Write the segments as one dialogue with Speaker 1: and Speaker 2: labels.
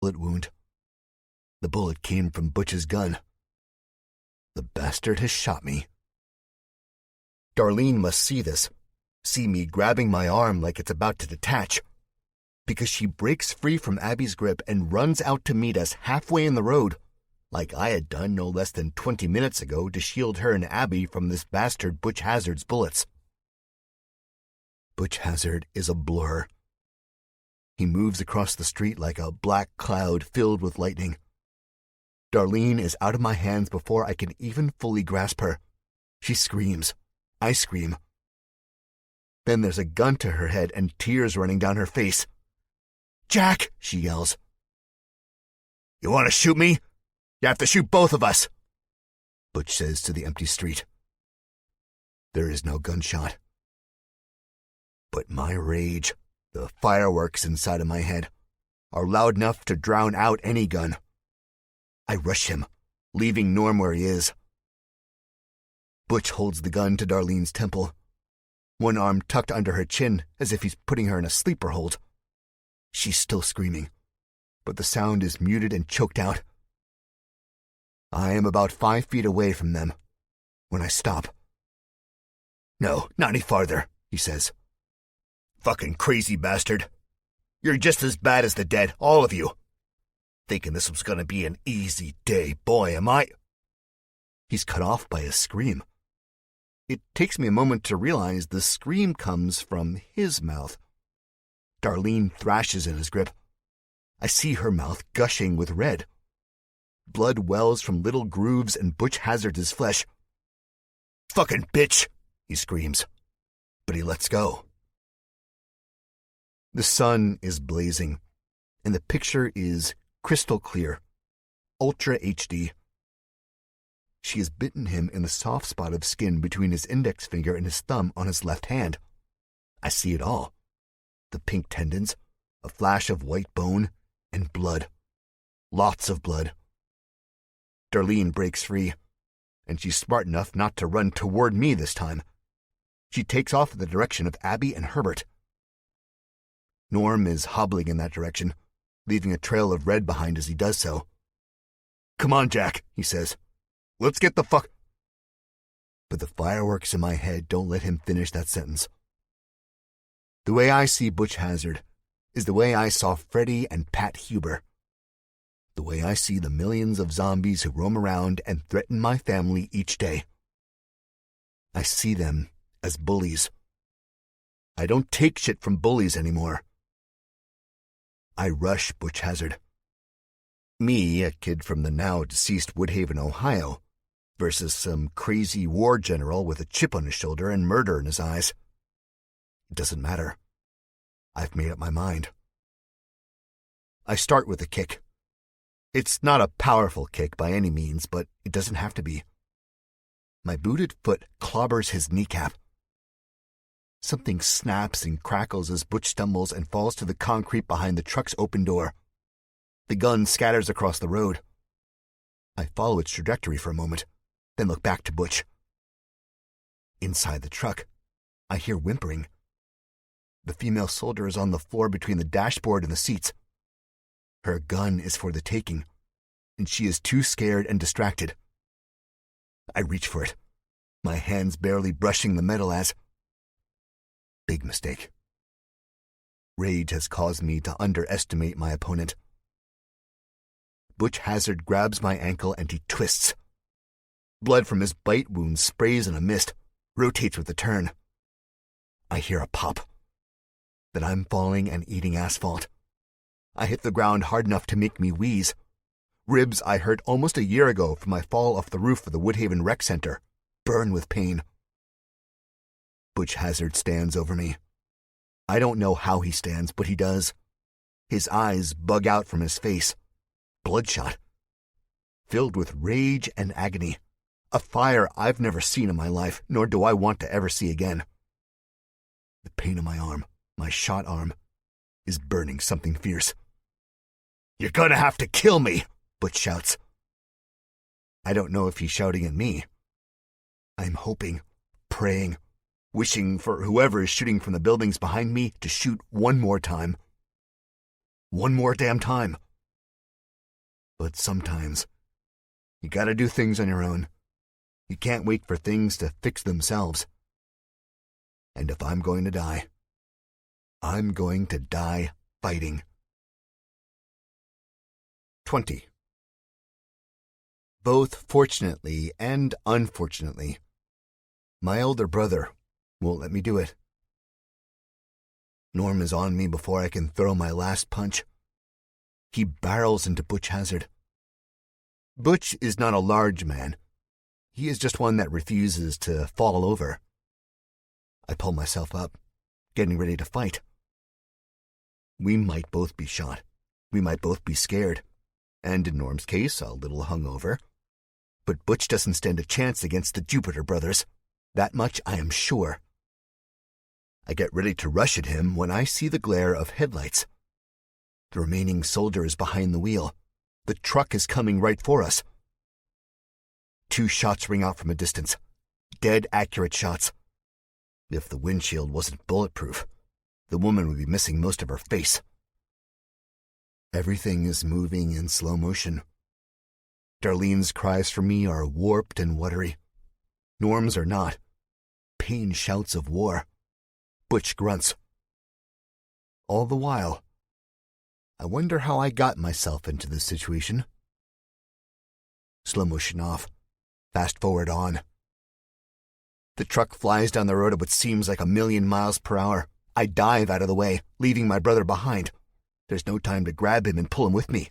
Speaker 1: bullet wound. The bullet came from Butch's gun. The bastard has shot me. Darlene must see this, see me grabbing my arm like it's about to detach, because she breaks free from Abby's grip and runs out to meet us halfway in the road, like I had done no less than 20 minutes ago to shield her and Abby from this bastard Butch Hazard's bullets. Butch Hazard is a blur. He moves across the street like a black cloud filled with lightning. Darlene is out of my hands before I can even fully grasp her. She screams. I scream. Then there's a gun to her head and tears running down her face. "Jack!" she yells. "You want to shoot me? You have to shoot both of us," Butch says to the empty street. There is no gunshot. But my rage, the fireworks inside of my head, are loud enough to drown out any gun. I rush him, leaving Norm where he is. Butch holds the gun to Darlene's temple, one arm tucked under her chin as if he's putting her in a sleeper hold. She's still screaming, but the sound is muted and choked out. I am about 5 feet away from them when I stop. "No, not any farther," he says. "Fucking crazy bastard. You're just as bad as the dead, all of you. Thinking this was gonna be an easy day, boy, am I—" He's cut off by a scream. It takes me a moment to realize the scream comes from his mouth. Darlene thrashes in his grip. I see her mouth gushing with red. Blood wells from little grooves in Butch Hazard's flesh. "Fucking bitch!" he screams, but he lets go. The sun is blazing, and the picture is crystal clear, Ultra HD. She has bitten him in the soft spot of skin between his index finger and his thumb on his left hand. I see it all. The pink tendons, a flash of white bone, and blood. Lots of blood. Darlene breaks free, and she's smart enough not to run toward me this time. She takes off in the direction of Abby and Herbert. Norm is hobbling in that direction, leaving a trail of red behind as he does so. "Come on, Jack," he says. "Let's get the fuck—" But the fireworks in my head don't let him finish that sentence. The way I see Butch Hazard is the way I saw Freddy and Pat Huber. The way I see the millions of zombies who roam around and threaten my family each day. I see them as bullies. I don't take shit from bullies anymore. I rush Butch Hazard. Me, a kid from the now-deceased Woodhaven, Ohio, versus some crazy war general with a chip on his shoulder and murder in his eyes. It doesn't matter. I've made up my mind. I start with a kick. It's not a powerful kick by any means, but it doesn't have to be. My booted foot clobbers his kneecap. Something snaps and crackles as Butch stumbles and falls to the concrete behind the truck's open door. The gun scatters across the road. I follow its trajectory for a moment, then look back to Butch. Inside the truck, I hear whimpering. The female soldier is on the floor between the dashboard and the seats. Her gun is for the taking, and she is too scared and distracted. I reach for it, my hands barely brushing the metal as— Big mistake. Rage has caused me to underestimate my opponent. Butch Hazard grabs my ankle and he twists. Blood from his bite wound sprays in a mist, rotates with a turn. I hear a pop. Then I'm falling and eating asphalt. I hit the ground hard enough to make me wheeze. Ribs I hurt almost a year ago from my fall off the roof of the Woodhaven Rec Center burn with pain. Butch Hazard stands over me. I don't know how he stands, but he does. His eyes bug out from his face. Bloodshot. Filled with rage and agony. A fire I've never seen in my life, nor do I want to ever see again. The pain in my arm, my shot arm, is burning something fierce. "You're gonna have to kill me," Butch shouts. I don't know if he's shouting at me. I'm hoping, praying, wishing for whoever is shooting from the buildings behind me to shoot one more time. One more damn time. But sometimes, you gotta do things on your own. You can't wait for things to fix themselves. And if I'm going to die, I'm going to die fighting. 20. Both fortunately and unfortunately, my older brother won't let me do it. Norm is on me before I can throw my last punch. He barrels into Butch Hazard. Butch is not a large man. He is just one that refuses to fall over. I pull myself up, getting ready to fight. We might both be shot. We might both be scared. And in Norm's case, a little hungover. But Butch doesn't stand a chance against the Jupiter brothers. That much I am sure. I get ready to rush at him when I see the glare of headlights. The remaining soldier is behind the wheel. The truck is coming right for us. 2 shots ring out from a distance. Dead accurate shots. If the windshield wasn't bulletproof, the woman would be missing most of her face. Everything is moving in slow motion. Darlene's cries for me are warped and watery. Norm's are not. Pain shouts of war. Butch grunts. All the while, I wonder how I got myself into this situation. Slow motion off. Fast forward on. The truck flies down the road at what seems like 1,000,000 miles per hour. I dive out of the way, leaving my brother behind. There's no time to grab him and pull him with me.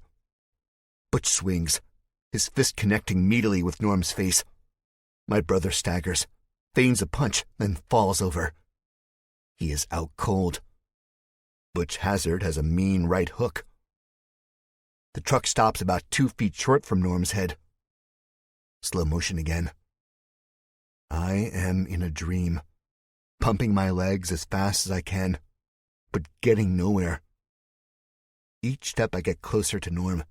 Speaker 1: Butch swings, his fist connecting meatily with Norm's face. My brother staggers, feigns a punch, then falls over. He is out cold. Butch Hazard has a mean right hook. The truck stops about 2 feet short from Norm's head. Slow motion again. I am in a dream, pumping my legs as fast as I can, but getting nowhere. Each step I get closer to Norm.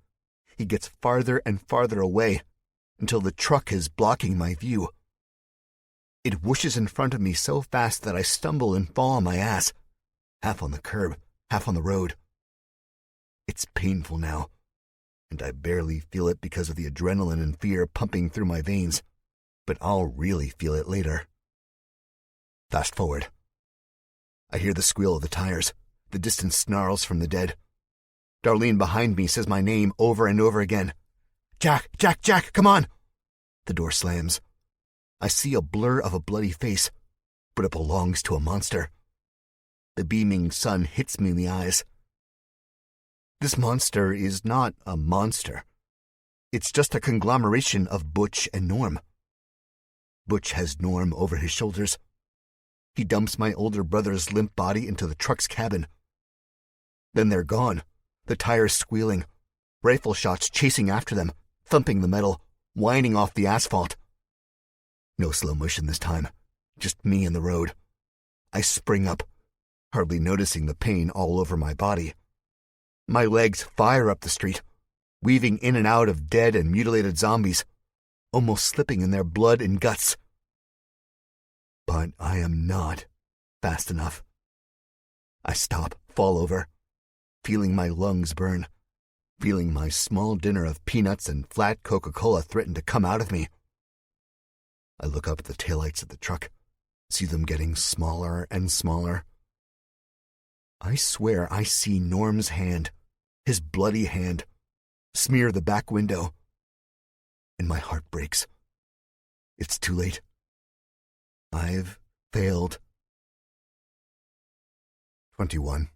Speaker 1: He gets farther and farther away, until the truck is blocking my view. It whooshes in front of me so fast that I stumble and fall on my ass, half on the curb, half on the road. It's painful now, and I barely feel it because of the adrenaline and fear pumping through my veins, but I'll really feel it later. Fast forward. I hear the squeal of the tires, the distant snarls from the dead. Darlene behind me says my name over and over again. Jack, Jack, Jack, come on! The door slams. I see a blur of a bloody face, but it belongs to a monster. The beaming sun hits me in the eyes. This monster is not a monster. It's just a conglomeration of Butch and Norm. Butch has Norm over his shoulders. He dumps my older brother's limp body into the truck's cabin. Then they're gone, the tires squealing, rifle shots chasing after them, thumping the metal, whining off the asphalt. No slow motion this time, just me and the road. I spring up, hardly noticing the pain all over my body. My legs fire up the street, weaving in and out of dead and mutilated zombies, almost slipping in their blood and guts. But I am not fast enough. I stop, fall over, feeling my lungs burn, feeling my small dinner of peanuts and flat Coca-Cola threaten to come out of me. I look up at the taillights of the truck, see them getting smaller and smaller. I swear I see Norm's hand, his bloody hand, smear the back window, and my heart breaks. It's too late. I've failed. 21.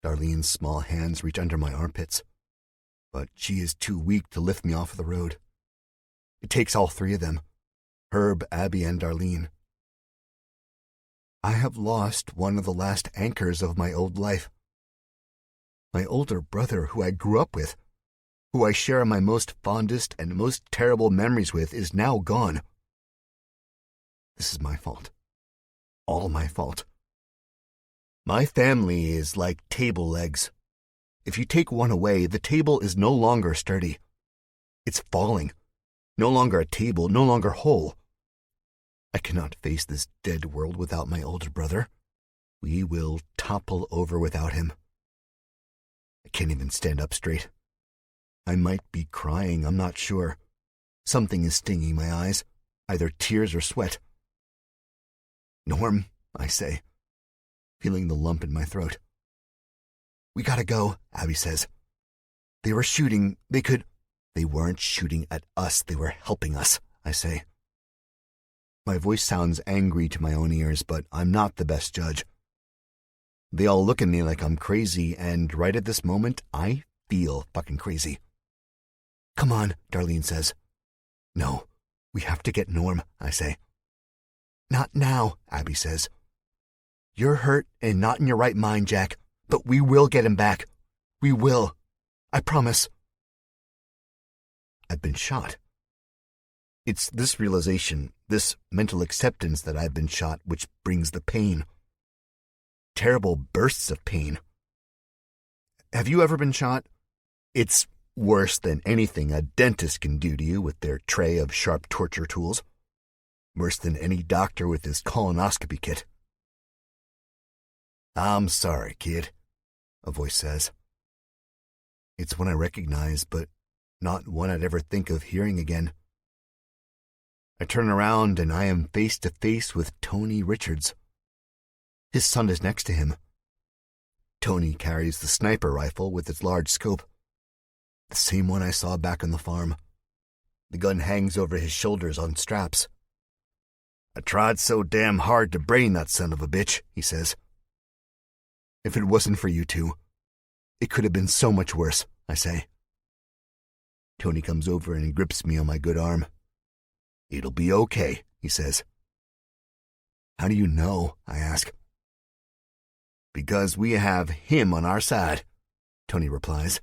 Speaker 1: Darlene's small hands reach under my armpits, but she is too weak to lift me off of the road. It takes all 3 of them, Herb, Abby, and Darlene. I have lost one of the last anchors of my old life. My older brother, who I grew up with, who I share my most fondest and most terrible memories with, is now gone. This is my fault. All my fault. My family is like table legs. If you take one away, the table is no longer sturdy. It's falling. No longer a table, no longer whole. I cannot face this dead world without my older brother. We will topple over without him. I can't even stand up straight. I might be crying, I'm not sure. Something is stinging my eyes, either tears or sweat. Norm, I say, feeling the lump in my throat. We gotta go, Abby says. They were shooting, They weren't shooting at us, they were helping us, I say. My voice sounds angry to my own ears, but I'm not the best judge. They all look at me like I'm crazy, and right at this moment, I feel fucking crazy. Come on, Darlene says. No, we have to get Norm, I say. Not now, Abby says. You're hurt and not in your right mind, Jack, but we will get him back. We will. I promise. I've been shot. It's this realization, this mental acceptance that I've been shot, which brings the pain. Terrible bursts of pain. Have you ever been shot? It's worse than anything a dentist can do to you with their tray of sharp torture tools. Worse than any doctor with his colonoscopy kit. I'm sorry, kid, a voice says. It's one I recognize, but not one I'd ever think of hearing again. I turn around and I am face to face with Tony Richards. His son is next to him. Tony carries the sniper rifle with its large scope. The same one I saw back on the farm. The gun hangs over his shoulders on straps. I tried so damn hard to brain that son of a bitch, he says. If it wasn't for you two, it could have been so much worse, I say. Tony comes over and grips me on my good arm. It'll be okay, he says. How do you know? I ask. Because we have him on our side, Tony replies.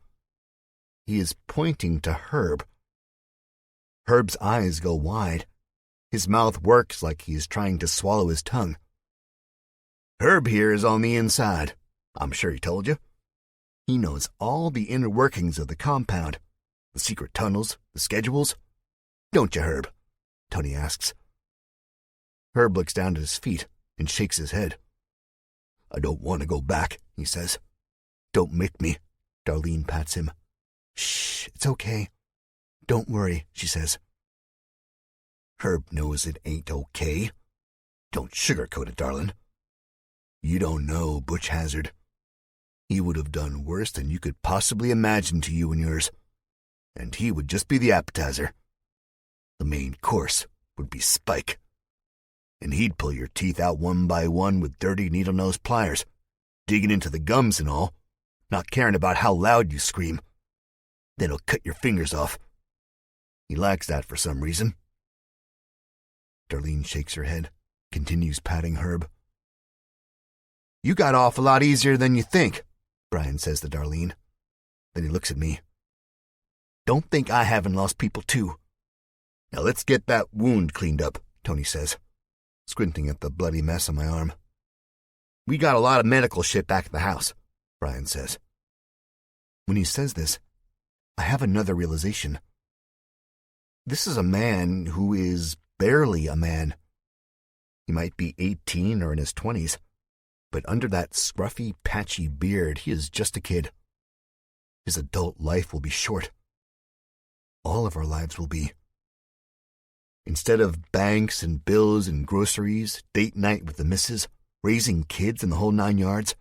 Speaker 1: He is pointing to Herb. Herb's eyes go wide. His mouth works like he is trying to swallow his tongue. Herb here is on the inside. I'm sure he told you. He knows all the inner workings of the compound, the secret tunnels, the schedules. Don't you, Herb? Tony asks. Herb looks down at his feet and shakes his head. I don't want to go back, he says. Don't make me. Darlene pats him. Shh, it's okay. Don't worry, she says. Herb knows it ain't okay. Don't sugarcoat it, darling. You don't know Butch Hazard. He would have done worse than you could possibly imagine to you and yours. And he would just be the appetizer. The main course would be Spike. And he'd pull your teeth out one by one with dirty needle-nose pliers, digging into the gums and all, not caring about how loud you scream. Then he'll cut your fingers off. He likes that for some reason. Darlene shakes her head, continues patting Herb. You got off a lot easier than you think, Brian says to Darlene. Then he looks at me. Don't think I haven't lost people too. Now let's get that wound cleaned up, Tony says, squinting at the bloody mess on my arm. We got a lot of medical shit back at the house, Brian says. When he says this, I have another realization. This is a man who is barely a man. He might be 18 or in his 20s, but under that scruffy, patchy beard, he is just a kid. His adult life will be short. All of our lives will be. Instead of banks and bills and groceries, date night with the missus, raising kids and the whole 9 yards,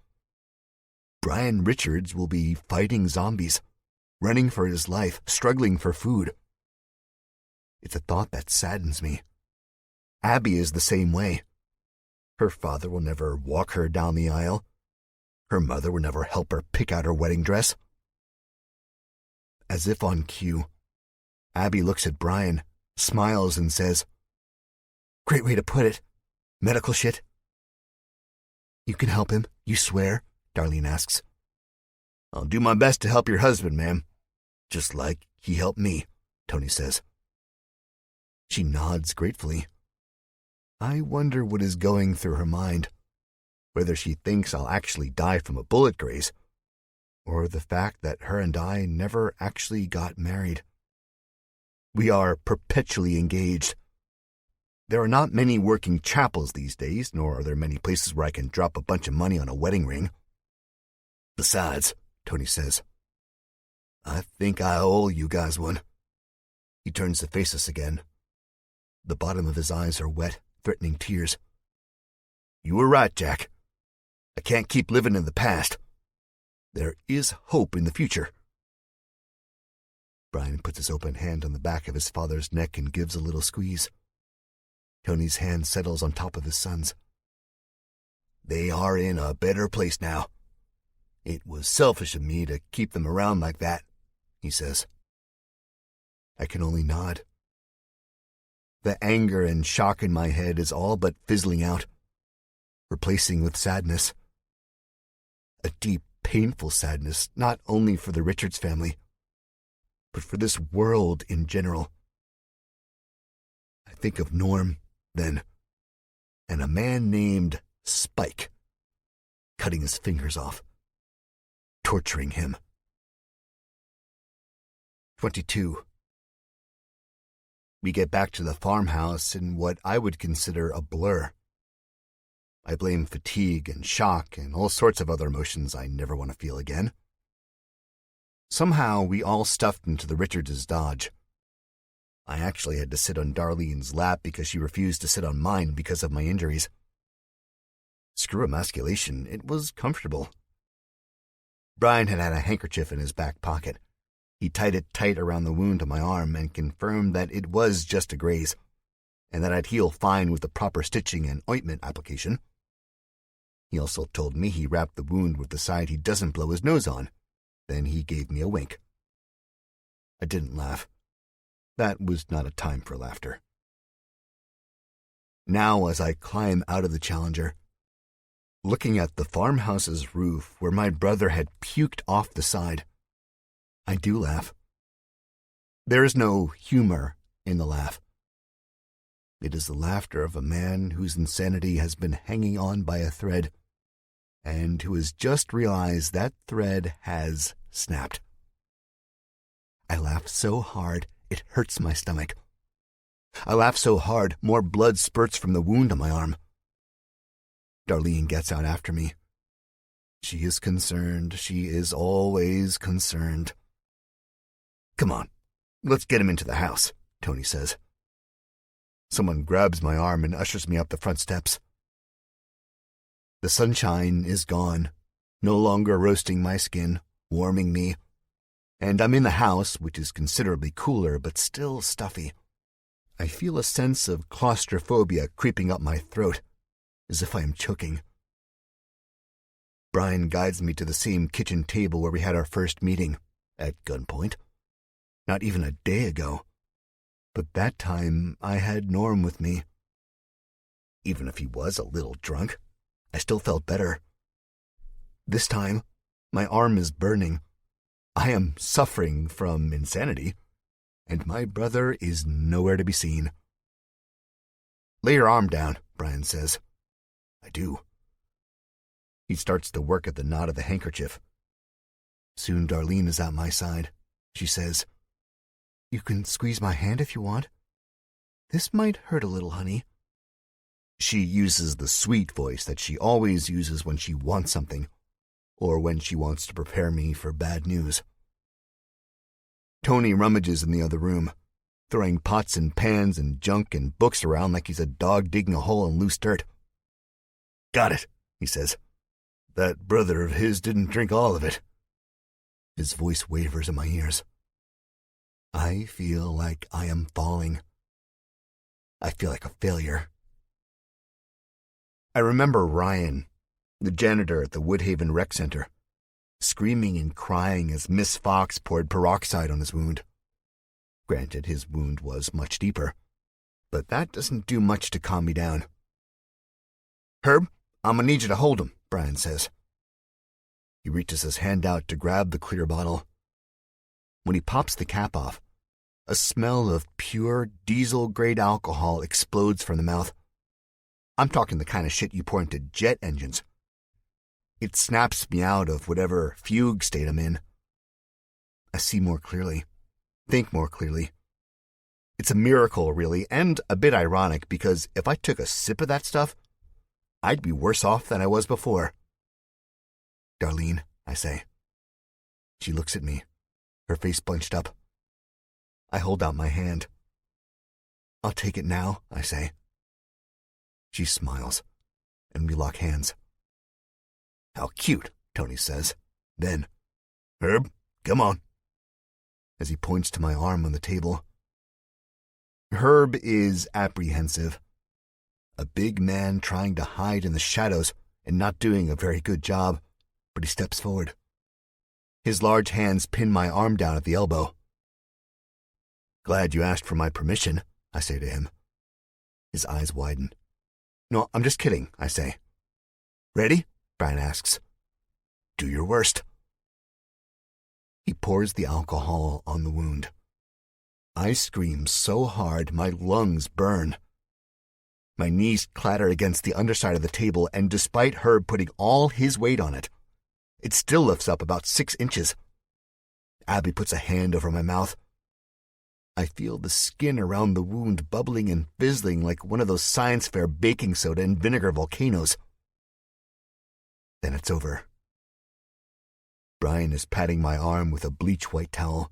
Speaker 1: Brian Richards will be fighting zombies, running for his life, struggling for food. It's a thought that saddens me. Abby is the same way. Her father will never walk her down the aisle. Her mother will never help her pick out her wedding dress. As if on cue, Abby looks at Brian, smiles and says, Great way to put it. Medical shit. You can help him, you swear? Darlene asks. I'll do my best to help your husband, ma'am. Just like he helped me, Tony says. She nods gratefully. I wonder what is going through her mind. Whether she thinks I'll actually die from a bullet graze, or the fact that her and I never actually got married. We are perpetually engaged. There are not many working chapels these days, nor are there many places where I can drop a bunch of money on a wedding ring. Besides, Tony says, I think I owe you guys one." He turns to face us again. The bottom of his eyes are wet, threatening tears. "You were right, Jack. I can't keep living in the past. There is hope in the future." Brian puts his open hand on the back of his father's neck and gives a little squeeze. Tony's hand settles on top of his son's. "They are in a better place now. It was selfish of me to keep them around like that," he says. I can only nod. The anger and shock in my head is all but fizzling out, replacing with sadness. A deep, painful sadness, not only for the Richards family, but for this world in general. I think of Norm, then, and a man named Spike, cutting his fingers off, torturing him. 22. We get back to the farmhouse in what I would consider a blur. I blame fatigue and shock and all sorts of other emotions I never want to feel again. Somehow we all stuffed into the Richards' Dodge. I actually had to sit on Darlene's lap because she refused to sit on mine because of my injuries. Screw emasculation, it was comfortable. Brian had a handkerchief in his back pocket. He tied it tight around the wound on my arm and confirmed that it was just a graze, and that I'd heal fine with the proper stitching and ointment application. He also told me he wrapped the wound with the side he doesn't blow his nose on. Then he gave me a wink. I didn't laugh. That was not a time for laughter. Now, as I climb out of the Challenger, looking at the farmhouse's roof where my brother had puked off the side, I do laugh. There is no humor in the laugh. It is the laughter of a man whose insanity has been hanging on by a thread, and who has just realized that thread has snapped. I laugh so hard it hurts my stomach. I laugh so hard more blood spurts from the wound on my arm. Darlene gets out after me. She is concerned. She is always concerned. "Come on, let's get him into the house," Tony says. Someone grabs my arm and ushers me up the front steps. The sunshine is gone, no longer roasting my skin, warming me, and I'm in the house, which is considerably cooler but still stuffy. I feel a sense of claustrophobia creeping up my throat, as if I am choking. Brian guides me to the same kitchen table where we had our first meeting, at gunpoint. Not even a day ago, but that time I had Norm with me. Even if he was a little drunk, I still felt better. This time, my arm is burning. I am suffering from insanity, and my brother is nowhere to be seen. "Lay your arm down," Brian says. I do. He starts to work at the knot of the handkerchief. Soon Darlene is at my side. She says, "You can squeeze my hand if you want. This might hurt a little, honey." She uses the sweet voice that she always uses when she wants something, or when she wants to prepare me for bad news. Tony rummages in the other room, throwing pots and pans and junk and books around like he's a dog digging a hole in loose dirt. "Got it," he says. "That brother of his didn't drink all of it." His voice wavers in my ears. I feel like I am falling. I feel like a failure. I remember Ryan, the janitor at the Woodhaven Rec Center, screaming and crying as Miss Fox poured peroxide on his wound. Granted, his wound was much deeper, but that doesn't do much to calm me down. "Herb, I'm gonna need you to hold him," Brian says. He reaches his hand out to grab the clear bottle. When he pops the cap off, a smell of pure diesel-grade alcohol explodes from the mouth. I'm talking the kind of shit you pour into jet engines. It snaps me out of whatever fugue state I'm in. I see more clearly, think more clearly. It's a miracle, really, and a bit ironic, because if I took a sip of that stuff, I'd be worse off than I was before. "Darlene," I say. She looks at me, her face bunched up. I hold out my hand. I'll take it now, I say. She smiles, and we lock hands. How cute, Tony says. Then, Herb, come on, as he points to my arm on the table. Herb is apprehensive. A big man trying to hide in the shadows and not doing a very good job, but he steps forward. His large hands pin my arm down at the elbow. Glad you asked for my permission, I say to him. His eyes widen. No, I'm just kidding, I say. Ready? Brian asks. Do your worst. He pours the alcohol on the wound. I scream so hard my lungs burn. My knees clatter against the underside of the table, and despite Herb putting all his weight on it, it still lifts up about 6 inches. Abby puts a hand over my mouth. I feel the skin around the wound bubbling and fizzling like one of those science fair baking soda and vinegar volcanoes. Then it's over. Brian is patting my arm with a bleach-white towel.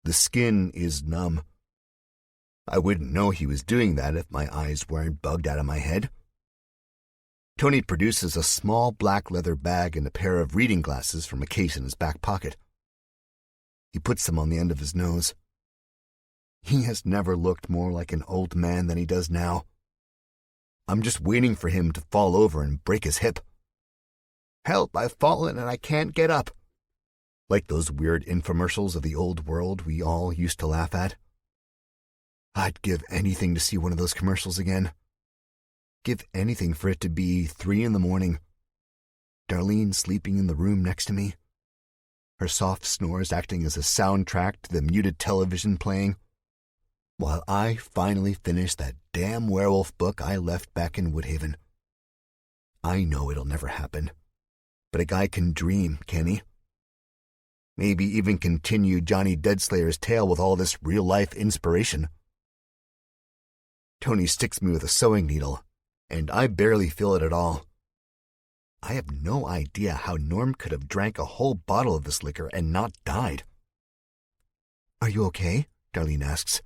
Speaker 1: The skin is numb. I wouldn't know he was doing that if my eyes weren't bugged out of my head. Tony produces a small black leather bag and a pair of reading glasses from a case in his back pocket. He puts them on the end of his nose. He has never looked more like an old man than he does now. I'm just waiting for him to fall over and break his hip. Help, I've fallen and I can't get up. Like those weird infomercials of the old world we all used to laugh at. I'd give anything to see one of those commercials again. Give anything for it to be 3 a.m, Darlene sleeping in the room next to me, her soft snores acting as a soundtrack to the muted television playing, while I finally finish that damn werewolf book I left back in Woodhaven. I know it'll never happen, but a guy can dream, can he? Maybe even continue Johnny Deadslayer's tale with all this real-life inspiration. Tony sticks me with a sewing needle, and I barely feel it at all. I have no idea how Norm could have drank a whole bottle of this liquor and not died. Are you okay? Darlene asks.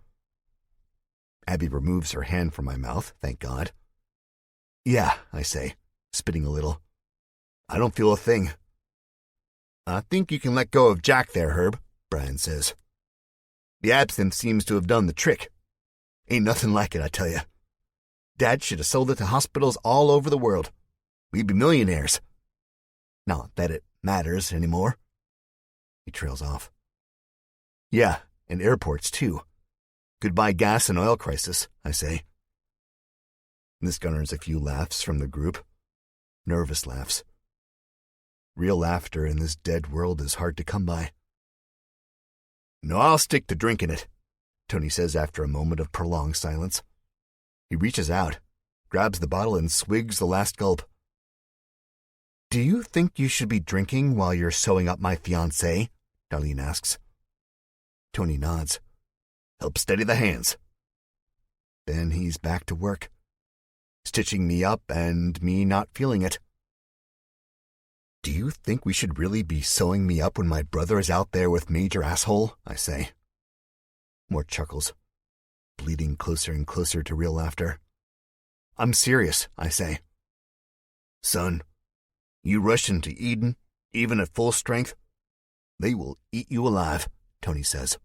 Speaker 1: Abby removes her hand from my mouth, thank God. Yeah, I say, spitting a little. I don't feel a thing. I think you can let go of Jack there, Herb, Brian says. The absinthe seems to have done the trick. Ain't nothing like it, I tell you. Dad should have sold it to hospitals all over the world. We'd be millionaires. Not that it matters anymore. He trails off. Yeah, and airports, too. Goodbye gas and oil crisis, I say. This garners a few laughs from the group. Nervous laughs. Real laughter in this dead world is hard to come by. No, I'll stick to drinking it, Tony says after a moment of prolonged silence. He reaches out, grabs the bottle, and swigs the last gulp. Do you think you should be drinking while you're sewing up my fiancée? Darlene asks. Tony nods. Help steady the hands. Then he's back to work, stitching me up and me not feeling it. Do you think we should really be sewing me up when my brother is out there with Major Asshole? I say. More chuckles, bleeding closer and closer to real laughter. I'm serious, I say. Son, you rush into Eden, even at full strength, they will eat you alive, Tony says.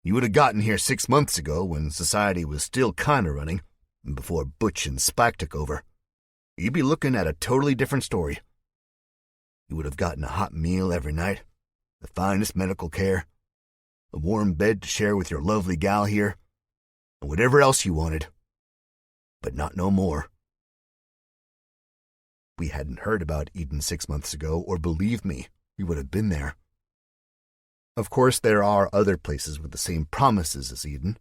Speaker 1: You would have gotten here 6 months ago when society was still kinda running, and before Butch and Spike took over. You'd be looking at a totally different story. You would have gotten a hot meal every night, the finest medical care, a warm bed to share with your lovely gal here, and whatever else you wanted. But not no more. We hadn't heard about Eden 6 months ago, or believe me, we would have been there. Of course, there are other places with the same promises as Eden.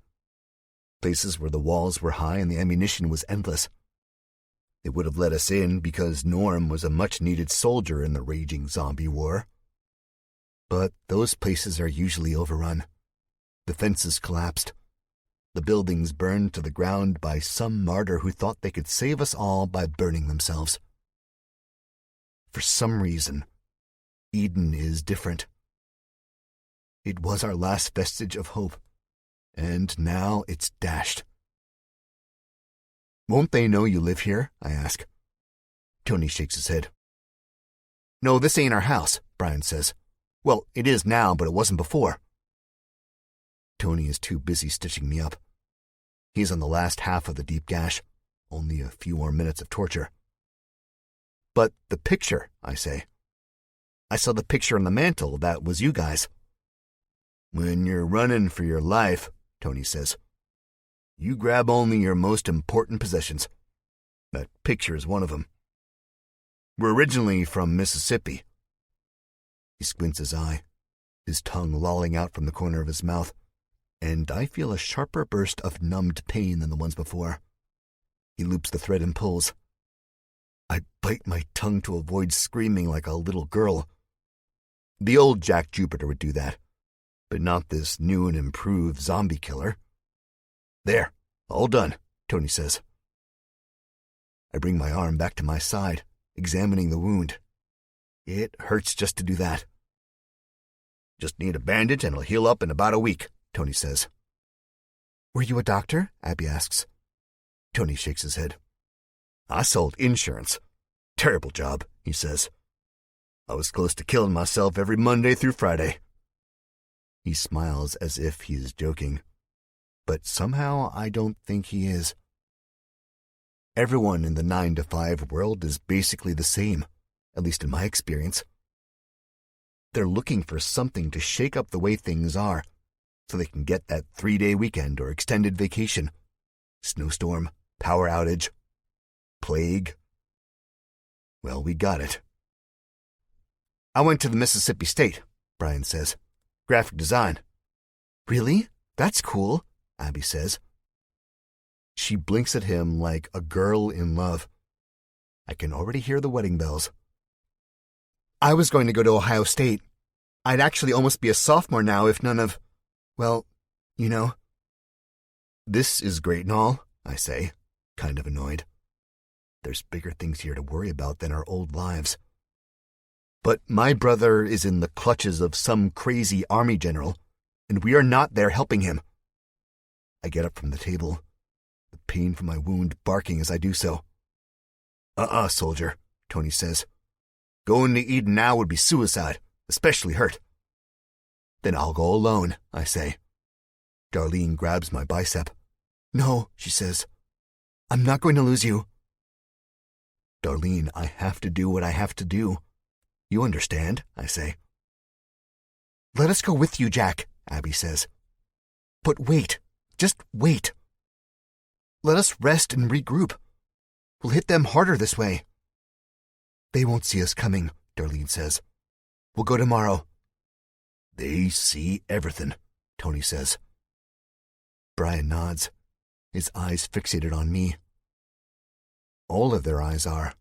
Speaker 1: Places where the walls were high and the ammunition was endless. They would have let us in because Norm was a much-needed soldier in the raging zombie war. But those places are usually overrun. The fences collapsed. The buildings burned to the ground by some martyr who thought they could save us all by burning themselves. For some reason, Eden is different. It was our last vestige of hope, and now it's dashed. Won't they know you live here? I ask. Tony shakes his head. No, this ain't our house, Brian says. Well, it is now, but it wasn't before. Tony is too busy stitching me up. He's on the last half of the deep gash, only a few more minutes of torture. But the picture, I say. I saw the picture on the mantel. That was you guys. When you're running for your life, Tony says, you grab only your most important possessions. That picture is one of them. We're originally from Mississippi. He squints his eye, his tongue lolling out from the corner of his mouth, and I feel a sharper burst of numbed pain than the ones before. He loops the thread and pulls. I bite my tongue to avoid screaming like a little girl. The old Jack Jupiter would do that, but not this new and improved zombie killer. There, all done, Tony says. I bring my arm back to my side, examining the wound. It hurts just to do that. Just need a bandage and it'll heal up in about a week, Tony says. Were you a doctor? Abby asks. Tony shakes his head. I sold insurance. Terrible job, he says. I was close to killing myself every Monday through Friday. He smiles as if he is joking, but somehow I don't think he is. Everyone in the 9-to-5 world is basically the same, at least in my experience. They're looking for something to shake up the way things are, so they can get that 3-day weekend or extended vacation. Snowstorm, power outage, plague. Well, we got it. I went to the Mississippi State, Brian says. Graphic design. Really? That's cool, Abby says. She blinks at him like a girl in love. I can already hear the wedding bells. I was going to go to Ohio State. I'd actually almost be a sophomore now if none of, well, you know. This is great and all, I say, kind of annoyed. There's bigger things here to worry about than our old lives. But my brother is in the clutches of some crazy army general, and we are not there helping him. I get up from the table, the pain from my wound barking as I do so. Soldier, Tony says. Going to Eden now would be suicide, especially hurt. Then I'll go alone, I say. Darlene grabs my bicep. No, she says. I'm not going to lose you. Darlene, I have to do what I have to do. You understand, I say. Let us go with you, Jack, Abby says. But wait, just wait. Let us rest and regroup. We'll hit them harder this way. They won't see us coming, Darlene says. We'll go tomorrow. They see everything, Tony says. Brian nods, his eyes fixated on me. All of their eyes are.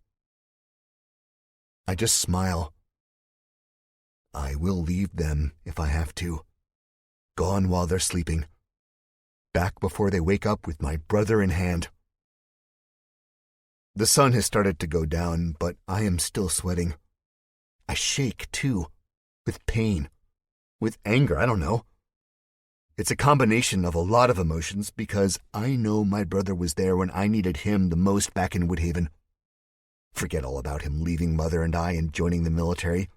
Speaker 1: I just smile. I will leave them if I have to. Gone while they're sleeping. Back before they wake up with my brother in hand. The sun has started to go down, but I am still sweating. I shake, too, with pain, with anger, I don't know. It's a combination of a lot of emotions because I know my brother was there when I needed him the most back in Woodhaven. Forget all about him leaving Mother and I and joining the military.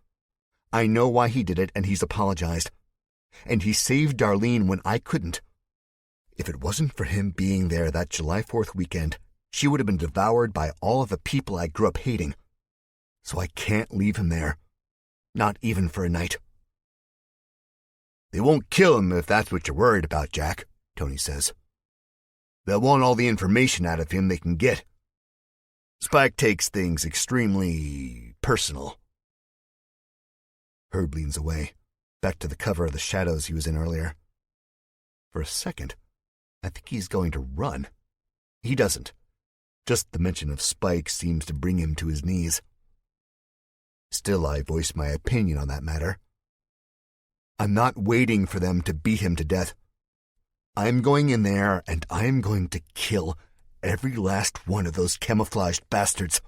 Speaker 1: I know why he did it, and he's apologized. And he saved Darlene when I couldn't. If it wasn't for him being there that July 4th weekend, she would have been devoured by all of the people I grew up hating. So I can't leave him there. Not even for a night. They won't kill him if that's what you're worried about, Jack, Tony says. They'll want all the information out of him they can get. Spike takes things extremely personal. Herb leans away, back to the cover of the shadows he was in earlier. For a second, I think he's going to run. He doesn't. Just the mention of Spike seems to bring him to his knees. Still, I voice my opinion on that matter. I'm not waiting for them to beat him to death. I'm going in there and I'm going to kill every last one of those camouflaged bastards.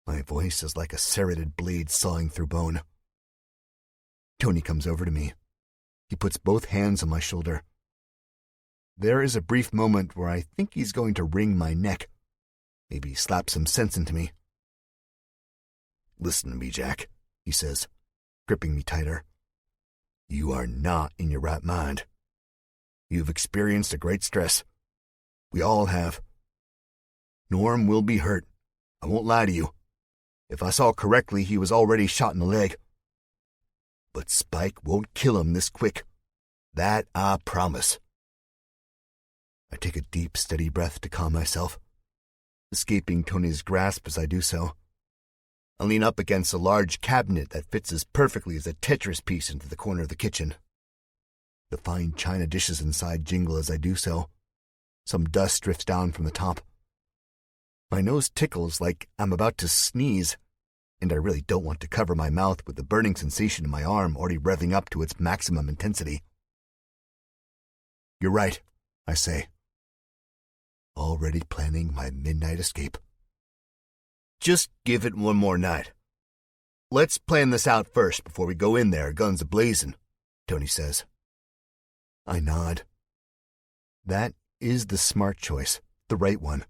Speaker 1: My voice is like a serrated blade sawing through bone. Tony comes over to me, He puts both hands on my shoulder. There is a brief moment where I think he's going to wring my neck, maybe slap some sense into me. "Listen to me, Jack," he says, gripping me tighter. "You are not in your right mind. You've experienced a great stress. We all have. Norm will be hurt. I won't lie to you. If I saw correctly, he was already shot in the leg. But Spike won't kill him this quick. That I promise." I take a deep, steady breath to calm myself, escaping Tony's grasp as I do so. I lean up against a large cabinet that fits as perfectly as a Tetris piece into the corner of the kitchen. The fine china dishes inside jingle as I do so. Some dust drifts down from the top. My nose tickles like I'm about to sneeze, and I really don't want to cover my mouth with the burning sensation in my arm already revving up to its maximum intensity. "You're right," I say. Already planning my midnight escape. "Just give it one more night. Let's plan this out first before we go in there guns a-blazing," Tony says. I nod. That is the smart choice, the right one.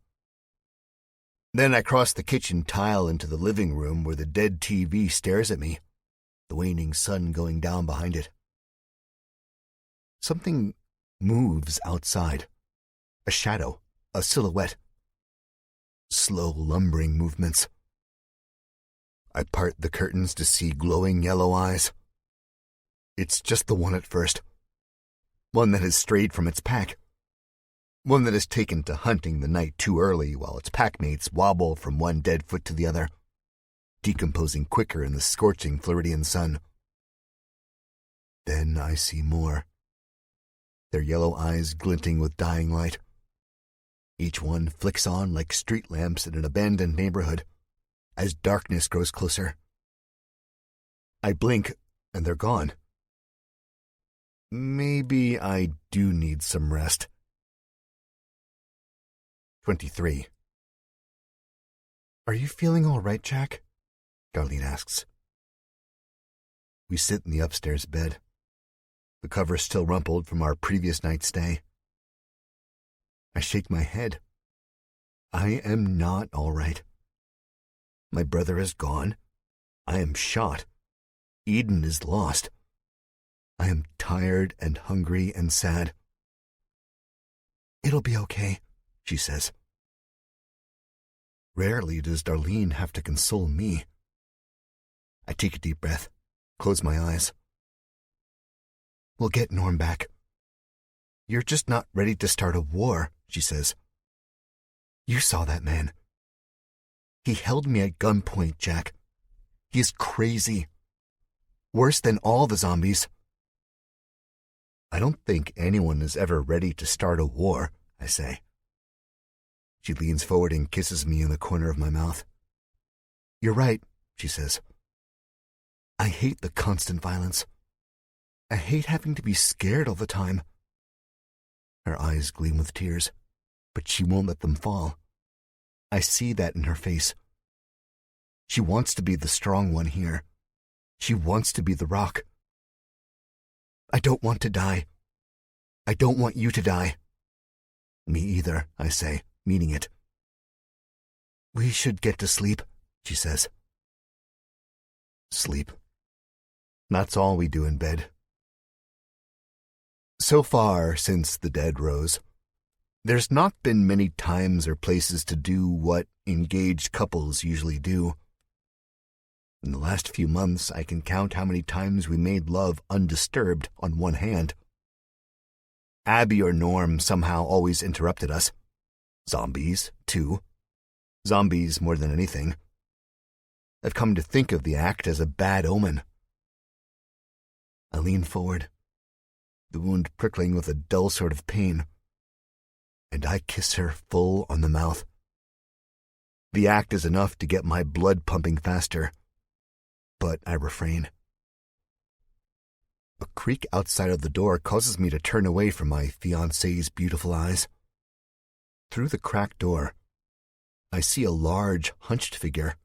Speaker 1: Then I cross the kitchen tile into the living room where the dead TV stares at me, the waning sun going down behind it. Something moves outside. A shadow, a silhouette. Slow, lumbering movements. I part the curtains to see glowing yellow eyes. It's just the one at first. One that has strayed from its pack. One that has taken to hunting the night too early while its packmates wobble from one dead foot to the other, decomposing quicker in the scorching Floridian sun. Then I see more. Their yellow eyes glinting with dying light. Each one flicks on like street lamps in an abandoned neighborhood, as darkness grows closer. I blink, and they're gone. Maybe I do need some rest. 23. "Are you feeling all right, Jack?" Darlene asks. We sit in the upstairs bed, the covers still rumpled from our previous night's stay. I shake my head. I am not all right. My brother is gone. I am shot. Eden is lost. I am tired and hungry and sad. "It'll be okay," she says. Rarely does Darlene have to console me. I take a deep breath, close my eyes. "We'll get Norm back. You're just not ready to start a war," she says. "You saw that man. He held me at gunpoint, Jack. He is crazy. Worse than all the zombies." "I don't think anyone is ever ready to start a war," I say. She leans forward and kisses me in the corner of my mouth. "You're right," she says. "I hate the constant violence. I hate having to be scared all the time." Her eyes gleam with tears, but she won't let them fall. I see that in her face. She wants to be the strong one here. She wants to be the rock. "I don't want to die. I don't want you to die." "Me either," I say, meaning it. "We should get to sleep," she says. Sleep. That's all we do in bed. So far, since the dead rose, there's not been many times or places to do what engaged couples usually do. In the last few months, I can count how many times we made love undisturbed on one hand. Abby or Norm somehow always interrupted us. Zombies, too. Zombies more than anything. I've come to think of the act as a bad omen. I lean forward, the wound prickling with a dull sort of pain, and I kiss her full on the mouth. The act is enough to get my blood pumping faster, but I refrain. A creak outside of the door causes me to turn away from my fiancé's beautiful eyes. Through the cracked door, I see a large, hunched figure.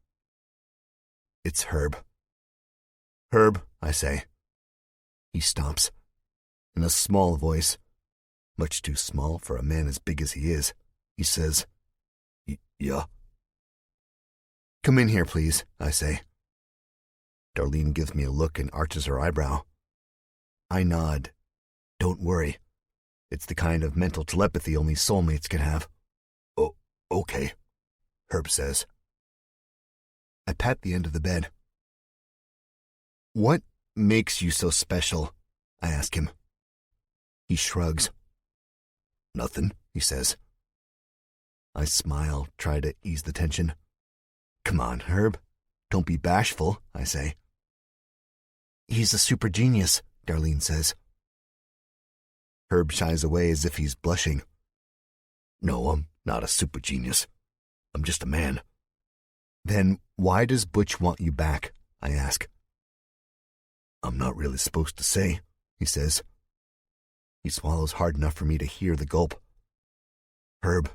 Speaker 1: It's Herb. "Herb," I say. He stomps. In a small voice, much too small for a man as big as he is, he says, Yeah. Come in here, please, I say. Darlene gives me a look and arches her eyebrow. I nod. Don't worry. It's the kind of mental telepathy only soulmates can have. Oh, okay, Herb says. I pat the end of the bed. What makes you so special? I ask him. He shrugs. Nothing, he says. I smile, try to ease the tension. Come on, Herb. Don't be bashful, I say. He's a super genius, Darlene says. Herb shies away as if he's blushing. No, I'm not a super genius. I'm just a man. Then why does Butch want you back? I ask. I'm not really supposed to say, he says. He swallows hard enough for me to hear the gulp. Herb,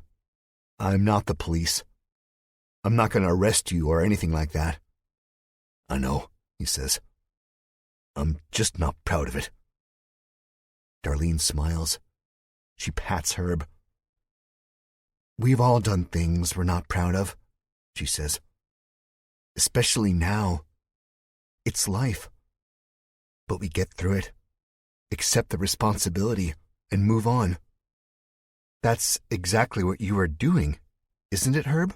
Speaker 1: I'm not the police. I'm not going to arrest you or anything like that. I know, he says. I'm just not proud of it. Darlene smiles. She pats Herb. We've all done things we're not proud of, she says. Especially now. It's life. But we get through it, accept the responsibility, and move on. That's exactly what you are doing, isn't it, Herb?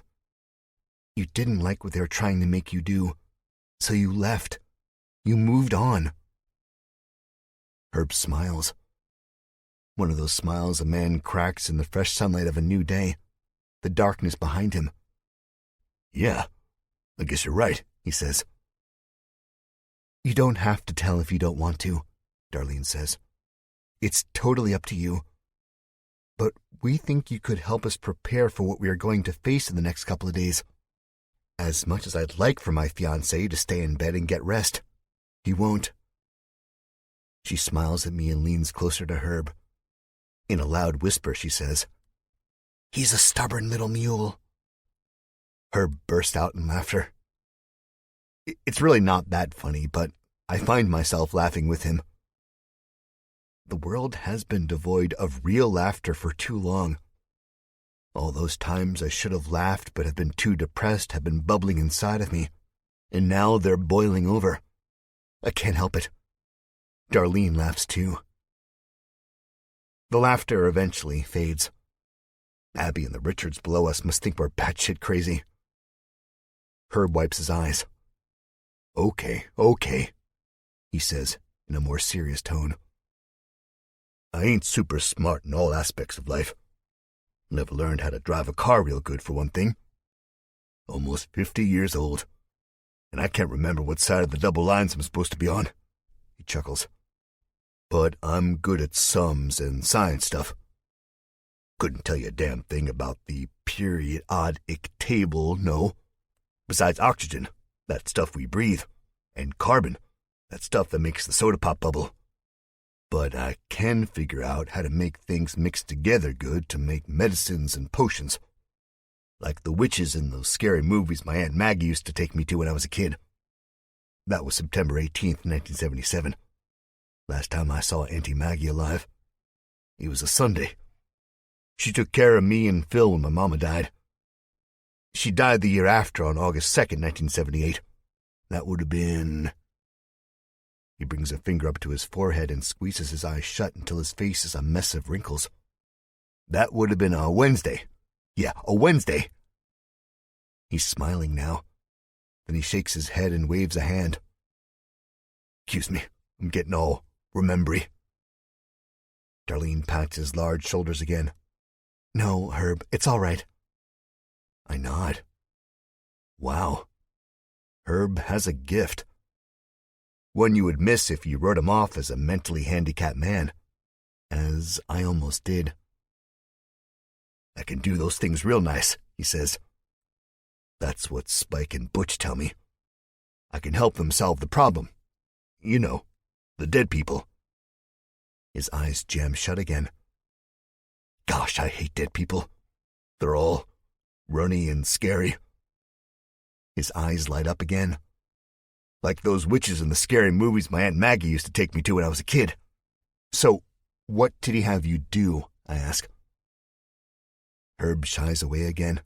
Speaker 1: You didn't like what they were trying to make you do, so you left. You moved on. Herb smiles. One of those smiles a man cracks in the fresh sunlight of a new day, the darkness behind him. Yeah, I guess you're right, he says. You don't have to tell if you don't want to, Darlene says. It's totally up to you. But we think you could help us prepare for what we are going to face in the next couple of days. As much as I'd like for my fiancé to stay in bed and get rest, he won't. She smiles at me and leans closer to Herb. In a loud whisper, she says, He's a stubborn little mule. Herb bursts out in laughter. It's really not that funny, but I find myself laughing with him. The world has been devoid of real laughter for too long. All those times I should have laughed but have been too depressed have been bubbling inside of me, and now they're boiling over. I can't help it. Darlene laughs too. The laughter eventually fades. Abby and the Richards below us must think we're batshit crazy. Herb wipes his eyes. Okay, he says in a more serious tone. I ain't super smart in all aspects of life. Never learned how to drive a car real good, for one thing. Almost 50 years old, and I can't remember what side of the double lines I'm supposed to be on. He chuckles. But I'm good at sums and science stuff. Couldn't tell you a damn thing about the periodic table, no. Besides oxygen, that stuff we breathe, and carbon, that stuff that makes the soda pop bubble. But I can figure out how to make things mix together good to make medicines and potions. Like the witches in those scary movies my Aunt Maggie used to take me to when I was a kid. That was September 18th, 1977. Last time I saw Auntie Maggie alive. It was a Sunday. She took care of me and Phil when my mama died. She died the year after on August 2nd, 1978. That would have been... He brings a finger up to his forehead and squeezes his eyes shut until his face is a mess of wrinkles. That would have been a Wednesday. Yeah, a Wednesday. He's smiling now. Then he shakes his head and waves a hand. Excuse me, I'm getting all remembery. Darlene pats his large shoulders again. No, Herb, it's all right. I nod. Wow. Herb has a gift. One you would miss if you wrote him off as a mentally handicapped man, as I almost did. I can do those things real nice, he says. That's what Spike and Butch tell me. I can help them solve the problem. You know, the dead people. His eyes jam shut again. Gosh, I hate dead people. They're all runny and scary. His eyes light up again. Like those witches in the scary movies my Aunt Maggie used to take me to when I was a kid. So, What did he have you do? I ask. Herb shies away again,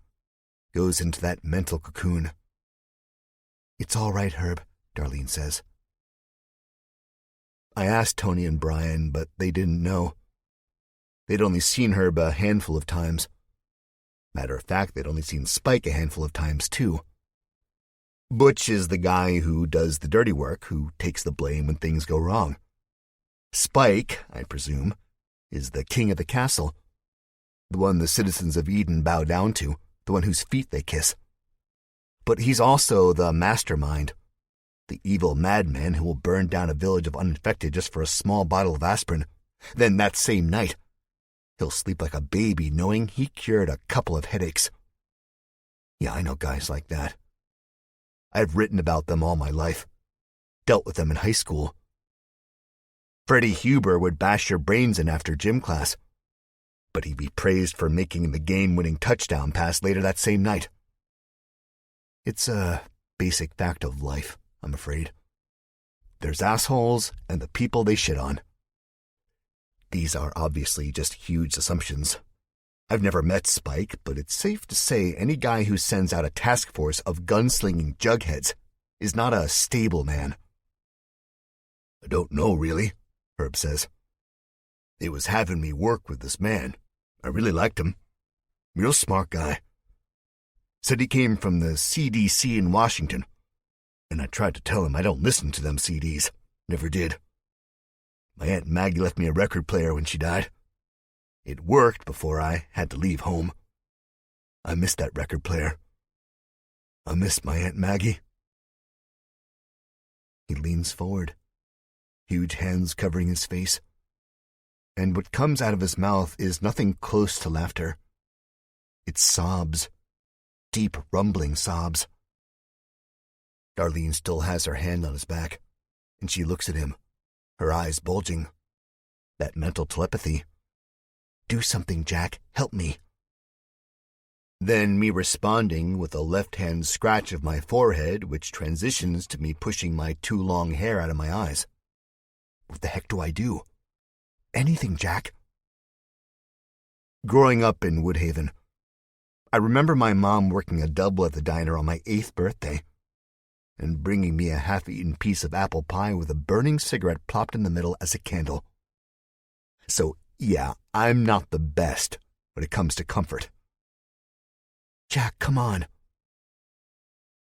Speaker 1: goes into that mental cocoon. It's all right, Herb, Darlene says. I asked Tony and Brian, but they didn't know. They'd only seen Herb a handful of times. Matter of fact, they'd only seen Spike a handful of times, too. Butch is the guy who does the dirty work, who takes the blame when things go wrong. Spike, I presume, is the king of the castle, the one the citizens of Eden bow down to, the one whose feet they kiss. But he's also the mastermind, the evil madman who will burn down a village of uninfected just for a small bottle of aspirin. Then that same night, he'll sleep like a baby knowing he cured a couple of headaches. Yeah, I know guys like that. I've written about them all my life, dealt with them in high school. Freddie Huber would bash your brains in after gym class, but he'd be praised for making the game-winning touchdown pass later that same night. It's a basic fact of life, I'm afraid. There's assholes and the people they shit on. These are obviously just huge assumptions. I've never met Spike, but it's safe to say any guy who sends out a task force of gunslinging jugheads is not a stable man. I don't know, really, Herb says. They was having me work with this man. I really liked him. Real smart guy. Said he came from the CDC in Washington, and I tried to tell him I don't listen to them CDs. Never did. My Aunt Maggie left me a record player when she died. It worked before I had to leave home. I miss that record player. I miss my Aunt Maggie. He leans forward, huge hands covering his face, and what comes out of his mouth is nothing close to laughter. It's sobs, deep rumbling sobs. Darlene still has her hand on his back, and she looks at him, her eyes bulging. That mental telepathy. Do something, Jack. Help me. Then me responding with a left-hand scratch of my forehead, which transitions to me pushing my too long hair out of my eyes. What the heck do I do? Anything, Jack. Growing up in Woodhaven, I remember my mom working a double at the diner on my 8th birthday and bringing me a half-eaten piece of apple pie with a burning cigarette plopped in the middle as a candle. So, yeah, I'm not the best when it comes to comfort. Jack, come on.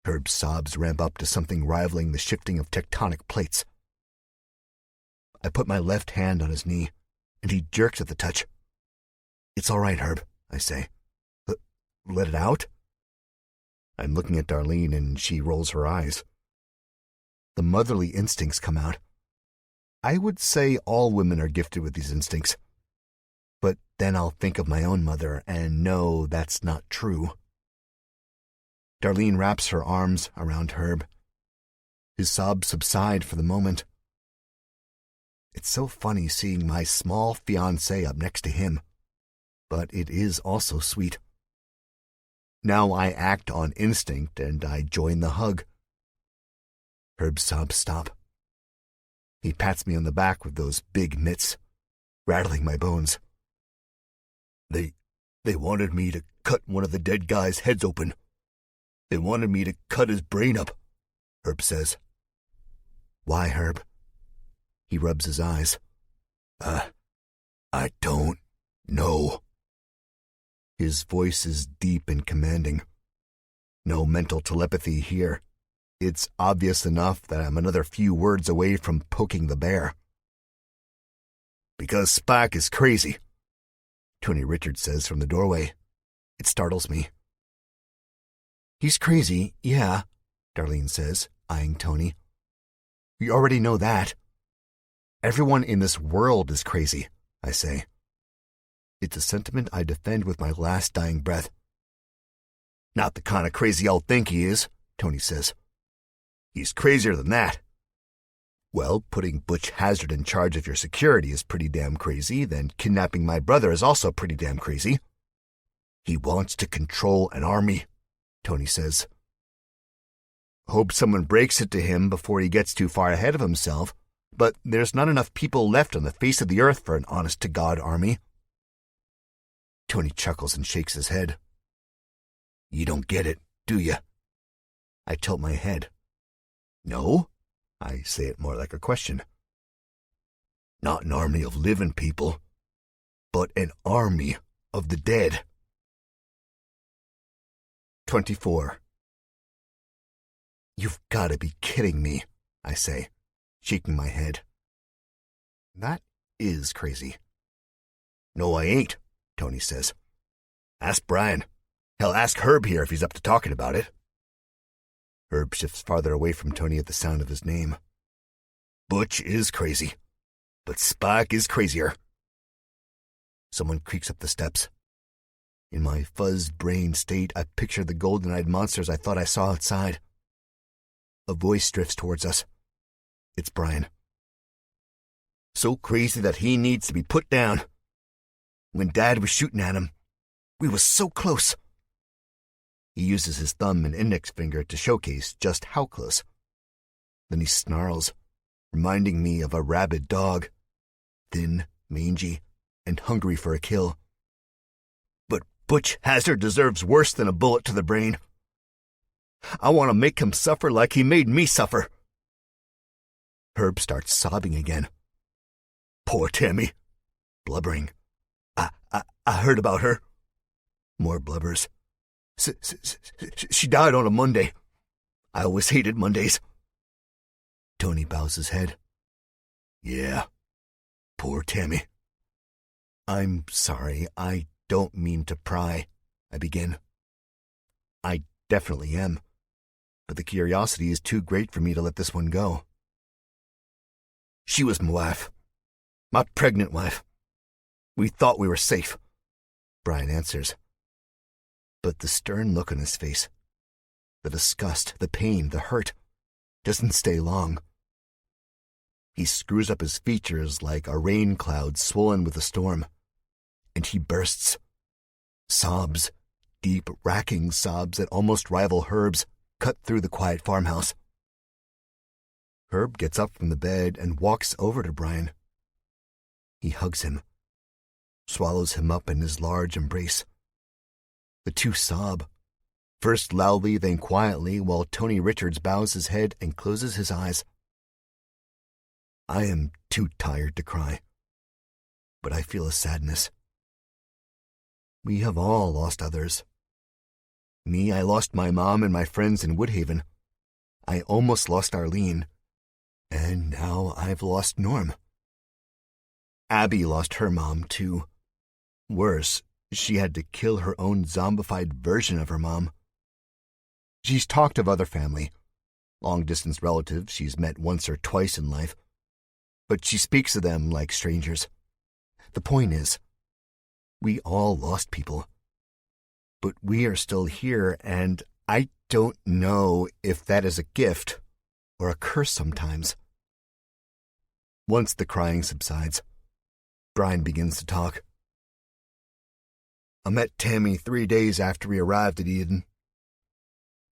Speaker 1: Herb's sobs ramp up to something rivaling the shifting of tectonic plates. I put my left hand on his knee, and he jerks at the touch. It's all right, Herb, I say. Let it out? I'm looking at Darlene, and she rolls her eyes. The motherly instincts come out. I would say all women are gifted with these instincts. But then I'll think of my own mother and know that's not true. Darlene wraps her arms around Herb. His sobs subside for the moment. It's so funny seeing my small fiancé up next to him, but it is also sweet. Now I act on instinct and I join the hug. Herb's sobs stop. He pats me on the back with those big mitts, rattling my bones. They wanted me to cut one of the dead guy's heads open. They wanted me to cut his brain up, Herb says. Why, Herb? He rubs his eyes. I don't know. His voice is deep and commanding. No mental telepathy here. It's obvious enough that I'm another few words away from poking the bear. Because Spike is crazy, Tony Richards says from the doorway. It startles me. He's crazy, yeah, Darlene says, eyeing Tony. We already know that. Everyone in this world is crazy, I say. It's a sentiment I defend with my last dying breath. Not the kind of crazy I'll think he is, Tony says. He's crazier than that. Well, putting Butch Hazard in charge of your security is pretty damn crazy, then kidnapping my brother is also pretty damn crazy. He wants to control an army, Tony says. Hope someone breaks it to him before he gets too far ahead of himself, but there's not enough people left on the face of the earth for an honest-to-God army. Tony chuckles and shakes his head. You don't get it, do you? I tilt my head. No? I say it more like a question. Not an army of living people, but an army of the dead. 24. You've got to be kidding me, I say, shaking my head. That is crazy. No, I ain't, Tony says. Ask Brian. Hell, ask Herb here if he's up to talking about it. Herb shifts farther away from Tony at the sound of his name. Butch is crazy, but Spike is crazier. Someone creaks up the steps. In my fuzz-brained state, I picture the golden-eyed monsters I thought I saw outside. A voice drifts towards us. It's Brian. So crazy that he needs to be put down. When Dad was shooting at him, we was so close. He uses his thumb and index finger to showcase just how close. Then he snarls, reminding me of a rabid dog, thin, mangy, and hungry for a kill. But Butch Hazard deserves worse than a bullet to the brain. I want to make him suffer like he made me suffer. Herb starts sobbing again. Poor Tammy. Blubbering. I heard about her. More blubbers. She died on a Monday. I always hated Mondays. Tony bows his head. Yeah. Poor Tammy. I'm sorry. I don't mean to pry, I begin. I definitely am. But the curiosity is too great for me to let this one go. She was my wife. My pregnant wife. We thought we were safe, Brian answers. But the stern look on his face, the disgust, the pain, the hurt, doesn't stay long. He screws up his features like a rain cloud swollen with a storm, and he bursts. Sobs, deep, racking sobs that almost rival Herb's, cut through the quiet farmhouse. Herb gets up from the bed and walks over to Brian. He hugs him, swallows him up in his large embrace. The two sob, first loudly, then quietly, while Tony Richards bows his head and closes his eyes. I am too tired to cry, but I feel a sadness. We have all lost others. Me, I lost my mom and my friends in Woodhaven. I almost lost Arlene, and now I've lost Norm. Abby lost her mom, too. Worse, she had to kill her own zombified version of her mom. She's talked of other family, long-distance relatives she's met once or twice in life, but she speaks of them like strangers. The point is, we all lost people. But we are still here, and I don't know if that is a gift or a curse sometimes. Once the crying subsides, Brian begins to talk. I met Tammy 3 days after we arrived at Eden.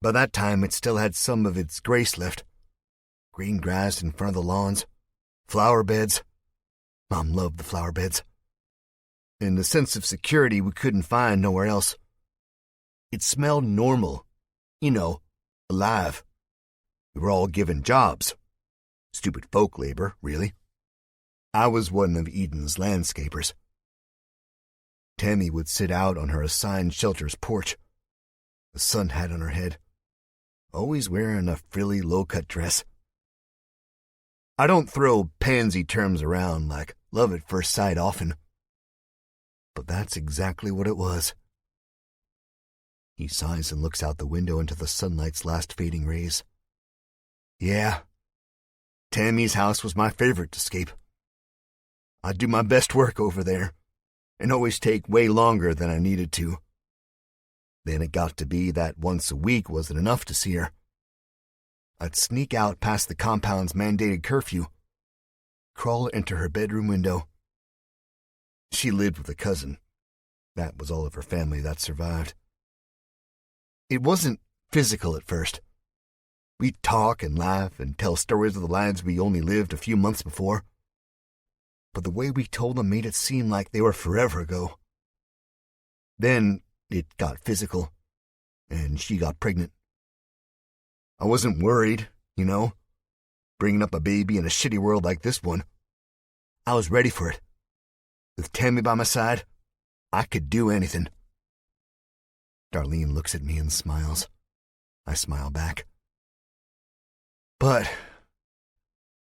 Speaker 1: By that time, it still had some of its grace left. Green grass in front of the lawns, flower beds. Mom loved the flower beds. And a sense of security we couldn't find nowhere else. It smelled normal, alive. We were all given jobs. Stupid folk labor, really. I was one of Eden's landscapers. Tammy would sit out on her assigned shelter's porch, a sun hat on her head, always wearing a frilly low-cut dress. I don't throw pansy terms around like love at first sight often, but that's exactly what it was. He sighs and looks out the window into the sunlight's last fading rays. Yeah, Tammy's house was my favorite to escape. I'd do my best work over there, and always take way longer than I needed to. Then it got to be that once a week wasn't enough to see her. I'd sneak out past the compound's mandated curfew, crawl into her bedroom window. She lived with a cousin. That was all of her family that survived. It wasn't physical at first. We'd talk and laugh and tell stories of the lives we only lived a few months before. But the way we told them made it seem like they were forever ago. Then it got physical, and she got pregnant. I wasn't worried, bringing up a baby in a shitty world like this one. I was ready for it. With Tammy by my side, I could do anything. Darlene looks at me and smiles. I smile back. But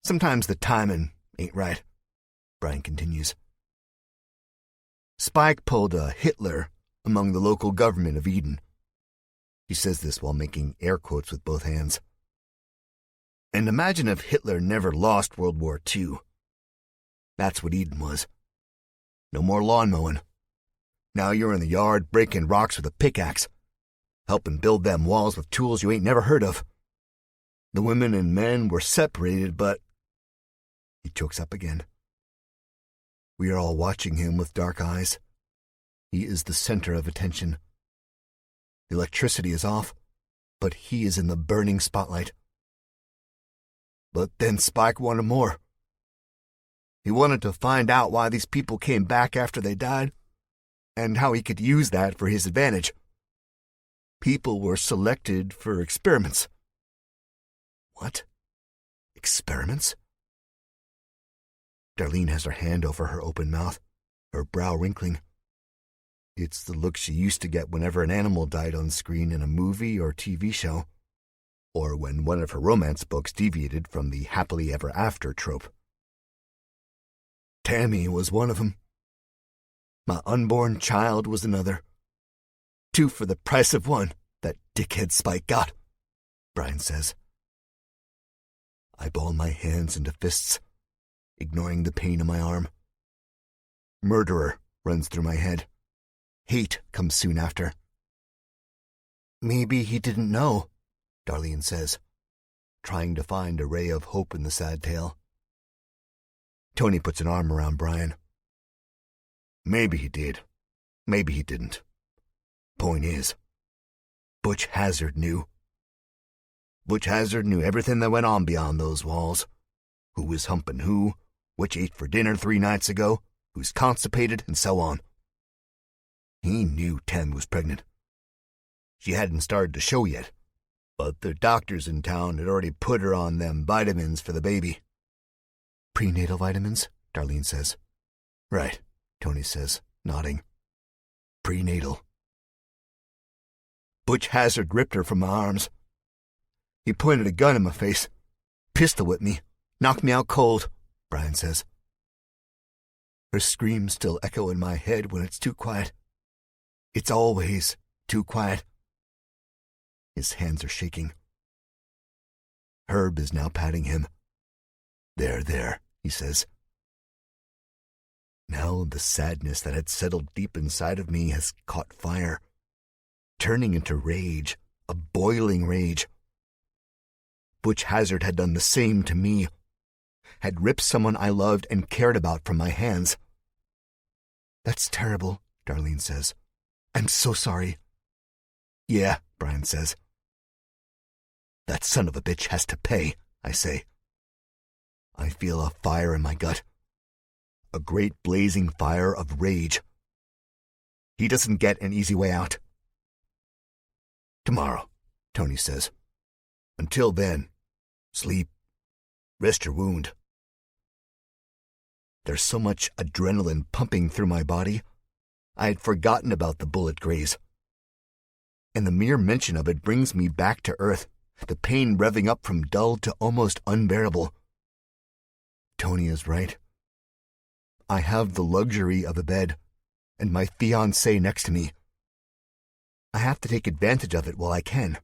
Speaker 1: sometimes the timing ain't right, Brian continues. Spike pulled a Hitler among the local government of Eden. He says this while making air quotes with both hands. And imagine if Hitler never lost World War II. That's what Eden was. No more lawn mowing. Now you're in the yard breaking rocks with a pickaxe, helping build them walls with tools you ain't never heard of. The women and men were separated, but... He chokes up again. We are all watching him with dark eyes. He is the center of attention. The electricity is off, but he is in the burning spotlight. But then Spike wanted more. He wanted to find out why these people came back after they died, and how he could use that for his advantage. People were selected for experiments. What? Experiments? Darlene has her hand over her open mouth, her brow wrinkling. It's the look she used to get whenever an animal died on screen in a movie or TV show, or when one of her romance books deviated from the happily ever after trope. Tammy was one of them. My unborn child was another. 2 for the price of 1 that dickhead Spike got, Brian says. I ball my hands into fists, ignoring the pain in my arm. Murderer runs through my head. Hate comes soon after. Maybe he didn't know, Darlene says, trying to find a ray of hope in the sad tale. Tony puts an arm around Brian. Maybe he did. Maybe he didn't. Point is, Butch Hazard knew. Butch Hazard knew everything that went on beyond those walls. Who was humping who, which ate for dinner 3 nights ago, who's constipated, and so on. He knew Tem was pregnant. She hadn't started to show yet, but the doctors in town had already put her on them vitamins for the baby. Prenatal vitamins, Darlene says. Right, Tony says, nodding. Prenatal. Butch Hazard ripped her from my arms. He pointed a gun in my face, pistol whipped me, knocked me out cold, Brian says. Her screams still echo in my head when it's too quiet. It's always too quiet. His hands are shaking. Herb is now patting him. There, he says. Now the sadness that had settled deep inside of me has caught fire, turning into rage, a boiling rage. Butch Hazard had done the same to me, had ripped someone I loved and cared about from my hands. That's terrible, Darlene says. I'm so sorry. Yeah, Brian says. That son of a bitch has to pay, I say. I feel a fire in my gut. A great blazing fire of rage. He doesn't get an easy way out. Tomorrow, Tony says. Until then, sleep. Rest your wound. There's so much adrenaline pumping through my body, I had forgotten about the bullet graze. And the mere mention of it brings me back to earth, the pain revving up from dull to almost unbearable. Tony is right. I have the luxury of a bed, and my fiancée next to me. I have to take advantage of it while I can.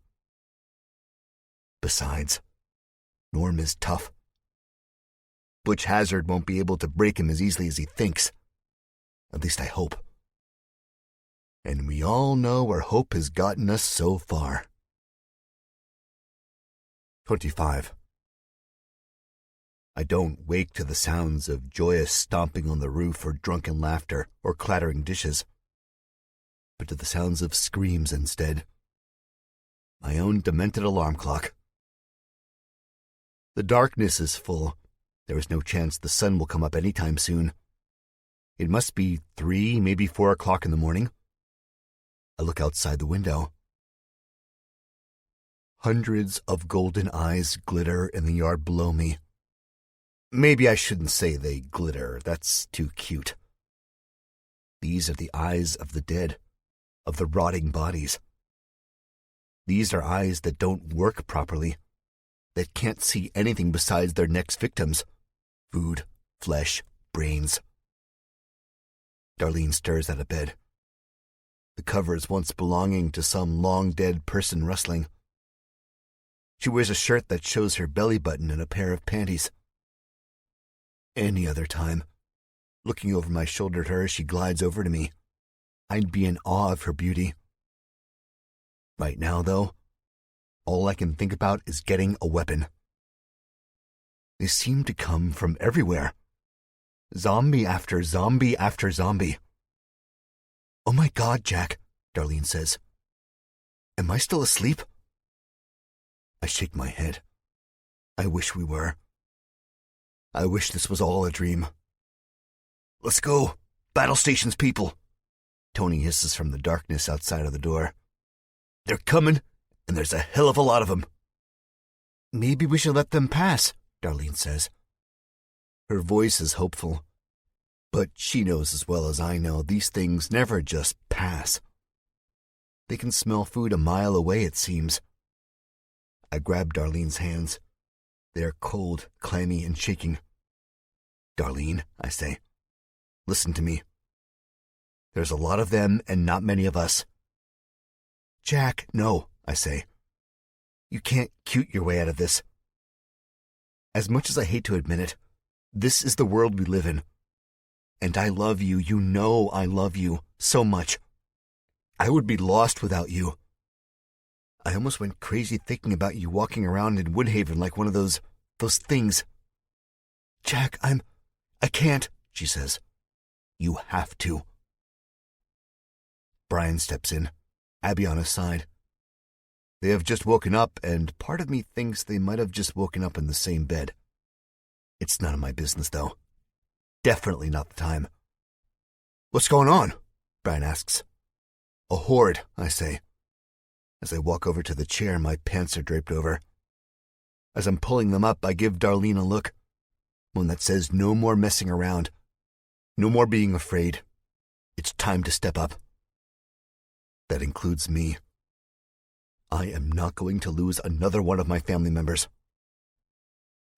Speaker 1: Besides, Norm is tough. Butch Hazard won't be able to break him as easily as he thinks. At least I hope. And we all know where hope has gotten us so far. 25. I don't wake to the sounds of joyous stomping on the roof or drunken laughter or clattering dishes, but to the sounds of screams instead. My own demented alarm clock. The darkness is full. There is no chance the sun will come up any time soon. It must be 3, maybe 4 o'clock in the morning. I look outside the window. Hundreds of golden eyes glitter in the yard below me. Maybe I shouldn't say they glitter. That's too cute. These are the eyes of the dead, of the rotting bodies. These are eyes that don't work properly, that can't see anything besides their next victims. Food, flesh, brains. Darlene stirs out of bed. The covers once belonging to some long-dead person rustling. She wears a shirt that shows her belly button and a pair of panties. Any other time, looking over my shoulder at her as she glides over to me, I'd be in awe of her beauty. Right now, though, all I can think about is getting a weapon. They seem to come from everywhere. Zombie after zombie after zombie. "Oh my God, Jack," Darlene says. "Am I still asleep?" I shake my head. I wish we were. I wish this was all a dream. "Let's go. Battle stations people." Tony hisses from the darkness outside of the door. "They're coming, and there's a hell of a lot of them." "Maybe we should let them pass," Darlene says. Her voice is hopeful. But she knows as well as I know these things never just pass. They can smell food a mile away, it seems. I grab Darlene's hands. They are cold, clammy, and shaking. "Darlene," I say, "listen to me. There's a lot of them and not many of us." "Jack, no," I say. "You can't cute your way out of this. As much as I hate to admit it, this is the world we live in. And I love you, you know I love you, so much. I would be lost without you. I almost went crazy thinking about you walking around in Woodhaven like one of those things. Jack, I can't," she says. "You have to." Brian steps in, Abby on his side. They have just woken up, and part of me thinks they might have just woken up in the same bed. It's none of my business, though. Definitely not the time. "What's going on?" Brian asks. "A horde," I say. As I walk over to the chair my pants are draped over. As I'm pulling them up, I give Darlene a look. One that says no more messing around. No more being afraid. It's time to step up. That includes me. I am not going to lose another one of my family members.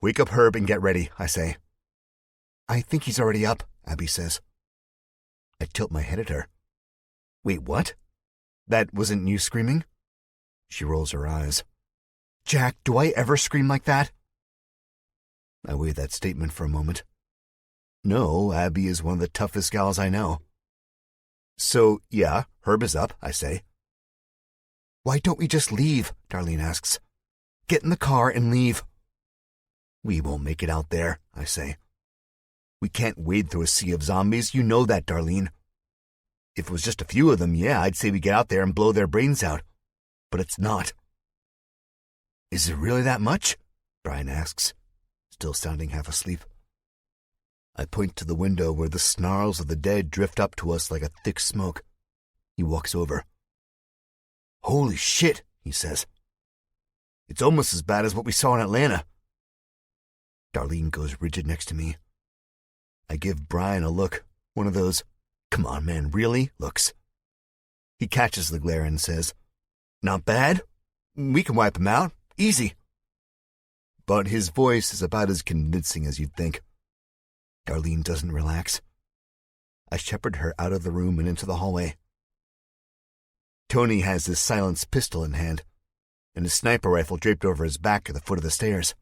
Speaker 1: "Wake up Herb and get ready," I say. "I think he's already up," Abby says. I tilt my head at her. "Wait, what? That wasn't you screaming?" She rolls her eyes. "Jack, do I ever scream like that?" I weigh that statement for a moment. No, Abby is one of the toughest gals I know. "So, yeah, Herb is up," I say. "Why don't we just leave?" Darlene asks. "Get in the car and leave." "We won't make it out there," I say. "We can't wade through a sea of zombies, you know that, Darlene. If it was just a few of them, yeah, I'd say we get out there and blow their brains out. But it's not." "Is it really that much?" Brian asks, still sounding half asleep. I point to the window where the snarls of the dead drift up to us like a thick smoke. He walks over. "Holy shit," he says. "It's almost as bad as what we saw in Atlanta." Darlene goes rigid next to me. I give Brian a look, one of those, "Come on, man, really?" looks. He catches the glare and says, "Not bad. We can wipe him out. Easy." But his voice is about as convincing as you'd think. Darlene doesn't relax. I shepherd her out of the room and into the hallway. Tony has his silenced pistol in hand, and his sniper rifle draped over his back at the foot of the stairs.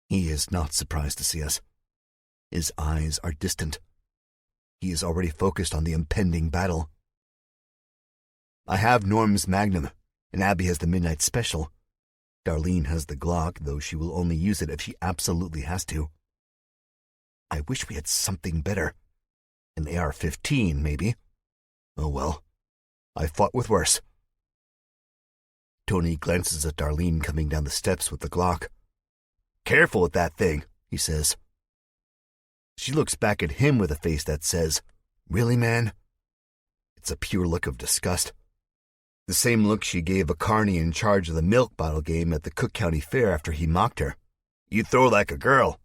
Speaker 1: He is not surprised to see us. His eyes are distant. He is already focused on the impending battle. I have Norm's Magnum, and Abby has the Midnight Special. Darlene has the Glock, though she will only use it if she absolutely has to. I wish we had something better. An AR-15, maybe. Oh well. I fought with worse. Tony glances at Darlene coming down the steps with the Glock. "Careful with that thing," he says. She looks back at him with a face that says, "Really, man?" It's a pure look of disgust. The same look she gave a carny in charge of the milk bottle game at the Cook County Fair after he mocked her. "You throw like a girl."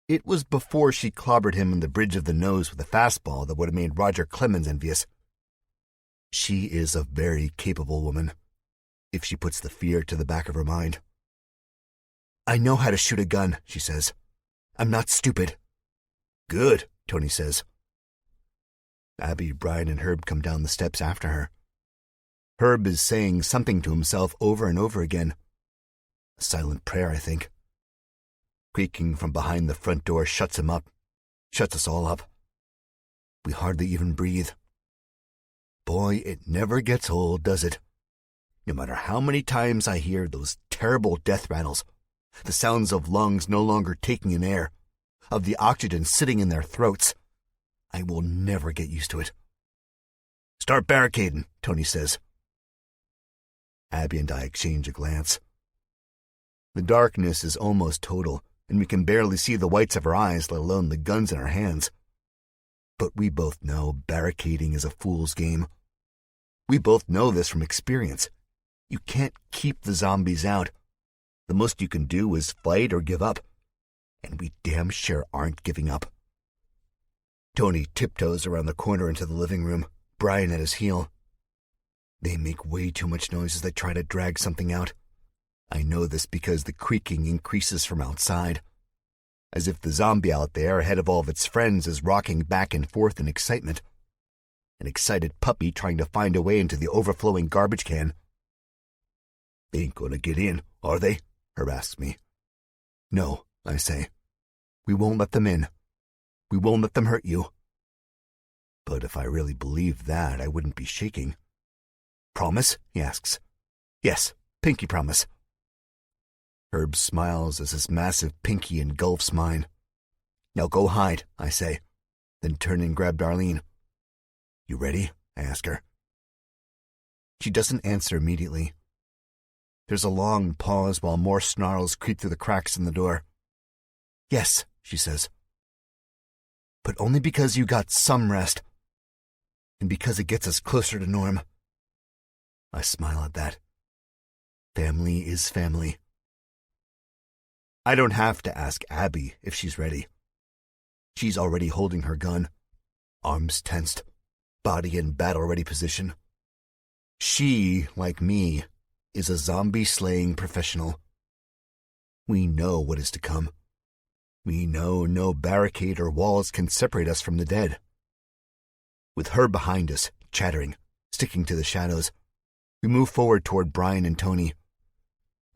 Speaker 1: It was before she clobbered him in the bridge of the nose with a fastball that would have made Roger Clemens envious. She is a very capable woman, if she puts the fear to the back of her mind. "I know how to shoot a gun," she says. "I'm not stupid." "Good," Tony says. Abby, Brian, and Herb come down the steps after her. Herb is saying something to himself over and over again. A silent prayer, I think. Creaking from behind the front door shuts him up, shuts us all up. We hardly even breathe. Boy, it never gets old, does it? No matter how many times I hear those terrible death rattles, the sounds of lungs no longer taking in air, of the oxygen sitting in their throats, I will never get used to it. "Start barricading," Tony says. Abby and I exchange a glance. The darkness is almost total, and we can barely see the whites of her eyes, let alone the guns in our hands. But we both know barricading is a fool's game. We both know this from experience. You can't keep the zombies out. The most you can do is fight or give up. And we damn sure aren't giving up. Tony tiptoes around the corner into the living room, Brian at his heel. They make way too much noise as they try to drag something out. I know this because the creaking increases from outside, as if the zombie out there, ahead of all of its friends, is rocking back and forth in excitement. An excited puppy trying to find a way into the overflowing garbage can. "They ain't gonna get in, are they?" Herb asks me. "No," I say. "We won't let them in. We won't let them hurt you." But if I really believed that, I wouldn't be shaking. "Promise?" he asks. "Yes, pinky promise." Herb smiles as his massive pinky engulfs mine. "Now go hide," I say, then turn and grab Darlene. "You ready?" I ask her. She doesn't answer immediately. There's a long pause while more snarls creep through the cracks in the door. "Yes," she says. "But only because you got some rest. And because it gets us closer to Norm." I smile at that. Family is family. I don't have to ask Abby if she's ready. She's already holding her gun, arms tensed, body in battle-ready position. She, like me, is a zombie-slaying professional. We know what is to come. We know no barricade or walls can separate us from the dead. With her behind us, chattering, sticking to the shadows, we move forward toward Brian and Tony.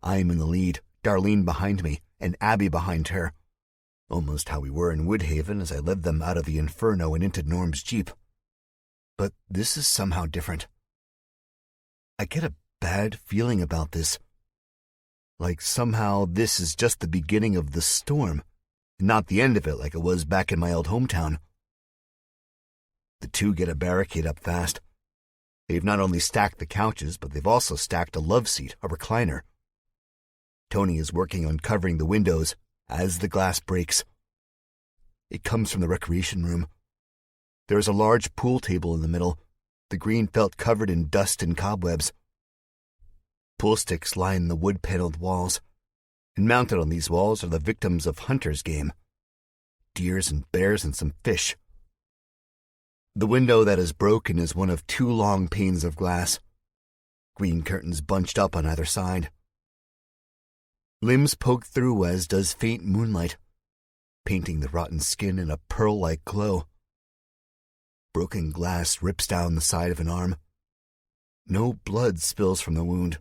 Speaker 1: I am in the lead, Darlene behind me, and Abby behind her. Almost how we were in Woodhaven as I led them out of the inferno and into Norm's Jeep. But this is somehow different. I get a bad feeling about this. Like somehow this is just the beginning of the storm, not the end of it like it was back in my old hometown. The two get a barricade up fast. They've not only stacked the couches, but they've also stacked a love seat, a recliner. Tony is working on covering the windows as the glass breaks. It comes from the recreation room. There is a large pool table in the middle, the green felt covered in dust and cobwebs. Pool sticks line the wood-paneled walls, and mounted on these walls are the victims of Hunter's game. Deers and bears and some fish. The window that is broken is one of two long panes of glass. Green curtains bunched up on either side. Limbs poke through as does faint moonlight, painting the rotten skin in a pearl-like glow. Broken glass rips down the side of an arm. No blood spills from the wound.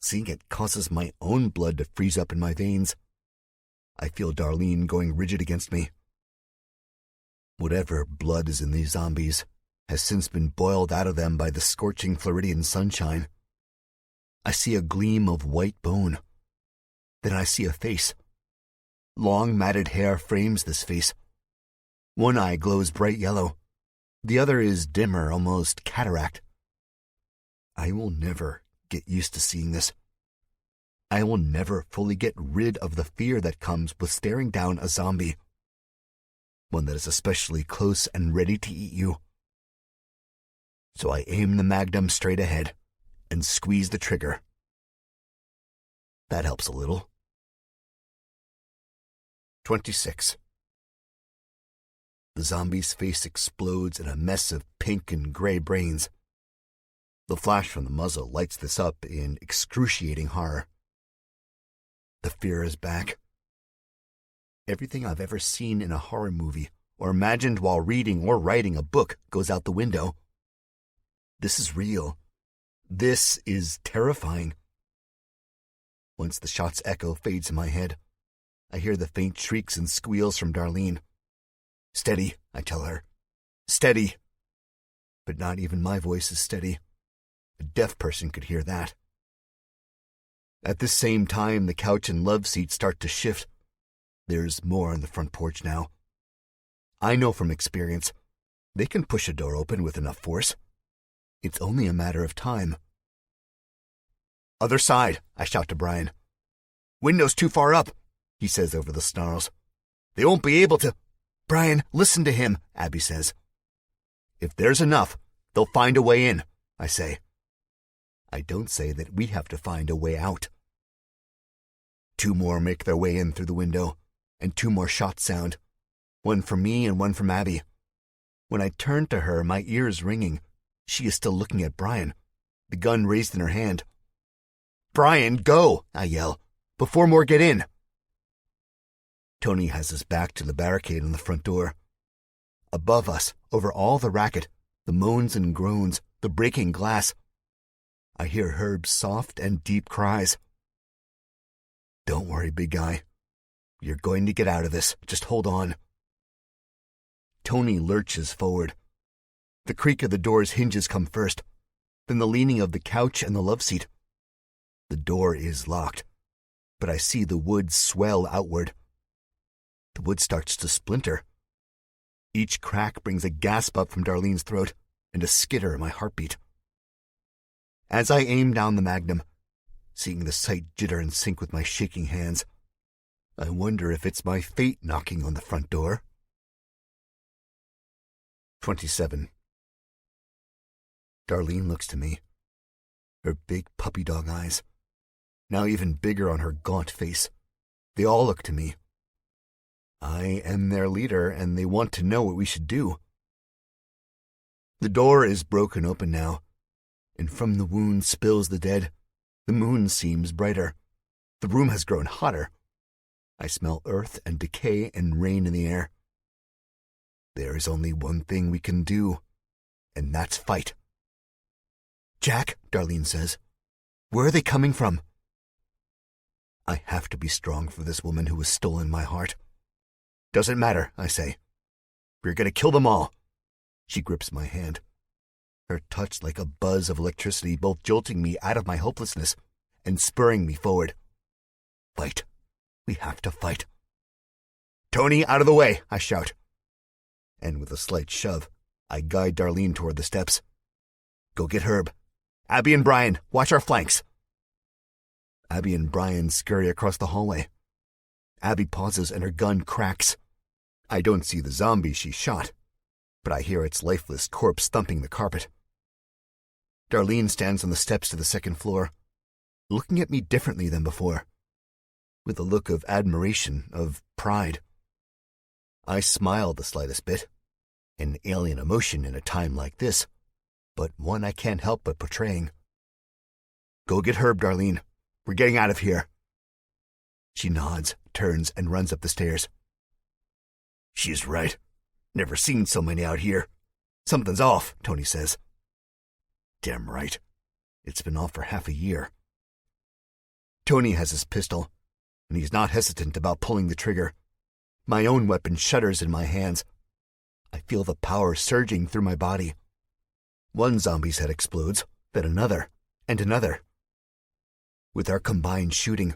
Speaker 1: Seeing it causes my own blood to freeze up in my veins. I feel Darlene going rigid against me. Whatever blood is in these zombies has since been boiled out of them by the scorching Floridian sunshine. I see a gleam of white bone. Then I see a face. Long matted hair frames this face. One eye glows bright yellow. The other is dimmer, almost cataract. I will never get used to seeing this. I will never fully get rid of the fear that comes with staring down a zombie, one that is especially close and ready to eat you. So I aim the magnum straight ahead and squeeze the trigger. That helps a little. 26. The zombie's face explodes in a mess of pink and gray brains. The flash from the muzzle lights this up in excruciating horror. The fear is back. Everything I've ever seen in a horror movie or imagined while reading or writing a book goes out the window. This is real. This is terrifying. Once the shot's echo fades in my head, I hear the faint shrieks and squeals from Darlene. Steady, I tell her. Steady. But not even my voice is steady. A deaf person could hear that. At this same time, the couch and love seat start to shift. There's more on the front porch now. I know from experience, they can push a door open with enough force. It's only a matter of time. Other side, I shout to Brian. Window's too far up, he says over the snarls. They won't be able to. Brian, listen to him, Abby says. If there's enough, they'll find a way in, I say. I don't say that we have to find a way out. 2 more make their way in through the window, and 2 more shots sound, one from me and one from Abby. When I turn to her, my ears ringing, she is still looking at Brian, the gun raised in her hand. Brian, go, I yell, before more get in. Tony has his back to the barricade on the front door. Above us, over all the racket, the moans and groans, the breaking glass, I hear Herb's soft and deep cries. Don't worry, big guy. You're going to get out of this. Just hold on. Tony lurches forward. The creak of the door's hinges come first, then the leaning of the couch and the love seat. The door is locked, but I see the wood swell outward. The wood starts to splinter. Each crack brings a gasp up from Darlene's throat and a skitter in my heartbeat. As I aim down the magnum, seeing the sight jitter and sync with my shaking hands, I wonder if it's my fate knocking on the front door. 27. Darlene looks to me, her big puppy dog eyes, now even bigger on her gaunt face. They all look to me. I am their leader, and they want to know what we should do. The door is broken open now, and from the wound spills the dead. The moon seems brighter. The room has grown hotter. I smell earth and decay and rain in the air. There is only one thing we can do, and that's fight. Jack, Darlene says, where are they coming from? I have to be strong for this woman who has stolen my heart. Doesn't matter, I say. We're going to kill them all. She grips my hand, her touch like a buzz of electricity, both jolting me out of my hopelessness and spurring me forward. Fight. We have to fight. Tony, out of the way, I shout. And with a slight shove, I guide Darlene toward the steps. Go get Herb. Abby and Brian, watch our flanks. Abby and Brian scurry across the hallway. Abby pauses and her gun cracks. I don't see the zombie she shot, but I hear its lifeless corpse thumping the carpet. Darlene stands on the steps to the second floor, looking at me differently than before, with a look of admiration, of pride. I smile the slightest bit, an alien emotion in a time like this, but one I can't help but portraying. Go get Herb, Darlene. We're getting out of here. She nods, turns, and runs up the stairs. She's right. Never seen so many out here. Something's off, Tony says. Damn right. It's been off for half a year. Tony has his pistol, and he's not hesitant about pulling the trigger. My own weapon shudders in my hands. I feel the power surging through my body. One zombie's head explodes, then another, and another. With our combined shooting,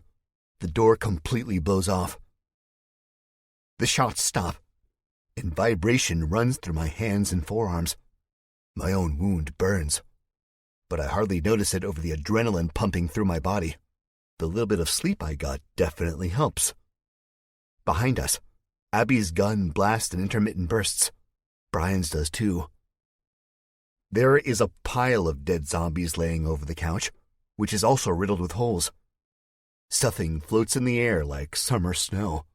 Speaker 1: the door completely blows off. The shots stop, and vibration runs through my hands and forearms. My own wound burns, but I hardly notice it over the adrenaline pumping through my body. The little bit of sleep I got definitely helps. Behind us, Abby's gun blasts in intermittent bursts. Brian's does too. There is a pile of dead zombies laying over the couch, which is also riddled with holes. Stuffing floats in the air like summer snow.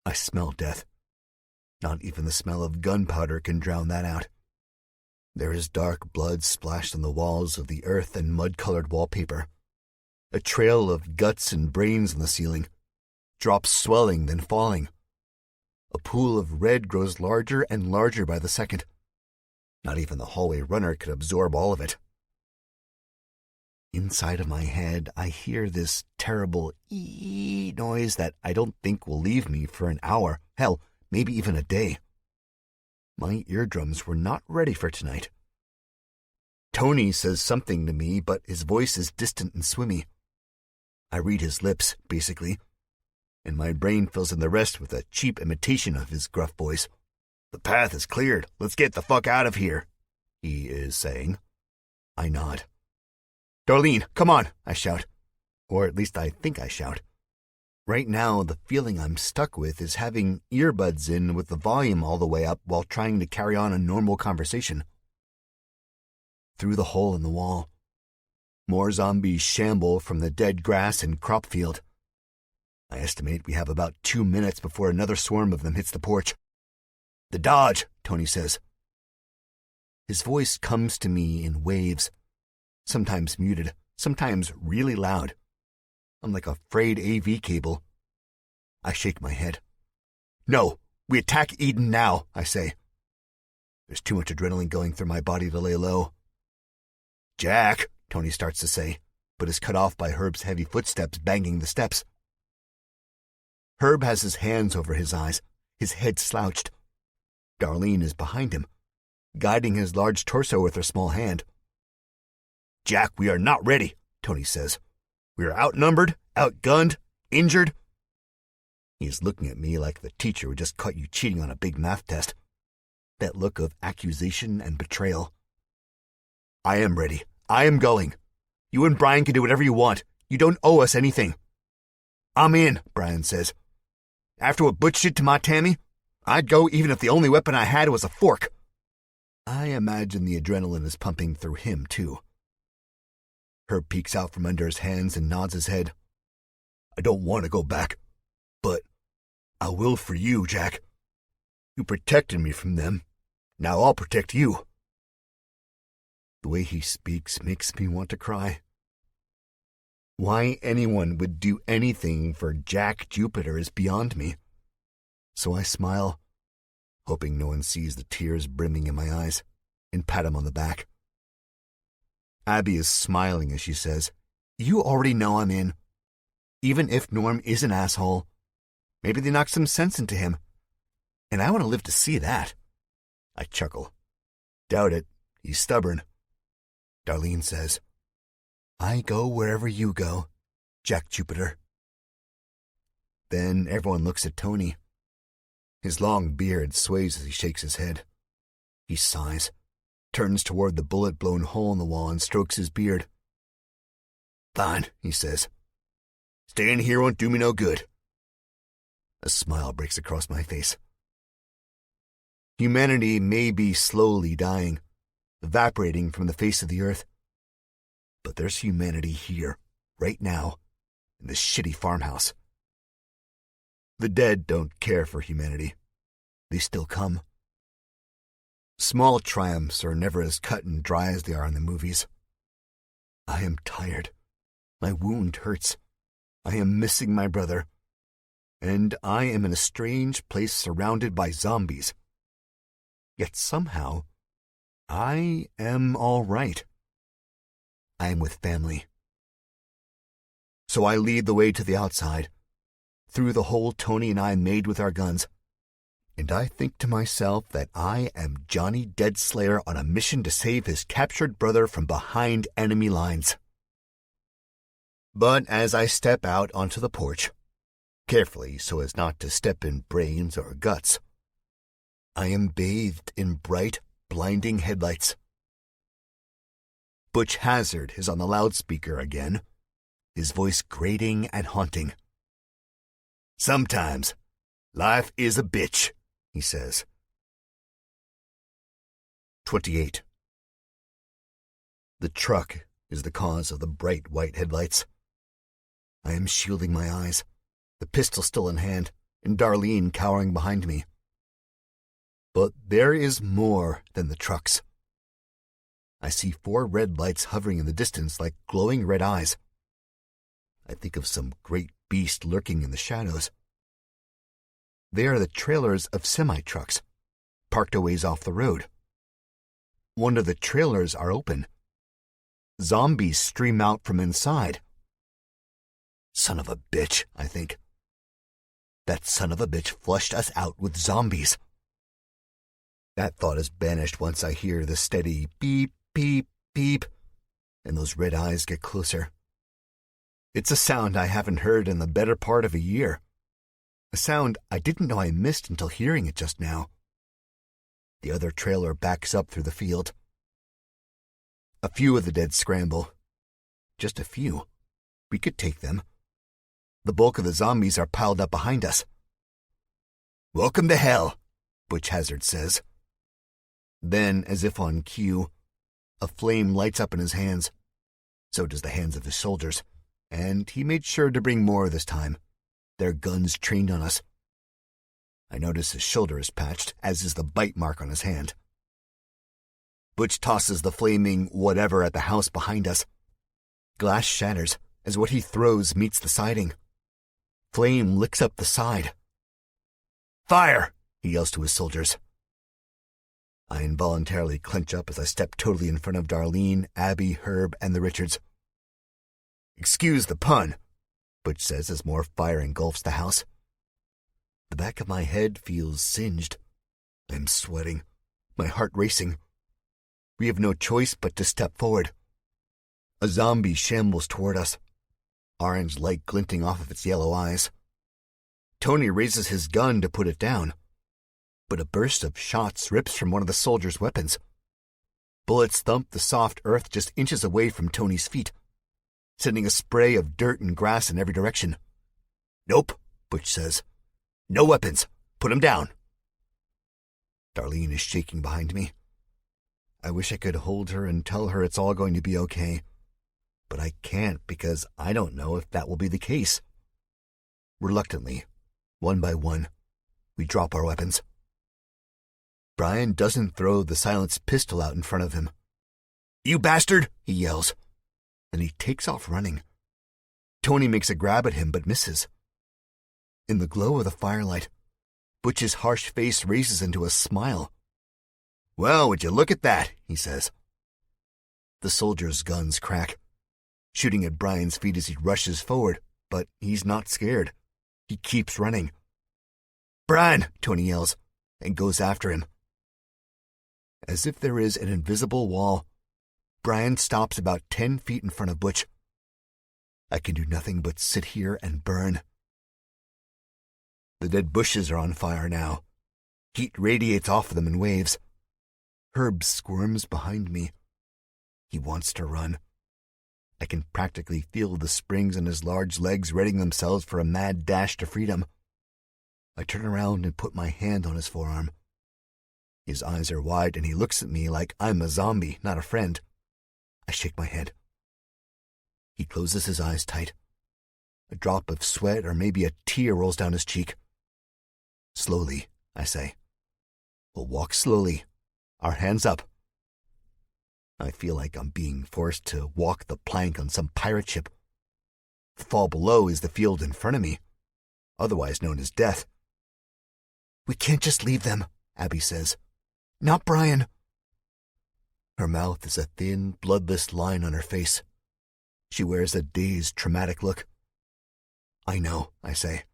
Speaker 1: I smell death. Not even the smell of gunpowder can drown that out. There is dark blood splashed on the walls of the earth and mud-colored wallpaper. A trail of guts and brains on the ceiling. Drops swelling, then falling. A pool of red grows larger and larger by the second. Not even the hallway runner could absorb all of it. Inside of my head, I hear this terrible ee noise that I don't think will leave me for an hour, hell, maybe even a day. My eardrums were not ready for tonight. Tony says something to me, but his voice is distant and swimmy. I read his lips, basically, and my brain fills in the rest with a cheap imitation of his gruff voice. "The path is cleared. Let's get the fuck out of here," he is saying. I nod. "Darlene, come on," I shout. Or at least I think I shout. Right now, the feeling I'm stuck with is having earbuds in with the volume all the way up while trying to carry on a normal conversation. Through the hole in the wall, more zombies shamble from the dead grass and crop field. I estimate we have about 2 minutes before another swarm of them hits the porch. "The dodge," Tony says. His voice comes to me in waves, sometimes muted, sometimes really loud. I'm like a frayed AV cable. I shake my head. "No, we attack Eden now," I say. There's too much adrenaline going through my body to lay low. "Jack," Tony starts to say, but is cut off by Herb's heavy footsteps banging the steps. Herb has his hands over his eyes, his head slouched. Darlene is behind him, guiding his large torso with her small hand. "Jack, we are not ready," Tony says. "We are outnumbered, outgunned, injured." He's looking at me like the teacher who just caught you cheating on a big math test. That look of accusation and betrayal. "I am ready. I am going. You and Brian can do whatever you want. You don't owe us anything." "I'm in," Brian says. "After what Butch did to my Tammy, I'd go even if the only weapon I had was a fork." I imagine the adrenaline is pumping through him, too. Herb peeks out from under his hands and nods his head. "I don't want to go back, but I will for you, Jack. You protected me from them. Now I'll protect you." The way he speaks makes me want to cry. Why anyone would do anything for Jack Jupiter is beyond me. So I smile, hoping no one sees the tears brimming in my eyes, and pat him on the back. Abby is smiling as she says, "You already know I'm in. Even if Norm is an asshole, maybe they knocked some sense into him. And I want to live to see that." I chuckle. "Doubt it. He's stubborn." Darlene says, "I go wherever you go, Jack Jupiter." Then everyone looks at Tony. His long beard sways as he shakes his head. He sighs, turns toward the bullet-blown hole in the wall and strokes his beard. "Fine," he says. "Staying here won't do me no good." A smile breaks across my face. Humanity may be slowly dying, evaporating from the face of the earth. But there's humanity here, right now, in this shitty farmhouse. The dead don't care for humanity. They still come. Small triumphs are never as cut and dry as they are in the movies. I am tired. My wound hurts. I am missing my brother. And I am in a strange place surrounded by zombies. Yet somehow, I am all right. I am with family. So I lead the way to the outside, through the hole Tony and I made with our guns. And I think to myself that I am Johnny Deadslayer on a mission to save his captured brother from behind enemy lines. But as I step out onto the porch, carefully so as not to step in brains or guts, I am bathed in bright, blinding headlights. Butch Hazard is on the loudspeaker again, his voice grating and haunting. "Sometimes life is a bitch," he says. 28. The truck is the cause of the bright white headlights. I am shielding my eyes, the pistol still in hand, and Darlene cowering behind me. But there is more than the trucks. I see 4 red lights hovering in the distance like glowing red eyes. I think of some great beast lurking in the shadows. They are the trailers of semi-trucks, parked a ways off the road. One of the trailers are open. Zombies stream out from inside. Son of a bitch, I think. That son of a bitch flushed us out with zombies. That thought is banished once I hear the steady beep, beep, beep, and those red eyes get closer. It's a sound I haven't heard in the better part of a year. A sound I didn't know I missed until hearing it just now. The other trailer backs up through the field. A few of the dead scramble. Just a few. We could take them. The bulk of the zombies are piled up behind us. "Welcome to hell," Butch Hazard says. Then, as if on cue, a flame lights up in his hands. So does the hands of his soldiers, and he made sure to bring more this time. Their guns trained on us. I notice his shoulder is patched, as is the bite mark on his hand. Butch tosses the flaming whatever at the house behind us. Glass shatters as what he throws meets the siding. Flame licks up the side. "Fire!" he yells to his soldiers. I involuntarily clench up as I step totally in front of Darlene, Abby, Herb, and the Richards. "Excuse the pun," Butch says as more fire engulfs the house. The back of my head feels singed. I'm sweating, my heart racing. We have no choice but to step forward. A zombie shambles toward us, orange light glinting off of its yellow eyes. Tony raises his gun to put it down, but a burst of shots rips from one of the soldiers' weapons. Bullets thump the soft earth just inches away from Tony's feet, sending a spray of dirt and grass in every direction. "Nope," Butch says. "No weapons. Put 'em down." Darlene is shaking behind me. I wish I could hold her and tell her it's all going to be okay, but I can't because I don't know if that will be the case. Reluctantly, one by one, we drop our weapons. Brian doesn't throw the silenced pistol out in front of him. "You bastard!" he yells. Then he takes off running. Tony makes a grab at him but misses. In the glow of the firelight, Butch's harsh face raises into a smile. "Well, would you look at that?" he says. The soldiers' guns crack, shooting at Brian's feet as he rushes forward, but he's not scared. He keeps running. "Brian!" Tony yells, and goes after him. As if there is an invisible wall, Brian stops about 10 feet in front of Butch. I can do nothing but sit here and burn. The dead bushes are on fire now. Heat radiates off of them in waves. Herb squirms behind me. He wants to run. I can practically feel the springs in his large legs readying themselves for a mad dash to freedom. I turn around and put my hand on his forearm. His eyes are wide and he looks at me like I'm a zombie, not a friend. I shake my head. He closes his eyes tight. A drop of sweat or maybe a tear rolls down his cheek. "Slowly," I say. "We'll walk slowly. Our hands up." I feel like I'm being forced to walk the plank on some pirate ship. The fall below is the field in front of me, otherwise known as death. "We can't just leave them," Abby says. "Not Brian." Her mouth is a thin, bloodless line on her face. She wears a dazed, traumatic look. "I know," I say.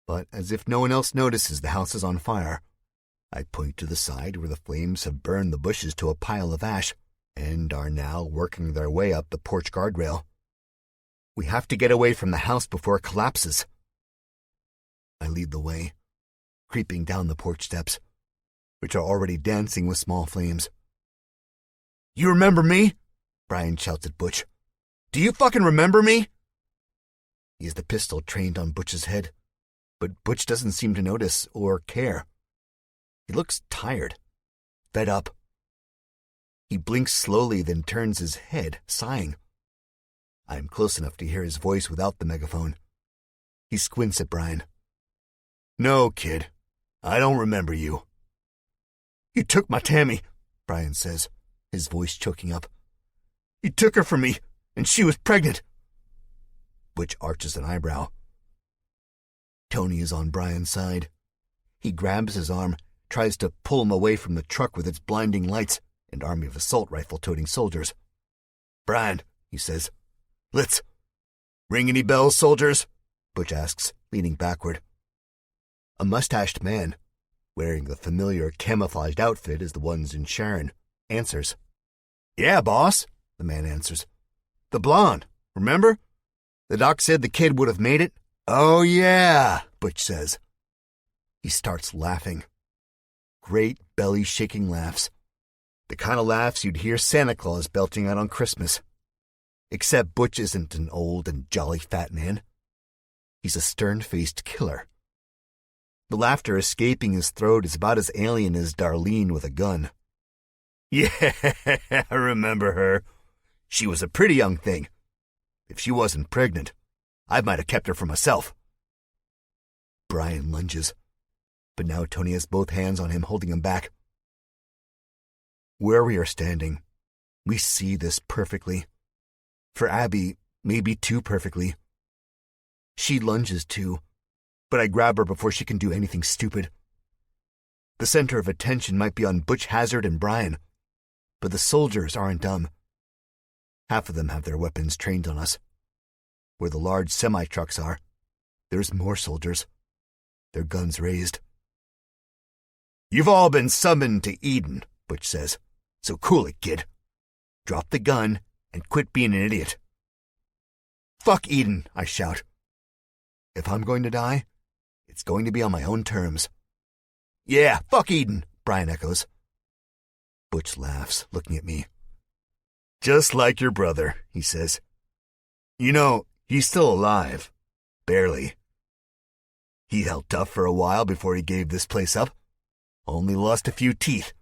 Speaker 1: But as if no one else notices the house is on fire, I point to the side where the flames have burned the bushes to a pile of ash and are now working their way up the porch guardrail. We have to get away from the house before it collapses. I lead the way, creeping down the porch steps, which are already dancing with small flames. "You remember me?" Brian shouts at Butch. Do you fucking remember me? He has the pistol trained on Butch's head, but Butch doesn't seem to notice or care. He looks tired, fed up. He blinks slowly, then turns his head, sighing. I am close enough to hear his voice without the megaphone. He squints at Brian. No, kid. I don't remember you. You took my Tammy, Brian says, his voice choking up. You took her from me, and she was pregnant. Butch arches an eyebrow. Tony is on Brian's side. He grabs his arm, tries to pull him away from the truck with its blinding lights and army of assault rifle-toting soldiers. Brian, he says, let's... Ring any bells, soldiers? Butch asks, leaning backward. A mustached man, wearing the familiar camouflaged outfit as the ones in Sharon, answers. Yeah, boss, the man answers. The blonde, remember? The doc said the kid would have made it. Oh, yeah, Butch says. He starts laughing. Great belly-shaking laughs. The kind of laughs you'd hear Santa Claus belting out on Christmas. Except Butch isn't an old and jolly fat man. He's a stern-faced killer. The laughter escaping his throat is about as alien as Darlene with a gun. Yeah, I remember her. She was a pretty young thing. If she wasn't pregnant, I might have kept her for myself. Brian lunges, but now Tony has both hands on him, holding him back. Where we are standing, we see this perfectly. For Abby, maybe too perfectly. She lunges too, but I grab her before she can do anything stupid. The center of attention might be on Butch Hazard and Brian, but the soldiers aren't dumb. Half of them have their weapons trained on us. Where the large semi-trucks are, there's more soldiers, their guns raised. You've all been summoned to Eden, Butch says, so cool it, kid. Drop the gun and quit being an idiot. Fuck Eden, I shout. If I'm going to die, it's going to be on my own terms. Yeah, fuck Eden, Brian echoes. Butch laughs, looking at me. Just like your brother, he says. You know, he's still alive. Barely. He held tough for a while before he gave this place up. Only lost a few teeth.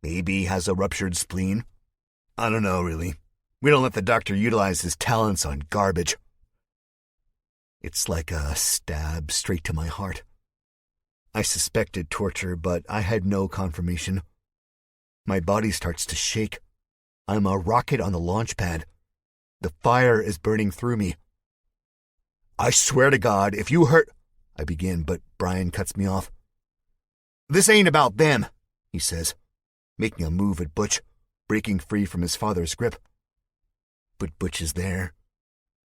Speaker 1: Maybe has a ruptured spleen. I don't know, really. We don't let the doctor utilize his talents on garbage. It's like a stab straight to my heart. I suspected torture, but I had no confirmation. My body starts to shake. I'm a rocket on the launch pad. The fire is burning through me. I swear to God, if you hurt... I begin, but Brian cuts me off. This ain't about them, he says, making a move at Butch, breaking free from his father's grip. But Butch is there.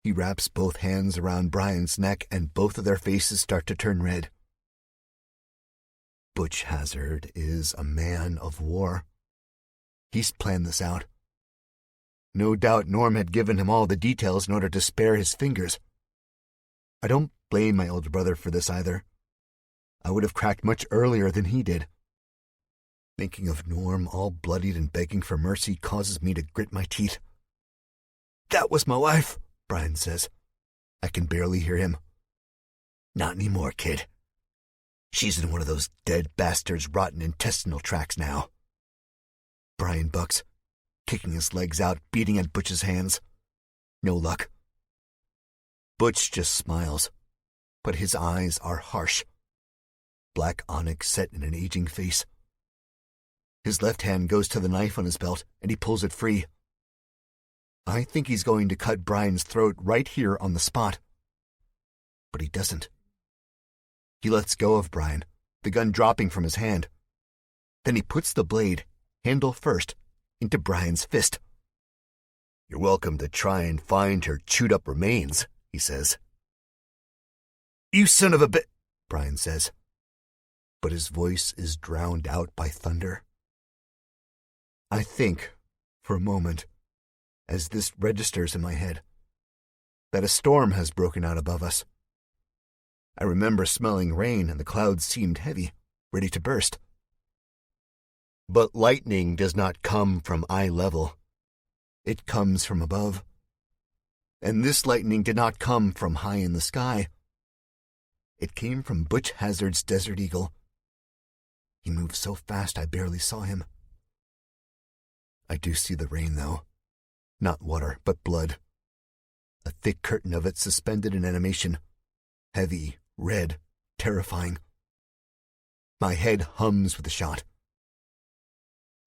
Speaker 1: He wraps both hands around Brian's neck, and both of their faces start to turn red. Butch Hazard is a man of war. He's planned this out. No doubt Norm had given him all the details in order to spare his fingers. I don't blame my older brother for this either. I would have cracked much earlier than he did. Thinking of Norm all bloodied and begging for mercy causes me to grit my teeth. That was my wife, Brian says. I can barely hear him. Not anymore, kid. She's in one of those dead bastards' rotten intestinal tracts now. Brian bucks, kicking his legs out, beating at Butch's hands. No luck. Butch just smiles, but his eyes are harsh. Black onyx set in an aging face. His left hand goes to the knife on his belt, and he pulls it free. I think he's going to cut Brian's throat right here on the spot. But he doesn't. He lets go of Brian, the gun dropping from his hand. Then he puts the blade, handle first, into Brian's fist. You're welcome to try and find her chewed-up remains, he says. You son of a bit, Brian says. But his voice is drowned out by thunder. I think, for a moment, as this registers in my head, that a storm has broken out above us. I remember smelling rain, and the clouds seemed heavy, ready to burst. But lightning does not come from eye level. It comes from above, And this lightning did not come from high in the sky. It came from Butch Hazard's Desert Eagle. He moved so fast I barely saw him. I do see the rain, though. Not water, but blood. A thick curtain of it suspended in animation. Heavy, red, terrifying. My head hums with the shot.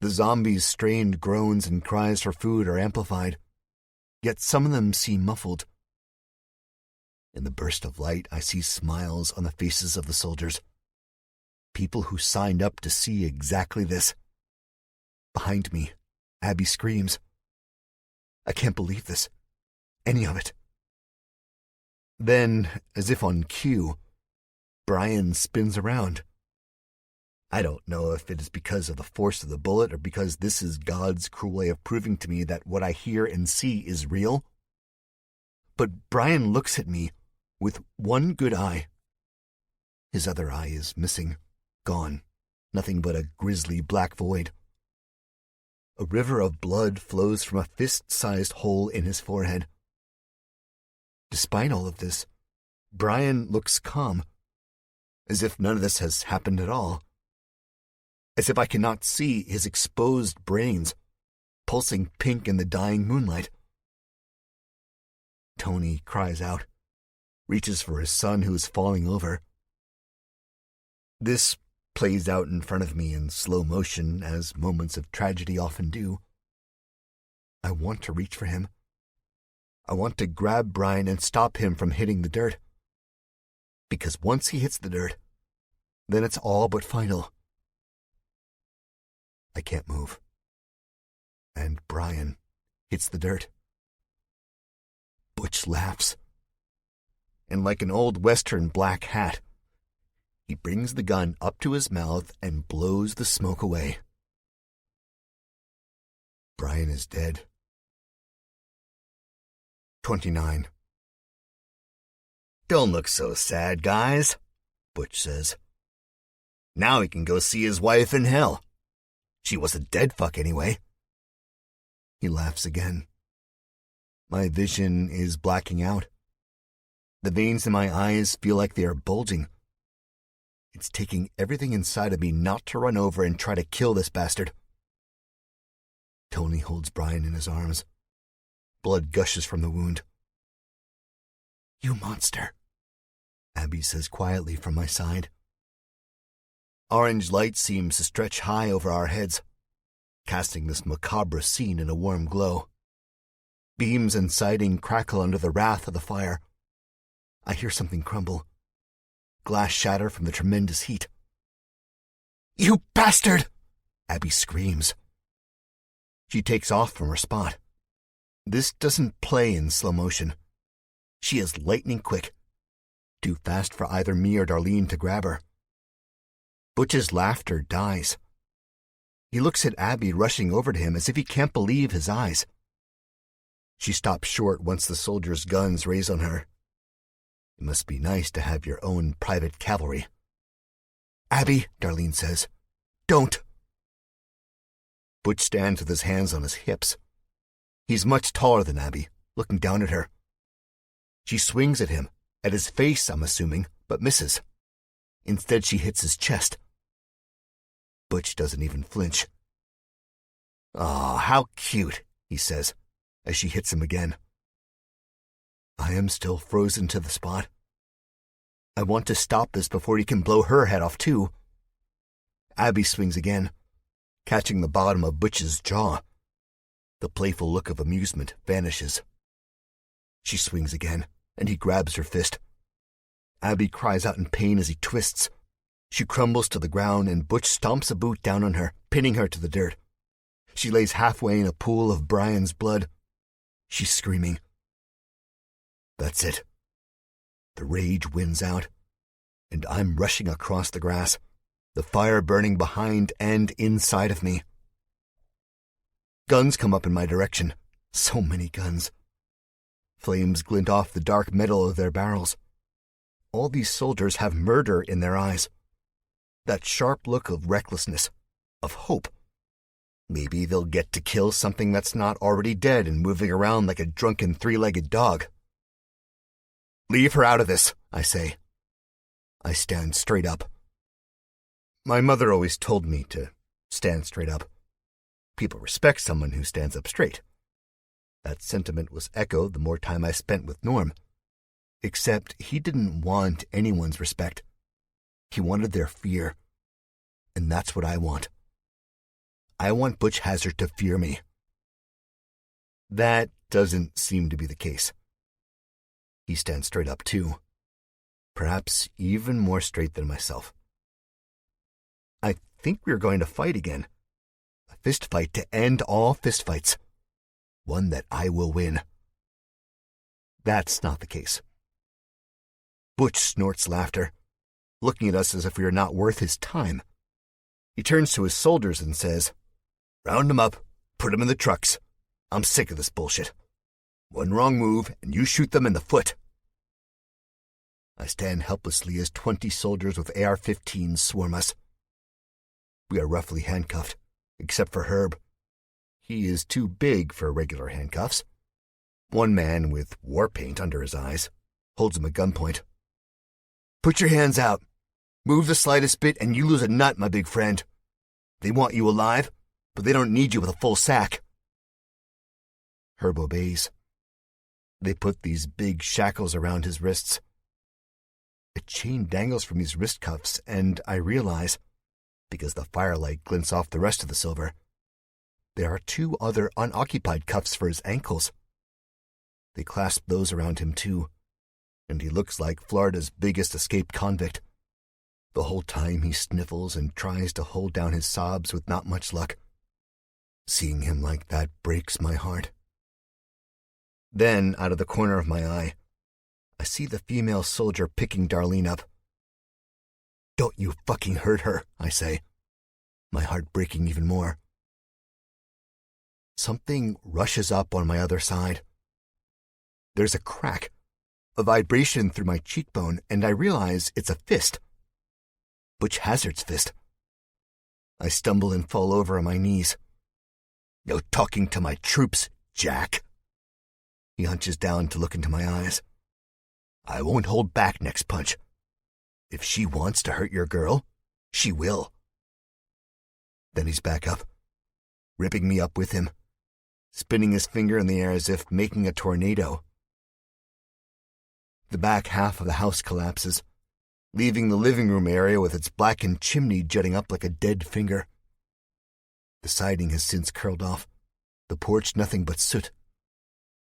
Speaker 1: The zombies' strained groans and cries for food are amplified, yet some of them seem muffled. In the burst of light, I see smiles on the faces of the soldiers. People who signed up to see exactly this. Behind me, Abby screams. I can't believe this. Any of it. Then, as if on cue, Brian spins around. I don't know if it is because of the force of the bullet or because this is God's cruel way of proving to me that what I hear and see is real. But Brian looks at me with one good eye. His other eye is missing, gone, nothing but a grisly black void. A river of blood flows from a fist-sized hole in his forehead. Despite all of this, Brian looks calm, as if none of this has happened at all. As if I cannot see his exposed brains, pulsing pink in the dying moonlight. Tony cries out, reaches for his son who is falling over. This plays out in front of me in slow motion, as moments of tragedy often do. I want to reach for him. I want to grab Brian and stop him from hitting the dirt. Because once he hits the dirt, then it's all but final. I can't move. And Brian hits the dirt. Butch laughs. And like an old Western black hat, he brings the gun up to his mouth and blows the smoke away. Brian is dead. 29. Don't look so sad, guys, Butch says. Now he can go see his wife in hell. She was a dead fuck anyway. He laughs again. My vision is blacking out. The veins in my eyes feel like they are bulging. It's taking everything inside of me not to run over and try to kill this bastard. Tony holds Brian in his arms. Blood gushes from the wound. You monster, Abby says quietly from my side. Orange light seems to stretch high over our heads, casting this macabre scene in a warm glow. Beams and siding crackle under the wrath of the fire. I hear something crumble. Glass shatter from the tremendous heat. You bastard! Abby screams. She takes off from her spot. This doesn't play in slow motion. She is lightning quick. Too fast for either me or Darlene to grab her. Butch's laughter dies. He looks at Abby rushing over to him as if he can't believe his eyes. She stops short once the soldiers' guns raise on her. It must be nice to have your own private cavalry. Abby, Darlene says, don't. Butch stands with his hands on his hips. He's much taller than Abby, looking down at her. She swings at him, at his face, I'm assuming, but misses. Instead, she hits his chest. Butch doesn't even flinch. "Oh, how cute," he says, as she hits him again. I am still frozen to the spot. I want to stop this before he can blow her head off too. Abby swings again, catching the bottom of Butch's jaw. The playful look of amusement vanishes. She swings again, and he grabs her fist. Abby cries out in pain as he twists. She crumbles to the ground, and Butch stomps a boot down on her, pinning her to the dirt. She lays halfway in a pool of Brian's blood. She's screaming. That's it. The rage wins out, and I'm rushing across the grass, the fire burning behind and inside of me. Guns come up in my direction. So many guns. Flames glint off the dark metal of their barrels. All these soldiers have murder in their eyes. That sharp look of recklessness, of hope. Maybe they'll get to kill something that's not already dead and moving around like a drunken three-legged dog. Leave her out of this, I say. I stand straight up. My mother always told me to stand straight up. People respect someone who stands up straight. That sentiment was echoed the more time I spent with Norm. Except he didn't want anyone's respect. He wanted their fear. And that's what I want. I want Butch Hazard to fear me. That doesn't seem to be the case. He stands straight up too. Perhaps even more straight than myself. I think we're going to fight again. A fist fight to end all fistfights. One that I will win. That's not the case. Butch snorts laughter, looking at us as if we are not worth his time. He turns to his soldiers and says, "Round 'em up, put 'em in the trucks. I'm sick of this bullshit. One wrong move and you shoot them in the foot." I stand helplessly as 20 soldiers with AR-15s swarm us. We are roughly handcuffed, except for Herb. He is too big for regular handcuffs. One man with war paint under his eyes holds him at gunpoint. "Put your hands out. Move the slightest bit and you lose a nut, my big friend. They want you alive, but they don't need you with a full sack." Herb obeys. They put these big shackles around his wrists. A chain dangles from his wrist cuffs, and I realize, because the firelight glints off the rest of the silver, there are 2 other unoccupied cuffs for his ankles. They clasp those around him too, and he looks like Florida's biggest escaped convict. The whole time he sniffles and tries to hold down his sobs with not much luck. Seeing him like that breaks my heart. Then, out of the corner of my eye, I see the female soldier picking Darlene up. "Don't you fucking hurt her," I say, my heart breaking even more. Something rushes up on my other side. There's a crack, a vibration through my cheekbone, and I realize it's a fist. Butch Hazard's fist. I stumble and fall over on my knees. "You're talking to my troops, Jack." He hunches down to look into my eyes. "I won't hold back next punch. If she wants to hurt your girl, she will." Then he's back up, ripping me up with him, spinning his finger in the air as if making a tornado. The back half of the house collapses, leaving the living room area with its blackened chimney jutting up like a dead finger. The siding has since curled off, the porch nothing but soot.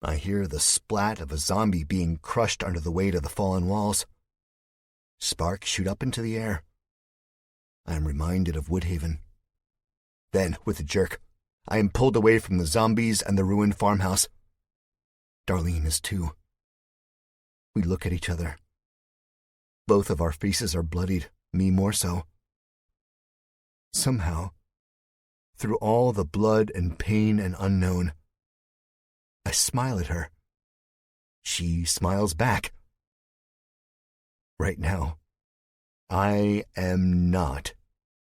Speaker 1: I hear the splat of a zombie being crushed under the weight of the fallen walls. Sparks shoot up into the air. I am reminded of Woodhaven. Then, with a jerk, I am pulled away from the zombies and the ruined farmhouse. Darlene is too. We look at each other. Both of our faces are bloodied, me more so. Somehow, through all the blood and pain and unknown, I smile at her. She smiles back. Right now, I am not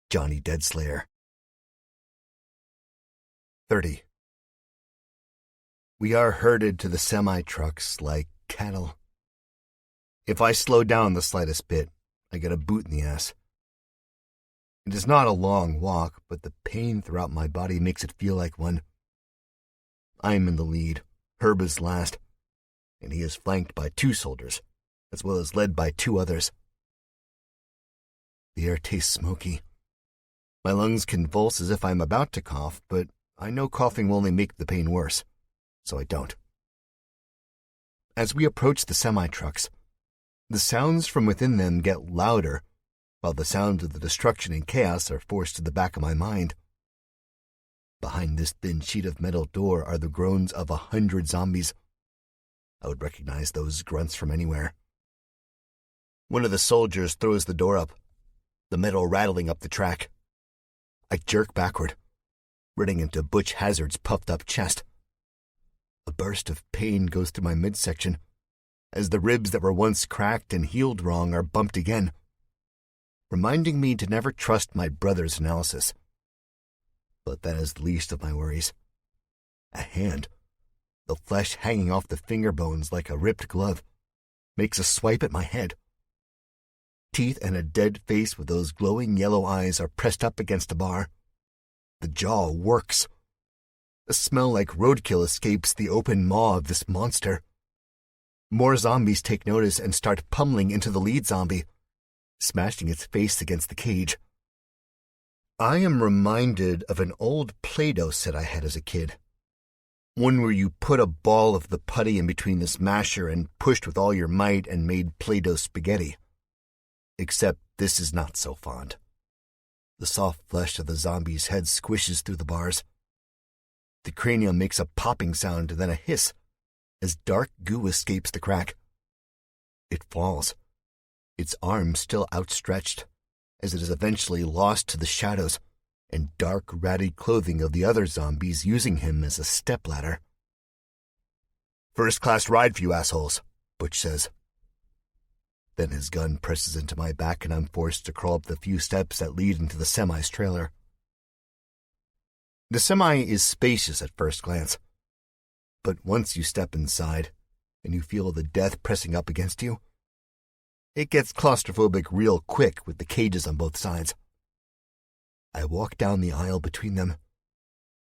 Speaker 1: Johnny Deadslayer. 30. We are herded to the semi-trucks like cattle. If I slow down the slightest bit, I get a boot in the ass. It is not a long walk, but the pain throughout my body makes it feel like one. I am in the lead, Herb is last, and he is flanked by 2 soldiers, as well as led by 2 others. The air tastes smoky. My lungs convulse as if I am about to cough, but I know coughing will only make the pain worse, so I don't. As we approach the semi-trucks, the sounds from within them get louder, while the sounds of the destruction and chaos are forced to the back of my mind. Behind this thin sheet of metal door are the groans of 100 zombies. I would recognize those grunts from anywhere. One of the soldiers throws the door up, the metal rattling up the track. I jerk backward, running into Butch Hazard's puffed-up chest. A burst of pain goes through my midsection, as the ribs that were once cracked and healed wrong are bumped again, reminding me to never trust my brother's analysis. But that is the least of my worries. A hand, the flesh hanging off the finger bones like a ripped glove, makes a swipe at my head. Teeth and a dead face with those glowing yellow eyes are pressed up against a bar. The jaw works. A smell like roadkill escapes the open maw of this monster. More zombies take notice and start pummeling into the lead zombie, smashing its face against the cage. I am reminded of an old Play-Doh set I had as a kid. One where you put a ball of the putty in between the smasher and pushed with all your might and made Play-Doh spaghetti. Except this is not so fond. The soft flesh of the zombie's head squishes through the bars. The cranium makes a popping sound and then a hiss as dark goo escapes the crack. It falls, its arm still outstretched, as it is eventually lost to the shadows and dark, ratty clothing of the other zombies using him as a stepladder. "First-class ride for you assholes," Butch says. Then his gun presses into my back and I'm forced to crawl up the few steps that lead into the semi's trailer. The semi is spacious at first glance, but once you step inside and you feel the death pressing up against you, it gets claustrophobic real quick with the cages on both sides. I walk down the aisle between them.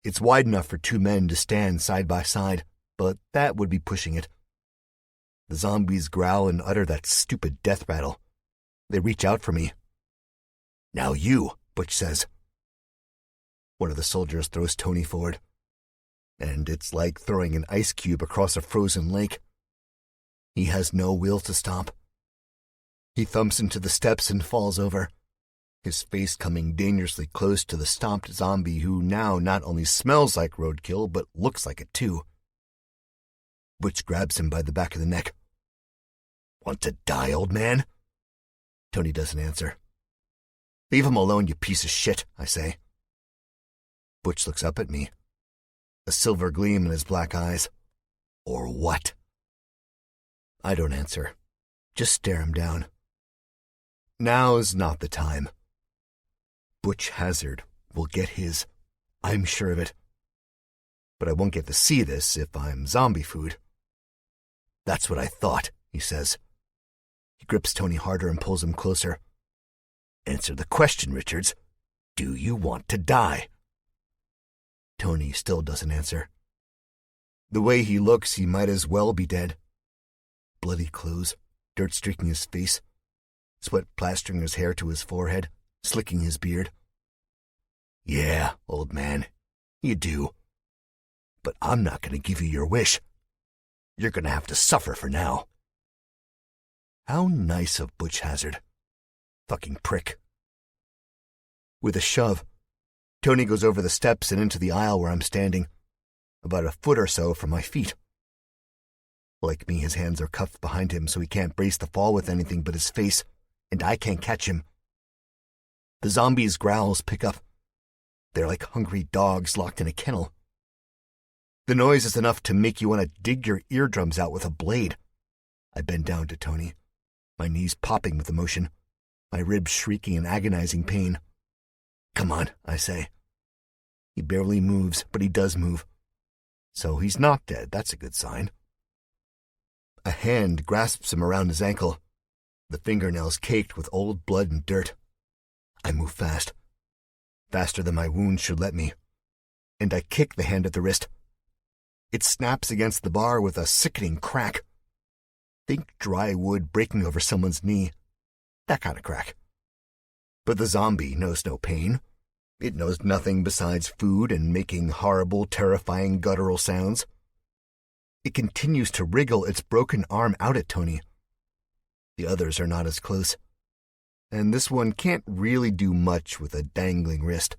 Speaker 1: It's wide enough for two men to stand side by side, but that would be pushing it. The zombies growl and utter that stupid death rattle. They reach out for me. "Now you," Butch says. One of the soldiers throws Tony forward, and it's like throwing an ice cube across a frozen lake. He has no will to stop. He thumps into the steps and falls over, his face coming dangerously close to the stomped zombie who now not only smells like roadkill, but looks like it too. Butch grabs him by the back of the neck. "Want to die, old man?" Tony doesn't answer. "Leave him alone, you piece of shit," I say. Butch looks up at me, a silver gleam in his black eyes. "Or what?" I don't answer, just stare him down. Now's not the time. Butch Hazard will get his, I'm sure of it. But I won't get to see this if I'm zombie food. "That's what I thought," he says. He grips Tony harder and pulls him closer. "Answer the question, Richards. Do you want to die?" Tony still doesn't answer. The way he looks, he might as well be dead. Bloody clothes, dirt streaking his face, sweat plastering his hair to his forehead, slicking his beard. "Yeah, old man, you do. But I'm not going to give you your wish. You're going to have to suffer for now." How nice of Butch Hazard. Fucking prick. With a shove, Tony goes over the steps and into the aisle where I'm standing, about a foot or so from my feet. Like me, his hands are cuffed behind him so he can't brace the fall with anything but his face, and I can't catch him. The zombies' growls pick up. They're like hungry dogs locked in a kennel. The noise is enough to make you want to dig your eardrums out with a blade. I bend down to Tony, my knees popping with emotion, my ribs shrieking in agonizing pain. "Come on," I say. He barely moves, but he does move. So he's not dead, that's a good sign. A hand grasps him around his ankle, the fingernails caked with old blood and dirt. I move fast, faster than my wound should let me, and I kick the hand at the wrist. It snaps against the bar with a sickening crack. Think dry wood breaking over someone's knee. That kind of crack. But the zombie knows no pain. It knows nothing besides food and making horrible, terrifying guttural sounds. It continues to wriggle its broken arm out at Tony. The others are not as close, and this one can't really do much with a dangling wrist.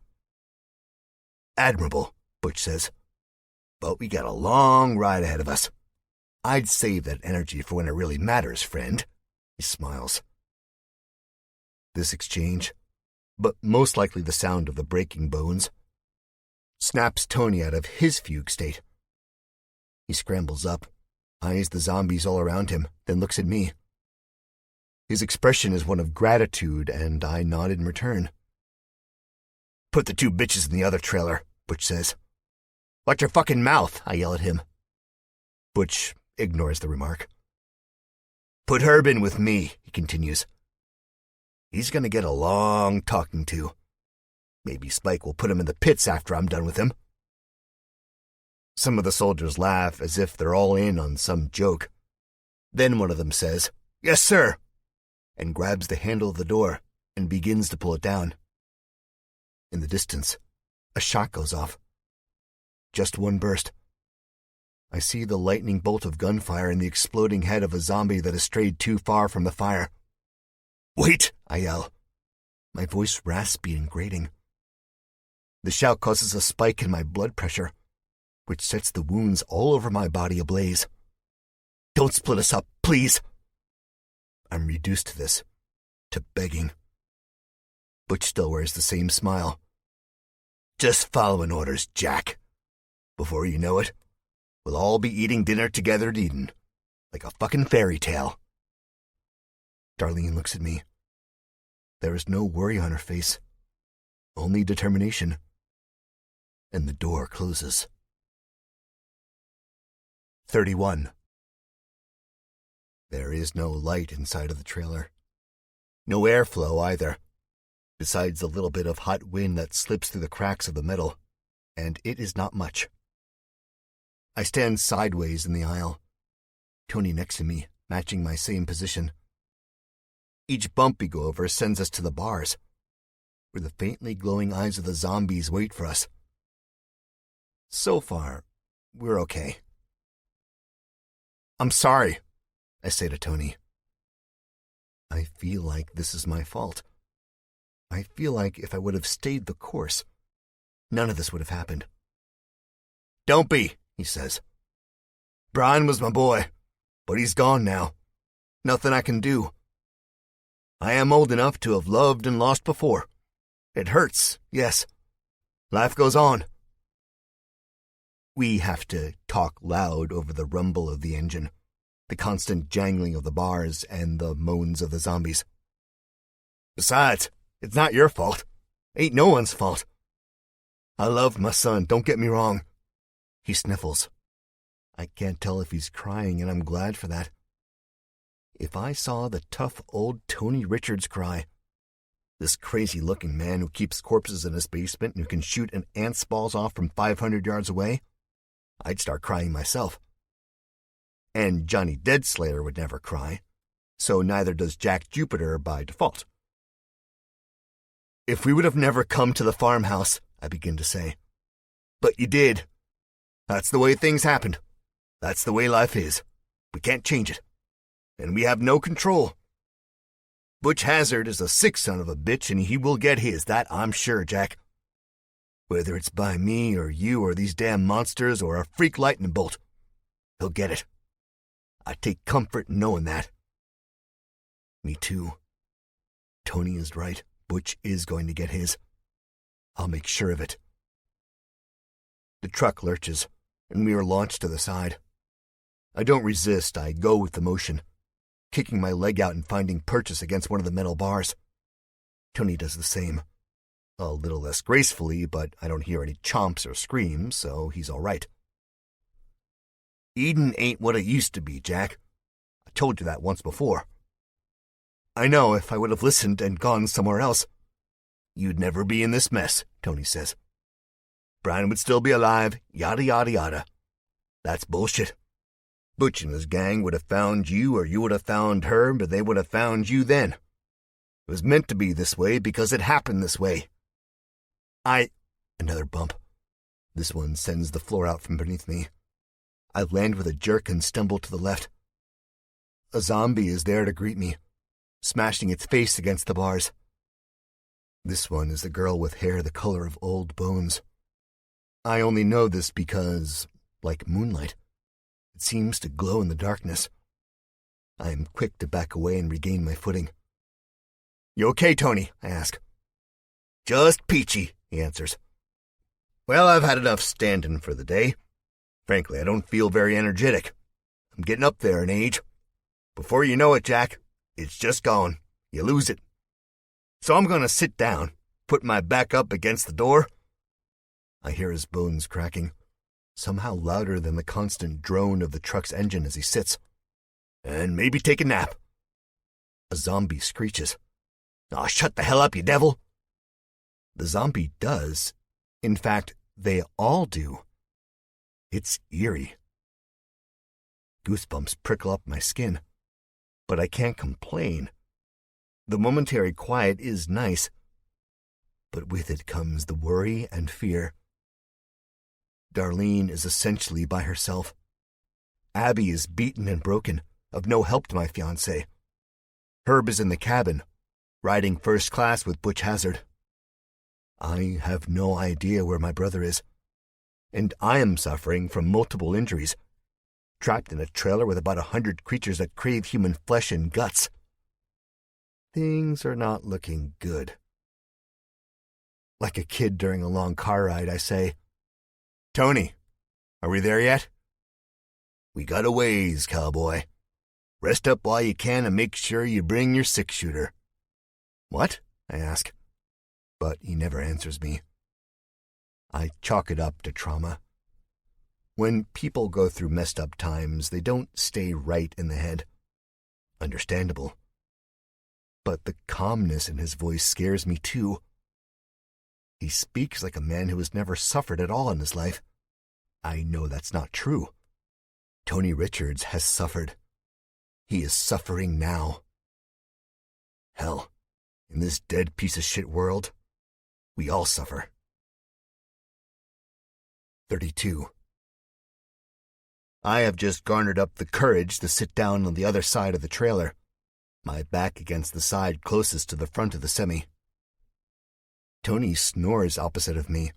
Speaker 1: "Admirable," Butch says. "But we got a long ride ahead of us. I'd save that energy for when it really matters, friend." He smiles. This exchange, but most likely the sound of the breaking bones, snaps Tony out of his fugue state. He scrambles up, eyes the zombies all around him, then looks at me. His expression is one of gratitude, and I nod in return. Put the 2 bitches in the other trailer, Butch says. Watch your fucking mouth, I yell at him. Butch ignores the remark. Put Herb in with me, he continues. He's gonna get a long talking to. Maybe Spike will put him in the pits after I'm done with him. Some of the soldiers laugh as if they're all in on some joke. Then one of them says, "Yes, sir," and grabs the handle of the door and begins to pull it down. In the distance, a shot goes off. Just one burst. I see the lightning bolt of gunfire and the exploding head of a zombie that has strayed too far from the fire. "Wait!" I yell, my voice raspy and grating. The shout causes a spike in my blood pressure, which sets the wounds all over my body ablaze. "Don't split us up, please!" I'm reduced to this, to begging. Butch still wears the same smile. "Just following orders, Jack. Before you know it, we'll all be eating dinner together at Eden, like a fucking fairy tale." Darlene looks at me. There is no worry on her face, only determination. And the door closes. 31. There is no light inside of the trailer. No airflow either, besides a little bit of hot wind that slips through the cracks of the metal, and it is not much. I stand sideways in the aisle, Tony next to me, matching my same position. Each bump we go over sends us to the bars, where the faintly glowing eyes of the zombies wait for us. So far, we're okay. "I'm sorry," I say to Tony. I feel like this is my fault. I feel like if I would have stayed the course, none of this would have happened. "Don't be," he says. "Brian was my boy, but he's gone now. Nothing I can do. I am old enough to have loved and lost before. It hurts, yes. Life goes on." We have to talk loud over the rumble of the engine, the constant jangling of the bars, and the moans of the zombies. "Besides, it's not your fault. Ain't no one's fault. I love my son, don't get me wrong." He sniffles. I can't tell if he's crying, and I'm glad for that. If I saw the tough old Tony Richards cry, this crazy-looking man who keeps corpses in his basement and who can shoot an ant's balls off from 500 yards away, I'd start crying myself. And Johnny Deadslayer would never cry, so neither does Jack Jupiter by default. "If we would have never come to the farmhouse," I begin to say. "But you did. That's the way things happened. That's the way life is. We can't change it. And we have no control. Butch Hazard is a sick son of a bitch, and he will get his, that I'm sure, Jack. Whether it's by me or you or these damn monsters or a freak lightning bolt, he'll get it. I take comfort in knowing that." Me too. Tony is right. Butch is going to get his. I'll make sure of it. The truck lurches, and we are launched to the side. I don't resist. I go with the motion, kicking my leg out and finding purchase against one of the metal bars. Tony does the same. A little less gracefully, but I don't hear any chomps or screams, so he's all right. Eden ain't what it used to be, Jack. I told you that once before. I know if I would have listened and gone somewhere else, you'd never be in this mess, Tony says. Brian would still be alive, yada yada yada. That's bullshit. Butch and his gang would have found you, or you would have found her, but they would have found you then. It was meant to be this way because it happened this way. Another bump. This one sends the floor out from beneath me. I land with a jerk and stumble to the left. A zombie is there to greet me, smashing its face against the bars. This one is the girl with hair the color of old bones. I only know this because, like moonlight, it seems to glow in the darkness. I am quick to back away and regain my footing. "You okay, Tony?" I ask. "Just peachy," he answers. "Well, I've had enough standing for the day. Frankly, I don't feel very energetic. I'm getting up there in age. Before you know it, Jack, it's just gone. You lose it. So I'm going to sit down, put my back up against the door. I hear his bones cracking, somehow louder than the constant drone of the truck's engine as he sits. And maybe take a nap. A zombie screeches. "Aw, shut the hell up, you devil!" The zombie does. In fact, they all do. It's eerie. Goosebumps prickle up my skin, but I can't complain. The momentary quiet is nice, but with it comes the worry and fear. Darlene is essentially by herself. Abby is beaten and broken, of no help to my fiancé. Herb is in the cabin, riding first class with Butch Hazard. I have no idea where my brother is, and I am suffering from multiple injuries, trapped in a trailer with about 100 creatures that crave human flesh and guts. Things are not looking good. Like a kid during a long car ride, I say, "Tony, are we there yet?" "We got a ways, cowboy. Rest up while you can and make sure you bring your six-shooter." "What?" I ask, but he never answers me. I chalk it up to trauma. When people go through messed up times, they don't stay right in the head. Understandable. But the calmness in his voice scares me too. He speaks like a man who has never suffered at all in his life. I know that's not true. Tony Richards has suffered. He is suffering now. Hell, in this dead piece of shit world, we all suffer. 32. I have just garnered up the courage to sit down on the other side of the trailer, my back against the side closest to the front of the semi. Tony snores opposite of me,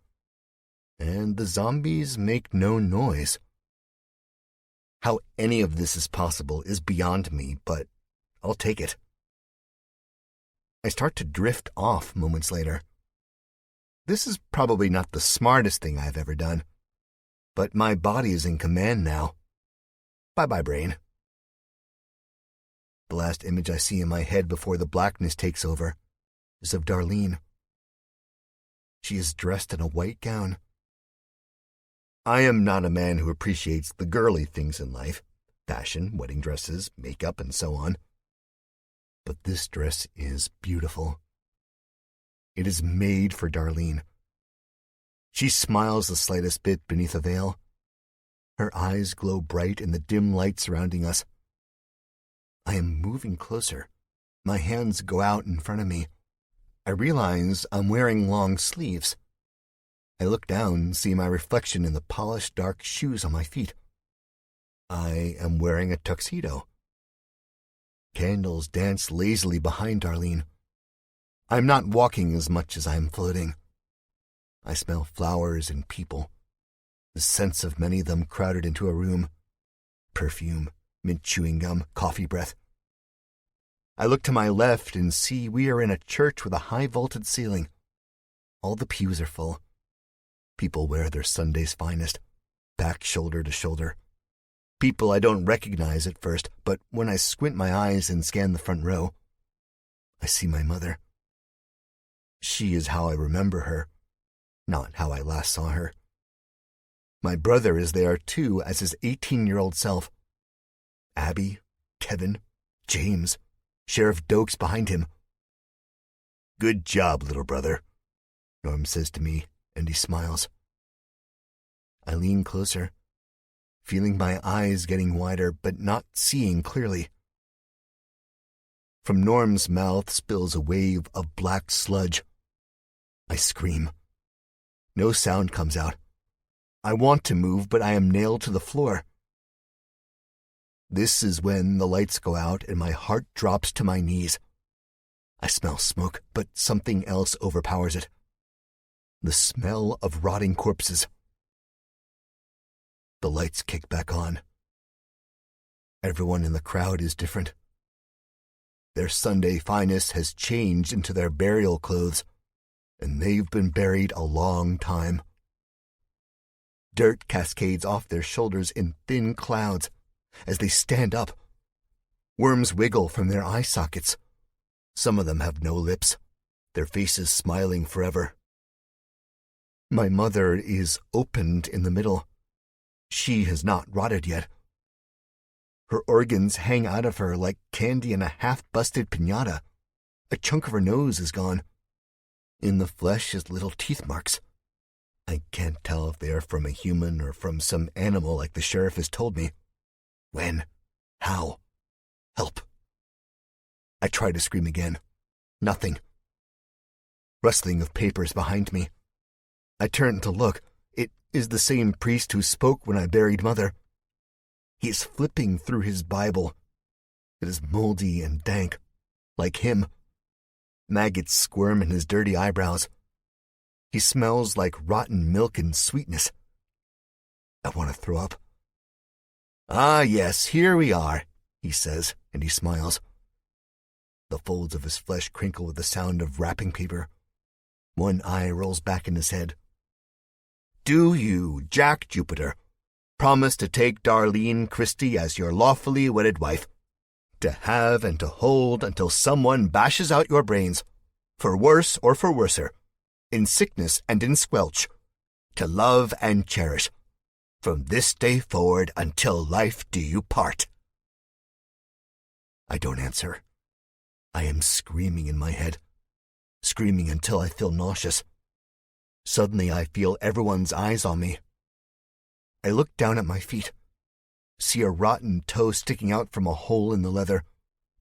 Speaker 1: and the zombies make no noise. How any of this is possible is beyond me, but I'll take it. I start to drift off moments later. This is probably not the smartest thing I've ever done, but my body is in command now. Bye-bye, brain. The last image I see in my head before the blackness takes over is of Darlene. She is dressed in a white gown. I am not a man who appreciates the girly things in life, fashion, wedding dresses, makeup, and so on. But this dress is beautiful. It is made for Darlene. She smiles the slightest bit beneath a veil. Her eyes glow bright in the dim light surrounding us. I am moving closer. My hands go out in front of me. I realize I'm wearing long sleeves. I look down and see my reflection in the polished dark shoes on my feet. I am wearing a tuxedo. Candles dance lazily behind Darlene. I'm not walking as much as I'm floating. I smell flowers and people, the scents of many of them crowded into a room. Perfume, mint chewing gum, coffee breath. I look to my left and see we are in a church with a high-vaulted ceiling. All the pews are full. People wear their Sunday's finest, back shoulder to shoulder. People I don't recognize at first, but when I squint my eyes and scan the front row, I see my mother. She is how I remember her, not how I last saw her. My brother is there too as his 18-year-old self. Abby, Kevin, James, Sheriff Dokes behind him. "Good job, little brother," Norm says to me, and he smiles. I lean closer, feeling my eyes getting wider but not seeing clearly. From Norm's mouth spills a wave of black sludge. I scream. No sound comes out. I want to move, but I am nailed to the floor. This is when the lights go out and my heart drops to my knees. I smell smoke, but something else overpowers it. The smell of rotting corpses. The lights kick back on. Everyone in the crowd is different. Their Sunday finest has changed into their burial clothes, and they've been buried a long time. Dirt cascades off their shoulders in thin clouds as they stand up. Worms wiggle from their eye sockets. Some of them have no lips, their faces smiling forever. My mother is opened in the middle. She has not rotted yet. Her organs hang out of her like candy in a half-busted piñata. A chunk of her nose is gone. In the flesh is little teeth marks. I can't tell if they are from a human or from some animal like the sheriff has told me. When? How? Help. I try to scream again. Nothing. Rustling of papers behind me. I turn to look. It is the same priest who spoke when I buried Mother. He is flipping through his Bible. It is moldy and dank, like him. Maggots squirm in his dirty eyebrows. He smells like rotten milk and sweetness. I want to throw up. "Ah, yes, here we are," he says, and he smiles. The folds of his flesh crinkle with the sound of wrapping paper. One eye rolls back in his head. "Do you, Jack Jupiter, promise to take Darlene Christie as your lawfully wedded wife, to have and to hold until someone bashes out your brains, for worse or for worser, in sickness and in squelch, to love and cherish, from this day forward until life do you part?" I don't answer. I am screaming in my head, screaming until I feel nauseous. Suddenly I feel everyone's eyes on me. I look down at my feet, see a rotten toe sticking out from a hole in the leather.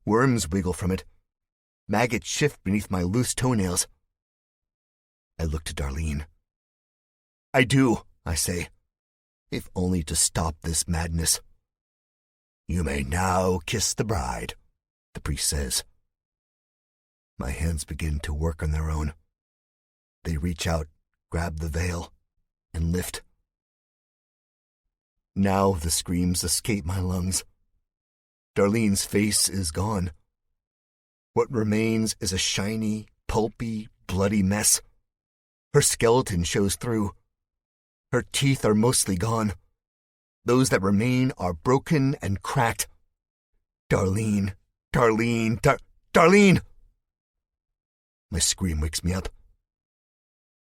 Speaker 1: Worms wiggle from it. Maggots shift beneath my loose toenails. I look to Darlene. "I do," I say, "if only to stop this madness." "You may now kiss the bride," the priest says. My hands begin to work on their own. They reach out, grab the veil, and lift. Now the screams escape my lungs. Darlene's face is gone. What remains is a shiny, pulpy, bloody mess. Her skeleton shows through. Her teeth are mostly gone. Those that remain are broken and cracked. Darlene, Darlene, Darlene! My scream wakes me up.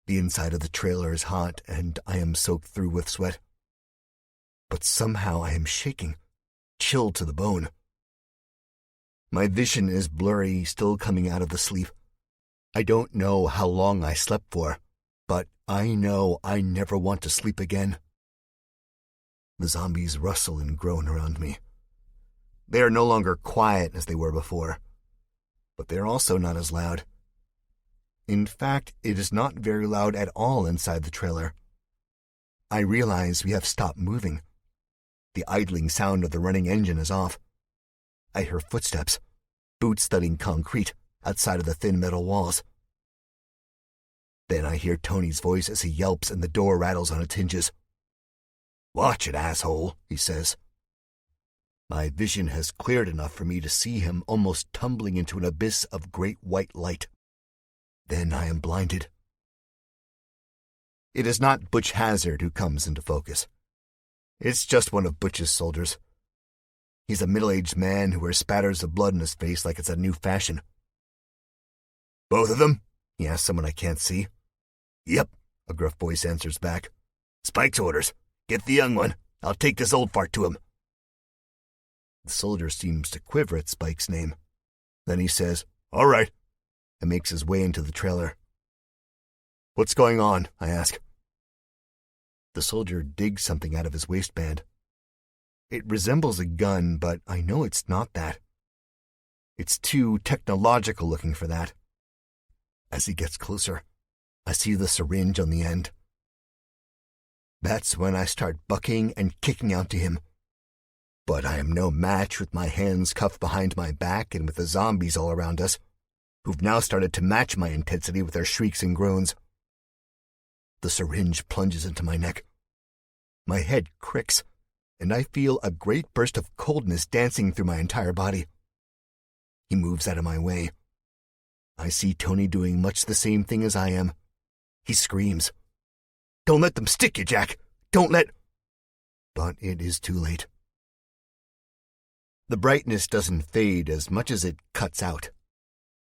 Speaker 1: The inside of the trailer is hot, and I am soaked through with sweat. But somehow I am shaking, chilled to the bone. My vision is blurry, still coming out of the sleep. I don't know how long I slept for, but I know I never want to sleep again. The zombies rustle and groan around me. They are no longer quiet as they were before, but they are also not as loud. In fact, it is not very loud at all inside the trailer. I realize we have stopped moving. The idling sound of the running engine is off. I hear footsteps, boots thudding concrete outside of the thin metal walls. Then I hear Tony's voice as he yelps and the door rattles on its hinges. "Watch it, asshole," he says. My vision has cleared enough for me to see him almost tumbling into an abyss of great white light. Then I am blinded. It is not Butch Hazard who comes into focus. It's just one of Butch's soldiers. He's a middle-aged man who wears spatters of blood on his face like it's a new fashion. "Both of them?" he asks someone I can't see. "Yep," a gruff voice answers back. "Spike's orders. Get the young one. I'll take this old fart to him." The soldier seems to quiver at Spike's name. Then he says, "All right," and makes his way into the trailer. "What's going on?" I ask. The soldier digs something out of his waistband. It resembles a gun, but I know it's not that. It's too technological looking for that. As he gets closer, I see the syringe on the end. That's when I start bucking and kicking out to him. But I am no match with my hands cuffed behind my back and with the zombies all around us, who've now started to match my intensity with their shrieks and groans. The syringe plunges into my neck. My head cricks, and I feel a great burst of coldness dancing through my entire body. He moves out of my way. I see Tony doing much the same thing as I am. He screams, "Don't let them stick you, Jack! Don't let—" But it is too late. The brightness doesn't fade as much as it cuts out.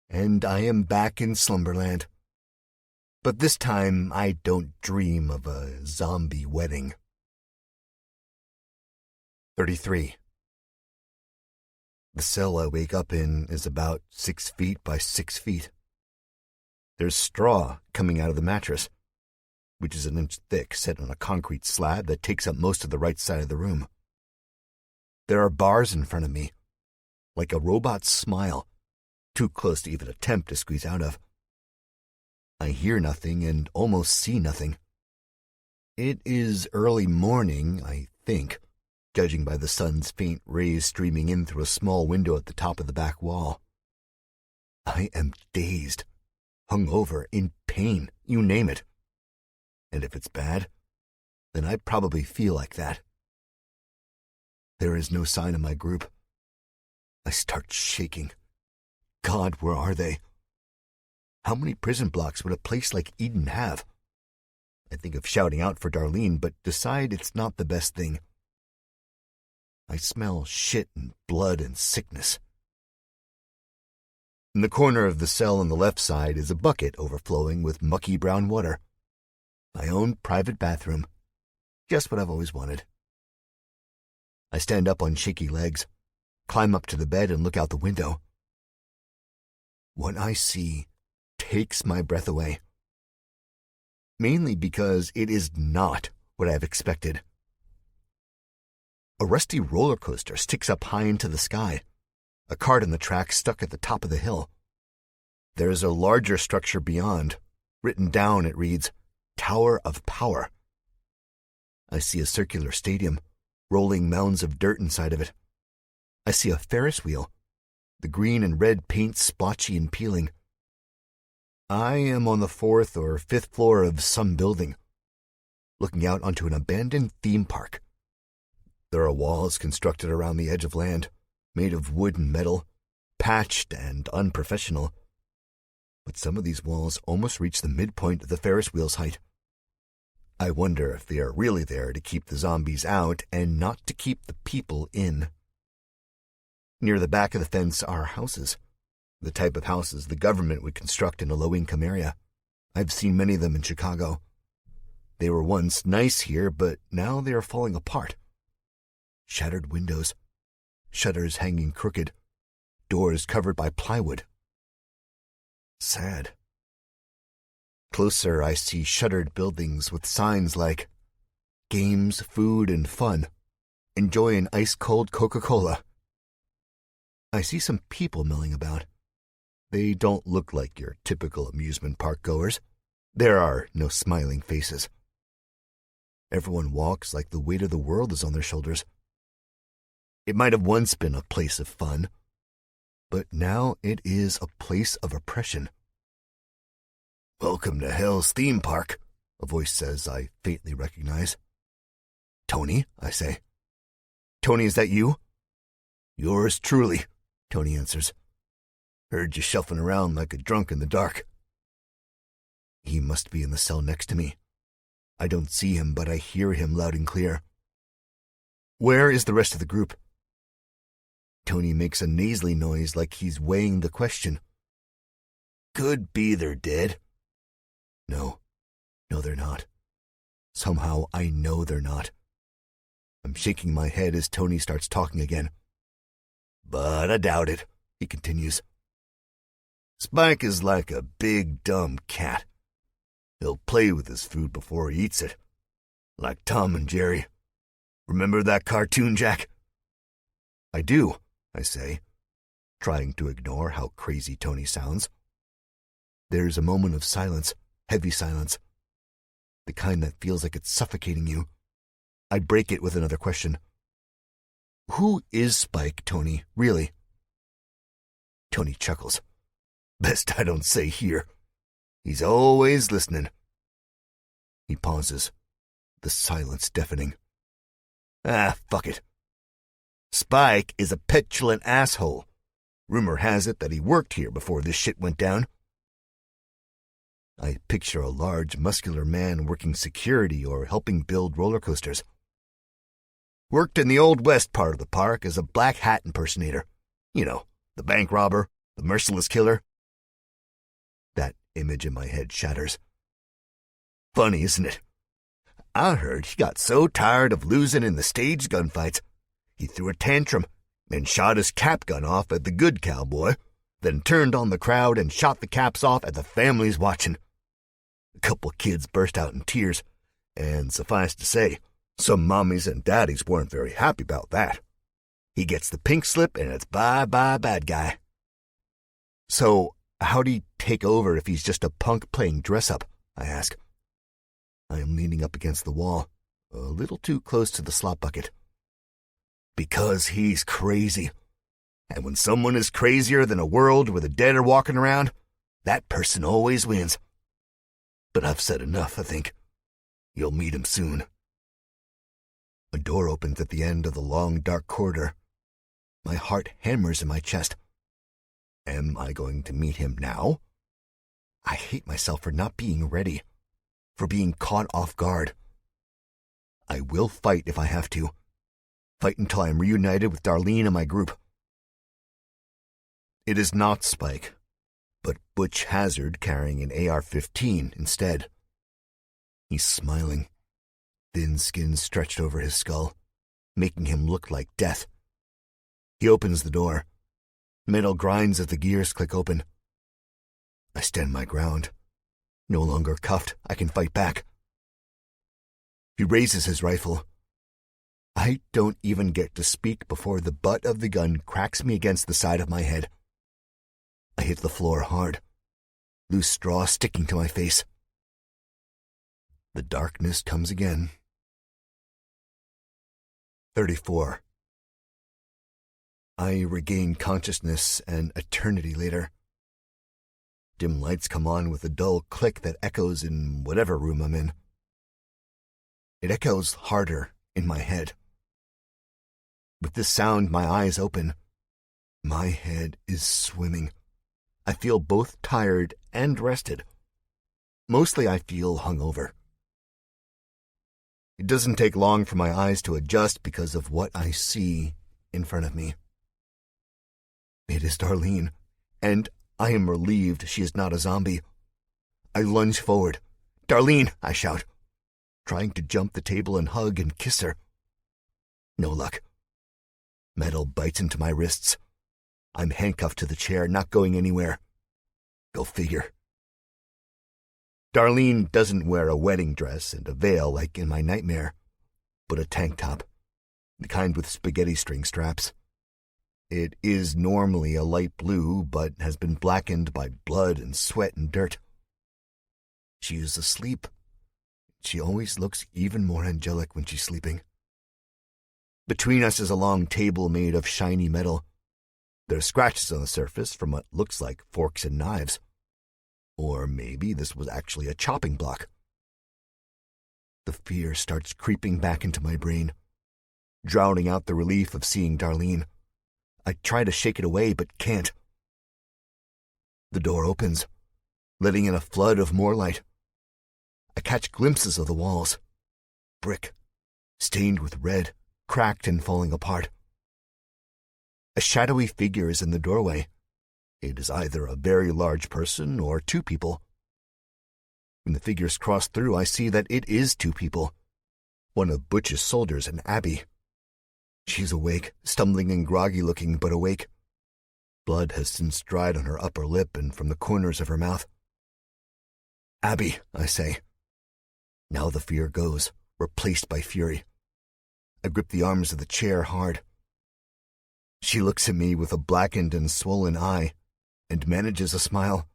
Speaker 1: and I am back in Slumberland. But this time I don't dream of a zombie wedding. 33. The cell I wake up in is about 6 feet by 6 feet. There's straw coming out of the mattress, which is an inch thick, set on a concrete slab that takes up most of the right side of the room. There are bars in front of me, like a robot's smile, too close to even attempt to squeeze out of. I hear nothing and almost see nothing. It is early morning, I think, judging by the sun's faint rays streaming in through a small window at the top of the back wall. I am dazed, hungover, in pain, you name it. And if it's bad, then I probably feel like that. There is no sign of my group. I start shaking. God, where are they? How many prison blocks would a place like Eden have? I think of shouting out for Darlene, but decide it's not the best thing. I smell shit and blood and sickness. In the corner of the cell on the left side is a bucket overflowing with mucky brown water. My own private bathroom. Just what I've always wanted. I stand up on shaky legs, climb up to the bed and look out the window. What I see takes my breath away. Mainly because it is not what I've expected. A rusty roller coaster sticks up high into the sky, a cart on the track stuck at the top of the hill. There is a larger structure beyond. Written down, it reads, Tower of Power. I see a circular stadium, rolling mounds of dirt inside of it. I see a Ferris wheel, the green and red paint splotchy and peeling. I am on the 4th or 5th floor of some building, looking out onto an abandoned theme park. There are walls constructed around the edge of land, made of wood and metal, patched and unprofessional. But some of these walls almost reach the midpoint of the Ferris wheel's height. I wonder if they are really there to keep the zombies out and not to keep the people in. Near the back of the fence are houses, the type of houses the government would construct in a low-income area. I've seen many of them in Chicago. They were once nice here, but now they are falling apart. Shattered windows, shutters hanging crooked, doors covered by plywood. Sad. Closer, I see shuttered buildings with signs like, Games, Food, and Fun. Enjoy an ice-cold Coca-Cola. I see some people milling about. They don't look like your typical amusement park goers. There are no smiling faces. Everyone walks like the weight of the world is on their shoulders. It might have once been a place of fun, but now it is a place of oppression. Welcome to Hell's theme park, a voice says I faintly recognize. Tony, I say. Tony, is that you? Yours truly, Tony answers. Heard you shuffling around like a drunk in the dark. He must be in the cell next to me. I don't see him, but I hear him loud and clear. Where is the rest of the group? Tony makes a nasally noise like he's weighing the question. Could be they're dead. No, they're not. Somehow I know they're not. I'm shaking my head as Tony starts talking again. But I doubt it, he continues. Spike is like a big, dumb cat. He'll play with his food before he eats it. Like Tom and Jerry. Remember that cartoon, Jack? I do, I say, trying to ignore how crazy Tony sounds. There's a moment of silence, heavy silence. The kind that feels like it's suffocating you. I break it with another question. Who is Spike, Tony, really? Tony chuckles. Best I don't say here. He's always listening. He pauses, the silence deafening. Fuck it. Spike is a petulant asshole. Rumor has it that he worked here before this shit went down. I picture a large, muscular man working security or helping build roller coasters. Worked in the Old West part of the park as a black hat impersonator. You know, the bank robber, the merciless killer. image in my head shatters. Funny, isn't it? I heard he got so tired of losing in the stage gunfights, he threw a tantrum and shot his cap gun off at the good cowboy, then turned on the crowd and shot the caps off at the families watching. A couple kids burst out in tears, and suffice to say, some mommies and daddies weren't very happy about that. He gets the pink slip, and it's bye-bye bad guy. So, how'd he take over if he's just a punk playing dress-up? I ask. I am leaning up against the wall, a little too close to the slop bucket. Because he's crazy. And when someone is crazier than a world where the dead are walking around, that person always wins. But I've said enough, I think. You'll meet him soon. A door opens at the end of the long, dark corridor. My heart hammers in my chest. Am I going to meet him now? I hate myself for not being ready, for being caught off guard. I will fight if I have to. Fight until I am reunited with Darlene and my group. It is not Spike, but Butch Hazard carrying an AR-15 instead. He's smiling, thin skin stretched over his skull, making him look like death. He opens the door. Metal grinds as the gears click open. I stand my ground. No longer cuffed, I can fight back. He raises his rifle. I don't even get to speak before the butt of the gun cracks me against the side of my head. I hit the floor hard, loose straw sticking to my face. The darkness comes again. 34. I regain consciousness an eternity later. Dim lights come on with a dull click that echoes in whatever room I'm in. It echoes harder in my head. With this sound, my eyes open. My head is swimming. I feel both tired and rested. Mostly I feel hungover. It doesn't take long for my eyes to adjust because of what I see in front of me. It is Darlene, and I am relieved she is not a zombie. I lunge forward. "Darlene!" I shout, trying to jump the table and hug and kiss her. No luck. Metal bites into my wrists. I'm handcuffed to the chair, not going anywhere. Go figure. Darlene doesn't wear a wedding dress and a veil like in my nightmare, but a tank top, the kind with spaghetti string straps. It is normally a light blue, but has been blackened by blood and sweat and dirt. She is asleep. She always looks even more angelic when she's sleeping. Between us is a long table made of shiny metal. There are scratches on the surface from what looks like forks and knives. Or maybe this was actually a chopping block. The fear starts creeping back into my brain, drowning out the relief of seeing Darlene. I try to shake it away, but can't. The door opens, letting in a flood of more light. I catch glimpses of the walls. Brick, stained with red, cracked and falling apart. A shadowy figure is in the doorway. It is either a very large person or two people. When the figures cross through, I see that it is two people. One of Butch's soldiers and Abby. She's awake, stumbling and groggy-looking, but awake. Blood has since dried on her upper lip and from the corners of her mouth. "Abby," I say. Now the fear goes, replaced by fury. I grip the arms of the chair hard. She looks at me with a blackened and swollen eye and manages a smile.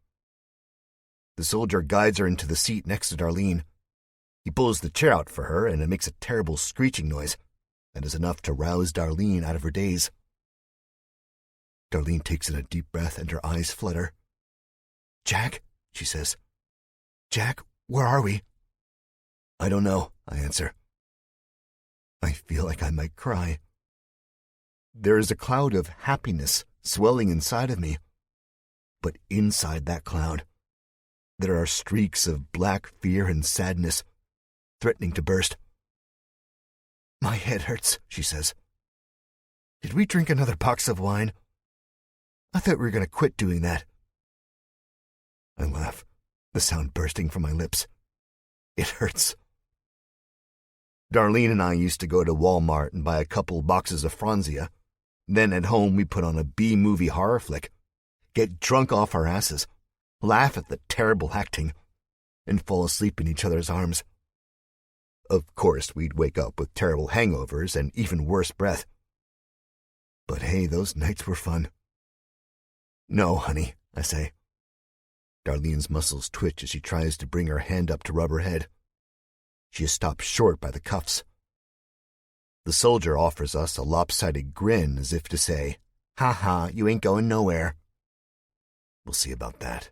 Speaker 1: The soldier guides her into the seat next to Darlene. He pulls the chair out for her, and it makes a terrible screeching noise that is enough to rouse Darlene out of her daze. Darlene takes in a deep breath and her eyes flutter. "Jack," she says. "Jack, where are we?" "I don't know," I answer. I feel like I might cry. There is a cloud of happiness swelling inside of me. But inside that cloud, there are streaks of black fear and sadness, threatening to burst. "My head hurts," she says. "Did we drink another box of wine? I thought we were going to quit doing that." I laugh. the sound bursting from my lips. It hurts. Darlene and I used to go to Walmart and buy a couple boxes of Franzia. Then at home we put on a B-movie horror flick, get drunk off our asses, laugh at the terrible acting, and fall asleep in each other's arms. Of course, we'd wake up with terrible hangovers and even worse breath. But hey, those nights were fun. No, honey, I say. Darlene's muscles twitch as she tries to bring her hand up to rub her head. She is stopped short by the cuffs. The soldier offers us a lopsided grin as if to say, "Ha ha, you ain't going nowhere." We'll see about that.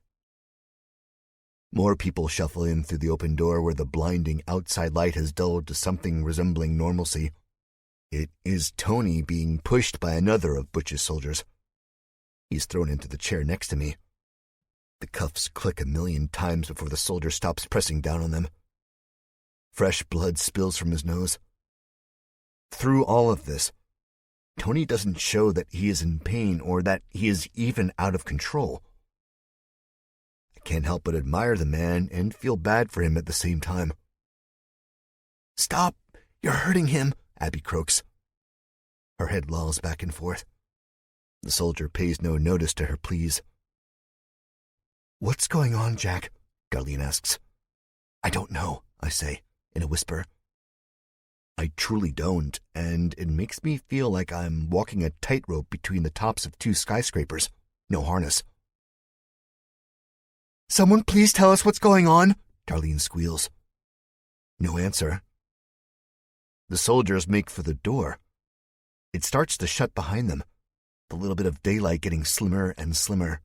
Speaker 1: More people shuffle in through the open door where the blinding outside light has dulled to something resembling normalcy. It is Tony being pushed by another of Butch's soldiers. He's thrown into the chair next to me. The cuffs click a million times before the soldier stops pressing down on them. Fresh blood spills from his nose. Through all of this, Tony doesn't show that he is in pain or that he is even out of control. I can't help but admire the man and feel bad for him at the same time. "Stop! You're hurting him," Abby croaks. Her head lolls back and forth. The soldier pays no notice to her pleas. "What's going on, Jack?" Darlene asks. "I don't know," I say, in a whisper. I truly don't, and it makes me feel like I'm walking a tightrope between the tops of two skyscrapers. No harness. "Someone please tell us what's going on," Darlene squeals. No answer. The soldiers make for the door. It starts to shut behind them, the little bit of daylight getting slimmer and slimmer.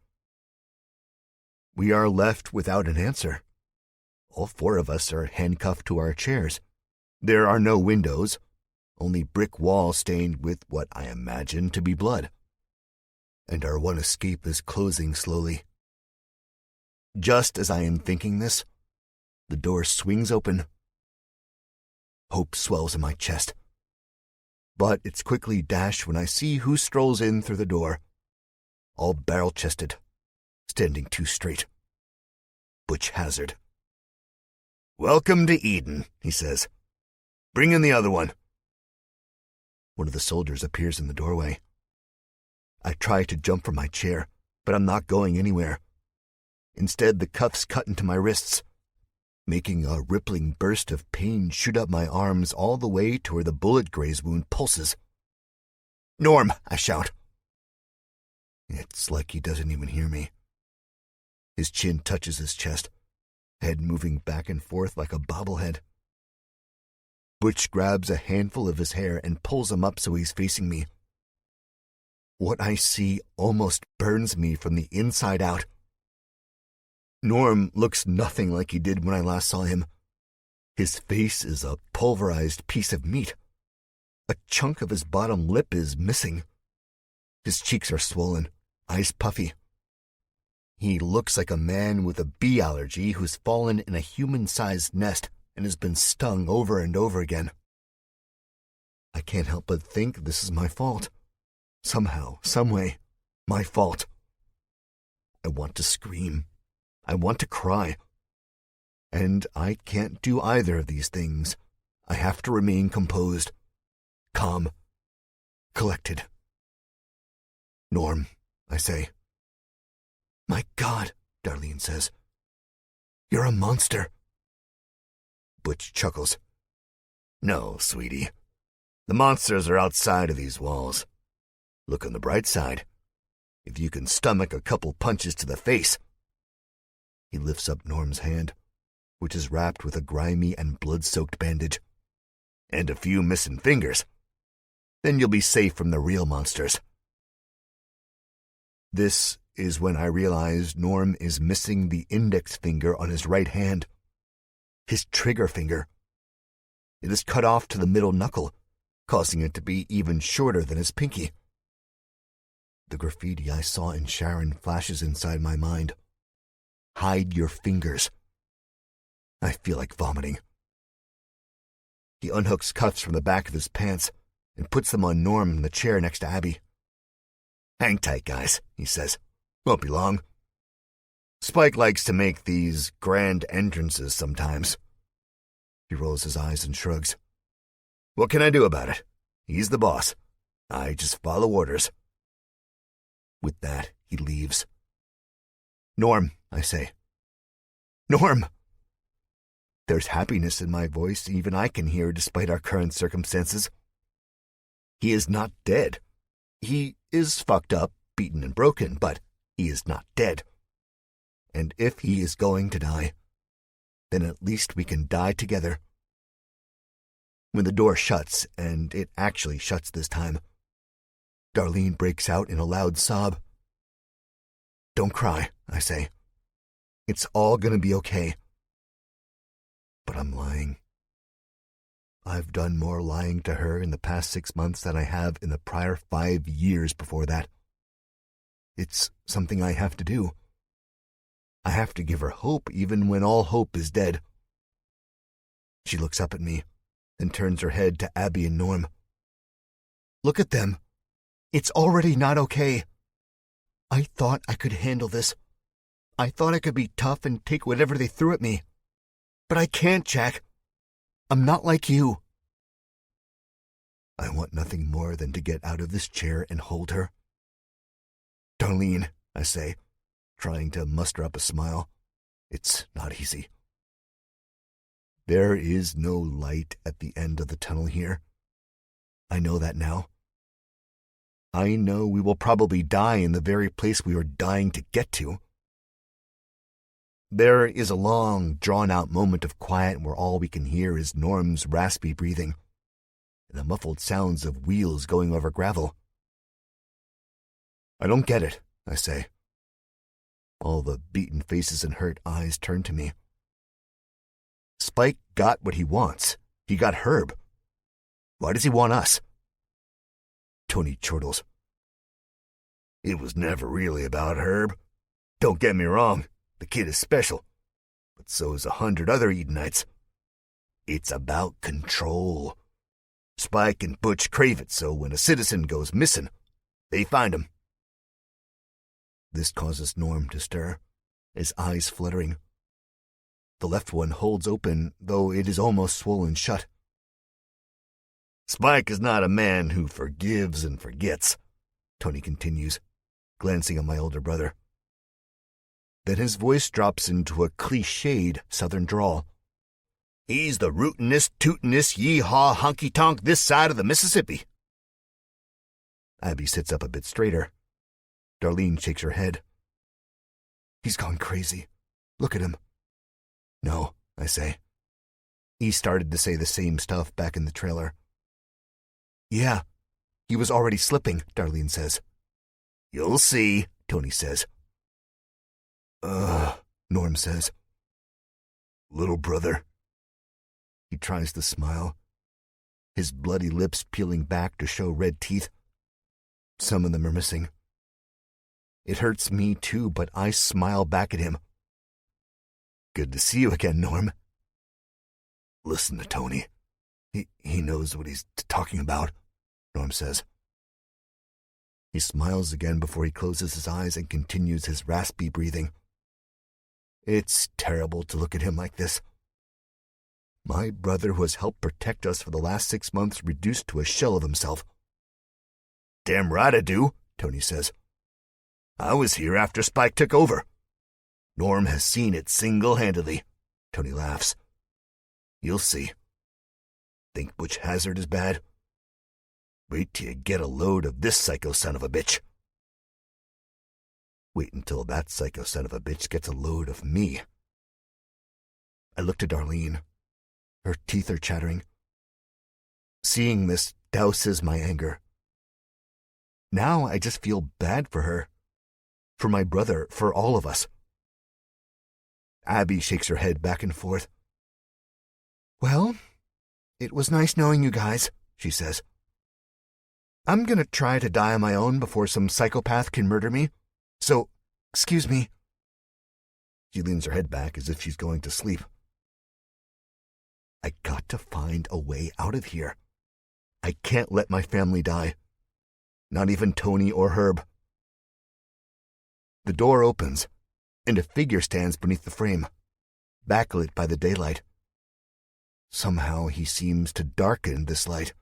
Speaker 1: We are left without an answer. All four of us are handcuffed to our chairs. There are no windows, only brick walls stained with what I imagine to be blood. And our one escape is closing slowly. Just as I am thinking this, the door swings open. Hope swells in my chest. But it's quickly dashed when I see who strolls in through the door. All barrel-chested, standing too straight. Butch Hazard. "Welcome to Eden," he says. "Bring in the other one." One of the soldiers appears in the doorway. I try to jump from my chair, but I'm not going anywhere. Instead, the cuffs cut into my wrists, making a rippling burst of pain shoot up my arms all the way to where the bullet graze wound pulses. "Norm!" I shout. It's like he doesn't even hear me. His chin touches his chest, head moving back and forth like a bobblehead. Butch grabs a handful of his hair and pulls him up so he's facing me. What I see almost burns me from the inside out. Norm looks nothing like he did when I last saw him. His face is a pulverized piece of meat. A chunk of his bottom lip is missing. His cheeks are swollen, eyes puffy. He looks like a man with a bee allergy who's fallen in a human-sized nest and has been stung over and over again. I can't help but think this is my fault. Somehow, someway, my fault. I want to scream. I want to cry. And I can't do either of these things. I have to remain composed, calm, collected. "Norm," I say. "My God," Darlene says. "You're a monster." Butch chuckles. "No, sweetie. The monsters are outside of these walls. Look on the bright side. If you can stomach a couple punches to the face." He lifts up Norm's hand, which is wrapped with a grimy and blood-soaked bandage. "And a few missing fingers. Then you'll be safe from the real monsters." This is when I realize Norm is missing the index finger on his right hand. His trigger finger. It is cut off to the middle knuckle, causing it to be even shorter than his pinky. The graffiti I saw in Sharon flashes inside my mind. "Hide your fingers." I feel like vomiting. He unhooks cuffs from the back of his pants and puts them on Norm in the chair next to Abby. "Hang tight, guys," he says. "Won't be long." Spike likes to make these grand entrances sometimes. He rolls his eyes and shrugs. What can I do about it? He's the boss. I just follow orders. With that, he leaves. Norm, I say. Norm! There's happiness in my voice even I can hear despite our current circumstances. He is not dead. He is fucked up, beaten and broken, but he is not dead. And if he is going to die, then at least we can die together. When the door shuts, and it actually shuts this time, Darlene breaks out in a loud sob. Don't cry, I say. It's all gonna be okay. But I'm lying. I've done more lying to her in the past 6 months than I have in the prior 5 years before that. It's something I have to do. I have to give her hope even when all hope is dead. She looks up at me, then turns her head to Abby and Norm. Look at them. It's already not okay. I thought I could handle this. I thought I could be tough and take whatever they threw at me. But I can't, Jack. I'm not like you. I want nothing more than to get out of this chair and hold her. Darlene, I say, trying to muster up a smile. It's not easy. There is no light at the end of the tunnel here. I know that now. I know we will probably die in the very place we are dying to get to. There is a long, drawn-out moment of quiet where all we can hear is Norm's raspy breathing and the muffled sounds of wheels going over gravel. I don't get it, I say. All the beaten faces and hurt eyes turn to me. Spike got what he wants. He got Herb. Why does he want us? Tony chortles. It was never really about Herb. Don't get me wrong. The kid is special, but so is 100 other Edenites. It's about control. Spike and Butch crave it, so when a citizen goes missing, they find him. This causes Norm to stir, his eyes fluttering. The left one holds open, though it is almost swollen shut. Spike is not a man who forgives and forgets, Tony continues, glancing at my older brother. Then his voice drops into a cliched southern drawl. He's the rootinest, tootinest, yee-haw, honky-tonk this side of the Mississippi. Abby sits up a bit straighter. Darlene shakes her head. He's gone crazy. Look at him. No, I say. He started to say the same stuff back in the trailer. Yeah, he was already slipping, Darlene says. You'll see, Tony says. Norm says. Little brother. He tries to smile, his bloody lips peeling back to show red teeth. Some of them are missing. It hurts me too, but I smile back at him. Good to see you again, Norm. Listen to Tony. He knows what he's talking about, Norm says. He smiles again before he closes his eyes and continues his raspy breathing. It's terrible to look at him like this. My brother who has helped protect us for the last 6 months reduced to a shell of himself. Damn right I do, Tony says. I was here after Spike took over. Norm has seen it single-handedly, Tony laughs. You'll see. Think Butch Hazard is bad? Wait till you get a load of this psycho son of a bitch. Wait until that psycho son of a bitch gets a load of me. I look to Darlene. Her teeth are chattering. Seeing this douses my anger. Now I just feel bad for her. For my brother, for all of us. Abby shakes her head back and forth. Well, it was nice knowing you guys, she says. I'm gonna try to die on my own before some psychopath can murder me. So, excuse me. She leans her head back as if she's going to sleep. I got to find a way out of here. I can't let my family die. Not even Tony or Herb. The door opens, and a figure stands beneath the frame, backlit by the daylight. Somehow he seems to darken this light.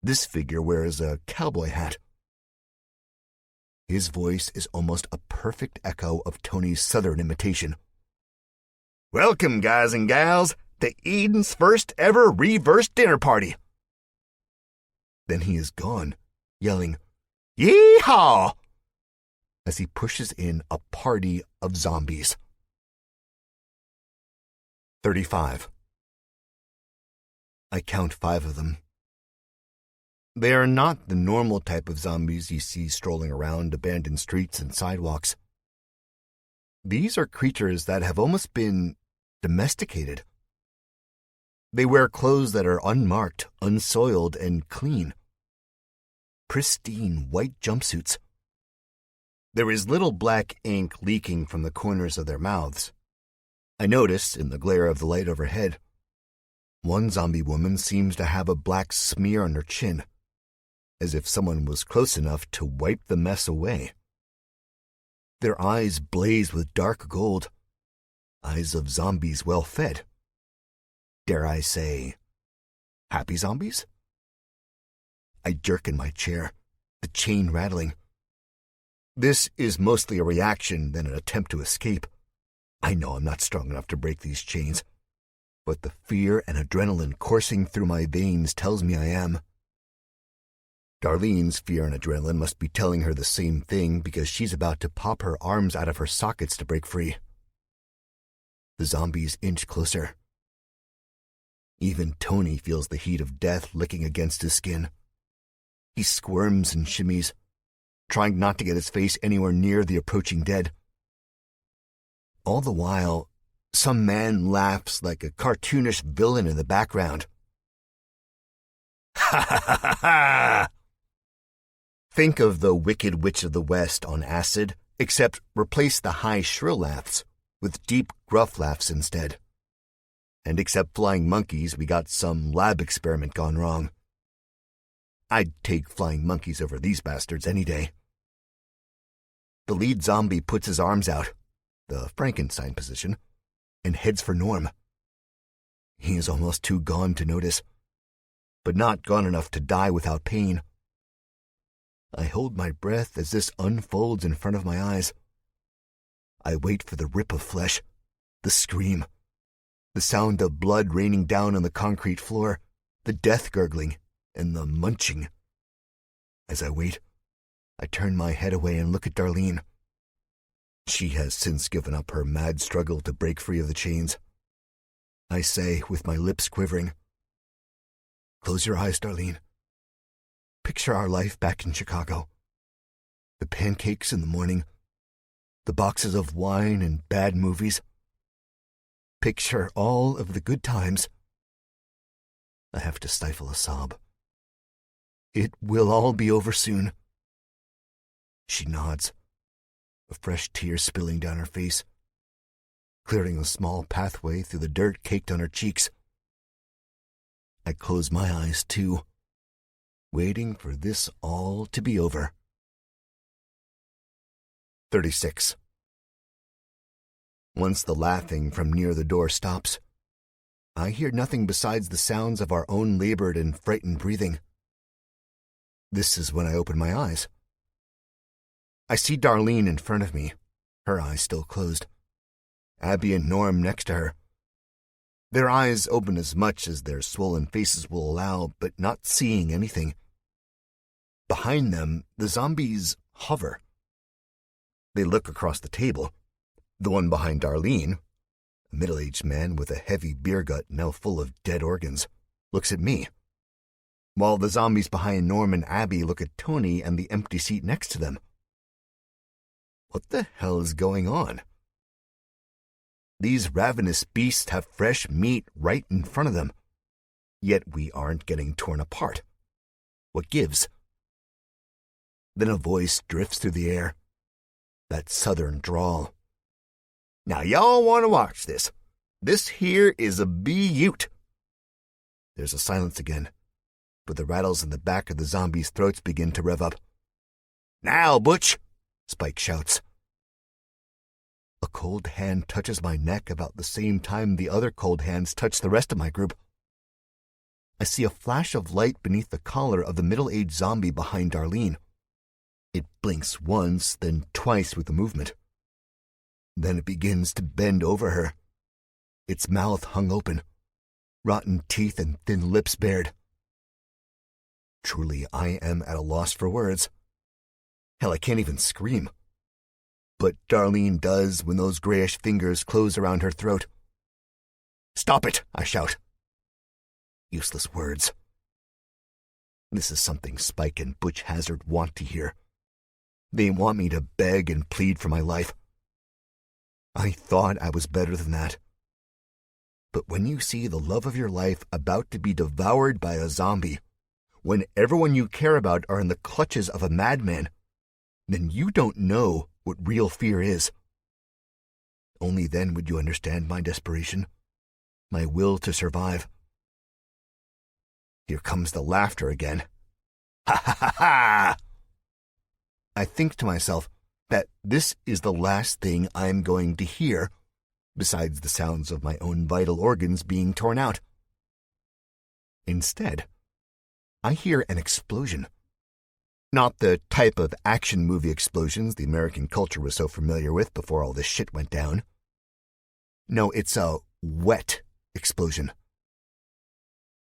Speaker 1: This figure wears a cowboy hat. His voice is almost a perfect echo of Tony's southern imitation. "Welcome, guys and gals, to Eden's first ever reverse dinner party." Then he is gone, yelling, "Yee-haw!" as he pushes in a party of zombies. 35. I count 5 of them. They are not the normal type of zombies you see strolling around abandoned streets and sidewalks. These are creatures that have almost been domesticated. They wear clothes that are unmarked, unsoiled, and clean. Pristine white jumpsuits. There is little black ink leaking from the corners of their mouths. I notice, in the glare of the light overhead, one zombie woman seems to have a black smear on her chin, as if someone was close enough to wipe the mess away. Their eyes blaze with dark gold, eyes of zombies well fed. Dare I say, happy zombies? I jerk in my chair, the chain rattling. This is mostly a reaction than an attempt to escape. I know I'm not strong enough to break these chains, but the fear and adrenaline coursing through my veins tells me I am. Darlene's fear and adrenaline must be telling her the same thing because she's about to pop her arms out of her sockets to break free. The zombies inch closer. Even Tony feels the heat of death licking against his skin. He squirms and shimmies, trying not to get his face anywhere near the approaching dead. All the while, some man laughs like a cartoonish villain in the background. Ha ha ha ha ha! Think of the Wicked Witch of the West on acid, except replace the high shrill laughs with deep gruff laughs instead. And except flying monkeys, we got some lab experiment gone wrong. I'd take flying monkeys over these bastards any day. The lead zombie puts his arms out, the Frankenstein position, and heads for Norm. He is almost too gone to notice, but not gone enough to die without pain. I hold my breath as this unfolds in front of my eyes. I wait for the rip of flesh, the scream, the sound of blood raining down on the concrete floor, the death gurgling, and the munching. As I wait, I turn my head away and look at Darlene. She has since given up her mad struggle to break free of the chains. I say, with my lips quivering, "Close your eyes, Darlene. Picture our life back in Chicago. The pancakes in the morning, the boxes of wine and bad movies. Picture all of the good times." I have to stifle a sob. "It will all be over soon." She nods, a fresh tear spilling down her face, clearing a small pathway through the dirt caked on her cheeks. I close my eyes, too, waiting for this all to be over. 36. Once the laughing from near the door stops, I hear nothing besides the sounds of our own labored and frightened breathing. This is when I open my eyes. I see Darlene in front of me, her eyes still closed. Abby and Norm next to her. Their eyes open as much as their swollen faces will allow, but not seeing anything. Behind them, the zombies hover. They look across the table. The one behind Darlene, a middle-aged man with a heavy beer gut now full of dead organs, looks at me, while the zombies behind Norm and Abby look at Tony and the empty seat next to them. What the hell is going on? These ravenous beasts have fresh meat right in front of them, yet we aren't getting torn apart. What gives? Then a voice drifts through the air, that southern drawl. "Now y'all want to watch this. This here is a beaut." There's a silence again, but the rattles in the back of the zombies' throats begin to rev up. "Now, Butch," Spike shouts. A cold hand touches my neck about the same time the other cold hands touch the rest of my group. I see a flash of light beneath the collar of the middle-aged zombie behind Darlene. It blinks once, then twice with the movement. Then it begins to bend over her, its mouth hung open, rotten teeth and thin lips bared. Truly, I am at a loss for words. Hell, I can't even scream. But Darlene does when those grayish fingers close around her throat. "Stop it!" I shout. Useless words. This is something Spike and Butch Hazard want to hear. They want me to beg and plead for my life. I thought I was better than that. But when you see the love of your life about to be devoured by a zombie, when everyone you care about are in the clutches of a madman, then you don't know what real fear is. Only then would you understand my desperation, my will to survive. Here comes the laughter again. Ha ha ha ha! I think to myself that this is the last thing I'm going to hear, besides the sounds of my own vital organs being torn out. Instead, I hear an explosion. Not the type of action movie explosions the American culture was so familiar with before all this shit went down. No, it's a wet explosion.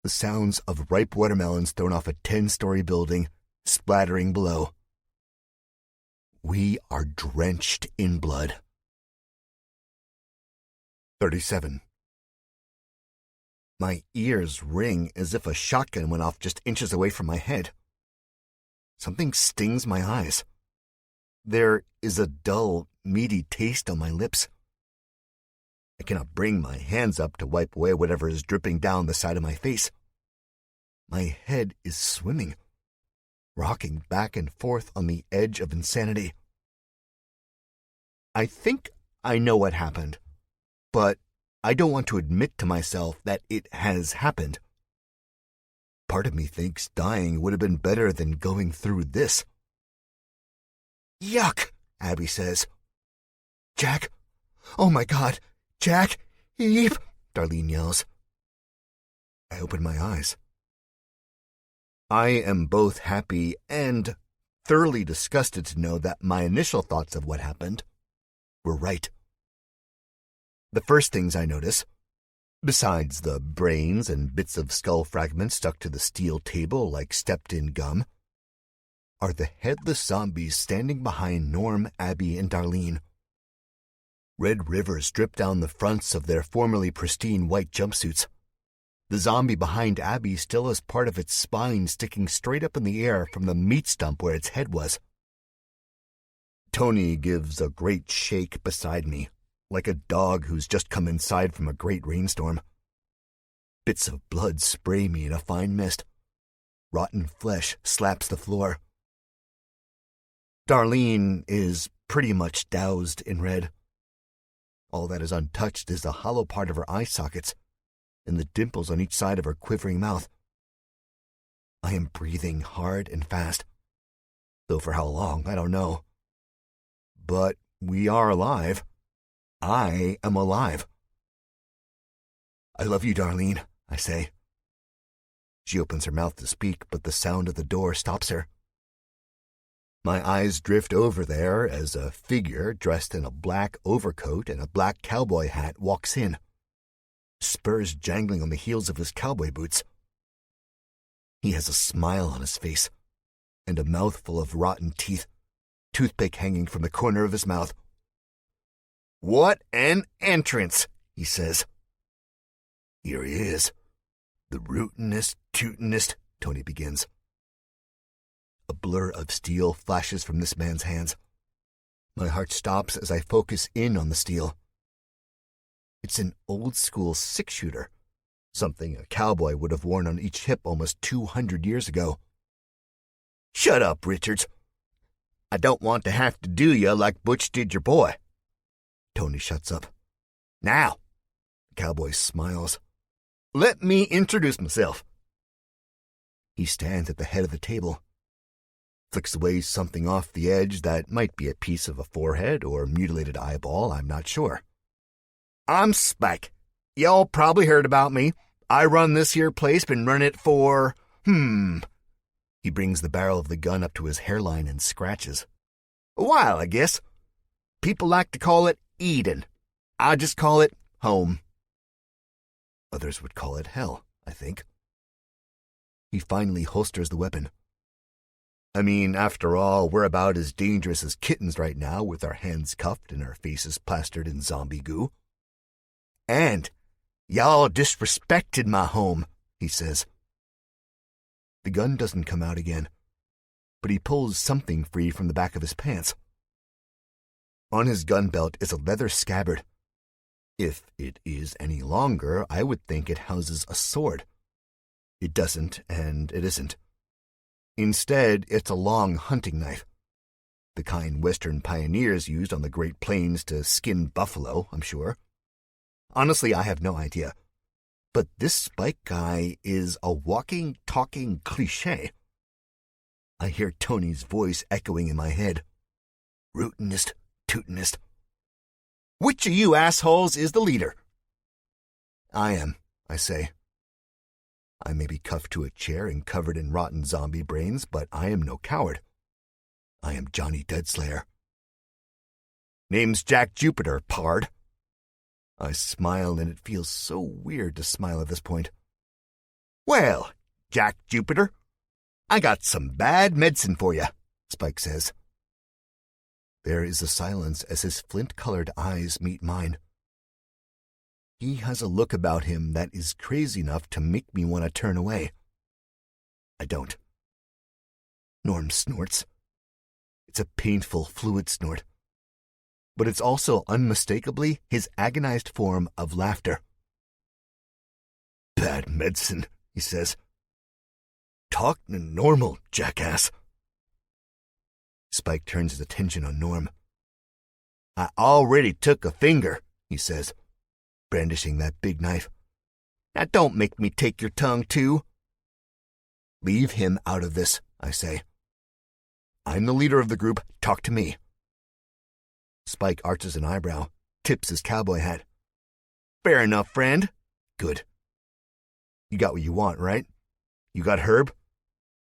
Speaker 1: The sounds of ripe watermelons thrown off a 10-story building, splattering below. We are drenched in blood. 37. My ears ring as if a shotgun went off just inches away from my head. Something stings my eyes. There is a dull, meaty taste on my lips. I cannot bring my hands up to wipe away whatever is dripping down the side of my face. My head is swimming, rocking back and forth on the edge of insanity. I think I know what happened, but I don't want to admit to myself that it has happened. Part of me thinks dying would have been better than going through this. "Yuck," Abby says. "Jack! Oh my God! Jack! Eep!" Darlene yells. I open my eyes. I am both happy and thoroughly disgusted to know that my initial thoughts of what happened were right. The first things I notice, besides the brains and bits of skull fragments stuck to the steel table like stepped-in gum, are the headless zombies standing behind Norm, Abby, and Darlene. Red rivers drip down the fronts of their formerly pristine white jumpsuits. The zombie behind Abby still has part of its spine sticking straight up in the air from the meat stump where its head was. Tony gives a great shake beside me, like a dog who's just come inside from a great rainstorm. Bits of blood spray me in a fine mist. Rotten flesh slaps the floor. Darlene is pretty much doused in red. All that is untouched is the hollow part of her eye sockets and the dimples on each side of her quivering mouth. I am breathing hard and fast, though for how long, I don't know. But we are alive. I am alive. "I love you, Darlene," I say. She opens her mouth to speak, but the sound of the door stops her. My eyes drift over there as a figure dressed in a black overcoat and a black cowboy hat walks in, spurs jangling on the heels of his cowboy boots. He has a smile on his face and a mouthful of rotten teeth, toothpick hanging from the corner of his mouth. "What an entrance," he says. "Here he is, the rootinest, tootinest," Tony begins. A blur of steel flashes from this man's hands. My heart stops as I focus in on the steel. It's an old-school six-shooter, something a cowboy would have worn on each hip almost 200 years ago. "Shut up, Richards. I don't want to have to do you like Butch did your boy." Tony shuts up. "Now," the cowboy smiles, "let me introduce myself." He stands at the head of the table. flicks away something off the edge that might be a piece of a forehead or mutilated eyeball, I'm not sure. I'm Spike. Y'all probably heard about me. I run this here place, been running it for, He brings the barrel of the gun up to his hairline and scratches. A while, I guess. People like to call it Eden. I just call it home. Others would call it hell, I think. He finally holsters the weapon. I mean, after all, we're about as dangerous as kittens right now, with our hands cuffed and our faces plastered in zombie goo. And y'all disrespected my home, he says. The gun doesn't come out again, but he pulls something free from the back of his pants. On his gun belt is a leather scabbard. If it is any longer, I would think it houses a sword. It doesn't, and it isn't. Instead, it's a long hunting knife. The kind Western pioneers used on the Great Plains to skin buffalo, I'm sure. Honestly, I have no idea. But this Spike guy is a walking, talking cliché. I hear Tony's voice echoing in my head. Rootinest, tootinest. Which of you assholes is the leader? I am, I say. I may be cuffed to a chair and covered in rotten zombie brains, but I am no coward. I am Johnny Deadslayer. Name's Jack Jupiter, pard. I smile, and it feels so weird to smile at this point. Well, Jack Jupiter, I got some bad medicine for you, Spike says. There is a silence as his flint-colored eyes meet mine. He has a look about him that is crazy enough to make me want to turn away. I don't. Norm snorts. It's a painful, fluid snort. But it's also unmistakably his agonized form of laughter. Bad medicine, he says. Talk normal, jackass. Spike turns his attention on Norm. I already took a finger, he says, brandishing that big knife. Now don't make me take your tongue, too. Leave him out of this, I say. I'm the leader of the group. Talk to me. Spike arches an eyebrow, tips his cowboy hat. Fair enough, friend. Good. You got what you want, right? You got Herb?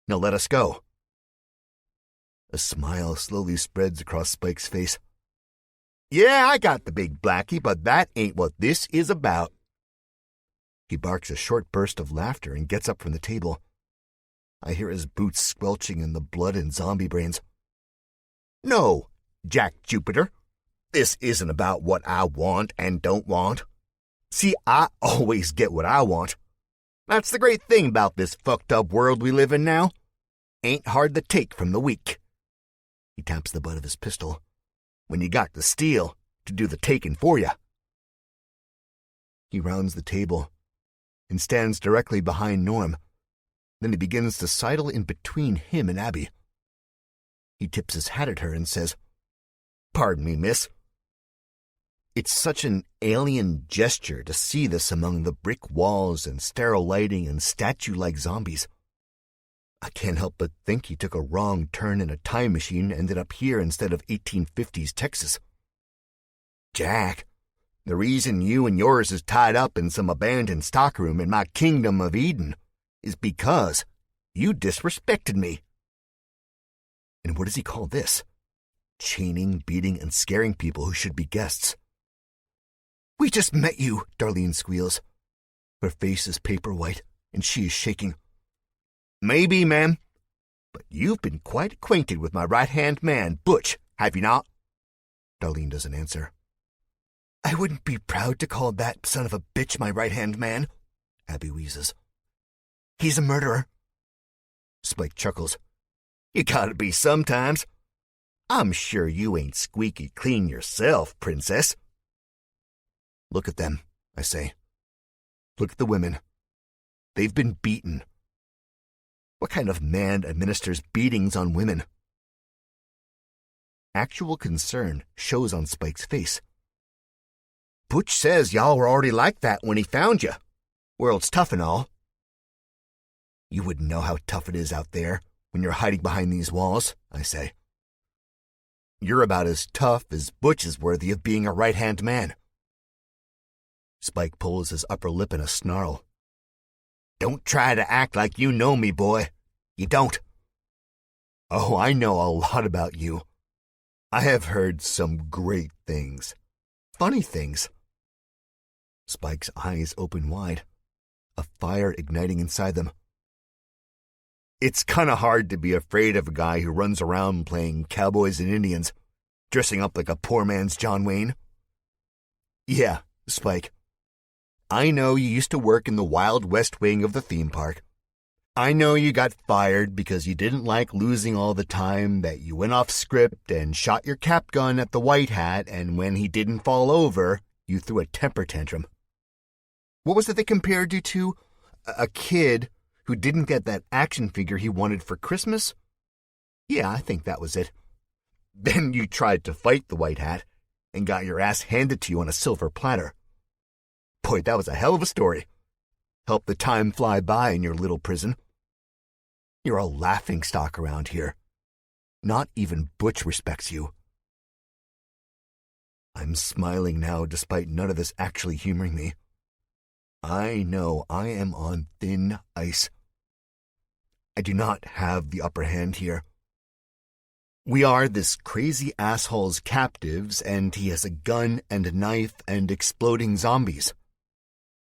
Speaker 1: Now let us go. A smile slowly spreads across Spike's face. Yeah, I got the big blackie, but that ain't what this is about. He barks a short burst of laughter and gets up from the table. I hear his boots squelching in the blood and zombie brains. No, Jack Jupiter. This isn't about what I want and don't want. See, I always get what I want. That's the great thing about this fucked up world we live in now. Ain't hard to take from the weak. He taps the butt of his pistol. When you got the steel to do the taking for you. He rounds the table and stands directly behind Norm. Then he begins to sidle in between him and Abby. He tips his hat at her and says, Pardon me, miss. It's such an alien gesture to see this among the brick walls and sterile lighting and statue-like zombies. I can't help but think he took a wrong turn in a time machine and ended up here instead of 1850s Texas. Jack, the reason you and yours is tied up in some abandoned stockroom in my kingdom of Eden is because you disrespected me. And what does he call this? Chaining, beating, and scaring people who should be guests. We just met you, Darlene squeals. Her face is paper white, and she is shaking. Maybe, ma'am, but you've been quite acquainted with my right-hand man, Butch, have you not? Darlene doesn't answer. I wouldn't be proud to call that son of a bitch my right-hand man, Abby wheezes. He's a murderer. Spike chuckles. You gotta be sometimes. I'm sure you ain't squeaky clean yourself, princess. Look at them, I say. Look at the women. They've been beaten. What kind of man administers beatings on women? Actual concern shows on Spike's face. Butch says y'all were already like that when he found you. World's tough and all. You wouldn't know how tough it is out there, when you're hiding behind these walls, I say. You're about as tough as Butch is worthy of being a right-hand man. Spike pulls his upper lip in a snarl. Don't try to act like you know me, boy. You don't. Oh, I know a lot about you. I have heard some great things. Funny things. Spike's eyes open wide, a fire igniting inside them. It's kind of hard to be afraid of a guy who runs around playing cowboys and Indians, dressing up like a poor man's John Wayne. Yeah, Spike. I know you used to work in the Wild West wing of the theme park. I know you got fired because you didn't like losing all the time, that you went off script and shot your cap gun at the white hat, and when he didn't fall over, you threw a temper tantrum. What was it they compared you to? A kid who didn't get that action figure he wanted for Christmas? Yeah, I think that was it. Then you tried to fight the white hat and got your ass handed to you on a silver platter. Boy, that was a hell of a story. Help the time fly by in your little prison. You're a laughingstock around here. Not even Butch respects you. I'm smiling now despite none of this actually humoring me. I know I am on thin ice. I do not have the upper hand here. We are this crazy asshole's captives, and he has a gun and a knife and exploding zombies.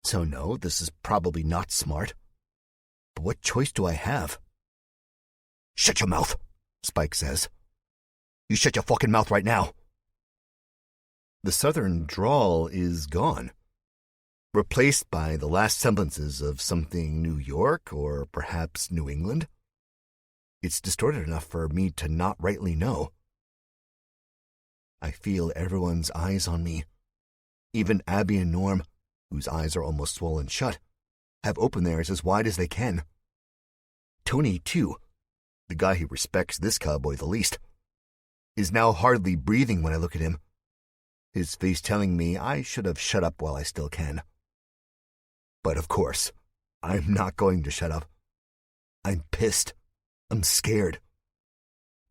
Speaker 1: So no, this is probably not smart. But what choice do I have? Shut your mouth, Spike says. You shut your fucking mouth right now. The southern drawl is gone, replaced by the last semblances of something New York or perhaps New England. It's distorted enough for me to not rightly know. I feel everyone's eyes on me. Even Abby and Norm, whose eyes are almost swollen shut, have opened theirs as wide as they can. Tony, too, the guy who respects this cowboy the least, is now hardly breathing when I look at him, his face telling me I should have shut up while I still can. But of course, I'm not going to shut up. I'm pissed. I'm scared.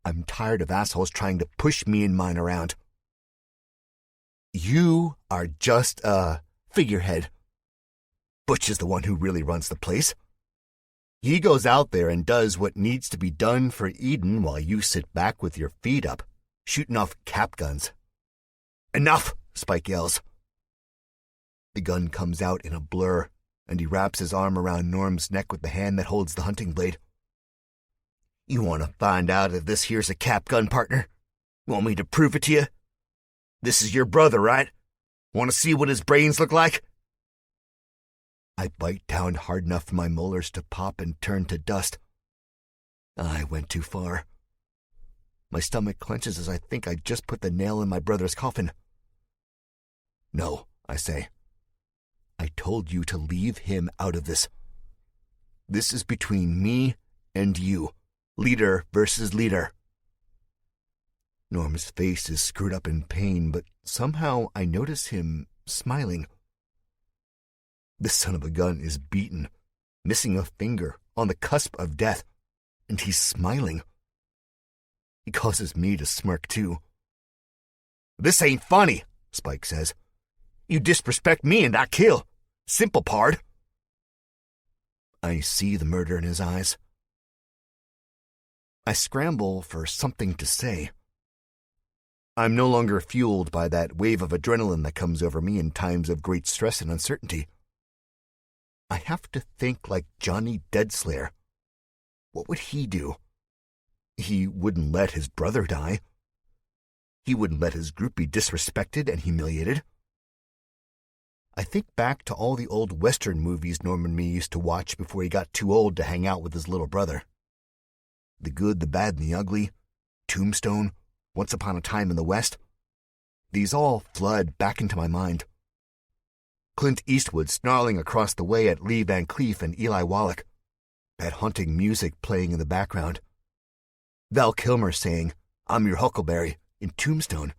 Speaker 1: I'm tired of assholes trying to push me and mine around. You are just a figurehead. Butch is the one who really runs the place. He goes out there and does what needs to be done for Eden while you sit back with your feet up, shooting off cap guns. Enough, Spike yells. The gun comes out in a blur, and he wraps his arm around Norm's neck with the hand that holds the hunting blade. You want to find out if this here's a cap gun, partner? Want me to prove it to you? This is your brother, right? Want to see what his brains look like? I bite down hard enough for my molars to pop and turn to dust. I went too far. My stomach clenches as I think I just put the nail in my brother's coffin. No, I say. I told you to leave him out of this. This is between me and you. Leader versus leader. Norm's face is screwed up in pain, but somehow I notice him smiling. This son of a gun is beaten, missing a finger, on the cusp of death, and he's smiling. He causes me to smirk too. This ain't funny, Spike says. You disrespect me and I kill. Simple, pard. I see the murder in his eyes. I scramble for something to say. I'm no longer fueled by that wave of adrenaline that comes over me in times of great stress and uncertainty. I have to think like Johnny Deadslayer. What would he do? He wouldn't let his brother die. He wouldn't let his group be disrespected and humiliated. I think back to all the old Western movies Norm and me used to watch before he got too old to hang out with his little brother. The Good, the Bad, and the Ugly, Tombstone, Once Upon a Time in the West. These all flood back into my mind. Clint Eastwood snarling across the way at Lee Van Cleef and Eli Wallach. That haunting music playing in the background. Val Kilmer saying, "I'm your Huckleberry," in Tombstone.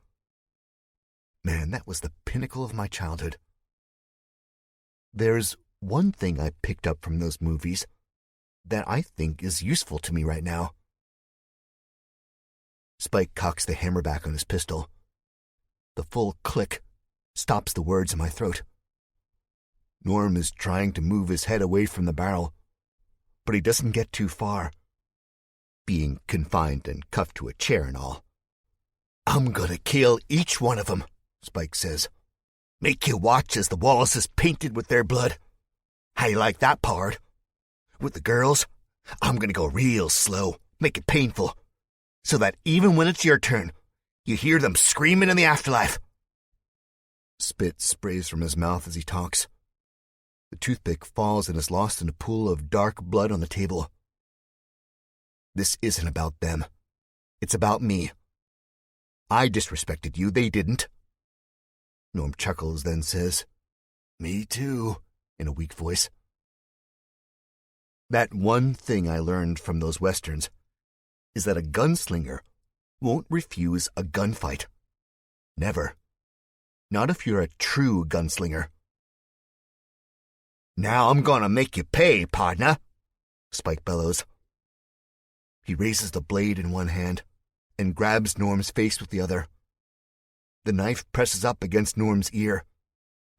Speaker 1: Man, that was the pinnacle of my childhood. There's one thing I picked up from those movies that I think is useful to me right now. Spike cocks the hammer back on his pistol. The full click stops the words in my throat. Norm is trying to move his head away from the barrel, but he doesn't get too far, being confined and cuffed to a chair and all. "I'm gonna kill each one of them," Spike says. "Make you watch as the walls is painted with their blood. How you like that part? With the girls, I'm gonna go real slow, make it painful, so that even when it's your turn, you hear them screaming in the afterlife." Spit sprays from his mouth as he talks. The toothpick falls and is lost in a pool of dark blood on the table. This isn't about them. It's about me. I disrespected you, they didn't. Norm chuckles, then says, "Me too," in a weak voice. That one thing I learned from those westerns is that a gunslinger won't refuse a gunfight. Never. Not if you're a true gunslinger. "Now I'm gonna make you pay, partner," Spike bellows. He raises the blade in one hand and grabs Norm's face with the other. The knife presses up against Norm's ear,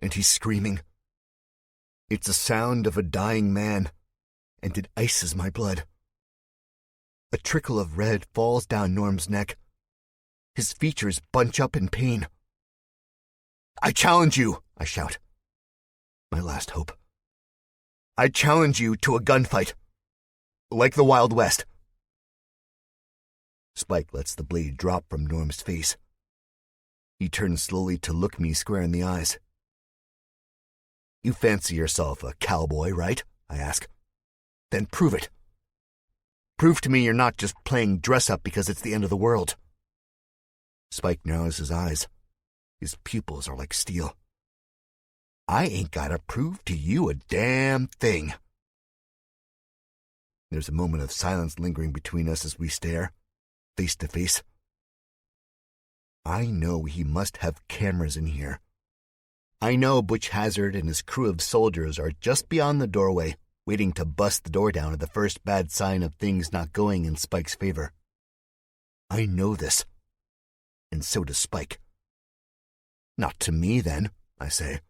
Speaker 1: and he's screaming. It's the sound of a dying man, and it ices my blood. A trickle of red falls down Norm's neck. His features bunch up in pain. "I challenge you," I shout. My last hope. "I challenge you to a gunfight. Like the Wild West." Spike lets the blade drop from Norm's face. He turns slowly to look me square in the eyes. "You fancy yourself a cowboy, right?" I ask. "Then prove it. Prove to me you're not just playing dress-up because it's the end of the world." Spike narrows his eyes. His pupils are like steel. "I ain't gotta prove to you a damn thing." There's a moment of silence lingering between us as we stare, face to face. I know he must have cameras in here. I know Butch Hazard and his crew of soldiers are just beyond the doorway, waiting to bust the door down at the first bad sign of things not going in Spike's favor. I know this. And so does Spike. "Not to me, then," I say.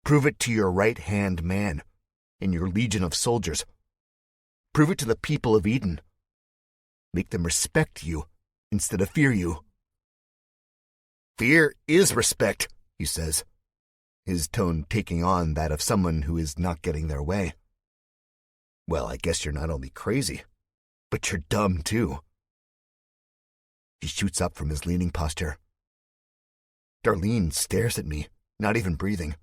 Speaker 1: "Prove it to your right-hand man and your legion of soldiers. Prove it to the people of Eden. Make them respect you instead of fear you." "Fear is respect," he says, his tone taking on that of someone who is not getting their way. "Well, I guess you're not only crazy, but you're dumb, too." He shoots up from his leaning posture. Darlene stares at me, not even breathing.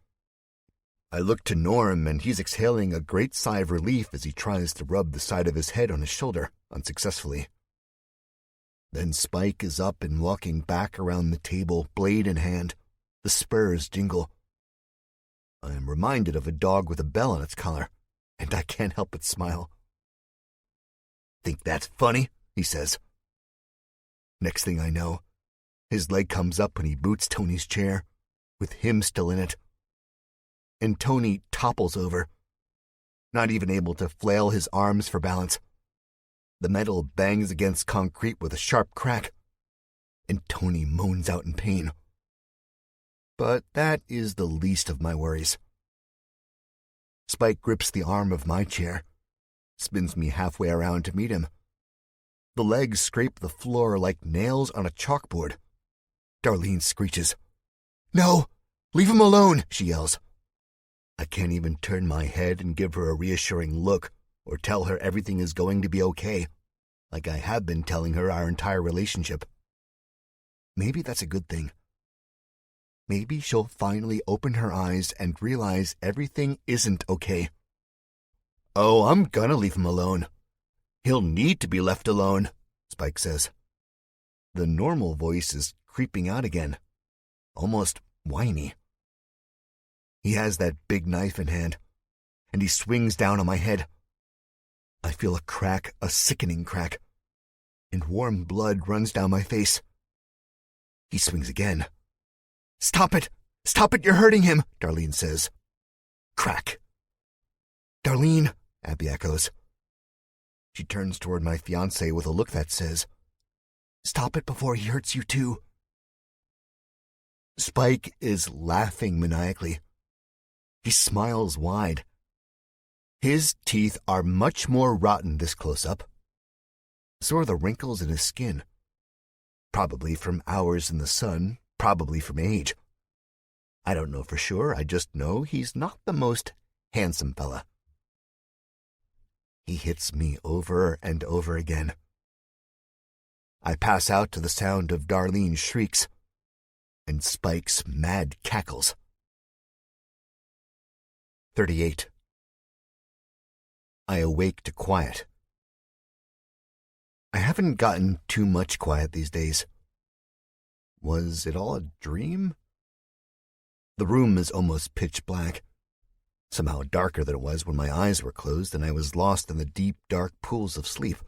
Speaker 1: I look to Norm, and he's exhaling a great sigh of relief as he tries to rub the side of his head on his shoulder, unsuccessfully. Then Spike is up and walking back around the table, blade in hand. The spurs jingle. I am reminded of a dog with a bell on its collar, and I can't help but smile. "Think that's funny?" he says. Next thing I know, his leg comes up and he boots Tony's chair, with him still in it. And Tony topples over, not even able to flail his arms for balance. The metal bangs against concrete with a sharp crack, and Tony moans out in pain. But that is the least of my worries. Spike grips the arm of my chair, spins me halfway around to meet him. The legs scrape the floor like nails on a chalkboard. Darlene screeches. "No! Leave him alone!" she yells. I can't even turn my head and give her a reassuring look or tell her everything is going to be okay, like I have been telling her our entire relationship. Maybe that's a good thing. Maybe she'll finally open her eyes and realize everything isn't okay. "Oh, I'm gonna leave him alone. He'll need to be left alone," Spike says. The normal voice is creeping out again, almost whiny. He has that big knife in hand, and he swings down on my head. I feel a crack, a sickening crack, and warm blood runs down my face. He swings again. "Stop it! Stop it! You're hurting him!" Darlene says. Crack. "Darlene," Abby echoes. She turns toward my fiancé with a look that says, Stop it before he hurts you too. Spike is laughing maniacally. He smiles wide. His teeth are much more rotten this close-up. So are the wrinkles in his skin. Probably from hours in the sun, probably from age. I don't know for sure, I just know he's not the most handsome fella. He hits me over and over again. I pass out to the sound of Darlene's shrieks and Spike's mad cackles. 38. I awake to quiet. I haven't gotten too much quiet these days. Was it all a dream? The room is almost pitch black, somehow darker than it was when my eyes were closed and I was lost in the deep, dark pools of sleep.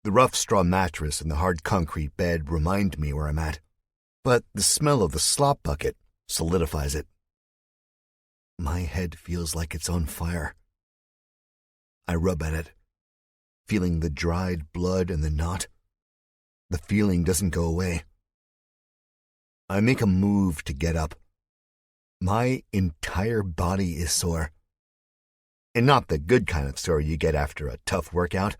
Speaker 1: The rough straw mattress and the hard concrete bed remind me where I'm at, but the smell of the slop bucket solidifies it. My head feels like it's on fire. I rub at it, feeling the dried blood and the knot. The feeling doesn't go away. I make a move to get up. My entire body is sore. And not the good kind of sore you get after a tough workout.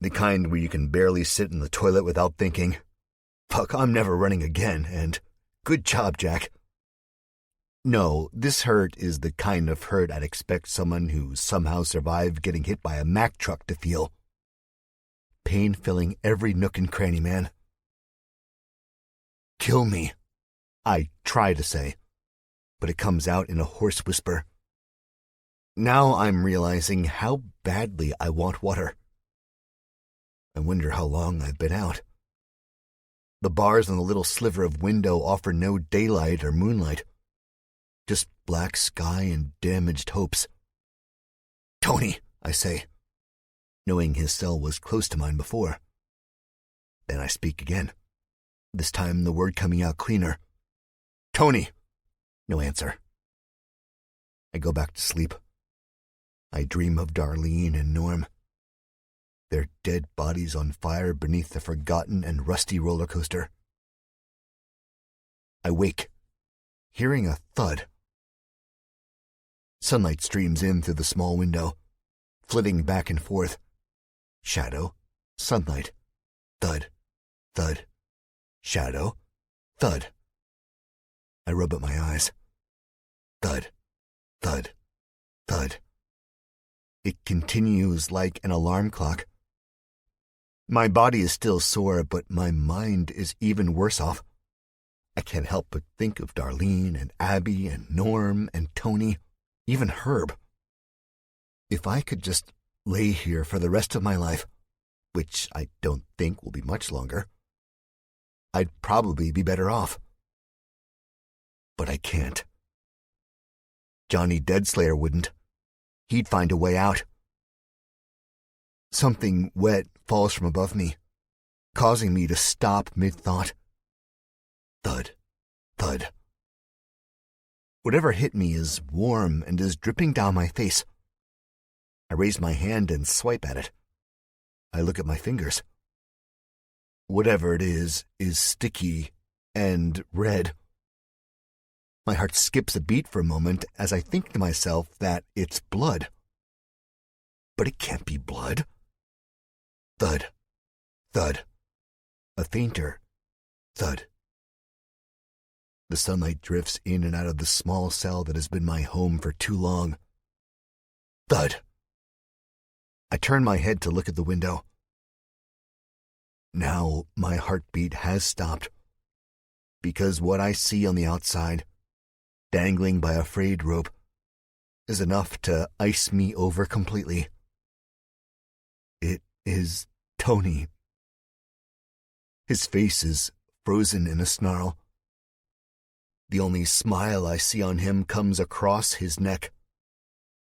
Speaker 1: The kind where you can barely sit in the toilet without thinking, "Fuck, I'm never running again," and "Good job, Jack." No, this hurt is the kind of hurt I'd expect someone who somehow survived getting hit by a Mack truck to feel. Pain filling every nook and cranny, man. "Kill me," I try to say, but it comes out in a hoarse whisper. Now I'm realizing how badly I want water. I wonder how long I've been out. The bars on the little sliver of window offer no daylight or moonlight. Just black sky and damaged hopes. "Tony," I say, knowing his cell was close to mine before. Then I speak again, this time the word coming out cleaner. "Tony!" No answer. I go back to sleep. I dream of Darlene and Norm. Their dead bodies on fire beneath the forgotten and rusty roller coaster. I wake, hearing a thud. Sunlight streams in through the small window, flitting back and forth. Shadow, sunlight, thud, thud, shadow, thud. I rub at my eyes. Thud, thud, thud. It continues like an alarm clock. My body is still sore, but my mind is even worse off. I can't help but think of Darlene and Abby and Norm and Tony, even Herb. If I could just lay here for the rest of my life, which I don't think will be much longer, I'd probably be better off. But I can't. Johnny Deadslayer wouldn't. He'd find a way out. Something wet falls from above me, causing me to stop mid-thought. Thud, thud. Whatever hit me is warm and is dripping down my face. I raise my hand and swipe at it. I look at my fingers. Whatever it is sticky and red. My heart skips a beat for a moment as I think to myself that it's blood. But it can't be blood. Thud, thud. A fainter thud. The sunlight drifts in and out of the small cell that has been my home for too long. Thud. I turn my head to look at the window. Now my heartbeat has stopped, because what I see on the outside, dangling by a frayed rope, is enough to ice me over completely. It is Tony. His face is frozen in a snarl. The only smile I see on him comes across his neck,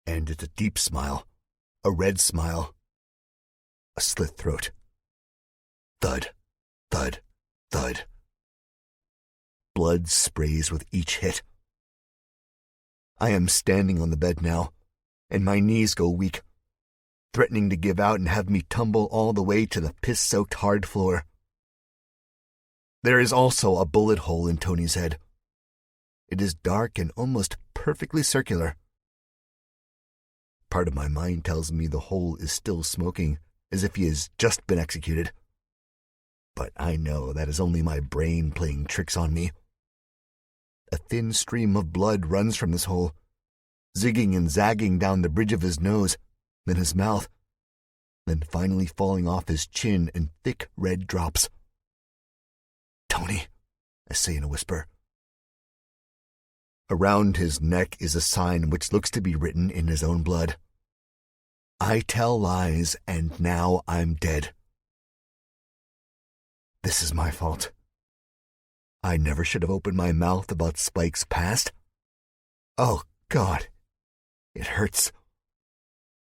Speaker 1: and it's a deep smile, a red smile, a slit throat. Thud, thud, thud. Blood sprays with each hit. I am standing on the bed now, and my knees go weak. threatening to give out and have me tumble all the way to the piss-soaked hard floor. There is also a bullet hole in Tony's head. It is dark and almost perfectly circular. Part of my mind tells me the hole is still smoking, as if he has just been executed. But I know that is only my brain playing tricks on me. A thin stream of blood runs from this hole, zigging and zagging down the bridge of his nose, then his mouth, then finally falling off his chin in thick red drops. "Tony," I say in a whisper. Around his neck is a sign which looks to be written in his own blood. "I tell lies, and now I'm dead." This is my fault. I never should have opened my mouth about Spike's past. Oh, God. It hurts.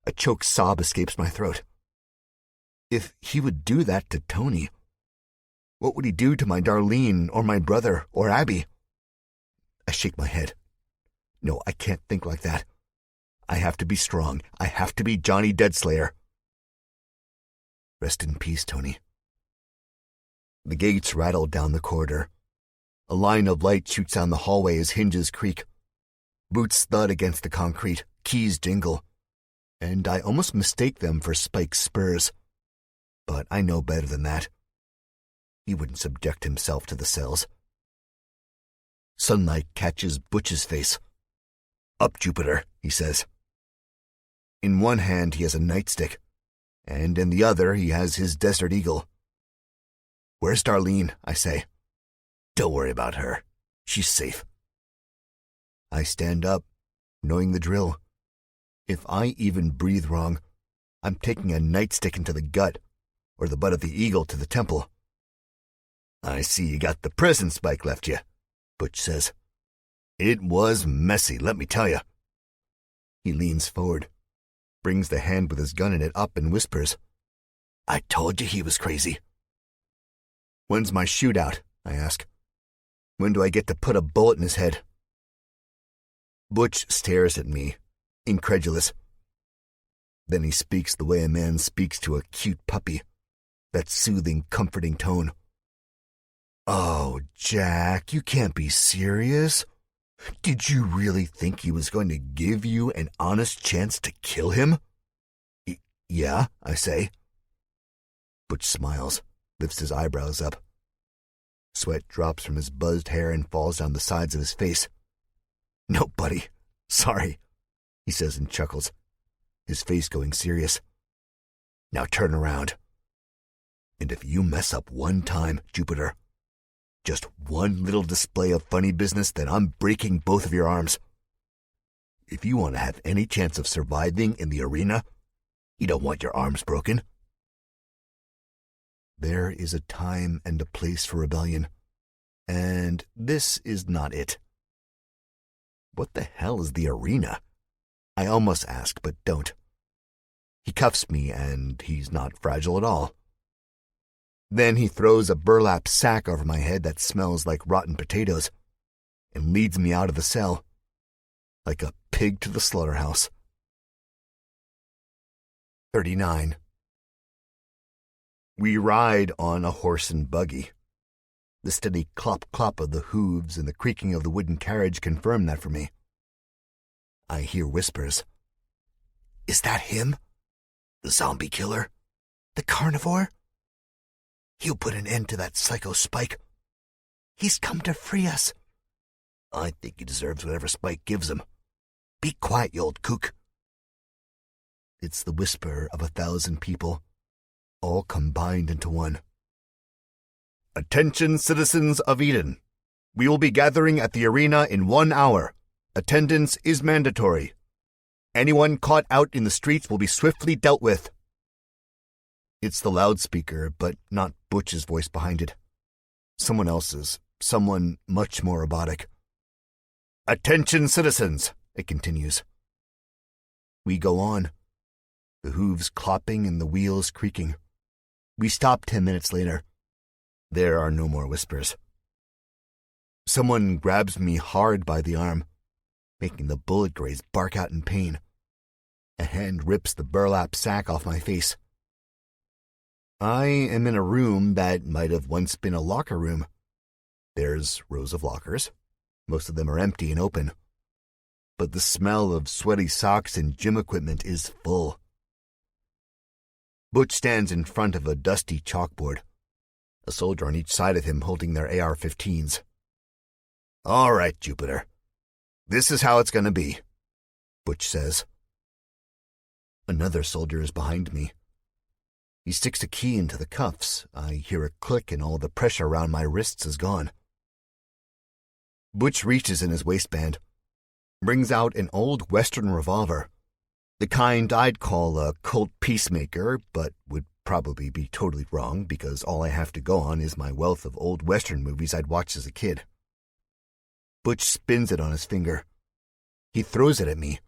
Speaker 1: A choked sob escapes my throat. If he would do that to Tony, what would he do to my Darlene or my brother or Abby? I shake my head. No, I can't think like that. I have to be strong. I have to be Johnny Deadslayer. Rest in peace, Tony. The gates rattle down the corridor. A line of light shoots down the hallway as hinges creak. Boots thud against the concrete, keys jingle, and I almost mistake them for Spike's spurs. But I know better than that. He wouldn't subject himself to the cells. Sunlight catches Butch's face. "Up, Jupiter," he says. In one hand he has a nightstick, and in the other he has his Desert Eagle. "Where's Darlene?" I say. "Don't worry about her. She's safe." I stand up, knowing the drill. If I even breathe wrong, I'm taking a nightstick into the gut, or the butt of the eagle to the temple. "I see you got the present Spike left you," Butch says. "It was messy, let me tell you." He leans forward, brings the hand with his gun in it up and whispers, "I told you he was crazy." "When's my shootout?" I ask. "When do I get to put a bullet in his head?" Butch stares at me, incredulous. Then he speaks the way a man speaks to a cute puppy, that soothing, comforting tone. "Oh, Jack, you can't be serious. Did you really think he was going to give you an honest chance to kill him?" Yeah, I say. Butch smiles, lifts his eyebrows up. Sweat drops from his buzzed hair and falls down the sides of his face. "No, buddy. Sorry," he says and chuckles, his face going serious. "Now turn around. And if you mess up one time, Jupiter, just one little display of funny business, then I'm breaking both of your arms. If you want to have any chance of surviving in the arena, you don't want your arms broken." There is a time and a place for rebellion, and this is not it. What the hell is the arena? I almost ask, but don't. He cuffs me, and he's not fragile at all. Then he throws a burlap sack over my head that smells like rotten potatoes and leads me out of the cell, like a pig to the slaughterhouse. 39. We ride on a horse and buggy. The steady clop-clop of the hooves and the creaking of the wooden carriage confirm that for me. I hear whispers. "Is that him? The zombie killer? The carnivore? He'll put an end to that psycho Spike. He's come to free us. I think he deserves whatever Spike gives him. Be quiet, you old kook." It's the whisper of 1,000 people, all combined into one. "Attention, citizens of Eden. We will be gathering at the arena in 1 hour. Attendance is mandatory. Anyone caught out in the streets will be swiftly dealt with." It's the loudspeaker, but not Butch's voice behind it. Someone else's, someone much more robotic. "Attention, citizens," it continues. We go on, the hooves clopping and the wheels creaking. We stop 10 minutes later. There are no more whispers. Someone grabs me hard by the arm, making the bullet graze bark out in pain. A hand rips the burlap sack off my face. I am in a room that might have once been a locker room. There's rows of lockers. Most of them are empty and open. But the smell of sweaty socks and gym equipment is full. Butch stands in front of a dusty chalkboard, a soldier on each side of him holding their AR-15s. "All right, Jupiter. This is how it's going to be," Butch says. Another soldier is behind me. He sticks a key into the cuffs. I hear a click and all the pressure around my wrists is gone. Butch reaches in his waistband, brings out an old Western revolver, the kind I'd call a Colt Peacemaker, but would probably be totally wrong because all I have to go on is my wealth of old Western movies I'd watched as a kid. Butch spins it on his finger. He throws it at me,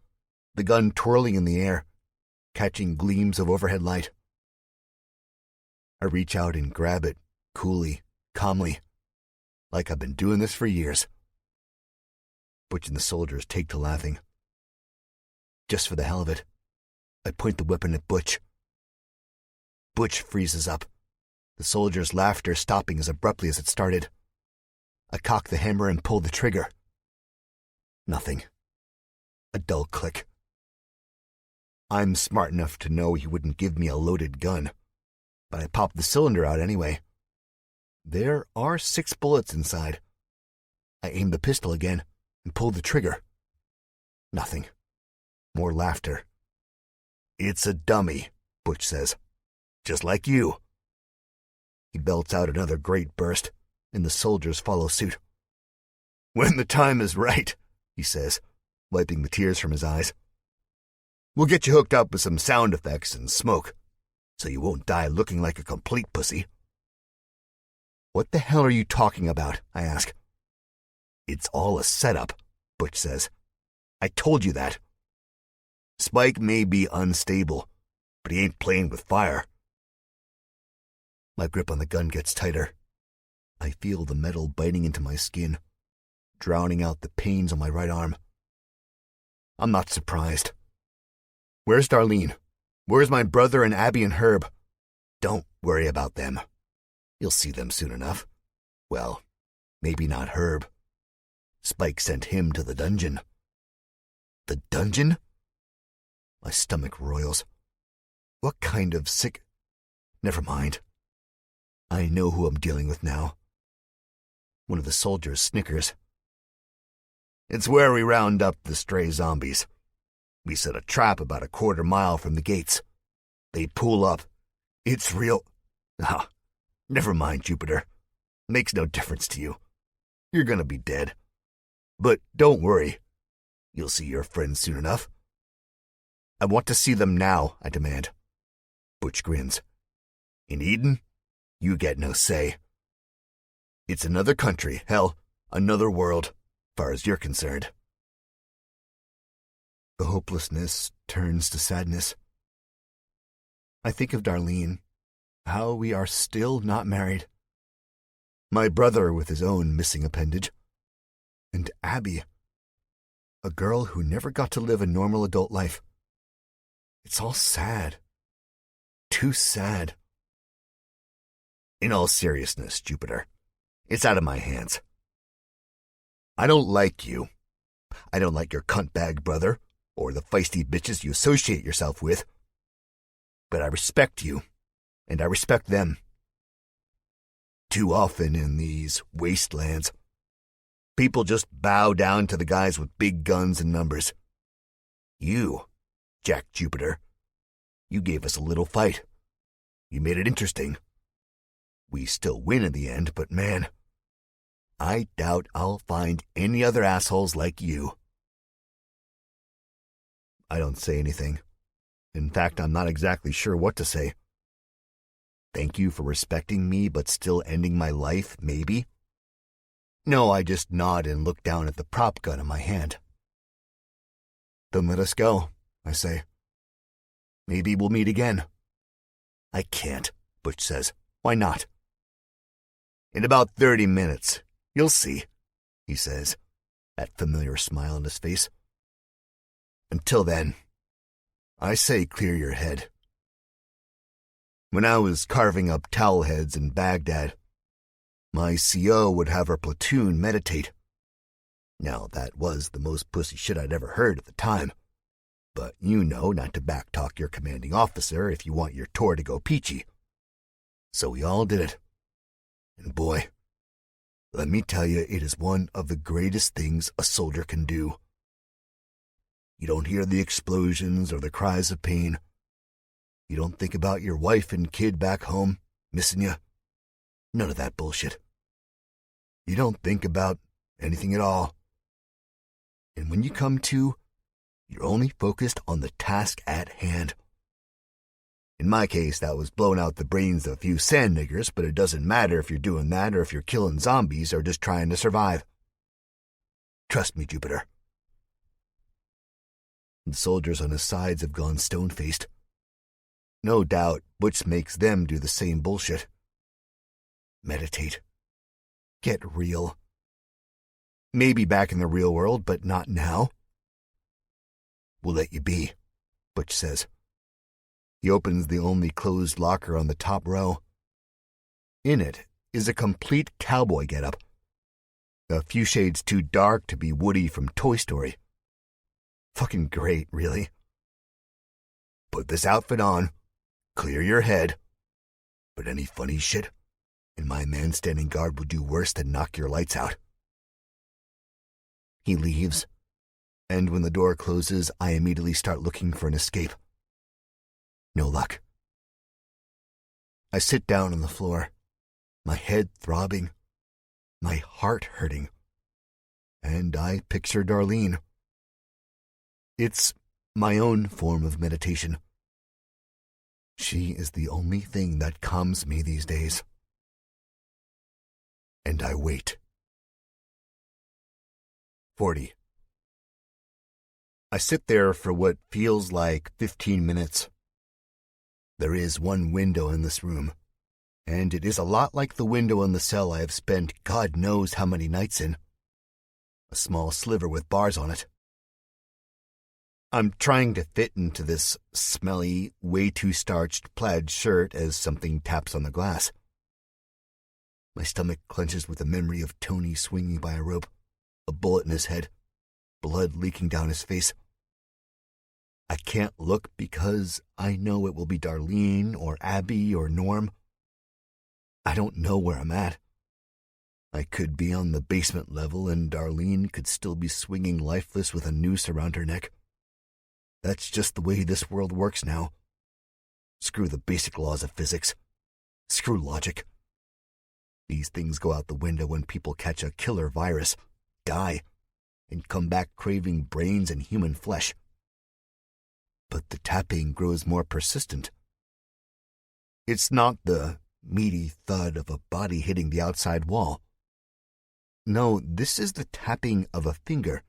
Speaker 1: the gun twirling in the air, catching gleams of overhead light. I reach out and grab it, coolly, calmly, like I've been doing this for years. Butch and the soldiers take to laughing. Just for the hell of it, I point the weapon at Butch. Butch freezes up, the soldiers' laughter stopping as abruptly as it started. I cock the hammer and pull the trigger. Nothing. A dull click. I'm smart enough to know he wouldn't give me a loaded gun, but I pop the cylinder out anyway. There are 6 bullets inside. I aim the pistol again and pull the trigger. Nothing. More laughter. "It's a dummy," Butch says. "Just like you." He belts out another great burst, and the soldiers follow suit. "When the time is right," he says, wiping the tears from his eyes. "We'll get you hooked up with some sound effects and smoke, so you won't die looking like a complete pussy." "What the hell are you talking about?" I ask. "It's all a setup," Butch says. "I told you that. Spike may be unstable, but he ain't playing with fire." My grip on the gun gets tighter. I feel the metal biting into my skin, drowning out the pains on my right arm. I'm not surprised. "Where's Darlene? Where's my brother and Abby and Herb?" "Don't worry about them. You'll see them soon enough. Well, maybe not Herb. Spike sent him to the dungeon." "The dungeon?" My stomach roils. What kind of sick... Never mind. I know who I'm dealing with now. One of the soldiers snickers. "It's where we round up the stray zombies. We set a trap about a quarter mile from the gates. They pull up. It's real... Ah, never mind, Jupiter. Makes no difference to you. You're gonna be dead. But don't worry. You'll see your friends soon enough." "I want to see them now," I demand. Butch grins. "In Eden, you get no say. It's another country, hell, another world, far as you're concerned." The hopelessness turns to sadness. I think of Darlene, how we are still not married. My brother with his own missing appendage. And Abby, a girl who never got to live a normal adult life. It's all sad. Too sad. In all seriousness, Jupiter, it's out of my hands. I don't like you. I don't like your cuntbag brother, or the feisty bitches you associate yourself with. But I respect you, and I respect them. Too often in these wastelands, people just bow down to the guys with big guns and numbers. You, Jack Jupiter, you gave us a little fight. You made it interesting. We still win in the end, but man, I doubt I'll find any other assholes like you. I don't say anything. In fact, I'm not exactly sure what to say. Thank you for respecting me, but still ending my life, maybe? No, I just nod and look down at the prop gun in my hand. Then let us go, I say. Maybe we'll meet again. I can't, Butch says. Why not? In about 30 minutes, you'll see, he says, that familiar smile on his face. Until then, I say clear your head. When I was carving up towel heads in Baghdad, my CO would have her platoon meditate. Now, that was the most pussy shit I'd ever heard at the time. But you know not to backtalk your commanding officer if you want your tour to go peachy. So we all did it. And boy, let me tell you, it is one of the greatest things a soldier can do. You don't hear the explosions or the cries of pain. You don't think about your wife and kid back home, missing you. None of that bullshit. You don't think about anything at all. And when you come to, you're only focused on the task at hand. In my case, that was blowing out the brains of a few sand niggers, but it doesn't matter if you're doing that or if you're killing zombies or just trying to survive. Trust me, Jupiter. The soldiers on his sides have gone stone-faced. No doubt, which makes them do the same bullshit. Meditate. Get real. Maybe back in the real world, but not now. We'll let you be, Butch says. He opens the only closed locker on the top row. In it is a complete cowboy getup. A few shades too dark to be Woody from Toy Story. Fucking great, really. Put this outfit on, clear your head. But any funny shit, and my man standing guard will do worse than knock your lights out. He leaves, and when the door closes, I immediately start looking for an escape. No luck. I sit down on the floor, my head throbbing, my heart hurting, and I picture Darlene. It's my own form of meditation. She is the only thing that calms me these days. And I wait. 40. I sit there for what feels like 15 minutes. There is one window in this room, and it is a lot like the window in the cell I have spent God knows how many nights in. A small sliver with bars on it. I'm trying to fit into this smelly, way too starched plaid shirt as something taps on the glass. My stomach clenches with the memory of Tony swinging by a rope, a bullet in his head, blood leaking down his face. I can't look because I know it will be Darlene or Abby or Norm. I don't know where I'm at. I could be on the basement level and Darlene could still be swinging lifeless with a noose around her neck. That's just the way this world works now. Screw the basic laws of physics. Screw logic. These things go out the window when people catch a killer virus, die, and come back craving brains and human flesh. But the tapping grows more persistent. It's not the meaty thud of a body hitting the outside wall. No, this is the tapping of a finger.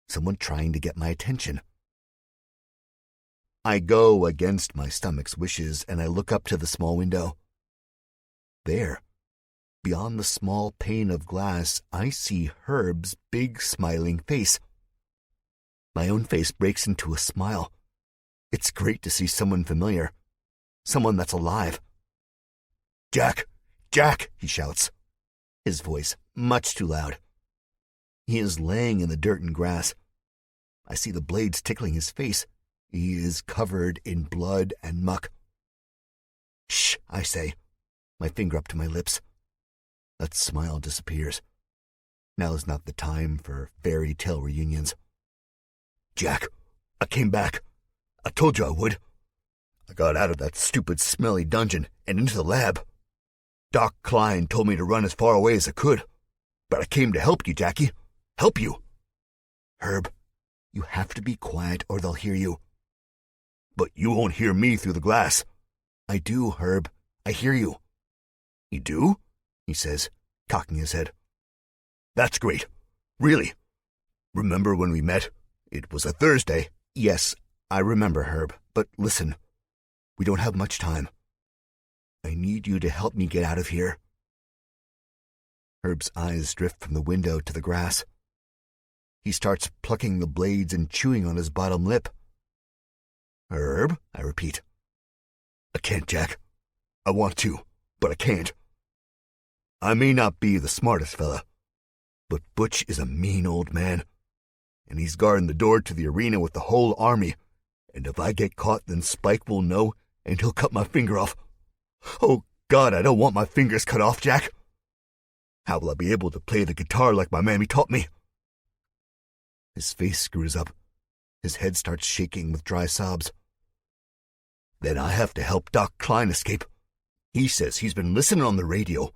Speaker 1: Someone trying to get my attention. I go against my stomach's wishes and I look up to the small window. There, beyond the small pane of glass, I see Herb's big smiling face. My own face breaks into a smile. It's great to see someone familiar. Someone that's alive. "Jack! Jack!" he shouts. His voice much too loud. He is laying in the dirt and grass. I see the blades tickling his face. He is covered in blood and muck. "Shh," I say, my finger up to my lips. That smile disappears. Now is not the time for fairy tale reunions. "Jack, I came back. I told you I would. I got out of that stupid smelly dungeon and into the lab. Doc Klein told me to run as far away as I could. But I came to help you, Jackie. Help you." "Herb, you have to be quiet or they'll hear you." "But you won't hear me through the glass." "I do, Herb. I hear you." "You do?" he says, cocking his head. "That's great. Really. Remember when we met? It was a Thursday." "Yes, I remember, Herb. But listen, we don't have much time. I need you to help me get out of here." Herb's eyes drift from the window to the grass. He starts plucking the blades and chewing on his bottom lip. Herb, I repeat. I can't, Jack. I want to, but I can't. I may not be the smartest fella, but Butch is a mean old man, and he's guarding the door to the arena with the whole army, and if I get caught, then Spike will know, and he'll cut my finger off. Oh, God, I don't want my fingers cut off, Jack. How will I be able to play the guitar like my mammy taught me? His face screws up. His head starts shaking with dry sobs. Then I have to help Doc Klein escape. He says he's been listening on the radio,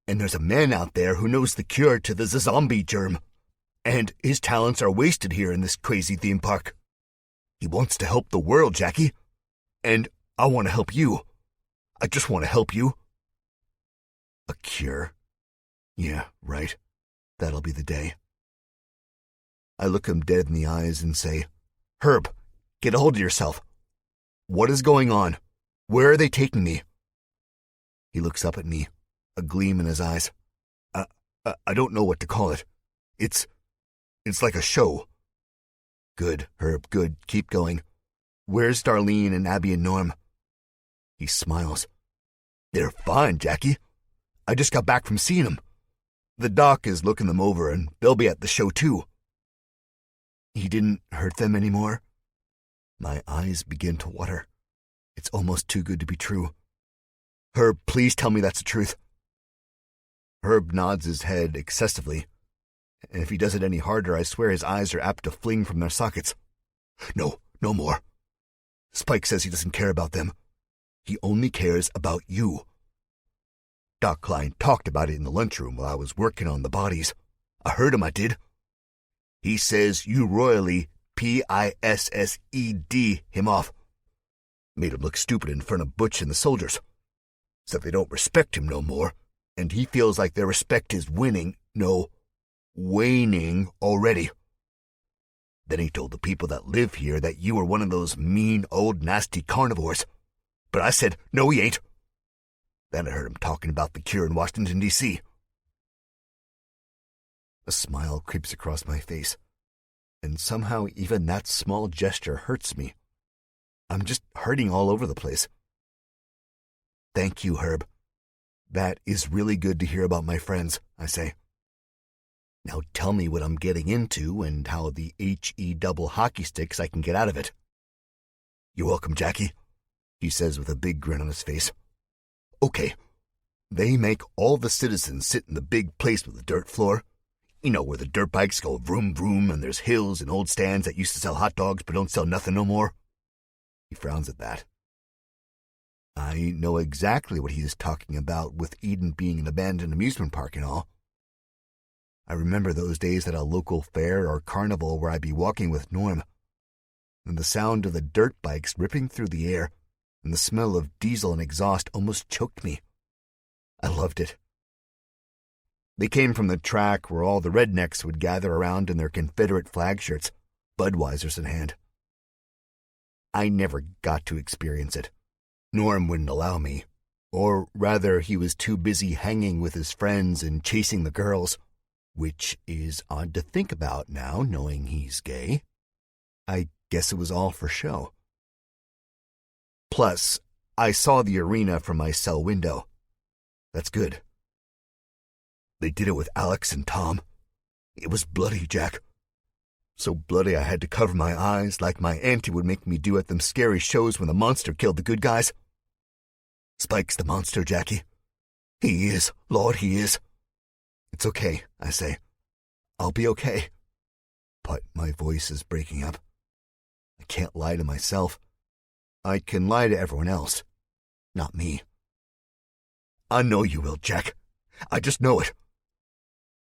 Speaker 1: and there's a man out there who knows the cure to the zombie germ, and his talents are wasted here in this crazy theme park. He wants to help the world, Jackie, and I want to help you. I just want to help you. A cure? Yeah, right. That'll be the day. I look him dead in the eyes and say, Herb, get a hold of yourself. What is going on? Where are they taking me? He looks up at me, a gleam in his eyes. I don't know what to call it. It's like a show. Good, Herb, good. Keep going. Where's Darlene and Abby and Norm? He smiles. They're fine, Jackie. I just got back from seeing them. The doc is looking them over, and they'll be at the show, too. He didn't hurt them anymore? My eyes begin to water. It's almost too good to be true. Herb, please tell me that's the truth. Herb nods his head excessively, and if he does it any harder, I swear his eyes are apt to fling from their sockets. No, no more. Spike says he doesn't care about them. He only cares about you. Doc Klein talked about it in the lunchroom while I was working on the bodies. I heard him, I did. He says you royally pissed him off. Made him look stupid in front of Butch and the soldiers. Said they don't respect him no more, and he feels like their respect is waning already. Then he told the people that live here that you were one of those mean, old, nasty carnivores. But I said, no, he ain't. Then I heard him talking about the cure in Washington, D.C. A smile creeps across my face, and somehow even that small gesture hurts me. I'm just hurting all over the place. Thank you, Herb. That is really good to hear about my friends, I say. Now tell me what I'm getting into and how the HE double hockey sticks I can get out of it. You're welcome, Jackie, he says with a big grin on his face. Okay, they make all the citizens sit in the big place with the dirt floor. You know, where the dirt bikes go vroom vroom and there's hills and old stands that used to sell hot dogs but don't sell nothing no more. He frowns at that. I know exactly what he is talking about with Eden being an abandoned amusement park and all. I remember those days at a local fair or carnival where I'd be walking with Norm, and the sound of the dirt bikes ripping through the air and the smell of diesel and exhaust almost choked me. I loved it. They came from the track where all the rednecks would gather around in their Confederate flag shirts, Budweisers in hand. I never got to experience it. Norm wouldn't allow me, or rather he was too busy hanging with his friends and chasing the girls, which is odd to think about now, knowing he's gay. I guess it was all for show. Plus, I saw the arena from my cell window. That's good. They did it with Alex and Tom. It was bloody, Jack. So bloody I had to cover my eyes like my auntie would make me do at them scary shows when the monster killed the good guys. Spike's the monster, Jackie. He is, Lord, he is. It's okay, I say. I'll be okay. But my voice is breaking up. I can't lie to myself. I can lie to everyone else, not me. I know you will, Jack. I just know it.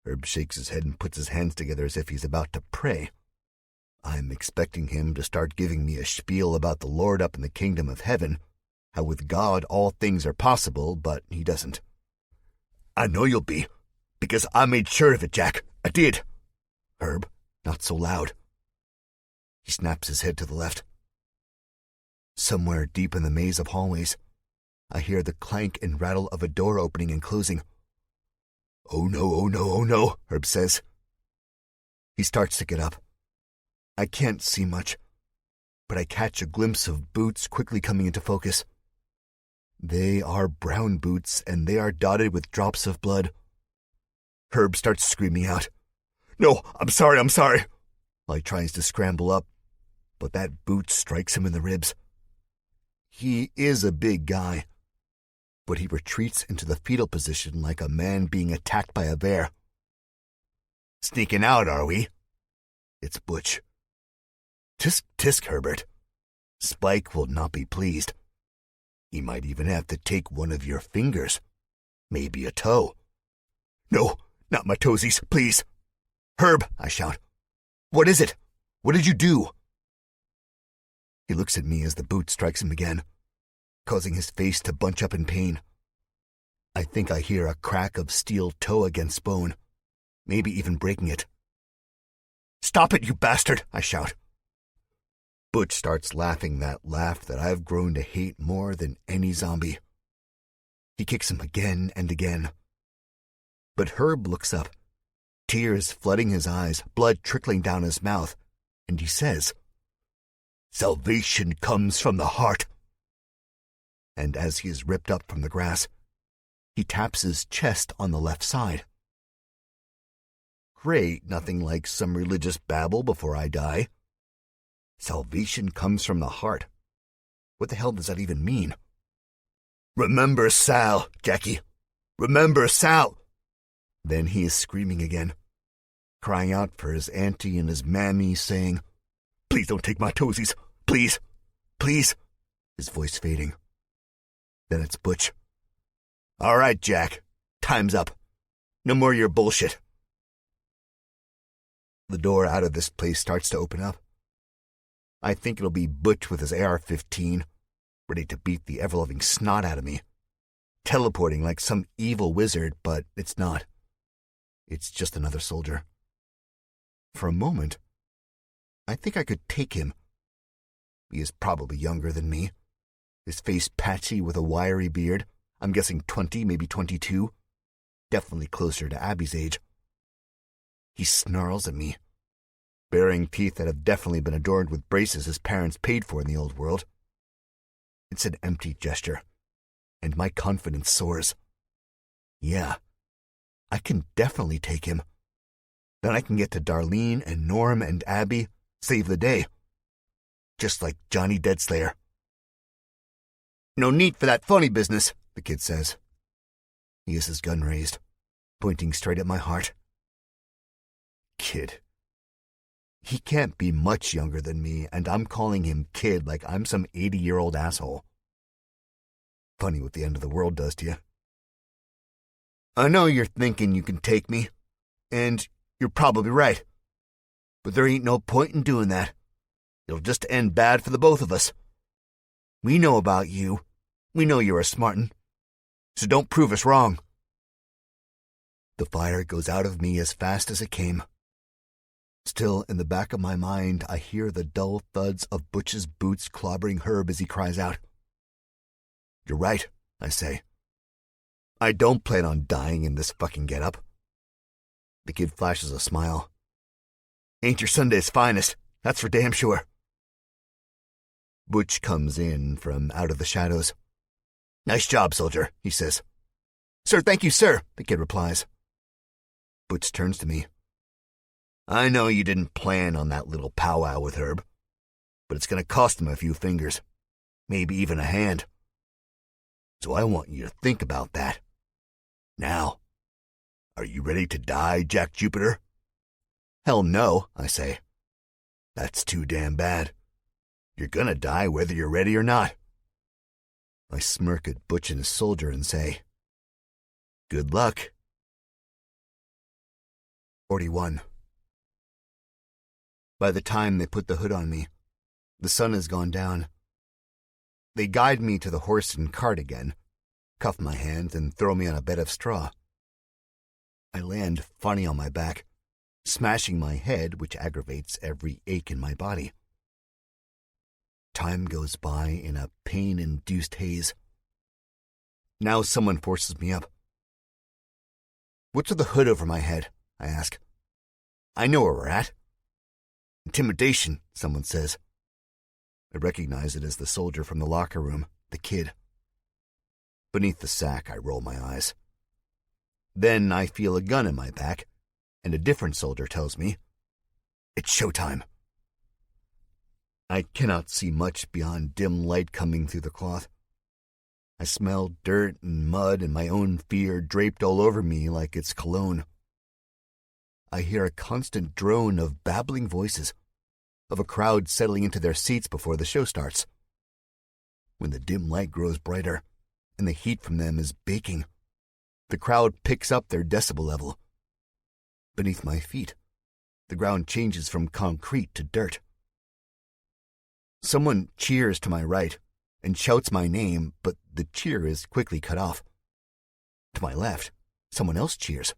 Speaker 1: Herb shakes his head and puts his hands together as if he's about to pray. I'm expecting him to start giving me a spiel about the Lord up in the kingdom of heaven, how with God all things are possible, but he doesn't. I know you'll be, because I made sure of it, Jack. I did. Herb, not so loud. He snaps his head to the left. Somewhere deep in the maze of hallways, I hear the clank and rattle of a door opening and closing. Oh no, oh no, oh no, Herb says. He starts to get up. I can't see much, but I catch a glimpse of boots quickly coming into focus. They are brown boots, and they are dotted with drops of blood. Herb starts screaming out, "No, I'm sorry," while he tries to scramble up, but that boot strikes him in the ribs. He is a big guy, but he retreats into the fetal position like a man being attacked by a bear. "Sneaking out, are we?" It's Butch. "Tisk, tisk, Herbert. Spike will not be pleased. He might even have to take one of your fingers, maybe a toe." "No, not my toesies, please." "Herb," I shout. "What is it? What did you do?" He looks at me as the boot strikes him again, causing his face to bunch up in pain. I think I hear a crack of steel toe against bone, maybe even breaking it. "Stop it, you bastard!" I shout. Butch starts laughing that laugh that I've grown to hate more than any zombie. He kicks him again and again. But Herb looks up, tears flooding his eyes, blood trickling down his mouth, and he says, "Salvation comes from the heart." And as he is ripped up from the grass, he taps his chest on the left side. Great, nothing like some religious babble before I die. Salvation comes from the heart. What the hell does that even mean? "Remember Sal, Jackie. Remember Sal." Then he is screaming again, crying out for his auntie and his mammy, saying, "Please don't take my toesies. Please, please." His voice fading. Then it's Butch. "All right, Jack. Time's up. No more of your bullshit." The door out of this place starts to open up. I think it'll be Butch with his AR-15, ready to beat the ever-loving snot out of me, teleporting like some evil wizard, but it's not. It's just another soldier. For a moment, I think I could take him. He is probably younger than me, his face patchy with a wiry beard. I'm guessing 20, maybe 22. Definitely closer to Abby's age. He snarls at me, baring teeth that have definitely been adorned with braces his parents paid for in the old world. It's an empty gesture, and my confidence soars. Yeah, I can definitely take him. Then I can get to Darlene and Norm and Abby, save the day. Just like Johnny Deadslayer. "No need for that funny business," the kid says. He has his gun raised, pointing straight at my heart. Kid. He can't be much younger than me, and I'm calling him kid like I'm some 80-year-old asshole. Funny what the end of the world does to you. "I know you're thinking you can take me, and you're probably right. But there ain't no point in doing that. It'll just end bad for the both of us. We know about you. We know you're a smartin'. So don't prove us wrong." The fire goes out of me as fast as it came. Still, in the back of my mind, I hear the dull thuds of Butch's boots clobbering Herb as he cries out. "You're right," I say. "I don't plan on dying in this fucking getup." The kid flashes a smile. "Ain't your Sunday's finest, that's for damn sure." Butch comes in from out of the shadows. "Nice job, soldier," he says. "Sir, thank you, sir," the kid replies. Butch turns to me. "I know you didn't plan on that little powwow with Herb, but it's going to cost him a few fingers, maybe even a hand. So I want you to think about that. Now, are you ready to die, Jack Jupiter?" "Hell no," I say. "That's too damn bad. You're going to die whether you're ready or not." I smirk at Butch and his soldier and say, "Good luck." 41. By the time they put the hood on me, the sun has gone down. They guide me to the horse and cart again, cuff my hands, and throw me on a bed of straw. I land funny on my back, smashing my head, which aggravates every ache in my body. Time goes by in a pain-induced haze. Now someone forces me up. "What's with the hood over my head?" I ask. "I know where we're at." "Intimidation," someone says. I recognize it as the soldier from the locker room, the kid. Beneath the sack, I roll my eyes. Then I feel a gun in my back, and a different soldier tells me, "It's showtime." I cannot see much beyond dim light coming through the cloth. I smell dirt and mud and my own fear draped all over me like it's cologne. I hear a constant drone of babbling voices, of a crowd settling into their seats before the show starts. When the dim light grows brighter and the heat from them is baking, the crowd picks up their decibel level. Beneath my feet, the ground changes from concrete to dirt. Someone cheers to my right and shouts my name, but the cheer is quickly cut off. To my left, someone else cheers.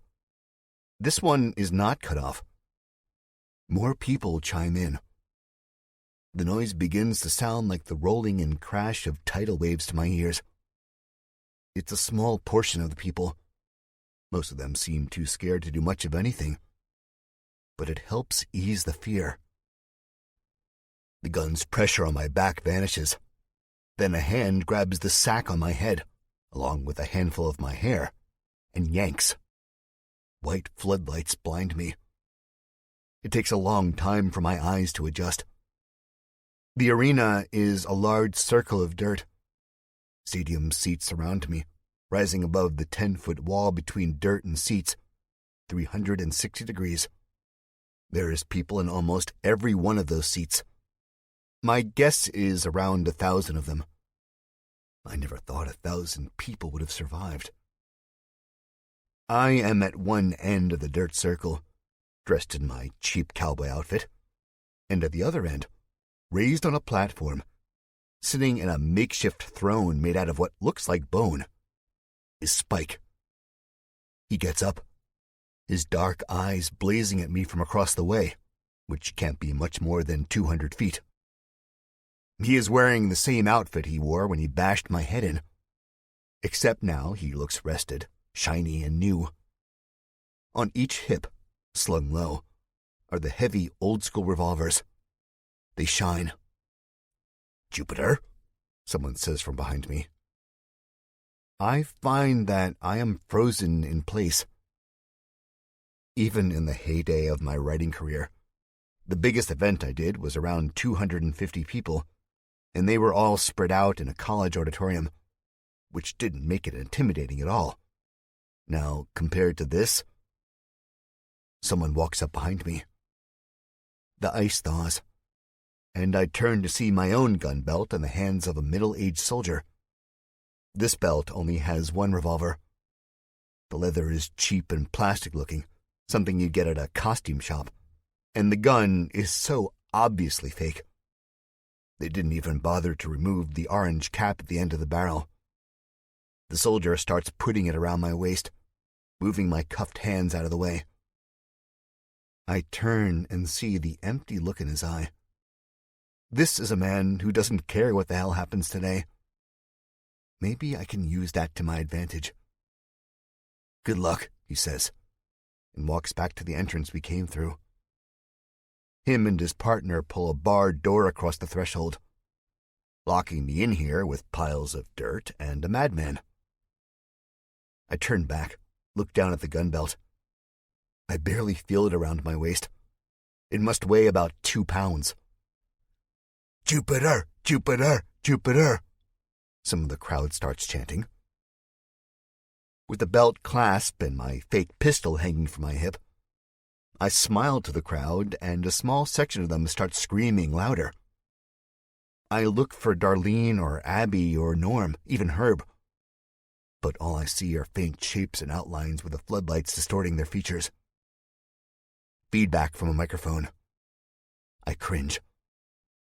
Speaker 1: This one is not cut off. More people chime in. The noise begins to sound like the rolling and crash of tidal waves to my ears. It's a small portion of the people. Most of them seem too scared to do much of anything. But it helps ease the fear. The gun's pressure on my back vanishes. Then a hand grabs the sack on my head, along with a handful of my hair, and yanks. White floodlights blind me. It takes a long time for my eyes to adjust. The arena is a large circle of dirt. Stadium seats surround me, rising above the 10-foot wall between dirt and seats, 360 degrees. There is people in almost every one of those seats. My guess is around 1,000 of them. I never thought 1,000 people would have survived. I am at one end of the dirt circle, dressed in my cheap cowboy outfit, and at the other end, raised on a platform, sitting in a makeshift throne made out of what looks like bone, is Spike. He gets up, his dark eyes blazing at me from across the way, which can't be much more than 200 feet. He is wearing the same outfit he wore when he bashed my head in, except now he looks rested, shiny, and new. On each hip, slung low, are the heavy old-school revolvers. They shine. "Jupiter?" someone says from behind me. I find that I am frozen in place. Even in the heyday of my writing career, the biggest event I did was around 250 people, and they were all spread out in a college auditorium, which didn't make it intimidating at all. Now, compared to this, someone walks up behind me. The ice thaws, and I turn to see my own gun belt in the hands of a middle-aged soldier. This belt only has one revolver. The leather is cheap and plastic-looking, something you get at a costume shop, and the gun is so obviously fake. They didn't even bother to remove the orange cap at the end of the barrel. The soldier starts putting it around my waist, moving my cuffed hands out of the way. I turn and see the empty look in his eye. This is a man who doesn't care what the hell happens today. Maybe I can use that to my advantage. "Good luck," he says, and walks back to the entrance we came through. Him and his partner pull a barred door across the threshold, locking me in here with piles of dirt and a madman. I turn back, look down at the gun belt. I barely feel it around my waist. It must weigh about 2 pounds. "Jupiter! Jupiter! Jupiter!" some of the crowd starts chanting. With the belt clasp and my fake pistol hanging from my hip, I smile to the crowd, and a small section of them starts screaming louder. I look for Darlene or Abby or Norm, even Herb. But all I see are faint shapes and outlines with the floodlights distorting their features. Feedback from a microphone. I cringe,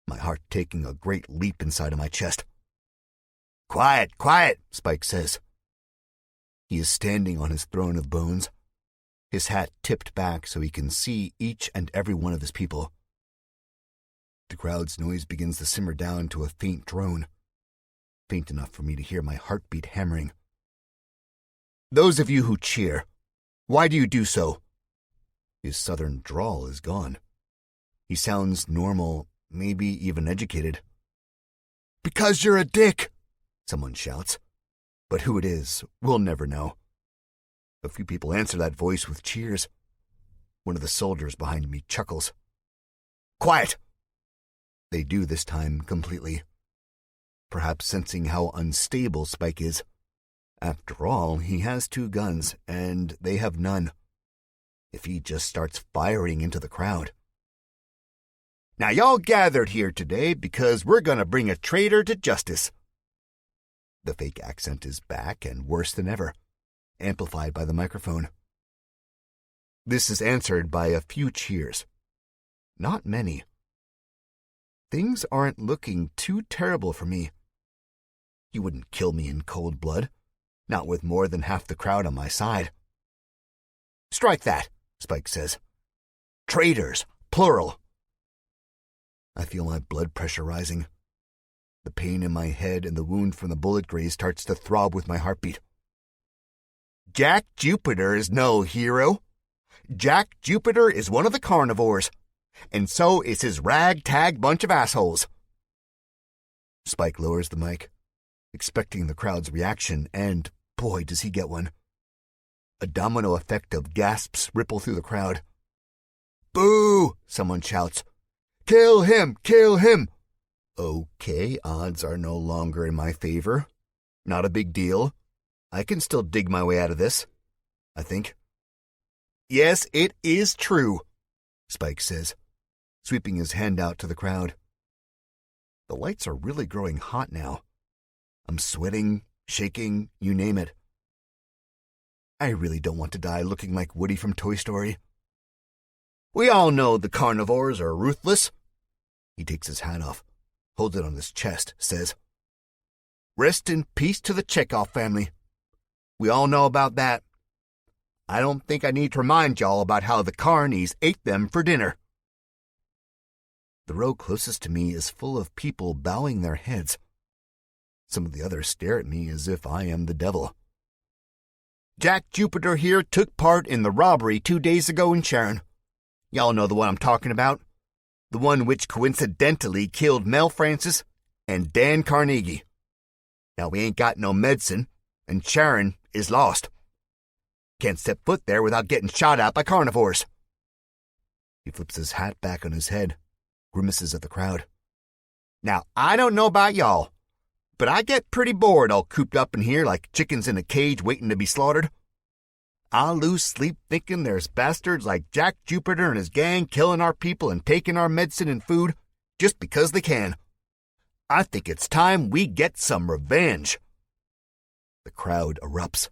Speaker 1: my heart taking a great leap inside of my chest. "Quiet, quiet," Spike says. He is standing on his throne of bones, his hat tipped back so he can see each and every one of his people. The crowd's noise begins to simmer down to a faint drone, faint enough for me to hear my heartbeat hammering. "Those of you who cheer, why do you do so?" His southern drawl is gone. He sounds normal, maybe even educated. Because you're a dick, someone shouts. But who it is, we'll never know. A few people answer that voice with cheers. One of the soldiers behind me chuckles. Quiet! They do this time completely. Perhaps sensing how unstable Spike is. After all, he has 2 guns, and they have none. If he just starts firing into the crowd. Now y'all gathered here today because we're going to bring a traitor to justice. The fake accent is back and worse than ever, amplified by the microphone. This is answered by a few cheers. Not many. Things aren't looking too terrible for me. You wouldn't kill me in cold blood, not with more than half the crowd on my side. Strike that, Spike says. Traitors, plural. I feel my blood pressure rising. The pain in my head and the wound from the bullet graze starts to throb with my heartbeat. Jack Jupiter is no hero. Jack Jupiter is one of the carnivores, and so is his ragtag bunch of assholes. Spike lowers the mic, expecting the crowd's reaction, and boy, does he get one. A domino effect of gasps ripple through the crowd. Boo! Someone shouts. Kill him! Kill him! Okay, odds are no longer in my favor. Not a big deal. I can still dig my way out of this, I think. Yes, it is true, Spike says, sweeping his hand out to the crowd. The lights are really growing hot now. I'm sweating, shaking, you name it. I really don't want to die looking like Woody from Toy Story. We all know the carnivores are ruthless. He takes his hat off, holds it on his chest, says, Rest in peace to the Chekhov family. We all know about that. I don't think I need to remind y'all about how the carnies ate them for dinner. The row closest to me is full of people bowing their heads. Some of the others stare at me as if I am the devil. Jack Jupiter here took part in the robbery 2 days ago in Sharon. Y'all know the one I'm talking about. The one which coincidentally killed Mel Francis and Dan Carnegie. Now we ain't got no medicine, and Sharon is lost. Can't step foot there without getting shot at by carnivores. He flips his hat back on his head, grimaces at the crowd. Now, I don't know about y'all, but I get pretty bored all cooped up in here like chickens in a cage waiting to be slaughtered. I'll lose sleep thinking there's bastards like Jack Jupiter and his gang killing our people and taking our medicine and food just because they can. I think it's time we get some revenge. The crowd erupts.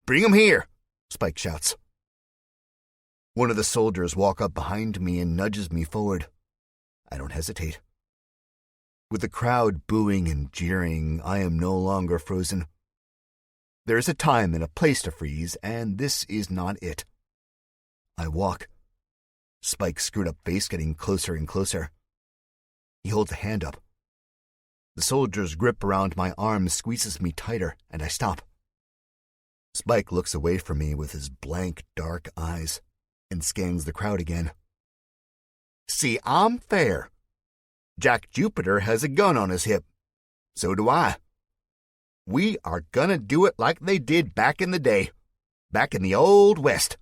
Speaker 1: Bring 'em here, Spike shouts. One of the soldiers walk up behind me and nudges me forward. I don't hesitate. With the crowd booing and jeering, I am no longer frozen. There is a time and a place to freeze, and this is not it. I walk. Spike's screwed up face getting closer and closer. He holds a hand up. The soldier's grip around my arm squeezes me tighter, and I stop. Spike looks away from me with his blank, dark eyes and scans the crowd again. See, I'm fair. Jack Jupiter has a gun on his hip. So do I. We are gonna do it like they did back in the day, back in the Old West.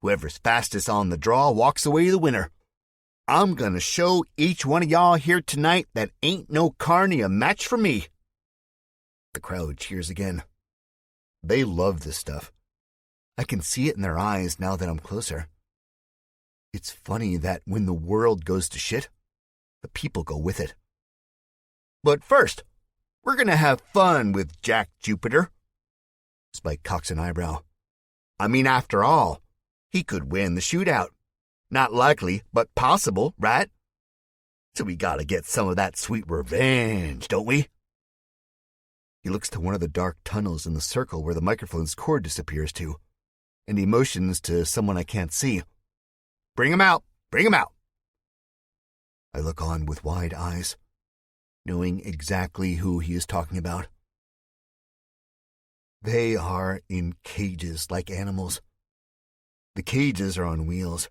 Speaker 1: Whoever's fastest on the draw walks away the winner. I'm gonna show each one of y'all here tonight that ain't no carny a match for me. The crowd cheers again. They love this stuff. I can see it in their eyes now that I'm closer. It's funny that when the world goes to shit, the people go with it. But first, we're gonna have fun with Jack Jupiter. Spike cocks an eyebrow. I mean, after all, he could win the shootout. Not likely, but possible, right? So we gotta get some of that sweet revenge, don't we? He looks to one of the dark tunnels in the circle where the microphone's cord disappears to, and he motions to someone I can't see. Bring him out! Bring him out! I look on with wide eyes, knowing exactly who he is talking about. They are in cages like animals. The cages are on wheels.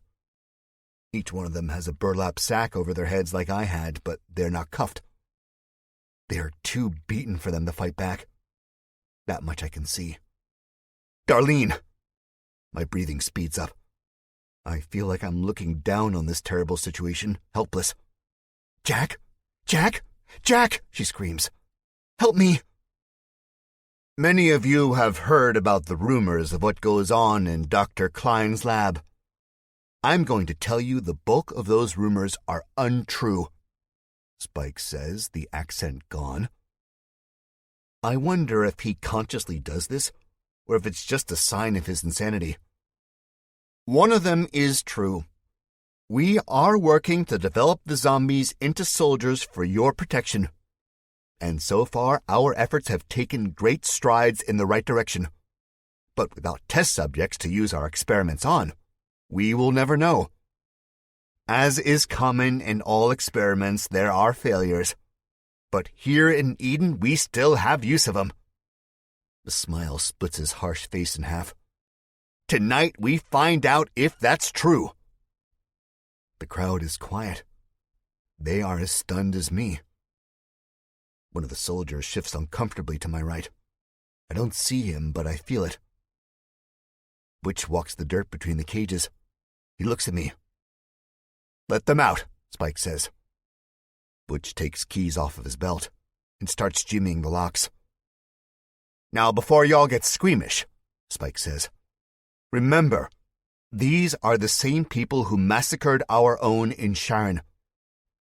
Speaker 1: Each one of them has a burlap sack over their heads like I had, but they're not cuffed. They are too beaten for them to fight back. That much I can see. Darlene! My breathing speeds up. I feel like I'm looking down on this terrible situation, helpless. Jack! Jack! Jack! She screams. Help me! Many of you have heard about the rumors of what goes on in Dr. Klein's lab. I'm going to tell you the bulk of those rumors are untrue, Spike says, the accent gone. I wonder if he consciously does this, or if it's just a sign of his insanity. One of them is true. We are working to develop the zombies into soldiers for your protection. And so far, our efforts have taken great strides in the right direction. But without test subjects to use our experiments on, we will never know. As is common in all experiments, there are failures. But here in Eden, we still have use of them. The smile splits his harsh face in half. Tonight, we find out if that's true. The crowd is quiet. They are as stunned as me. One of the soldiers shifts uncomfortably to my right. I don't see him, but I feel it. Butch walks the dirt between the cages. He looks at me. Let them out, Spike says. Butch takes keys off of his belt and starts jimmying the locks. Now, before y'all get squeamish, Spike says, remember, these are the same people who massacred our own in Sharon.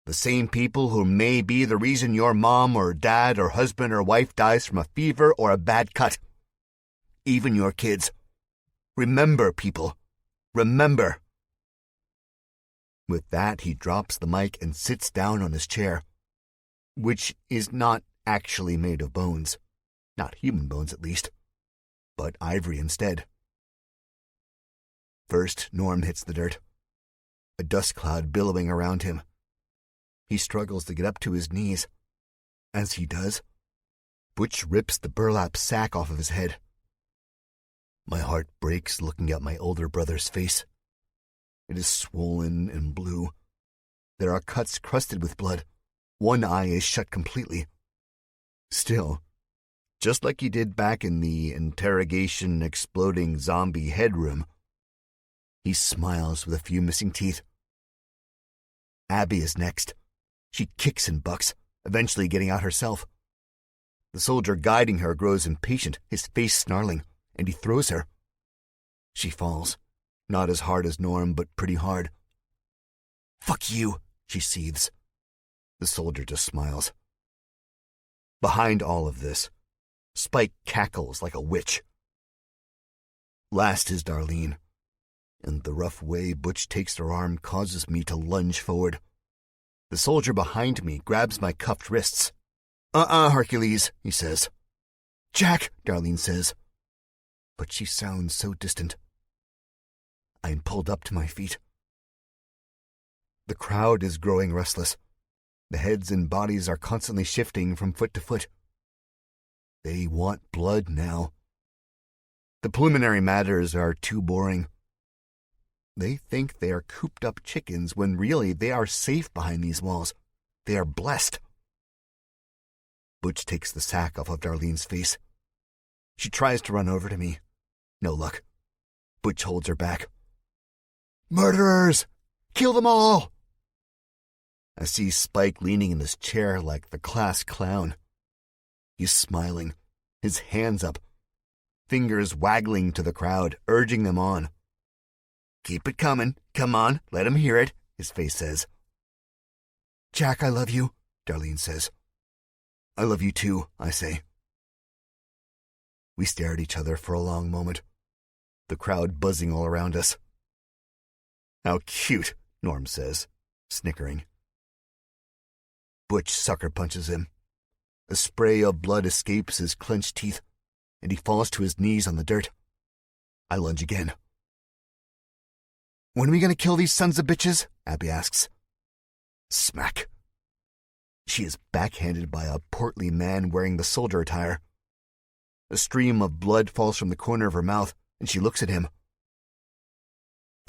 Speaker 1: The same people who may be the reason your mom or dad or husband or wife dies from a fever or a bad cut. Even your kids. Remember, people. Remember. With that, he drops the mic and sits down on his chair, which is not actually made of bones. Not human bones, at least. But ivory instead. First, Norm hits the dirt. A dust cloud billowing around him. He struggles to get up to his knees. As he does, Butch rips the burlap sack off of his head. My heart breaks looking at my older brother's face. It is swollen and blue. There are cuts crusted with blood. One eye is shut completely. Still, just like he did back in the interrogation exploding zombie headroom, he smiles with a few missing teeth. Abby is next. She kicks and bucks, eventually getting out herself. The soldier guiding her grows impatient, his face snarling, and he throws her. She falls, not as hard as Norm, but pretty hard. Fuck you, she seethes. The soldier just smiles. Behind all of this, Spike cackles like a witch. Last is Darlene, and the rough way Butch takes her arm causes me to lunge forward. The soldier behind me grabs my cuffed wrists. Hercules, he says. Jack, Darlene says. But she sounds so distant. I am pulled up to my feet. The crowd is growing restless. The heads and bodies are constantly shifting from foot to foot. They want blood now. The preliminary matters are too boring. They think they are cooped up chickens when really they are safe behind these walls. They are blessed. Butch takes the sack off of Darlene's face. She tries to run over to me. No luck. Butch holds her back. Murderers! Kill them all! I see Spike leaning in his chair like the class clown. He's smiling, his hands up, fingers waggling to the crowd, urging them on. Keep it coming. Come on, let him hear it, his face says. Jack, I love you, Darlene says. I love you too, I say. We stare at each other for a long moment, the crowd buzzing all around us. How cute, Norm says, snickering. Butch sucker punches him. A spray of blood escapes his clenched teeth, and he falls to his knees on the dirt. I lunge again. When are we going to kill these sons of bitches? Abby asks. Smack. She is backhanded by a portly man wearing the soldier attire. A stream of blood falls from the corner of her mouth, and she looks at him.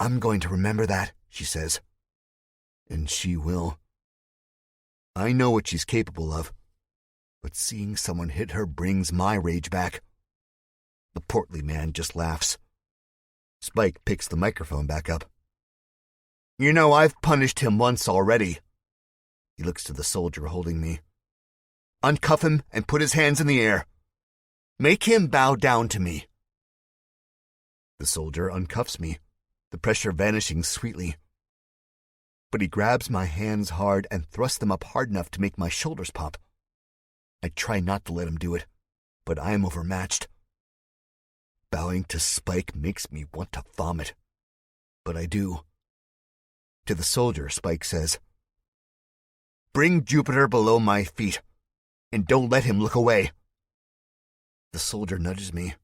Speaker 1: I'm going to remember that, she says. And she will. I know what she's capable of. but seeing someone hit her brings my rage back. The portly man just laughs. Spike picks the microphone back up. You know, I've punished him once already. He looks to the soldier holding me. Uncuff him and put his hands in the air. Make him bow down to me. The soldier uncuffs me, the pressure vanishing sweetly. But he grabs my hands hard and thrusts them up hard enough to make my shoulders pop. I try not to let him do it, but I am overmatched. Bowing to Spike makes me want to vomit, but I do. To the soldier, Spike says, Bring Jupiter below my feet, and don't let him look away. The soldier nudges me.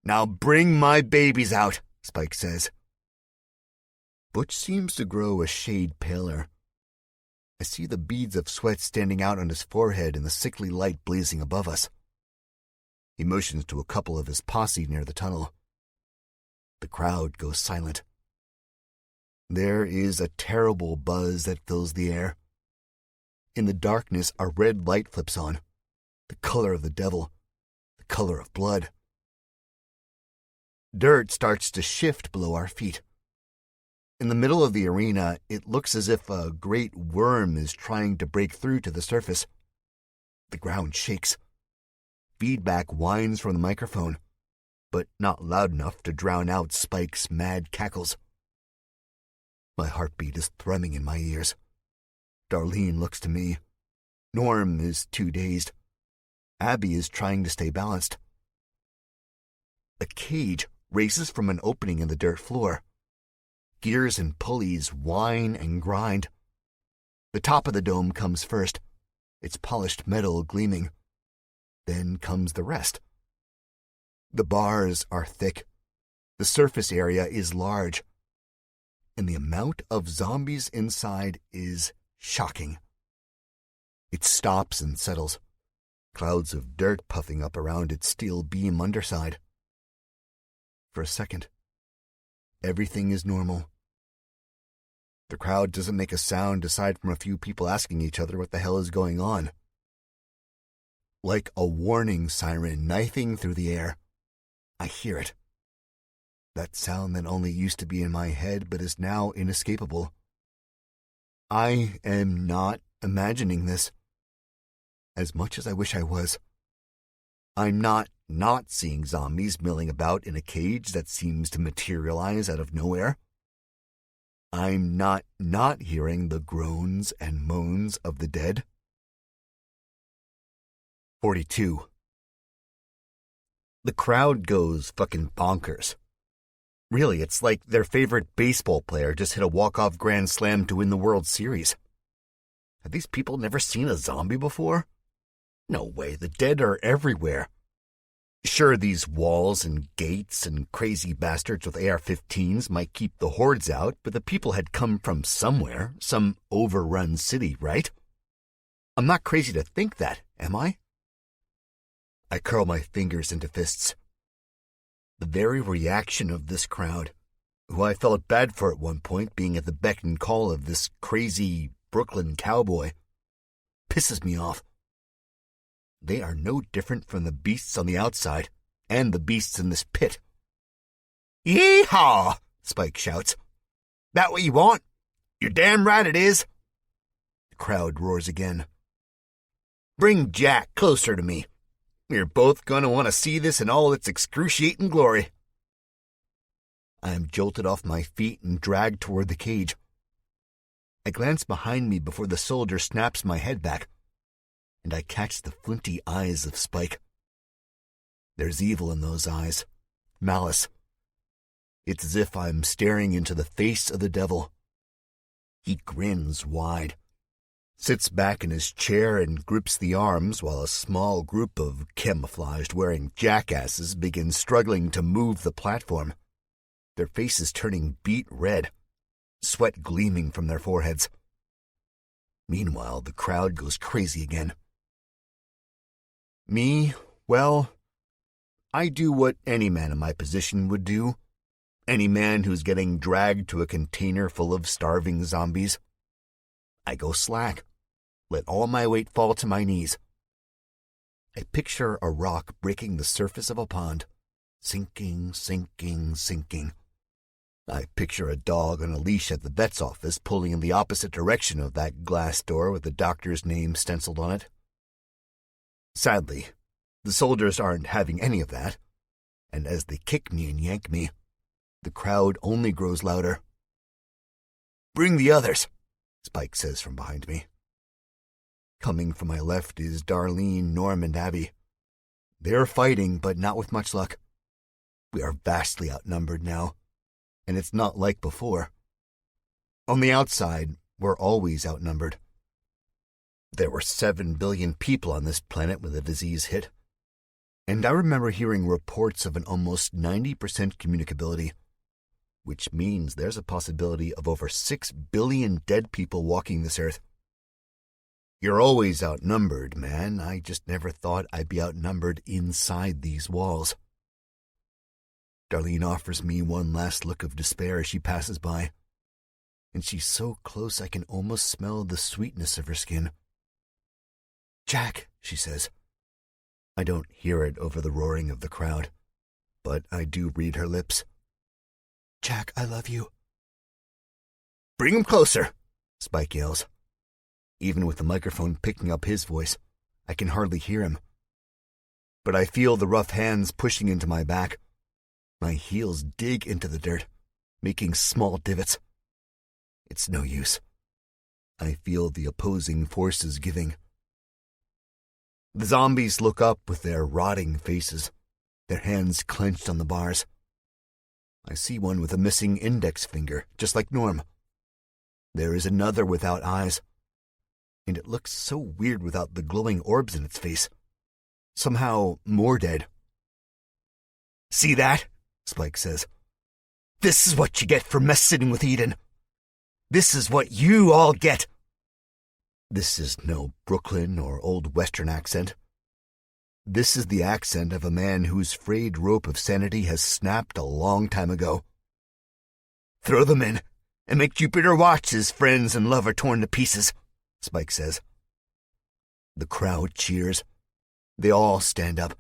Speaker 1: Now bring my babies out, Spike says. Butch seems to grow a shade paler. I see the beads of sweat standing out on his forehead and the sickly light blazing above us. He motions to a couple of his posse near the tunnel. The crowd goes silent. There is a terrible buzz that fills the air. In the darkness, a red light flips on, the color of the devil, the color of blood. Dirt starts to shift below our feet. In the middle of the arena, it looks as if a great worm is trying to break through to the surface. The ground shakes. Feedback whines from the microphone, but not loud enough to drown out Spike's mad cackles. My heartbeat is thrumming in my ears. Darlene looks to me. Norm is too dazed. Abby is trying to stay balanced. A cage races from an opening in the dirt floor. Gears and pulleys whine and grind. The top of the dome comes first, its polished metal gleaming. Then comes the rest. The bars are thick. The surface area is large. And the amount of zombies inside is shocking. It stops and settles, clouds of dirt puffing up around its steel beam underside. For a second, everything is normal. The crowd doesn't make a sound aside from a few people asking each other what the hell is going on. Like a warning siren knifing through the air, I hear it. That sound that only used to be in my head but is now inescapable. I am not imagining this, as much as I wish I was. I'm not seeing zombies milling about in a cage that seems to materialize out of nowhere. I'm not hearing the groans and moans of the dead. 42. The crowd goes fucking bonkers. Really, it's like their favorite baseball player just hit a walk-off grand slam to win the World Series. Have these people never seen a zombie before? No way, the dead are everywhere. Sure, these walls and gates and crazy bastards with AR-15s might keep the hordes out, but the people had come from somewhere, some overrun city, right? I'm not crazy to think that, am I? I curl my fingers into fists. The very reaction of this crowd, who I felt bad for at one point being at the beck and call of this crazy Brooklyn cowboy, pisses me off. They are no different from the beasts on the outside and the beasts in this pit. Yee-haw! Spike shouts. That what you want? You're damn right it is. The crowd roars again. Bring Jack closer to me. We're both going to want to see this in all its excruciating glory. I am jolted off my feet and dragged toward the cage. I glance behind me before the soldier snaps my head back, and I catch the flinty eyes of Spike. There's evil in those eyes, malice. It's as if I'm staring into the face of the devil. He grins wide, sits back in his chair and grips the arms while a small group of camouflaged-wearing jackasses begin struggling to move the platform, their faces turning beet red, sweat gleaming from their foreheads. Meanwhile, the crowd goes crazy again. Me, well, I do what any man in my position would do. Any man who's getting dragged to a container full of starving zombies. I go slack. Let all my weight fall to my knees. I picture a rock breaking the surface of a pond, sinking, sinking, sinking. I picture a dog on a leash at the vet's office pulling in the opposite direction of that glass door with the doctor's name stenciled on it. Sadly, the soldiers aren't having any of that, and as they kick me and yank me, the crowd only grows louder. "Bring the others," Spike says from behind me. Coming from my left is Darlene, Norm, and Abby. They're fighting, but not with much luck. We are vastly outnumbered now, and it's not like before. On the outside, we're always outnumbered. There were 7 billion people on this planet when the disease hit, and I remember hearing reports of an almost 90% communicability, which means there's a possibility of over 6 billion dead people walking this earth. You're always outnumbered, man. I just never thought I'd be outnumbered inside these walls. Darlene offers me one last look of despair as she passes by, and she's so close I can almost smell the sweetness of her skin. "Jack," she says. I don't hear it over the roaring of the crowd, but I do read her lips. "Jack, I love you." "Bring him closer," Spike yells. Even with the microphone picking up his voice, I can hardly hear him. But I feel the rough hands pushing into my back. My heels dig into the dirt, making small divots. It's no use. I feel the opposing forces giving. The zombies look up with their rotting faces, their hands clenched on the bars. I see one with a missing index finger, just like Norm. There is another without eyes, and it looks so weird without the glowing orbs in its face. Somehow more dead. "See that?" Spike says. "This is what you get for messing with Eden. This is what you all get." This is no Brooklyn or Old Western accent. This is the accent of a man whose frayed rope of sanity has snapped a long time ago. "Throw them in, and make Jupiter watch his friends and love are torn to pieces," Spike says. The crowd cheers. They all stand up,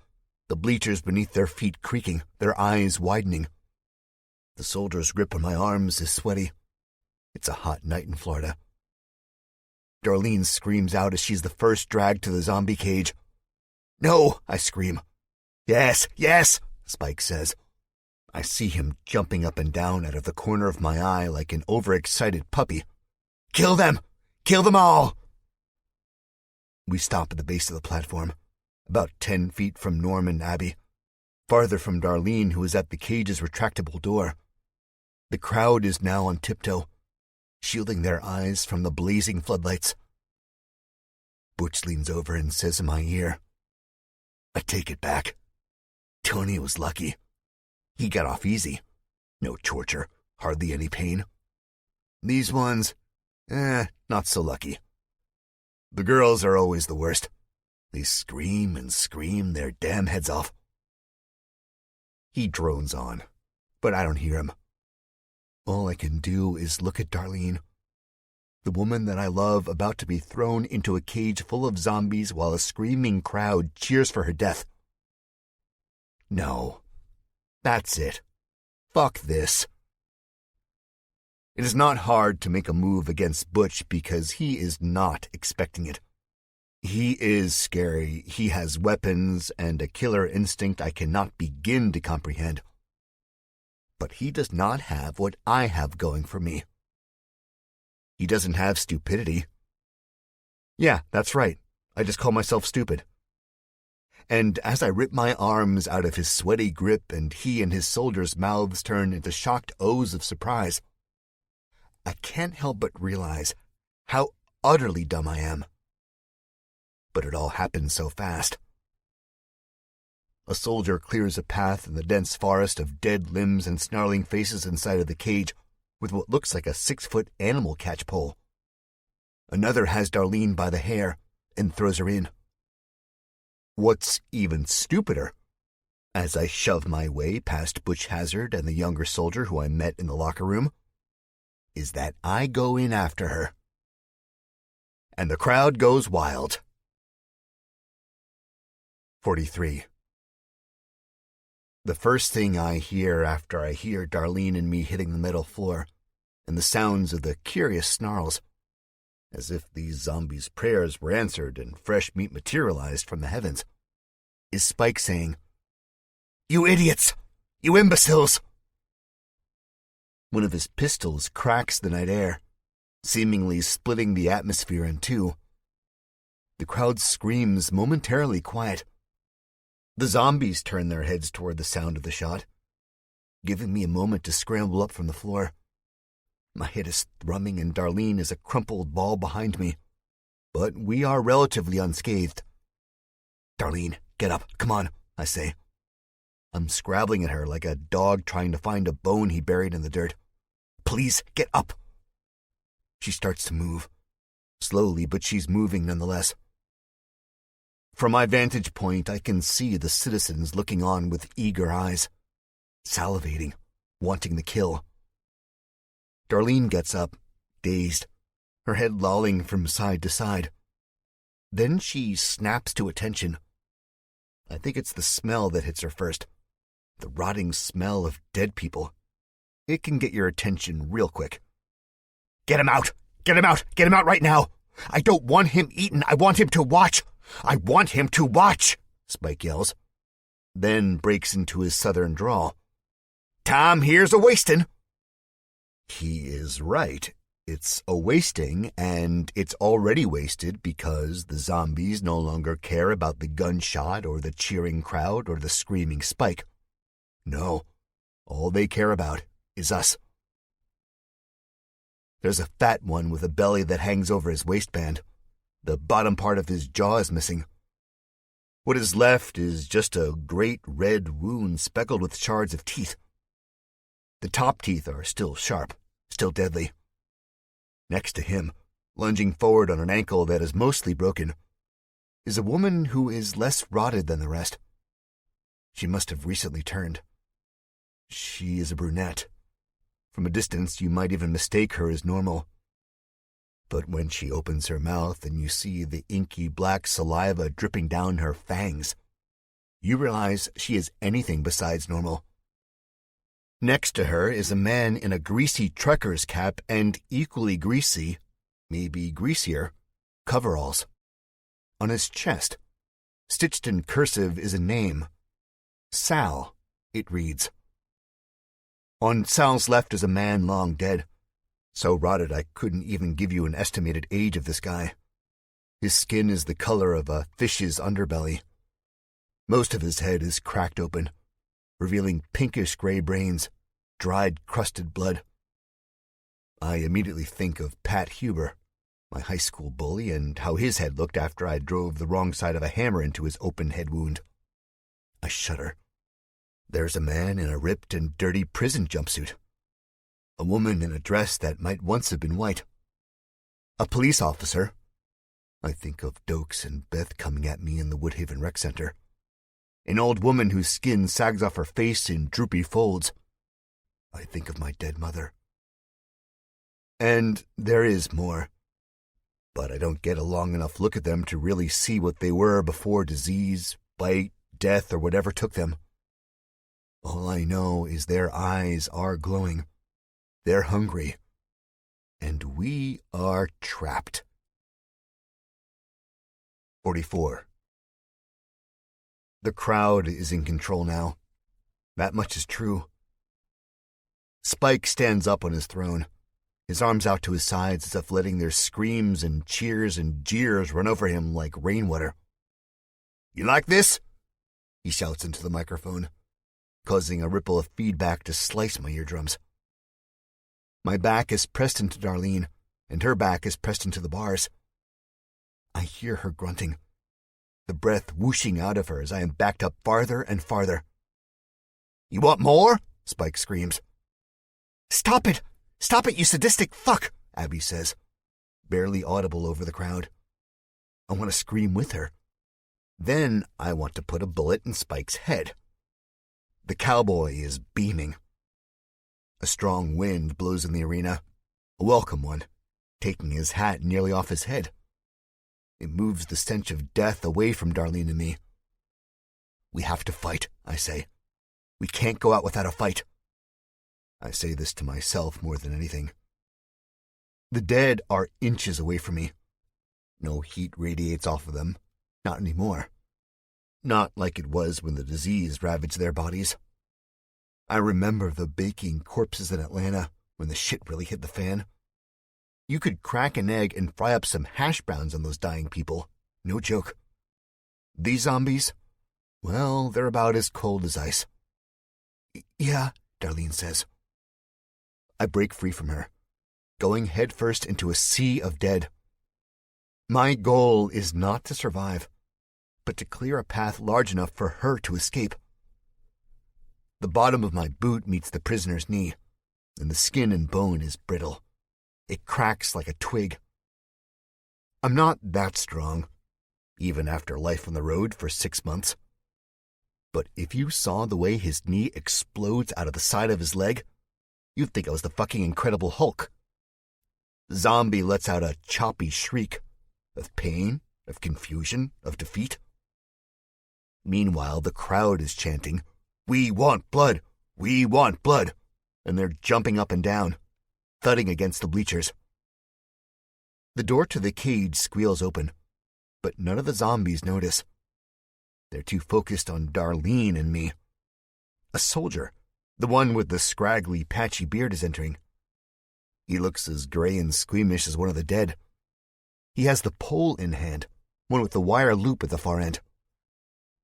Speaker 1: the bleachers beneath their feet creaking, their eyes widening. The soldier's grip on my arms is sweaty. It's a hot night in Florida. Darlene screams out as she's the first dragged to the zombie cage. "No," I scream. "Yes, yes," Spike says. I see him jumping up and down out of the corner of my eye like an overexcited puppy. "Kill them! Kill them all!" We stop at the base of the platform, about 10 feet from Norm and Abby, farther from Darlene, who is at the cage's retractable door. The crowd is now on tiptoe, shielding their eyes from the blazing floodlights. Butch leans over and says in my ear, "I take it back. Tony was lucky. He got off easy. No torture, hardly any pain. These ones, not so lucky. The girls are always the worst. They scream and scream their damn heads off." He drones on, but I don't hear him. All I can do is look at Darlene, the woman that I love about to be thrown into a cage full of zombies while a screaming crowd cheers for her death. No, that's it. Fuck this. It is not hard to make a move against Butch because he is not expecting it. He is scary. He has weapons and a killer instinct I cannot begin to comprehend. But he does not have what I have going for me. He doesn't have stupidity. Yeah, that's right. I just call myself stupid. And as I rip my arms out of his sweaty grip and he and his soldiers' mouths turn into shocked O's of surprise, I can't help but realize how utterly dumb I am. But it all happened so fast. A soldier clears a path in the dense forest of dead limbs and snarling faces inside of the cage with what looks like a 6-foot animal catchpole. Another has Darlene by the hair and throws her in. What's even stupider, as I shove my way past Butch Hazard and the younger soldier who I met in the locker room, is that I go in after her. And the crowd goes wild. 43. The first thing I hear after I hear Darlene and me hitting the metal floor, and the sounds of the curious snarls, as if these zombies' prayers were answered and fresh meat materialized from the heavens, is Spike saying, "You idiots! You imbeciles!" One of his pistols cracks the night air, seemingly splitting the atmosphere in two. The crowd screams momentarily quiet. The zombies turn their heads toward the sound of the shot, giving me a moment to scramble up from the floor. My head is thrumming and Darlene is a crumpled ball behind me, but we are relatively unscathed. "Darlene, get up, come on," I say. I'm scrabbling at her like a dog trying to find a bone he buried in the dirt. "Please, get up." She starts to move, slowly, but she's moving nonetheless. From my vantage point, I can see the citizens looking on with eager eyes, salivating, wanting the kill. Darlene gets up, dazed, her head lolling from side to side. Then she snaps to attention. I think it's the smell that hits her first, the rotting smell of dead people. It can get your attention real quick. "Get him out! Get him out! Get him out right now! I don't want him eaten! I want him to watch! I want him to watch!" Spike yells, then breaks into his southern drawl. "Tom here's a wastin'." He is right. It's a wasting, and it's already wasted because the zombies no longer care about the gunshot or the cheering crowd or the screaming Spike. No, all they care about is us. There's a fat one with a belly that hangs over his waistband. The bottom part of his jaw is missing. What is left is just a great red wound speckled with shards of teeth. The top teeth are still sharp, still deadly. Next to him, lunging forward on an ankle that is mostly broken, is a woman who is less rotted than the rest. She must have recently turned. She is a brunette. From a distance, you might even mistake her as normal. But when she opens her mouth and you see the inky black saliva dripping down her fangs, you realize she is anything besides normal. Next to her is a man in a greasy trekker's cap and equally greasy, maybe greasier, coveralls. On his chest, stitched in cursive, is a name. Sal, it reads. On Sal's left is a man long dead, so rotted I couldn't even give you an estimated age of this guy. His skin is the color of a fish's underbelly. Most of his head is cracked open, revealing pinkish-gray brains, dried, crusted blood. I immediately think of Pat Huber, my high school bully, and how his head looked after I drove the wrong side of a hammer into his open head wound. I shudder. There's a man in a ripped and dirty prison jumpsuit. A woman in a dress that might once have been white. A police officer. I think of Dokes and Beth coming at me in the Woodhaven Rec Center. An old woman whose skin sags off her face in droopy folds. I think of my dead mother. And there is more. But I don't get a long enough look at them to really see what they were before disease, bite, death, or whatever took them. All I know is their eyes are glowing. They're hungry. And we are trapped. 44. The crowd is in control now. That much is true. Spike stands up on his throne, his arms out to his sides as if letting their screams and cheers and jeers run over him like rainwater. "You like this?" he shouts into the microphone, causing a ripple of feedback to slice my eardrums. My back is pressed into Darlene, and her back is pressed into the bars. I hear her grunting, the breath whooshing out of her as I am backed up farther and farther. "You want more?" Spike screams. "Stop it! Stop it, you sadistic fuck!" Abby says, barely audible over the crowd. I want to scream with her. Then I want to put a bullet in Spike's head. The cowboy is beaming. A strong wind blows in the arena, a welcome one, taking his hat nearly off his head. It moves the stench of death away from Darlene and me. We have to fight, I say. We can't go out without a fight. I say this to myself more than anything. The dead are inches away from me. No heat radiates off of them. Not anymore. Not like it was when the disease ravaged their bodies. I remember the baking corpses in Atlanta when the shit really hit the fan. You could crack an egg and fry up some hash browns on those dying people. No joke. These zombies? Well, they're about as cold as ice. Yeah, Darlene says. I break free from her, going headfirst into a sea of dead. My goal is not to survive, but to clear a path large enough for her to escape. The bottom of my boot meets the prisoner's knee, and the skin and bone is brittle. It cracks like a twig. I'm not that strong, even after life on the road for 6 months. But if you saw the way his knee explodes out of the side of his leg, you'd think I was the fucking Incredible Hulk. Zombie lets out a choppy shriek of pain, of confusion, of defeat. Meanwhile, the crowd is chanting, "We want blood! We want blood!" And they're jumping up and down, thudding against the bleachers. The door to the cage squeals open, but none of the zombies notice. They're too focused on Darlene and me. A soldier, the one with the scraggly, patchy beard, is entering. He looks as gray and squeamish as one of the dead. He has the pole in hand, one with the wire loop at the far end.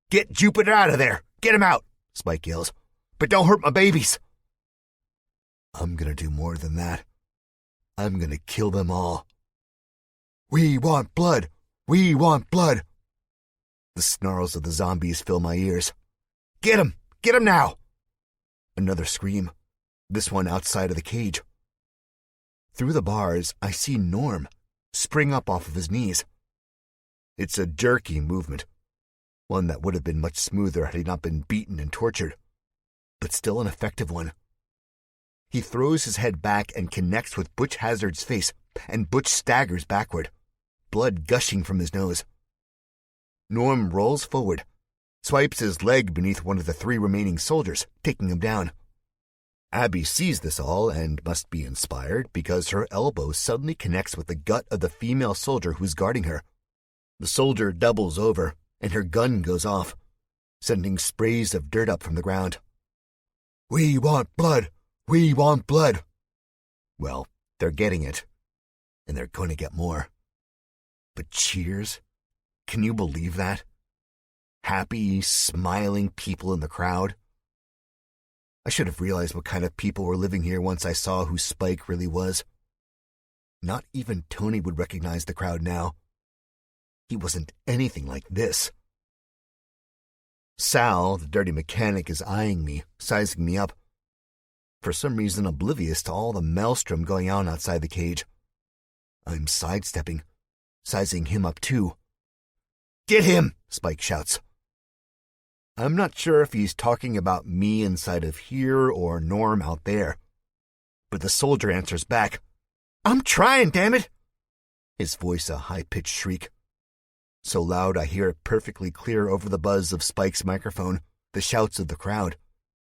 Speaker 1: "Get Jupiter out of there! Get him out!" Spike yells. "But don't hurt my babies!" I'm gonna do more than that. I'm gonna kill them all. "We want blood! We want blood!" The snarls of the zombies fill my ears. "Get him! Get him now!" Another scream, this one outside of the cage. Through the bars, I see Norm spring up off of his knees. It's a jerky movement, one that would have been much smoother had he not been beaten and tortured, but still an effective one. He throws his head back and connects with Butch Hazard's face, and Butch staggers backward, blood gushing from his nose. Norm rolls forward, swipes his leg beneath one of the 3 remaining soldiers, taking him down. Abby sees this all and must be inspired because her elbow suddenly connects with the gut of the female soldier who's guarding her. The soldier doubles over, and her gun goes off, sending sprays of dirt up from the ground. "We want blood! We want blood!" Well, they're getting it, and they're going to get more. But cheers? Can you believe that? Happy, smiling people in the crowd. I should have realized what kind of people were living here once I saw who Spike really was. Not even Tony would recognize the crowd now. He wasn't anything like this. Sal, the dirty mechanic, is eyeing me, sizing me up. For some reason oblivious to all the maelstrom going on outside the cage. I'm sidestepping, sizing him up too. "Get him!" Spike shouts. I'm not sure if he's talking about me inside of here or Norm out there. But the soldier answers back, "I'm trying, damn it!" His voice a high-pitched shriek. So loud I hear it perfectly clear over the buzz of Spike's microphone, the shouts of the crowd,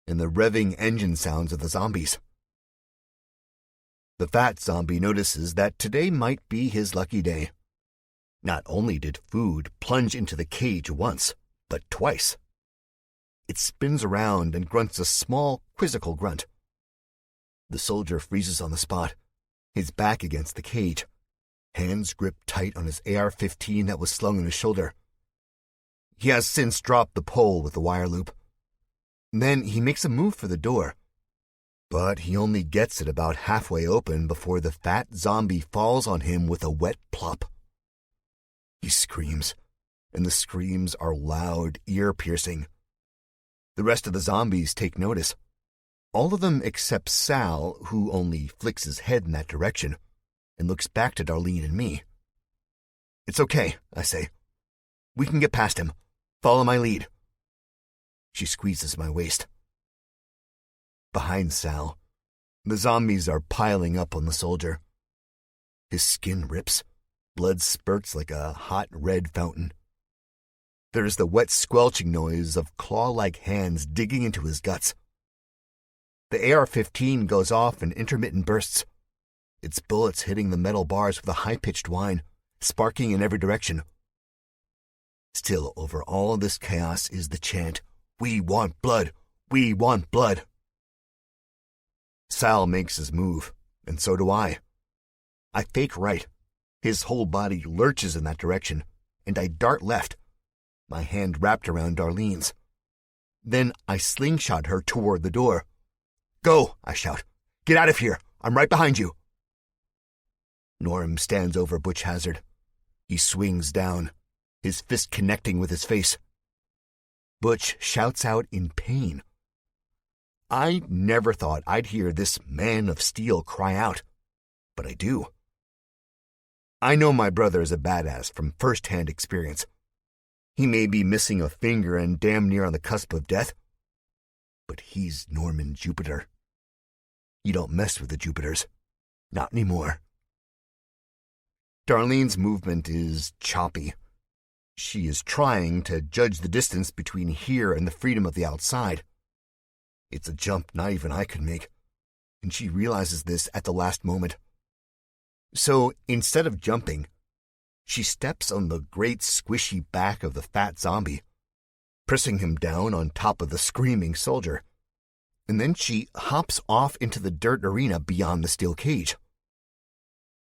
Speaker 1: and the revving engine sounds of the zombies. The fat zombie notices that today might be his lucky day. Not only did food plunge into the cage once, but twice. It spins around and grunts a small, quizzical grunt. The soldier freezes on the spot, his back against the cage, hands gripped tight on his AR-15 that was slung on his shoulder. He has since dropped the pole with the wire loop. Then he makes a move for the door, but he only gets it about halfway open before the fat zombie falls on him with a wet plop. He screams, and the screams are loud, ear-piercing. The rest of the zombies take notice. All of them except Sal, who only flicks his head in that direction and looks back to Darlene and me. "It's okay," I say. "We can get past him. Follow my lead." She squeezes my waist. Behind Sal, the zombies are piling up on the soldier. His skin rips. Blood spurts like a hot red fountain. There's the wet squelching noise of claw-like hands digging into his guts. The AR-15 goes off in intermittent bursts, its bullets hitting the metal bars with a high-pitched whine, sparking in every direction. Still, over all this chaos is the chant, "We want blood! We want blood!" Sal makes his move, and so do I. I fake right. His whole body lurches in that direction, and I dart left, my hand wrapped around Darlene's. Then I slingshot her toward the door. "Go!" I shout. "Get out of here! I'm right behind you!" Norm stands over Butch Hazard. He swings down, his fist connecting with his face. Butch shouts out in pain. I never thought I'd hear this man of steel cry out, but I do. I know my brother is a badass from first-hand experience. He may be missing a finger and damn near on the cusp of death, but he's Norman Jupiter. You don't mess with the Jupiters. Not anymore. Darlene's movement is choppy. She is trying to judge the distance between here and the freedom of the outside. It's a jump not even I could make, and she realizes this at the last moment. So instead of jumping, she steps on the great squishy back of the fat zombie, pressing him down on top of the screaming soldier, and then she hops off into the dirt arena beyond the steel cage.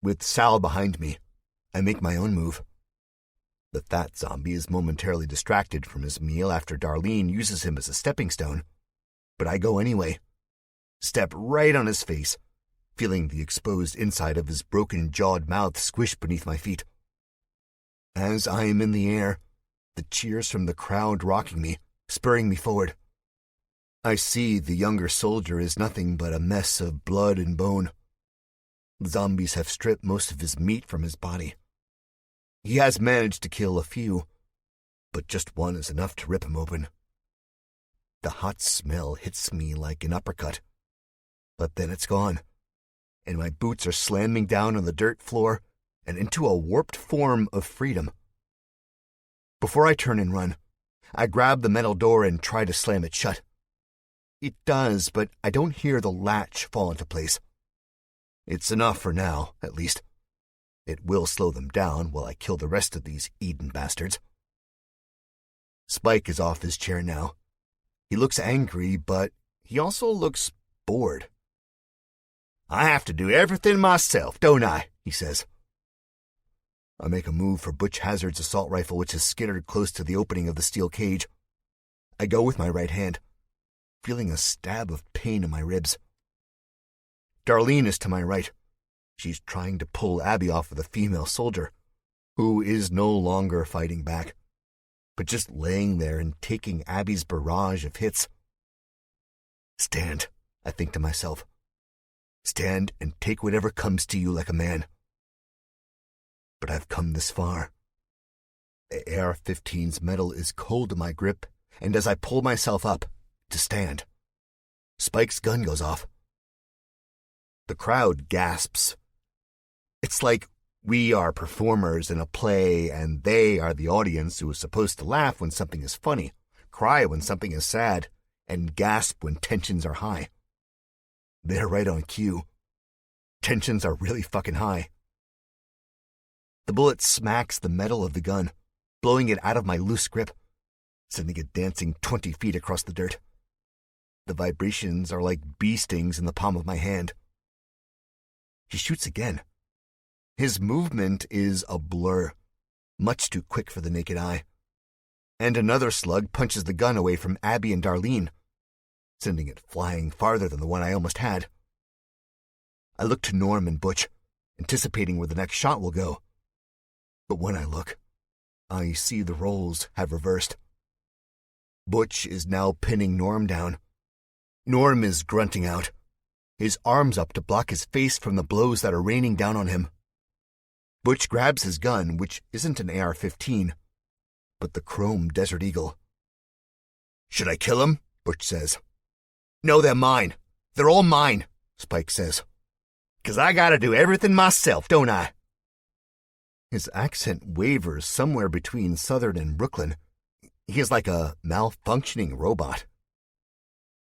Speaker 1: With Sal behind me, I make my own move. The fat zombie is momentarily distracted from his meal after Darlene uses him as a stepping stone, but I go anyway. Step right on his face, feeling the exposed inside of his broken-jawed mouth squish beneath my feet. As I am in the air, the cheers from the crowd rocking me, spurring me forward. I see the younger soldier is nothing but a mess of blood and bone. The zombies have stripped most of his meat from his body. He has managed to kill a few, but just one is enough to rip him open. The hot smell hits me like an uppercut, but then it's gone, and my boots are slamming down on the dirt floor and into a warped form of freedom. Before I turn and run, I grab the metal door and try to slam it shut. It does, but I don't hear the latch fall into place. It's enough for now, at least. It will slow them down while I kill the rest of these Eden bastards. Spike is off his chair now. He looks angry, but he also looks bored. "I have to do everything myself, don't I?" he says. I make a move for Butch Hazard's assault rifle, which is skittered close to the opening of the steel cage. I go with my right hand, feeling a stab of pain in my ribs. Darlene is to my right. She's trying to pull Abby off of the female soldier, who is no longer fighting back, but just laying there and taking Abby's barrage of hits. Stand, I think to myself. Stand and take whatever comes to you like a man. But I've come this far. The AR-15's metal is cold in my grip, and as I pull myself up to stand, Spike's gun goes off. The crowd gasps. It's like we are performers in a play and they are the audience who is supposed to laugh when something is funny, cry when something is sad, and gasp when tensions are high. They're right on cue. Tensions are really fucking high. The bullet smacks the metal of the gun, blowing it out of my loose grip, sending it dancing 20 feet across the dirt. The vibrations are like bee stings in the palm of my hand. He shoots again. His movement is a blur, much too quick for the naked eye. And another slug punches the gun away from Abby and Darlene, sending it flying farther than the one I almost had. I look to Norm and Butch, anticipating where the next shot will go. But when I look, I see the roles have reversed. Butch is now pinning Norm down. Norm is grunting out, his arms up to block his face from the blows that are raining down on him. Butch grabs his gun, which isn't an AR-15, but the chrome Desert Eagle. "Should I kill him?" Butch says. "No, they're mine. They're all mine," Spike says. "'Cause I gotta do everything myself, don't I?" His accent wavers somewhere between Southern and Brooklyn. He is like a malfunctioning robot.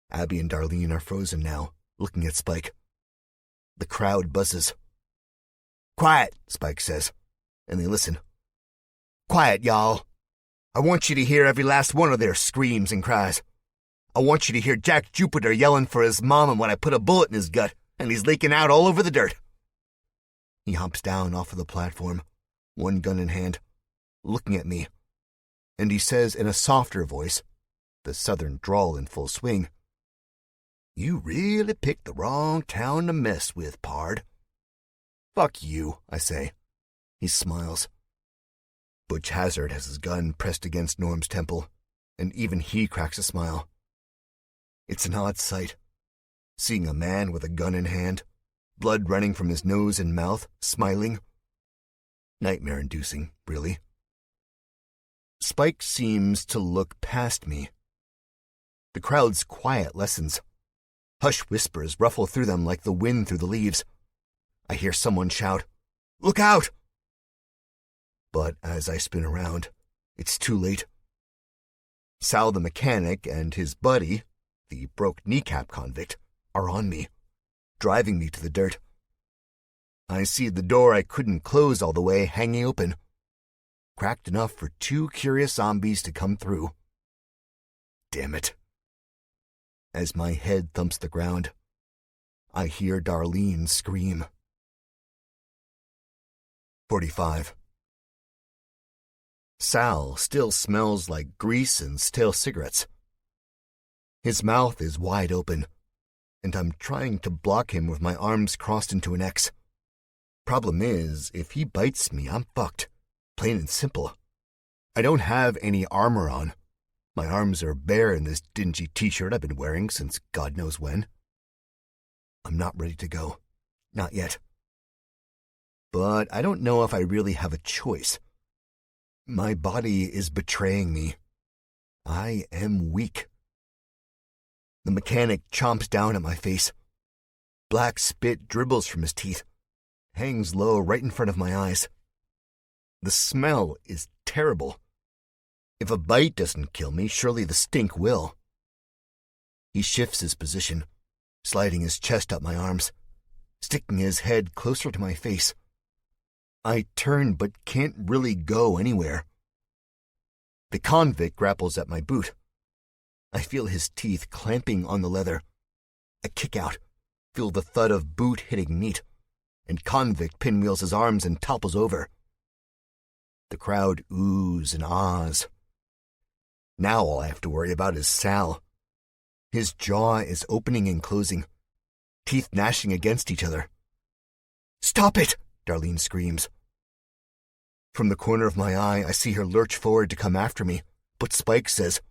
Speaker 1: Abby and Darlene are frozen now, looking at Spike. The crowd buzzes. "Quiet," Spike says, and they listen. "Quiet, y'all. I want you to hear every last one of their screams and cries. I want you to hear Jack Jupiter yelling for his mama when I put a bullet in his gut and he's leaking out all over the dirt." He hops down off of the platform, one gun in hand, looking at me, and he says in a softer voice, the southern drawl in full swing, "You really picked the wrong town to mess with, pard." "Fuck you," I say. He smiles. Butch Hazard has his gun pressed against Norm's temple, and even he cracks a smile. It's an odd sight, seeing a man with a gun in hand, blood running from his nose and mouth, smiling. Nightmare-inducing, really. Spike seems to look past me. The crowd's quiet lessens. Hush whispers ruffle through them like the wind through the leaves. I hear someone shout, "Look out!" But as I spin around, it's too late. Sal the mechanic and his buddy, the broke kneecap convict, are on me, driving me to the dirt. I see the door I couldn't close all the way hanging open, cracked enough for 2 curious zombies to come through. Damn it. As my head thumps the ground, I hear Darlene scream. 45. Sal still smells like grease and stale cigarettes. His mouth is wide open, and I'm trying to block him with my arms crossed into an X. Problem is, if he bites me, I'm fucked. Plain and simple. I don't have any armor on. My arms are bare in this dingy t-shirt I've been wearing since God knows when. I'm not ready to go. Not yet. But I don't know if I really have a choice. My body is betraying me. I am weak. The mechanic chomps down at my face. Black spit dribbles from his teeth, hangs low right in front of my eyes. The smell is terrible. If a bite doesn't kill me, surely the stink will. He shifts his position, sliding his chest up my arms, sticking his head closer to my face. I turn but can't really go anywhere. The convict grapples at my boot. I feel his teeth clamping on the leather. I kick out, feel the thud of boot hitting meat, and convict pinwheels his arms and topples over. The crowd oohs and ahs. Now all I have to worry about is Sal. His jaw is opening and closing, teeth gnashing against each other. "Stop it!" Darlene screams. From the corner of my eye, I see her lurch forward to come after me, but Spike says,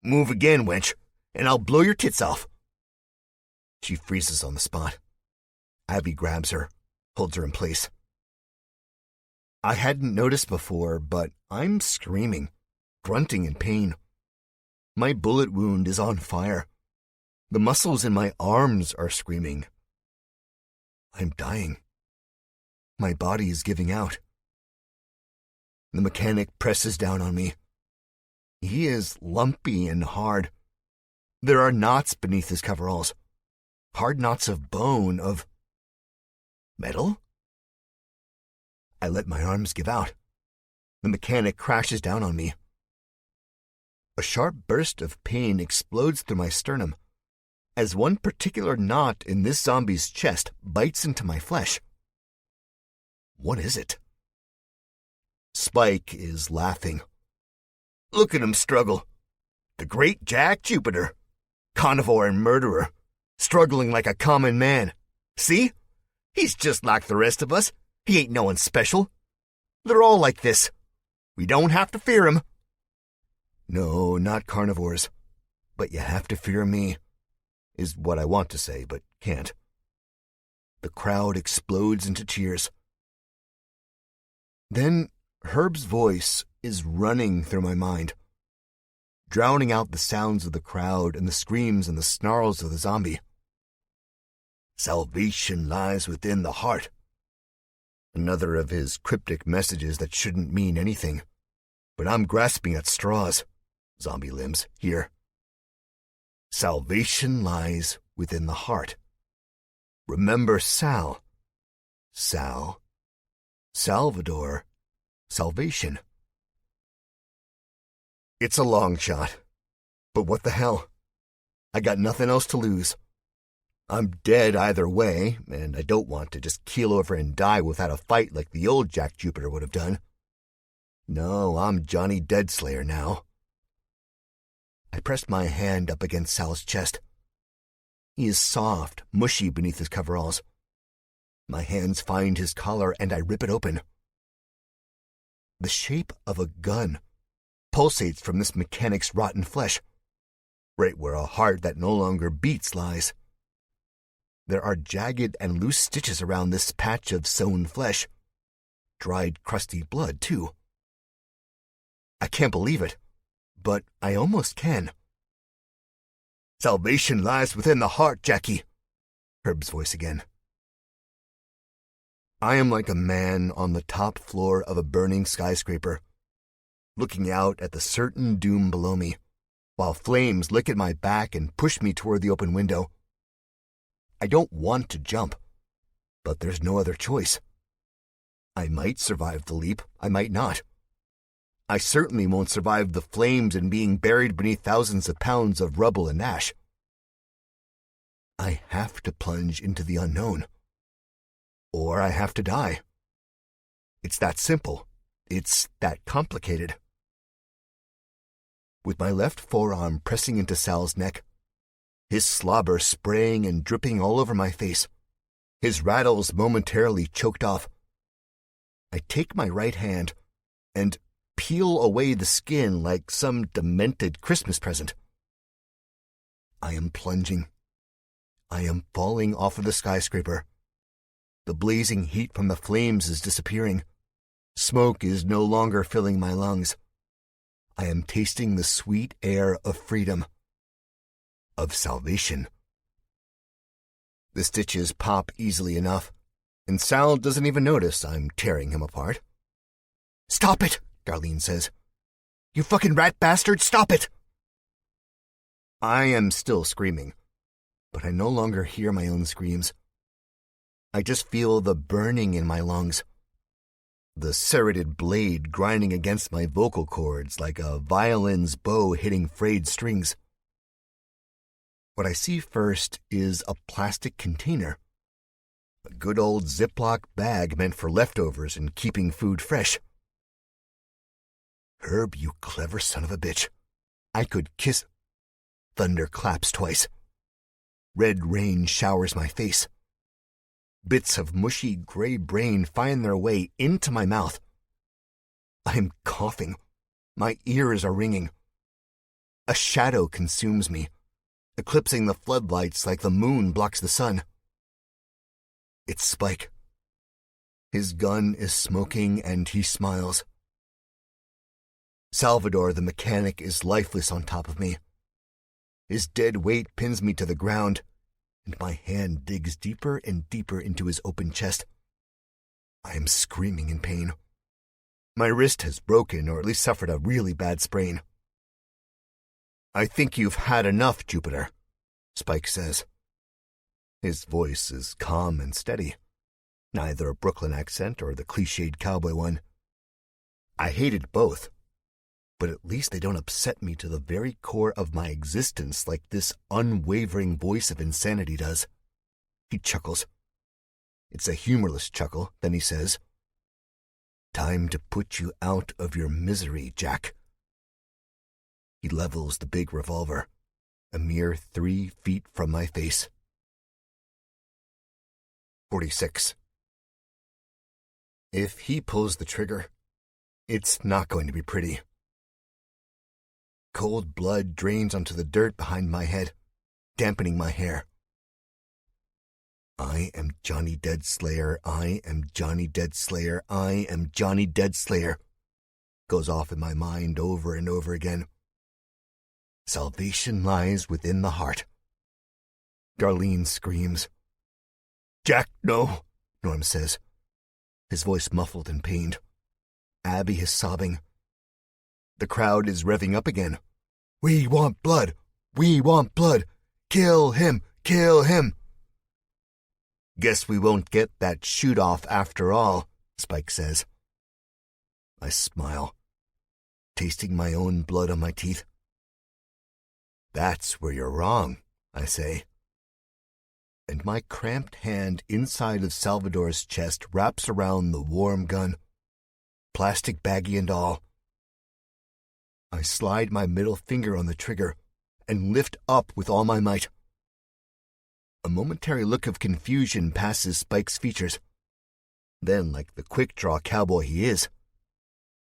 Speaker 1: "Move again, wench, and I'll blow your tits off." She freezes on the spot. Abby grabs her, holds her in place. I hadn't noticed before, but I'm screaming, grunting in pain. My bullet wound is on fire. The muscles in my arms are screaming. I'm dying. My body is giving out. The mechanic presses down on me. He is lumpy and hard. There are knots beneath his coveralls. Hard knots of bone, of metal? I let my arms give out. The mechanic crashes down on me. A sharp burst of pain explodes through my sternum as one particular knot in this zombie's chest bites into my flesh. What is it? Spike is laughing. Look at him struggle. The great Jack Jupiter, carnivore and murderer, struggling like a common man. See? He's just like the rest of us. He ain't no one special. They're all like this. We don't have to fear him. No, not carnivores. But you have to fear me, is what I want to say, but can't. The crowd explodes into cheers. Then Herb's voice is running through my mind, drowning out the sounds of the crowd and the screams and the snarls of the zombie. Salvation lies within the heart. Another of his cryptic messages that shouldn't mean anything, but I'm grasping at straws. Zombie limbs, here. Salvation lies within the heart. Remember Sal. Sal. Salvador. Salvation. It's a long shot. But what the hell? I got nothing else to lose. I'm dead either way, and I don't want to just keel over and die without a fight like the old Jack Jupiter would have done. No, I'm Johnny Deadslayer now. I pressed my hand up against Sal's chest. He is soft, mushy beneath his coveralls. My hands find his collar, and I rip it open. The shape of a gun pulsates from this mechanic's rotten flesh, right where a heart that no longer beats lies. There are jagged and loose stitches around this patch of sewn flesh. Dried, crusty blood, too. I can't believe it, but I almost can. Salvation lies within the heart, Jackie. Herb's voice again. I am like a man on the top floor of a burning skyscraper, looking out at the certain doom below me, while flames lick at my back and push me toward the open window. I don't want to jump, but there's no other choice. I might survive the leap, I might not. I certainly won't survive the flames and being buried beneath thousands of pounds of rubble and ash. I have to plunge into the unknown, or I have to die. It's that simple. It's that complicated. With my left forearm pressing into Sal's neck, his slobber spraying and dripping all over my face, his rattles momentarily choked off, I take my right hand and peel away the skin like some demented Christmas present. I am plunging. I am falling off of the skyscraper. The blazing heat from the flames is disappearing. Smoke is no longer filling my lungs. I am tasting the sweet air of freedom, of salvation. The stitches pop easily enough, and Sal doesn't even notice I'm tearing him apart. "Stop it," Darlene says. "You fucking rat bastard, stop it!" I am still screaming, but I no longer hear my own screams. I just feel the burning in my lungs, the serrated blade grinding against my vocal cords like a violin's bow hitting frayed strings. What I see first is a plastic container, a good old Ziploc bag meant for leftovers and keeping food fresh. Herb, you clever son of a bitch. I could kiss... Thunder claps twice. Red rain showers my face. Bits of mushy gray brain find their way into my mouth. I am coughing. My ears are ringing. A shadow consumes me, eclipsing the floodlights like the moon blocks the sun. It's Spike. His gun is smoking and he smiles. Salvador, the mechanic, is lifeless on top of me. His dead weight pins me to the ground, and my hand digs deeper and deeper into his open chest. I am screaming in pain. My wrist has broken, or at least suffered a really bad sprain. "I think you've had enough, Jupiter," Spike says. His voice is calm and steady, neither a Brooklyn accent or the cliched cowboy one. I hated both, but at least they don't upset me to the very core of my existence like this unwavering voice of insanity does. He chuckles. It's a humorless chuckle, then he says, "Time to put you out of your misery, Jack." He levels the big revolver, a mere 3 feet from my face. 46. If he pulls the trigger, it's not going to be pretty. Cold blood drains onto the dirt behind my head, dampening my hair. I am Johnny Deadslayer, I am Johnny Deadslayer, I am Johnny Deadslayer, goes off in my mind over and over again. Salvation lies within the heart. Darlene screams. "Jack, no," Norm says, his voice muffled and pained. Abby is sobbing. The crowd is revving up again, We want blood! We want blood! Kill him! Kill him! Guess we won't get that shoot-off after all, Spike says. I smile, tasting my own blood on my teeth. That's where you're wrong, I say. And my cramped hand inside of Salvador's chest wraps around the warm gun, plastic baggie and all. I slide my middle finger on the trigger and lift up with all my might. A momentary look of confusion passes Spike's features. Then, like the quick-draw cowboy he is,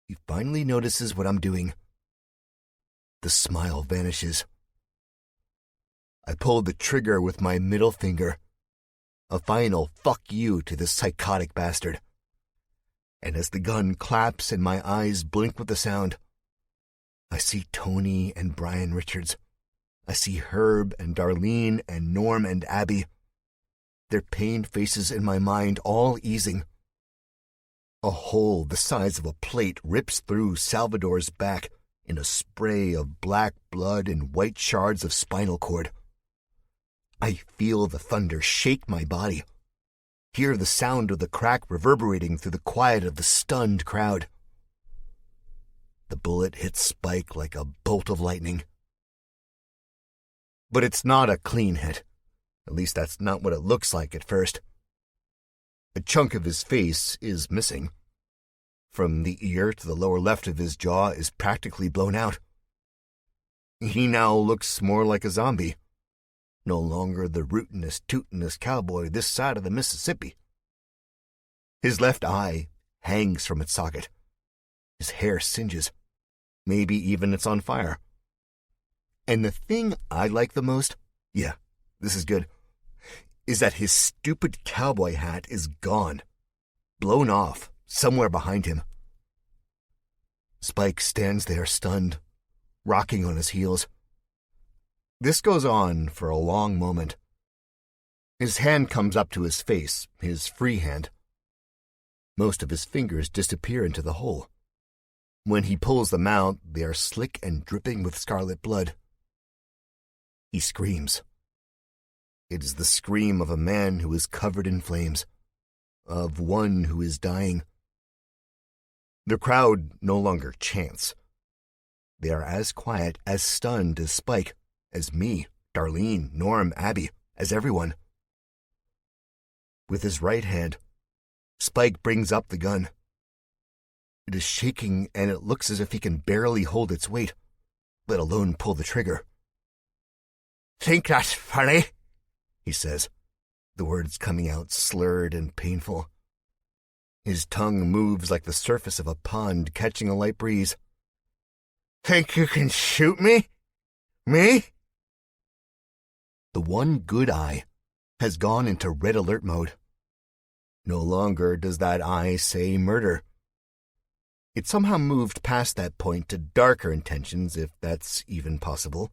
Speaker 1: he finally notices what I'm doing. The smile vanishes. I pull the trigger with my middle finger, a final fuck you to this psychotic bastard. And as the gun claps and my eyes blink with the sound, I see Tony and Brian Richards. I see Herb and Darlene and Norm and Abby. Their pained faces in my mind all easing. A hole the size of a plate rips through Salvador's back in a spray of black blood and white shards of spinal cord. I feel the thunder shake my body, hear the sound of the crack reverberating through the quiet of the stunned crowd. The bullet hits Spike like a bolt of lightning. But it's not a clean hit. At least that's not what it looks like at first. A chunk of his face is missing. From the ear to the lower left of his jaw is practically blown out. He now looks more like a zombie. No longer the rootin'est, tootin'est cowboy this side of the Mississippi. His left eye hangs from its socket. His hair singes. Maybe even it's on fire. And the thing I like the most, yeah, this is good, is that his stupid cowboy hat is gone. Blown off, somewhere behind him. Spike stands there stunned, rocking on his heels. This goes on for a long moment. His hand comes up to his face, his free hand. Most of his fingers disappear into the hole. When he pulls them out, they are slick and dripping with scarlet blood. He screams. It is the scream of a man who is covered in flames, of one who is dying. The crowd no longer chants. They are as quiet, as stunned as Spike, as me, Darlene, Norm, Abby, as everyone. With his right hand, Spike brings up the gun. It is shaking, and it looks as if he can barely hold its weight, let alone pull the trigger. "Think that's funny?" he says, the words coming out slurred and painful. His tongue moves like the surface of a pond catching a light breeze. "Think you can shoot me? Me?" The one good eye has gone into red alert mode. No longer does that eye say murder. It somehow moved past that point to darker intentions, if that's even possible.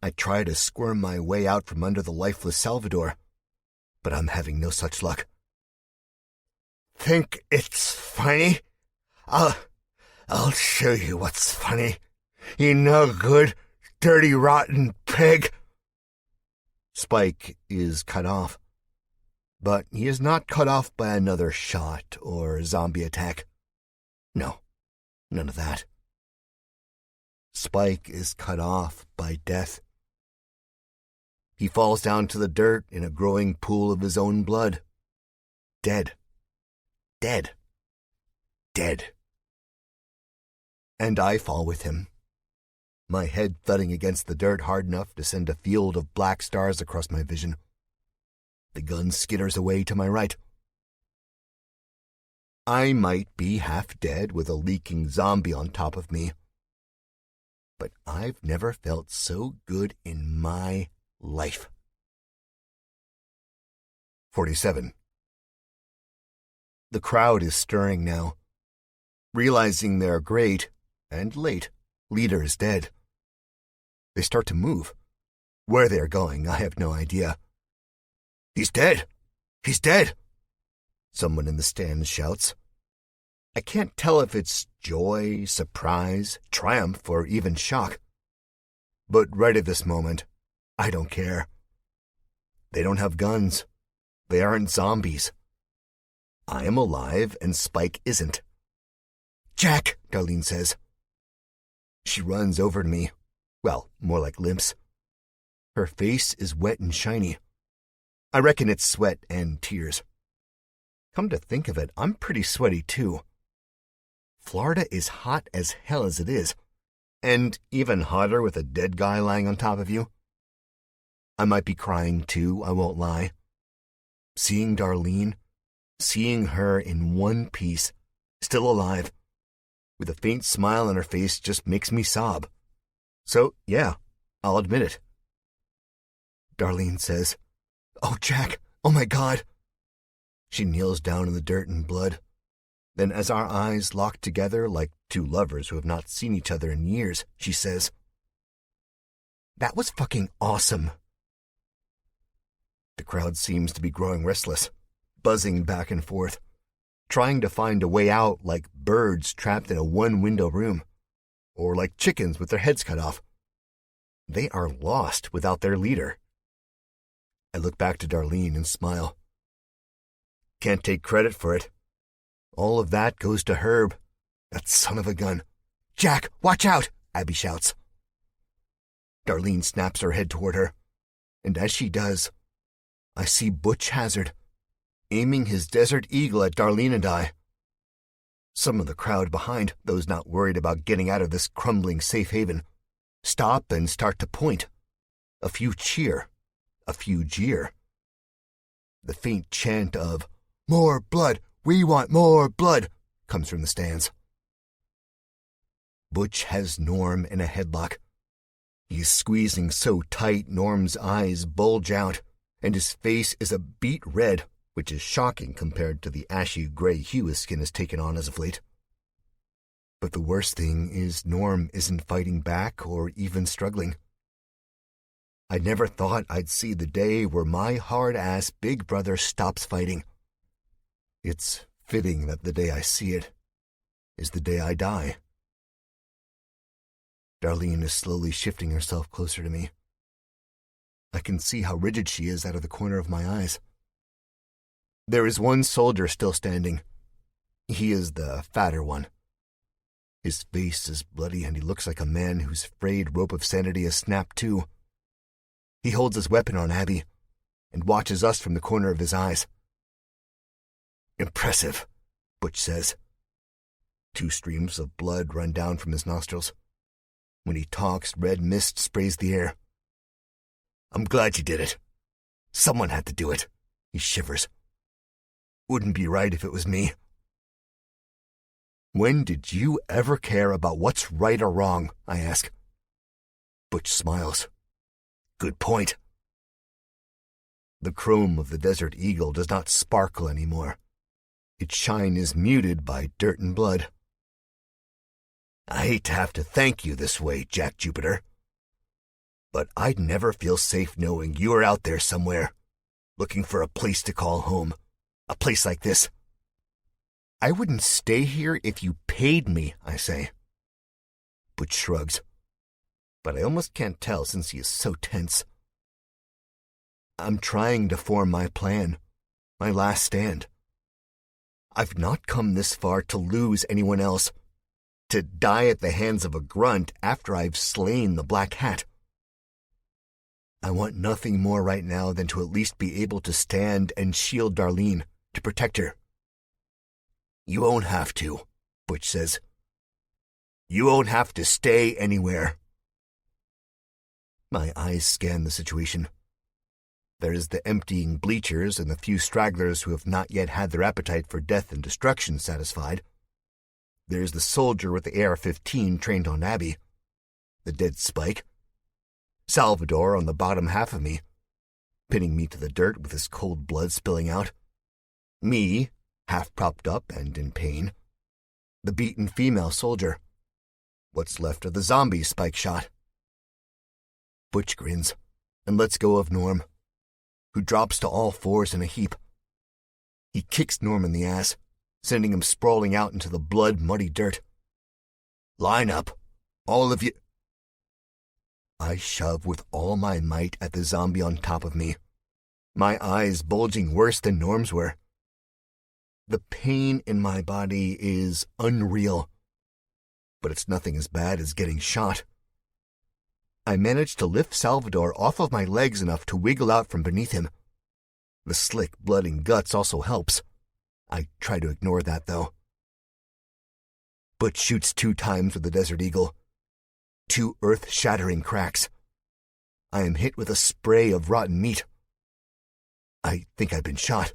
Speaker 1: I try to squirm my way out from under the lifeless Salvador, but I'm having no such luck. "Think it's funny? I'll show you what's funny. You no good, dirty, rotten pig." Spike is cut off. But he is not cut off by another shot or zombie attack. No, none of that. Spike is cut off by death. He falls down to the dirt in a growing pool of his own blood. Dead. Dead. Dead. And I fall with him, my head thudding against the dirt hard enough to send a field of black stars across my vision. The gun skitters away to my right. I might be half dead with a leaking zombie on top of me, but I've never felt so good in my life. 47. The crowd is stirring now, realizing their great and late leader is dead. They start to move. Where they are going, I have no idea. "He's dead! He's dead!" someone in the stands shouts. I can't tell if it's joy, surprise, triumph, or even shock. But right at this moment, I don't care. They don't have guns. They aren't zombies. I am alive and Spike isn't. "Jack," Darlene says. She runs over to me. Well, more like limps. Her face is wet and shiny. I reckon it's sweat and tears. Come to think of it, I'm pretty sweaty too. Florida is hot as hell as it is, and even hotter with a dead guy lying on top of you. I might be crying too, I won't lie. Seeing Darlene, seeing her in one piece, still alive, with a faint smile on her face just makes me sob. So, yeah, I'll admit it. Darlene says, "Oh, Jack, oh my God." She kneels down in the dirt and blood. Then as our eyes lock together like two lovers who have not seen each other in years, she says, "That was fucking awesome." The crowd seems to be growing restless, buzzing back and forth, trying to find a way out like birds trapped in a one-window room, or like chickens with their heads cut off. They are lost without their leader. I look back to Darlene and smile. Can't take credit for it. All of that goes to Herb, that son of a gun. "Jack, watch out!" Abby shouts. Darlene snaps her head toward her, and as she does, I see Butch Hazard aiming his Desert Eagle at Darlene and I. Some of the crowd behind, those not worried about getting out of this crumbling safe haven, stop and start to point. A few cheer, a few jeer. The faint chant of, "More blood! We want more blood!" comes from the stands. Butch has Norm in a headlock. He's squeezing so tight Norm's eyes bulge out, and his face is a beet red, which is shocking compared to the ashy gray hue his skin has taken on as of late. But the worst thing is Norm isn't fighting back or even struggling. I never thought I'd see the day where my hard-ass big brother stops fighting. It's fitting that the day I see it is the day I die. Darlene is slowly shifting herself closer to me. I can see how rigid she is out of the corner of my eyes. There is one soldier still standing. He is the fatter one. His face is bloody and he looks like a man whose frayed rope of sanity has snapped too. He holds his weapon on Abby and watches us from the corner of his eyes. "Impressive," Butch says. 2 streams of blood run down from his nostrils. When he talks, red mist sprays the air. "I'm glad you did it. Someone had to do it." He shivers. "Wouldn't be right if it was me." "When did you ever care about what's right or wrong?" I ask. Butch smiles. "Good point." The chrome of the Desert Eagle does not sparkle anymore. Its shine is muted by dirt and blood. "I hate to have to thank you this way, Jack Jupiter, but I'd never feel safe knowing you are out there somewhere, looking for a place to call home, a place like this." "I wouldn't stay here if you paid me," I say. Butch shrugs, but I almost can't tell since he is so tense. "I'm trying to form my plan, my last stand. I've not come this far to lose anyone else, to die at the hands of a grunt after I've slain the Black Hat. I want nothing more right now than to at least be able to stand and shield Darlene, to protect her." "You won't have to," Butch says. "You won't have to stay anywhere." My eyes scan the situation. There is the emptying bleachers and the few stragglers who have not yet had their appetite for death and destruction satisfied. There's the soldier with the AR-15 trained on Abby, the dead Spike, Salvador on the bottom half of me, pinning me to the dirt with his cold blood spilling out, me, half propped up and in pain, the beaten female soldier, what's left of the zombie Spike shot. Butch grins and lets go of Norm, who drops to all fours in a heap. He kicks Norm in the ass, sending him sprawling out into the blood-muddy dirt. "Line up, all of you." I I shove with all my might at the zombie on top of me, my eyes bulging worse than Norm's were. The pain in my body is unreal, but it's nothing as bad as getting shot. I manage to lift Salvador off of my legs enough to wiggle out from beneath him. The slick blood and guts also helps. I try to ignore that, though. Butch shoots 2 times with the Desert Eagle. 2 earth-shattering cracks. I am hit with a spray of rotten meat. I think I've been shot.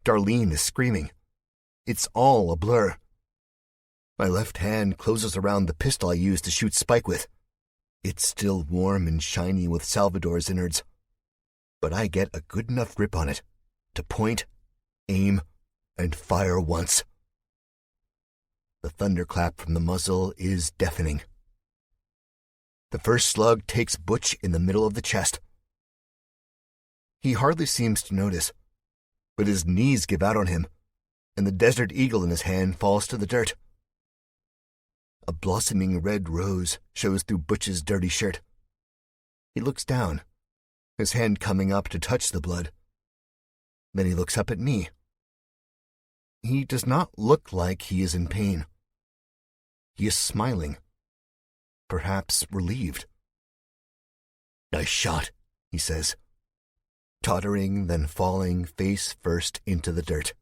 Speaker 1: Darlene is screaming. It's all a blur. My left hand closes around the pistol I used to shoot Spike with. It's still warm and shiny with Salvador's innards, but I get a good enough grip on it to point, aim, and fire once. The thunderclap from the muzzle is deafening. The first slug takes Butch in the middle of the chest. He hardly seems to notice, but his knees give out on him, and the Desert Eagle in his hand falls to the dirt. A blossoming red rose shows through Butch's dirty shirt. He looks down, his hand coming up to touch the blood. Then he looks up at me. He does not look like he is in pain. He is smiling, perhaps relieved. "Nice shot," he says, tottering, then falling face first into the dirt.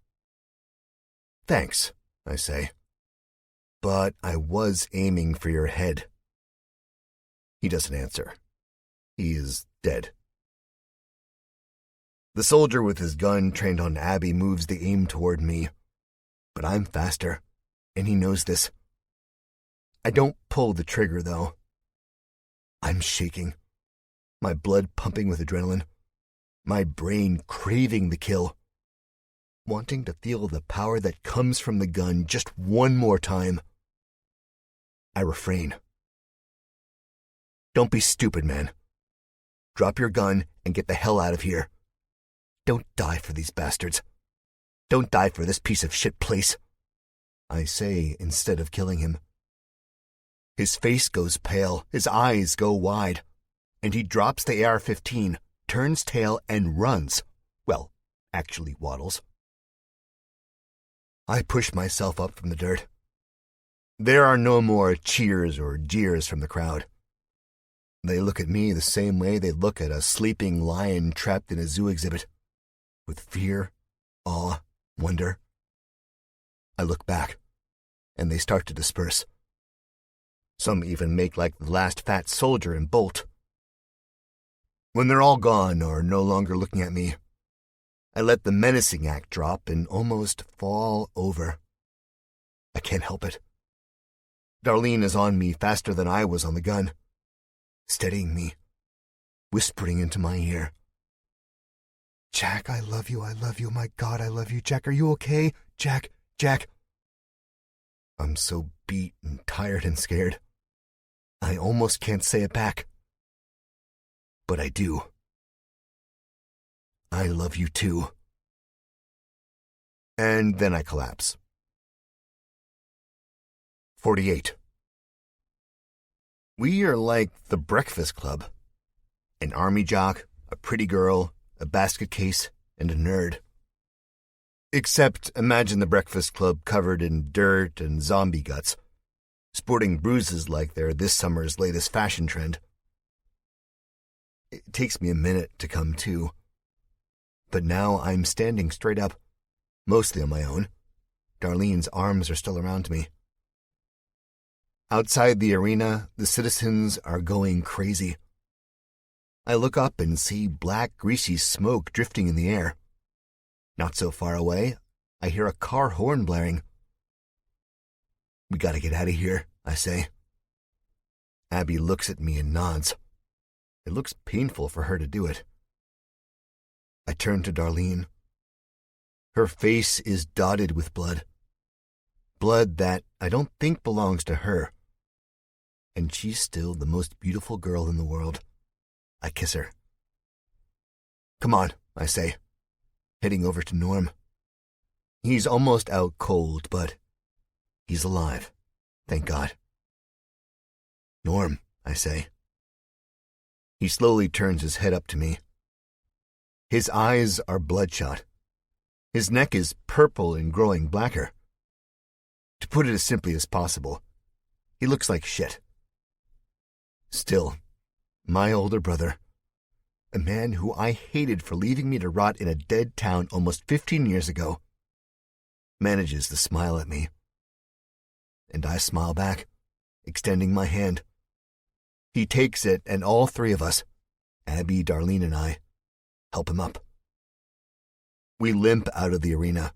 Speaker 1: "Thanks," I say. "But I was aiming for your head." He doesn't answer. He is dead. The soldier with his gun trained on Abby moves the aim toward me, but I'm faster, and he knows this. I don't pull the trigger, though. I'm shaking, my blood pumping with adrenaline, my brain craving the kill, wanting to feel the power that comes from the gun just one more time. I refrain. "Don't be stupid, man. Drop your gun and get the hell out of here. Don't die for these bastards. Don't die for this piece of shit place," I say instead of killing him. His face goes pale, his eyes go wide, and he drops the AR-15, turns tail, and runs. Well, actually waddles. I push myself up from the dirt. There are no more cheers or jeers from the crowd. They look at me the same way they look at a sleeping lion trapped in a zoo exhibit, with fear, awe, wonder. I look back, and they start to disperse. Some even make like the last fat soldier and bolt. When they're all gone or no longer looking at me, I let the menacing act drop and almost fall over. I can't help it. Darlene is on me faster than I was on the gun, steadying me, whispering into my ear. "Jack, I love you, my God, I love you. Jack, are you okay? Jack. I'm so beat and tired and scared. I almost can't say it back. But I do. I love you too. And then I collapse. 48. We are like the Breakfast Club. An army jock, a pretty girl, a basket case, and a nerd. Except imagine the Breakfast Club covered in dirt and zombie guts, sporting bruises like they're this summer's latest fashion trend. It takes me a minute to come to. But now I'm standing straight up, mostly on my own. Darlene's arms are still around me. Outside the arena, the citizens are going crazy. I look up and see black, greasy smoke drifting in the air. Not so far away, I hear a car horn blaring. "We gotta get out of here," I say. Abby looks at me and nods. It looks painful for her to do it. I turn to Darlene. Her face is dotted with blood. Blood that I don't think belongs to her. And she's still the most beautiful girl in the world. I kiss her. "Come on," I say, heading over to Norm. He's almost out cold, but he's alive, thank God. "Norm," I say. He slowly turns his head up to me. His eyes are bloodshot. His neck is purple and growing blacker. To put it as simply as possible, he looks like shit. Still, my older brother, a man who I hated for leaving me to rot in a dead town almost 15 years ago, manages to smile at me. And I smile back, extending my hand. He takes it, and all three of us, Abby, Darlene, and I, help him up. We limp out of the arena,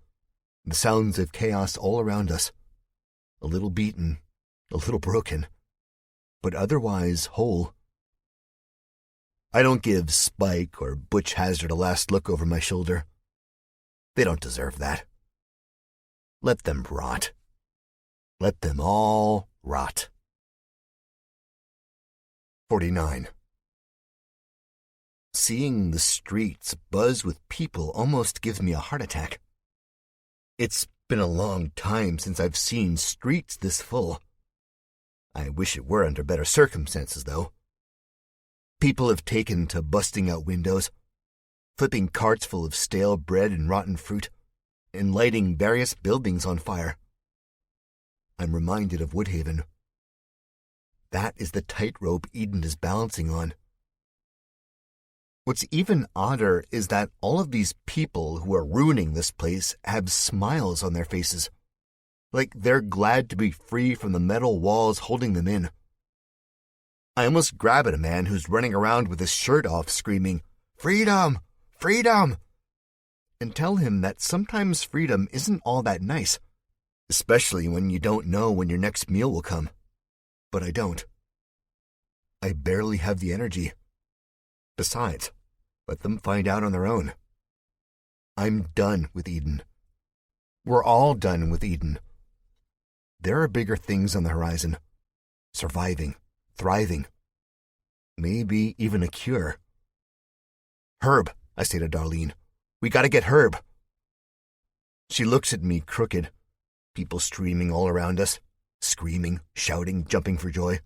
Speaker 1: the sounds of chaos all around us, a little beaten, a little broken, but otherwise whole. I don't give Spike or Butch Hazard a last look over my shoulder. They don't deserve that. Let them rot. Let them all rot. 49. Seeing the streets buzz with people almost gives me a heart attack. It's been a long time since I've seen streets this full. I wish it were under better circumstances, though. People have taken to busting out windows, flipping carts full of stale bread and rotten fruit, and lighting various buildings on fire. I'm reminded of Woodhaven. That is the tightrope Eden is balancing on. What's even odder is that all of these people who are ruining this place have smiles on their faces, like they're glad to be free from the metal walls holding them in. I almost grab at a man who's running around with his shirt off screaming, "Freedom! Freedom!" and tell him that sometimes freedom isn't all that nice, especially when you don't know when your next meal will come. But I don't. I barely have the energy. Besides, let them find out on their own. I'm done with Eden. We're all done with Eden. There are bigger things on the horizon. Surviving, thriving. Maybe even a cure. "Herb," I say to Darlene. "We gotta get Herb." She looks at me crooked. People streaming all around us. Screaming, shouting, jumping for joy.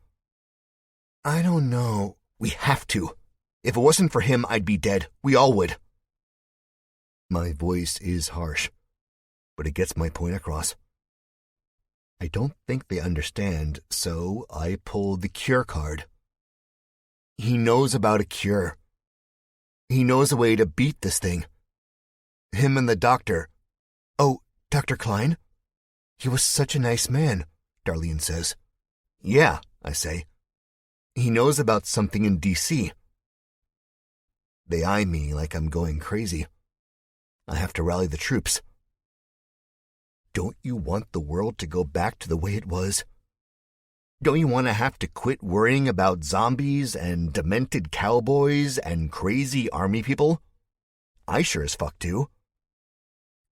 Speaker 1: "I don't know. We have to. If it wasn't for him, I'd be dead. We all would." My voice is harsh, but it gets my point across. I don't think they understand, so I pull the cure card. He knows about a cure. He knows a way to beat this thing. Him and the doctor. "Oh, Dr. Klein? He was such a nice man," Darlene says. "Yeah," I say. "He knows about something in D.C. They eye me like I'm going crazy. I have to rally the troops. Don't you want the world to go back to the way it was? Don't you want to have to quit worrying about zombies and demented cowboys and crazy army people? I sure as fuck do.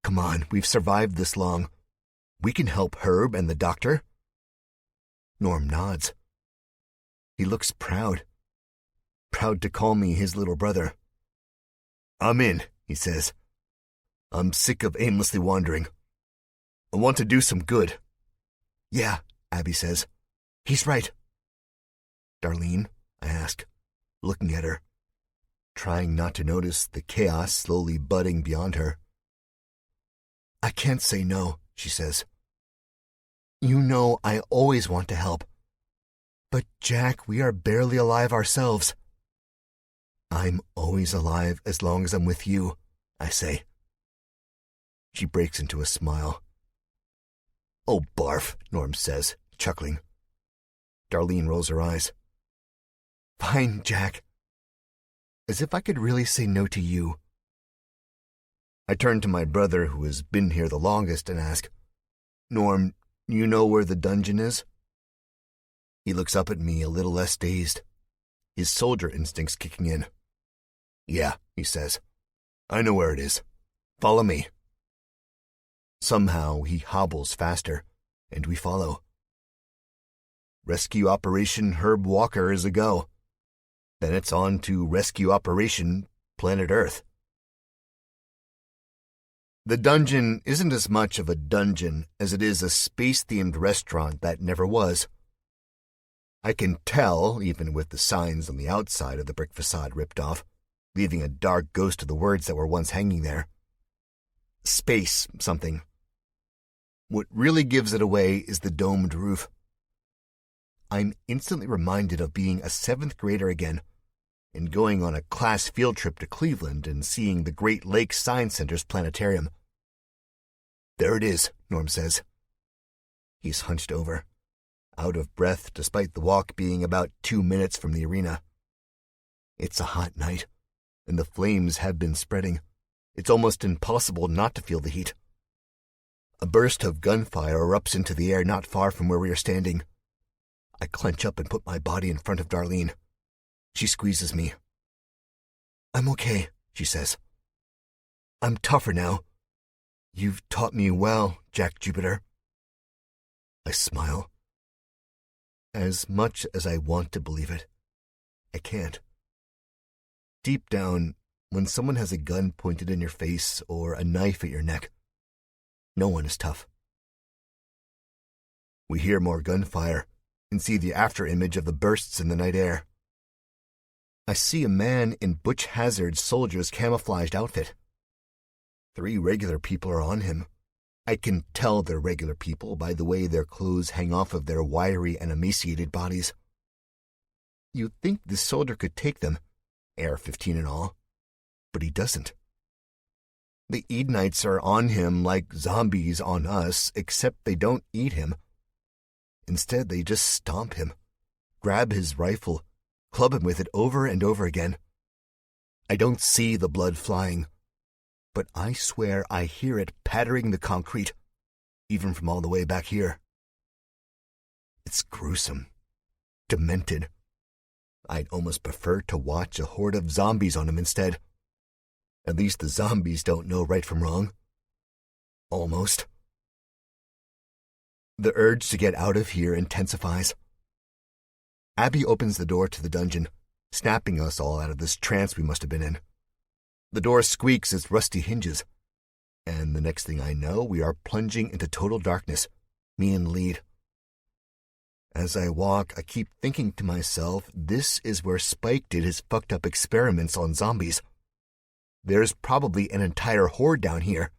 Speaker 1: Come on, we've survived this long. We can help Herb and the doctor." Norm nods. He looks proud. Proud to call me his little brother. "I'm in," he says. "I'm sick of aimlessly wandering. I want to do some good." "Yeah," Abby says. "He's right." "Darlene?" I ask, looking at her, trying not to notice the chaos slowly budding beyond her. "I can't say no," she says. "You know I always want to help. But, Jack, we are barely alive ourselves." "I'm always alive as long as I'm with you," I say. She breaks into a smile. "Oh, barf," Norm says, chuckling. Darlene rolls her eyes. "Fine, Jack." As if I could really say no to you. I turn to my brother, who has been here the longest, and ask, "Norm, you know where the dungeon is?" He looks up at me a little less dazed, his soldier instincts kicking in. "Yeah," he says. "I know where it is. Follow me." Somehow he hobbles faster, and we follow. Rescue Operation Herb Walker is a go. Then it's on to Rescue Operation Planet Earth. The dungeon isn't as much of a dungeon as it is a space-themed restaurant that never was. I can tell, even with the signs on the outside of the brick facade ripped off, leaving a dark ghost of the words that were once hanging there. Space something. What really gives it away is the domed roof. I'm instantly reminded of being a 7th grader again, and going on a class field trip to Cleveland and seeing the Great Lakes Science Center's planetarium. There it is, Norm says. He's hunched over, out of breath despite the walk being about 2 minutes from the arena. It's a hot night, and the flames have been spreading. It's almost impossible not to feel the heat. A burst of gunfire erupts into the air not far from where we are standing. I clench up and put my body in front of Darlene. She squeezes me. I'm okay, she says. I'm tougher now. You've taught me well, Jack Jupiter. I smile. As much as I want to believe it, I can't. Deep down, when someone has a gun pointed in your face or a knife at your neck, no one is tough. We hear more gunfire and see the after-image of the bursts in the night air. I see a man in Butch Hazard's soldier's camouflaged outfit. 3 regular people are on him. I can tell they're regular people by the way their clothes hang off of their wiry and emaciated bodies. You'd think this soldier could take them, AR-15 and all, but he doesn't. The Edenites are on him like zombies on us, except they don't eat him. Instead, they just stomp him, grab his rifle, club him with it over and over again. I don't see the blood flying, but I swear I hear it pattering the concrete, even from all the way back here. It's gruesome, demented. I'd almost prefer to watch a horde of zombies on him instead. At least the zombies don't know right from wrong. Almost. The urge to get out of here intensifies. Abby opens the door to the dungeon, snapping us all out of this trance we must have been in. The door squeaks its rusty hinges, and the next thing I know, we are plunging into total darkness, me and Lead. As I walk, I keep thinking to myself, this is where Spike did his fucked up experiments on zombies. There's probably an entire horde down here.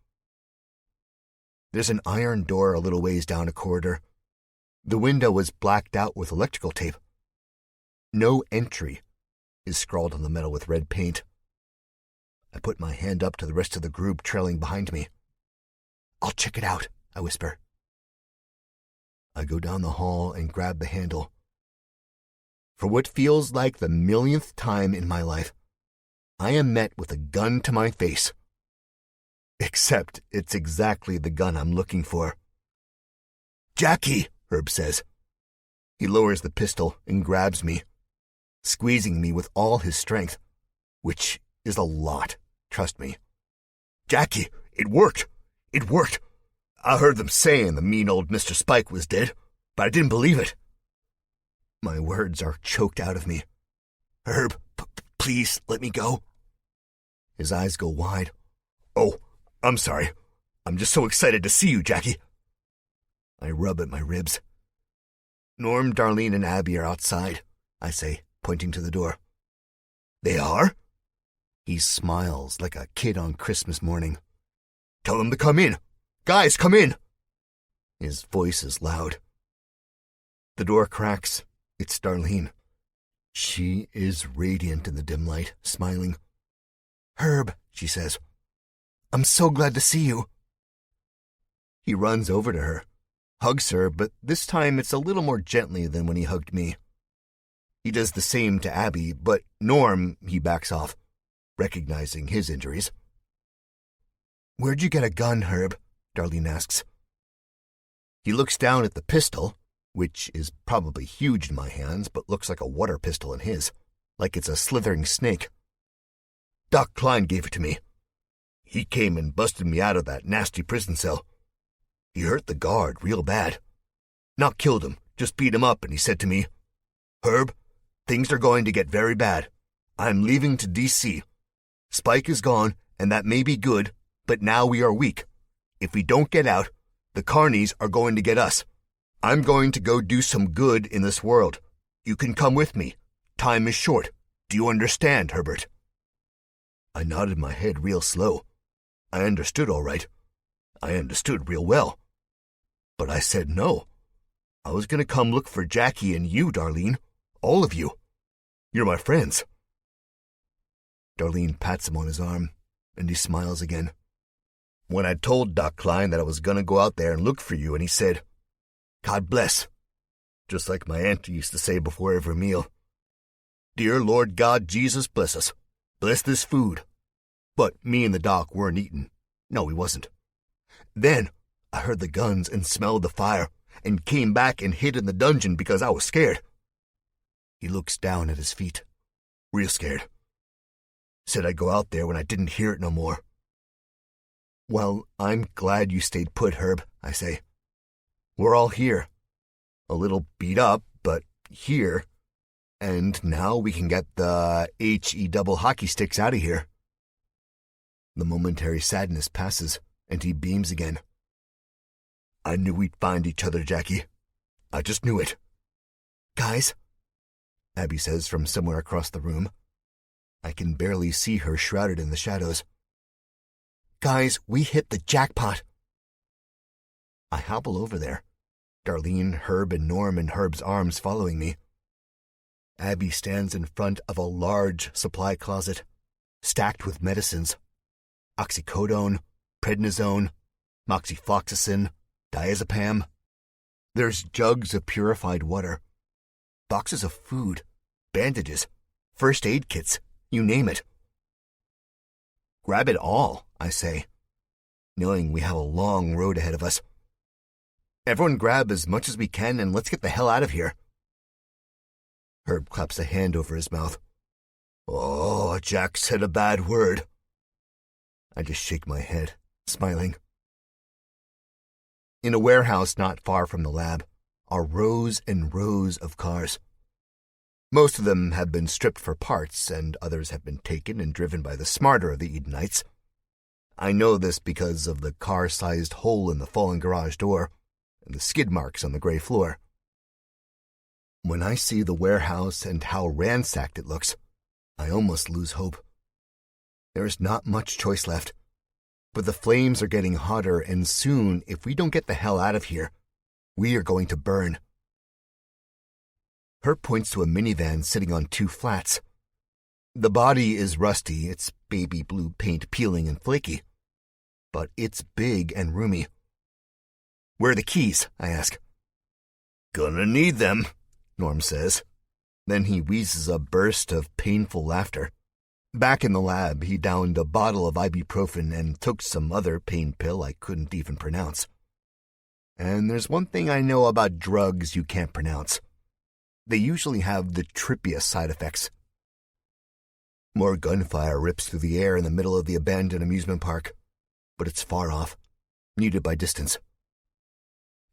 Speaker 1: There's an iron door a little ways down a corridor. The window is blacked out with electrical tape. No entry is scrawled on the metal with red paint. I put my hand up to the rest of the group trailing behind me. I'll check it out, I whisper. I go down the hall and grab the handle. For what feels like the millionth time in my life, I am met with a gun to my face. Except it's exactly the gun I'm looking for. Jackie, Herb says. He lowers the pistol and grabs me, squeezing me with all his strength, which is a lot, trust me. Jackie, it worked. It worked. I heard them saying the mean old Mr. Spike was dead, but I didn't believe it. My words are choked out of me. Herb, please let me go. His eyes go wide. Oh, I'm sorry. I'm just so excited to see you, Jackie. I rub at my ribs. Norm, Darlene, and Abby are outside, I say, pointing to the door. They are? He smiles like a kid on Christmas morning. Tell them to come in. Guys, come in. His voice is loud. The door cracks. It's Darlene. She is radiant in the dim light, smiling. Herb, she says, I'm so glad to see you. He runs over to her, hugs her, but this time it's a little more gently than when he hugged me. He does the same to Abby, but Norm, he backs off, recognizing his injuries. Where'd you get a gun, Herb? Darlene asks. He looks down at the pistol, which is probably huge in my hands but looks like a water pistol in his, like it's a slithering snake. Doc Klein gave it to me. He came and busted me out of that nasty prison cell. He hurt the guard real bad. Not killed him, just beat him up, and he said to me, Herb, things are going to get very bad. I'm leaving to D.C. Spike is gone, and that may be good, but now we are weak. If we don't get out, the carnies are going to get us. I'm going to go do some good in this world. You can come with me. Time is short. Do you understand, Herbert? I nodded my head real slow. I understood all right. I understood real well. But I said no. I was going to come look for Jackie and you, Darlene. All of you. You're my friends. Darlene pats him on his arm, and he smiles again. When I told Doc Klein that I was going to go out there and look for you, and he said, God bless. Just like my auntie used to say before every meal. Dear Lord God Jesus, bless us. Bless this food. But me and the doc weren't eating. No, we wasn't. Then I heard the guns and smelled the fire and came back and hid in the dungeon because I was scared. He looks down at his feet. Real scared. Said I'd go out there when I didn't hear it no more. Well, I'm glad you stayed put, Herb, I say. We're all here. A little beat up, but here. And now we can get the HE double hockey sticks out of here. The momentary sadness passes, and he beams again. I knew we'd find each other, Jackie. I just knew it. Guys, Abby says from somewhere across the room. I can barely see her shrouded in the shadows. Guys, we hit the jackpot. I hobble over there. Darlene, Herb, and Norm in Herb's arms following me. Abby stands in front of a large supply closet, stacked with medicines. Oxycodone, prednisone, moxifloxacin, diazepam. There's jugs of purified water, boxes of food, bandages, first aid kits, you name it. Grab it all, I say, knowing we have a long road ahead of us. Everyone grab as much as we can and let's get the hell out of here. Herb claps a hand over his mouth. Oh, Jack said a bad word. I just shake my head, smiling. In a warehouse not far from the lab are rows and rows of cars. Most of them have been stripped for parts, and others have been taken and driven by the smarter of the Edenites. I know this because of the car-sized hole in the fallen garage door and the skid marks on the gray floor. When I see the warehouse and how ransacked it looks, I almost lose hope. There is not much choice left, but the flames are getting hotter, and soon, if we don't get the hell out of here, we are going to burn. Herb points to a minivan sitting on two flats. The body is rusty, its baby blue paint peeling and flaky, but it's big and roomy. Where are the keys? I ask. Gonna need them, Norm says. Then he wheezes a burst of painful laughter. Back in the lab, he downed a bottle of ibuprofen and took some other pain pill I couldn't even pronounce. And there's one thing I know about drugs you can't pronounce. They usually have the trippiest side effects. More gunfire rips through the air in the middle of the abandoned amusement park, but it's far off, muted by distance.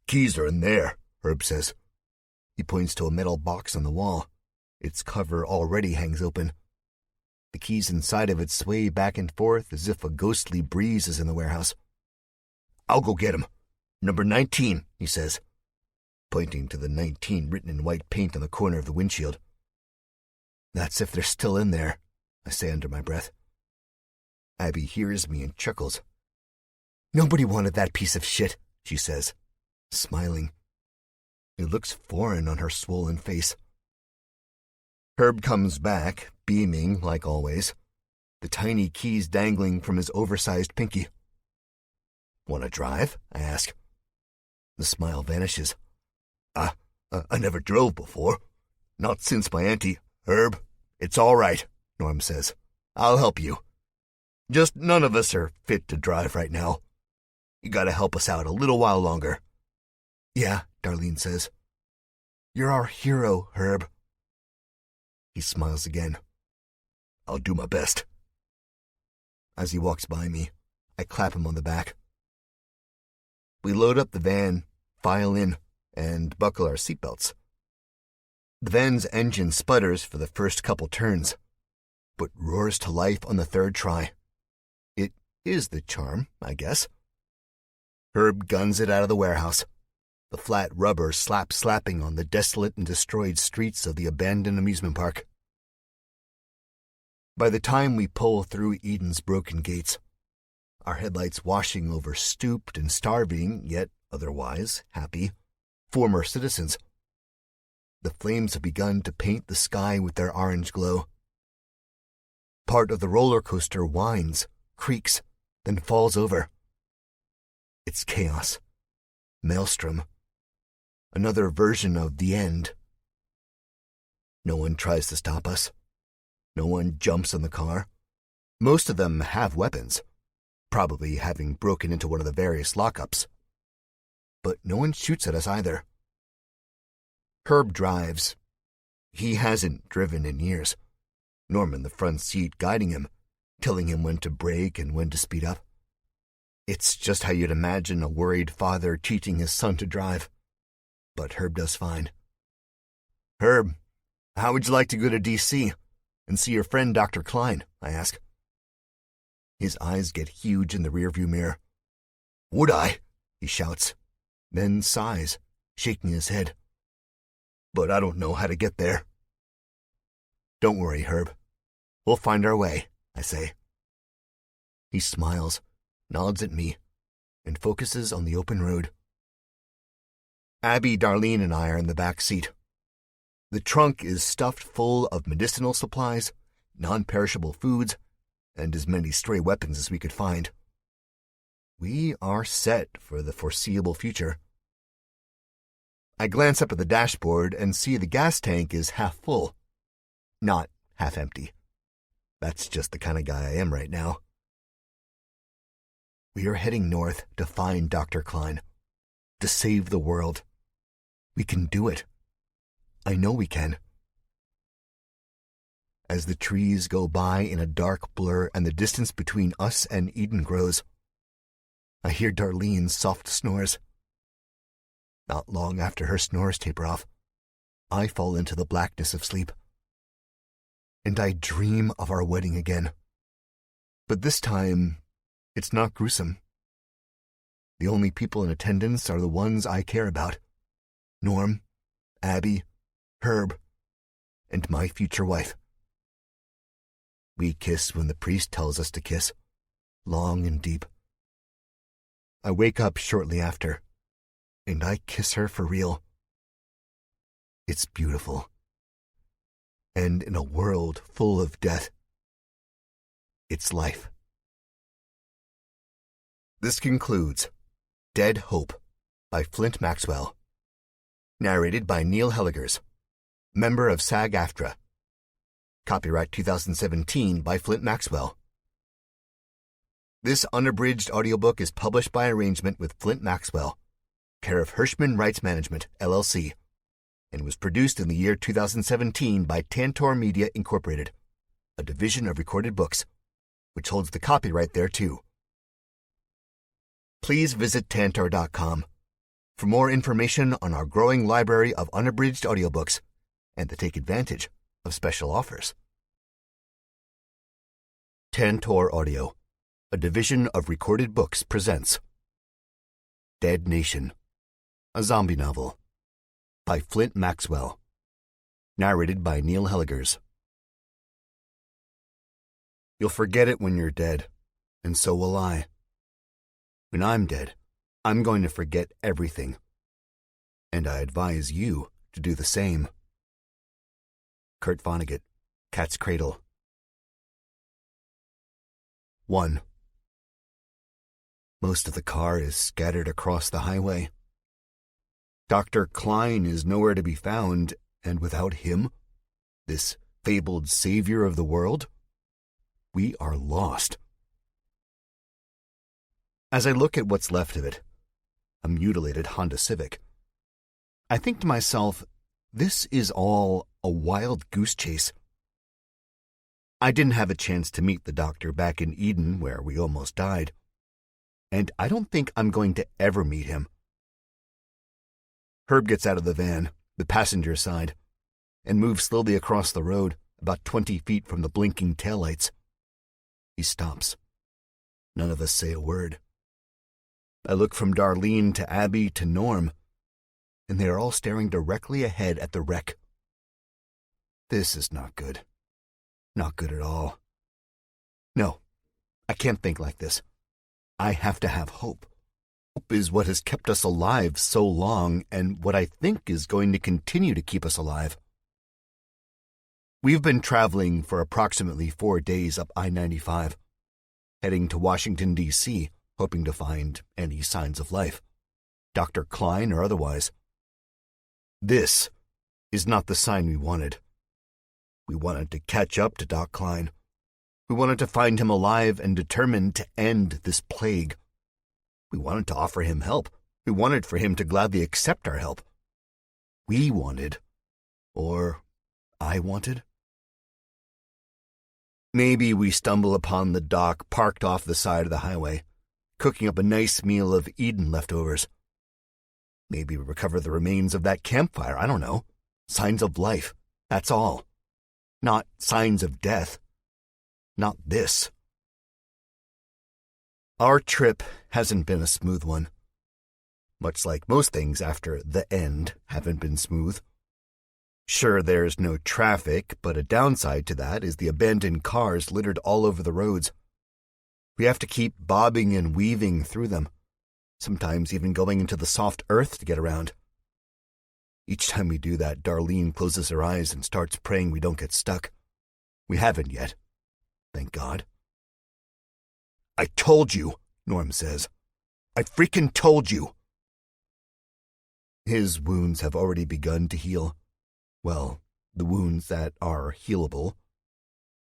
Speaker 1: Keys are in there, Herb says. He points to a metal box on the wall. Its cover already hangs open. The keys inside of it sway back and forth as if a ghostly breeze is in the warehouse. I'll go get 'em. Number 19, he says, pointing to the 19 written in white paint on the corner of the windshield. That's if they're still in there, I say under my breath. Abby hears me and chuckles. Nobody wanted that piece of shit, she says, smiling. It looks foreign on her swollen face. Herb comes back, beaming like always, the tiny keys dangling from his oversized pinky. Want to drive? I ask. The smile vanishes. I never drove before. Not since my auntie. Herb, it's all right, Norm says. I'll help you. Just none of us are fit to drive right now. You gotta help us out a little while longer. Yeah, Darlene says. You're our hero, Herb. He smiles again. I'll do my best. As he walks by me, I clap him on the back. We load up the van, file in, and buckle our seatbelts. The van's engine sputters for the first couple turns, but roars to life on the third try. It is the charm, I guess. Herb guns it out of the warehouse. the flat rubber slapping on the desolate and destroyed streets of the abandoned amusement park. By the time we pull through Eden's broken gates, our headlights washing over stooped and starving, yet otherwise happy, former citizens, the flames have begun to paint the sky with their orange glow. Part of the roller coaster whines, creaks, then falls over. It's chaos. Maelstrom. Another version of the end. No one tries to stop us. No one jumps in the car. Most of them have weapons, probably having broken into one of the various lockups. But no one shoots at us either. Herb drives. He hasn't driven in years. Norm in the front seat guiding him, telling him when to brake and when to speed up. It's just how you'd imagine a worried father teaching his son to drive. But Herb does fine. Herb, how would you like to go to D.C. and see your friend Dr. Klein? I ask. His eyes get huge in the rearview mirror. Would I? He shouts, then sighs, shaking his head. But I don't know how to get there. Don't worry, Herb. We'll find our way, I say. He smiles, nods at me, and focuses on the open road. Abby, Darlene, and I are in the back seat. The trunk is stuffed full of medicinal supplies, non-perishable foods, and as many stray weapons as we could find. We are set for the foreseeable future. I glance up at the dashboard and see the gas tank is half full, not half empty. That's just the kind of guy I am right now. We are heading north to find Dr. Klein, to save the world. We can do it. I know we can. As the trees go by in a dark blur and the distance between us and Eden grows, I hear Darlene's soft snores. Not long after her snores taper off, I fall into the blackness of sleep. And I dream of our wedding again. But this time, it's not gruesome. The only people in attendance are the ones I care about. Norm, Abby, Herb, and my future wife. We kiss when the priest tells us to kiss, long and deep. I wake up shortly after, and I kiss her for real. It's beautiful. And in a world full of death, it's life. This concludes Dead Hope by Flint Maxwell. Narrated by Neil Helligers, member of SAG-AFTRA. Copyright 2017 by Flint Maxwell. This unabridged audiobook is published by arrangement with Flint Maxwell, care of Hirschman Rights Management, LLC, and was produced in the year 2017 by Tantor Media Incorporated, a division of Recorded Books, which holds the copyright thereto. Please visit Tantor.com for more information on our growing library of unabridged audiobooks and to take advantage of special offers. Tantor Audio, a division of Recorded Books, presents Dead Nation, a zombie novel by Flint Maxwell, narrated by Neil Helligers. You'll forget it when you're dead, and so will I. When I'm dead, I'm going to forget everything, and I advise you to do the same. Kurt Vonnegut, Cat's Cradle. 1. Most of the car is scattered across the highway. Dr. Klein is nowhere to be found, and without him, this fabled savior of the world, we are lost. As I look at what's left of it, a mutilated Honda Civic, I think to myself, this is all a wild goose chase. I didn't have a chance to meet the doctor back in Eden where we almost died, and I don't think I'm going to ever meet him. Herb gets out of the van, the passenger side, and moves slowly across the road, about 20 feet from the blinking taillights. He stops. None of us say a word. I look from Darlene to Abby to Norm, and they are all staring directly ahead at the wreck. This is not good. Not good at all. No, I can't think like this. I have to have hope. Hope is what has kept us alive so long, and what I think is going to continue to keep us alive. We've been traveling for approximately 4 days up I-95, heading to Washington, D.C., hoping to find any signs of life, Dr. Klein or otherwise. This is not the sign we wanted. We wanted to catch up to Doc Klein. We wanted to find him alive and determined to end this plague. We wanted to offer him help. We wanted for him to gladly accept our help. We wanted, or I wanted. Maybe we stumble upon the doc parked off the side of the highway, cooking up a nice meal of Eden leftovers. Maybe we recover the remains of that campfire, I don't know. Signs of life, that's all. Not signs of death. Not this. Our trip hasn't been a smooth one. Much like most things after the end haven't been smooth. Sure, there's no traffic, but a downside to that is the abandoned cars littered all over the roads. We have to keep bobbing and weaving through them, sometimes even going into the soft earth to get around. Each time we do that, Darlene closes her eyes and starts praying we don't get stuck. We haven't yet. Thank God. I told you, Norm says. I freaking told you. His wounds have already begun to heal. Well, the wounds that are healable.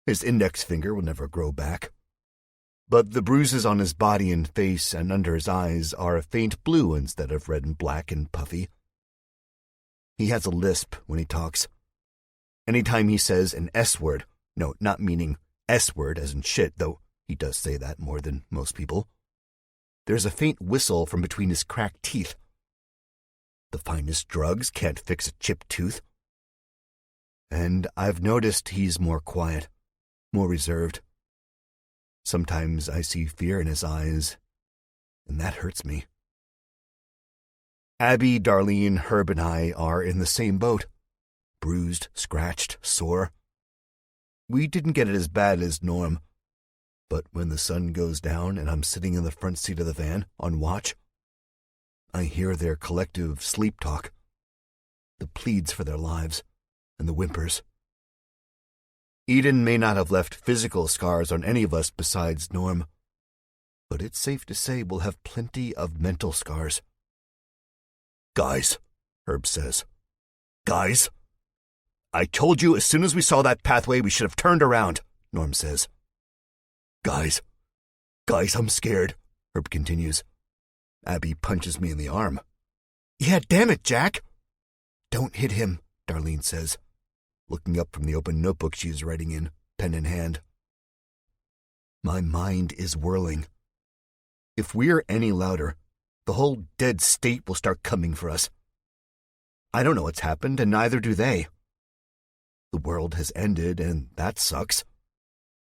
Speaker 1: His index finger will never grow back. But the bruises on his body and face and under his eyes are a faint blue instead of red and black and puffy. He has a lisp when he talks. Anytime he says an S word, no, not meaning S word as in shit, though he does say that more than most people, there's a faint whistle from between his cracked teeth. The finest drugs can't fix a chipped tooth. And I've noticed he's more quiet, more reserved. Sometimes I see fear in his eyes, and that hurts me. Abby, Darlene, Herb, and I are in the same boat. Bruised, scratched, sore. We didn't get it as bad as Norm, but when the sun goes down and I'm sitting in the front seat of the van on watch, I hear their collective sleep talk, the pleads for their lives, and the whimpers. Eden may not have left physical scars on any of us besides Norm, but it's safe to say we'll have plenty of mental scars. Guys, Herb says. Guys. I told you as soon as we saw that pathway we should have turned around, Norm says. Guys, I'm scared, Herb continues. Abby punches me in the arm. Yeah, damn it, Jack. Don't hit him, Darlene says, looking up from the open notebook she is writing in, pen in hand. My mind is whirling. If we're any louder, the whole dead state will start coming for us. I don't know what's happened, and neither do they. The world has ended, and that sucks.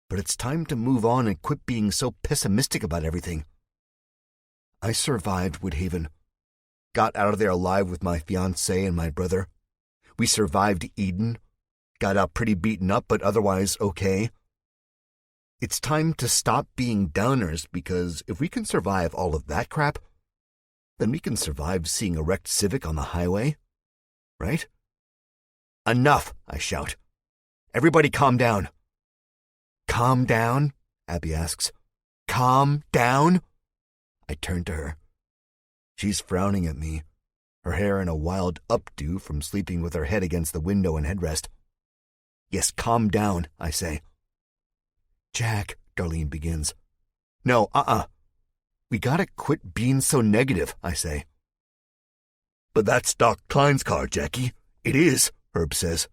Speaker 1: But it's time to move on and quit being so pessimistic about everything. I survived Woodhaven. Got out of there alive with my fiancé and my brother. We survived Eden. Got out pretty beaten up, but otherwise okay. It's time to stop being downers, because if we can survive all of that crap, then we can survive seeing a wrecked Civic on the highway, right? Enough, I shout. Everybody calm down. Calm down? Abby asks. Calm down? I turn to her. She's frowning at me, her hair in a wild updo from sleeping with her head against the window and headrest. Yes, calm down, I say. Jack, Darlene begins. No, We gotta quit being so negative, I say. But that's Doc Klein's car, Jackie. It is, Herb says.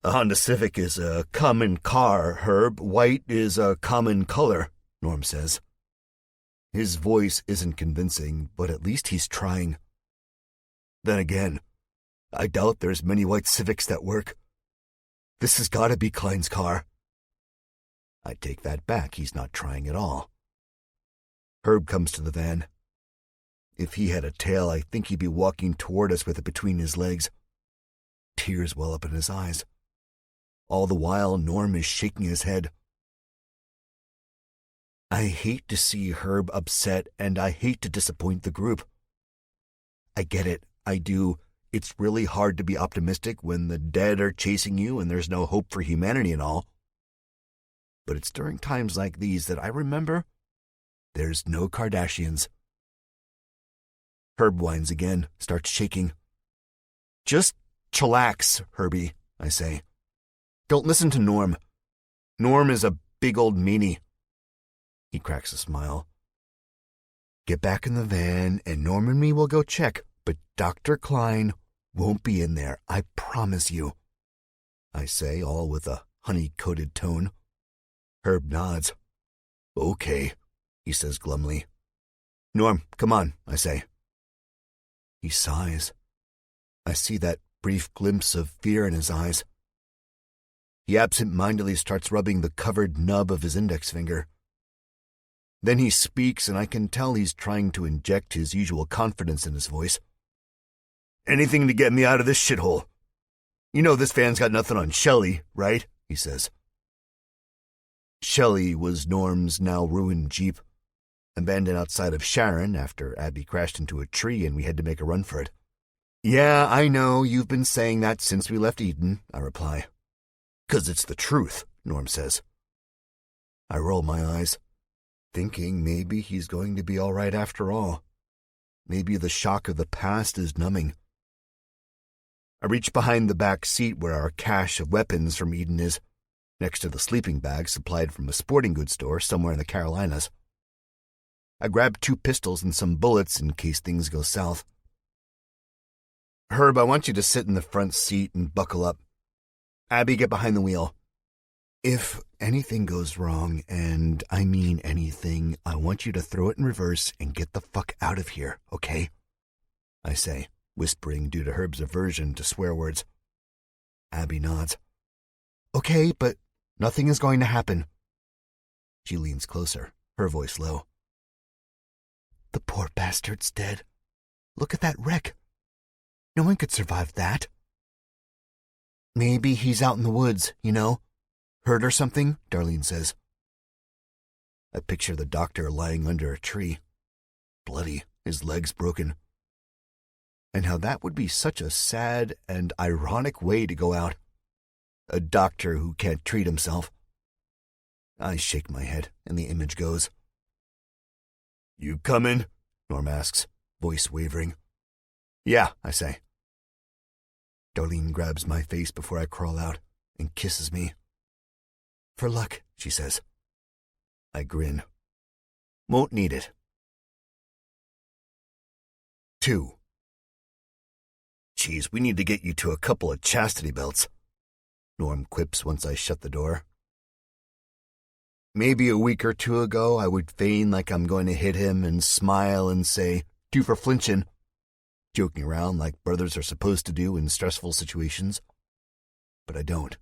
Speaker 1: A Honda Civic is a common car, Herb. White is a common color, Norm says. His voice isn't convincing, but at least he's trying. Then again, I doubt there's many white Civics that work. This has gotta be Klein's car. I take that back. He's not trying at all. Herb comes to the van. If he had a tail, I think he'd be walking toward us with it between his legs. Tears well up in his eyes. All the while, Norm is shaking his head. I hate to see Herb upset, and I hate to disappoint the group. I get it, I do. It's really hard to be optimistic when the dead are chasing you and there's no hope for humanity and all. But it's during times like these that I remember there's no Kardashians. Herb whines again, starts shaking. Just chillax, Herbie, I say. Don't listen to Norm. Norm is a big old meanie. He cracks a smile. Get back in the van and Norm and me will go check, but Dr. Klein won't be in there, I promise you, I say, all with a honey-coated tone. Herb nods. Okay, he says glumly. Norm, come on, I say. He sighs. I see that brief glimpse of fear in his eyes. He absent-mindedly starts rubbing the covered nub of his index finger. Then he speaks, and I can tell he's trying to inject his usual confidence in his voice. Anything to get me out of this shithole. You know this van's got nothing on Shelley, right? He says. Shelley was Norm's now ruined Jeep, abandoned outside of Sharon after Abby crashed into a tree and we had to make a run for it. Yeah, I know, you've been saying that since we left Eden, I reply. 'Cause it's the truth, Norm says. I roll my eyes, thinking maybe he's going to be all right after all. Maybe the shock of the past is numbing. I reach behind the back seat where our cache of weapons from Eden is, next to the sleeping bag supplied from a sporting goods store somewhere in the Carolinas. I grab 2 pistols and some bullets in case things go south. Herb, I want you to sit in the front seat and buckle up. Abby, get behind the wheel. If anything goes wrong, and I mean anything, I want you to throw it in reverse and get the fuck out of here, okay? I say, whispering due to Herb's aversion to swear words. Abby nods. Okay, but nothing is going to happen. She leans closer, her voice low. The poor bastard's dead. Look at that wreck. No one could survive that. Maybe he's out in the woods, you know? Hurt or something, Darlene says. I picture the doctor lying under a tree, bloody, his legs broken. And how that would be such a sad and ironic way to go out. A doctor who can't treat himself. I shake my head, and the image goes. You coming? Norm asks, voice wavering. Yeah, I say. Darlene grabs my face before I crawl out and kisses me. For luck, she says. I grin. Won't need it. 2. Geez, we need to get you to a couple of chastity belts, Norm quips once I shut the door. Maybe a week or 2 ago I would feign like I'm going to hit him and smile and say, 2 for flinching, joking around like brothers are supposed to do in stressful situations. But I don't.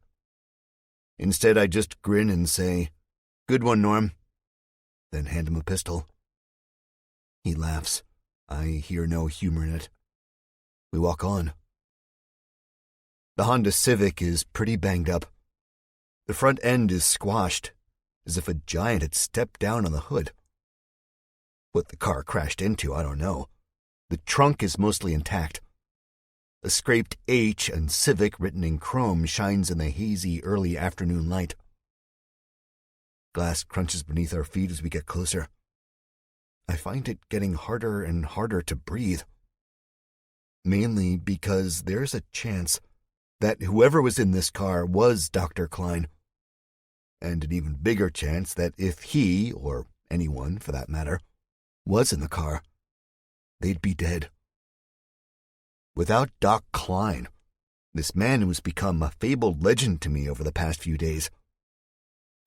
Speaker 1: Instead, I just grin and say, good one, Norm, then hand him a pistol. He laughs. I hear no humor in it. We walk on. The Honda Civic is pretty banged up. The front end is squashed, as if a giant had stepped down on the hood. What the car crashed into, I don't know. The trunk is mostly intact. A scraped H and Civic written in chrome shines in the hazy early afternoon light. Glass crunches beneath our feet as we get closer. I find it getting harder and harder to breathe. Mainly because there's a chance that whoever was in this car was Dr. Klein. And an even bigger chance that if he, or anyone for that matter, was in the car, they'd be dead. Without Doc Klein, this man who's become a fabled legend to me over the past few days,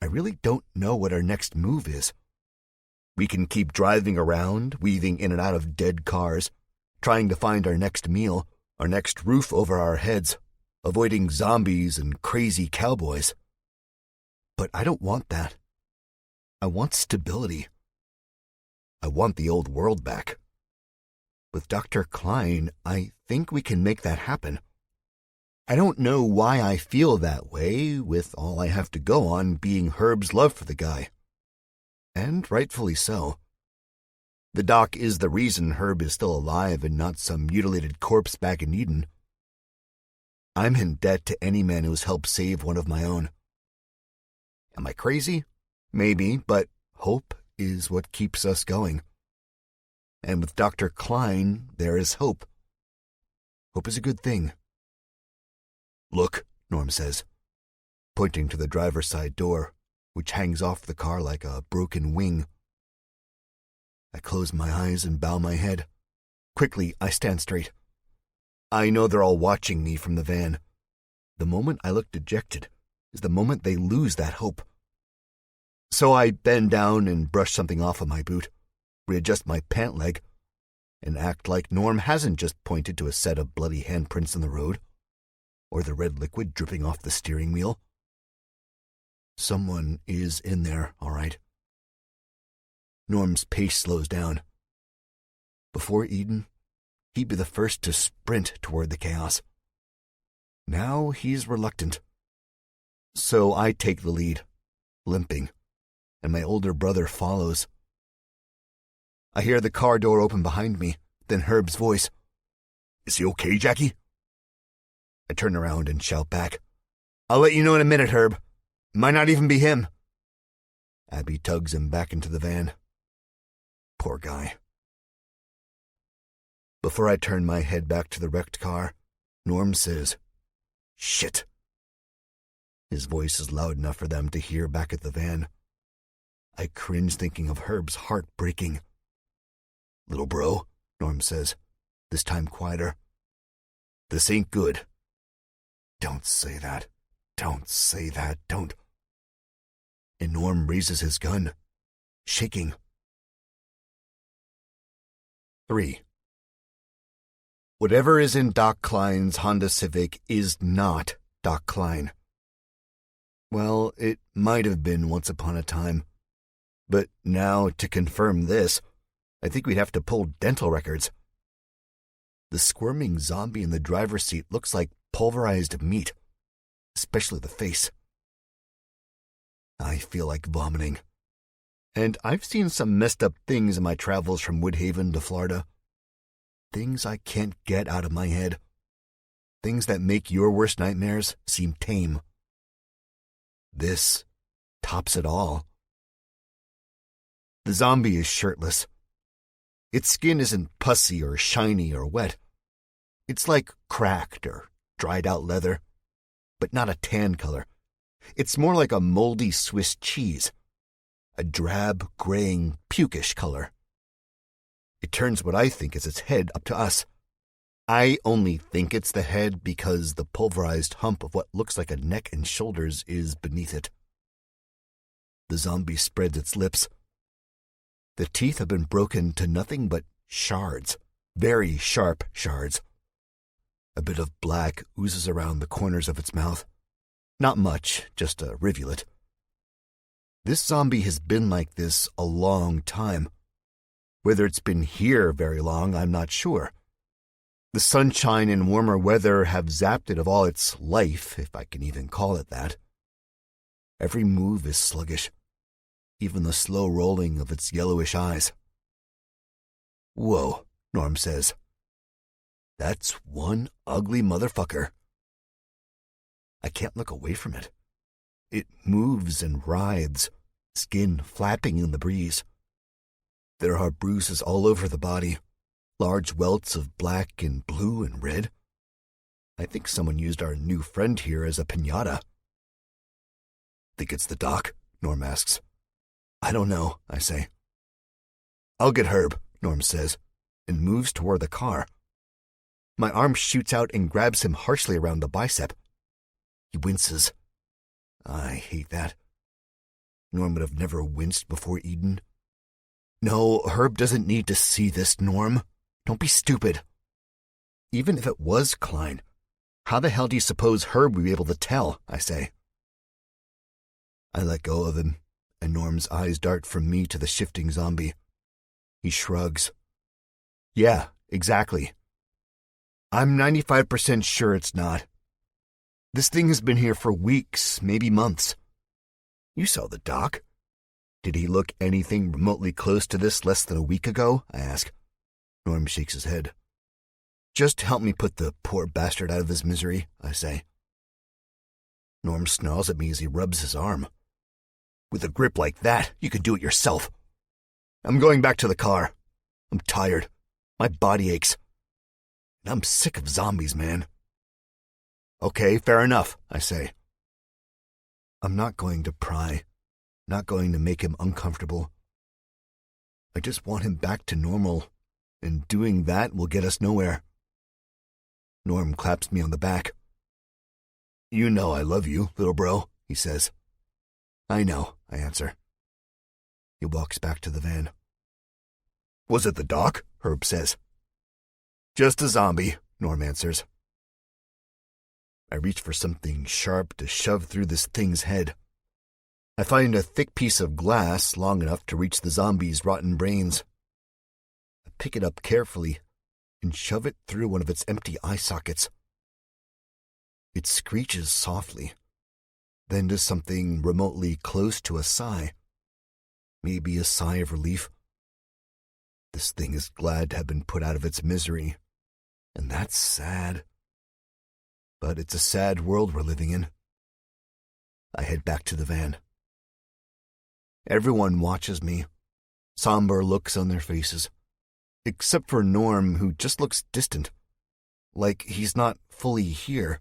Speaker 1: I really don't know what our next move is. We can keep driving around, weaving in and out of dead cars, trying to find our next meal, our next roof over our heads, avoiding zombies and crazy cowboys. But I don't want that. I want stability. I want the old world back. With Dr. Klein, I think we can make that happen. I don't know why I feel that way, with all I have to go on being Herb's love for the guy. And rightfully so. The doc is the reason Herb is still alive and not some mutilated corpse back in Eden. I'm in debt to any man who's helped save one of my own. Am I crazy? Maybe, but hope is what keeps us going. And with Dr. Klein, there is hope. Hope is a good thing. Look, Norm says, pointing to the driver's side door, which hangs off the car like a broken wing. I close my eyes and bow my head. Quickly, I stand straight. I know they're all watching me from the van. The moment I look dejected is the moment they lose that hope. So I bend down and brush something off of my boot, readjust my pant leg, and act like Norm hasn't just pointed to a set of bloody handprints in the road, or the red liquid dripping off the steering wheel. Someone is in there, all right. Norm's pace slows down. Before Eden, he'd be the first to sprint toward the chaos. Now he's reluctant. So I take the lead, limping, and my older brother follows. I hear the car door open behind me, then Herb's voice. Is he okay, Jackie? I turn around and shout back. I'll let you know in a minute, Herb. Might not even be him. Abby tugs him back into the van. Poor guy. Before I turn my head back to the wrecked car, Norm says, Shit. His voice is loud enough for them to hear back at the van. I cringe thinking of Herb's heart breaking. Little bro, Norm says, this time quieter. This ain't good. Don't say that. Don't say that. Don't. And Norm raises his gun, shaking. 3. Whatever is in Doc Klein's Honda Civic is not Doc Klein. Well, it might have been once upon a time. But now, to confirm this, I think we'd have to pull dental records. The squirming zombie in the driver's seat looks like pulverized meat, especially the face. I feel like vomiting. And I've seen some messed up things in my travels from Woodhaven to Florida. Things I can't get out of my head. Things that make your worst nightmares seem tame. This tops it all. The zombie is shirtless. Its skin isn't pussy or shiny or wet. It's like cracked or dried out leather, but not a tan color. It's more like a moldy Swiss cheese, a drab, graying, pukish color. It turns what I think is its head up to us. I only think it's the head because the pulverized hump of what looks like a neck and shoulders is beneath it. The zombie spreads its lips. The teeth have been broken to nothing but shards, very sharp shards. A bit of black oozes around the corners of its mouth. Not much, just a rivulet. This zombie has been like this a long time. Whether it's been here very long, I'm not sure. The sunshine and warmer weather have zapped it of all its life, if I can even call it that. Every move is sluggish, even the slow rolling of its yellowish eyes. Whoa, Norm says. That's one ugly motherfucker. I can't look away from it. It moves and writhes, skin flapping in the breeze. There are bruises all over the body, large welts of black and blue and red. I think someone used our new friend here as a piñata. Think it's the doc? Norm asks. I don't know, I say. I'll get Herb, Norm says, and moves toward the car. My arm shoots out and grabs him harshly around the bicep. He winces. I hate that. Norm would have never winced before Eden. No, Herb doesn't need to see this, Norm. Don't be stupid. Even if it was Klein, how the hell do you suppose Herb would be able to tell, I say. I let go of him, and Norm's eyes dart from me to the shifting zombie. He shrugs. Yeah, Exactly. I'm 95% sure it's not. This thing has been here for weeks, maybe months. You saw the doc. Did he look anything remotely close to this less than a week ago? I ask. Norm shakes his head. Just help me put the poor bastard out of his misery, I say. Norm snarls at me as he rubs his arm. With a grip like that, you can do it yourself. I'm going back to the car. I'm tired. My body aches. And I'm sick of zombies, man. Okay, fair enough, I say. I'm not going to pry. Not going to make him uncomfortable. I just want him back to normal, and doing that will get us nowhere. Norm claps me on the back. You know I love you, little bro, he says. I know, I answer. He walks back to the van. Was it the doc? Herb says. Just a zombie, Norm answers. I reach for something sharp to shove through this thing's head. I find a thick piece of glass long enough to reach the zombie's rotten brains. I pick it up carefully and shove it through one of its empty eye sockets. It screeches softly, then does something remotely close to a sigh. Maybe a sigh of relief. This thing is glad to have been put out of its misery, and that's sad. But it's a sad world we're living in. I head back to the van. Everyone watches me, somber looks on their faces, except for Norm, who just looks distant, like he's not fully here.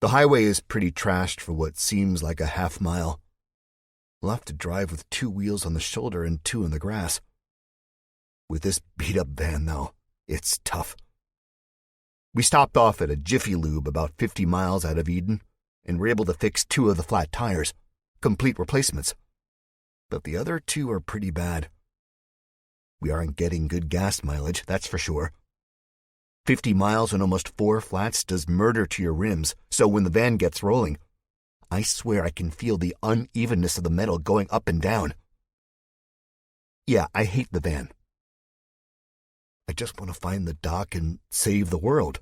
Speaker 1: The highway is pretty trashed for what seems like a half mile. We'll have to drive with 2 wheels on the shoulder and 2 in the grass. With this beat-up van, though, it's tough. We stopped off at a Jiffy Lube about 50 miles out of Eden and were able to fix 2 of the flat tires, complete replacements. But the other 2 are pretty bad. We aren't getting good gas mileage, that's for sure. 50 miles on almost 4 flats does murder to your rims, so when the van gets rolling, I swear I can feel the unevenness of the metal going up and down. Yeah, I hate the van. I just want to find the doc and save the world.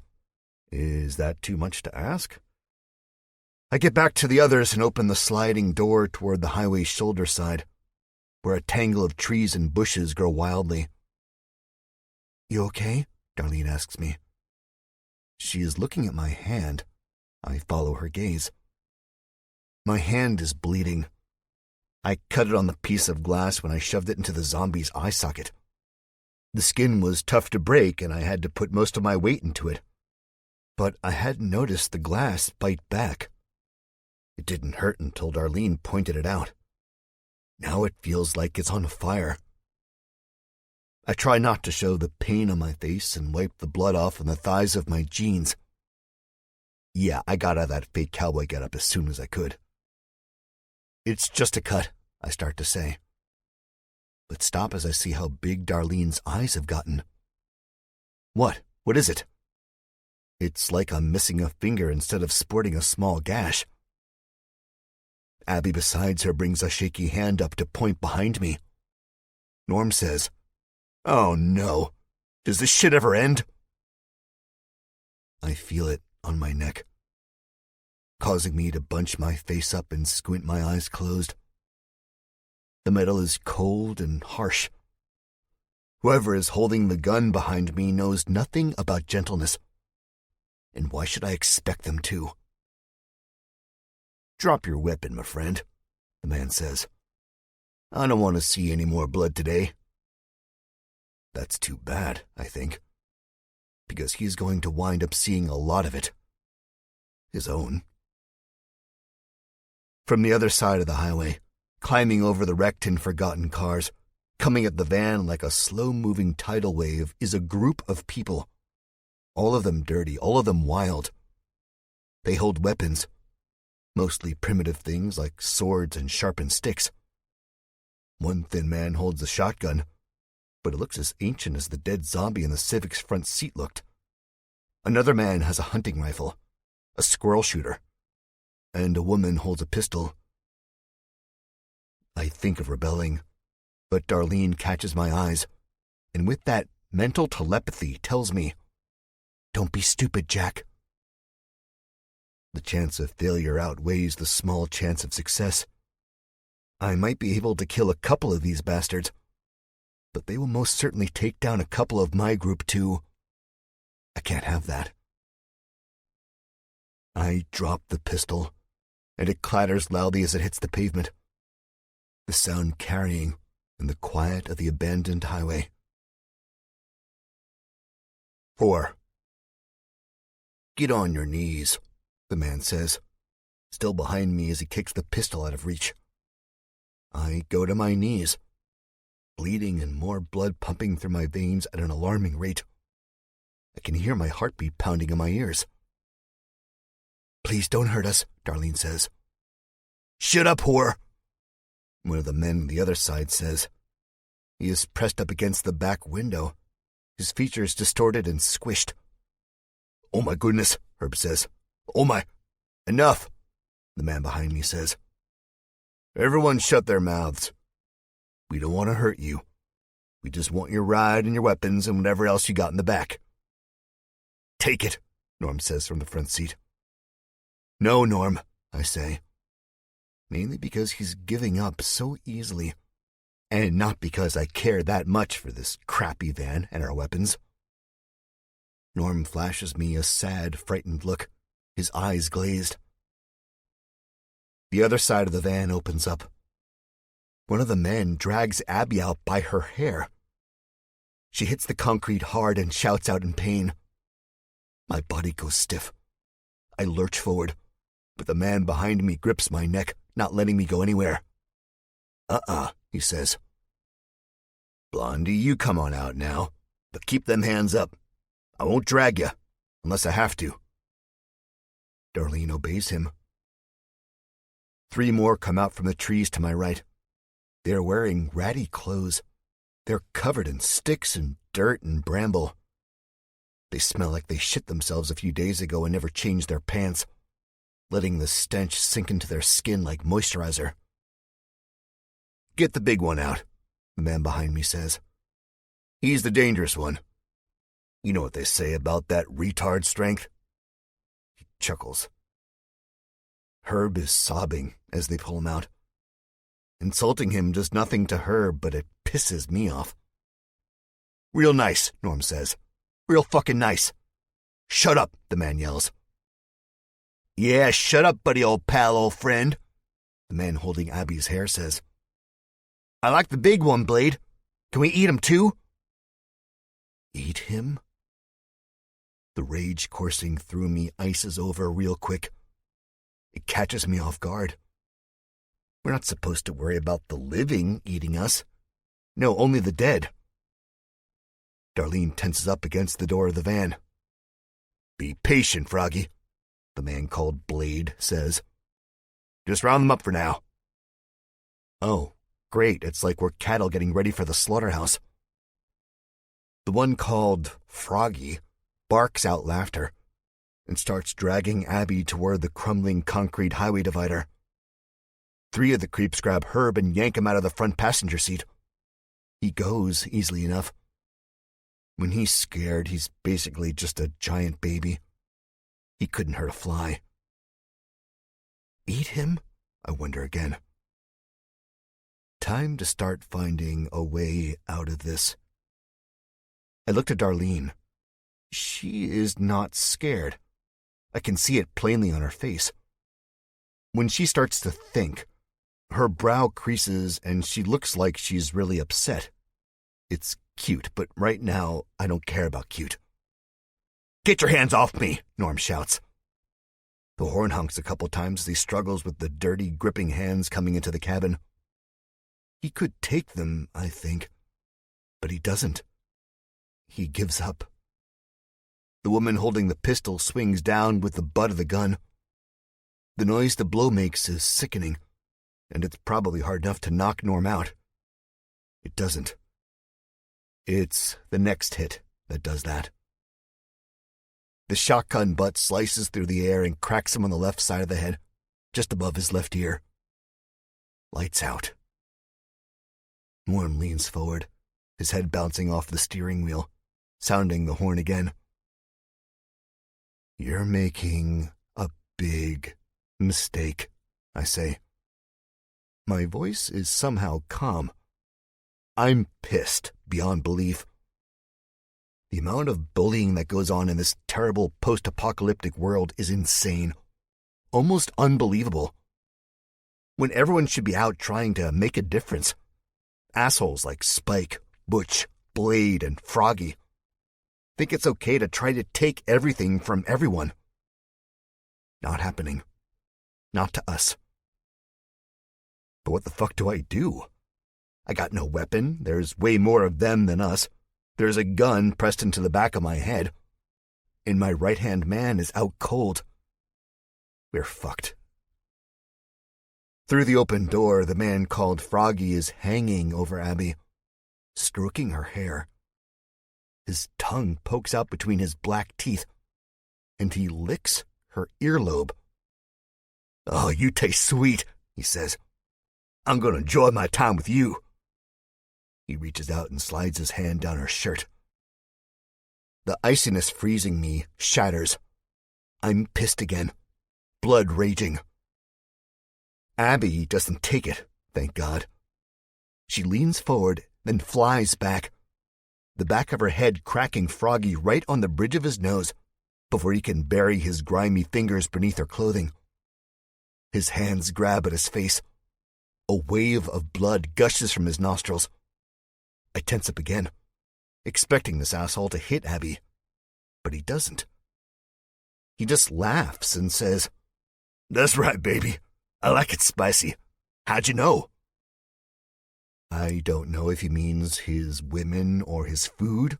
Speaker 1: Is that too much to ask? I get back to the others and open the sliding door toward the highway's shoulder side, where a tangle of trees and bushes grow wildly. You okay? Darlene asks me. She is looking at my hand. I follow her gaze. My hand is bleeding. I cut it on the piece of glass when I shoved it into the zombie's eye socket. The skin was tough to break, and I had to put most of my weight into it. But I hadn't noticed the glass bite back. It didn't hurt until Darlene pointed it out. Now it feels like it's on fire. I try not to show the pain on my face and wipe the blood off on the thighs of my jeans. Yeah, I got out of that fake cowboy getup as soon as I could. It's just a cut, I start to say. But stop as I see how big Darlene's eyes have gotten. What? What is it? It's like I'm missing a finger instead of sporting a small gash. Abby besides her brings a shaky hand up to point behind me. Norm says, "Oh no, does this shit ever end?" I feel it on my neck, causing me to bunch my face up and squint my eyes closed. The metal is cold and harsh. Whoever is holding the gun behind me knows nothing about gentleness. And why should I expect them to? Drop your weapon, my friend, the man says. I don't want to see any more blood today. That's too bad, I think, because he's going to wind up seeing a lot of it. His own. From the other side of the highway, climbing over the wrecked and forgotten cars, coming at the van like a slow-moving tidal wave, is a group of people. All of them dirty, all of them wild. They hold weapons, mostly primitive things like swords and sharpened sticks. One thin man holds a shotgun, but it looks as ancient as the dead zombie in the Civic's front seat looked. Another man has a hunting rifle, a squirrel shooter, and a woman holds a pistol. I think of rebelling, but Darlene catches my eyes, and with that mental telepathy tells me, "Don't be stupid, Jack." The chance of failure outweighs the small chance of success. I might be able to kill a couple of these bastards, but they will most certainly take down a couple of my group too. I can't have that. I drop the pistol, and it clatters loudly as it hits the pavement, the sound carrying in the quiet of the abandoned highway. 4. "Get on your knees," the man says, still behind me as he kicks the pistol out of reach. I go to my knees, bleeding and more blood pumping through my veins at an alarming rate. I can hear my heartbeat pounding in my ears. "Please don't hurt us," Darlene says. "Shut up, whore," one of the men on the other side says. He is pressed up against the back window, his features distorted and squished. "Oh my goodness," Herb says. "Oh my, enough," the man behind me says. "Everyone shut their mouths. We don't want to hurt you. We just want your ride and your weapons and whatever else you got in the back." "Take it," Norm says from the front seat. "No, Norm," I say. Mainly because he's giving up so easily, and not because I care that much for this crappy van and our weapons. Norm flashes me a sad, frightened look, his eyes glazed. The other side of the van opens up. One of the men drags Abby out by her hair. She hits the concrete hard and shouts out in pain. My body goes stiff. I lurch forward, but the man behind me grips my neck, not letting me go anywhere. He says. "Blondie, you come on out now, but keep them hands up. I won't drag you, unless I have to." Darlene obeys him. 3 more come out from the trees to my right. They are wearing ratty clothes. They're covered in sticks and dirt and bramble. They smell like they shit themselves a few days ago and never changed their pants, letting the stench sink into their skin like moisturizer. "Get the big one out," the man behind me says. "He's the dangerous one. You know what they say about that retard strength?" He chuckles. Herb is sobbing as they pull him out. Insulting him does nothing to Herb, but it pisses me off. "Real nice," Norm says. "Real fucking nice." "Shut up," the man yells. "Yeah, shut up, buddy old pal, old friend," the man holding Abby's hair says. "I like the big one, Blade. Can we eat him too?" Eat him? The rage coursing through me ices over real quick. It catches me off guard. We're not supposed to worry about the living eating us. No, only the dead. Darlene tenses up against the door of the van. "Be patient, Froggy," the man called Blade says. "Just round them up for now." Oh, great, it's like we're cattle getting ready for the slaughterhouse. The one called Froggy barks out laughter and starts dragging Abby toward the crumbling concrete highway divider. 3 of the creeps grab Herb and yank him out of the front passenger seat. He goes easily enough. When he's scared, he's basically just a giant baby. He couldn't hurt a fly. Eat him? I wonder again. Time to start finding a way out of this. I looked at Darlene. She is not scared. I can see it plainly on her face. When she starts to think, her brow creases and she looks like she's really upset. It's cute, but right now I don't care about cute. "Get your hands off me," Norm shouts. The horn honks a couple times as he struggles with the dirty, gripping hands coming into the cabin. He could take them, I think, but he doesn't. He gives up. The woman holding the pistol swings down with the butt of the gun. The noise the blow makes is sickening, and it's probably hard enough to knock Norm out. It doesn't. It's the next hit that does that. The shotgun butt slices through the air and cracks him on the left side of the head, just above his left ear. Lights out. Norm leans forward, his head bouncing off the steering wheel, sounding the horn again. "You're making a big mistake," I say. My voice is somehow calm. I'm pissed beyond belief. The amount of bullying that goes on in this terrible post-apocalyptic world is insane. Almost unbelievable. When everyone should be out trying to make a difference. Assholes like Spike, Butch, Blade, and Froggy think it's okay to try to take everything from everyone. Not happening. Not to us. But what the fuck do I do? I got no weapon. There's way more of them than us. There's a gun pressed into the back of my head. And my right-hand man is out cold. We're fucked. Through the open door, the man called Froggy is hanging over Abby, stroking her hair. His tongue pokes out between his black teeth, and he licks her earlobe. "Oh, you taste sweet," he says. "I'm going to enjoy my time with you." He reaches out and slides his hand down her shirt. The iciness freezing me shatters. I'm pissed again, blood raging. Abby doesn't take it, thank God. She leans forward, then flies back, the back of her head cracking Froggy right on the bridge of his nose before he can bury his grimy fingers beneath her clothing. His hands grab at his face. A wave of blood gushes from his nostrils. I tense up again, expecting this asshole to hit Abby, but he doesn't. He just laughs and says, "That's right, baby. I like it spicy. How'd you know?" I don't know if he means his women or his food.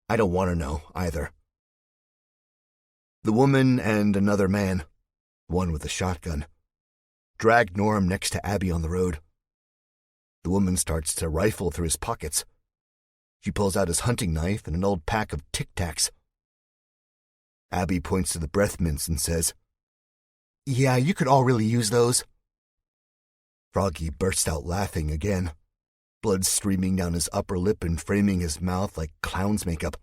Speaker 1: I don't want to know either. The woman and another man, one with a shotgun, drag Norm next to Abby on the road. The woman starts to rifle through his pockets. She pulls out his hunting knife and an old pack of Tic Tacs. Abby points to the breath mints and says, "Yeah, you could all really use those." Froggy bursts out laughing again, blood streaming down his upper lip and framing his mouth like clown's makeup.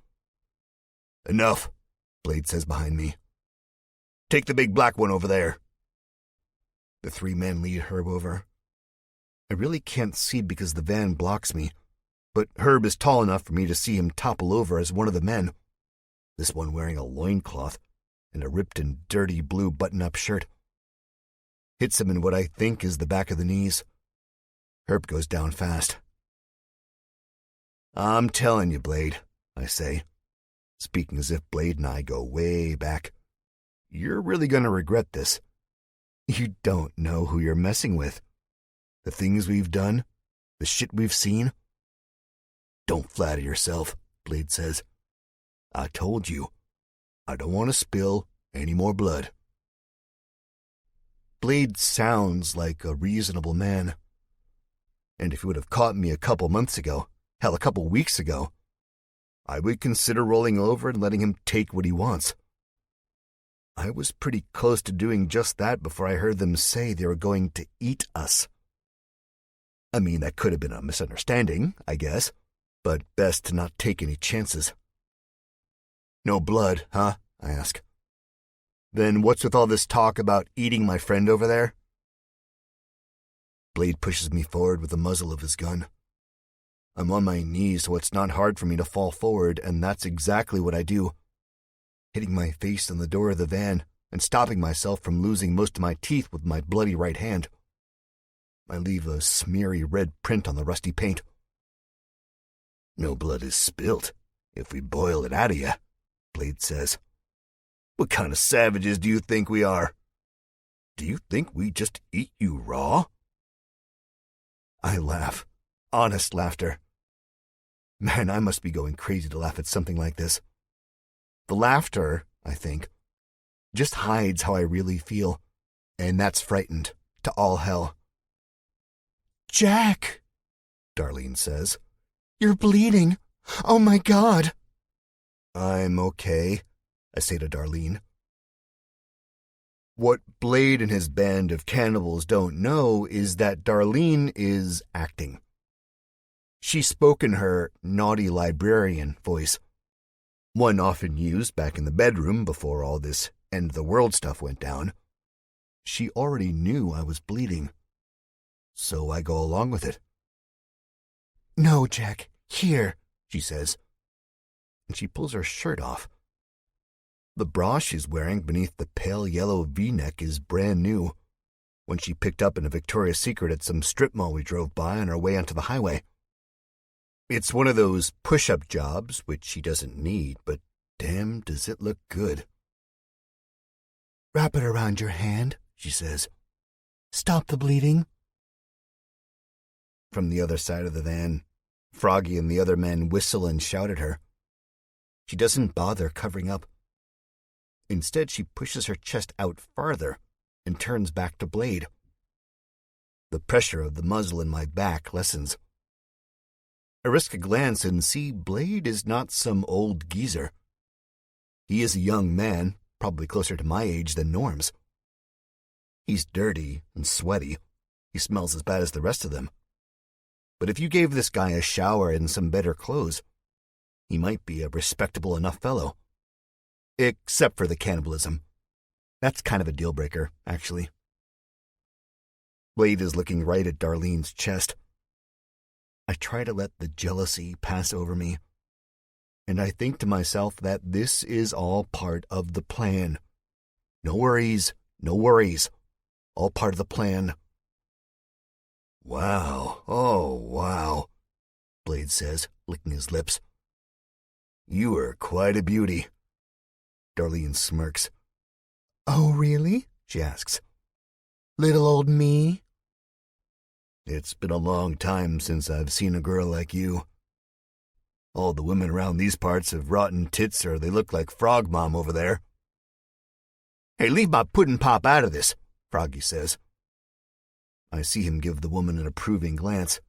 Speaker 1: "Enough," Blade says behind me. "Take the big black one over there." The three men lead Herb over. I really can't see because the van blocks me, but Herb is tall enough for me to see him topple over as one of the men, this one wearing a loincloth and a ripped and dirty blue button-up shirt. Hits him in what I think is the back of the knees. Herb goes down fast. "I'm telling you, Blade," I say, speaking as if Blade and I go way back. "You're really going to regret this. You don't know who you're messing with. The things we've done, the shit we've seen." "Don't flatter yourself," Blade says. "I told you, I don't want to spill any more blood." Blade sounds like a reasonable man. And if he would have caught me a couple months ago, hell, a couple weeks ago, I would consider rolling over and letting him take what he wants. I was pretty close to doing just that before I heard them say they were going to eat us. I mean, that could have been a misunderstanding, I guess, but best to not take any chances. "No blood, huh?" I ask. "Then what's with all this talk about eating my friend over there?" Blade pushes me forward with the muzzle of his gun. I'm on my knees, so it's not hard for me to fall forward, and that's exactly what I do, hitting my face on the door of the van and stopping myself from losing most of my teeth with my bloody right hand. I leave a smeary red print on the rusty paint. "No blood is spilt if we boil it out of you," Blade says. "What kind of savages do you think we are? Do you think we just eat you raw?" I laugh. Honest laughter. Man, I must be going crazy to laugh at something like this. The laughter, I think, just hides how I really feel, and that's frightened to all hell. "Jack," Darlene says. "You're bleeding. Oh my God." "I'm okay," I say to Darlene. What Blade and his band of cannibals don't know is that Darlene is acting. She spoke in her naughty librarian voice, one often used back in the bedroom before all this end-of-the-world stuff went down. She already knew I was bleeding, so I go along with it. "No, Jack, here," she says, and she pulls her shirt off. The bra she's wearing beneath the pale yellow V-neck is brand new, one she picked up in a Victoria's Secret at some strip mall we drove by on our way onto the highway. It's one of those push-up jobs, which she doesn't need, but damn does it look good. "Wrap it around your hand," she says. "Stop the bleeding." From the other side of the van, Froggy and the other men whistle and shout at her. She doesn't bother covering up. Instead, she pushes her chest out farther and turns back to Blade. The pressure of the muzzle in my back lessens. I risk a glance and see Blade is not some old geezer. He is a young man, probably closer to my age than Norm's. He's dirty and sweaty. He smells as bad as the rest of them. But if you gave this guy a shower and some better clothes, he might be a respectable enough fellow. Except for the cannibalism. That's kind of a deal-breaker, actually. Blade is looking right at Darlene's chest. I try to let the jealousy pass over me, and I think to myself that this is all part of the plan. No worries, no worries. All part of the plan. "Wow, oh wow," Blade says, licking his lips. "You are quite a beauty." Darlene smirks. "Oh, really?" she asks. "Little old me?" "It's been a long time since I've seen a girl like you. All the women around these parts have rotten tits or they look like Frog Mom over there." "Hey, leave my puddin' pop out of this," Froggy says. I see him give the woman an approving glance,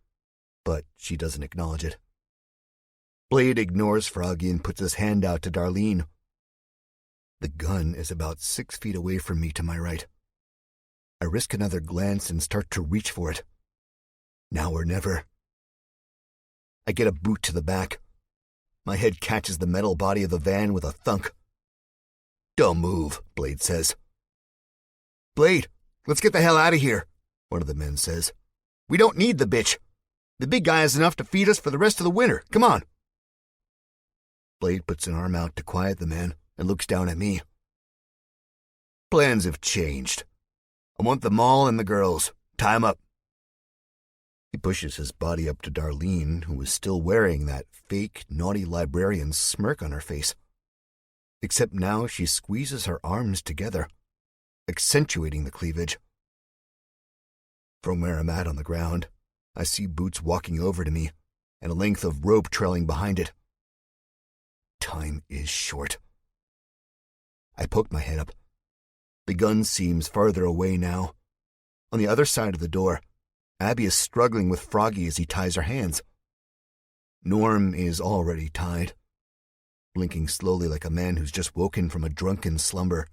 Speaker 1: but she doesn't acknowledge it. Blade ignores Froggy and puts his hand out to Darlene. The gun is about 6 feet away from me to my right. I risk another glance and start to reach for it. Now or never. I get a boot to the back. My head catches the metal body of the van with a thunk. "Don't move," Blade says. "Blade, let's get the hell out of here," one of the men says. "We don't need the bitch. The big guy has enough to feed us for the rest of the winter. Come on." Blade puts an arm out to quiet the man and looks down at me. "Plans have changed. I want them all and the girls. Tie 'em up." He pushes his body up to Darlene, who is still wearing that fake, naughty librarian smirk on her face. Except now she squeezes her arms together, accentuating the cleavage. From where I'm at on the ground, I see Boots walking over to me, and a length of rope trailing behind it. Time is short. I poke my head up. The gun seems farther away now. On the other side of the door, Abby is struggling with Froggy as he ties her hands. Norm is already tied, blinking slowly like a man who's just woken from a drunken slumber.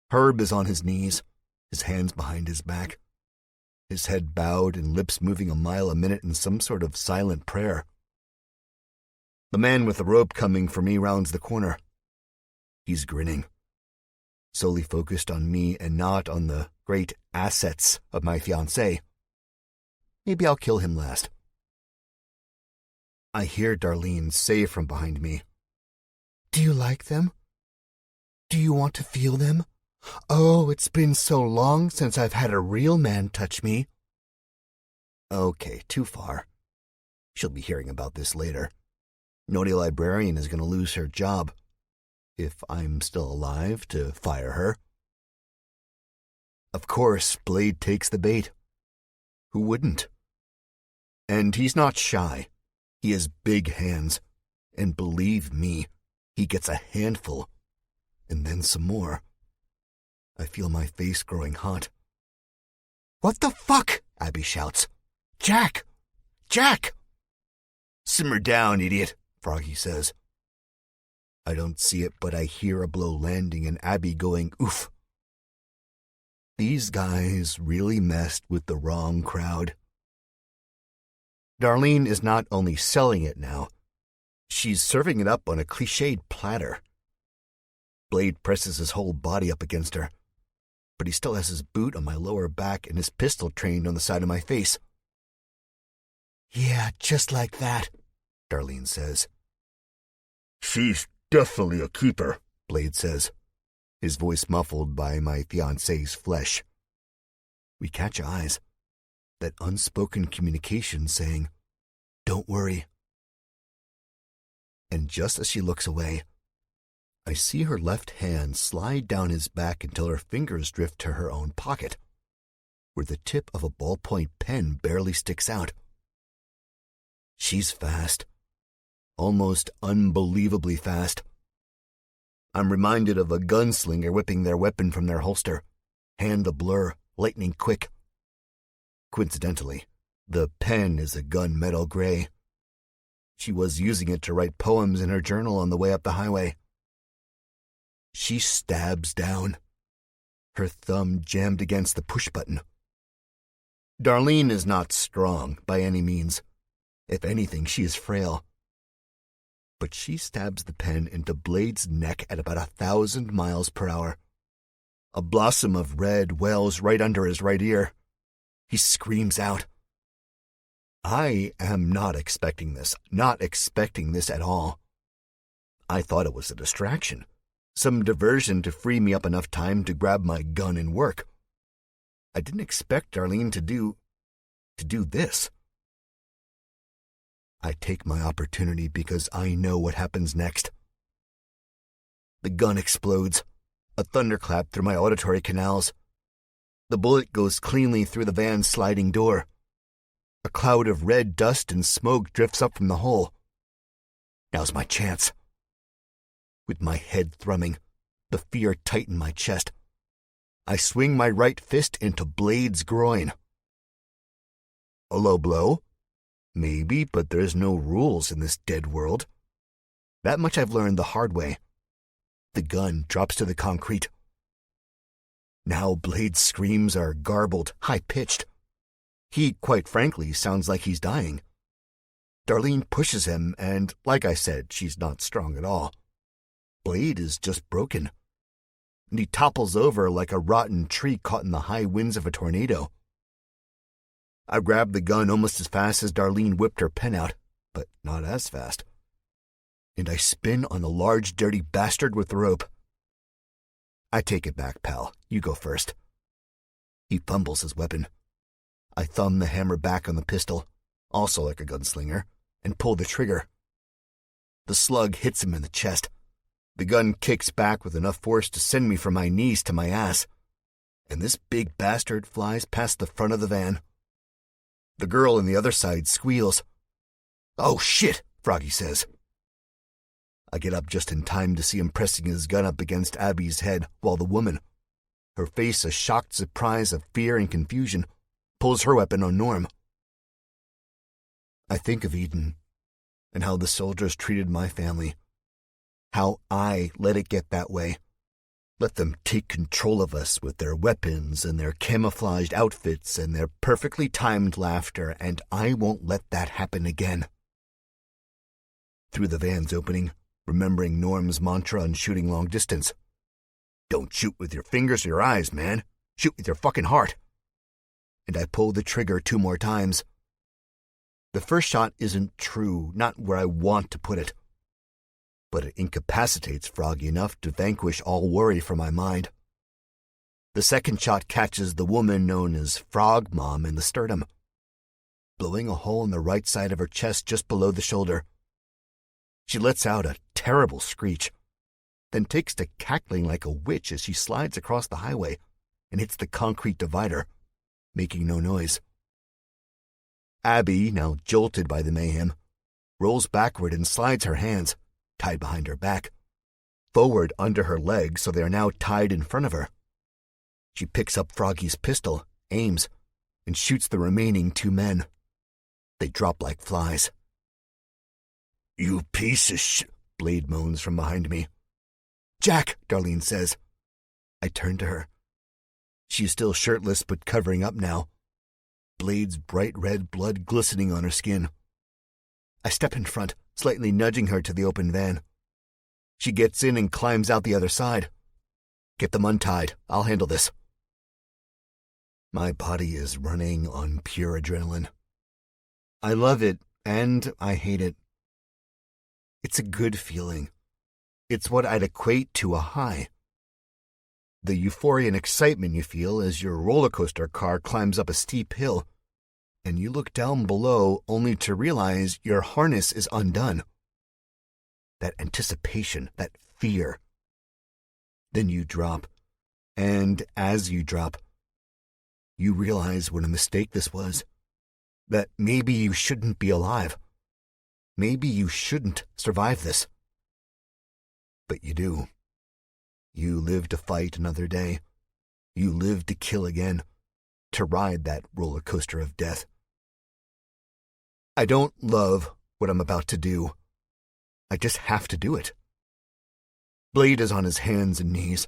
Speaker 1: Herb is on his knees, his hands behind his back, his head bowed and lips moving a mile a minute in some sort of silent prayer. The man with the rope coming for me rounds the corner. He's grinning, solely focused on me and not on the great assets of my fiancée. Maybe I'll kill him last. I hear Darlene say from behind me, "Do you like them? Do you want to feel them? Oh, it's been so long since I've had a real man touch me." Okay, too far. She'll be hearing about this later. Naughty librarian is going to lose her job. If I'm still alive to fire her. Of course, Blade takes the bait. Who wouldn't? And he's not shy. He has big hands. And believe me, he gets a handful. And then some more. I feel my face growing hot. "What the fuck?" Abby shouts. "Jack! Jack!" "Simmer down, idiot," Froggy says. I don't see it, but I hear a blow landing and Abby going, "Oof." These guys really messed with the wrong crowd. Darlene is not only selling it now, She's serving it up on a cliched platter. Blade presses his whole body up against her, but he still has his boot on my lower back and his pistol trained on the side of my face. "Yeah, just like that," Darlene says. "She's definitely a keeper," Blade says, his voice muffled by my fiancé's flesh. We catch eyes, that unspoken communication saying, "Don't worry." And just as she looks away, I see her left hand slide down his back until her fingers drift to her own pocket, where the tip of a ballpoint pen barely sticks out. She's fast, almost unbelievably fast. I'm reminded of a gunslinger whipping their weapon from their holster, hand a blur, lightning quick. Coincidentally, the pen is a gunmetal gray. She was using it to write poems in her journal on the way up the highway. She stabs down, her thumb jammed against the push button. Darlene is not strong by any means. If anything, she is frail. But she stabs the pen into Blade's neck at about 1,000 miles per hour. A blossom of red wells right under his right ear. He screams out. I am not expecting this at all. I thought it was a distraction, some diversion to free me up enough time to grab my gun and work. I didn't expect Darlene to do this. I take my opportunity because I know what happens next. The gun explodes, a thunderclap through my auditory canals. The bullet goes cleanly through the van's sliding door. A cloud of red dust and smoke drifts up from the hole. Now's my chance. With my head thrumming, the fear tight in my chest, I swing my right fist into Blade's groin. A low blow? Maybe, but there's no rules in this dead world. That much I've learned the hard way. The gun drops to the concrete. Now Blade's screams are garbled, high-pitched. He, quite frankly, sounds like he's dying. Darlene pushes him, and, like I said, she's not strong at all. Blade is just broken, and he topples over like a rotten tree caught in the high winds of a tornado. I grabbed the gun almost as fast as Darlene whipped her pen out, but not as fast. And I spin on the large, dirty bastard with the rope. I take it back, pal. You go first. He fumbles his weapon. I thumb the hammer back on the pistol, also like a gunslinger, and pull the trigger. The slug hits him in the chest. The gun kicks back with enough force to send me from my knees to my ass, and this big bastard flies past the front of the van. The girl on the other side squeals. "Oh, shit," Froggy says. I get up just in time to see him pressing his gun up against Abby's head while the woman, her face a shocked surprise of fear and confusion, pulls her weapon on Norm. I think of Eden and how the soldiers treated my family, how I let it get that way. Let them take control of us with their weapons and their camouflaged outfits and their perfectly timed laughter, and I won't let that happen again. Through the van's opening, remembering Norm's mantra on shooting long distance. Don't shoot with your fingers or your eyes, man. Shoot with your fucking heart. And I pull the trigger 2 more times. The first shot isn't true, not where I want to put it. But it incapacitates Froggy enough to vanquish all worry from my mind. The second shot catches the woman known as Frog Mom in the sternum, blowing a hole in the right side of her chest just below the shoulder. She lets out a terrible screech, then takes to cackling like a witch as she slides across the highway and hits the concrete divider, making no noise. Abby, now jolted by the mayhem, rolls backward and slides her hands, tied behind her back, forward under her legs so they are now tied in front of her. She picks up Froggy's pistol, aims, and shoots the remaining 2 men. They drop like flies. "You piece of sh..." Blade moans from behind me. "Jack," Darlene says. I turn to her. She is still shirtless but covering up now, Blade's bright red blood glistening on her skin. I step in front, slightly nudging her to the open van. She gets in and climbs out the other side. Get them untied. I'll handle this. My body is running on pure adrenaline. I love it, and I hate it. It's a good feeling. It's what I'd equate to a high. The euphoria and excitement you feel as your roller coaster car climbs up a steep hill, and you look down below only to realize your harness is undone. That anticipation, that fear. Then you drop, and as you drop, you realize what a mistake this was. That maybe you shouldn't be alive. Maybe you shouldn't survive this. But you do. You live to fight another day. You live to kill again, to ride that roller coaster of death. I don't love what I'm about to do. I just have to do it. Blade is on his hands and knees.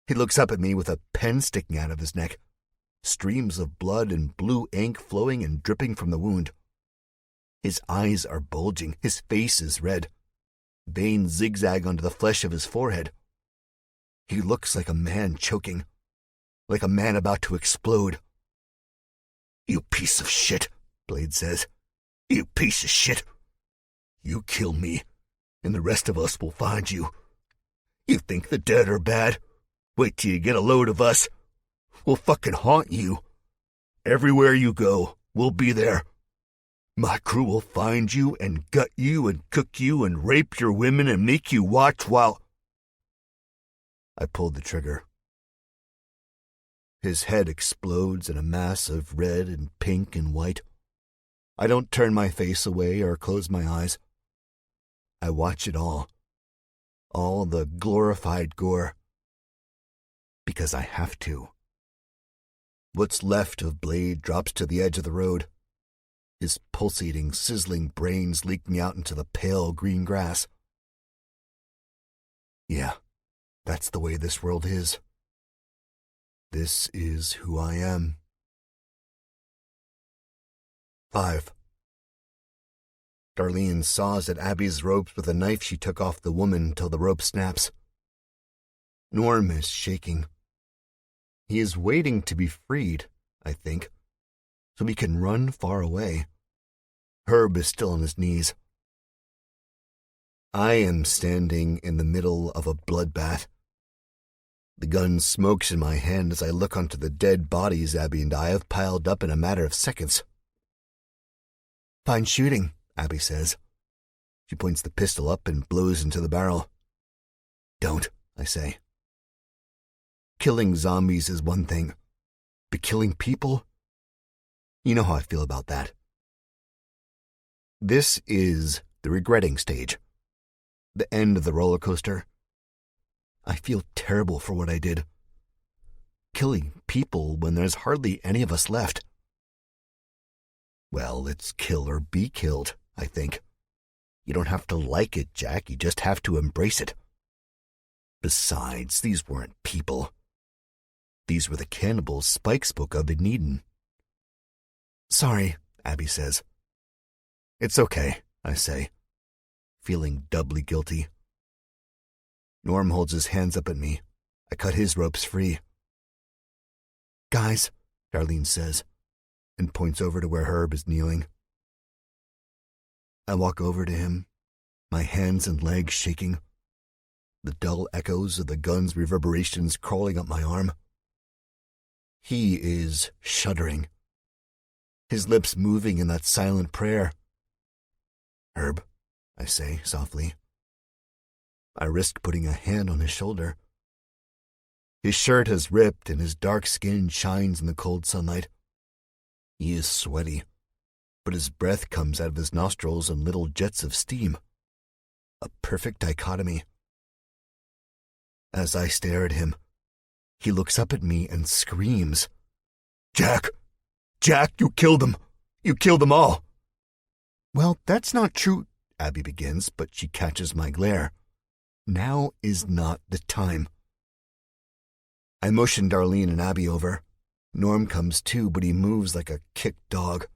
Speaker 1: He looks up at me with a pen sticking out of his neck, streams of blood and blue ink flowing and dripping from the wound. His eyes are bulging, his face is red. Veins zigzag onto the flesh of his forehead. He looks like a man choking, like a man about to explode. "You piece of shit," Blade says. "You piece of shit. You kill me, and the rest of us will find you. You think the dead are bad? Wait till you get a load of us. We'll fucking haunt you. Everywhere you go, we'll be there. My crew will find you and gut you and cook you and rape your women and make you watch while..." I pulled the trigger. His head explodes in a mass of red and pink and white. I don't turn my face away or close my eyes. I watch it all the glorified gore, because I have to. What's left of Blade drops to the edge of the road, his pulsating, sizzling brains leaking out into the pale green grass. Yeah, that's the way this world is. This is who I am. 5. Darlene saws at Abby's ropes with a knife she took off the woman till the rope snaps. Norm is shaking. He is waiting to be freed, I think, so he can run far away. Herb is still on his knees. I am standing in the middle of a bloodbath. The gun smokes in my hand as I look onto the dead bodies Abby and I have piled up in a matter of seconds. "Fine shooting," Abby says. She points the pistol up and blows into the barrel. "Don't," I say. Killing zombies is one thing, but killing people? You know how I feel about that. This is the regretting stage. The end of the roller coaster. I feel terrible for what I did. Killing people when there's hardly any of us left. Well, it's kill or be killed, I think. You don't have to like it, Jack. You just have to embrace it. Besides, these weren't people. These were the cannibals Spike spoke of in Eden. "Sorry," Abby says. "It's okay," I say, feeling doubly guilty. Norm holds his hands up at me. I cut his ropes free. "Guys," Darlene says, and points over to where Herb is kneeling. I walk over to him, my hands and legs shaking, the dull echoes of the gun's reverberations crawling up my arm. He is shuddering, his lips moving in that silent prayer. "Herb," I say softly. I risk putting a hand on his shoulder. His shirt has ripped and his dark skin shines in the cold sunlight. He is sweaty, but his breath comes out of his nostrils in little jets of steam. A perfect dichotomy. As I stare at him, he looks up at me and screams, "Jack! Jack, you killed them! You killed them all!" "Well, that's not true," Abby begins, but she catches my glare. Now is not the time. I motion Darlene and Abby over. Norm comes too, but he moves like a kicked dog.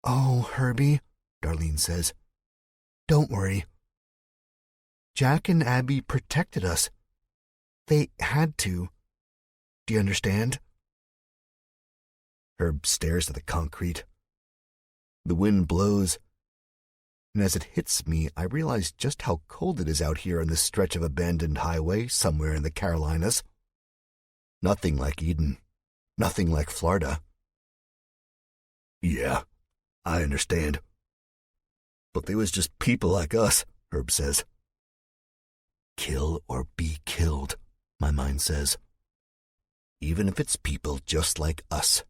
Speaker 1: "Oh, Herbie," Darlene says. Don't worry. Jack and Abby protected us. They had to. Do you understand? Herb stares at the concrete. The wind blows, and as it hits me, I realize just how cold it is out here on this stretch of abandoned highway somewhere in the Carolinas. Nothing like Eden. Nothing like Florida. Yeah, I understand. But they was just people like us, Herb says. Kill or be killed, my mind says. Even if it's people just like us.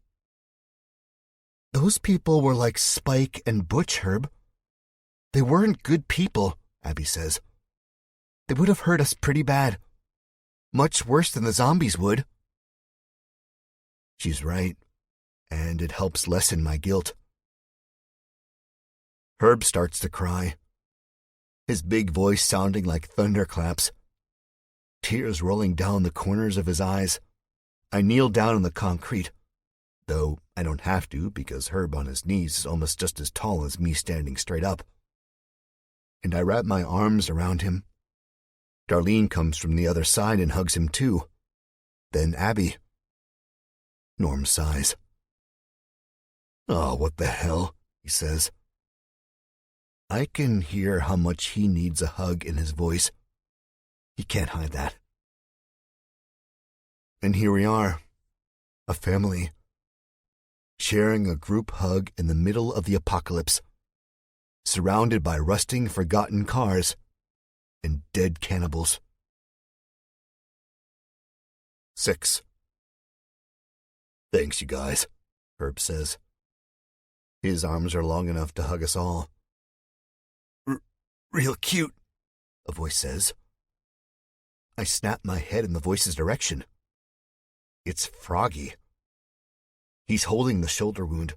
Speaker 1: Those people were like Spike and Butch, Herb. They weren't good people, Abby says. They would have hurt us pretty bad. Much worse than the zombies would. She's right, and it helps lessen my guilt. Herb starts to cry, his big voice sounding like thunderclaps, tears rolling down the corners of his eyes. I kneel down on the concrete, though I don't have to because Herb on his knees is almost just as tall as me standing straight up. And I wrap my arms around him. Darlene comes from the other side and hugs him too. Then Abby. Norm sighs. Oh, what the hell, he says. I can hear how much he needs a hug in his voice. He can't hide that. And here we are, a family, sharing a group hug in the middle of the apocalypse, surrounded by rusting, forgotten cars and dead cannibals. 6. Thanks, you guys, Herb says. His arms are long enough to hug us all. Real cute, a voice says. I snap my head in the voice's direction. It's Froggy. He's holding the shoulder wound,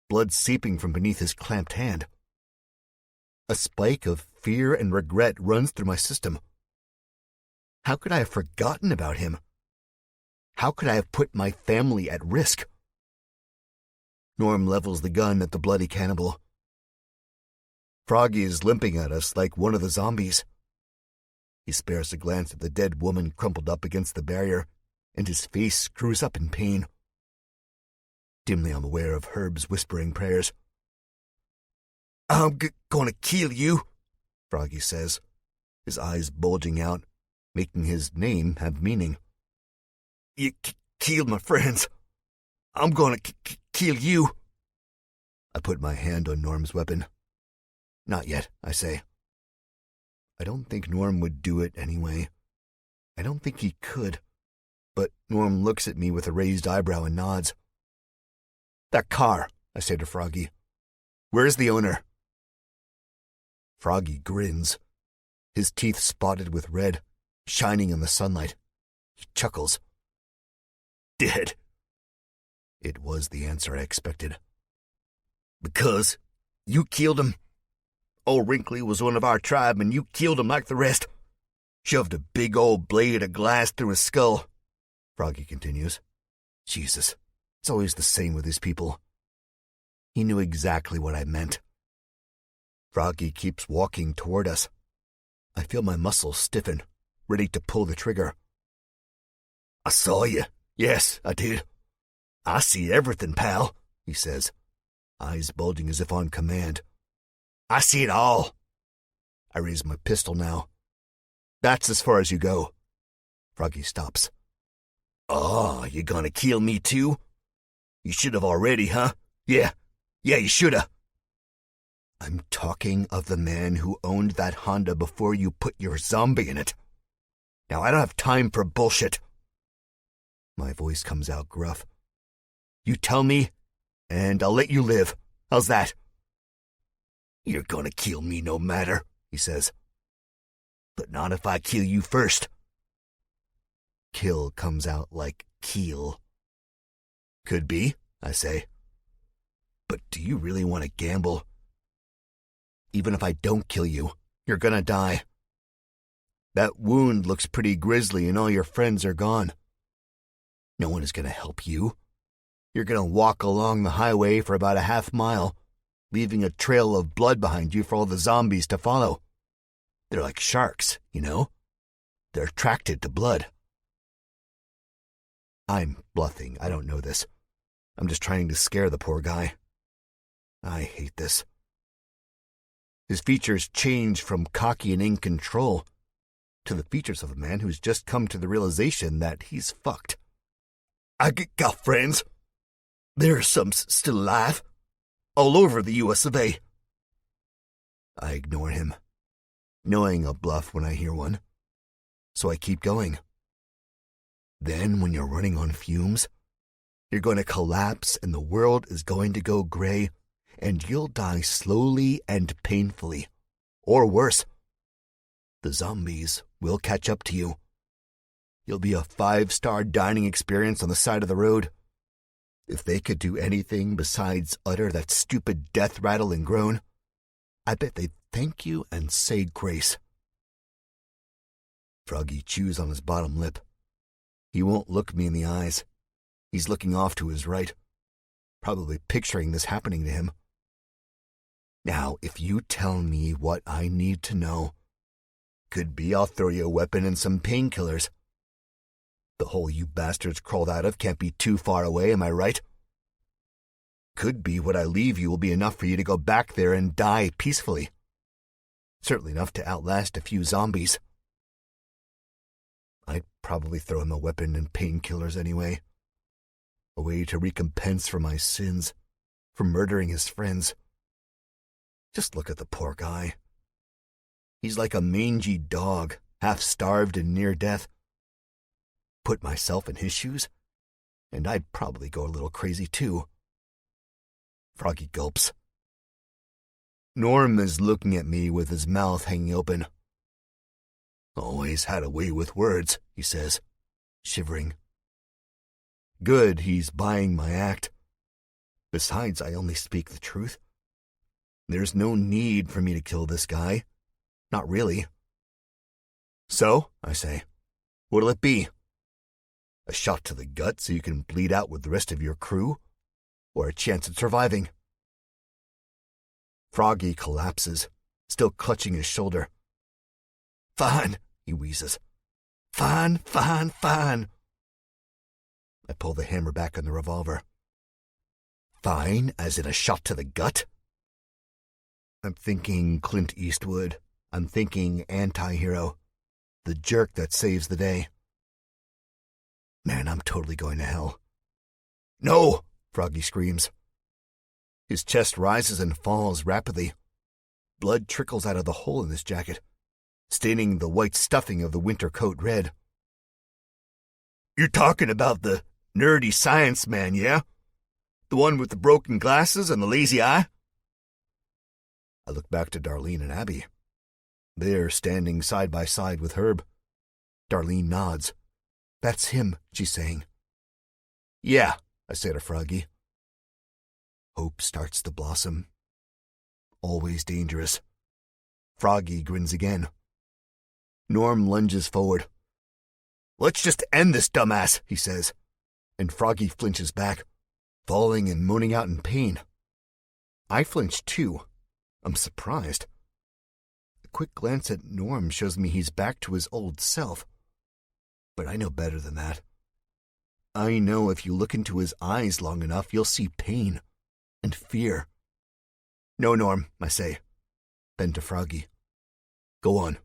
Speaker 1: blood seeping from beneath his clamped hand. A spike of fear and regret runs through my system. How could I have forgotten about him? How could I have put my family at risk? Norm levels the gun at the bloody cannibal. Froggy is limping at us like one of the zombies. He spares a glance at the dead woman crumpled up against the barrier, and his face screws up in pain. Dimly I'm aware of Herb's whispering prayers. I'm gonna kill you, Froggy says, his eyes bulging out, making his name have meaning. You killed my friends. I'm gonna kill you. I put my hand on Norm's weapon. Not yet, I say. I don't think Norm would do it anyway. I don't think he could. But Norm looks at me with a raised eyebrow and nods. That car, I say to Froggy. Where's the owner? Froggy grins, his teeth spotted with red, shining in the sunlight. He chuckles. Dead. It was the answer I expected. Because you killed him. Old Wrinkly was one of our tribe, and you killed him like the rest. Shoved a big old blade of glass through his skull, Froggy continues. Jesus, it's always the same with these people. He knew exactly what I meant. Froggy keeps walking toward us. I feel my muscles stiffen, ready to pull the trigger. I saw you. Yes, I did. I see everything, pal, he says, eyes bulging as if on command. I see it all. I raise my pistol now. That's as far as you go. Froggy stops. Oh, you gonna kill me too? You should have already, huh? Yeah, you shoulda. I'm talking of the man who owned that Honda before you put your zombie in it. Now I don't have time for bullshit. My voice comes out gruff. You tell me, and I'll let you live. How's that? You're gonna kill me no matter, he says. But not if I kill you first. Kill comes out like keel. Could be, I say. But do you really want to gamble? Even if I don't kill you, you're gonna die. That wound looks pretty grisly and all your friends are gone. No one is gonna help you. You're gonna walk along the highway for about a half mile, leaving a trail of blood behind you for all the zombies to follow. They're like sharks, you know? They're attracted to blood. I'm bluffing. I don't know this. I'm just trying to scare the poor guy. I hate this. His features change from cocky and in control to the features of a man who's just come to the realization that he's fucked. I got friends. There's some still alive. All over the US of A. I ignore him, knowing a bluff when I hear one. So I keep going. Then when you're running on fumes, you're going to collapse and the world is going to go gray and you'll die slowly and painfully. Or worse, the zombies will catch up to you. You'll be a 5-star dining experience on the side of the road. If they could do anything besides utter that stupid death rattle and groan, I bet they'd thank you and say grace. Froggy chews on his bottom lip. He won't look me in the eyes. He's looking off to his right, probably picturing this happening to him. Now, if you tell me what I need to know, could be I'll throw you a weapon and some painkillers. The hole you bastards crawled out of can't be too far away, am I right? Could be what I leave you will be enough for you to go back there and die peacefully. Certainly enough to outlast a few zombies. I'd probably throw him a weapon and painkillers anyway. A way to recompense for my sins, for murdering his friends. Just look at the poor guy. He's like a mangy dog, half-starved and near death. Put myself in his shoes, and I'd probably go a little crazy too. Froggy gulps. Norm is looking at me with his mouth hanging open. Always had a way with words, he says, shivering. Good, he's buying my act. Besides, I only speak the truth. There's no need for me to kill this guy. Not really. So, I say, what'll it be? A shot to the gut so you can bleed out with the rest of your crew? Or a chance at surviving? Froggy collapses, still clutching his shoulder. Fine, he wheezes. Fine, fine, fine. I pull the hammer back on the revolver. Fine, as in a shot to the gut? I'm thinking Clint Eastwood. I'm thinking anti-hero. The jerk that saves the day. Man, I'm totally going to hell. No! Froggy screams. His chest rises and falls rapidly. Blood trickles out of the hole in his jacket, staining the white stuffing of the winter coat red. You're talking about the nerdy science man, yeah? The one with the broken glasses and the lazy eye? I look back to Darlene and Abby. They're standing side by side with Herb. Darlene nods. That's him, she's saying. Yeah, I say to Froggy. Hope starts to blossom. Always dangerous. Froggy grins again. Norm lunges forward. Let's just end this dumbass, he says, and Froggy flinches back, falling and moaning out in pain. I flinch too. I'm surprised. A quick glance at Norm shows me he's back to his old self. But I know better than that. I know if you look into his eyes long enough, you'll see pain and fear. No, Norm, I say. Then to Froggy. Go on.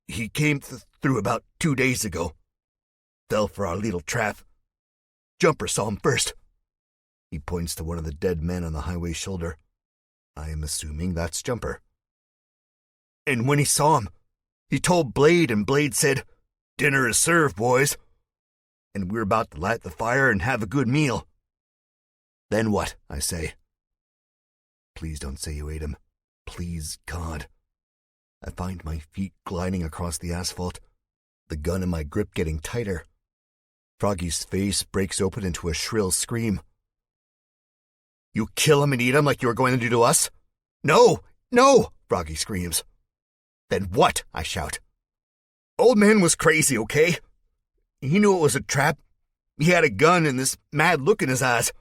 Speaker 1: He came through about 2 days ago. Fell for our little trap. Jumper saw him first. He points to one of the dead men on the highway's shoulder. I am assuming that's Jumper. And when he saw him, he told Blade, and Blade said, "Dinner is served, boys." And we're about to light the fire and have a good meal. Then what? I say. Please don't say you ate him. Please, God. I find my feet gliding across the asphalt, the gun in my grip getting tighter. Froggy's face breaks open into a shrill scream. You kill him and eat him like you were going to do to us? No, no, Froggy screams. Then what? I shout. Old man was crazy, okay? He knew it was a trap. He had a gun and this mad look in his eyes.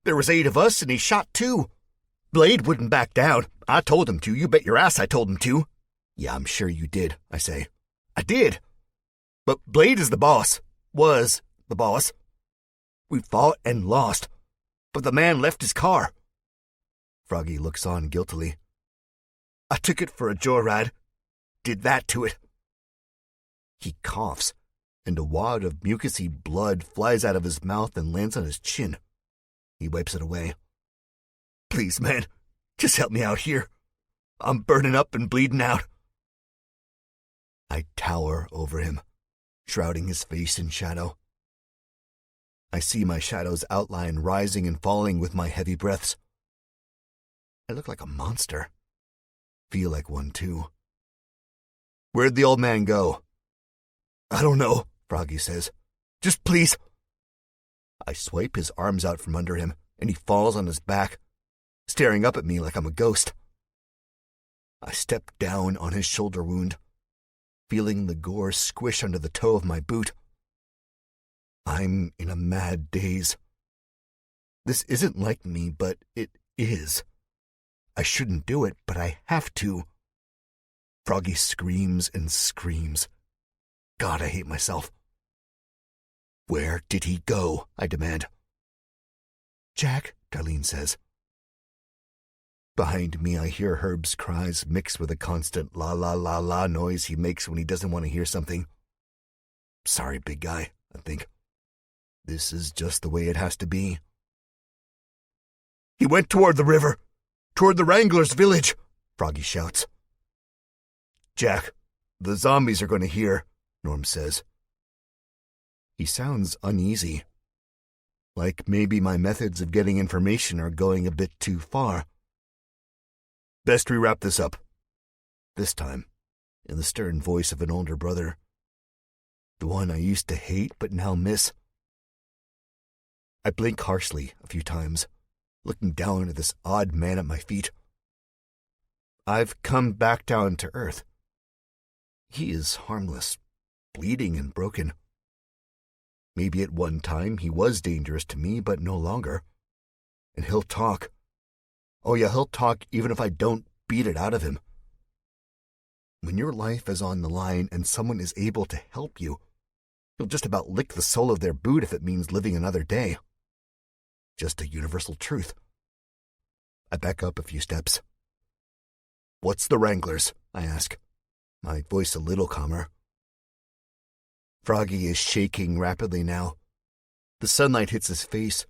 Speaker 1: There was 8 of us, and he shot 2. Blade wouldn't back down. I told him to. You bet your ass I told him to. Yeah, I'm sure you did, I say. I did. But Blade is the boss. Was the boss. We fought and lost. But the man left his car. Froggy looks on guiltily. I took it for a joyride. Did that to it. He coughs, and a wad of mucousy blood flies out of his mouth and lands on his chin. He wipes it away. Please, man, just help me out here. I'm burning up and bleeding out. I tower over him, shrouding his face in shadow. I see my shadow's outline rising and falling with my heavy breaths. I look like a monster. Feel like one, too. Where'd the old man go? I don't know, Froggy says. Just please. I swipe his arms out from under him, and he falls on his back, staring up at me like I'm a ghost. I step down on his shoulder wound, feeling the gore squish under the toe of my boot. I'm in a mad daze. This isn't like me, but it is. I shouldn't do it, but I have to. Froggy screams and screams. God, I hate myself. Where did he go? I demand. Jack, Darlene says. Behind me, I hear Herb's cries mixed with a constant la-la-la-la noise he makes when he doesn't want to hear something. Sorry, big guy, I think. This is just the way it has to be. He went toward the river, toward the Wrangler's village, Froggy shouts. Jack, the zombies are going to hear, Norm says. He sounds uneasy, like maybe my methods of getting information are going a bit too far. Best we wrap this up. This time, in the stern voice of an older brother. The one I used to hate but now miss. I blink harshly a few times, looking down at this odd man at my feet. I've come back down to earth. He is harmless, bleeding and broken. Maybe at one time he was dangerous to me, but no longer. And he'll talk. Oh yeah, he'll talk even if I don't beat it out of him. When your life is on the line and someone is able to help you, you'll just about lick the sole of their boot if it means living another day. Just a universal truth. I back up a few steps. What's the Wranglers? I ask, my voice a little calmer. Froggy is shaking rapidly now. The sunlight hits his face,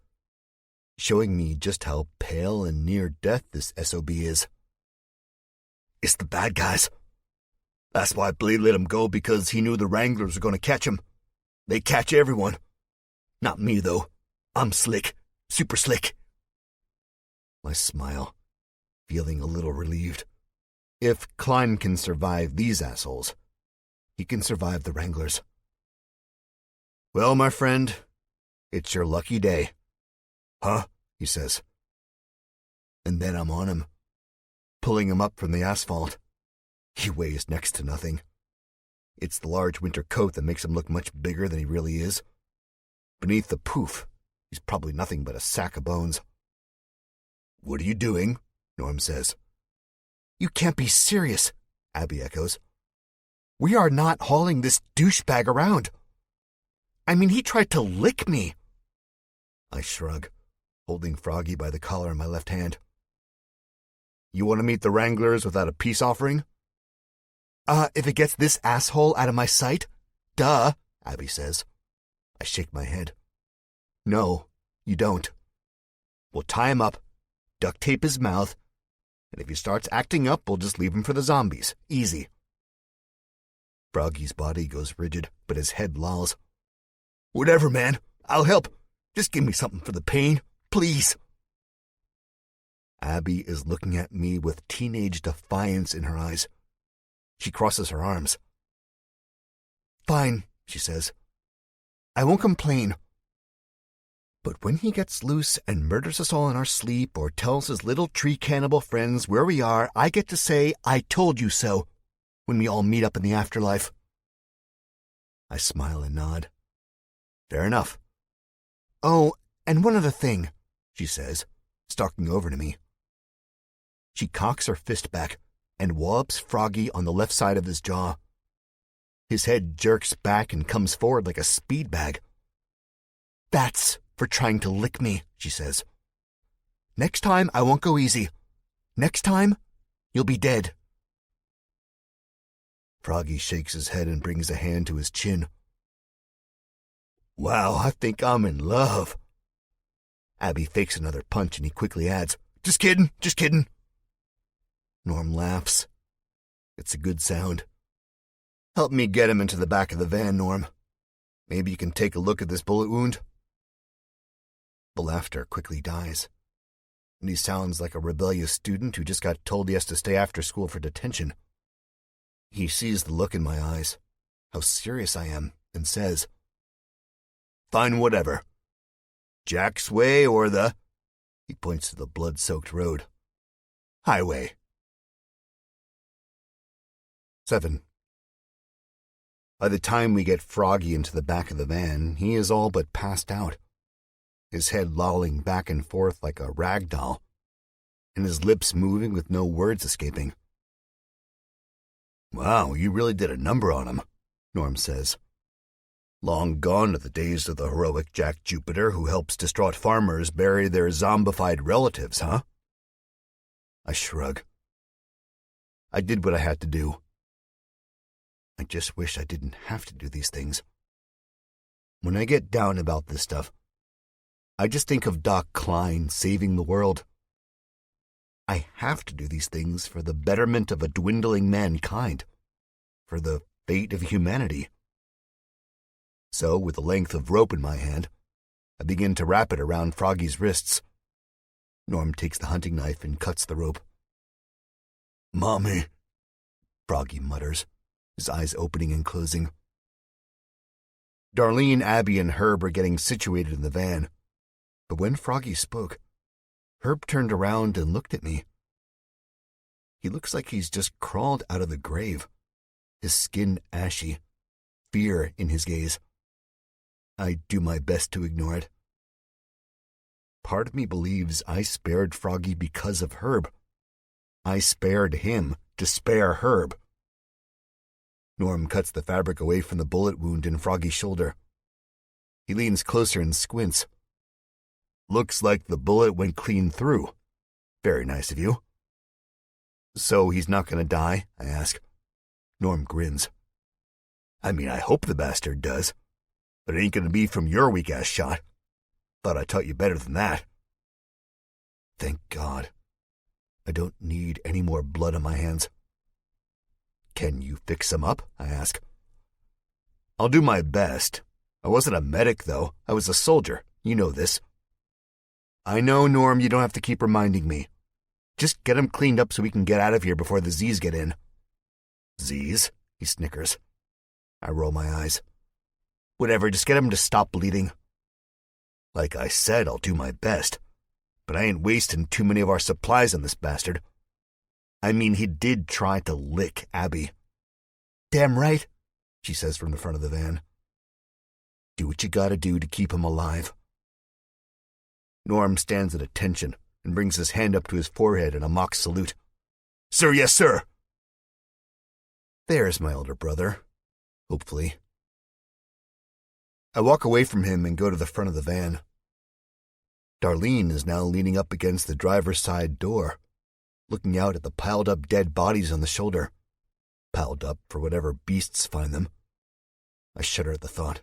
Speaker 1: showing me just how pale and near death this SOB is. It's the bad guys. That's why Blade let him go, because he knew the Wranglers were going to catch him. They catch everyone. Not me, though. I'm slick. Super slick. I smile, feeling a little relieved. If Klein can survive these assholes, he can survive the Wranglers. Well, my friend, it's your lucky day. Huh? He says. And then I'm on him, pulling him up from the asphalt. He weighs next to nothing. It's the large winter coat that makes him look much bigger than he really is. Beneath the poof, he's probably nothing but a sack of bones. What are you doing? Norm says. You can't be serious, Abby echoes. We are not hauling this douchebag around. I mean, he tried to lick me. I shrug, holding Froggy by the collar in my left hand. You want to meet the Wranglers without a peace offering? If it gets this asshole out of my sight? Duh, Abby says. I shake my head. No, you don't. We'll tie him up, duct tape his mouth, and if he starts acting up, we'll just leave him for the zombies. Easy. Froggy's body goes rigid, but his head lolls. Whatever, man. I'll help. Just give me something for the pain, please. Abby is looking at me with teenage defiance in her eyes. She crosses her arms. Fine, she says. I won't complain. But when he gets loose and murders us all in our sleep or tells his little tree cannibal friends where we are, I get to say, I told you so, when we all meet up in the afterlife. I smile and nod. Fair enough. Oh, and one other thing, she says, stalking over to me. She cocks her fist back and wallops Froggy on the left side of his jaw. His head jerks back and comes forward like a speed bag. That's for trying to lick me, she says. Next time, I won't go easy. Next time, you'll be dead. Froggy shakes his head and brings a hand to his chin. Wow, I think I'm in love. Abby fakes another punch and he quickly adds, Just kidding, just kidding. Norm laughs. It's a good sound. Help me get him into the back of the van, Norm. Maybe you can take a look at this bullet wound. The laughter quickly dies, and he sounds like a rebellious student who just got told he has to stay after school for detention. He sees the look in my eyes, how serious I am, and says, Fine, whatever. Jack's Way or the, he points to the blood-soaked road, highway. 7. By the time we get Froggy into the back of the van, he is all but passed out, his head lolling back and forth like a rag doll, and his lips moving with no words escaping. Wow, you really did a number on him, Norm says. Long gone are the days of the heroic Jack Jupiter who helps distraught farmers bury their zombified relatives, huh? I shrug. I did what I had to do. I just wish I didn't have to do these things. When I get down about this stuff, I just think of Doc Klein saving the world. I have to do these things for the betterment of a dwindling mankind, for the fate of humanity. So, with a length of rope in my hand, I begin to wrap it around Froggy's wrists. Norm takes the hunting knife and cuts the rope. Mommy, Froggy mutters, his eyes opening and closing. Darlene, Abby, and Herb are getting situated in the van, but when Froggy spoke, Herb turned around and looked at me. He looks like he's just crawled out of the grave, his skin ashy, fear in his gaze. I do my best to ignore it. Part of me believes I spared Froggy because of Herb. I spared him to spare Herb. Norm cuts the fabric away from the bullet wound in Froggy's shoulder. He leans closer and squints. Looks like the bullet went clean through. Very nice of you. So he's not going to die, I ask. Norm grins. I mean, I hope the bastard does. But it ain't going to be from your weak-ass shot. Thought I taught you better than that. Thank God. I don't need any more blood on my hands. Can you fix him up? I ask. I'll do my best. I wasn't a medic, though. I was a soldier. You know this. I know, Norm, you don't have to keep reminding me. Just get him cleaned up so we can get out of here before the Z's get in. Z's? He snickers. I roll my eyes. Whatever, just get him to stop bleeding. Like I said, I'll do my best. But I ain't wasting too many of our supplies on this bastard. I mean, he did try to lick Abby. Damn right, she says from the front of the van. Do what you gotta do to keep him alive. Norm stands at attention and brings his hand up to his forehead in a mock salute. Sir, yes, sir. There's my older brother, hopefully. I walk away from him and go to the front of the van. Darlene is now leaning up against the driver's side door, looking out at the piled-up dead bodies on the shoulder. Piled up for whatever beasts find them. I shudder at the thought.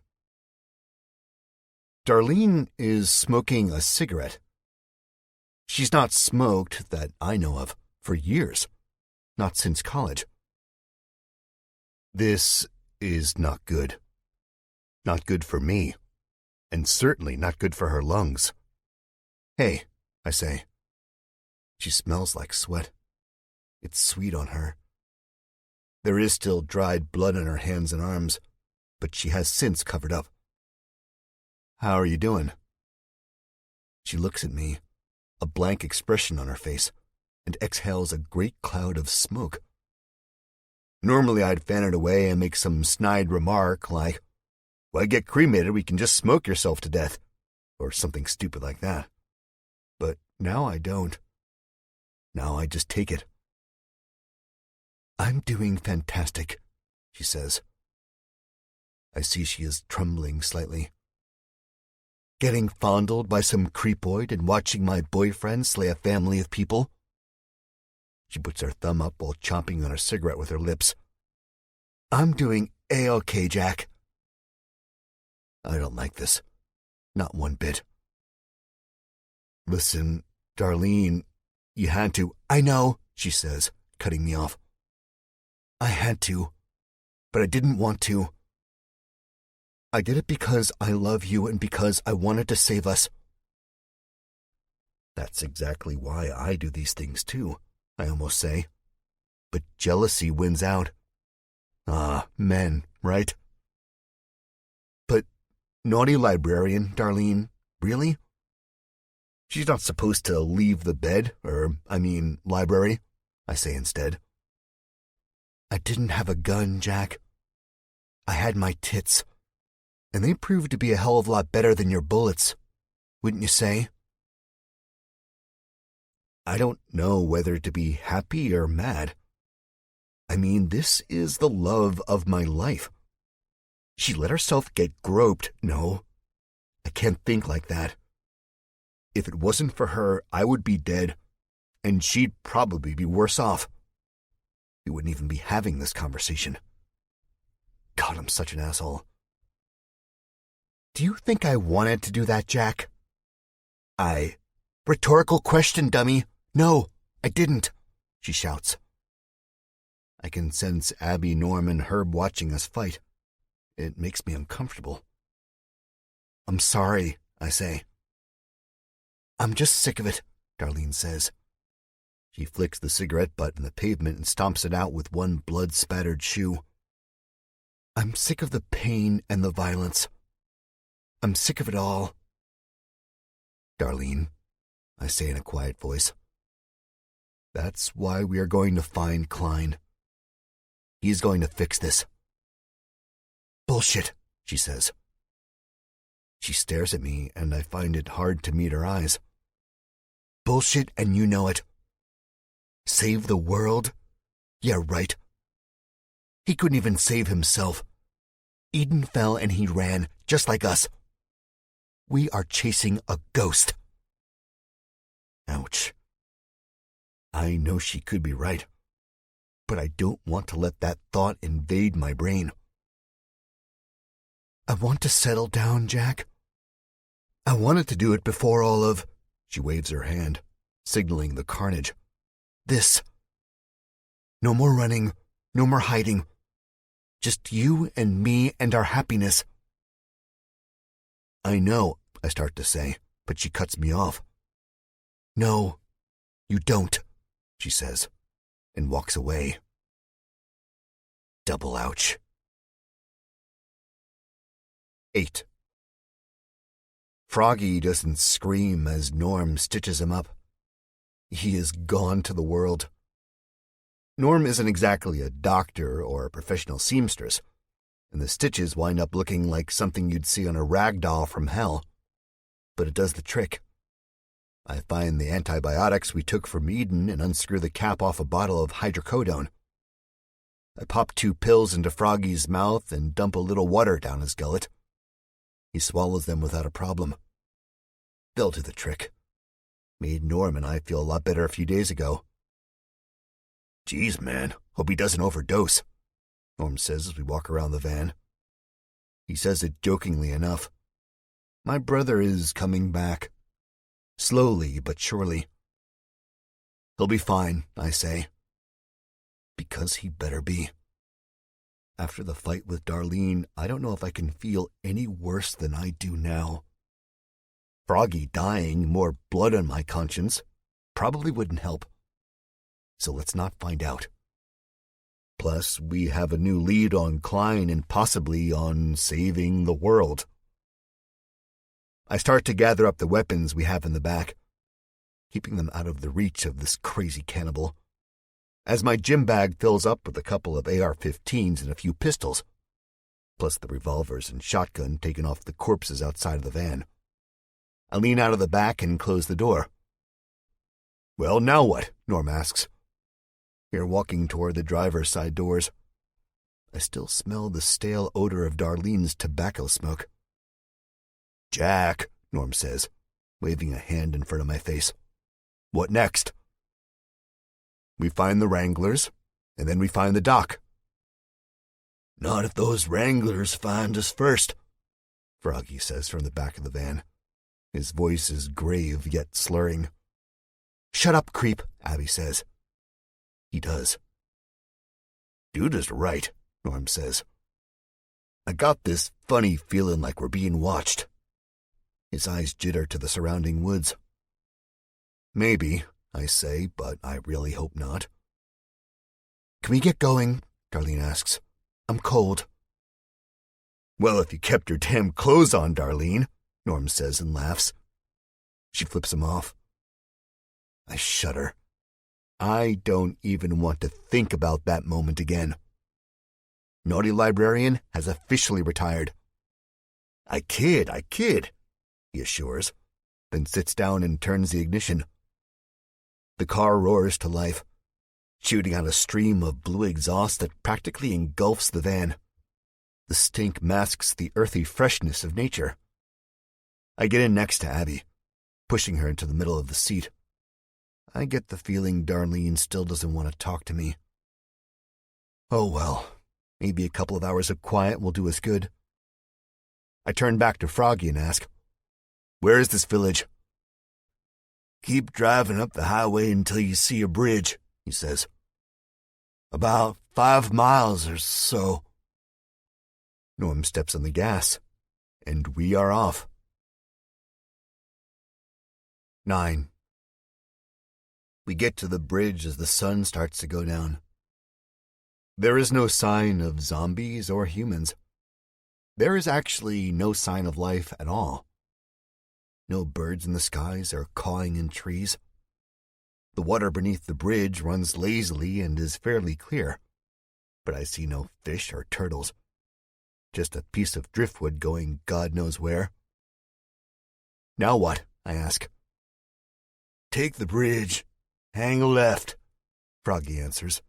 Speaker 1: Darlene is smoking a cigarette. She's not smoked, that I know of, for years. Not since college. This is not good. Not good for me. And certainly not good for her lungs. Hey, I say. She smells like sweat. It's sweet on her. There is still dried blood on her hands and arms, but she has since covered up. How are you doing? She looks at me, a blank expression on her face, and exhales a great cloud of smoke. Normally I'd fan it away and make some snide remark like, "Why get cremated? We can just smoke yourself to death," or something stupid like that. But now I don't. Now I just take it. I'm doing fantastic, she says. I see she is trembling slightly. Getting fondled by some creepoid and watching my boyfriend slay a family of people. She puts her thumb up while chomping on her cigarette with her lips. I'm doing A-OK, Jack. I don't like this. Not one bit. Listen, Darlene, you had to. I know, she says, cutting me off. I had to, but I didn't want to. I did it because I love you and because I wanted to save us. That's exactly why I do these things too, I almost say. But jealousy wins out. Ah, men, right? But naughty librarian, Darlene, really? She's not supposed to leave the bed, library, I say instead. I didn't have a gun, Jack. I had my tits. And they proved to be a hell of a lot better than your bullets, wouldn't you say? I don't know whether to be happy or mad. This is the love of my life. She let herself get groped. No, I can't think like that. If it wasn't for her, I would be dead, and she'd probably be worse off. We wouldn't even be having this conversation. God, I'm such an asshole. Do you think I wanted to do that, Jack? Rhetorical question, dummy. No, I didn't, she shouts. I can sense Abby, Norm, and Herb watching us fight. It makes me uncomfortable. I'm sorry, I say. I'm just sick of it, Darlene says. She flicks the cigarette butt in the pavement and stomps it out with one blood-spattered shoe. I'm sick of the pain and the violence. I'm sick of it all. Darlene, I say in a quiet voice. That's why we are going to find Klein. He's going to fix this. Bullshit, she says. She stares at me, and I find it hard to meet her eyes. Bullshit, and you know it. Save the world? Yeah, right. He couldn't even save himself. Eden fell and he ran, just like us. We are chasing a ghost. Ouch. I know she could be right, but I don't want to let that thought invade my brain. I want to settle down, Jack. I wanted to do it before all of... She waves her hand, signaling the carnage. This. No more running, no more hiding. Just you and me and our happiness. I know, I start to say, but she cuts me off. No, you don't, she says, and walks away. Double ouch. 8. Froggy doesn't scream as Norm stitches him up. He is gone to the world. Norm isn't exactly a doctor or a professional seamstress, and the stitches wind up looking like something you'd see on a rag doll from hell. But it does the trick. I find the antibiotics we took from Eden and unscrew the cap off a bottle of hydrocodone. I pop 2 pills into Froggy's mouth and dump a little water down his gullet. He swallows them without a problem. They'll do the trick. Made Norm and I feel a lot better a few days ago. Geez, man, hope he doesn't overdose, Norm says as we walk around the van. He says it jokingly enough. My brother is coming back. Slowly but surely. He'll be fine, I say. Because he better be. After the fight with Darlene, I don't know if I can feel any worse than I do now. Froggy dying, more blood on my conscience, probably wouldn't help. So let's not find out. Plus, we have a new lead on Klein and possibly on saving the world. I start to gather up the weapons we have in the back, keeping them out of the reach of this crazy cannibal, as my gym bag fills up with a couple of AR-15s and a few pistols, plus the revolvers and shotgun taken off the corpses outside of the van. I lean out of the back and close the door, Well, now what? Norm asks. We are walking toward the driver's side doors. I still smell the stale odor of Darlene's tobacco smoke. Jack, Norm says, waving a hand in front of my face. What next? We find the Wranglers, and then we find the dock. Not if those Wranglers find us first, Froggy says from the back of the van. His voice is grave yet slurring. Shut up, creep, Abby says. He does. Dude is right, Norm says. I got this funny feeling like we're being watched. His eyes jitter to the surrounding woods. Maybe, I say, but I really hope not. Can we get going? Darlene asks. I'm cold. Well, if you kept your damn clothes on, Darlene, Norm says and laughs. She flips him off. I shudder. I don't even want to think about that moment again. Naughty Librarian has officially retired. I kid, he assures, then sits down and turns the ignition. The car roars to life, shooting out a stream of blue exhaust that practically engulfs the van. The stink masks the earthy freshness of nature. I get in next to Abby, pushing her into the middle of the seat. I get the feeling Darlene still doesn't want to talk to me. Oh well, maybe a couple of hours of quiet will do us good. I turn back to Froggy and ask, Where is this village? Keep driving up the highway until you see a bridge, he says. About 5 miles or so. Norm steps on the gas, and we are off. 9. We get to the bridge as the sun starts to go down. There is no sign of zombies or humans. There is actually no sign of life at all. No birds in the skies or cawing in trees. The water beneath the bridge runs lazily and is fairly clear, but I see no fish or turtles. Just a piece of driftwood going God knows where. Now what? I ask. Take the bridge. Hang a left, Froggy answers.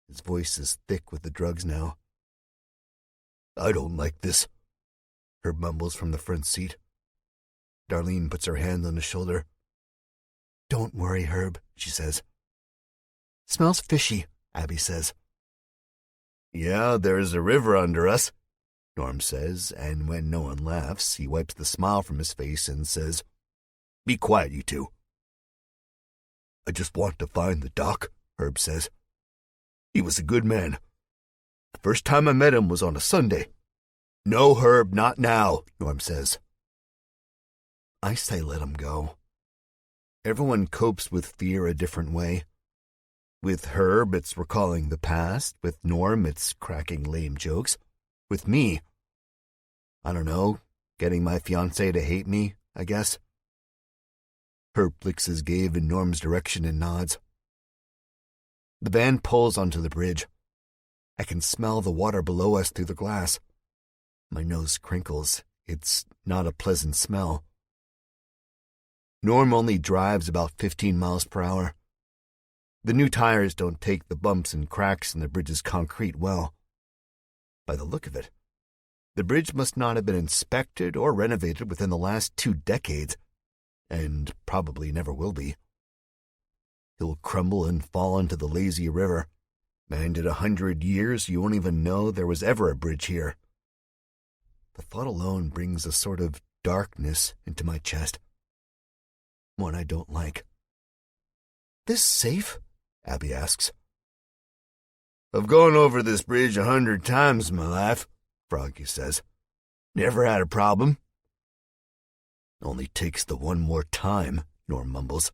Speaker 1: His voice is thick with the drugs now. I don't like this, Herb mumbles from the front seat. Darlene puts her hand on his shoulder. Don't worry, Herb, she says. Smells fishy, Abby says. Yeah, there's a river under us, Norm says, and when no one laughs, he wipes the smile from his face and says, Be quiet, you two. I just want to find the doc, Herb says. He was a good man. The first time I met him was on a Sunday. No, Herb, not now, Norm says. I say let him go. Everyone copes with fear a different way. With Herb, it's recalling the past. With Norm, it's cracking lame jokes. With me, I don't know, getting my fiancée to hate me, I guess. Herb flicks his gaze in Norm's direction and nods. The van pulls onto the bridge. I can smell the water below us through the glass. My nose crinkles. It's not a pleasant smell. Norm only drives about 15 miles per hour. The new tires don't take the bumps and cracks in the bridge's concrete well. By the look of it, the bridge must not have been inspected or renovated within the last 2 decades, and probably never will be. He'll crumble and fall into the lazy river, and in 100 years you won't even know there was ever a bridge here. The thought alone brings a sort of darkness into my chest, one I don't like. This safe? Abby asks. I've gone over this bridge 100 times in my life, Froggy says. Never had a problem. Only takes the one more time, Norm mumbles.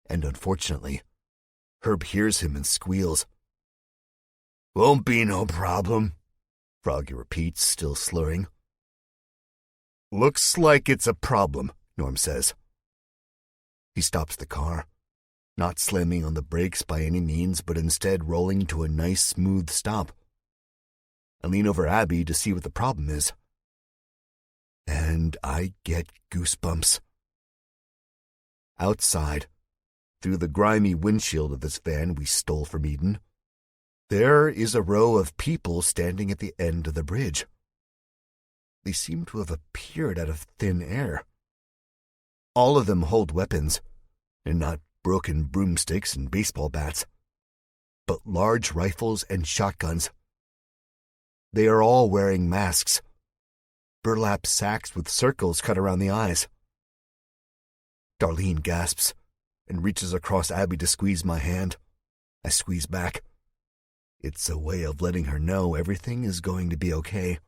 Speaker 1: And unfortunately, Herb hears him and squeals. Won't be no problem, Froggy repeats, still slurring. Looks like it's a problem, Norm says. He stops the car, not slamming on the brakes by any means, but instead rolling to a nice, smooth stop. I lean over Abby to see what the problem is. And I get goosebumps. Outside, through the grimy windshield of this van we stole from Eden, there is a row of people standing at the end of the bridge. They seem to have appeared out of thin air. All of them hold weapons, and not broken broomsticks and baseball bats, but large rifles and shotguns. They are all wearing masks, burlap sacks with circles cut around the eyes. Darlene gasps and reaches across Abby to squeeze my hand. I squeeze back. It's a way of letting her know everything is going to be okay.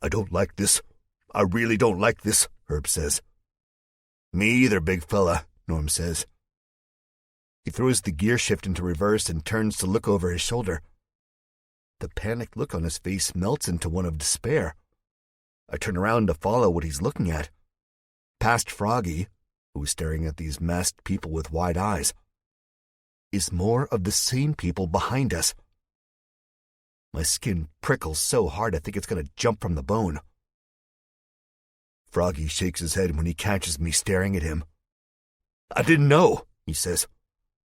Speaker 1: I don't like this. I really don't like this, Herb says. Me either, big fella, Norm says. He throws the gear shift into reverse and turns to look over his shoulder. The panicked look on his face melts into one of despair. I turn around to follow what he's looking at. Past Froggy, who's staring at these masked people with wide eyes, is more of the same people behind us. My skin prickles so hard I think it's going to jump from the bone. Froggy shakes his head when he catches me staring at him. I didn't know, he says.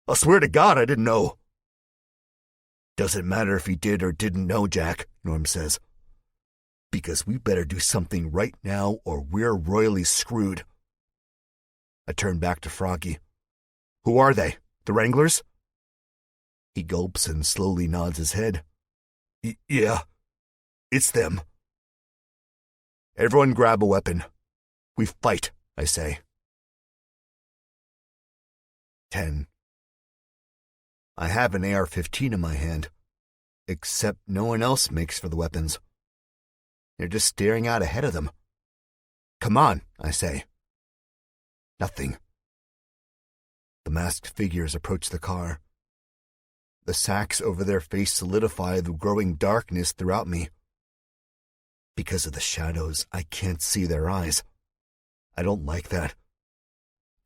Speaker 1: I swear to God I didn't know. Doesn't matter if he did or didn't know, Jack, Norm says. Because we better do something right now or we're royally screwed. I turn back to Froggy. Who are they? The Wranglers? He gulps and slowly nods his head. Yeah, it's them. Everyone grab a weapon. We fight, I say. 10. I have an AR-15 in my hand, except no one else makes for the weapons. They're just staring out ahead of them. Come on, I say. Nothing. The masked figures approach the car. The sacks over their face solidify the growing darkness throughout me. Because of the shadows, I can't see their eyes. I don't like that.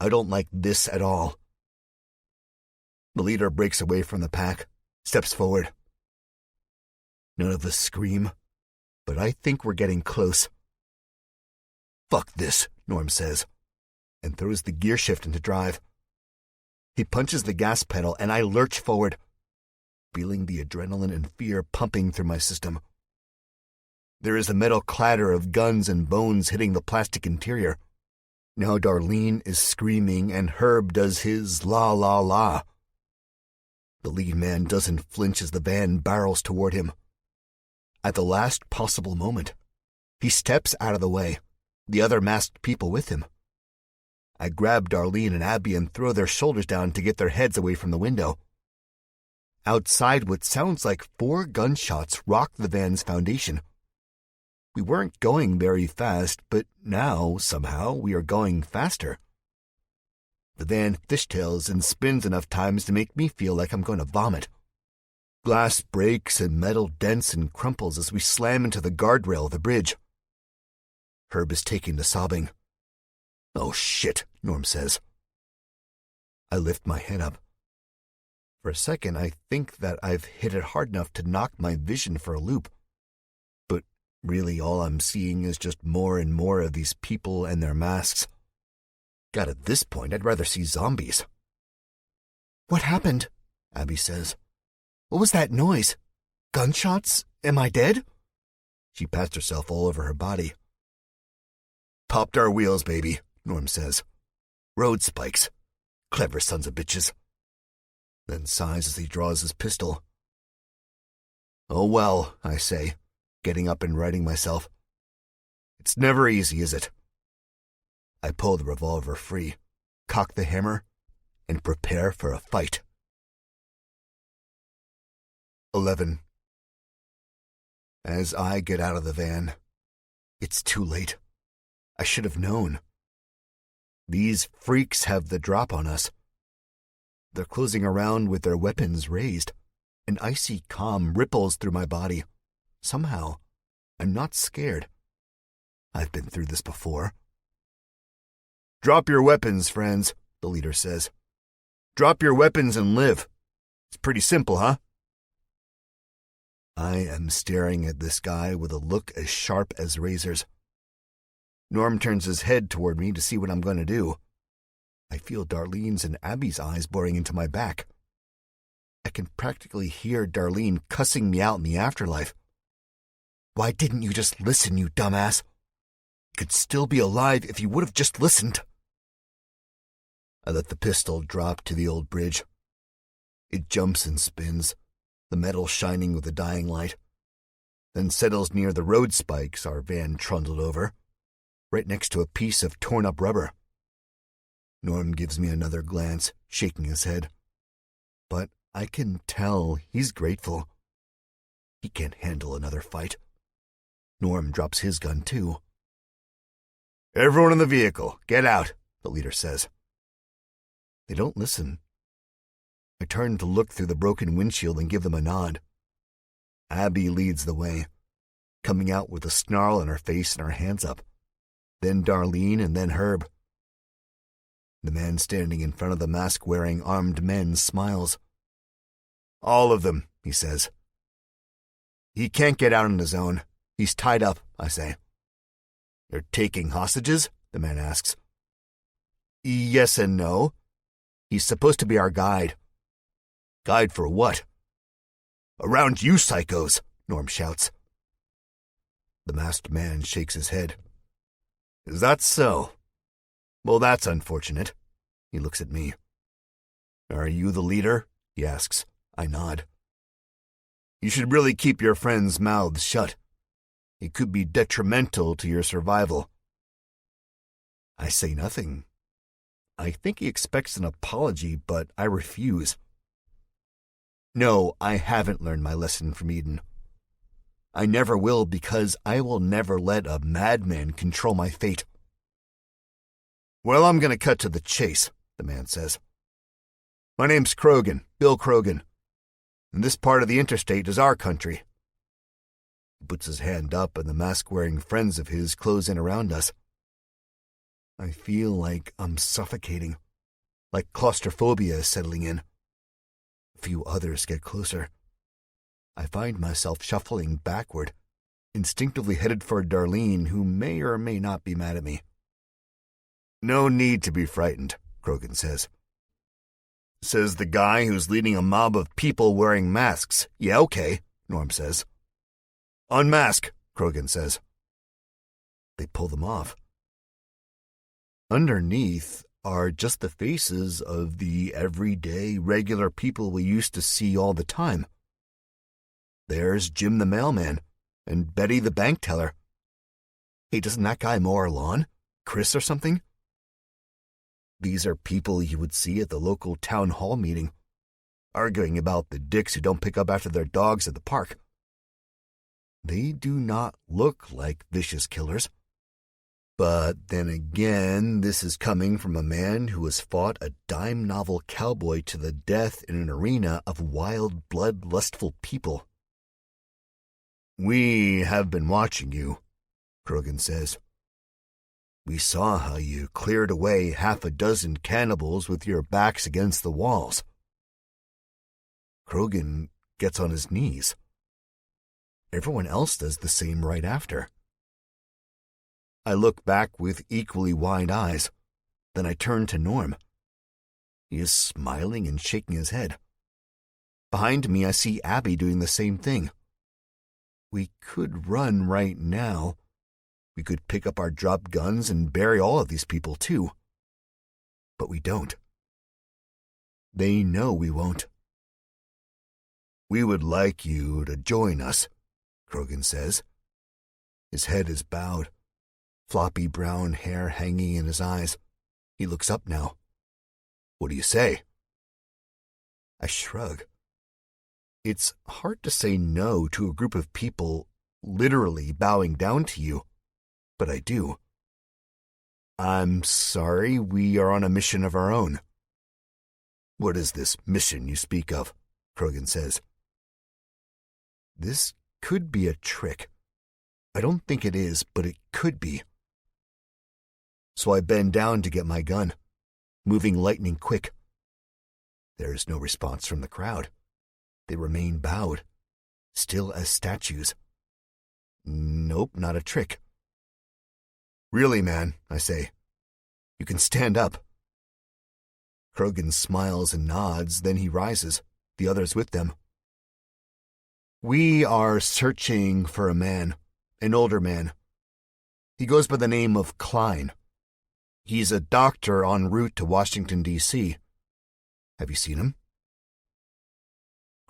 Speaker 1: I don't like this at all. The leader breaks away from the pack, steps forward. None of us scream, but I think we're getting close. Fuck this, Norm says, and throws the gear shift into drive. He punches the gas pedal, and I lurch forward, feeling the adrenaline and fear pumping through my system. There is a metal clatter of guns and bones hitting the plastic interior. Now Darlene is screaming, and Herb does his la la la. The lead man doesn't flinch as the van barrels toward him. At the last possible moment, he steps out of the way, the other masked people with him. I grab Darlene and Abby and throw their shoulders down to get their heads away from the window. Outside, what sounds like 4 gunshots rock the van's foundation. We weren't going very fast, but now, somehow, we are going faster. The van fishtails and spins enough times to make me feel like I'm going to vomit. Glass breaks and metal dents and crumples as we slam into the guardrail of the bridge. Herb is taken to sobbing. Oh shit, Norm says. I lift my head up. For a second, I think that I've hit it hard enough to knock my vision for a loop. But really all I'm seeing is just more and more of these people and their masks. God, at this point, I'd rather see zombies. What happened? Abby says. What was that noise? Gunshots? Am I dead? She pats herself all over her body. Popped our wheels, baby, Norm says. Road spikes. Clever sons of bitches. Then sighs as he draws his pistol. Oh well, I say, getting up and righting myself. It's never easy, is it? I pull the revolver free, cock the hammer, and prepare for a fight. 11. As I get out of the van, it's too late. I should have known. These freaks have the drop on us. They're closing around with their weapons raised. An icy calm ripples through my body. Somehow, I'm not scared. I've been through this before. Drop your weapons, friends, the leader says. Drop your weapons and live. It's pretty simple, huh? I am staring at this guy with a look as sharp as razors. Norm turns his head toward me to see what I'm going to do. I feel Darlene's and Abby's eyes boring into my back. I can practically hear Darlene cussing me out in the afterlife. Why didn't you just listen, you dumbass? You could still be alive if you would have just listened. I let the pistol drop to the old bridge. It jumps and spins, the metal shining with the dying light, then settles near the road spikes our van trundled over, right next to a piece of torn-up rubber. Norm gives me another glance, shaking his head. But I can tell he's grateful. He can't handle another fight. Norm drops his gun, too. "Everyone in the vehicle, get out," the leader says. They don't listen. I turn to look through the broken windshield and give them a nod. Abby leads the way, coming out with a snarl on her face and her hands up. Then Darlene and then Herb. The man standing in front of the mask-wearing armed men smiles. "All of them," he says. "He can't get out on his own. He's tied up," I say. "You're taking hostages?" the man asks. "Yes and no. He's supposed to be our guide." "Guide for what?" "Around you psychos," Norm shouts. The masked man shakes his head. "Is that so? Well, that's unfortunate." He looks at me. "Are you the leader?" he asks. I nod. "You should really keep your friends' mouths shut. It could be detrimental to your survival." I say nothing. I think he expects an apology, but I refuse. No, I haven't learned my lesson from Eden. I never will, because I will never let a madman control my fate. "Well, I'm going to cut to the chase," the man says. "My name's Krogan, Bill Krogan, and this part of the interstate is our country." He puts his hand up, and the mask-wearing friends of his close in around us. I feel like I'm suffocating, like claustrophobia is settling in. A few others get closer. I find myself shuffling backward, instinctively headed for Darlene, who may or may not be mad at me. "No need to be frightened," Krogan says. Says the guy who's leading a mob of people wearing masks. "Yeah, okay," Norm says. "Unmask," Krogan says. They pull them off. Underneath are just the faces of the everyday, regular people we used to see all the time. There's Jim the mailman, and Betty the bank teller. Hey, doesn't that guy mow our lawn? Chris or something? These are people you would see at the local town hall meeting, arguing about the dicks who don't pick up after their dogs at the park. They do not look like vicious killers. But then again, this is coming from a man who has fought a dime novel cowboy to the death in an arena of wild, bloodlustful people. "We have been watching you," Krogan says. "We saw how you cleared away half a dozen cannibals with your backs against the walls." Krogan gets on his knees. Everyone else does the same right after. I look back with equally wide eyes. Then I turn to Norm. He is smiling and shaking his head. Behind me, I see Abby doing the same thing. We could run right now. We could pick up our dropped guns and bury all of these people, too. But we don't. They know we won't. "We would like you to join us," Krogan says. His head is bowed, floppy brown hair hanging in his eyes. He looks up now. "What do you say?" I shrug. It's hard to say no to a group of people literally bowing down to you, but I do. "I'm sorry, we are on a mission of our own." "What is this mission you speak of?" Krogan says. This could be a trick. I don't think it is, but it could be. So I bend down to get my gun, moving lightning quick. There is no response from the crowd. They remain bowed, still as statues. Nope, not a trick. "Really, man," I say. "You can stand up." Krogan smiles and nods, then he rises, the others with them. We are searching for a man, an older man. He goes by the name of Klein. He's a doctor en route to Washington, D.C. Have you seen him?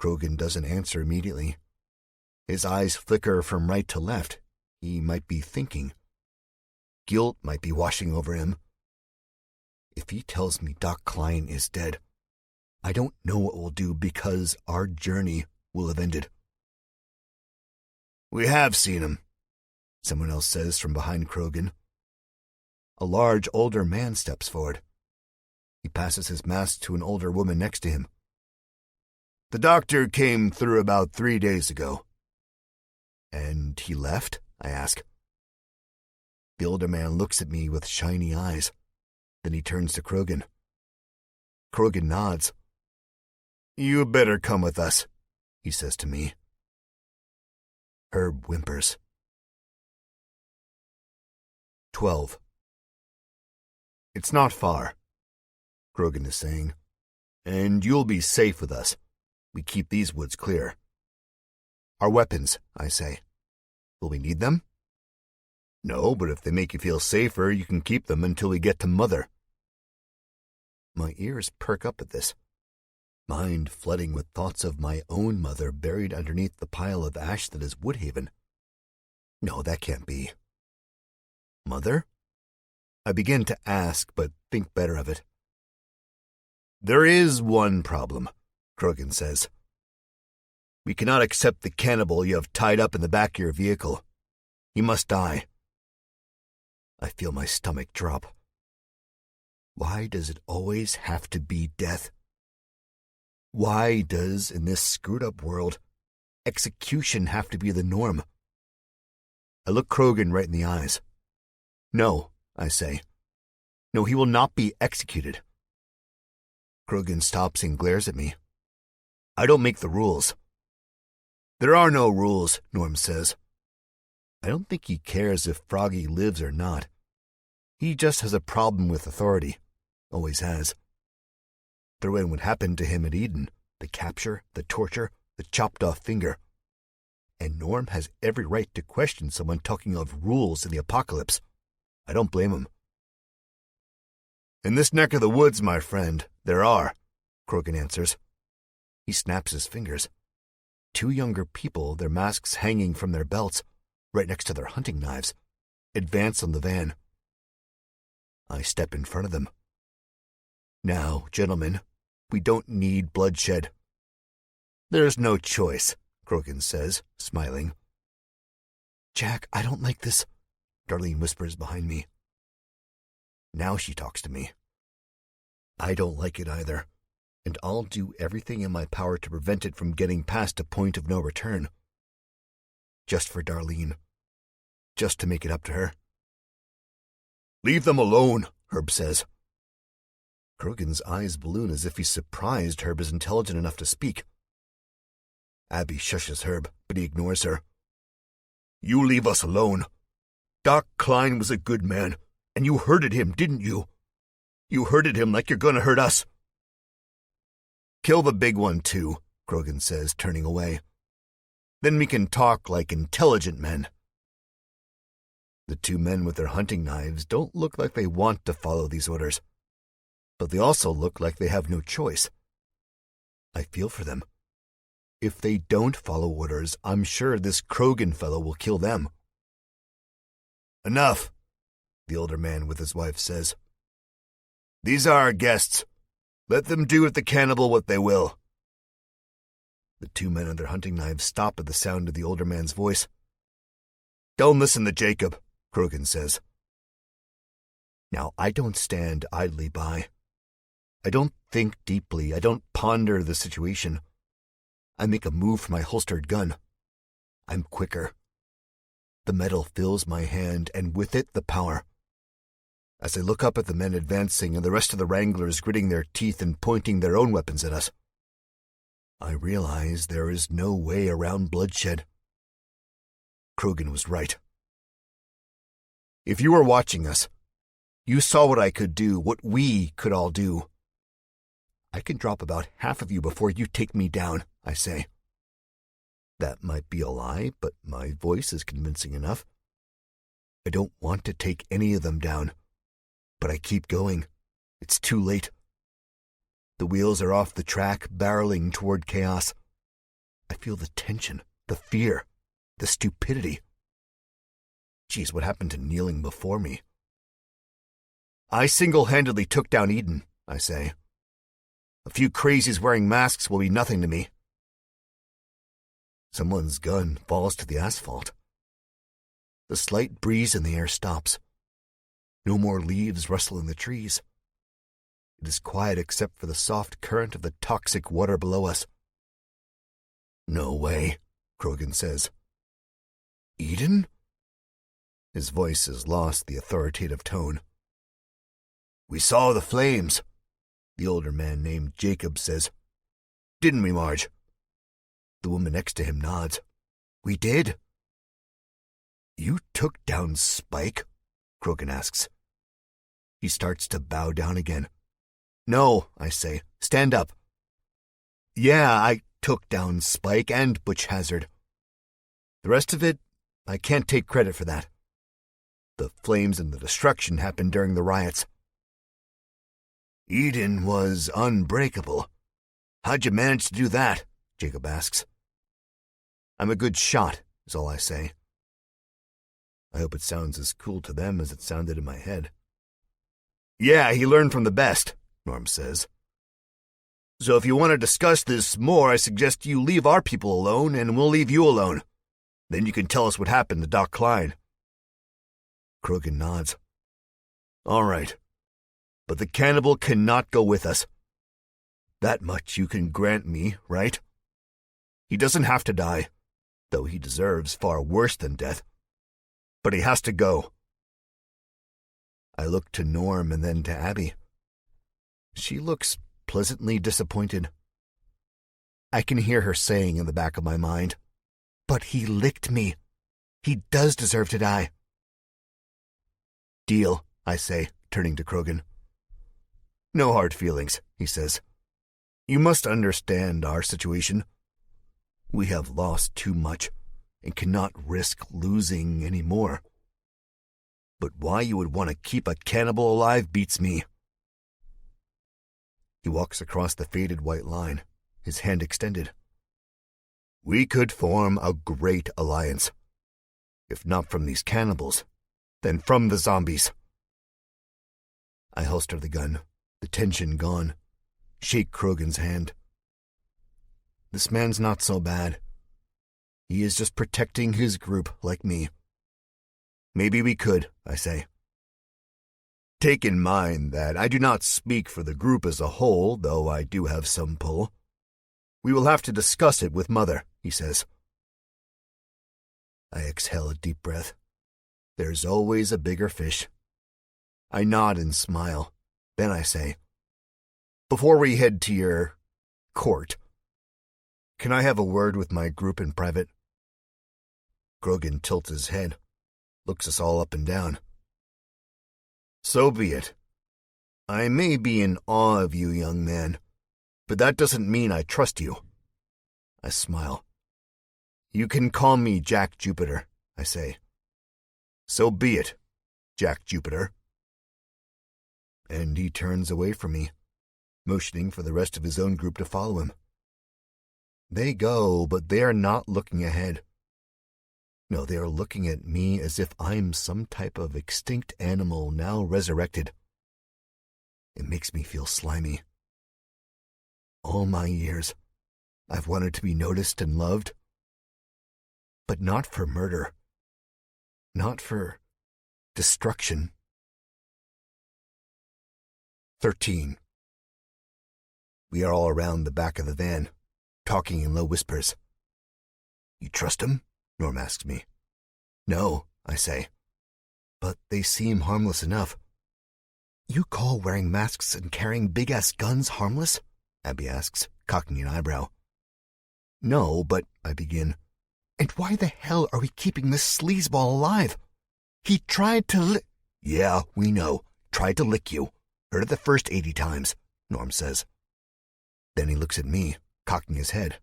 Speaker 1: Krogan doesn't answer immediately. His eyes flicker from right to left. He might be thinking. Guilt might be washing over him. If he tells me Doc Klein is dead, I don't know what we'll do because our journey will have ended. We have seen him, someone else says from behind Krogan. A large, older man steps forward. He passes his mask to an older woman next to him. The doctor came through about 3 days ago. And he left? I ask. The older man looks at me with shiny eyes. Then he turns to Krogan. Krogan nods. You better come with us, he says to me. Herb whimpers. 12. It's not far, Krogan is saying, and you'll be safe with us. We keep these woods clear. Our weapons, I say. Will we need them? No, but if they make you feel safer, you can keep them until we get to Mother. My ears perk up at this, mind flooding with thoughts of my own mother buried underneath the pile of ash that is Woodhaven. No, that can't be. Mother? I begin to ask, but think better of it. There is one problem, Krogan says. We cannot accept the cannibal you have tied up in the back of your vehicle. He must die. I feel my stomach drop. Why does it always have to be death? Why does, in this screwed-up world, execution have to be the norm? I look Krogan right in the eyes. No, I say. No, he will not be executed. Krogan stops and glares at me. I don't make the rules. There are no rules, Norm says. I don't think he cares if Froggy lives or not. He just has a problem with authority. Always has. Throw in what happened to him at Eden, the capture, the torture, the chopped-off finger. And Norm has every right to question someone talking of rules in the apocalypse. I don't blame him. In this neck of the woods, my friend, there are, Krogan answers. He snaps his fingers. 2 younger people, their masks hanging from their belts, right next to their hunting knives, advance on the van. I step in front of them. Now, gentlemen, we don't need bloodshed. There's no choice, Krogan says, smiling. Jack, I don't like this, Darlene whispers behind me. Now she talks to me. I don't like it either, and I'll do everything in my power to prevent it from getting past a point of no return. Just for Darlene. Just to make it up to her. Leave them alone, Herb says. Krogan's eyes balloon as if he's surprised Herb is intelligent enough to speak. Abby shushes Herb, but he ignores her. You leave us alone. Doc Klein was a good man, and you hurted him, didn't you? You hurted him like you're gonna hurt us. Kill the big one, too, Krogan says, turning away. Then we can talk like intelligent men. The 2 men with their hunting knives don't look like they want to follow these orders, but they also look like they have no choice. I feel for them. If they don't follow orders, I'm sure this Krogan fellow will kill them. Enough, the older man with his wife says. These are our guests. Let them do with the cannibal what they will. The 2 men on their hunting knives stop at the sound of the older man's voice. Don't listen to Jacob, Krogan says. Now, I don't stand idly by. I don't think deeply. I don't ponder the situation. I make a move for my holstered gun. I'm quicker. The metal fills my hand, and with it the power. As I look up at the men advancing and the rest of the wranglers gritting their teeth and pointing their own weapons at us, I realize there is no way around bloodshed. Krogan was right. If you were watching us, you saw what I could do, what we could all do. I can drop about half of you before you take me down, I say. That might be a lie, but my voice is convincing enough. I don't want to take any of them down, but I keep going. It's too late. The wheels are off the track, barreling toward chaos. I feel the tension, the fear, the stupidity. Geez, what happened to kneeling before me? I single-handedly took down Eden, I say. A few crazies wearing masks will be nothing to me. Someone's gun falls to the asphalt. The slight breeze in the air stops. No more leaves rustle in the trees. It is quiet except for the soft current of the toxic water below us. No way, Krogan says. Eden? His voice has lost the authoritative tone. We saw the flames, the older man named Jacob says. Didn't we, Marge? The woman next to him nods. We did. You took down Spike? Krogan asks. He starts to bow down again. No, I say. Stand up. Yeah, I took down Spike and Butch Hazard. The rest of it, I can't take credit for that. The flames and the destruction happened during the riots. Eden was unbreakable. How'd you manage to do that? Jacob asks. I'm a good shot, is all I say. I hope it sounds as cool to them as it sounded in my head. Yeah, he learned from the best, Norm says. So if you want to discuss this more, I suggest you leave our people alone and we'll leave you alone. Then you can tell us what happened to Doc Klein. Krogan nods. All right. But the cannibal cannot go with us. That much you can grant me, right? He doesn't have to die, though he deserves far worse than death. But he has to go. I look to Norm and then to Abby. She looks pleasantly disappointed. I can hear her saying in the back of my mind, but he licked me. He does deserve to die. Deal, I say, turning to Krogan. No hard feelings, he says. You must understand our situation. We have lost too much and cannot risk losing any more. But why you would want to keep a cannibal alive beats me. He walks across the faded white line, his hand extended. We could form a great alliance. If not from these cannibals, then from the zombies. I holster the gun, the tension gone, shake Krogan's hand. This man's not so bad. He is just protecting his group like me. Maybe we could, I say. Take in mind that I do not speak for the group as a whole, though I do have some pull. We will have to discuss it with Mother, he says. I exhale a deep breath. There's always a bigger fish. I nod and smile. Then I say, before we head to your court, can I have a word with my group in private? Krogan tilts his head, looks us all up and down. So be it. I may be in awe of you, young man, but that doesn't mean I trust you. I smile. You can call me Jack Jupiter, I say. So be it, Jack Jupiter. And he turns away from me, motioning for the rest of his own group to follow him. They go, but they are not looking ahead. No, they are looking at me as if I'm some type of extinct animal now resurrected. It makes me feel slimy. All my years, I've wanted to be noticed and loved, but not for murder, not for destruction. 13. We are all around the back of the van, talking in low whispers. You trust him? Norm asks me. No, I say. But they seem harmless enough. You call wearing masks and carrying big-ass guns harmless? Abby asks, cocking an eyebrow. No, but I begin. And why the hell are we keeping this sleazeball alive? He tried to Yeah, we know. Tried to lick you. Heard it the first 80 times, Norm says. Then he looks at me, cocking his head.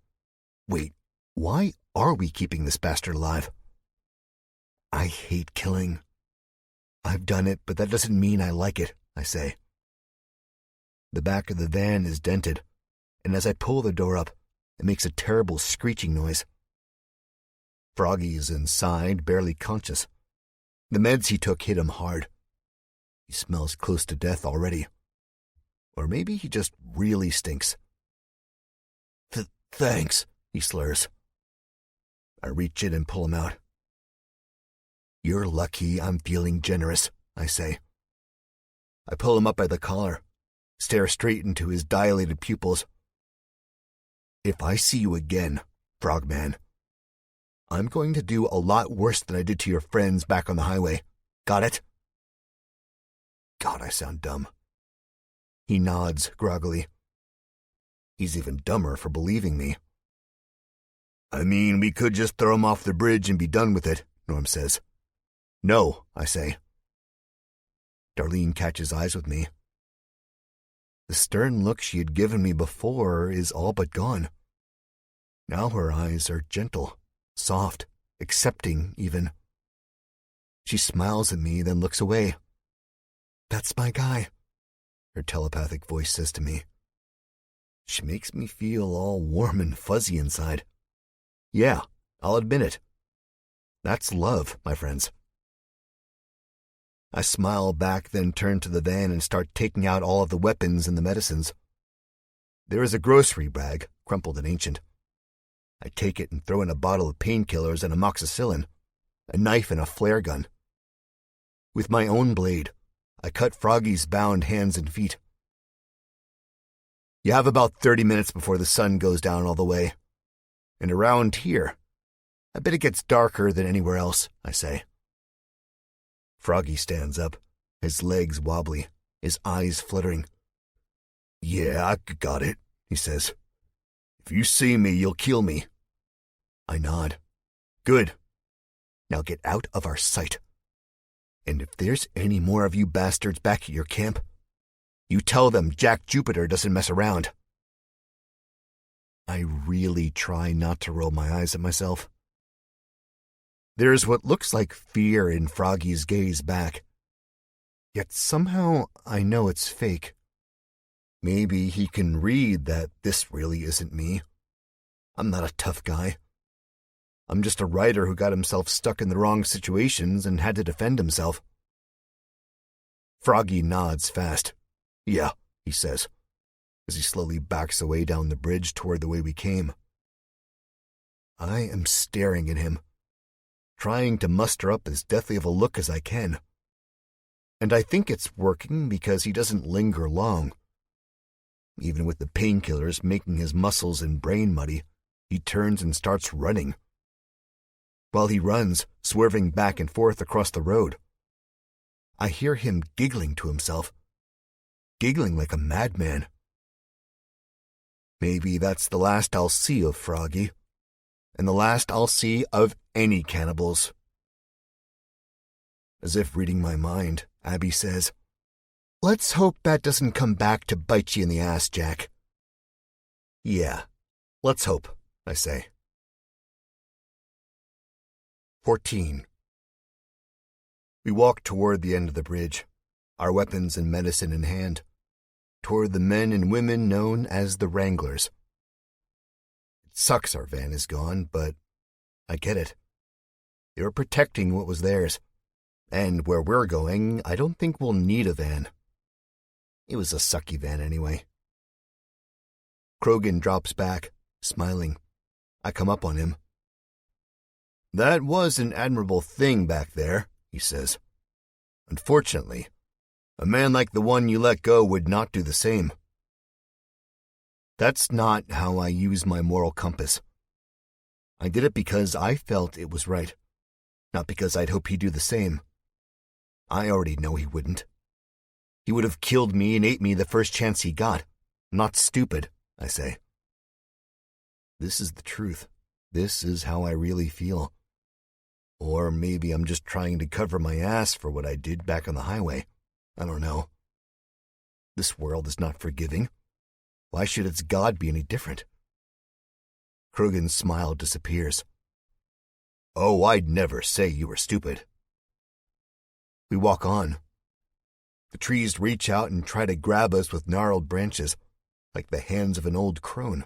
Speaker 1: Wait, why are we keeping this bastard alive? I hate killing. I've done it, but that doesn't mean I like it, I say. The back of the van is dented, and as I pull the door up, it makes a terrible screeching noise. Froggy is inside, barely conscious. The meds he took hit him hard. He smells close to death already. Or maybe he just really stinks. Thanks, he slurs. I reach in and pull him out. You're lucky I'm feeling generous, I say. I pull him up by the collar, stare straight into his dilated pupils. If I see you again, Frogman, I'm going to do a lot worse than I did to your friends back on the highway. Got it? God, I sound dumb. He nods groggily. He's even dumber for believing me. I mean, we could just throw him off the bridge and be done with it, Norm says. No, I say. Darlene catches eyes with me. The stern look she had given me before is all but gone. Now her eyes are gentle, soft, accepting even. She smiles at me, then looks away. That's my guy, her telepathic voice says to me. She makes me feel all warm and fuzzy inside. Yeah, I'll admit it. That's love, my friends. I smile back, then turn to the van and start taking out all of the weapons and the medicines. There is a grocery bag, crumpled and ancient. I take it and throw in a bottle of painkillers and amoxicillin, a knife and a flare gun. With my own blade, I cut Froggy's bound hands and feet. You have about 30 minutes before the sun goes down all the way. And around here, I bet it gets darker than anywhere else, I say. Froggy stands up, his legs wobbly, his eyes fluttering. Yeah, I got it, he says. If you see me, you'll kill me. I nod. Good. Now get out of our sight. And if there's any more of you bastards back at your camp, you tell them Jack Jupiter doesn't mess around. I really try not to roll my eyes at myself. There's what looks like fear in Froggy's gaze back. Yet somehow I know it's fake. Maybe he can read that this really isn't me. I'm not a tough guy. I'm just a writer who got himself stuck in the wrong situations and had to defend himself. Froggy nods fast. Yeah, he says, as he slowly backs away down the bridge toward the way we came. I am staring at him, trying to muster up as deathly of a look as I can. And I think it's working because he doesn't linger long. Even with the painkillers making his muscles and brain muddy, he turns and starts running. While he runs, swerving back and forth across the road, I hear him giggling to himself, giggling like a madman. Maybe that's the last I'll see of Froggy, and the last I'll see of any cannibals. As if reading my mind, Abby says, Let's hope that doesn't come back to bite you in the ass, Jack. Yeah, let's hope, I say. 14. We walk toward the end of the bridge, our weapons and medicine in hand, toward the men and women known as the Wranglers. It sucks our van is gone, but I get it. They were protecting what was theirs, and where we're going, I don't think we'll need a van. It was a sucky van anyway. Krogan drops back, smiling. I come up on him. That was an admirable thing back there, he says. Unfortunately, a man like the one you let go would not do the same. That's not how I use my moral compass. I did it because I felt it was right, not because I'd hope he'd do the same. I already know he wouldn't. He would have killed me and ate me the first chance he got. Not stupid, I say. This is the truth. This is how I really feel. Or maybe I'm just trying to cover my ass for what I did back on the highway. I don't know. This world is not forgiving. Why should its god be any different? Krogan's smile disappears. Oh, I'd never say you were stupid. We walk on. The trees reach out and try to grab us with gnarled branches, like the hands of an old crone.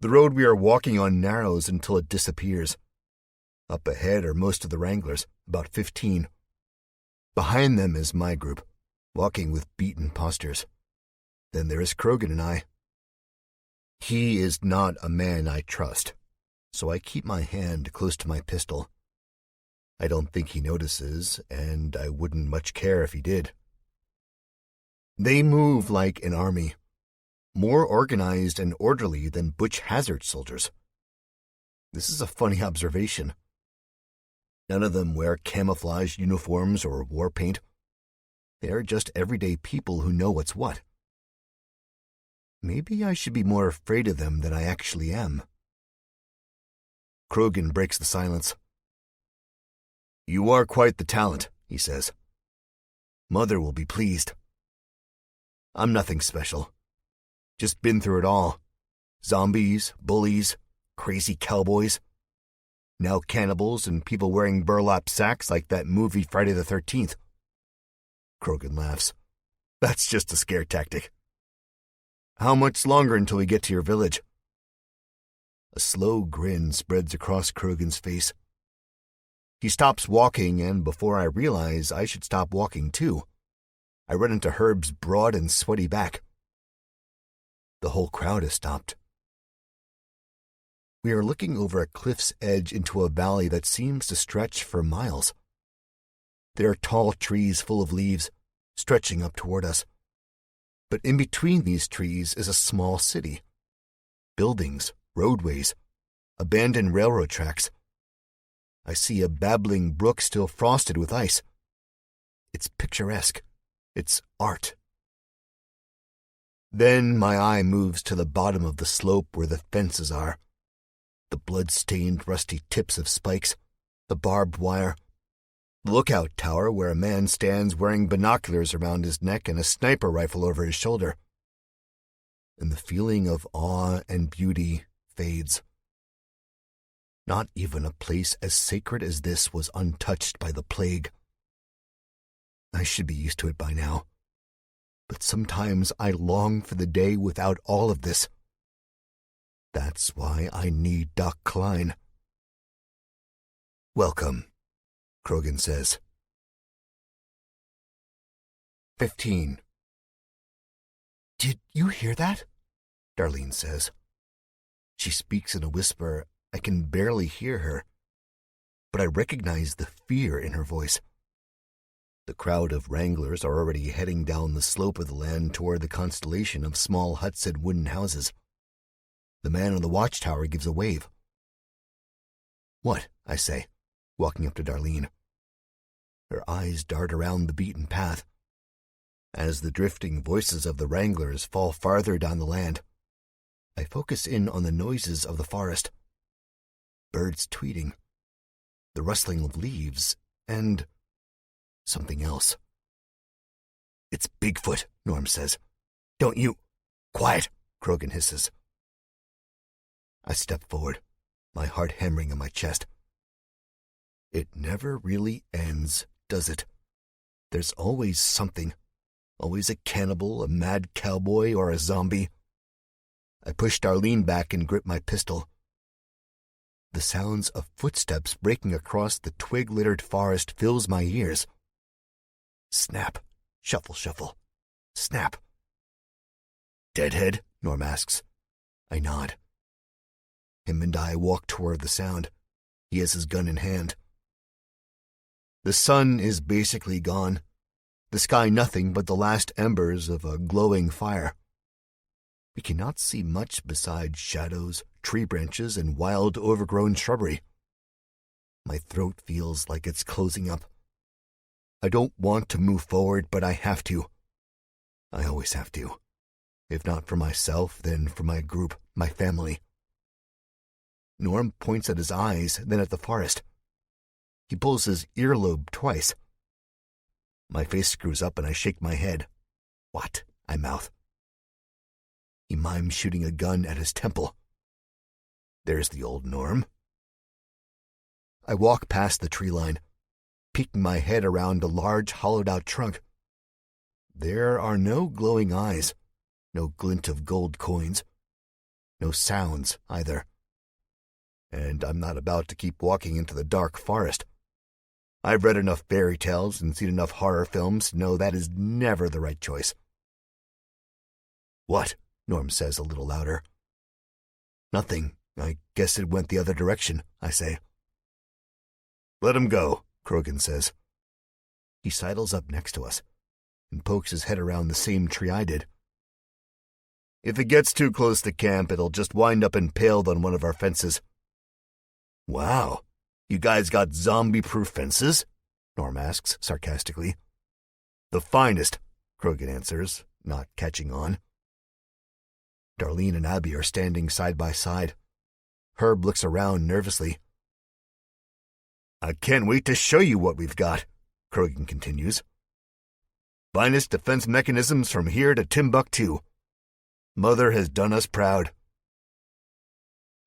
Speaker 1: The road we are walking on narrows until it disappears. Up ahead are most of the wranglers, about 15. Behind them is my group, walking with beaten postures. Then there is Krogan and I. He is not a man I trust, so I keep my hand close to my pistol. I don't think he notices, and I wouldn't much care if he did. They move like an army, more organized and orderly than Butch Hazard soldiers. This is a funny observation. None of them wear camouflage uniforms or war paint. They are just everyday people who know what's what. Maybe I should be more afraid of them than I actually am. Krogan breaks the silence. You are quite the talent, he says. Mother will be pleased. I'm nothing special. Just been through it all. Zombies, bullies, crazy cowboys. Now cannibals and people wearing burlap sacks like that movie Friday the 13th. Krogan laughs. That's just a scare tactic. How much longer until we get to your village? A slow grin spreads across Krogan's face. He stops walking, and before I realize I should stop walking too, I run into Herb's broad and sweaty back. The whole crowd has stopped. We are looking over a cliff's edge into a valley that seems to stretch for miles. There are tall trees full of leaves, stretching up toward us. But in between these trees is a small city. Buildings, roadways, abandoned railroad tracks. I see a babbling brook still frosted with ice. It's picturesque. It's art. Then my eye moves to the bottom of the slope where the fences are. The blood-stained rusty tips of spikes, the barbed wire, the lookout tower where a man stands wearing binoculars around his neck and a sniper rifle over his shoulder. And the feeling of awe and beauty fades. Not even a place as sacred as this was untouched by the plague. I should be used to it by now. But sometimes I long for the day without all of this. That's why I need Doc Klein. Welcome, Krogan says. 15. Did you hear that? Darlene says. She speaks in a whisper. I can barely hear her, but I recognize the fear in her voice. The crowd of wranglers are already heading down the slope of the land toward the constellation of small huts and wooden houses. The man on the watchtower gives a wave. What? I say, walking up to Darlene. Her eyes dart around the beaten path. As the drifting voices of the wranglers fall farther down the land, I focus in on the noises of the forest. Birds tweeting, the rustling of leaves, and something else. It's Bigfoot, Norm says. Don't you... Quiet, Krogan hisses. I step forward, my heart hammering in my chest. It never really ends, does it? There's always something. Always a cannibal, a mad cowboy, or a zombie. I push Darlene back and grip my pistol. The sounds of footsteps breaking across the twig-littered forest fills my ears. Snap, shuffle, shuffle, snap. Deadhead? Norm asks. I nod. Him and I walk toward the sound. He has his gun in hand. The sun is basically gone. The sky nothing but the last embers of a glowing fire. We cannot see much besides shadows, tree branches, and wild overgrown shrubbery. My throat feels like it's closing up. I don't want to move forward, but I have to. I always have to. If not for myself, then for my group, my family. Norm points at his eyes, then at the forest. He pulls his earlobe twice. My face screws up and I shake my head. What? I mouth. He mimes shooting a gun at his temple. There's the old Norm. I walk past the tree line, peeking my head around a large hollowed-out trunk. There are no glowing eyes, no glint of gold coins, no sounds either. And I'm not about to keep walking into the dark forest. I've read enough fairy tales and seen enough horror films to know that is never the right choice. What? Norm says a little louder. Nothing. I guess it went the other direction, I say. Let him go, Krogan says. He sidles up next to us and pokes his head around the same tree I did. If it gets too close to camp, it'll just wind up impaled on one of our fences. Wow, you guys got zombie-proof fences? Norm asks sarcastically. The finest, Krogan answers, not catching on. Darlene and Abby are standing side by side. Herb looks around nervously. I can't wait to show you what we've got, Krogan continues. Finest defense mechanisms from here to Timbuktu. Mother has done us proud.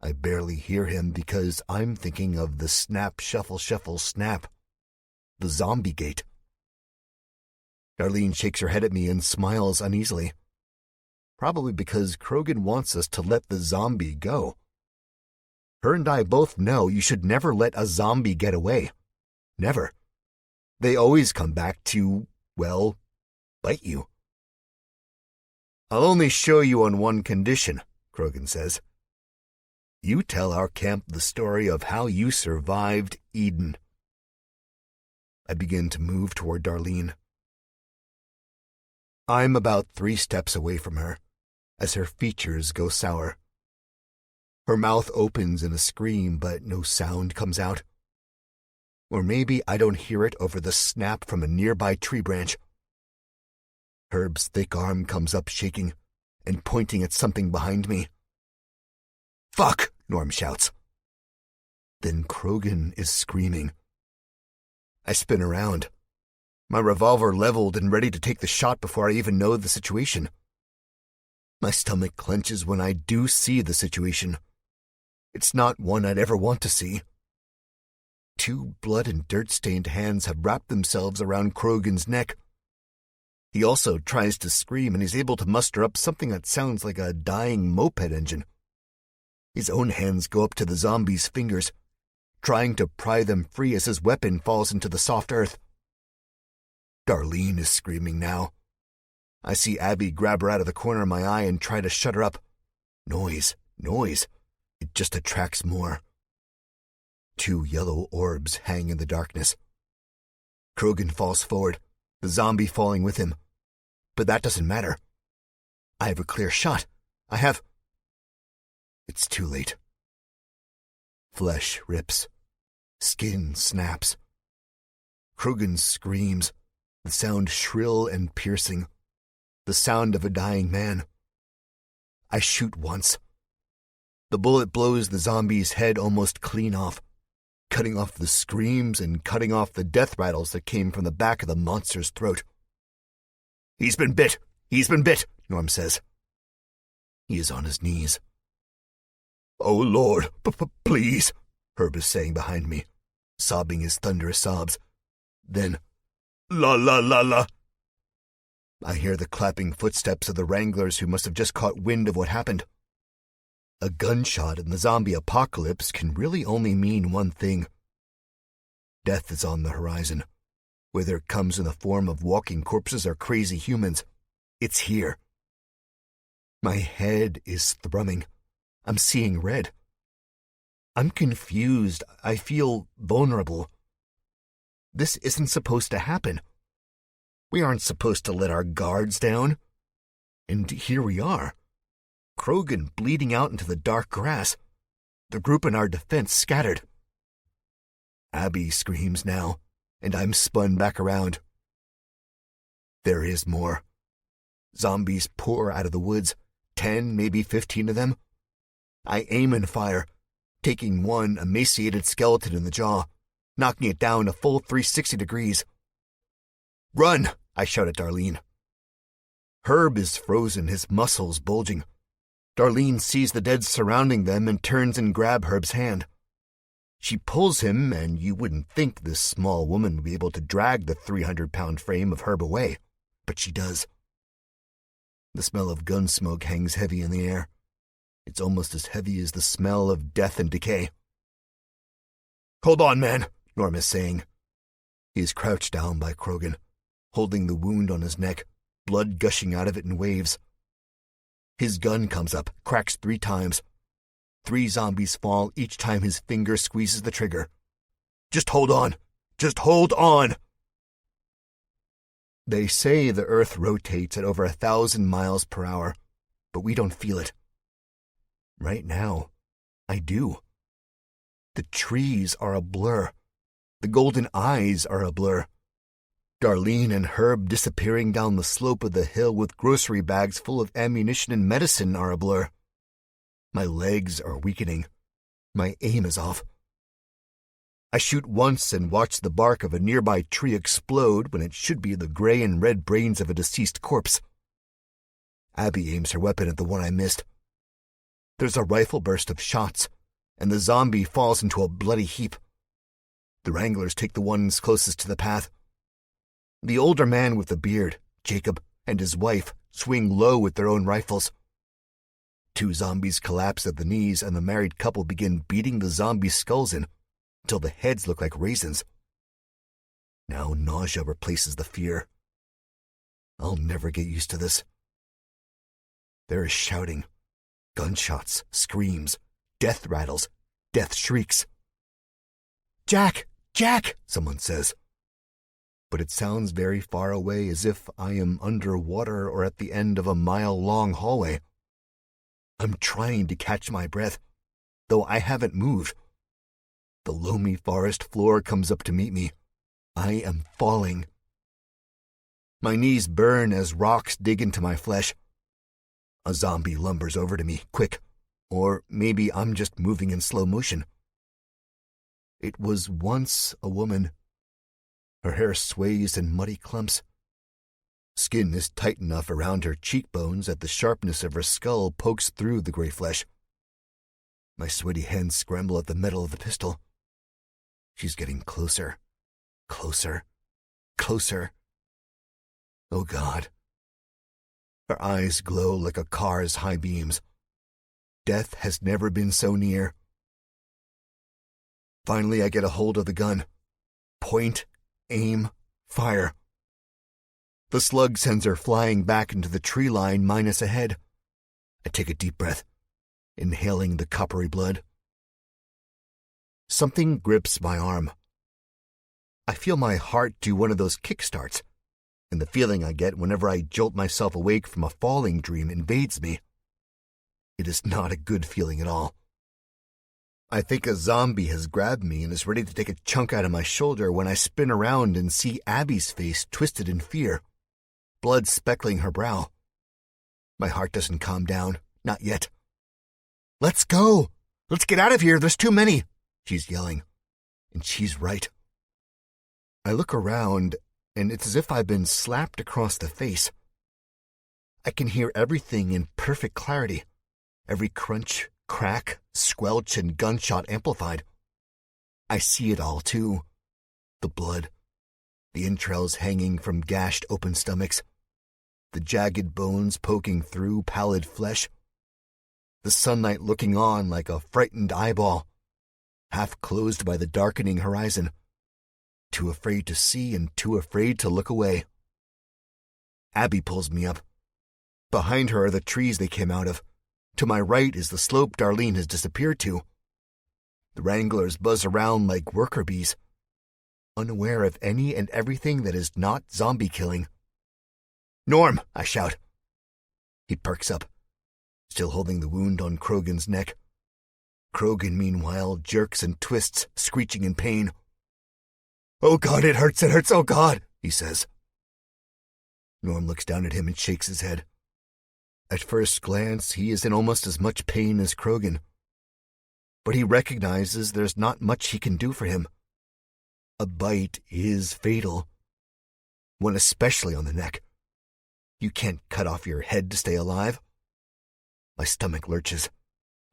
Speaker 1: I barely hear him because I'm thinking of the snap, shuffle, shuffle, snap. The zombie gate. Darlene shakes her head at me and smiles uneasily. Probably because Krogan wants us to let the zombie go. Her and I both know you should never let a zombie get away. Never. They always come back to, well, bite you. I'll only show you on one condition, Krogan says. You tell our camp the story of how you survived Eden. I begin to move toward Darlene. I'm about 3 steps away from her, as her features go sour. Her mouth opens in a scream, but no sound comes out. Or maybe I don't hear it over the snap from a nearby tree branch. Herb's thick arm comes up shaking and pointing at something behind me. Fuck, Norm shouts. Then Krogan is screaming. I spin around, my revolver leveled and ready to take the shot before I even know the situation. My stomach clenches when I do see the situation. It's not one I'd ever want to see. 2 blood and dirt-stained hands have wrapped themselves around Krogan's neck. He also tries to scream, and he's able to muster up something that sounds like a dying moped engine. His own hands go up to the zombie's fingers, trying to pry them free as his weapon falls into the soft earth. Darlene is screaming now. I see Abby grab her out of the corner of my eye and try to shut her up. Noise. It just attracts more. 2 yellow orbs hang in the darkness. Krogan falls forward, the zombie falling with him. But that doesn't matter. I have a clear shot. It's too late. Flesh rips. Skin snaps. Krogan screams, the sound shrill and piercing. The sound of a dying man. I shoot once. The bullet blows the zombie's head almost clean off, cutting off the screams and cutting off the death rattles that came from the back of the monster's throat. He's been bit, Norm says. He is on his knees. Oh, Lord, please, Herb is saying behind me, sobbing his thunderous sobs. Then, la la la la. I hear the clapping footsteps of the wranglers who must have just caught wind of what happened. A gunshot in the zombie apocalypse can really only mean one thing. Death is on the horizon. Whether it comes in the form of walking corpses or crazy humans, it's here. My head is thrumming. I'm seeing red. I'm confused. I feel vulnerable. This isn't supposed to happen. We aren't supposed to let our guards down. And here we are. Krogan bleeding out into the dark grass. The group in our defense scattered. Abby screams now, and I'm spun back around. There is more. Zombies pour out of the woods, 10, maybe 15 of them. I aim and fire, taking one emaciated skeleton in the jaw, knocking it down a full 360 degrees. Run! I shout at Darlene. Herb is frozen, his muscles bulging. Darlene sees the dead surrounding them and turns and grabs Herb's hand. She pulls him, and you wouldn't think this small woman would be able to drag the 300-pound frame of Herb away, but she does. The smell of gun smoke hangs heavy in the air. It's almost as heavy as the smell of death and decay. "Hold on, man," Norm is saying. He is crouched down by Krogan, holding the wound on his neck, blood gushing out of it in waves. His gun comes up, cracks 3 times. 3 zombies fall each time his finger squeezes the trigger. "Just hold on! Just hold on!" They say the Earth rotates at over 1,000 miles per hour, but we don't feel it. Right now, I do. The trees are a blur. The golden eyes are a blur. Darlene and Herb disappearing down the slope of the hill with grocery bags full of ammunition and medicine are a blur. My legs are weakening. My aim is off. I shoot once and watch the bark of a nearby tree explode when it should be the gray and red brains of a deceased corpse. Abby aims her weapon at the one I missed. There's a rifle burst of shots, and the zombie falls into a bloody heap. The wranglers take the ones closest to the path. The older man with the beard, Jacob, and his wife swing low with their own rifles. 2 zombies collapse at the knees, and the married couple begin beating the zombie skulls in until the heads look like raisins. Now nausea replaces the fear. I'll never get used to this. There is shouting, gunshots, screams, death rattles, death shrieks. "Jack! Jack!" someone says. But it sounds very far away, as if I am underwater or at the end of a mile-long hallway. I'm trying to catch my breath, though I haven't moved. The loamy forest floor comes up to meet me. I am falling. My knees burn as rocks dig into my flesh. A zombie lumbers over to me, quick, or maybe I'm just moving in slow motion. It was once a woman. Her hair sways in muddy clumps. Skin is tight enough around her cheekbones that the sharpness of her skull pokes through the gray flesh. My sweaty hands scramble at the metal of the pistol. She's getting closer, closer, closer. Oh, God. Her eyes glow like a car's high beams. Death has never been so near. Finally, I get a hold of the gun. Point, aim, fire. The slug sends her flying back into the tree line minus a head. I take a deep breath, inhaling the coppery blood. Something grips my arm. I feel my heart do one of those kickstarts, and the feeling I get whenever I jolt myself awake from a falling dream invades me. It is not a good feeling at all. I think a zombie has grabbed me and is ready to take a chunk out of my shoulder when I spin around and see Abby's face twisted in fear, blood speckling her brow. My heart doesn't calm down, not yet. "Let's go! Let's get out of here, there's too many!" she's yelling. And she's right. I look around, and it's as if I've been slapped across the face. I can hear everything in perfect clarity, every crunch, crack, squelch, and gunshot amplified. I see it all, too. The blood, the entrails hanging from gashed open stomachs, the jagged bones poking through pallid flesh, the sunlight looking on like a frightened eyeball, half closed by the darkening horizon, too afraid to see and too afraid to look away. Abby pulls me up. Behind her are the trees they came out of. To my right is the slope Darlene has disappeared to. The wranglers buzz around like worker bees, unaware of any and everything that is not zombie killing. "Norm!" I shout. He perks up, still holding the wound on Krogan's neck. Krogan, meanwhile, jerks and twists, screeching in pain. "Oh, God, it hurts, oh, God," he says. Norm looks down at him and shakes his head. At first glance, he is in almost as much pain as Krogan. But he recognizes there's not much he can do for him. A bite is fatal. One especially on the neck. You can't cut off your head to stay alive. My stomach lurches.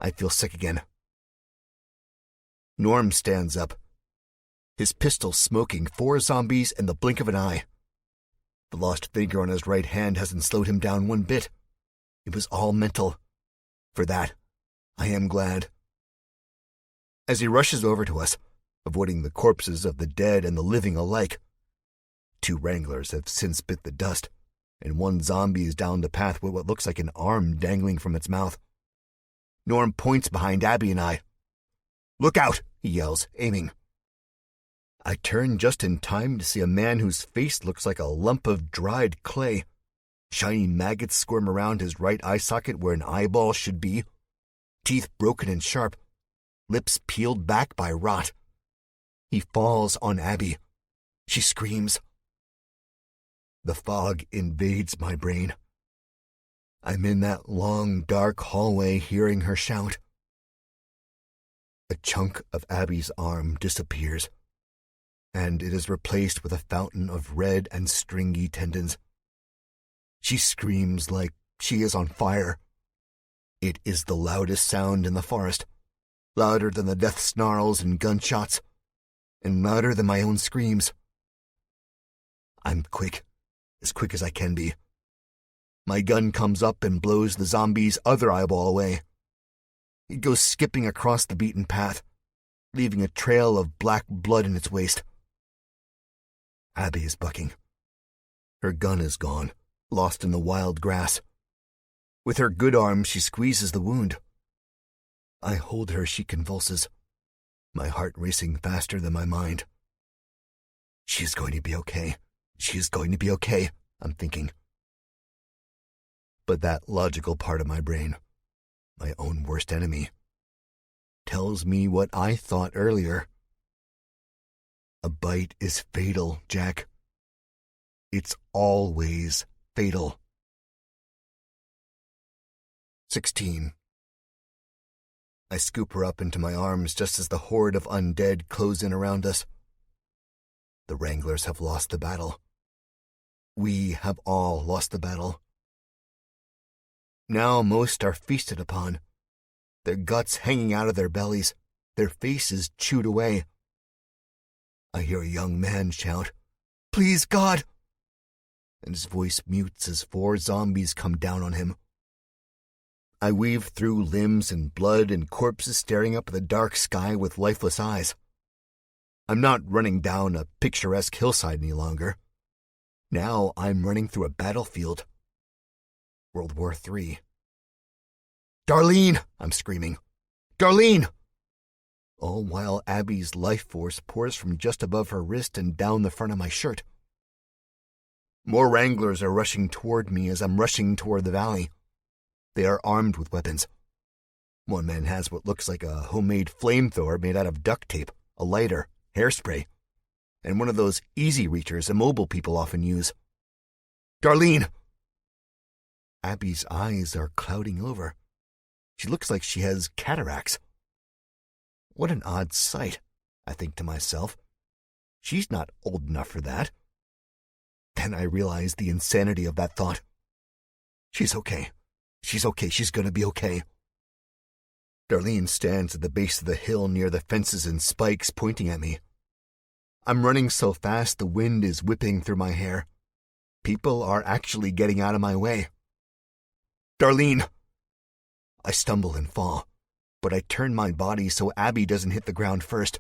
Speaker 1: I feel sick again. Norm stands up, his pistol smoking 4 zombies in the blink of an eye. The lost finger on his right hand hasn't slowed him down one bit. It was all mental. For that, I am glad. As he rushes over to us, avoiding the corpses of the dead and the living alike, 2 wranglers have since bit the dust, and 1 zombie is down the path with what looks like an arm dangling from its mouth. Norm points behind Abby and I. "Look out!" he yells, aiming. I turn just in time to see a man whose face looks like a lump of dried clay. Shiny maggots squirm around his right eye socket where an eyeball should be. Teeth broken and sharp. Lips peeled back by rot. He falls on Abby. She screams. The fog invades my brain. I'm in that long, dark hallway hearing her shout. A chunk of Abby's arm disappears, and it is replaced with a fountain of red and stringy tendons. She screams like she is on fire. It is the loudest sound in the forest, louder than the death snarls and gunshots, and louder than my own screams. I'm quick, as quick as I can be. My gun comes up and blows the zombie's other eyeball away. It goes skipping across the beaten path, leaving a trail of black blood in its waist. Abby is bucking. Her gun is gone, lost in the wild grass. With her good arm, she squeezes the wound. I hold her, she convulses, my heart racing faster than my mind. She is going to be okay. She is going to be okay, I'm thinking. But that logical part of my brain, my own worst enemy, tells me what I thought earlier. A bite is fatal, Jack. It's always fatal. 16. I scoop her up into my arms just as the horde of undead close in around us. The Wranglers have lost the battle. We have all lost the battle. Now most are feasted upon, their guts hanging out of their bellies, their faces chewed away. I hear a young man shout, "Please, God!" and his voice mutes as 4 zombies come down on him. I weave through limbs and blood and corpses staring up at the dark sky with lifeless eyes. I'm not running down a picturesque hillside any longer. Now I'm running through a battlefield. World War III. "Darlene!" I'm screaming. "Darlene!" All while Abby's life force pours from just above her wrist and down the front of my shirt. More Wranglers are rushing toward me as I'm rushing toward the valley. They are armed with weapons. One man has what looks like a homemade flamethrower made out of duct tape, a lighter, hairspray, and one of those easy reachers immobile people often use. "Darlene!" Abby's eyes are clouding over. She looks like she has cataracts. What an odd sight, I think to myself. She's not old enough for that. Then I realize the insanity of that thought. She's okay. She's okay. She's gonna be okay. Darlene stands at the base of the hill near the fences and spikes pointing at me. I'm running so fast the wind is whipping through my hair. People are actually getting out of my way. "Darlene!" I stumble and fall, but I turn my body so Abby doesn't hit the ground first.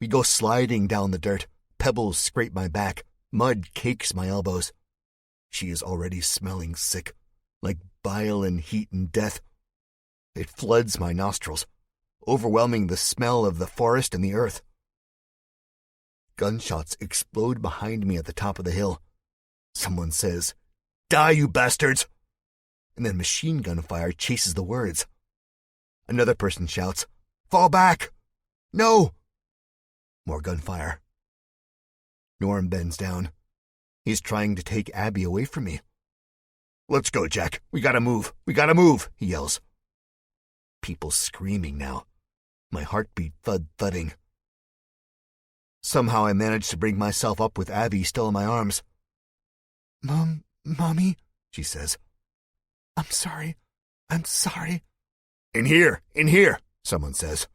Speaker 1: We go sliding down the dirt. Pebbles scrape my back. Mud cakes my elbows. She is already smelling sick, like bile and heat and death. It floods my nostrils, overwhelming the smell of the forest and the earth. Gunshots explode behind me at the top of the hill. Someone says, "Die, you bastards!" And then machine gun fire chases the words. Another person shouts, "Fall back! No!" More gunfire. Norm bends down. He's trying to take Abby away from me. "Let's go, Jack. We gotta move. We gotta move," he yells. People screaming now. My heartbeat thudding. Somehow I manage to bring myself up with Abby still in my arms. Mommy, she says. "I'm sorry. I'm sorry. In here, someone says.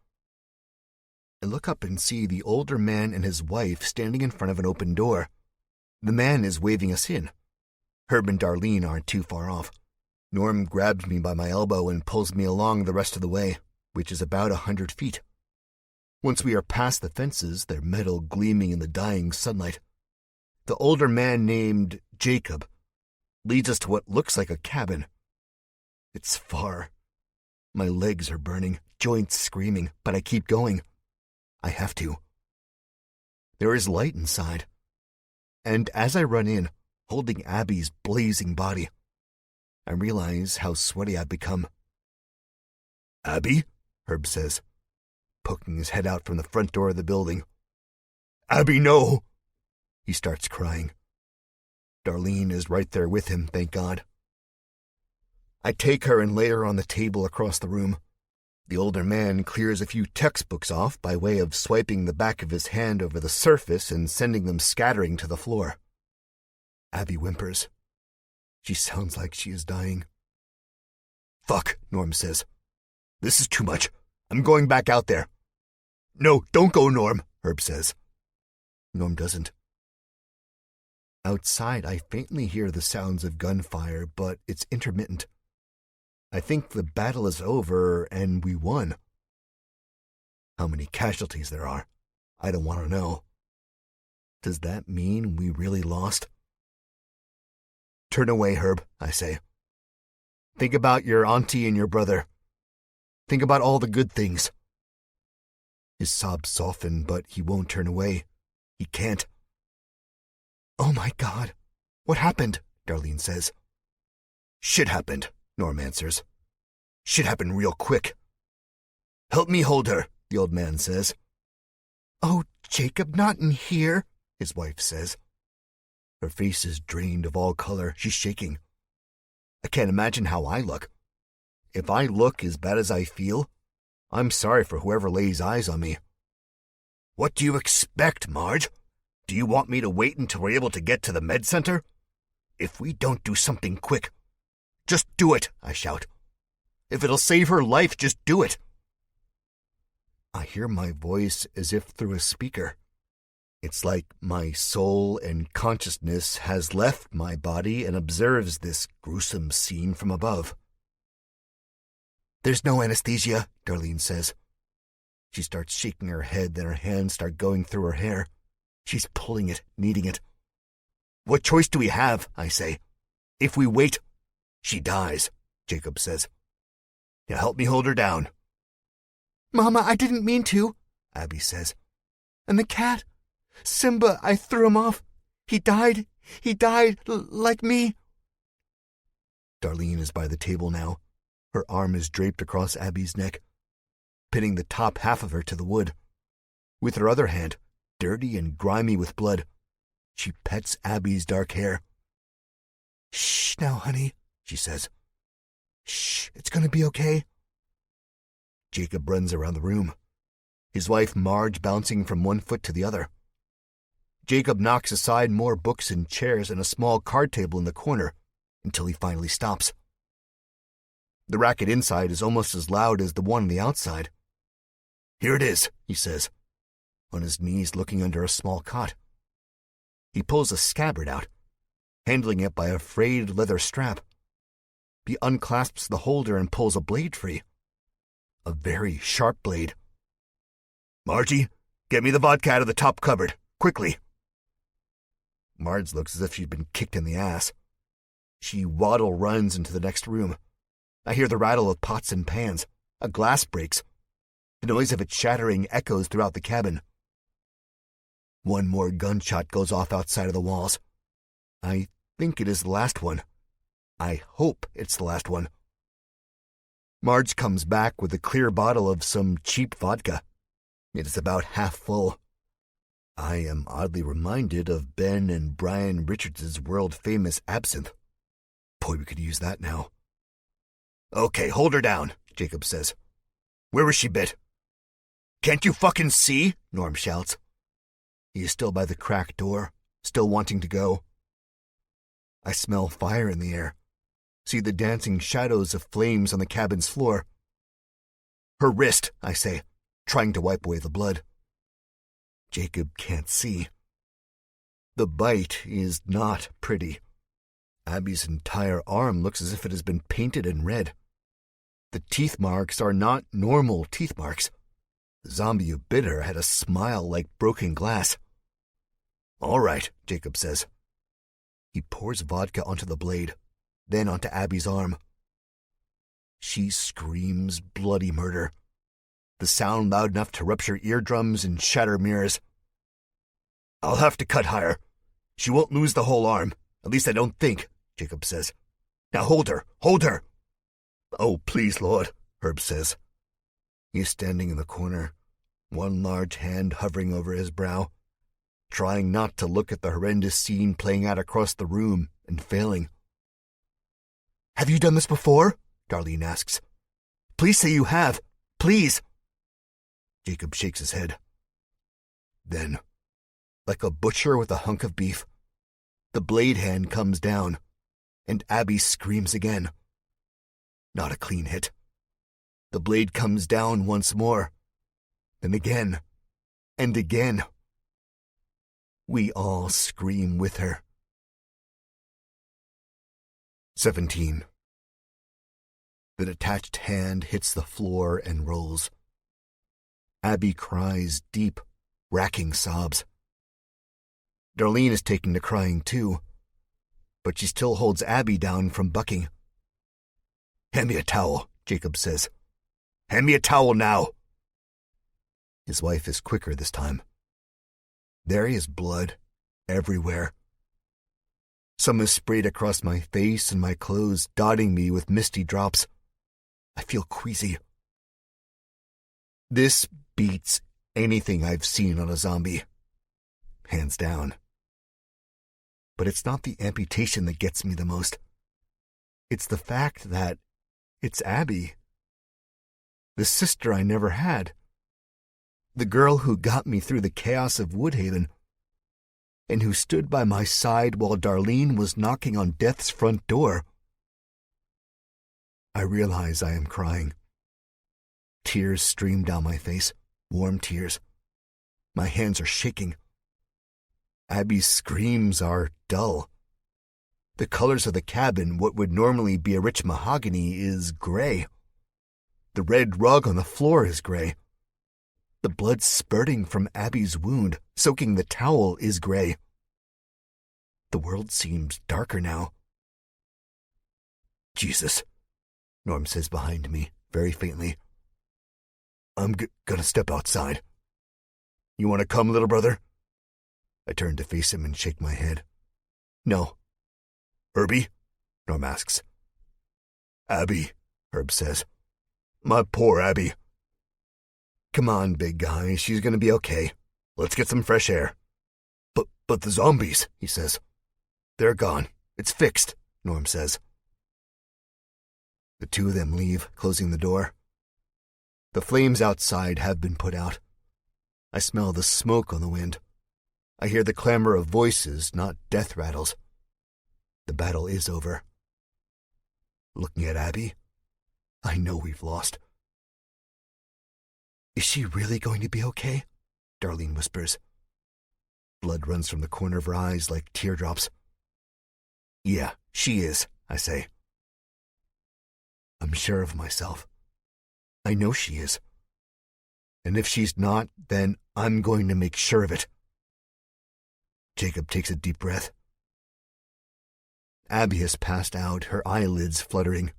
Speaker 1: I look up and see the older man and his wife standing in front of an open door. The man is waving us in. Herb and Darlene aren't too far off. Norm grabs me by my elbow and pulls me along the rest of the way, which is about 100 feet. Once we are past the fences, their metal gleaming in the dying sunlight, the older man named Jacob leads us to what looks like a cabin. It's far. My legs are burning, joints screaming, but I keep going. I have to. There is light inside. And as I run in, holding Abby's blazing body, I realize how sweaty I've become. Abby? Herb says, poking his head out from the front door of the building. Abby, no! He starts crying. Darlene is right there with him, thank God. I take her and lay her on the table across the room. The older man clears a few textbooks off by way of swiping the back of his hand over the surface and sending them scattering to the floor. Abby whimpers. She sounds like she is dying. Fuck, Norm says. This is too much. I'm going back out there. No, don't go, Norm, Herb says. Norm doesn't. Outside, I faintly hear the sounds of gunfire, but it's intermittent. I think the battle is over and we won. How many casualties there are, I don't want to know. Does that mean we really lost? Turn away, Herb, I say. Think about your auntie and your brother. Think about all the good things. His sobs soften, but he won't turn away. He can't. Oh my God, what happened? Darlene says. Shit happened, Norm answers. Shit happened real quick. Help me hold her, the old man says. Oh, Jacob, not in here, his wife says. Her face is drained of all color. She's shaking. I can't imagine how I look. If I look as bad as I feel, I'm sorry for whoever lays eyes on me. What do you expect, Marge? Do you want me to wait until we're able to get to the med center? If we don't do something quick, just do it, I shout. If it'll save her life, just do it. I hear my voice as if through a speaker. It's like my soul and consciousness has left my body and observes this gruesome scene from above. There's no anesthesia, Darlene says. She starts shaking her head, then her hands start going through her hair. She's pulling it, kneading it. What choice do we have, I say. If we wait, she dies, Jacob says. Now help me hold her down. Mama, I didn't mean to, Abby says. And the cat? Simba, I threw him off. He died like me. Darlene is by the table now. Her arm is draped across Abby's neck, pinning the top half of her to the wood. With her other hand, dirty and grimy with blood, she pets Abby's dark hair. Shh now, honey, she says. Shh, it's going to be okay. Jacob runs around the room, his wife Marge bouncing from one foot to the other. Jacob knocks aside more books and chairs and a small card table in the corner until he finally stops. The racket inside is almost as loud as the one on the outside. Here it is, he says, on his knees looking under a small cot. He pulls a scabbard out, handling it by a frayed leather strap. He unclasps the holder and pulls a blade free. A very sharp blade. Margie, get me the vodka out of the top cupboard, quickly. Marge looks as if she'd been kicked in the ass. She waddle runs into the next room. I hear the rattle of pots and pans. A glass breaks. The noise of it shattering echoes throughout the cabin. One more gunshot goes off outside of the walls. I think it is the last one. I hope it's the last one. Marge comes back with a clear bottle of some cheap vodka. It is about half full. I am oddly reminded of Ben and Brian Richards' world-famous absinthe. Boy, we could use that now. Okay, hold her down, Jacob says. Where was she bit? Can't you fucking see? Norm shouts. He is still by the cracked door, still wanting to go. I smell fire in the air. see the dancing shadows of flames on the cabin's floor. Her wrist, I say, trying to wipe away the blood. Jacob can't see. The bite is not pretty. Abby's entire arm looks as if it has been painted in red. The teeth marks are not normal teeth marks. The zombie who bit her had a smile like broken glass. "All right," Jacob says. He pours vodka onto the blade, then onto Abby's arm. She screams bloody murder, the sound loud enough to rupture eardrums and shatter mirrors. "I'll have to cut higher. She won't lose the whole arm. At least I don't think," Jacob says. "Now hold her, hold her." "Oh, please, Lord," Herb says. He's standing in the corner, one large hand hovering over his brow, trying not to look at the horrendous scene playing out across the room and failing. "Have you done this before?" Darlene asks. "Please say you have. Please." Jacob shakes his head. Then, like a butcher with a hunk of beef, the blade hand comes down, and Abby screams again. Not a clean hit. The blade comes down once more, then again, and again. We all scream with her. 17. The detached hand hits the floor and rolls. Abby cries deep, racking sobs. Darlene is taking to crying too, but she still holds Abby down from bucking. "Hand me a towel," Jacob says. "Hand me a towel now." His wife is quicker this time. There is blood everywhere. Some is sprayed across my face and my clothes, dotting me with misty drops. I feel queasy. This beats anything I've seen on a zombie. Hands down. But it's not the amputation that gets me the most. It's the fact that it's Abby. The sister I never had. The girl who got me through the chaos of Woodhaven, and who stood by my side while Darlene was knocking on death's front door. I realize I am crying. Tears stream down my face, warm tears. My hands are shaking. Abby's screams are dull. The colors of the cabin, what would normally be a rich mahogany, is gray. The red rug on the floor is gray. The blood spurting from Abby's wound, soaking the towel, is gray. The world seems darker now. "Jesus," Norm says behind me, very faintly. "I'm gonna step outside. You want to come, little brother?" I turn to face him and shake my head. "No." "Herbie?" Norm asks. "Abby," Herb says. "My poor Abby." "Come on, big guy, she's gonna be okay. Let's get some fresh air." But the zombies," he says. "They're gone. It's fixed," Norm says. The two of them leave, closing the door. The flames outside have been put out. I smell the smoke on the wind. I hear the clamor of voices, not death rattles. The battle is over. Looking at Abby, I know we've lost. "Is she really going to be okay?" Darlene whispers. Blood runs from the corner of her eyes like teardrops. "Yeah, she is," I say. I'm sure of myself. I know she is. And if she's not, then I'm going to make sure of it. Jacob takes a deep breath. Abby has passed out, her eyelids fluttering.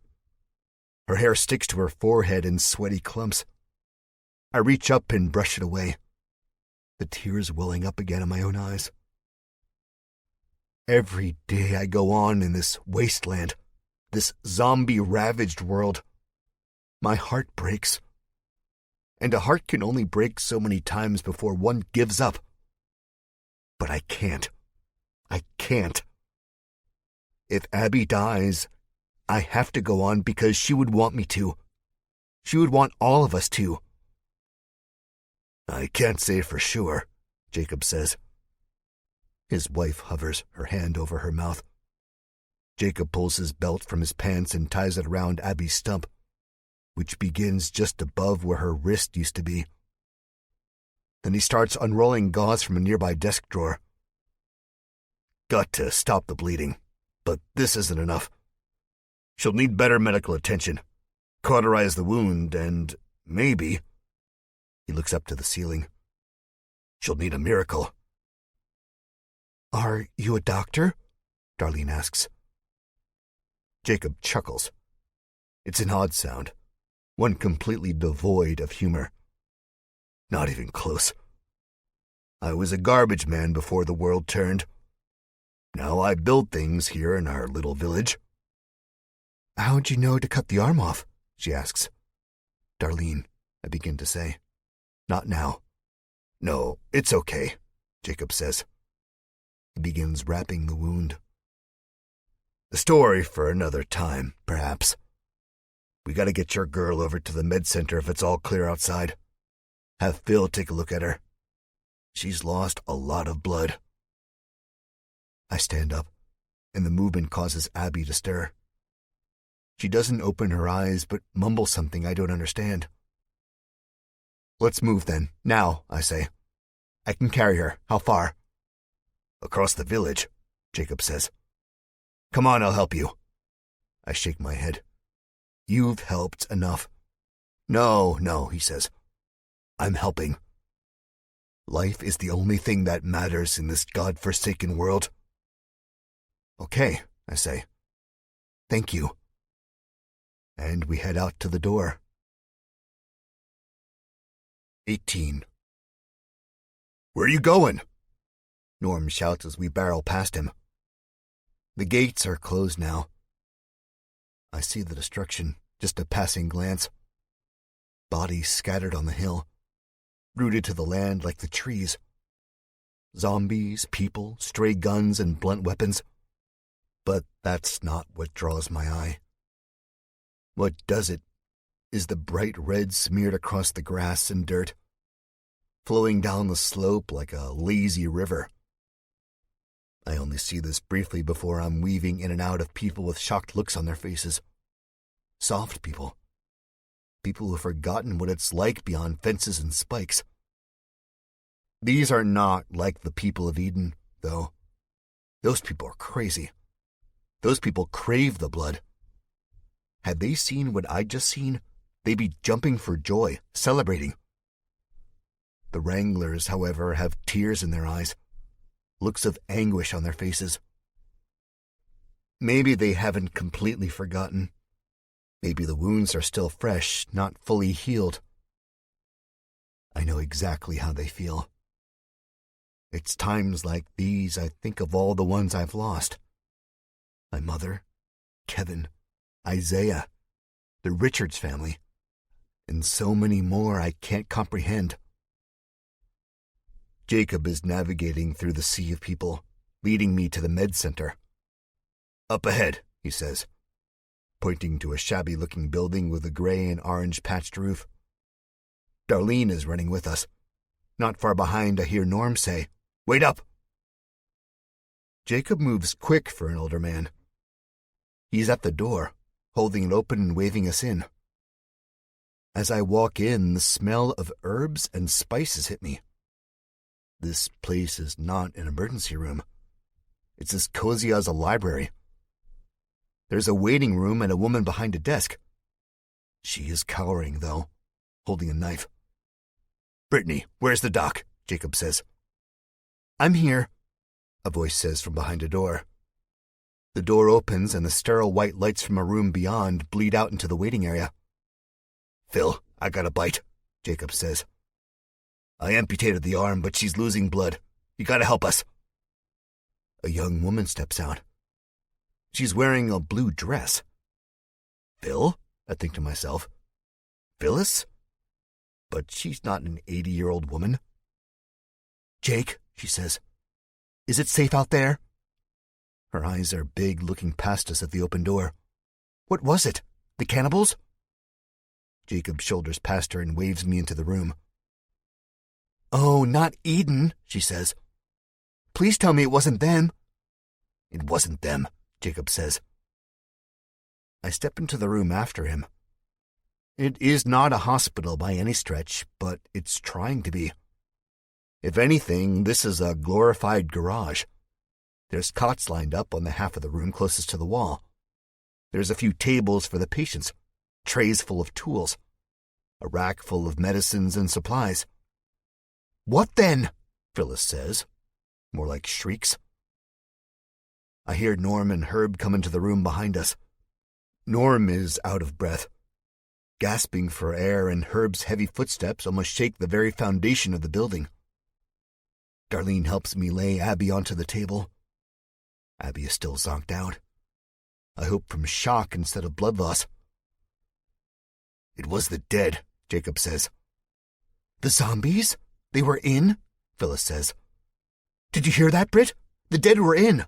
Speaker 1: Her hair sticks to her forehead in sweaty clumps. I reach up and brush it away, the tears welling up again in my own eyes. Every day I go on in this wasteland, this zombie-ravaged world. My heart breaks. And a heart can only break so many times before one gives up. But I can't. I can't. If Abby dies, I have to go on because she would want me to. She would want all of us to. I can't say for sure, Jacob says. His wife hovers, her hand over her mouth. Jacob pulls his belt from his pants and ties it around Abby's stump, which begins just above where her wrist used to be. Then he starts unrolling gauze from a nearby desk drawer. Got to stop the bleeding, but this isn't enough. She'll need better medical attention, cauterize the wound, and maybe... He looks up to the ceiling. She'll need a miracle. Are you a doctor? Darlene asks. Jacob chuckles. It's an odd sound, one completely devoid of humor. Not even close. I was a garbage man before the world turned. Now I build things here in our little village. How'd you know to cut the arm off? She asks. Darlene, I begin to say. Not now. No, it's okay, Jacob says. He begins wrapping the wound. The story for another time, perhaps. We gotta get your girl over to the med center if it's all clear outside. Have Phil take a look at her. She's lost a lot of blood. I stand up, and the movement causes Abby to stir. She doesn't open her eyes, but mumbles something I don't understand. Let's move then, now, I say. I can carry her. How far? Across the village, Jacob says. Come on, I'll help you. I shake my head. You've helped enough. No, he says. I'm helping. Life is the only thing that matters in this God-forsaken world. Okay, I say. Thank you. And we head out to the door. 18. Where are you going? Norm shouts as we barrel past him. The gates are closed now. I see the destruction, just a passing glance. Bodies scattered on the hill, rooted to the land like the trees. Zombies, people, stray guns, and blunt weapons. But that's not what draws my eye. What does it is the bright red smeared across the grass and dirt, flowing down the slope like a lazy river. I only see this briefly before I'm weaving in and out of people with shocked looks on their faces. Soft people. People who've forgotten what it's like beyond fences and spikes. These are not like the people of Eden, though. Those people are crazy. Those people crave the blood. Had they seen what I'd just seen, they'd be jumping for joy, celebrating. The Wranglers, however, have tears in their eyes, looks of anguish on their faces. Maybe they haven't completely forgotten. Maybe the wounds are still fresh, not fully healed. I know exactly how they feel. It's times like these I think of all the ones I've lost. My mother, Kevin, Isaiah, the Richards family, and so many more I can't comprehend. Jacob is navigating through the sea of people, leading me to the med center. Up ahead, he says, pointing to a shabby-looking building with a gray and orange patched roof. Darlene is running with us. Not far behind, I hear Norm say, "Wait up!" Jacob moves quick for an older man. He's at the door, holding it open and waving us in. As I walk in, the smell of herbs and spices hit me. This place is not an emergency room. It's as cozy as a library. There's a waiting room and a woman behind a desk. She is cowering, though, holding a knife. "Brittany, where's the doc?" Jacob says. "I'm here," a voice says from behind a door. The door opens and the sterile white lights from a room beyond bleed out into the waiting area. "Phil, I got a bite," Jacob says. "I amputated the arm, but she's losing blood. You gotta help us." A young woman steps out. She's wearing a blue dress. Phil? I think to myself. Phyllis? But she's not an 80-year-old woman. "Jake," she says, "is it safe out there?" Her eyes are big, looking past us at the open door. "What was it? The cannibals?" Jacob shoulders past her and waves me into the room. "Oh, not Eden," she says. "Please tell me it wasn't them." "It wasn't them," Jacob says. I step into the room after him. It is not a hospital by any stretch, but it's trying to be. If anything, this is a glorified garage. There's cots lined up on the half of the room closest to the wall. There's a few tables for the patients, trays full of tools, a rack full of medicines and supplies. "What then?" Phyllis says, more like shrieks. I hear Norm and Herb come into the room behind us. Norm is out of breath, gasping for air, and Herb's heavy footsteps almost shake the very foundation of the building. Darlene helps me lay Abby onto the table. Abby is still zonked out. I hope from shock instead of blood loss. "It was the dead," Jacob says. "The zombies? They were in?" Phyllis says. "Did you hear that, Britt? The dead were in."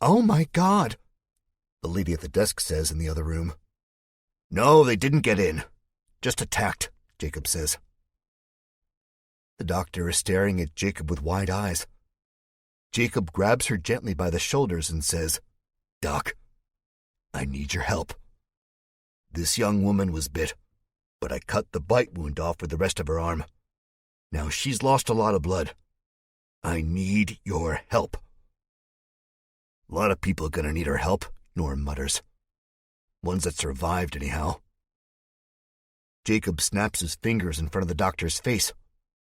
Speaker 1: "Oh my God," the lady at the desk says in the other room. "No, they didn't get in. Just attacked," Jacob says. The doctor is staring at Jacob with wide eyes. Jacob grabs her gently by the shoulders and says, "Doc, I need your help. This young woman was bit, but I cut the bite wound off with the rest of her arm. Now she's lost a lot of blood. I need your help." "A lot of people are gonna need her help," Norm mutters. "Ones that survived, anyhow." Jacob snaps his fingers in front of the doctor's face.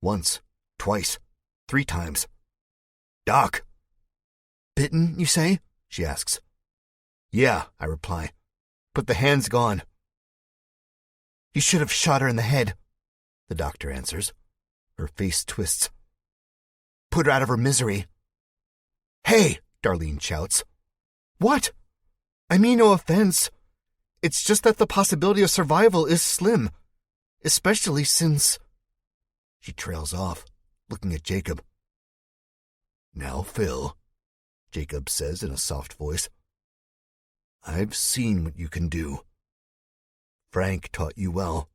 Speaker 1: Once, twice, 3 times. "Doc." "Bitten, you say?" she asks. "Yeah," I reply, "but the hand's gone." "You should have shot her in the head," the doctor answers. Her face twists. "Put her out of her misery." "Hey!" Darlene shouts. "What? I mean no offense. It's just that the possibility of survival is slim, especially since—" She trails off, looking at Jacob. "Now, Phil," Jacob says in a soft voice, "I've seen what you can do. Frank taught you well."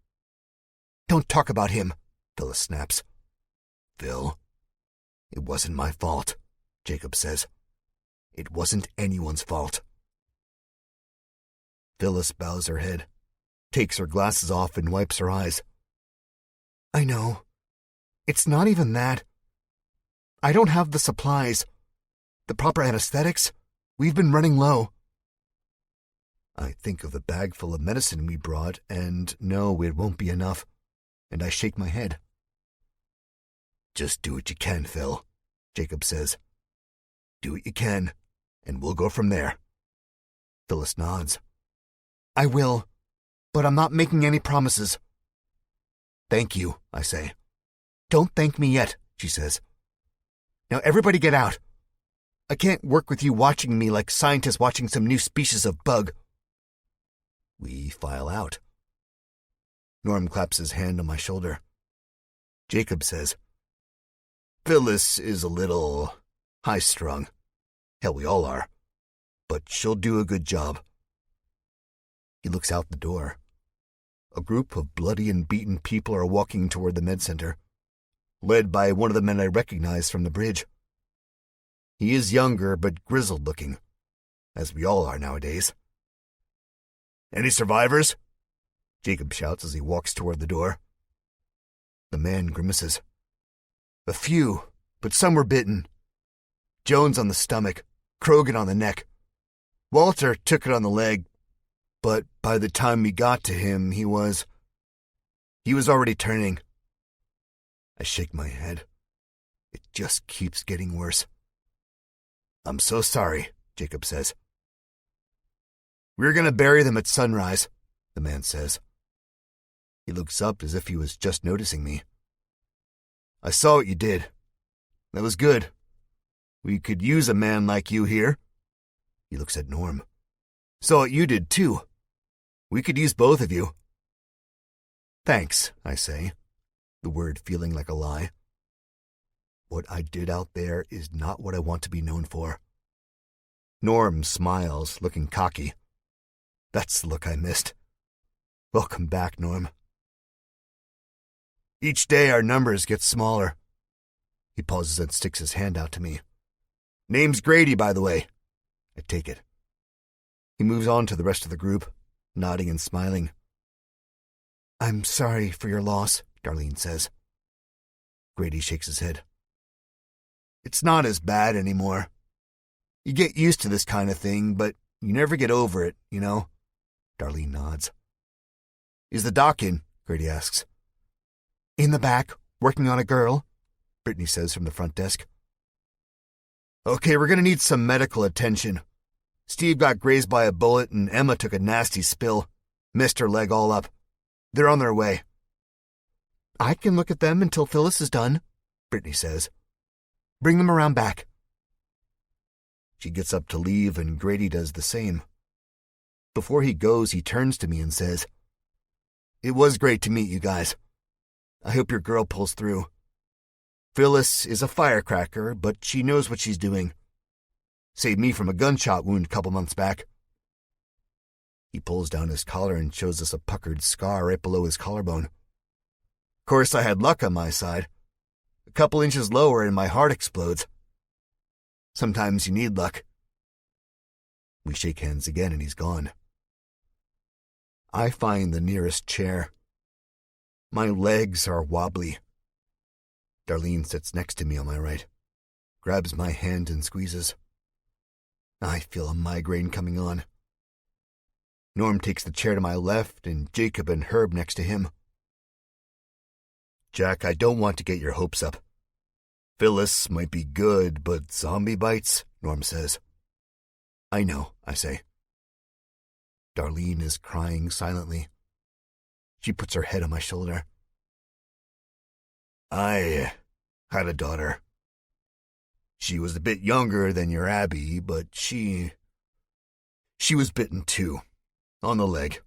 Speaker 1: "Don't talk about him," Phyllis snaps. "Phil, it wasn't my fault," Jacob says. "It wasn't anyone's fault." Phyllis bows her head, takes her glasses off, and wipes her eyes. "I know. It's not even that. I don't have the supplies. The proper anesthetics. We've been running low." I think of the bag full of medicine we brought, and no, it won't be enough, and I shake my head. "Just do what you can, Phil," Jacob says. "Do what you can, and we'll go from there." Phyllis nods. "I will, but I'm not making any promises." "Thank you," I say. "Don't thank me yet," she says. "Now everybody get out. I can't work with you watching me like scientists watching some new species of bug." We file out. Norm claps his hand on my shoulder. Jacob says, "Phyllis is a little high-strung. Hell, we all are. But she'll do a good job." He looks out the door. A group of bloody and beaten people are walking toward the med center, led by one of the men I recognize from the bridge. He is younger but grizzled-looking, as we all are nowadays. "Any survivors?" Jacob shouts as he walks toward the door. The man grimaces. "A few, but some were bitten. Jones on the stomach, Krogan on the neck. Walter took it on the leg, but by the time we got to him, he was already turning." I shake my head. It just keeps getting worse. "I'm so sorry," Jacob says. "We're going to bury them at sunrise," the man says. He looks up as if he was just noticing me. "I saw what you did. That was good. We could use a man like you here." He looks at Norm. "Saw what you did, too. We could use both of you." "Thanks," I say, the word feeling like a lie. What I did out there is not what I want to be known for. Norm smiles, looking cocky. That's the look I missed. Welcome back, Norm. "Each day our numbers get smaller." He pauses and sticks his hand out to me. "Name's Grady, by the way." I take it. He moves on to the rest of the group, nodding and smiling. "I'm sorry for your loss," Darlene says. Grady shakes his head. "It's not as bad anymore. You get used to this kind of thing, but you never get over it, you know?" Darlene nods. "Is the doc in?" Grady asks. "In the back, working on a girl," Brittany says from the front desk. "Okay, we're going to need some medical attention. Steve got grazed by a bullet and Emma took a nasty spill. Missed her leg all up. They're on their way." "I can look at them until Phyllis is done," Brittany says. "Bring them around back." She gets up to leave and Grady does the same. Before he goes, he turns to me and says, "It was great to meet you guys. I hope your girl pulls through. Phyllis is a firecracker, but she knows what she's doing. Saved me from a gunshot wound a couple months back." He pulls down his collar and shows us a puckered scar right below his collarbone. "Of course, I had luck on my side. A couple inches lower and my heart explodes. Sometimes you need luck." We shake hands again and he's gone. I find the nearest chair. My legs are wobbly. Darlene sits next to me on my right, grabs my hand and squeezes. I feel a migraine coming on. Norm takes the chair to my left and Jacob and Herb next to him. "Jack, I don't want to get your hopes up. Phyllis might be good, but zombie bites," Norm says. "I know," I say. Darlene is crying silently. She puts her head on my shoulder. "I had a daughter. She was a bit younger than your Abby, but she was bitten too, on the leg.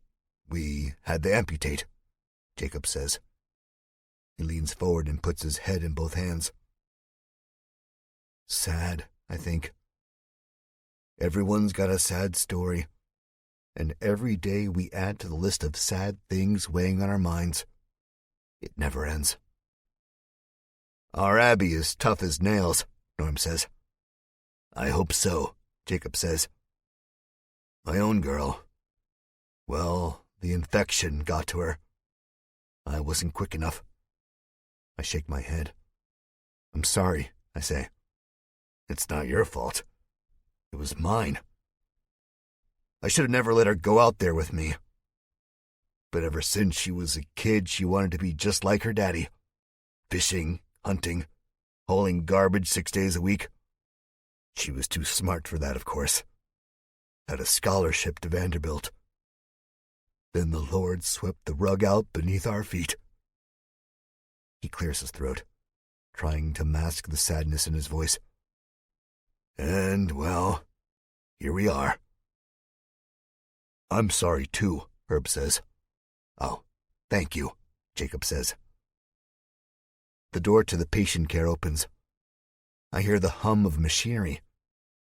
Speaker 1: We had to amputate," Jacob says. He leans forward and puts his head in both hands. Sad, I think. Everyone's got a sad story, and every day we add to the list of sad things weighing on our minds. It never ends. "Our Abby is tough as nails," Norm says. "I hope so," Jacob says. "My own girl. Well, the infection got to her. I wasn't quick enough." I shake my head. "I'm sorry," I say. "It's not your fault. It was mine. I should have never let her go out there with me. But ever since she was a kid, she wanted to be just like her daddy. Fishing, hunting, hauling garbage 6 days a week. She was too smart for that, of course. Had a scholarship to Vanderbilt. Then the Lord swept the rug out beneath our feet." He clears his throat, trying to mask the sadness in his voice. "And, well, here we are." "I'm sorry, too," Herb says. "Oh, thank you," Jacob says. The door to the patient care opens. I hear the hum of machinery,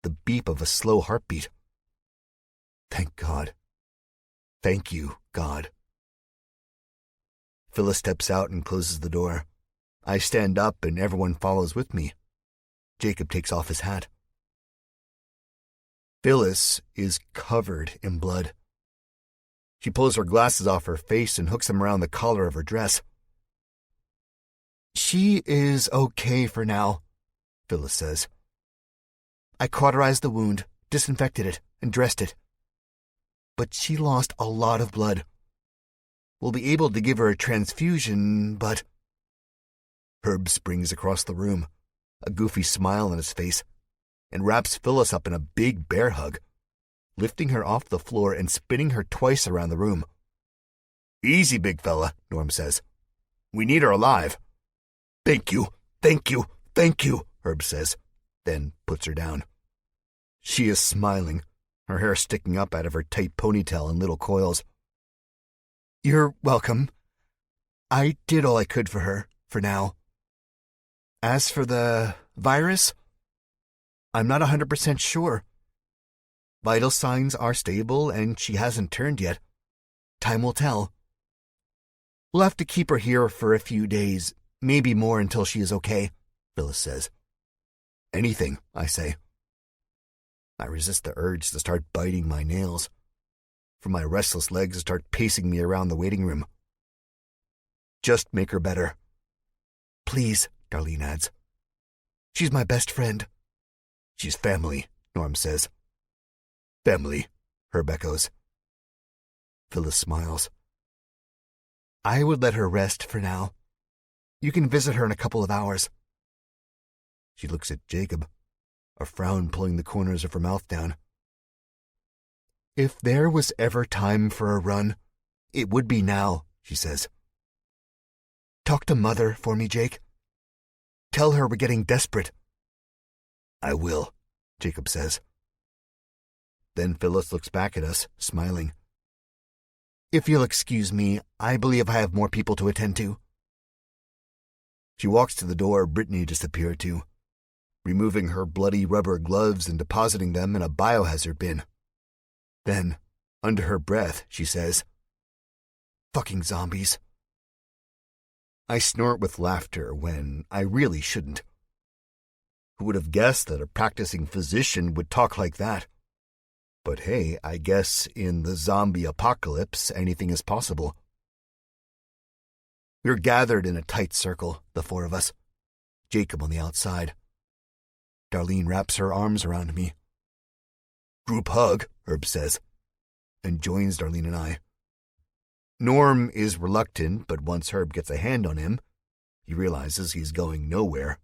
Speaker 1: the beep of a slow heartbeat. Thank God. Thank you, God. Phyllis steps out and closes the door. I stand up and everyone follows with me. Jacob takes off his hat. Phyllis is covered in blood. She pulls her glasses off her face and hooks them around the collar of her dress. "She is okay for now," Phyllis says. "I cauterized the wound, disinfected it, and dressed it. But she lost a lot of blood. We'll be able to give her a transfusion, but—" Herb springs across the room, a goofy smile on his face, and wraps Phyllis up in a big bear hug, lifting her off the floor and spinning her twice around the room. "Easy, big fella," Norm says. "We need her alive." "Thank you, thank you, thank you," Herb says, then puts her down. She is smiling, her hair sticking up out of her tight ponytail in little coils. "You're welcome. I did all I could for her, for now. As for the virus, I'm not 100% sure. Vital signs are stable and she hasn't turned yet. Time will tell. We'll have to keep her here for a few days, maybe more until she is okay," Phyllis says. "Anything," I say. I resist the urge to start biting my nails, for my restless legs to start pacing me around the waiting room. Just make her better. Please, Darlene adds. She's my best friend. She's family, Norm says. Family, Herb echoes. Phyllis smiles. I would let her rest for now. You can visit her in a couple of hours. She looks at Jacob, a frown pulling the corners of her mouth down. If there was ever time for a run, it would be now, she says. Talk to Mother for me, Jake. Tell her we're getting desperate. I will, Jacob says. Then Phyllis looks back at us, smiling. If you'll excuse me, I believe I have more people to attend to. She walks to the door Brittany disappeared to, removing her bloody rubber gloves and depositing them in a biohazard bin. Then, under her breath, she says, Fucking zombies. I snort with laughter when I really shouldn't. Who would have guessed that a practicing physician would talk like that? But hey, I guess in the zombie apocalypse, anything is possible. We're gathered in a tight circle, the four of us, Jacob on the outside. Darlene wraps her arms around me. Group hug, Herb says, and joins Darlene and I. Norm is reluctant, but once Herb gets a hand on him, he realizes he's going nowhere.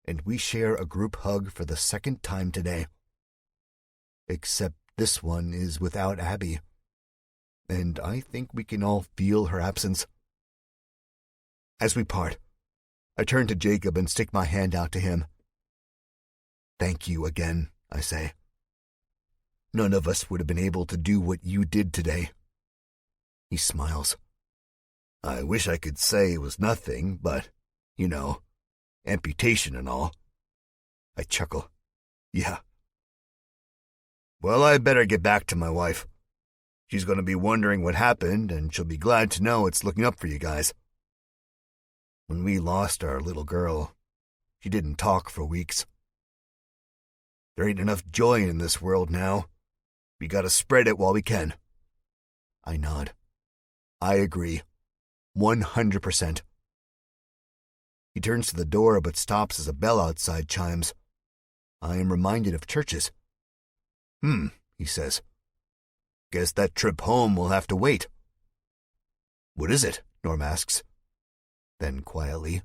Speaker 1: And we share a group hug for the second time today. Except this one is without Abby, and I think we can all feel her absence. As we part, I turn to Jacob and stick my hand out to him. Thank you again, I say. None of us would have been able to do what you did today. He smiles. I wish I could say it was nothing, but, amputation and all. I chuckle. Yeah. Well, I better get back to my wife. She's going to be wondering what happened, and she'll be glad to know it's looking up for you guys. When we lost our little girl, she didn't talk for weeks. There ain't enough joy in this world now. We gotta spread it while we can. I nod. I agree. 100%. He turns to the door but stops as a bell outside chimes. I am reminded of churches. He says. Guess that trip home will have to wait. What is it? Norm asks. Then quietly,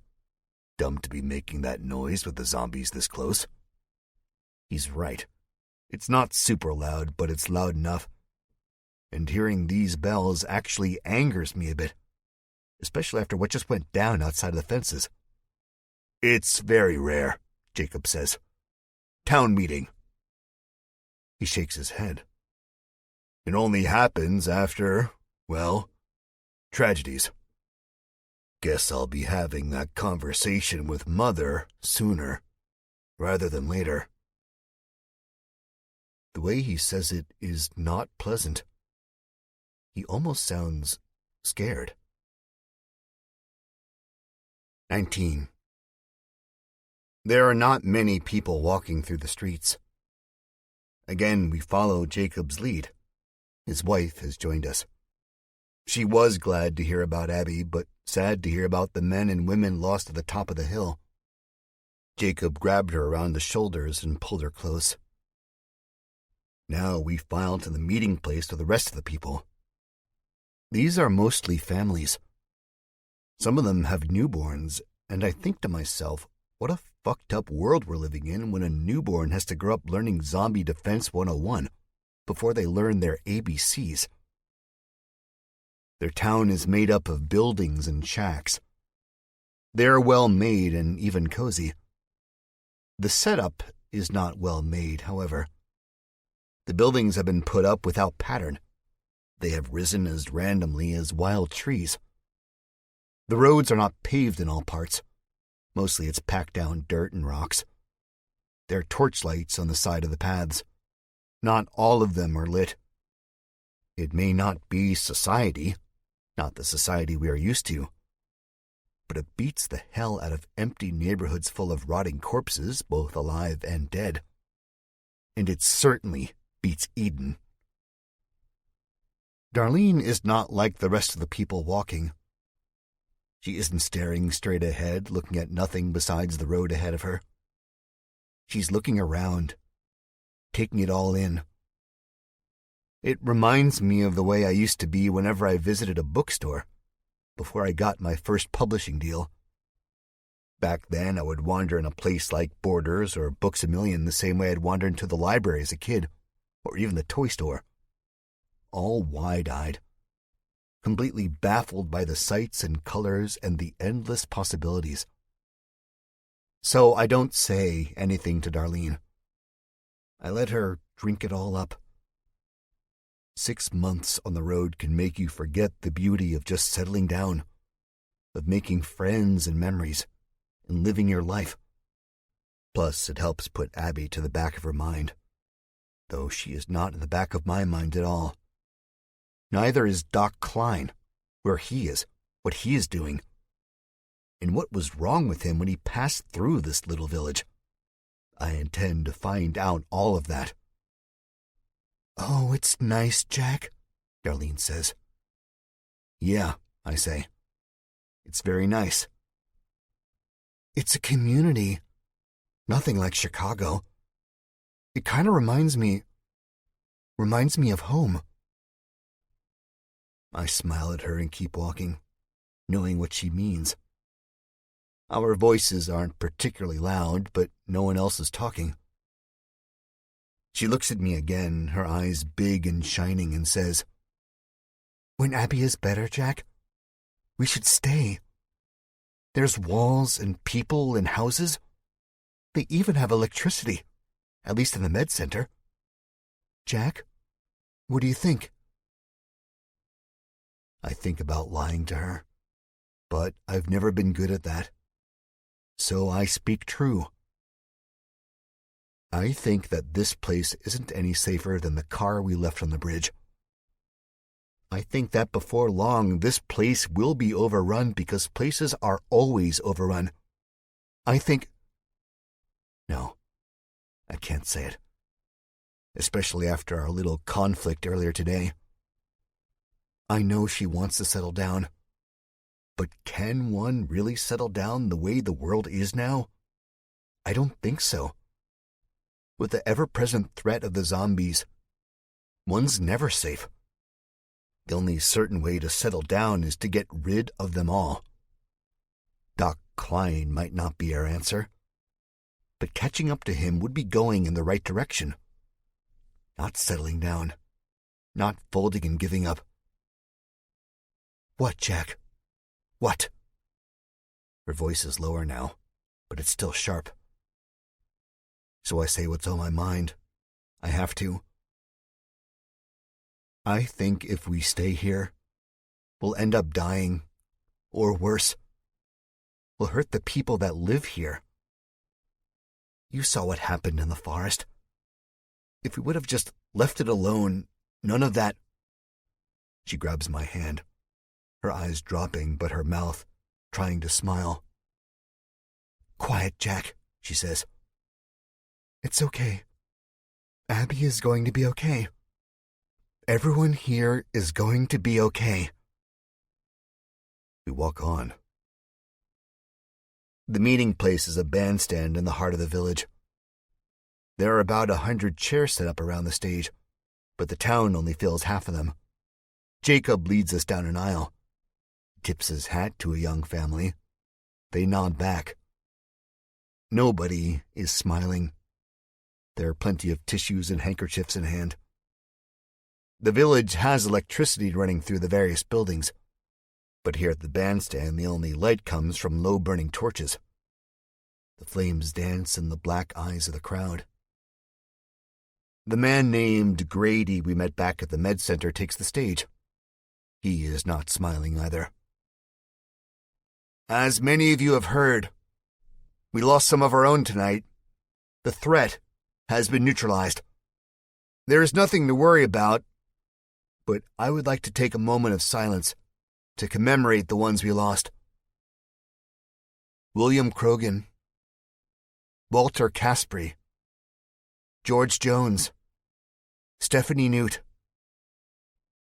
Speaker 1: dumb to be making that noise with the zombies this close. He's right. It's not super loud, but it's loud enough. And hearing these bells actually angers me a bit, especially after what just went down outside of the fences. It's very rare, Jacob says. Town meeting. He shakes his head. It only happens after, tragedies. Guess I'll be having that conversation with Mother sooner, rather than later. The way he says it is not pleasant. He almost sounds scared. 19. There are not many people walking through the streets. Again, we follow Jacob's lead. His wife has joined us. She was glad to hear about Abby, but sad to hear about the men and women lost at the top of the hill. Jacob grabbed her around the shoulders and pulled her close. Now we file to the meeting place with the rest of the people. These are mostly families. Some of them have newborns, and I think to myself, what a fucked up world we're living in when a newborn has to grow up learning Zombie Defense 101 before they learn their ABCs. Their town is made up of buildings and shacks. They're well made and even cozy. The setup is not well made, however. The buildings have been put up without pattern. They have risen as randomly as wild trees. The roads are not paved in all parts. Mostly it's packed down dirt and rocks. There are torchlights on the side of the paths. Not all of them are lit. It may not be society, not the society we are used to, but it beats the hell out of empty neighborhoods full of rotting corpses, both alive and dead. And it certainly beats Eden. Darlene is not like the rest of the people walking. She isn't staring straight ahead, looking at nothing besides the road ahead of her. She's looking around, taking it all in. It reminds me of the way I used to be whenever I visited a bookstore, before I got my first publishing deal. Back then, I would wander in a place like Borders or Books A Million the same way I'd wander into the library as a kid, or even the toy store. All wide-eyed, completely baffled by the sights and colors and the endless possibilities. So I don't say anything to Darlene. I let her drink it all up. 6 months on the road can make you forget the beauty of just settling down, of making friends and memories, and living your life. Plus, it helps put Abby to the back of her mind, though she is not in the back of my mind at all. Neither is Doc Klein, where he is, what he is doing, and what was wrong with him when he passed through this little village. I intend to find out all of that. "Oh, it's nice, Jack," Darlene says. "Yeah," I say. "It's very nice." "It's a community. Nothing like Chicago. It kind of reminds me of home." I smile at her and keep walking, knowing what she means. Our voices aren't particularly loud, but no one else is talking. She looks at me again, her eyes big and shining, and says, "When Abby is better, Jack, we should stay. There's walls and people and houses. They even have electricity, at least in the med center. Jack, what do you think?" I think about lying to her, but I've never been good at that. So I speak true. I think that this place isn't any safer than the car we left on the bridge. I think that before long, this place will be overrun because places are always overrun. I think... No, I can't say it. Especially after our little conflict earlier today. I know she wants to settle down. But can one really settle down the way the world is now? I don't think so. With the ever-present threat of the zombies, one's never safe. The only certain way to settle down is to get rid of them all. Doc Klein might not be our answer, but catching up to him would be going in the right direction. Not settling down, not folding and giving up. "What, Jack? What?" Her voice is lower now, but it's still sharp. So I say what's on my mind. I have to. I think if we stay here, we'll end up dying, or worse. We'll hurt the people that live here. You saw what happened in the forest. If we would have just left it alone, none of that... She grabs my hand, her eyes dropping, but her mouth trying to smile. "Quiet, Jack," she says. "It's okay. Abby is going to be okay. Everyone here is going to be okay." We walk on. The meeting place is a bandstand in the heart of the village. There are about 100 chairs set up around the stage, but the town only fills half of them. Jacob leads us down an aisle, tips his hat to a young family. They nod back. Nobody is smiling. There are plenty of tissues and handkerchiefs in hand. The village has electricity running through the various buildings, but here at the bandstand the only light comes from low-burning torches. The flames dance in the black eyes of the crowd. The man named Grady we met back at the med center takes the stage. He is not smiling either. "As many of you have heard, we lost some of our own tonight. The threat has been neutralized. There is nothing to worry about, but I would like to take a moment of silence to commemorate the ones we lost. William Krogan, Walter Caspry, George Jones, Stephanie Newt,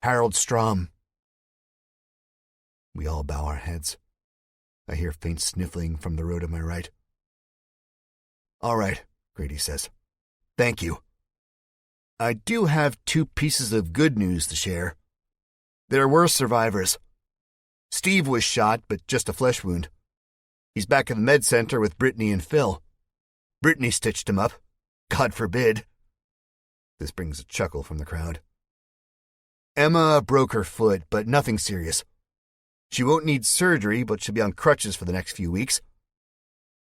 Speaker 1: Harold Strom. We all bow our heads. I hear faint sniffling from the row to my right. All right, Grady says. Thank you. I do have 2 pieces of good news to share. There were survivors. Steve was shot, but just a flesh wound. He's back in the med center with Brittany and Phil. Brittany stitched him up. God forbid. This brings a chuckle from the crowd. Emma broke her foot, but nothing serious. She won't need surgery, but she'll be on crutches for the next few weeks.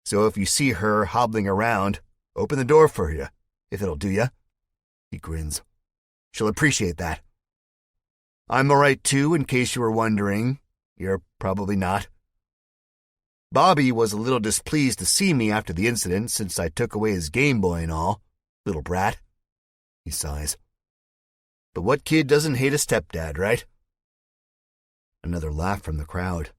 Speaker 1: So if you see her hobbling around, open the door for you, if it'll do ya. He grins. She'll appreciate that. I'm all right, too, in case you were wondering. You're probably not. Bobby was a little displeased to see me after the incident since I took away his Game Boy and all. Little brat. He sighs. But what kid doesn't hate a stepdad, right? Another laugh from the crowd.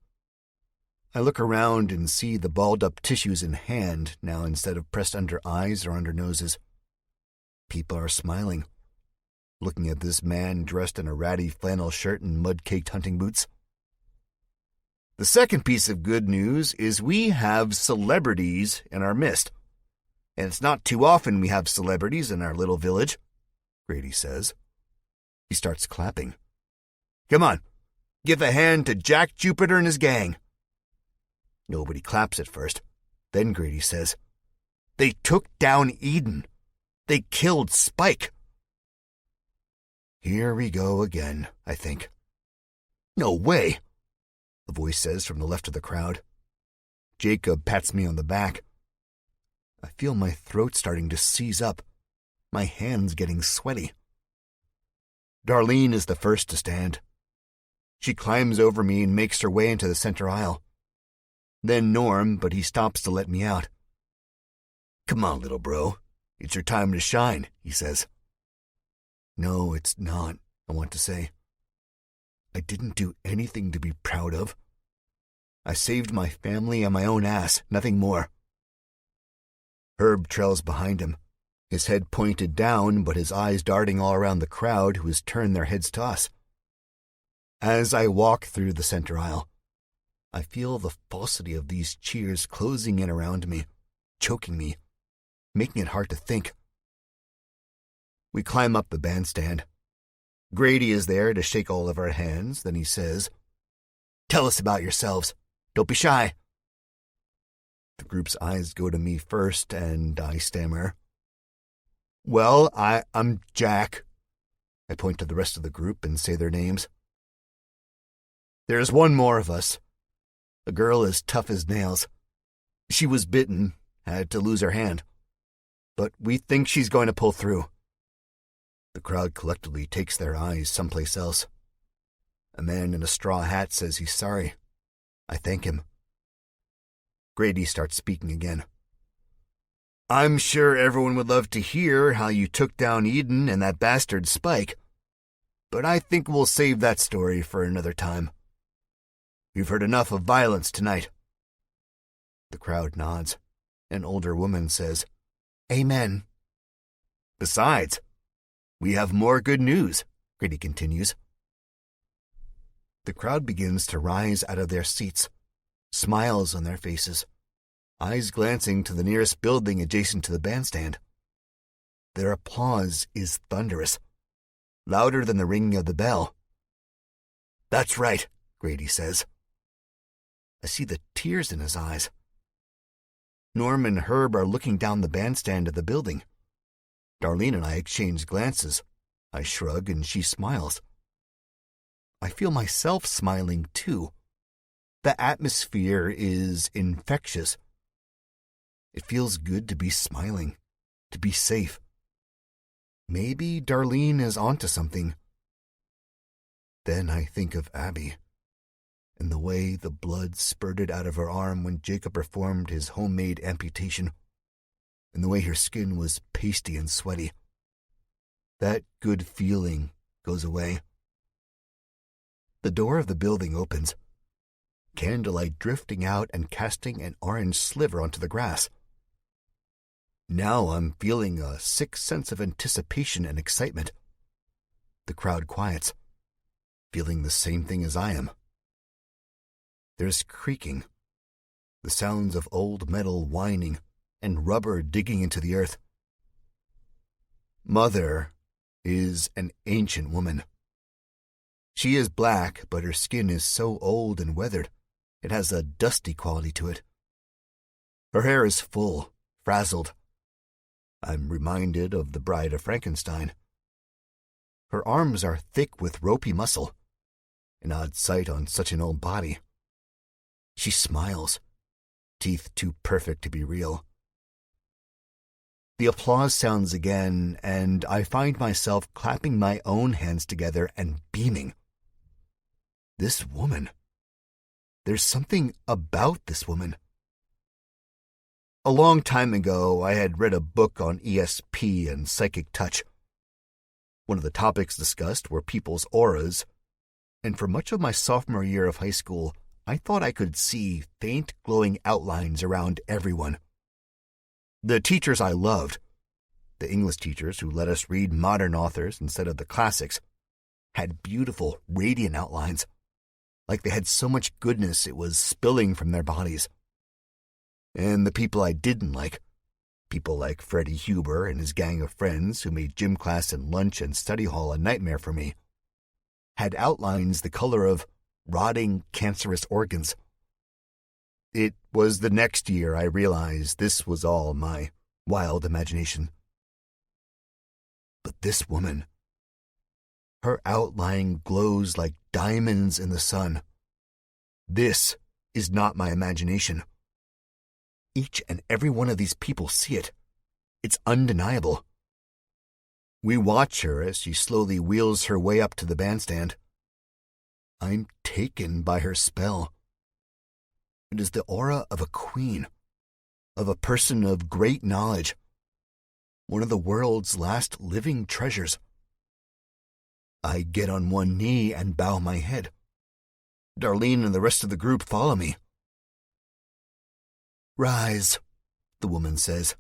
Speaker 1: I look around and see the balled-up tissues in hand now instead of pressed under eyes or under noses. People are smiling, looking at this man dressed in a ratty flannel shirt and mud-caked hunting boots. The second piece of good news is we have celebrities in our midst. And it's not too often we have celebrities in our little village, Grady says. He starts clapping. Come on, give a hand to Jack Jupiter and his gang. Nobody claps at first. Then Grady says, They took down Eden. They killed Spike. Here we go again, I think. No way, the voice says from the left of the crowd. Jacob pats me on the back. I feel my throat starting to seize up, my hands getting sweaty. Darlene is the first to stand. She climbs over me and makes her way into the center aisle. Then Norm, but he stops to let me out. Come on, little bro. It's your time to shine, he says. No, it's not, I want to say. I didn't do anything to be proud of. I saved my family and my own ass, nothing more. Herb trails behind him, his head pointed down, but his eyes darting all around the crowd who has turned their heads to us. As I walk through the center aisle, I feel the falsity of these cheers closing in around me, choking me, making it hard to think. We climb up the bandstand. Grady is there to shake all of our hands, then he says, Tell us about yourselves. Don't be shy. The group's eyes go to me first, and I stammer. Well, I'm Jack. I point to the rest of the group and say their names. There's one more of us. A girl as tough as nails. She was bitten, had to lose her hand. But we think she's going to pull through. The crowd collectively takes their eyes someplace else. A man in a straw hat says he's sorry. I thank him. Grady starts speaking again. I'm sure everyone would love to hear how you took down Eden and that bastard Spike, but I think we'll save that story for another time. We've heard enough of violence tonight. The crowd nods. An older woman says, Amen. Besides, we have more good news, Grady continues. The crowd begins to rise out of their seats, smiles on their faces, eyes glancing to the nearest building adjacent to the bandstand. Their applause is thunderous, louder than the ringing of the bell. That's right, Grady says. I see the tears in his eyes. Norm and Herb are looking down the bandstand at the building. Darlene and I exchange glances. I shrug and she smiles. I feel myself smiling too. The atmosphere is infectious. It feels good to be smiling, to be safe. Maybe Darlene is onto something. Then I think of Abby, and the way the blood spurted out of her arm when Jacob performed his homemade amputation, and the way her skin was pasty and sweaty. That good feeling goes away. The door of the building opens, candlelight drifting out and casting an orange sliver onto the grass. Now I'm feeling a sick sense of anticipation and excitement. The crowd quiets. feeling the same thing as I am. There's creaking, the sounds of old metal whining and rubber digging into the earth. Mother is an ancient woman. She is black, but her skin is so old and weathered, it has a dusty quality to it. Her hair is full, frazzled. I'm reminded of the Bride of Frankenstein. Her arms are thick with ropey muscle, an odd sight on such an old body. She smiles, teeth too perfect to be real. The applause sounds again, and I find myself clapping my own hands together and beaming. This woman. There's something about this woman. A long time ago, I had read a book on ESP and psychic touch. One of the topics discussed were people's auras, and for much of my sophomore year of high school, I thought I could see faint glowing outlines around everyone. The teachers I loved, the English teachers who let us read modern authors instead of the classics, had beautiful, radiant outlines, like they had so much goodness it was spilling from their bodies. And the people I didn't like, people like Freddie Huber and his gang of friends who made gym class and lunch and study hall a nightmare for me, had outlines the color of rotting, cancerous organs. It was the next year I realized this was all my wild imagination. But this woman, her outline glows like diamonds in the sun. This is not my imagination. Each and every one of these people see it. It's undeniable. We watch her as she slowly wheels her way up to the bandstand. I'm taken by her spell. It is the aura of a queen, of a person of great knowledge, one of the world's last living treasures. I get on one knee and bow my head. Darlene and the rest of the group follow me. "Rise," the woman says.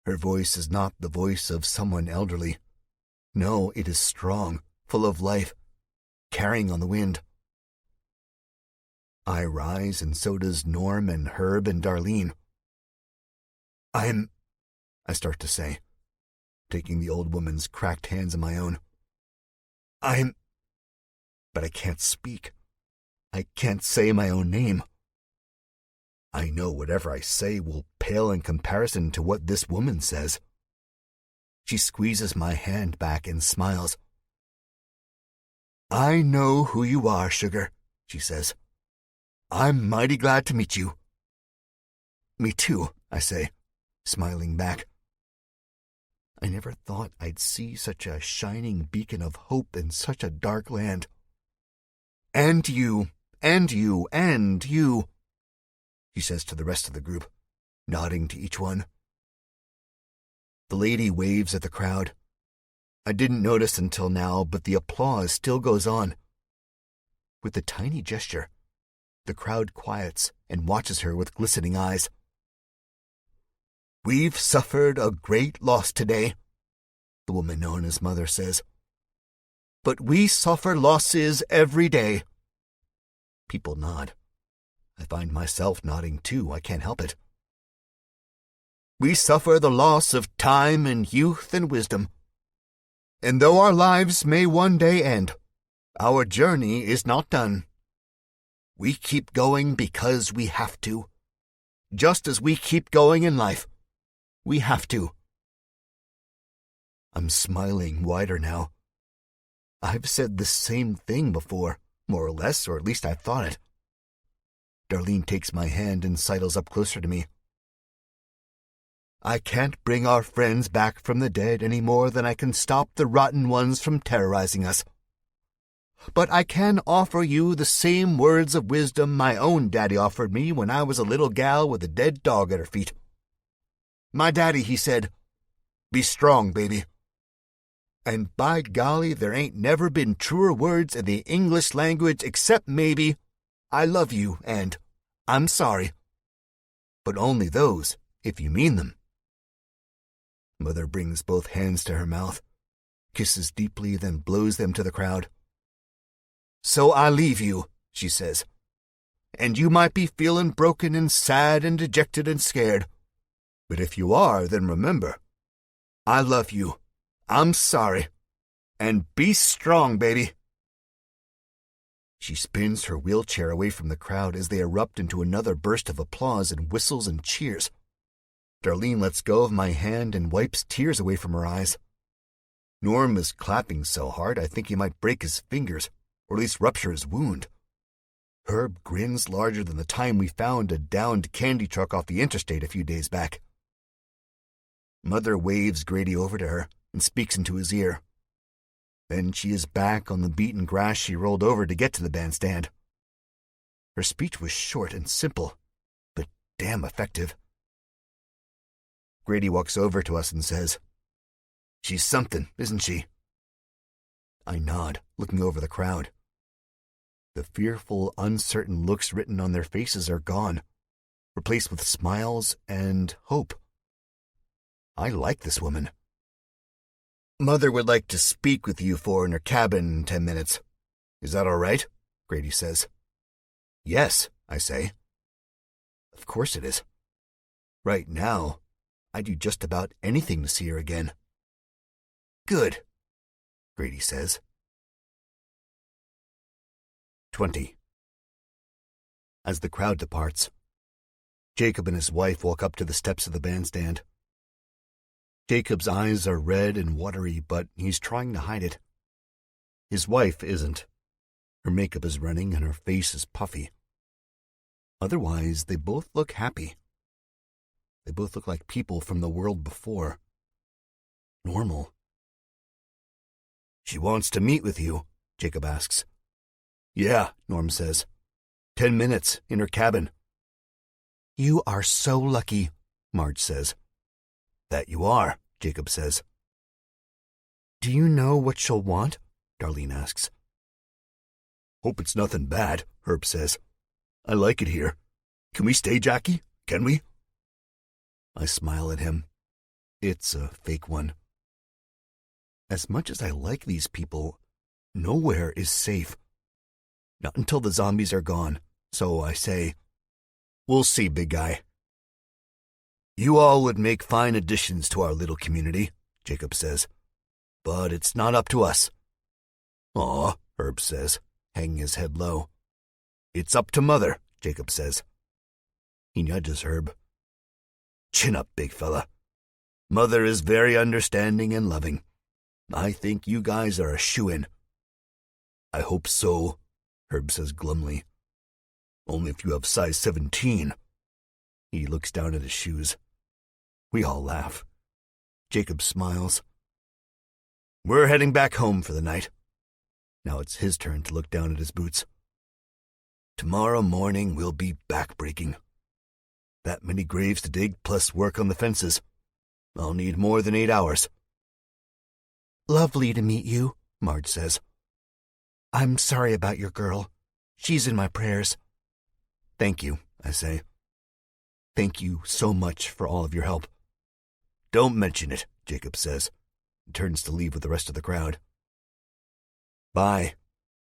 Speaker 1: Her voice is not the voice of someone elderly. No, it is strong, full of life, carrying on the wind. I rise, and so does Norm and Herb and Darlene. I start to say, taking the old woman's cracked hands in my own. But I can't speak. I can't say my own name. I know whatever I say will pale in comparison to what this woman says. She squeezes my hand back and smiles. "I know who you are, sugar," she says. "I'm mighty glad to meet you." "Me too," I say, smiling back. I never thought I'd see such a shining beacon of hope in such a dark land. "And you, and you, and you," she says to the rest of the group, nodding to each one. The lady waves at the crowd. I didn't notice until now, but the applause still goes on. With a tiny gesture, the crowd quiets and watches her with glistening eyes. "We've suffered a great loss today," the woman known as Mother says. "But we suffer losses every day." People nod. I find myself nodding too. I can't help it. "We suffer the loss of time and youth and wisdom. And though our lives may one day end, our journey is not done. We keep going because we have to. Just as we keep going in life, we have to." I'm smiling wider now. I've said the same thing before, more or less, or at least I thought it. Darlene takes my hand and sidles up closer to me. "I can't bring our friends back from the dead any more than I can stop the rotten ones from terrorizing us. But I can offer you the same words of wisdom my own daddy offered me when I was a little gal with a dead dog at her feet. My daddy, he said, 'Be strong, baby.' And by golly, there ain't never been truer words in the English language except maybe, 'I love you' and 'I'm sorry.' But only those, if you mean them." Mother brings both hands to her mouth, kisses deeply, then blows them to the crowd. So I leave you, she says. And you might be feeling broken and sad and dejected and scared. But if you are, then remember, I love you. I'm sorry. And be strong, baby. She spins her wheelchair away from the crowd as they erupt into another burst of applause and whistles and cheers. Darlene lets go of my hand and wipes tears away from her eyes. Norm is clapping so hard I think he might break his fingers, or at least rupture his wound. Herb grins larger than the time we found a downed candy truck off the interstate a few days back. Mother waves Grady over to her and speaks into his ear. Then she is back on the beaten grass she rolled over to get to the bandstand. Her speech was short and simple, but damn effective. Grady walks over to us and says, "She's something, isn't she?" I nod, looking over the crowd. The fearful, uncertain looks written on their faces are gone, replaced with smiles and hope. I like this woman. Mother would like to speak with you four in her cabin in 10 minutes. Is that all right? Grady says. Yes, I say. Of course it is. Right now, I'd do just about anything to see her again. Good, Grady says. 20. As the crowd departs, Jacob and his wife walk up to the steps of the bandstand. Jacob's eyes are red and watery, but he's trying to hide it. His wife isn't. Her makeup is running and her face is puffy. Otherwise, they both look happy. They both look like people from the world before. Normal. She wants to meet with you, Jacob asks. Yeah, Norm says. 10 minutes in her cabin. You are so lucky, Marge says. That you are, Jacob says. Do you know what she'll want? Darlene asks. Hope it's nothing bad, Herb says. I like it here. Can we stay, Jackie? Can we? I smile at him. It's a fake one. As much as I like these people, nowhere is safe. Not until the zombies are gone, so I say, we'll see, big guy. You all would make fine additions to our little community, Jacob says. But it's not up to us. Aw, Herb says, hanging his head low. It's up to Mother, Jacob says. He nudges Herb. Chin up, big fella. Mother is very understanding and loving. I think you guys are a shoo-in. I hope so, Herb says glumly. Only if you have size 17. He looks down at his shoes. We all laugh. Jacob smiles. We're heading back home for the night. Now it's his turn to look down at his boots. Tomorrow morning we'll be back-breaking. That many graves to dig plus work on the fences. I'll need more than 8 hours. Lovely to meet you, Marge says. I'm sorry about your girl. She's in my prayers. Thank you, I say. Thank you so much for all of your help. Don't mention it, Jacob says, and turns to leave with the rest of the crowd. Bye,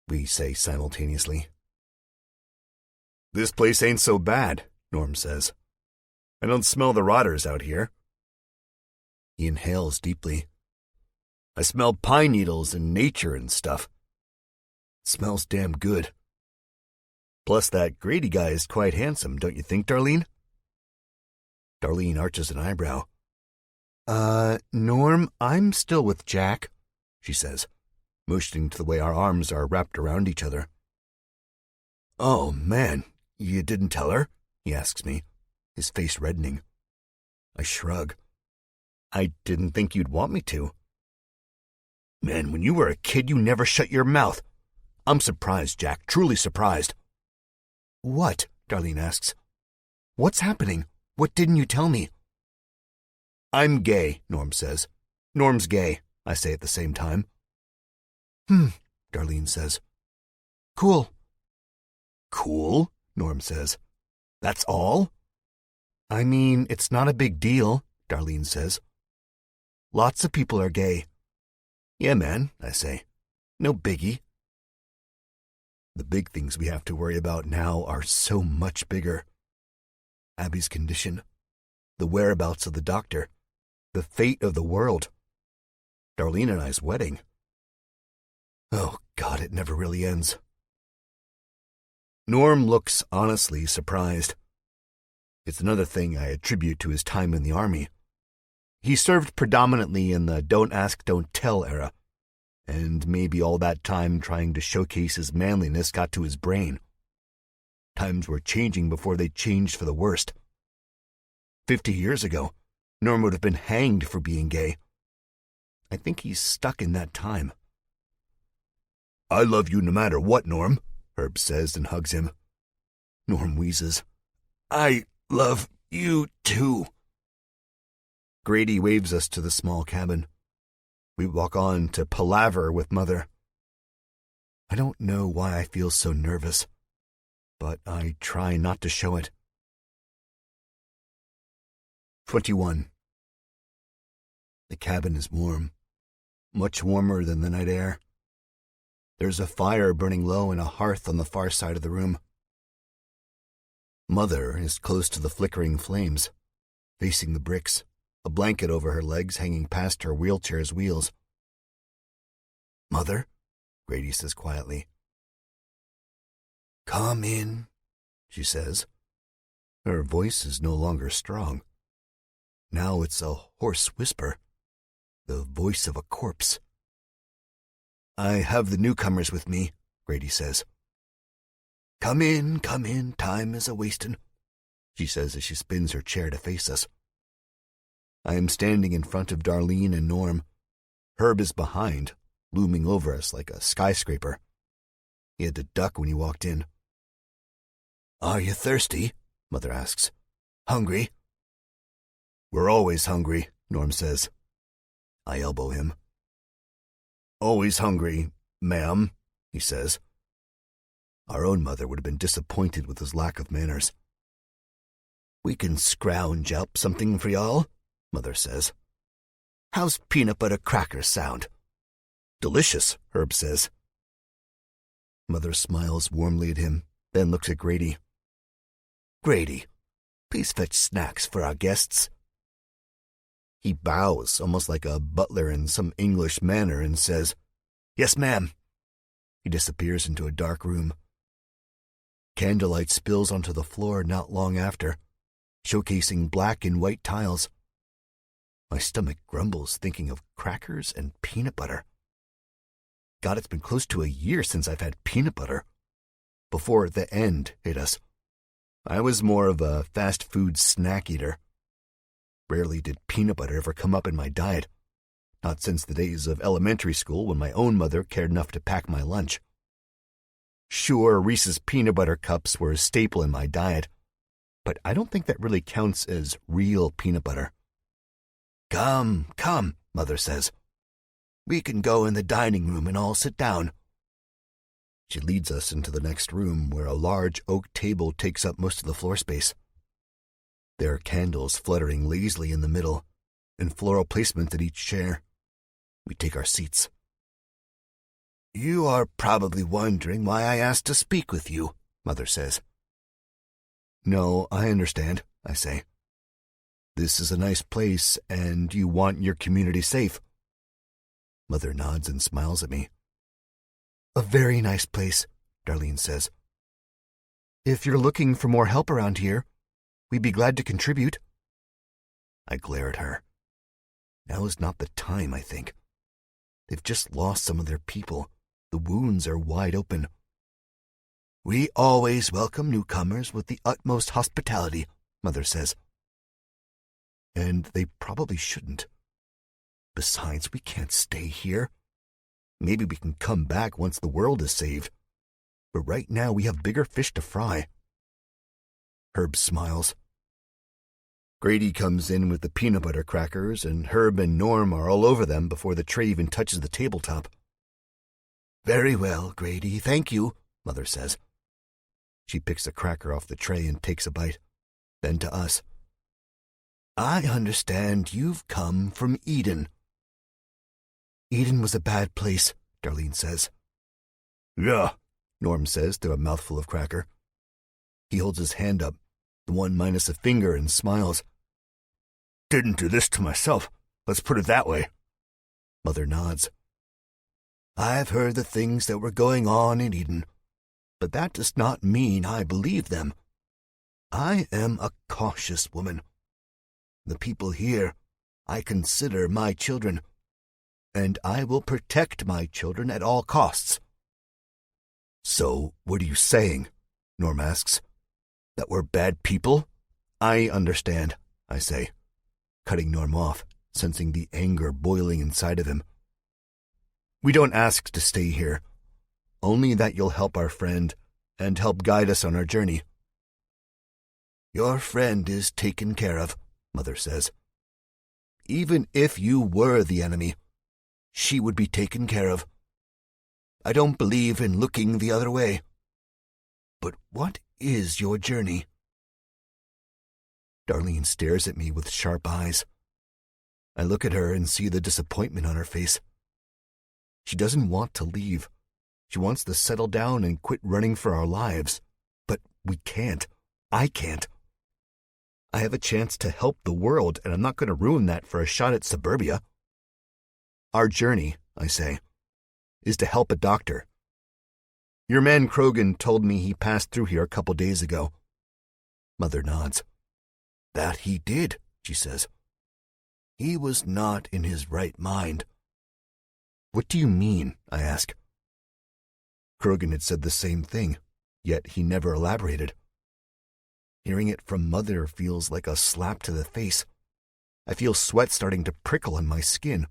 Speaker 1: we say simultaneously. This place ain't so bad, Norm says. I don't smell the rotters out here. He inhales deeply. I smell pine needles and nature and stuff. It smells damn good. Plus that Grady guy is quite handsome, don't you think, Darlene? Darlene arches an eyebrow. Norm, I'm still with Jack, she says, motioning to the way our arms are wrapped around each other. Oh, man, you didn't tell her? He asks me, his face reddening. I shrug. I didn't think you'd want me to. Man, when you were a kid, you never shut your mouth. I'm surprised, Jack, truly surprised. What? Darlene asks. What's happening? What didn't you tell me? I'm gay, Norm says. Norm's gay, I say at the same time. Darlene says. Cool. Cool, Norm says. That's all? I mean, it's not a big deal, Darlene says. Lots of people are gay. Yeah, man, I say. No biggie. The big things we have to worry about now are so much bigger. Abby's condition, the whereabouts of the doctor, the fate of the world, Darlene and I's wedding. Oh, God, it never really ends. Norm looks honestly surprised. It's another thing I attribute to his time in the Army. He served predominantly in the don't ask, don't tell era, and maybe all that time trying to showcase his manliness got to his brain. Times were changing before they changed for the worst. 50 years ago, Norm would have been hanged for being gay. I think he's stuck in that time. "I love you no matter what, Norm," Herb says and hugs him. Norm wheezes. "I love you too." Grady waves us to the small cabin. We walk on to palaver with Mother. I don't know why I feel so nervous, but I try not to show it. 21. The cabin is warm, much warmer than the night air. There's a fire burning low and a hearth on the far side of the room. Mother is close to the flickering flames, facing the bricks, a blanket over her legs hanging past her wheelchair's wheels. "Mother," Grady says quietly. "Come in," she says. Her voice is no longer strong. Now it's a hoarse whisper, the voice of a corpse. "I have the newcomers with me," Grady says. Come in, time is a-wastin'," she says as she spins her chair to face us. I am standing in front of Darlene and Norm. Herb is behind, looming over us like a skyscraper. He had to duck when he walked in. "Are you thirsty?" Mother asks. "Hungry?" "We're always hungry," Norm says. I elbow him. "Always hungry, ma'am," he says. Our own mother would have been disappointed with his lack of manners. "We can scrounge up something for y'all," Mother says. "How's peanut butter crackers sound?" "Delicious," Herb says. Mother smiles warmly at him, then looks at Grady. "Grady, please fetch snacks for our guests." He bows, almost like a butler in some English manner, and says, "Yes, ma'am." He disappears into a dark room. Candlelight spills onto the floor not long after, showcasing black and white tiles. My stomach grumbles thinking of crackers and peanut butter. God, it's been close to a year since I've had peanut butter. Before the end hit us. I was more of a fast food snack eater. Rarely did peanut butter ever come up in my diet, not since the days of elementary school when my own mother cared enough to pack my lunch. Sure, Reese's peanut butter cups were a staple in my diet, but I don't think that really counts as real peanut butter. Come, Mother says. "We can go in the dining room and all sit down." She leads us into the next room where a large oak table takes up most of the floor space. There are candles fluttering lazily in the middle and floral placements at each chair. We take our seats. "You are probably wondering why I asked to speak with you," Mother says. "No, I understand," I say. "This is a nice place, and you want your community safe." Mother nods and smiles at me. "A very nice place," Darlene says. "If you're looking for more help around here, we'd be glad to contribute." I glare at her. Now is not the time, I think. They've just lost some of their people. The wounds are wide open. "We always welcome newcomers with the utmost hospitality," Mother says. And they probably shouldn't. Besides, we can't stay here. Maybe we can come back once the world is saved. But right now we have bigger fish to fry. Herb smiles. Grady comes in with the peanut butter crackers, and Herb and Norm are all over them before the tray even touches the tabletop. "Very well, Grady, thank you," Mother says. She picks a cracker off the tray and takes a bite. Then to us. "I understand you've come from Eden." "Eden was a bad place," Darlene says. "Yeah, Norm says through a mouthful of cracker. He holds his hand up, the one minus a finger, and smiles. Didn't do this to myself, let's put it that way. Mother nods. I've heard the things that were going on in Eden, but that does not mean I believe them. I am a cautious woman. The people here I consider my children, and I will protect my children at all costs. So, what are you saying? Norm asks. That we're bad people? I understand, I say, cutting Norm off, sensing the anger boiling inside of him. We don't ask to stay here, only that you'll help our friend and help guide us on our journey. Your friend is taken care of, Mother says. Even if you were the enemy, she would be taken care of. I don't believe in looking the other way. But what is your journey? Darlene stares at me with sharp eyes. I look at her and see the disappointment on her face. She doesn't want to leave. She wants to settle down and quit running for our lives. But we can't. I can't. I have a chance to help the world, and I'm not going to ruin that for a shot at suburbia. Our journey, I say, is to help a doctor. Your man Krogan told me he passed through here a couple days ago. Mother nods. That he did, she says. He was not in his right mind. What do you mean? I ask. Krogan had said the same thing, yet he never elaborated. Hearing it from Mother feels like a slap to the face. I feel sweat starting to prickle on my skin.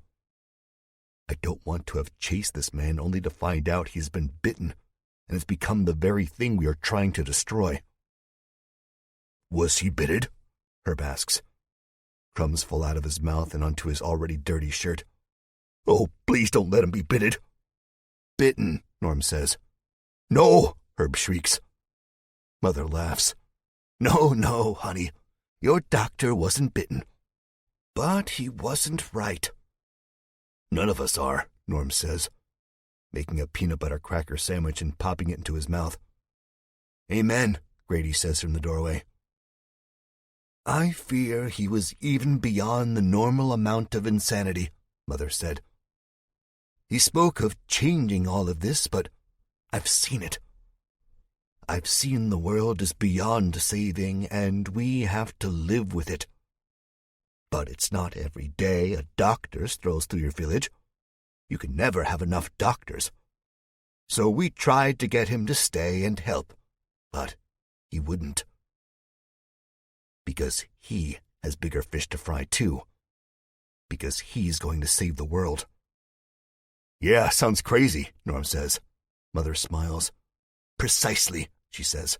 Speaker 1: I don't want to have chased this man only to find out he's been bitten and has become the very thing we are trying to destroy. Was he bitted? Herb asks. Crumbs fall out of his mouth and onto his already dirty shirt. Oh, please don't let him be bitted. Bitten, Norm says. No, Herb shrieks. Mother laughs. No, honey. Your doctor wasn't bitten. But he wasn't right. None of us are, Norm says, making a peanut butter cracker sandwich and popping it into his mouth. Amen, Grady says from the doorway. I fear he was even beyond the normal amount of insanity, Mother said. He spoke of changing all of this, but I've seen it. I've seen the world is beyond saving, and we have to live with it. But it's not every day a doctor strolls through your village. You can never have enough doctors. So we tried to get him to stay and help, but he wouldn't. Because he has bigger fish to fry too. Because he's going to save the world. Yeah, sounds crazy, Norm says. Mother smiles. Precisely, she says.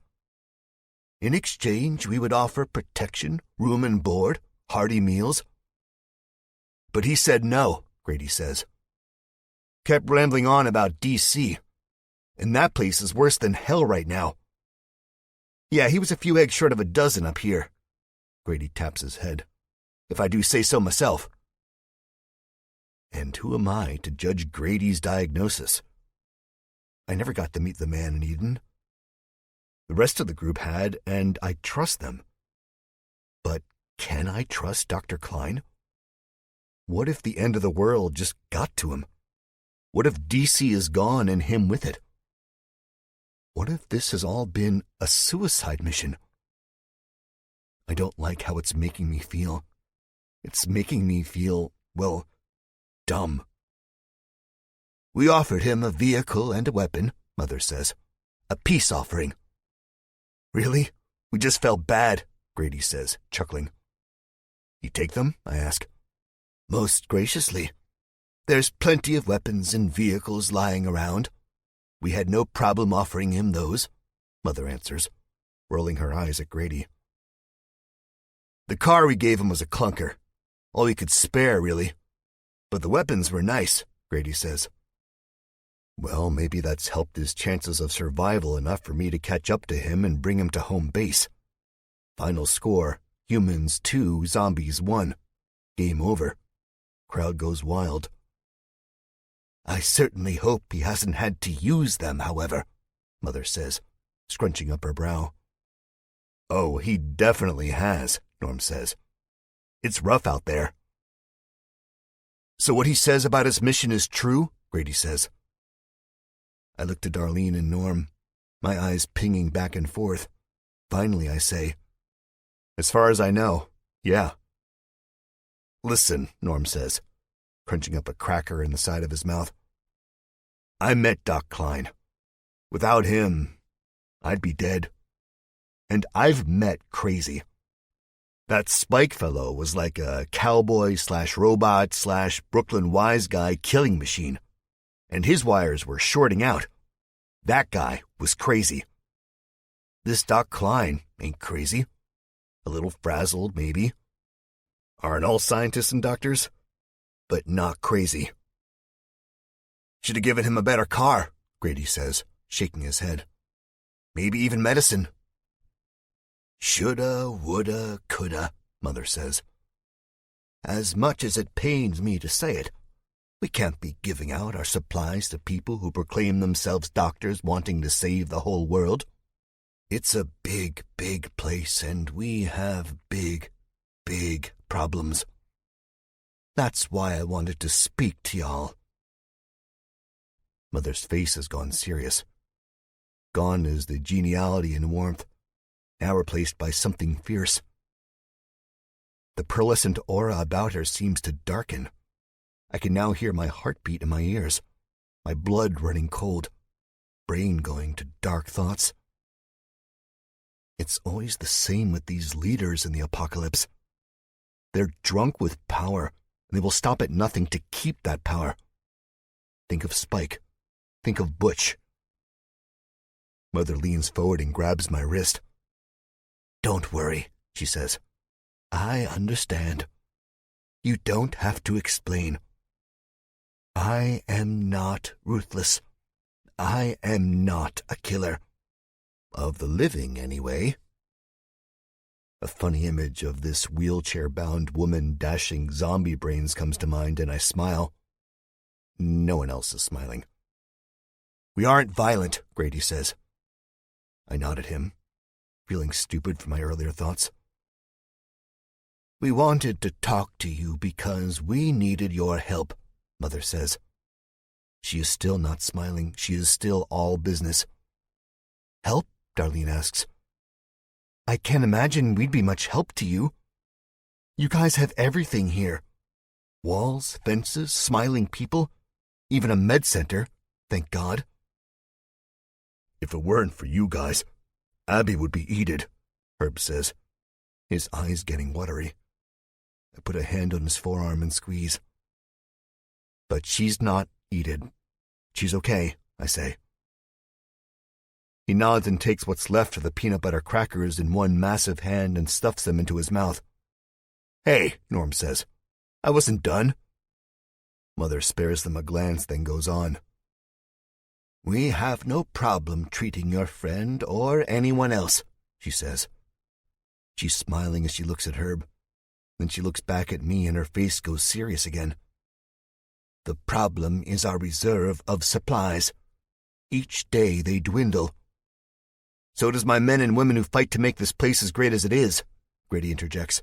Speaker 1: In exchange, we would offer protection, room and board, hearty meals. But he said no, Grady says. Kept rambling on about D.C., and that place is worse than hell right now. Yeah, he was a few eggs short of a dozen up here. Grady taps his head. If I do say so myself. And who am I to judge Grady's diagnosis? I never got to meet the man in Eden. The rest of the group had, and I trust them. But can I trust Dr. Klein? What if the end of the world just got to him? What if DC is gone and him with it? What if this has all been a suicide mission? I don't like how it's making me feel. It's making me feel, well, dumb. We offered him a vehicle and a weapon, Mother says. A peace offering. Really? We just felt bad, Grady says, chuckling. You take them? I ask. Most graciously. There's plenty of weapons and vehicles lying around. We had no problem offering him those, Mother answers, rolling her eyes at Grady. The car we gave him was a clunker. All we could spare, really. But the weapons were nice, Grady says. Well, maybe that's helped his chances of survival enough for me to catch up to him and bring him to home base. Final score, humans 2, zombies 1. Game over. Crowd goes wild. I certainly hope he hasn't had to use them, however, Mother says, scrunching up her brow. Oh, he definitely has, Norm says. It's rough out there. So what he says about his mission is true? Grady says. I look to Darlene and Norm, my eyes pinging back and forth. Finally, I say, as far as I know, yeah. Listen, Norm says, crunching up a cracker in the side of his mouth. I met Doc Klein. Without him, I'd be dead. And I've met crazy. That Spike fellow was like a cowboy/robot/Brooklyn wise guy killing machine. And his wires were shorting out. That guy was crazy. This Doc Klein ain't crazy. A little frazzled, maybe. Aren't all scientists and doctors? But not crazy. Should have given him a better car, Grady says, shaking his head. Maybe even medicine. Shoulda, woulda, coulda, Mother says. As much as it pains me to say it, we can't be giving out our supplies to people who proclaim themselves doctors wanting to save the whole world. It's a big, big place, and we have big, big problems. That's why I wanted to speak to y'all. Mother's face has gone serious. Gone is the geniality and warmth, now replaced by something fierce. The pearlescent aura about her seems to darken. I can now hear my heartbeat in my ears, my blood running cold, brain going to dark thoughts. It's always the same with these leaders in the apocalypse. They're drunk with power, and they will stop at nothing to keep that power. Think of Spike. Think of Butch. Mother leans forward and grabs my wrist. Don't worry, she says. I understand. You don't have to explain. I am not ruthless. I am not a killer. Of the living, anyway. A funny image of this wheelchair-bound woman dashing zombie brains comes to mind, and I smile. No one else is smiling. We aren't violent, Grady says. I nod at him, feeling stupid for my earlier thoughts. We wanted to talk to you because we needed your help, Mother says. She is still not smiling. She is still all business. Help? Darlene asks. I can't imagine we'd be much help to you. You guys have everything here. Walls, fences, smiling people, even a med center, thank God. If it weren't for you guys, Abby would be eated, Herb says, his eyes getting watery. I put a hand on his forearm and squeeze. But she's not eated. She's okay, I say. He nods and takes what's left of the peanut butter crackers in one massive hand and stuffs them into his mouth. Hey, Norm says. I wasn't done. Mother spares them a glance, then goes on. We have no problem treating your friend or anyone else, she says. She's smiling as she looks at Herb. Then she looks back at me and her face goes serious again. The problem is our reserve of supplies. Each day they dwindle. So does my men and women who fight to make this place as great as it is, Grady interjects.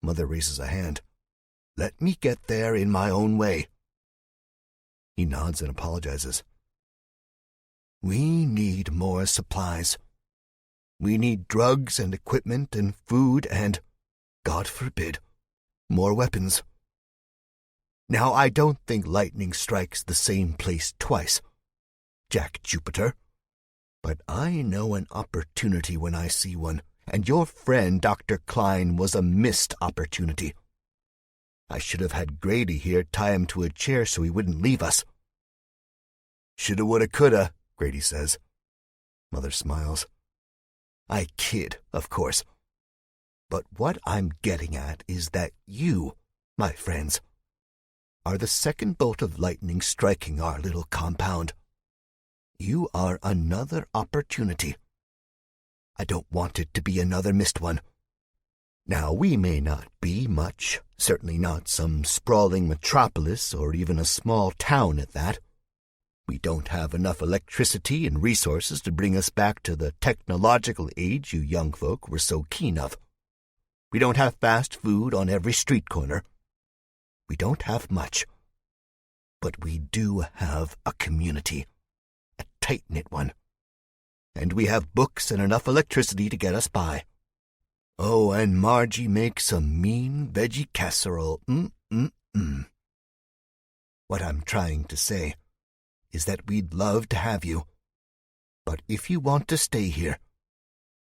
Speaker 1: Mother raises a hand. Let me get there in my own way. He nods and apologizes. We need more supplies. We need drugs and equipment and food and, God forbid, more weapons. Now, I don't think lightning strikes the same place twice, Jack Jupiter. But I know an opportunity when I see one, and your friend Dr. Klein was a missed opportunity. I should have had Grady here tie him to a chair so he wouldn't leave us. Shoulda, woulda, coulda, Grady says. Mother smiles. I kid, of course. But what I'm getting at is that you, my friends, are the second bolt of lightning striking our little compound. You are another opportunity. I don't want it to be another missed one. Now, we may not be much, certainly not some sprawling metropolis or even a small town at that. We don't have enough electricity and resources to bring us back to the technological age you young folk were so keen of. We don't have fast food on every street corner. We don't have much. But we do have a community, a tight-knit one. And we have books and enough electricity to get us by. Oh, and Margie makes a mean veggie casserole. What I'm trying to say is that we'd love to have you. But if you want to stay here,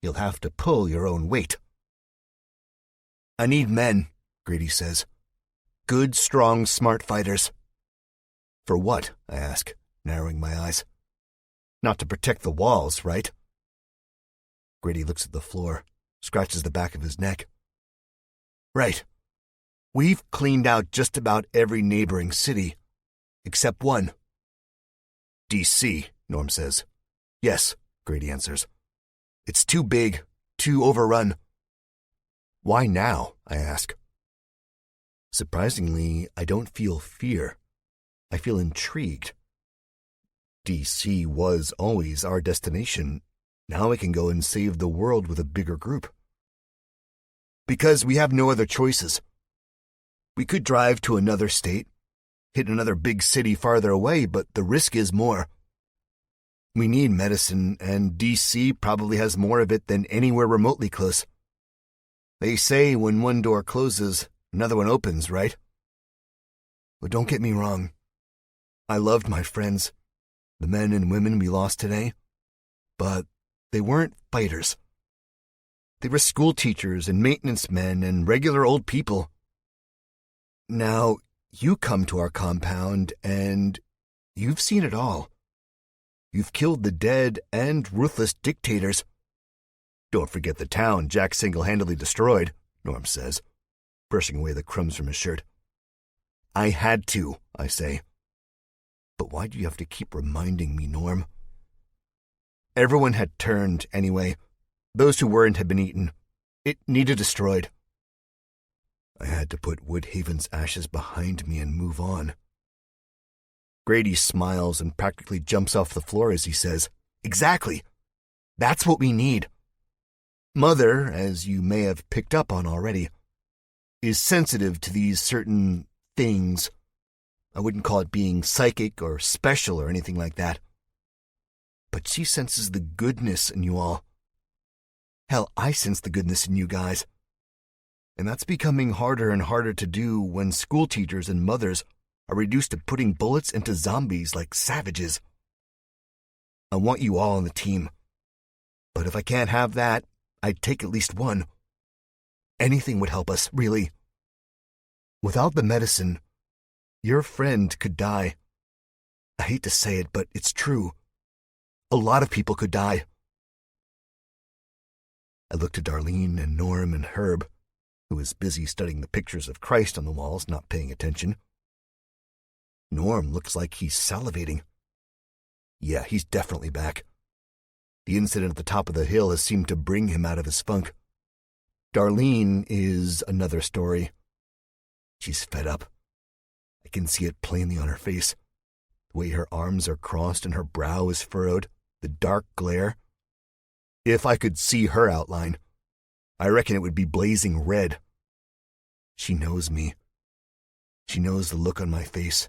Speaker 1: you'll have to pull your own weight. I need men, Grady says. Good, strong, smart fighters. For what? I ask, narrowing my eyes. Not to protect the walls, right? Grady looks at the floor, scratches the back of his neck. Right. We've cleaned out just about every neighboring city, except one. D.C., Norm says. Yes, Grady answers. It's too big, too overrun. Why now? I ask. Surprisingly, I don't feel fear. I feel intrigued. D.C. was always our destination. Now I can go and save the world with a bigger group. Because we have no other choices. We could drive to another state, hit another big city farther away, but the risk is more. We need medicine, and D.C. probably has more of it than anywhere remotely close. They say when one door closes, another one opens, right? But don't get me wrong. I loved my friends, the men and women we lost today, but they weren't fighters. They were school teachers and maintenance men and regular old people. Now, you come to our compound, and you've seen it all. You've killed the dead and ruthless dictators. Don't forget the town Jack single-handedly destroyed, Norm says, brushing away the crumbs from his shirt. I had to, I say. But why do you have to keep reminding me, Norm? Everyone had turned, anyway. Those who weren't had been eaten. It needed destroyed. I had to put Woodhaven's ashes behind me and move on. Grady smiles and practically jumps off the floor as he says, Exactly. That's what we need. Mother, as you may have picked up on already, is sensitive to these certain things. I wouldn't call it being psychic or special or anything like that. But she senses the goodness in you all. Hell, I sense the goodness in you guys. And that's becoming harder and harder to do when school teachers and mothers are reduced to putting bullets into zombies like savages. I want you all on the team. But if I can't have that, I'd take at least one. Anything would help us, really. Without the medicine, your friend could die. I hate to say it, but it's true. A lot of people could die. I looked at Darlene and Norm and Herb, who was busy studying the pictures of Christ on the walls, not paying attention. Norm looks like he's salivating. Yeah, he's definitely back. The incident at the top of the hill has seemed to bring him out of his funk. Darlene is another story. She's fed up. I can see it plainly on her face. The way her arms are crossed and her brow is furrowed, the dark glare. If I could see her outline, I reckon it would be blazing red. She knows me. She knows the look on my face.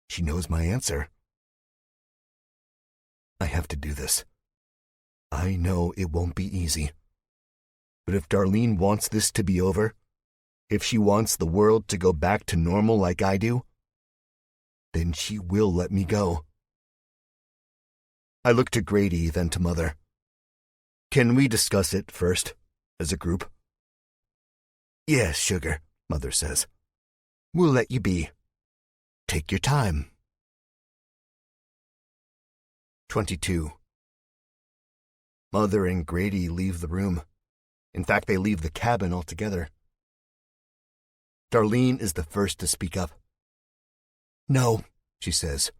Speaker 1: She knows my answer. I have to do this. I know it won't be easy. But if Darlene wants this to be over, if she wants the world to go back to normal like I do, then she will let me go. I look to Grady, then to Mother. Can we discuss it first, as a group? Yes, sugar, Mother says. We'll let you be. Take your time. 22. Mother and Grady leave the room. In fact, they leave the cabin altogether. Darlene is the first to speak up. No, she says.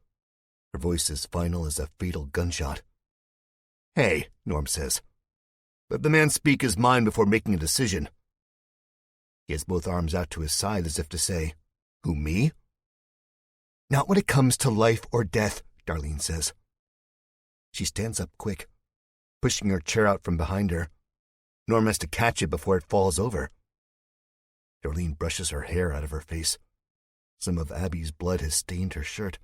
Speaker 1: Her voice is final as a fatal gunshot. Hey, Norm says. Let the man speak his mind before making a decision. He has both arms out to his side as if to say, Who, me? Not when it comes to life or death, Darlene says. She stands up quick, pushing her chair out from behind her. Norm has to catch it before it falls over. Darlene brushes her hair out of her face. Some of Abby's blood has stained her shirt,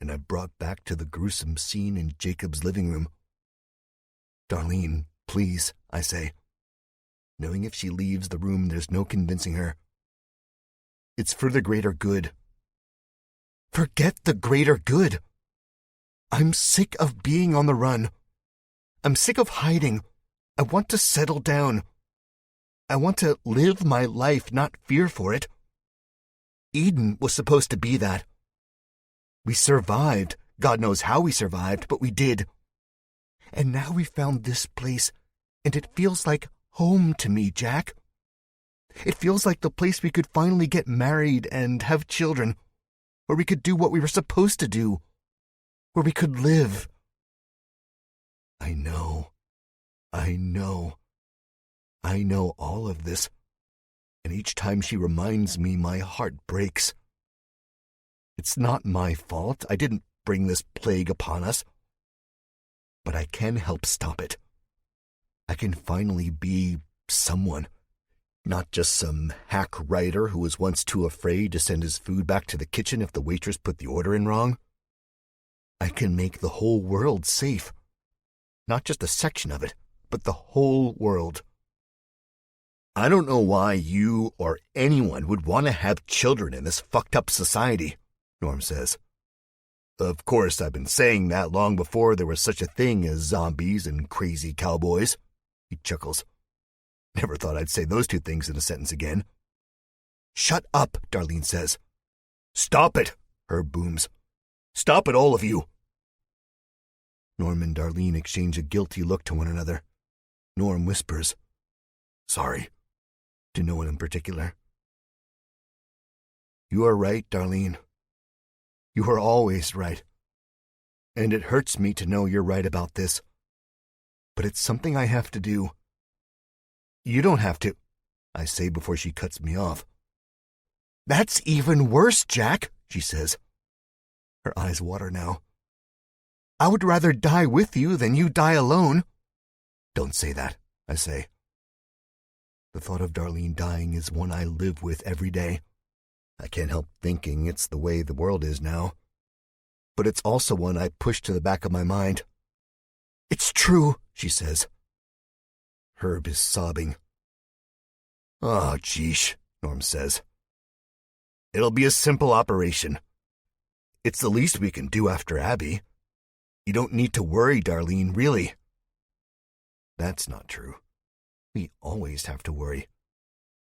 Speaker 1: and I'm brought back to the gruesome scene in Jacob's living room. Darlene, please, I say, knowing if she leaves the room there's no convincing her. It's for the greater good. Forget the greater good. I'm sick of being on the run. I'm sick of hiding. I want to settle down. I want to live my life, not fear for it. Eden was supposed to be that. We survived. God knows how we survived, but we did. And now we found this place, and it feels like home to me, Jack. It feels like the place we could finally get married and have children, where we could do what we were supposed to do, where we could live. I know all of this, and each time she reminds me, my heart breaks. It's not my fault. I didn't bring this plague upon us. But I can help stop it. I can finally be someone, not just some hack writer who was once too afraid to send his food back to the kitchen if the waitress put the order in wrong. I can make the whole world safe. Not just a section of it, but the whole world. I don't know why you or anyone would want to have children in this fucked up society, Norm says. Of course, I've been saying that long before there was such a thing as zombies and crazy cowboys. He chuckles. Never thought I'd say those two things in a sentence again. Shut up, Darlene says. Stop it, Herb booms. Stop it, all of you. Norm and Darlene exchange a guilty look to one another. Norm whispers, Sorry, to no one in particular. You are right, Darlene. You are always right. And it hurts me to know you're right about this. But it's something I have to do. You don't have to, I say before she cuts me off. That's even worse, Jack, she says. Her eyes water now. I would rather die with you than you die alone. Don't say that, I say. The thought of Darlene dying is one I live with every day. I can't help thinking it's the way the world is now. But it's also one I push to the back of my mind. It's true, she says. Herb is sobbing. Oh, geesh, Norm says. It'll be a simple operation. It's the least we can do after Abby. You don't need to worry, Darlene, really. That's not true. We always have to worry.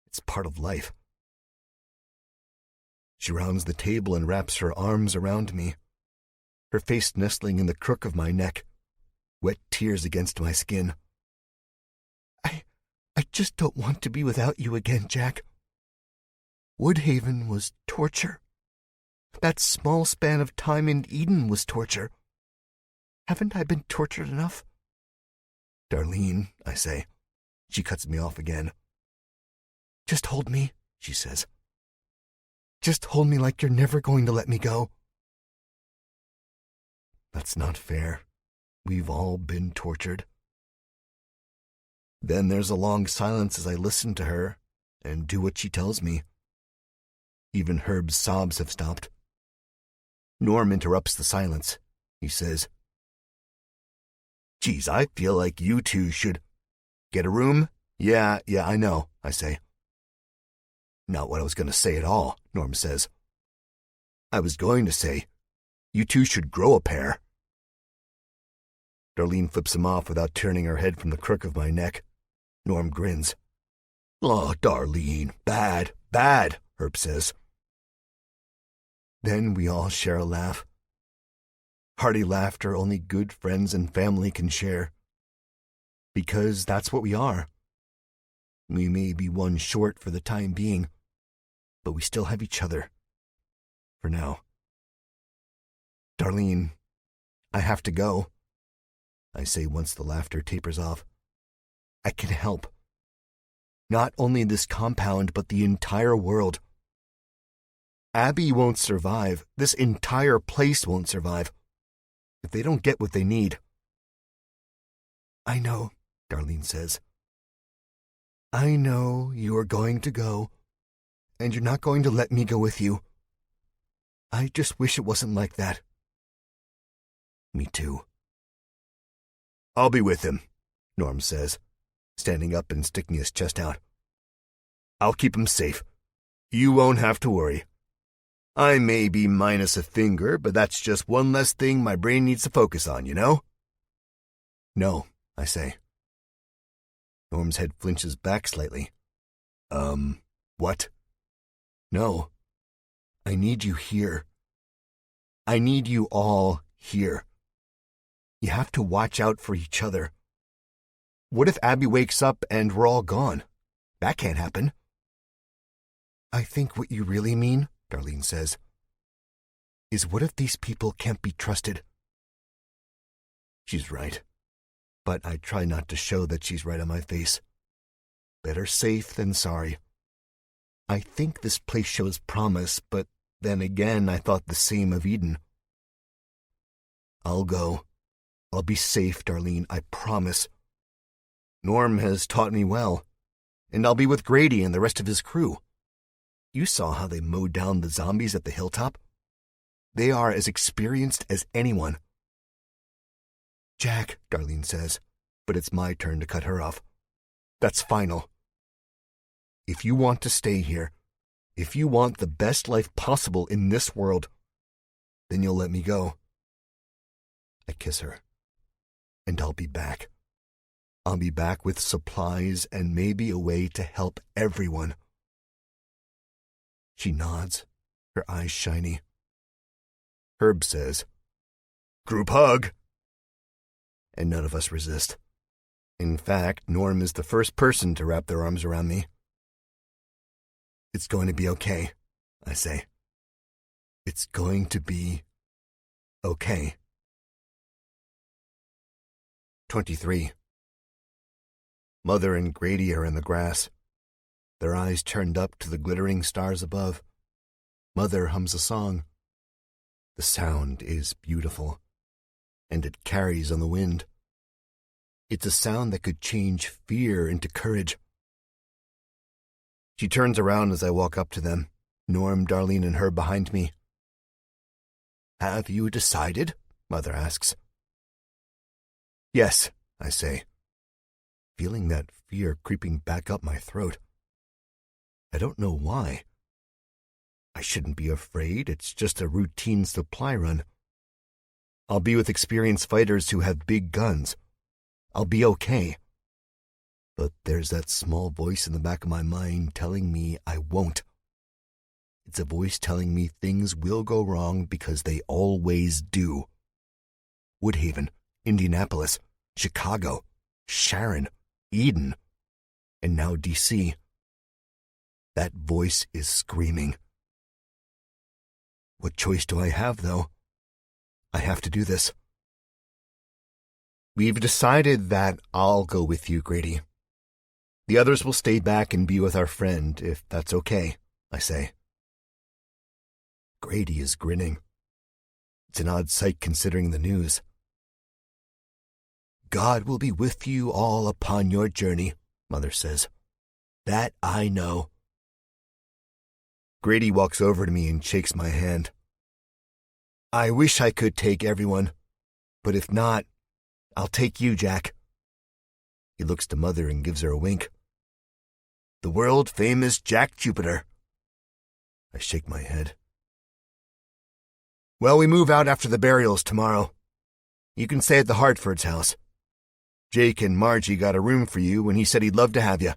Speaker 1: It's part of life. She rounds the table and wraps her arms around me, her face nestling in the crook of my neck, wet tears against my skin. I just don't want to be without you again, Jack. Woodhaven was torture. That small span of time in Eden was torture. Haven't I been tortured enough? Darlene, I say. She cuts me off again. Just hold me, she says. Just hold me like you're never going to let me go. That's not fair. We've all been tortured. Then there's a long silence as I listen to her and do what she tells me. Even Herb's sobs have stopped. Norm interrupts the silence. He says, Geez, I feel like you two should... Get a room? Yeah, I know, I say. Not what I was going to say at all, Norm says. I was going to say, you two should grow a pair. Darlene flips him off without turning her head from the crook of my neck. Norm grins. Oh, Darlene, bad, Herb says. Then we all share a laugh. Hearty laughter only good friends and family can share. Because that's what we are. We may be one short for the time being, but we still have each other. For now. Darlene, I have to go, I say once the laughter tapers off. I can help. Not only this compound, but the entire world. Abby won't survive. This entire place won't survive. if they don't get what they need. I know, Darlene says. I know you are going to go, and you're not going to let me go with you. I just wish it wasn't like that. Me too. I'll be with him, Norm says, standing up and sticking his chest out. I'll keep him safe. You won't have to worry. I may be minus a finger, but that's just one less thing my brain needs to focus on, you know? No, I say. Norm's head flinches back slightly. What? No. I need you here. I need you all here. You have to watch out for each other. What if Abby wakes up and we're all gone? That can't happen. I think what you really mean, Darlene says, is what if these people can't be trusted? She's right, but I try not to show that she's right on my face. Better safe than sorry. I think this place shows promise, but then again I thought the same of Eden. I'll go. I'll be safe, Darlene, I promise. Norm has taught me well, and I'll be with Grady and the rest of his crew. You saw how they mowed down the zombies at the hilltop. They are as experienced as anyone. Jack, Darlene says, but it's my turn to cut her off. That's final. If you want to stay here, if you want the best life possible in this world, then you'll let me go. I kiss her. And I'll be back. I'll be back with supplies and maybe a way to help everyone. She nods, her eyes shiny. Herb says, "Group hug." And none of us resist. In fact, Norm is the first person to wrap their arms around me. It's going to be okay, I say. It's going to be okay. 23. Mother and Grady are in the grass, their eyes turned up to the glittering stars above. Mother hums a song. The sound is beautiful, and it carries on the wind. It's a sound that could change fear into courage. She turns around as I walk up to them, Norm, Darlene, and her behind me. Have you decided? Mother asks. Yes, I say, feeling that fear creeping back up my throat. I don't know why. I shouldn't be afraid, it's just a routine supply run. I'll be with experienced fighters who have big guns. I'll be okay. But there's that small voice in the back of my mind telling me I won't. It's a voice telling me things will go wrong because they always do. Woodhaven, Indianapolis, Chicago, Sharon, Eden, and now D.C. That voice is screaming. What choice do I have, though? I have to do this. We've decided that I'll go with you, Grady. The others will stay back and be with our friend, if that's okay, I say. Grady is grinning. It's an odd sight considering the news. God will be with you all upon your journey, Mother says. That I know. Grady walks over to me and shakes my hand. I wish I could take everyone, but if not, I'll take you, Jack. He looks to Mother and gives her a wink. The world-famous Jack Jupiter. I shake my head. Well, we move out after the burials tomorrow. You can stay at the Hartford's house. Jake and Margie got a room for you, and he said he'd love to have you.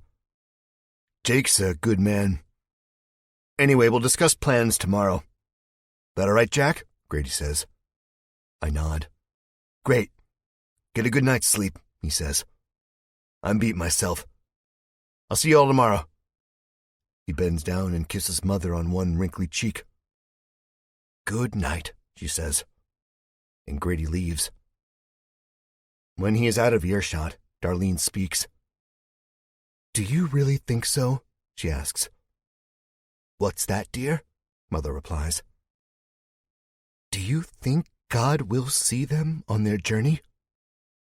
Speaker 1: Jake's a good man. Anyway, we'll discuss plans tomorrow. That all right, Jack? Grady says. I nod. Great. Get a good night's sleep, he says. I'm beat myself. I'll see you all tomorrow. He bends down and kisses Mother on one wrinkly cheek. Good night, she says. And Grady leaves. When he is out of earshot, Darlene speaks. Do you really think so? She asks. What's that, dear? Mother replies. Do you think God will see them on their journey?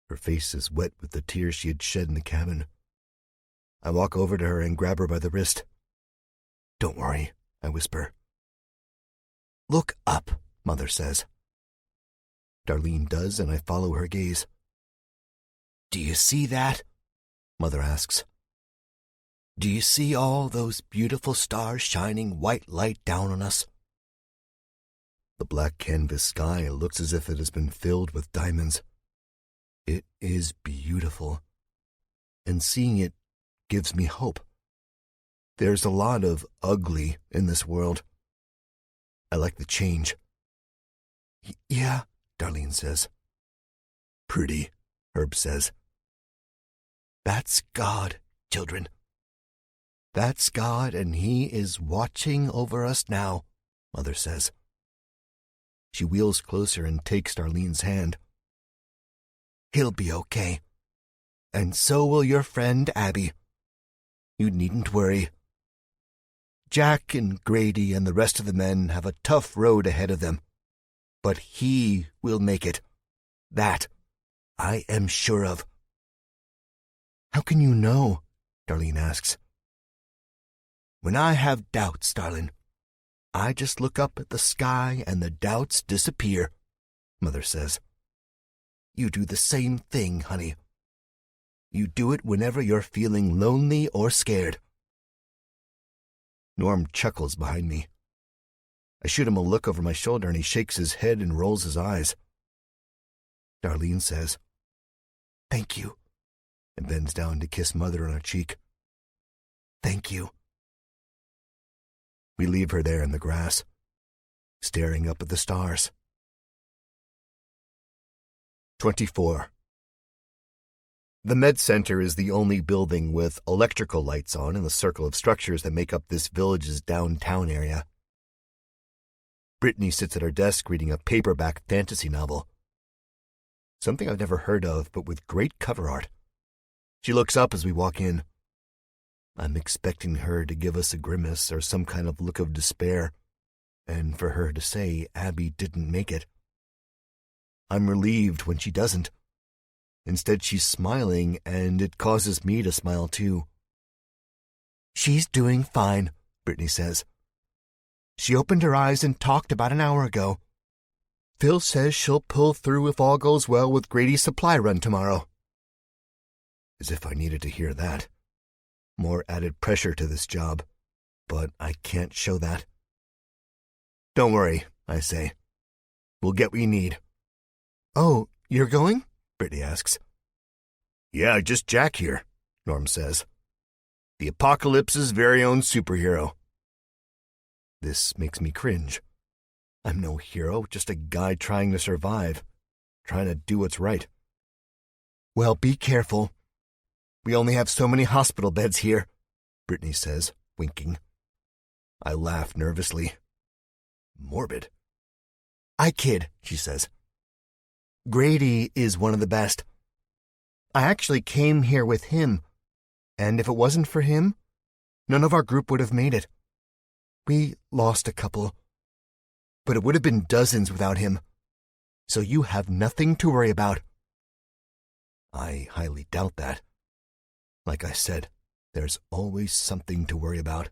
Speaker 1: Her face is wet with the tears she had shed in the cabin. I walk over to her and grab her by the wrist. Don't worry, I whisper. Look up, Mother says. Darlene does, and I follow her gaze. Do you see that? Mother asks. Do you see all those beautiful stars shining white light down on us? The black canvas sky looks as if it has been filled with diamonds. It is beautiful, and seeing it gives me hope. There's a lot of ugly in this world. I like the change. Yeah, Darlene says. Pretty, Herb says. That's God, children. That's God, and He is watching over us now, Mother says. She wheels closer and takes Darlene's hand. He'll be okay. And so will your friend Abby. You needn't worry. Jack and Grady and the rest of the men have a tough road ahead of them. But he will make it. That I am sure of. How can you know? Darlene asks. When I have doubts, darling, I just look up at the sky and the doubts disappear, Mother says. You do the same thing, honey. You do it whenever you're feeling lonely or scared. Norm chuckles behind me. I shoot him a look over my shoulder and he shakes his head and rolls his eyes. Darlene says, Thank you, and bends down to kiss Mother on her cheek. Thank you. We leave her there in the grass, staring up at the stars. 24. The Med Center is the only building with electrical lights on in the circle of structures that make up this village's downtown area. Brittany sits at her desk reading a paperback fantasy novel. Something I've never heard of, but with great cover art. She looks up as we walk in. I'm expecting her to give us a grimace or some kind of look of despair, and for her to say Abby didn't make it. I'm relieved when she doesn't. Instead, she's smiling, and it causes me to smile too. She's doing fine, Brittany says. She opened her eyes and talked about an hour ago. Phil says she'll pull through if all goes well with Grady's supply run tomorrow. As if I needed to hear that. More added pressure to this job, but I can't show that. Don't worry, I say. We'll get what you need. Oh, you're going? Brittany asks. Yeah, just Jack here, Norm says. The apocalypse's very own superhero. This makes me cringe. I'm no hero, just a guy trying to survive, trying to do what's right. Well, be careful. We only have so many hospital beds here, Brittany says, winking. I laugh nervously. Morbid. I kid, she says. Grady is one of the best. I actually came here with him, and if it wasn't for him, none of our group would have made it. We lost a couple, but it would have been dozens without him, so you have nothing to worry about. I highly doubt that. Like I said, there's always something to worry about.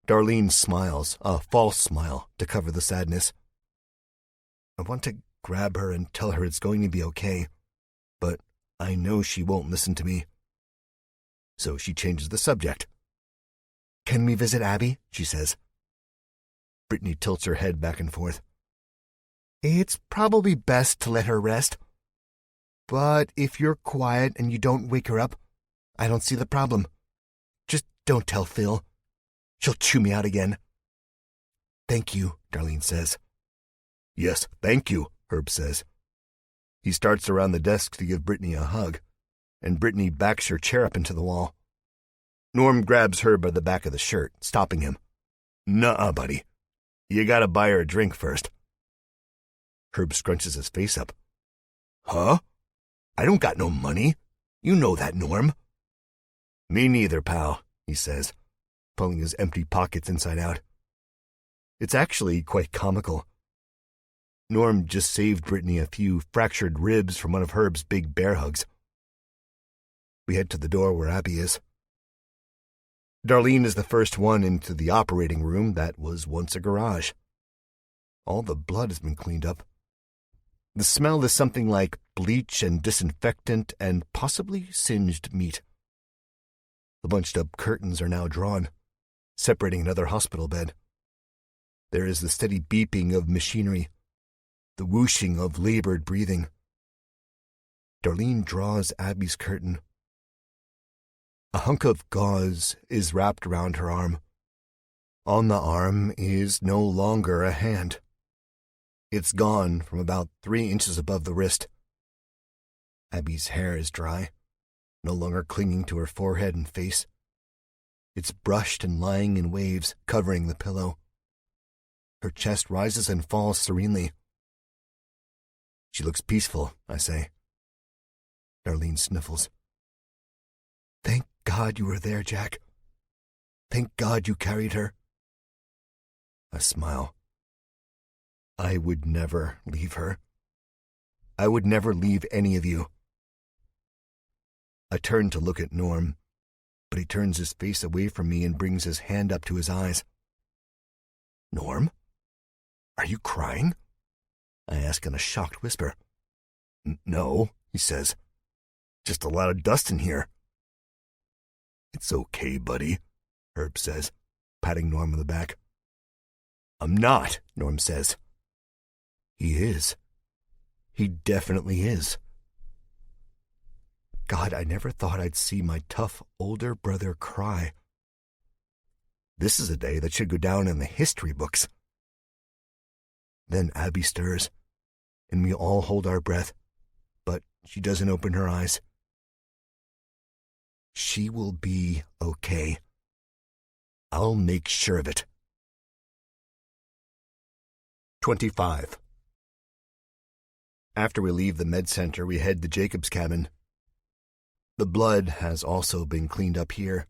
Speaker 1: Darlene smiles, a false smile, to cover the sadness. I want to grab her and tell her it's going to be okay, but I know she won't listen to me. So she changes the subject. Can we visit Abby? She says. Brittany tilts her head back and forth. It's probably best to let her rest. But if you're quiet and you don't wake her up, I don't see the problem. Just don't tell Phil. She'll chew me out again. Thank you, Darlene says. Yes, thank you, Herb says. He starts around the desk to give Brittany a hug, and Brittany backs her chair up into the wall. Norm grabs Herb by the back of the shirt, stopping him. Nuh-uh, buddy. You gotta buy her a drink first. Herb scrunches his face up. Huh? I don't got no money. You know that, Norm. Me neither, pal, he says, pulling his empty pockets inside out. It's actually quite comical. Norm just saved Brittany a few fractured ribs from one of Herb's big bear hugs. We head to the door where Abby is. Darlene is the first one into the operating room that was once a garage. All the blood has been cleaned up. The smell is something like bleach and disinfectant and possibly singed meat. The bunched-up curtains are now drawn, separating another hospital bed. There is the steady beeping of machinery, the whooshing of labored breathing. Darlene draws Abby's curtain. A hunk of gauze is wrapped around her arm. On the arm is no longer a hand. It's gone from about 3 inches above the wrist. Abby's hair is dry, no longer clinging to her forehead and face. It's brushed and lying in waves, covering the pillow. Her chest rises and falls serenely. She looks peaceful, I say. Darlene sniffles. Thank God you were there, Jack. Thank God you carried her. I smile. I would never leave her. I would never leave any of you. I turn to look at Norm, but he turns his face away from me and brings his hand up to his eyes. Norm? Are you crying? I ask in a shocked whisper. No, he says. Just a lot of dust in here. It's okay, buddy, Herb says, patting Norm on the back. I'm not, Norm says. He is. He definitely is. God, I never thought I'd see my tough older brother cry. This is a day that should go down in the history books. Then Abby stirs, and we all hold our breath, but she doesn't open her eyes. She will be okay. I'll make sure of it. 25. After we leave the med center, we head to Jacob's cabin. The blood has also been cleaned up here.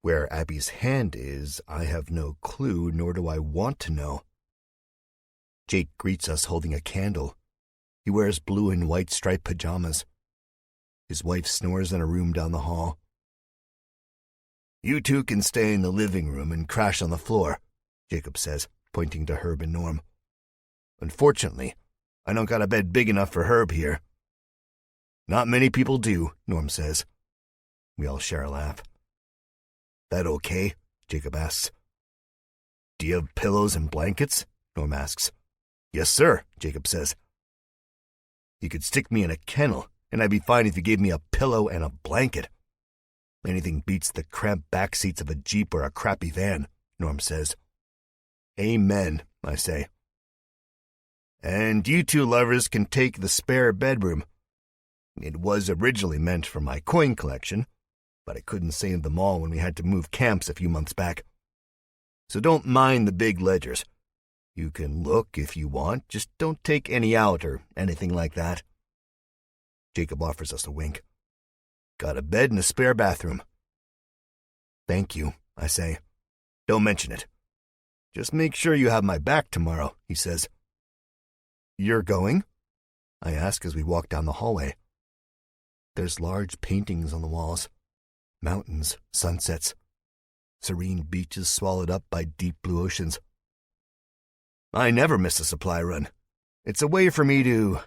Speaker 1: Where Abby's hand is, I have no clue, nor do I want to know. Jake greets us holding a candle. He wears blue and white striped pajamas. His wife snores in a room down the hall. You two can stay in the living room and crash on the floor, Jacob says, pointing to Herb and Norm. Unfortunately, I don't got a bed big enough for Herb here. Not many people do, Norm says. We all share a laugh. That okay? Jacob asks. Do you have pillows and blankets? Norm asks. Yes, sir, Jacob says. You could stick me in a kennel, and I'd be fine if you gave me a pillow and a blanket. Anything beats the cramped back seats of a Jeep or a crappy van, Norm says. Amen, I say. And you two lovers can take the spare bedroom. It was originally meant for my coin collection, but I couldn't save them all when we had to move camps a few months back. So don't mind the big ledgers. You can look if you want, just don't take any out or anything like that. Jacob offers us a wink. Got a bed and a spare bathroom. Thank you, I say. Don't mention it. Just make sure you have my back tomorrow, he says. You're going? I ask as we walk down the hallway. There's large paintings on the walls. Mountains, sunsets. Serene beaches swallowed up by deep blue oceans. I never miss a supply run. It's a way for me to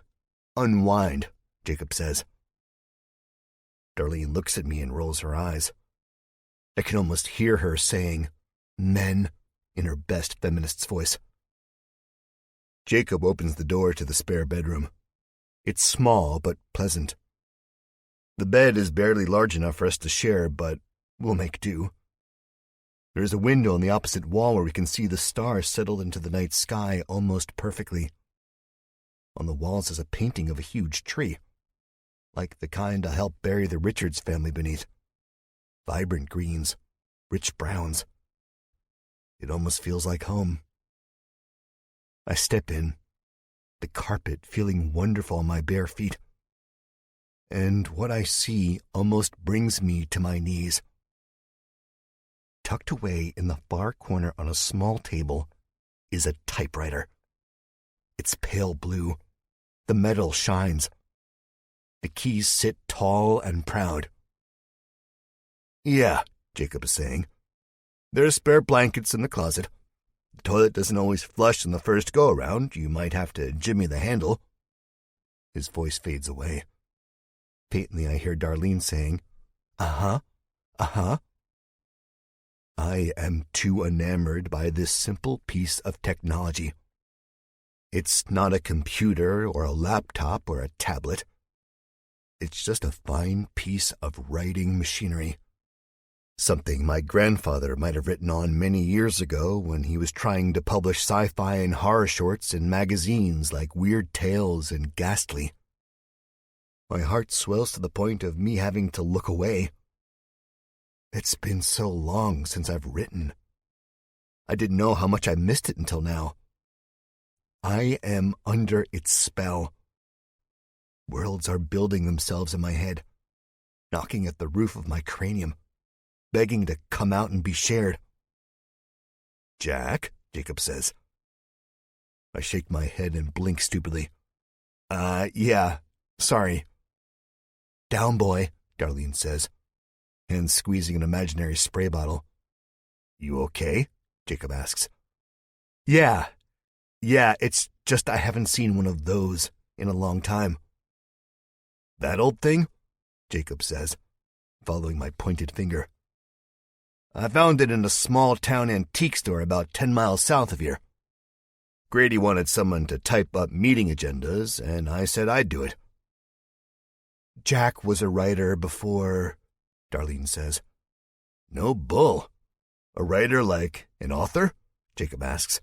Speaker 1: unwind, Jacob says. Darlene looks at me and rolls her eyes. I can almost hear her saying, men, in her best feminist's voice. Jacob opens the door to the spare bedroom. It's small but pleasant. The bed is barely large enough for us to share, but we'll make do. There is a window on the opposite wall where we can see the stars settled into the night sky almost perfectly. On the walls is a painting of a huge tree, like the kind I helped bury the Richards family beneath. Vibrant greens, rich browns. It almost feels like home. I step in, the carpet feeling wonderful on my bare feet. And what I see almost brings me to my knees. Tucked away in the far corner on a small table is a typewriter. It's pale blue. The metal shines. The keys sit tall and proud. Yeah, Jacob is saying. There's spare blankets in the closet. The toilet doesn't always flush in the first go-around. You might have to jimmy the handle. His voice fades away. Faintly I hear Darlene saying, Uh-huh, uh-huh. I am too enamored by this simple piece of technology. It's not a computer or a laptop or a tablet. It's just a fine piece of writing machinery. Something my grandfather might have written on many years ago when he was trying to publish sci-fi and horror shorts in magazines like Weird Tales and Ghastly. My heart swells to the point of me having to look away. It's been so long since I've written. I didn't know how much I missed it until now. I am under its spell. Worlds are building themselves in my head, knocking at the roof of my cranium, begging to come out and be shared. Jack, Jacob says. I shake my head and blink stupidly. Yeah, sorry. Down, boy, Darlene says, hands squeezing an imaginary spray bottle. You okay? Jacob asks. Yeah, it's just I haven't seen one of those in a long time. That old thing? Jacob says, following my pointed finger. I found it in a small-town antique store about 10 miles south of here. Grady wanted someone to type up meeting agendas, and I said I'd do it. Jack was a writer before, Darlene says. No bull. A writer like an author? Jacob asks.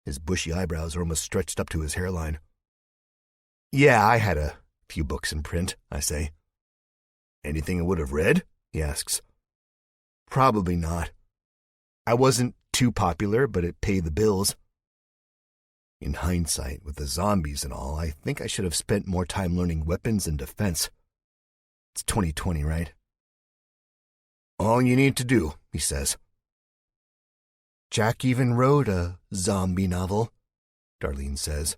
Speaker 1: His bushy eyebrows are almost stretched up to his hairline. Yeah, I had a few books in print, I say. Anything I would have read? He asks. Probably not. I wasn't too popular, but it paid the bills. In hindsight, with the zombies and all, I think I should have spent more time learning weapons and defense. It's 2020, right? All you need to do, he says. Jack even wrote a zombie novel, Darlene says,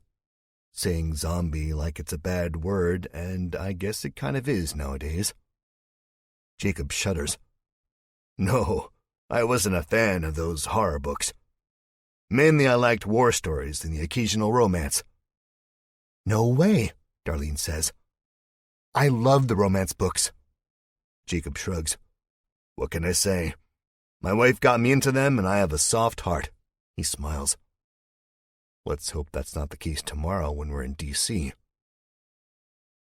Speaker 1: saying zombie like it's a bad word, and I guess it kind of is nowadays. Jacob shudders. No, I wasn't a fan of those horror books. Mainly I liked war stories and the occasional romance. No way, Darlene says. I love the romance books. Jacob shrugs. What can I say? My wife got me into them and I have a soft heart. He smiles. Let's hope that's not the case tomorrow when we're in D.C.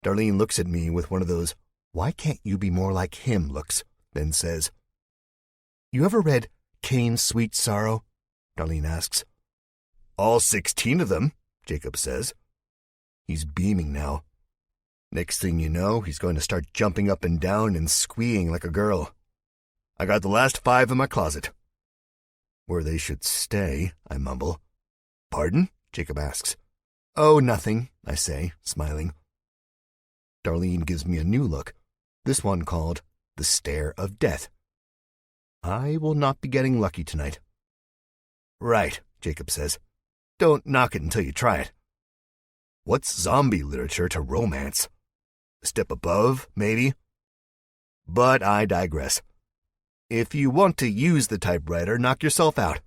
Speaker 1: Darlene looks at me with one of those, why can't you be more like him looks, then says, You ever read Cain's Sweet Sorrow? Darlene asks. All 16 of them, Jacob says. He's beaming now. Next thing you know, he's going to start jumping up and down and squeeing like a girl. I got the last 5 in my closet. Where they should stay, I mumble. Pardon? Jacob asks. Oh, nothing, I say, smiling. Darlene gives me a new look, this one called The Stare of Death. I will not be getting lucky tonight. Right, Jacob says. Don't knock it until you try it. What's zombie literature to romance? A step above, maybe? But I digress. If you want to use the typewriter, knock yourself out.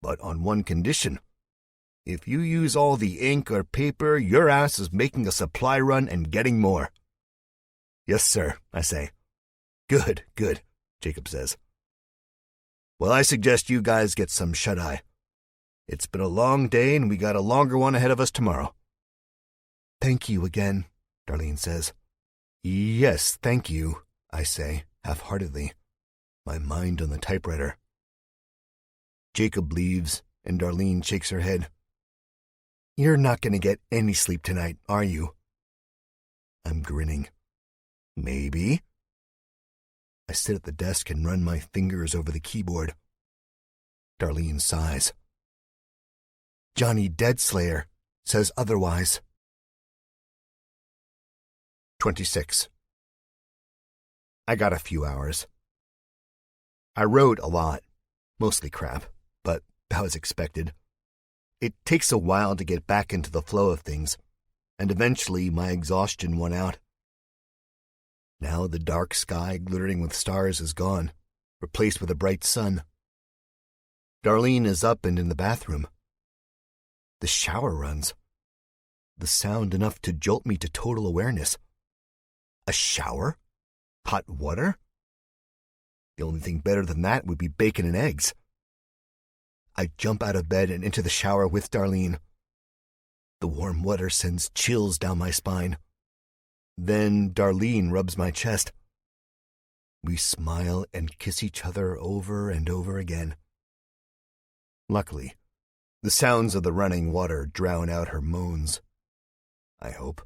Speaker 1: But on one condition. If you use all the ink or paper, your ass is making a supply run and getting more. Yes, sir, I say. Good, Jacob says. Well, I suggest you guys get some shut-eye. It's been a long day and we got a longer one ahead of us tomorrow. Thank you again, Darlene says. Yes, thank you, I say, half-heartedly, my mind on the typewriter. Jacob leaves and Darlene shakes her head. You're not going to get any sleep tonight, are you? I'm grinning. Maybe. I sit at the desk and run my fingers over the keyboard. Darlene sighs. Johnny Deadslayer says otherwise. 26. I got a few hours. I wrote a lot, mostly crap, but that was expected. It takes a while to get back into the flow of things, and eventually my exhaustion won out. Now the dark sky glittering with stars is gone, replaced with a bright sun. Darlene is up and in the bathroom. The shower runs. The sound enough to jolt me to total awareness. A shower? Hot water? The only thing better than that would be bacon and eggs. I jump out of bed and into the shower with Darlene. The warm water sends chills down my spine. Then Darlene rubs my chest. We smile and kiss each other over and over again. Luckily, the sounds of the running water drown out her moans. I hope.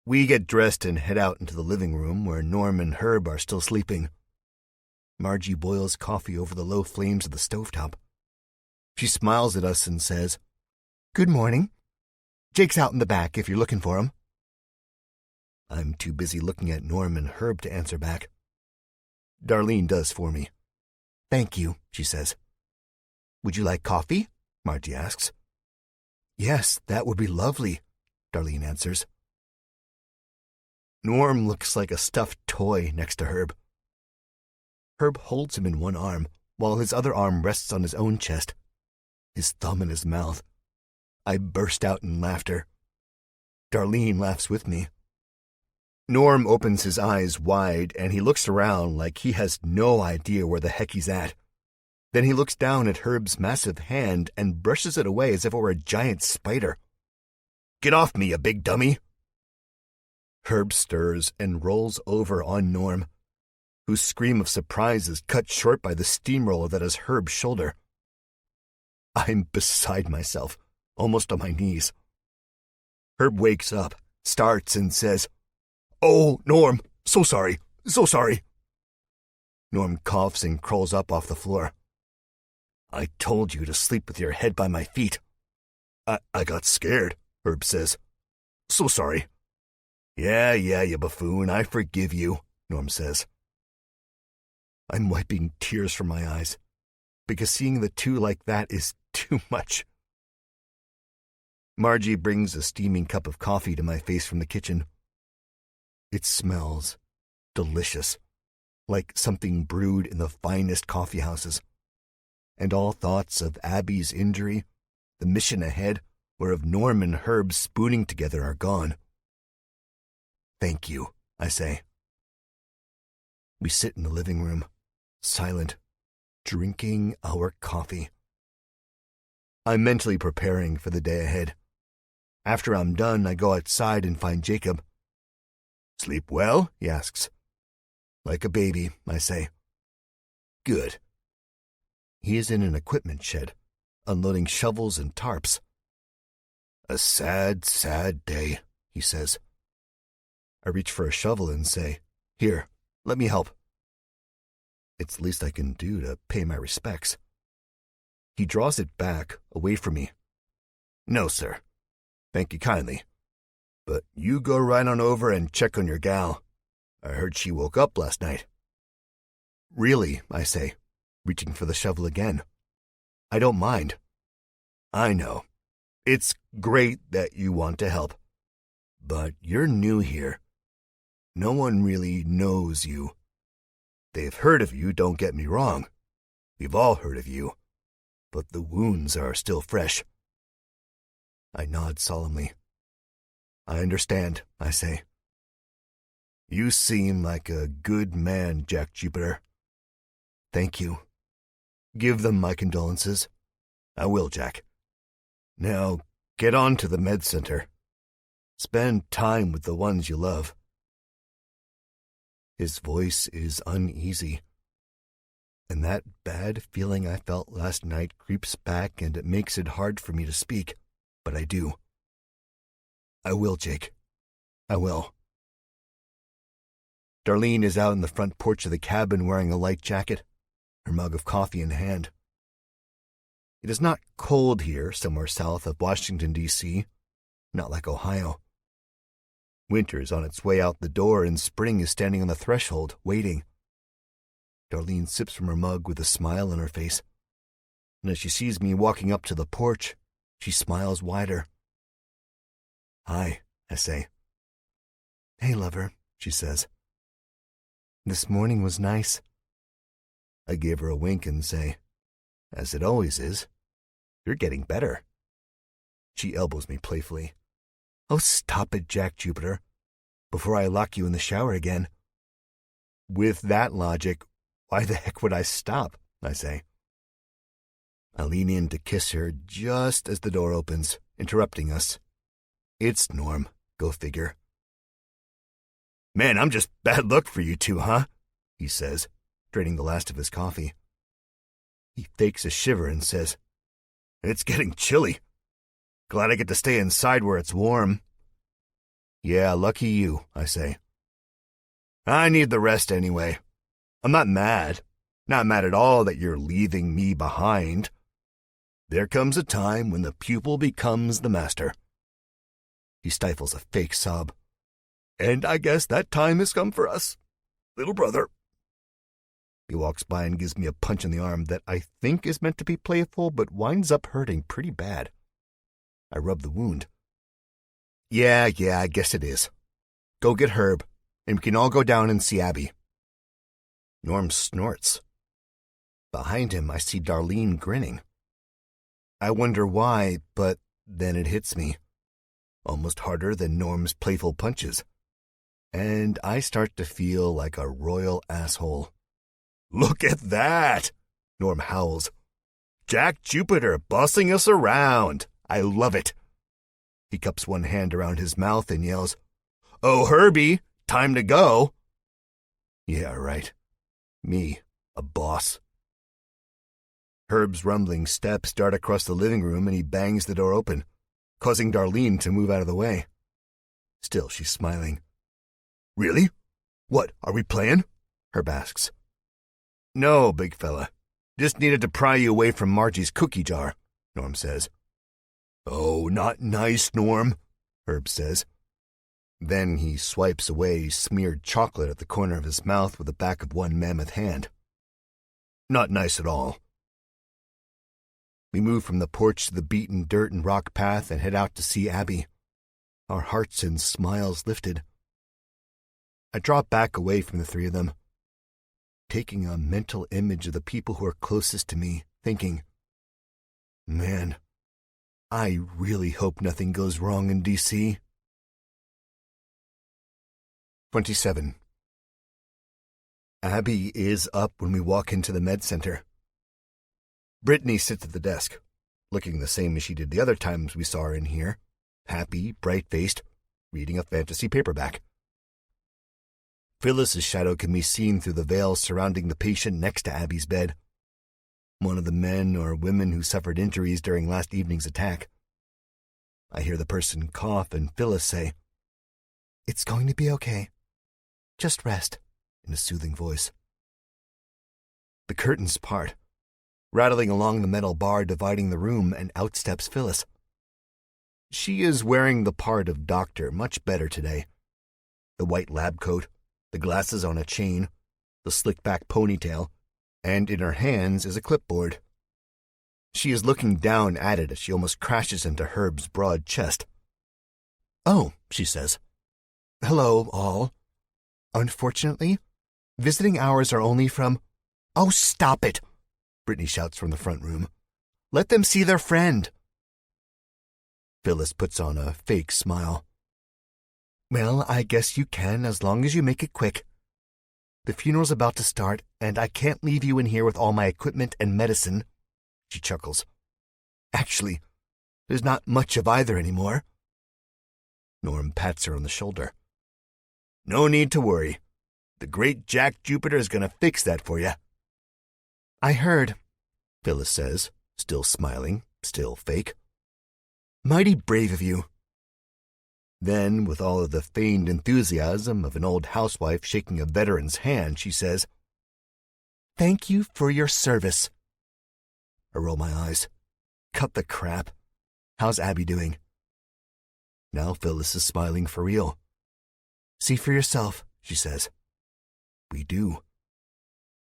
Speaker 1: We get dressed and head out into the living room where Norm and Herb are still sleeping. Margie boils coffee over the low flames of the stovetop. She smiles at us and says, "Good morning. Jake's out in the back if you're looking for him." I'm too busy looking at Norm and Herb to answer back. Darlene does for me. "Thank you," she says. "Would you like coffee?" Margie asks. "Yes, that would be lovely," Darlene answers. Norm looks like a stuffed toy next to Herb. Herb holds him in one arm, while his other arm rests on his own chest, his thumb in his mouth. I burst out in laughter. Darlene laughs with me. Norm opens his eyes wide, and he looks around like he has no idea where the heck he's at. Then he looks down at Herb's massive hand and brushes it away as if it were a giant spider. "Get off me, you big dummy!" Herb stirs and rolls over on Norm, whose scream of surprise is cut short by the steamroller that is Herb's shoulder. I'm beside myself, almost on my knees. Herb wakes up, starts, and says, "Oh, Norm, so sorry, so sorry." Norm coughs and crawls up off the floor. "I told you to sleep with your head by my feet." I got scared," Herb says. "So sorry." Yeah, you buffoon, I forgive you," Norm says. I'm wiping tears from my eyes, because seeing the two like that is too much. Margie brings a steaming cup of coffee to my face from the kitchen. It smells delicious, like something brewed in the finest coffee houses. And all thoughts of Abby's injury, the mission ahead, or of Norm and Herb spooning together are gone. "Thank you," I say. We sit in the living room, silent, drinking our coffee. I'm mentally preparing for the day ahead. After I'm done, I go outside and find Jacob. "Sleep well?" he asks. "Like a baby," I say. "Good." He is in an equipment shed, unloading shovels and tarps. "A sad, sad day," he says. I reach for a shovel and say, "Here, let me help." It's the least I can do to pay my respects. He draws it back, away from me. "No, sir. Thank you kindly. But you go right on over and check on your gal. I heard she woke up last night." "Really?" I say, reaching for the shovel again. "I don't mind." "I know. It's great that you want to help. But you're new here. No one really knows you. They've heard of you, don't get me wrong. We've all heard of you. But the wounds are still fresh." I nod solemnly. "I understand," I say. "You seem like a good man, Jack Jupiter." "Thank you. Give them my condolences." "I will, Jack. Now, get on to the med center. Spend time with the ones you love." His voice is uneasy, and that bad feeling I felt last night creeps back, and it makes it hard for me to speak, but I do. "I will, Jake. I will." Darlene is out in the front porch of the cabin wearing a light jacket, her mug of coffee in hand. It is not cold here, somewhere south of Washington, D.C., not like Ohio. Winter is on its way out the door, and spring is standing on the threshold, waiting. Darlene sips from her mug with a smile on her face. and as she sees me walking up to the porch, she smiles wider. "Hi," I say. "Hey, lover," she says. "This morning was nice." I give her a wink and say, "As it always is. You're getting better." She elbows me playfully. "Oh, stop it, Jack Jupiter, before I lock you in the shower again." "With that logic, why the heck would I stop?" I say. I lean in to kiss her just as the door opens, interrupting us. It's Norm, go figure. "Man, I'm just bad luck for you two, huh?" he says, draining the last of his coffee. He fakes a shiver and says, "It's getting chilly. Glad I get to stay inside where it's warm." "Yeah, lucky you," I say. "I need the rest anyway. I'm not mad. Not mad at all that you're leaving me behind. There comes a time when the pupil becomes the master." He stifles a fake sob. "And I guess that time has come for us, little brother." He walks by and gives me a punch in the arm that I think is meant to be playful, but winds up hurting pretty bad. I rub the wound. Yeah, I guess it is. Go get Herb, and we can all go down and see Abby." Norm snorts. Behind him, I see Darlene grinning. I wonder why, but then it hits me, almost harder than Norm's playful punches, and I start to feel like a royal asshole. "Look at that!" Norm howls. "Jack Jupiter bossing us around. I love it." He cups one hand around his mouth and yells, "Oh, Herbie, time to go." Yeah, right. Me, a boss. Herb's rumbling steps dart across the living room and he bangs the door open, causing Darlene to move out of the way. Still, she's smiling. "Really? What, are we playing?" Herb asks. "No, big fella. Just needed to pry you away from Margie's cookie jar," Norm says. "Oh, not nice, Norm," Herb says. Then he swipes away smeared chocolate at the corner of his mouth with the back of one mammoth hand. "Not nice at all." We move from the porch to the beaten dirt and rock path and head out to see Abby, our hearts and smiles lifted. I draw back away from the three of them, taking a mental image of the people who are closest to me, thinking, man, I really hope nothing goes wrong in D.C. 27. Abby is up when we walk into the med center. Brittany sits at the desk, looking the same as she did the other times we saw her in here, happy, bright-faced, reading a fantasy paperback. Phyllis's shadow can be seen through the veil surrounding the patient next to Abby's bed, one of the men or women who suffered injuries during last evening's attack. I hear the person cough and Phyllis say, "It's going to be okay. Just rest," in a soothing voice. The curtains part, rattling along the metal bar dividing the room, and out steps Phyllis. She is wearing the part of doctor much better today. The white lab coat, the glasses on a chain, the slick-back ponytail, and in her hands is a clipboard. She is looking down at it as she almost crashes into Herb's broad chest. "Oh," she says. "Hello, all. Unfortunately, visiting hours are only from—" "Oh, stop it!" Brittany shouts from the front room. "Let them see their friend." Phyllis puts on a fake smile. "Well, I guess you can as long as you make it quick. The funeral's about to start, and I can't leave you in here with all my equipment and medicine." She chuckles. "Actually, there's not much of either anymore." Norm pats her on the shoulder. "No need to worry. The great Jack Jupiter is going to fix that for you." "I heard," Phyllis says, still smiling, still fake. "Mighty brave of you." Then, with all of the feigned enthusiasm of an old housewife shaking a veteran's hand, she says, "Thank you for your service." I roll my eyes. Cut the crap. How's Abby doing? Now Phyllis is smiling for real. "See for yourself," she says. We do.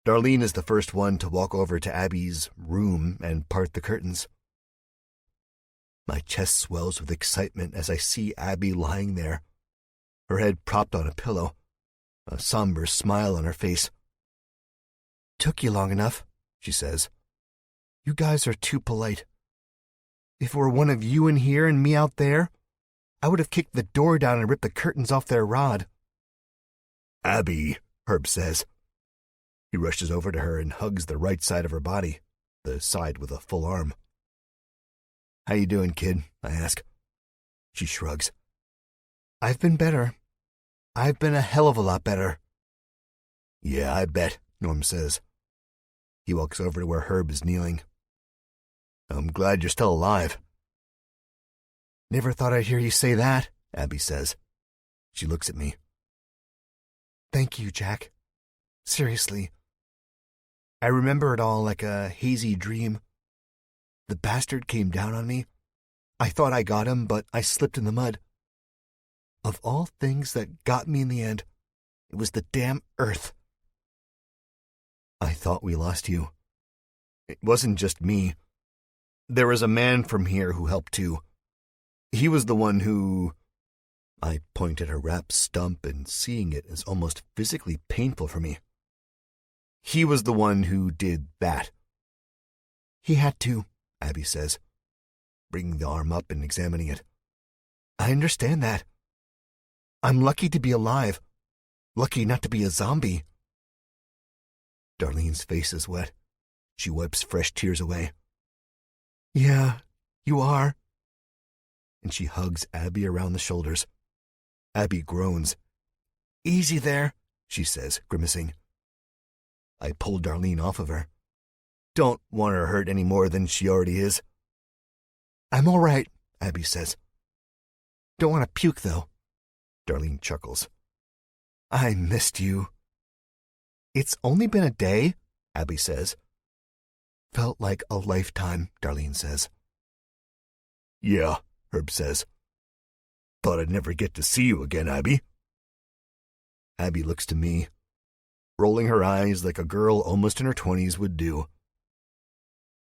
Speaker 1: Darlene is the first one to walk over to Abby's room and part the curtains. My chest swells with excitement as I see Abby lying there, her head propped on a pillow, a somber smile on her face. "Took you long enough," she says. "You guys are too polite. If it were one of you in here and me out there, I would have kicked the door down and ripped the curtains off their rod." "Abby," Herb says. He rushes over to her and hugs the right side of her body, the side with a full arm. "How you doing, kid?" I ask. She shrugs. "I've been better. I've been a hell of a lot better." "Yeah, I bet," Norm says. He walks over to where Herb is kneeling. "I'm glad you're still alive." "Never thought I'd hear you say that," Abby says. She looks at me. "Thank you, Jack. Seriously. I remember it all like a hazy dream. The bastard came down on me. I thought I got him, but I slipped in the mud. Of all things that got me in the end, it was the damn earth." "I thought we lost you. It wasn't just me. There was a man from here who helped too. He was the one who—" I point at her wrapped stump, and seeing it is almost physically painful for me. "He was the one who did that." "He had to," Abby says, bringing the arm up and examining it. "I understand that. I'm lucky to be alive. Lucky not to be a zombie." Darlene's face is wet. She wipes fresh tears away. "Yeah, you are." And she hugs Abby around the shoulders. Abby groans. "Easy there," she says, grimacing. I pull Darlene off of her. Don't want her hurt any more than she already is. "I'm all right," Abby says. "Don't want to puke, though." Darlene chuckles. "I missed you." "It's only been a day," Abby says. "Felt like a lifetime," Darlene says. "Yeah," Herb says. "Thought I'd never get to see you again, Abby." Abby looks to me, rolling her eyes like a girl almost in her 20s would do.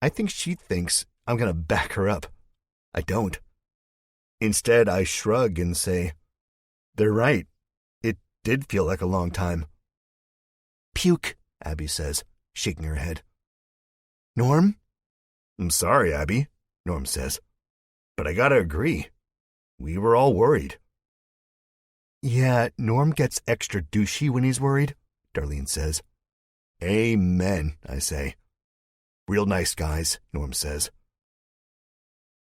Speaker 1: I think she thinks I'm going to back her up. I don't. Instead, I shrug and say, "They're right. It did feel like a long time." "Puke," Abby says, shaking her head. "Norm?" "I'm sorry, Abby," Norm says. "But I gotta agree. We were all worried." "Yeah, Norm gets extra douchey when he's worried," Darlene says. "Amen," I say. "Real nice guys," Norm says.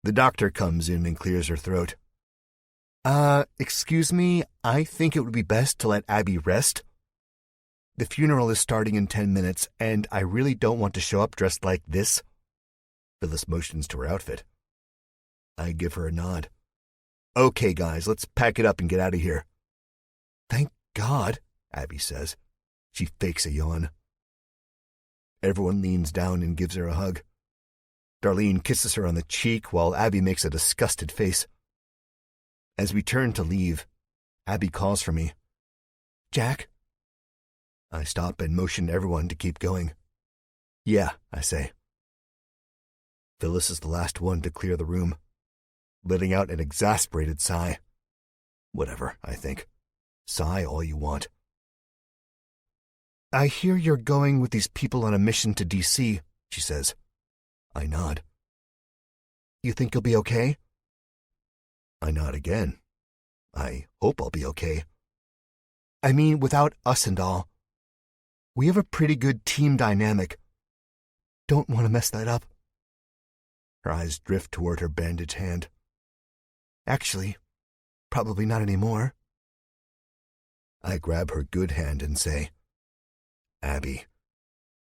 Speaker 1: The doctor comes in and clears her throat. Excuse me, I think it would be best to let Abby rest. The funeral is starting in 10 minutes, and I really don't want to show up dressed like this." Phyllis motions to her outfit. I give her a nod. "Okay, guys, let's pack it up and get out of here." "Thank God," Abby says. She fakes a yawn. Everyone leans down and gives her a hug. Darlene kisses her on the cheek while Abby makes a disgusted face. As we turn to leave, Abby calls for me. "Jack?" I stop and motion everyone to keep going. "Yeah," I say. Phyllis is the last one to clear the room, letting out an exasperated sigh. Whatever, I think. Sigh all you want. "I hear you're going with these people on a mission to D.C., she says. I nod. "You think you'll be okay?" I nod again. I hope I'll be okay. "I mean, without us and all. We have a pretty good team dynamic. Don't want to mess that up." Her eyes drift toward her bandaged hand. "Actually, probably not anymore." I grab her good hand and say, "Abby,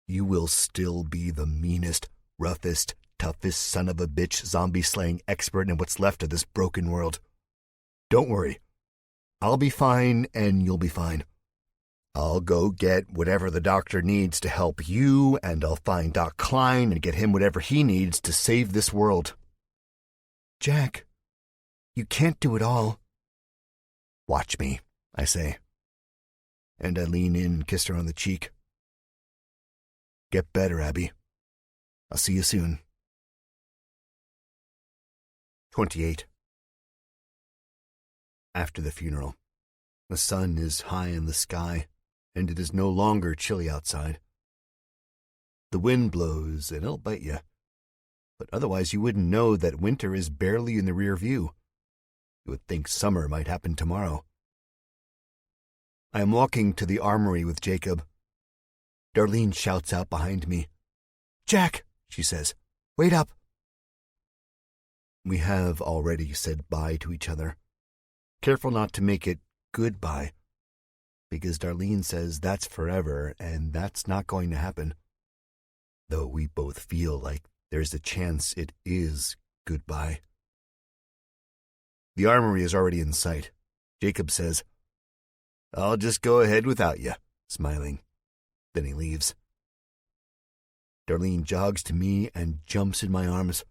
Speaker 1: you will still be the meanest, roughest, toughest son of a bitch zombie-slaying expert in what's left of this broken world. Don't worry. I'll be fine and you'll be fine. I'll go get whatever the doctor needs to help you, and I'll find Doc Klein and get him whatever he needs to save this world." "Jack, you can't do it all." "Watch me," I say. And I lean in and kiss her on the cheek. Get better, Abby. I'll see you soon. 28. After the funeral, the sun is high in the sky, and it is no longer chilly outside. The wind blows, and it'll bite you. But otherwise you wouldn't know that winter is barely in the rear view. You would think summer might happen tomorrow. I am walking to the armory with Jacob. Darlene shouts out behind me. "Jack," she says, "wait up." We have already said bye to each other. Careful not to make it goodbye, because Darlene says that's forever, and that's not going to happen. Though we both feel like there's a chance it is goodbye. The armory is already in sight. Jacob says, "I'll just go ahead without you," smiling. Then he leaves. Darlene jogs to me and jumps in my arms.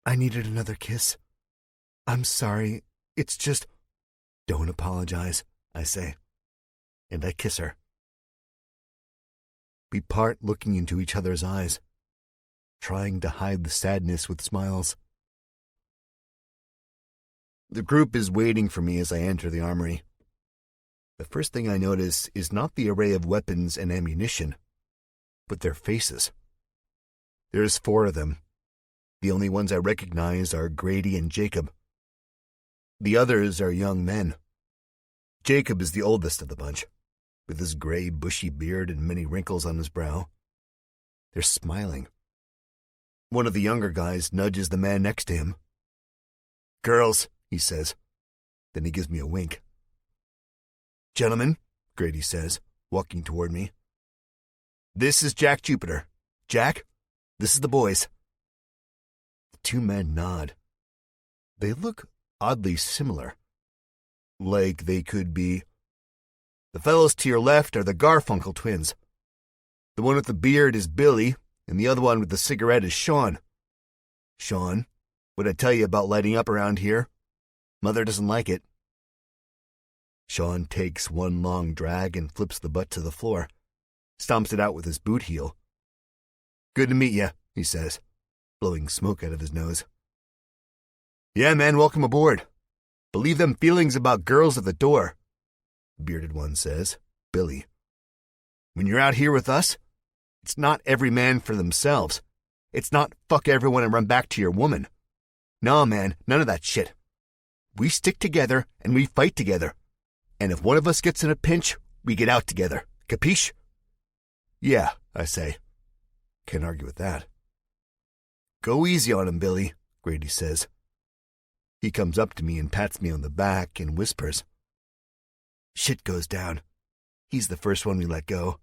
Speaker 1: "I needed another kiss. I'm sorry. It's just—" "Don't apologize," I say, and I kiss her. We part looking into each other's eyes, trying to hide the sadness with smiles. The group is waiting for me as I enter the armory. The first thing I notice is not the array of weapons and ammunition, but their faces. There's 4 of them. The only ones I recognize are Grady and Jacob. The others are young men. Jacob is the oldest of the bunch, with his gray, bushy beard and many wrinkles on his brow. They're smiling. One of the younger guys nudges the man next to him. "Girls," he says. Then he gives me a wink. "Gentlemen," Grady says, walking toward me. "This is Jack Jupiter. Jack, this is the boys." The 2 men nod. They look oddly similar. Like they could be. The fellows to your left are the Garfunkel twins. The one with the beard is Billy, and the other one with the cigarette is Sean. "Sean, what'd I tell you about lighting up around here? Mother doesn't like it." Sean takes one long drag and flips the butt to the floor, stomps it out with his boot heel. "Good to meet you," he says, blowing smoke out of his nose. "Yeah, man, welcome aboard. But leave them feelings about girls at the door," the bearded one says, Billy. "When you're out here with us, it's not every man for themselves. It's not fuck everyone and run back to your woman. No, man, none of that shit. We stick together and we fight together. And if one of us gets in a pinch, we get out together. Capiche?" "Yeah," I say. Can't argue with that. "Go easy on him, Billy," Grady says. He comes up to me and pats me on the back and whispers. "Shit goes down. He's the first one we let go."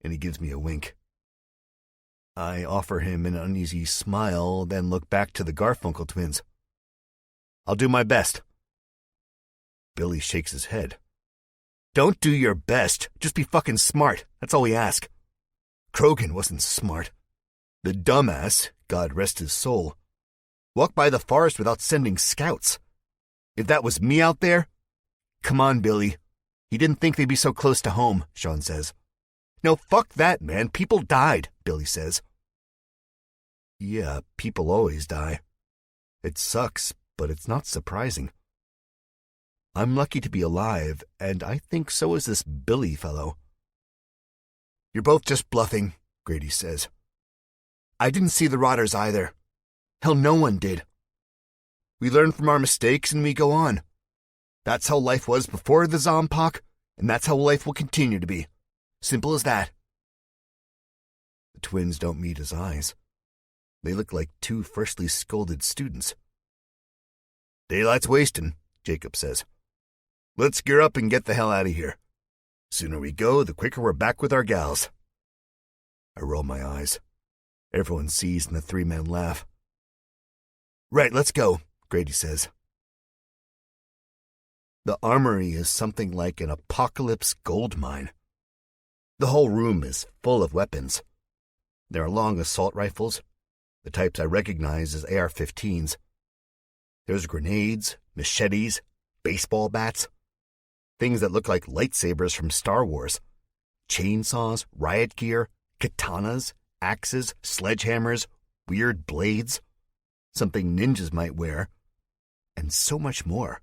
Speaker 1: And he gives me a wink. I offer him an uneasy smile, then look back to the Garfunkel twins. "I'll do my best." Billy shakes his head. "Don't do your best. Just be fucking smart. That's all we ask." Krogan wasn't smart. The dumbass, God rest his soul, walked by the forest without sending scouts. If that was me out there... "Come on, Billy. He didn't think they'd be so close to home," Sean says. "No, fuck that, man. People died," Billy says. "Yeah, people always die. It sucks, but it's not surprising. I'm lucky to be alive, and I think so is this Billy fellow." "You're both just bluffing," Grady says. "I didn't see the rotters either. Hell, no one did. We learn from our mistakes and we go on. That's how life was before the Zombpox, and that's how life will continue to be. Simple as that." The twins don't meet his eyes. They look like 2 freshly scolded students. "Daylight's wasting," Jacob says. "Let's gear up and get the hell out of here. Sooner we go, the quicker we're back with our gals." I roll my eyes. Everyone sees and the 3 men laugh. "Right, let's go," Grady says. The armory is something like an apocalypse gold mine. The whole room is full of weapons. There are long assault rifles, the types I recognize as AR-15s. There's grenades, machetes, baseball bats, things that look like lightsabers from Star Wars, chainsaws, riot gear, katanas, axes, sledgehammers, weird blades, something ninjas might wear, and so much more.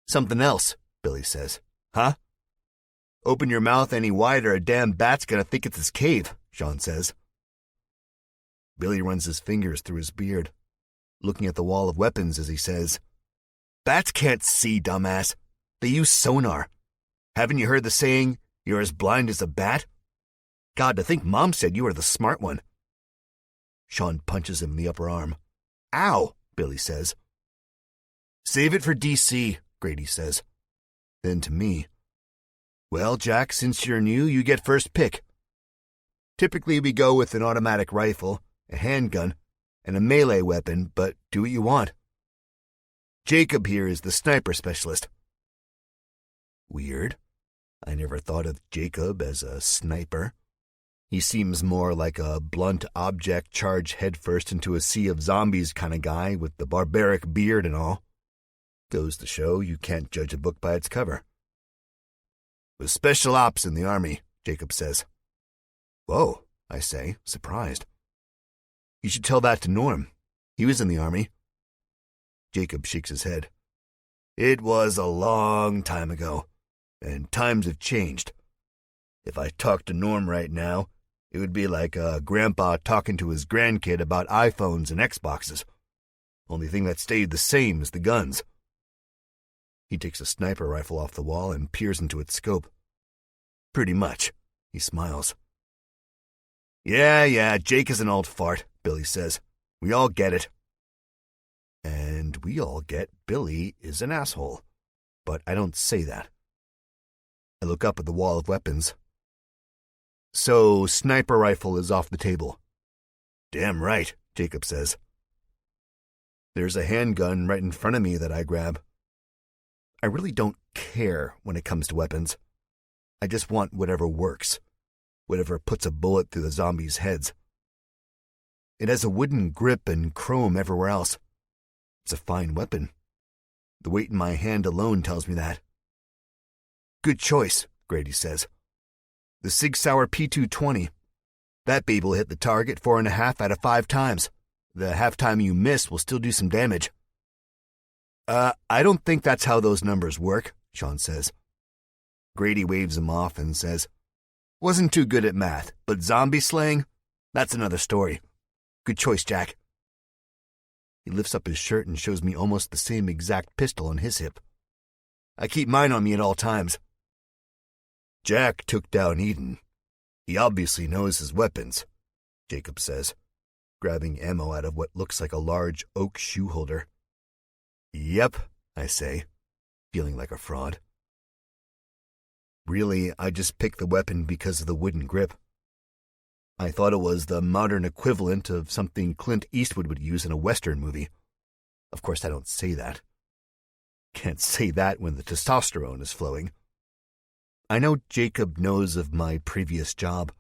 Speaker 1: Something else, Billy says. Huh? Open your mouth any wider, a damn bat's gonna think it's his cave, Sean says. Billy runs his fingers through his beard, looking at the wall of weapons as he says, Bats can't see, dumbass. They use sonar. Haven't you heard the saying, you're as blind as a bat? God, to think Mom said you were the smart one. Sean punches him in the upper arm. Ow, Billy says. Save it for DC, Grady says. Then to me, well, Jack, since you're new, you get first pick. Typically we go with an automatic rifle, a handgun, and a melee weapon, but do what you want. Jacob here is the sniper specialist. Weird. I never thought of Jacob as a sniper. He seems more like a blunt object charged headfirst into a sea of zombies kind of guy with the barbaric beard and all. Goes to show you can't judge a book by its cover. Was special ops in the Army, Jacob says. Whoa, I say, surprised. You should tell that to Norm. He was in the Army. Jacob shakes his head. It was a long time ago, and times have changed. If I talked to Norm right now, it would be like a grandpa talking to his grandkid about iPhones and Xboxes. Only thing that stayed the same is the guns. He takes a sniper rifle off the wall and peers into its scope. Pretty much, he smiles. Yeah, Jake is an old fart, Billy says. We all get it. And we all get Billy is an asshole. But I don't say that. I look up at the wall of weapons. So, sniper rifle is off the table. Damn right, Jacob says. There's a handgun right in front of me that I grab. I really don't care when it comes to weapons. I just want whatever works, whatever puts a bullet through the zombies' heads. It has a wooden grip and chrome everywhere else. It's a fine weapon. The weight in my hand alone tells me that. Good choice, Grady says. The Sig Sauer P220. That babe will hit the target 4.5 out of 5 times. The half time you miss will still do some damage. I don't think that's how those numbers work, Sean says. Grady waves him off and says, Wasn't too good at math, but zombie slaying? That's another story. Good choice, Jack. He lifts up his shirt and shows me almost the same exact pistol on his hip. I keep mine on me at all times. Jack took down Eden. He obviously knows his weapons, Jacob says, grabbing ammo out of what looks like a large oak shoe holder. Yep, I say, feeling like a fraud. Really, I just picked the weapon because of the wooden grip. I thought it was the modern equivalent of something Clint Eastwood would use in a Western movie. Of course, I don't say that. Can't say that when the testosterone is flowing. I know Jacob knows of my previous job,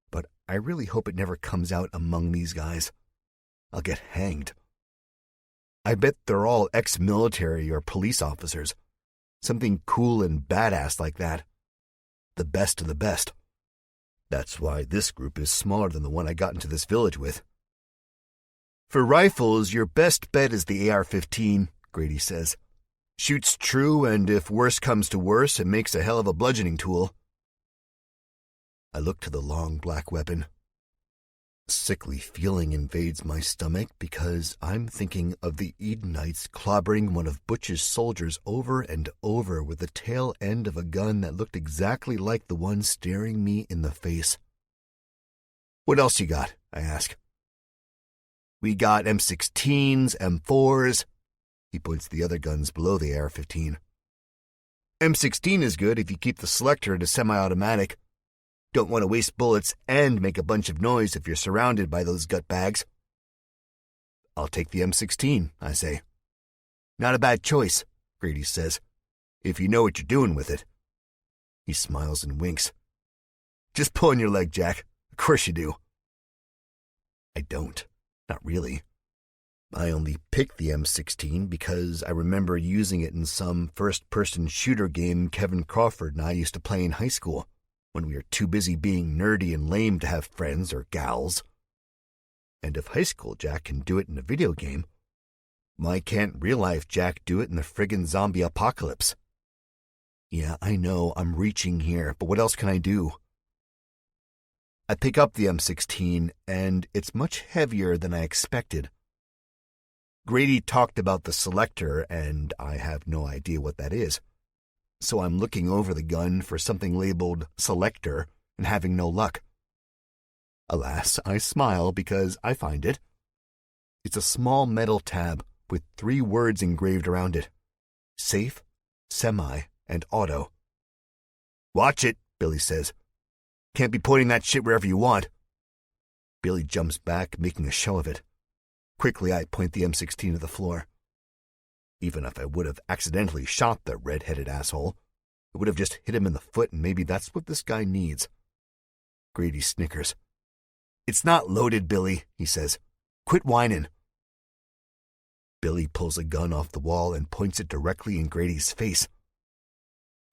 Speaker 1: but I really hope it never comes out among these guys. I'll get hanged. I bet they're all ex-military or police officers. Something cool and badass like that. The best of the best. That's why this group is smaller than the one I got into this village with. For rifles, your best bet is the AR-15, Grady says. Shoots true, and if worse comes to worse, it makes a hell of a bludgeoning tool. I look to the long black weapon. A sickly feeling invades my stomach because I'm thinking of the Edenites clobbering one of Butch's soldiers over and over with the tail end of a gun that looked exactly like the one staring me in the face. What else you got? I ask. We got M16s, M4s. He points to the other guns below the AR-15. M16 is good if you keep the selector at a semi-automatic. Don't want to waste bullets and make a bunch of noise if you're surrounded by those gut bags. I'll take the M16, I say. Not a bad choice, Grady says, if you know what you're doing with it. He smiles and winks. Just pull on your leg, Jack. Of course you do. I don't. Not really. I only picked the M16 because I remember using it in some first-person shooter game Kevin Crawford and I used to play in high school, when we were too busy being nerdy and lame to have friends or gals. And if high school Jack can do it in a video game, why can't real-life Jack do it in the friggin' zombie apocalypse? Yeah, I know I'm reaching here, but what else can I do? I pick up the M16, and it's much heavier than I expected. Grady talked about the selector, and I have no idea what that is. So I'm looking over the gun for something labeled selector and having no luck. Alas, I smile because I find it. It's a small metal tab with 3 words engraved around it: safe, semi, and auto. "Watch it," Billy says. "Can't be pointing that shit wherever you want." Billy jumps back, making a show of it. Quickly, I point the M16 to the floor. Even if I would have accidentally shot the red-headed asshole, it would have just hit him in the foot, and maybe that's what this guy needs. Grady snickers. "It's not loaded, Billy," he says. "Quit whining." Billy pulls a gun off the wall and points it directly in Grady's face.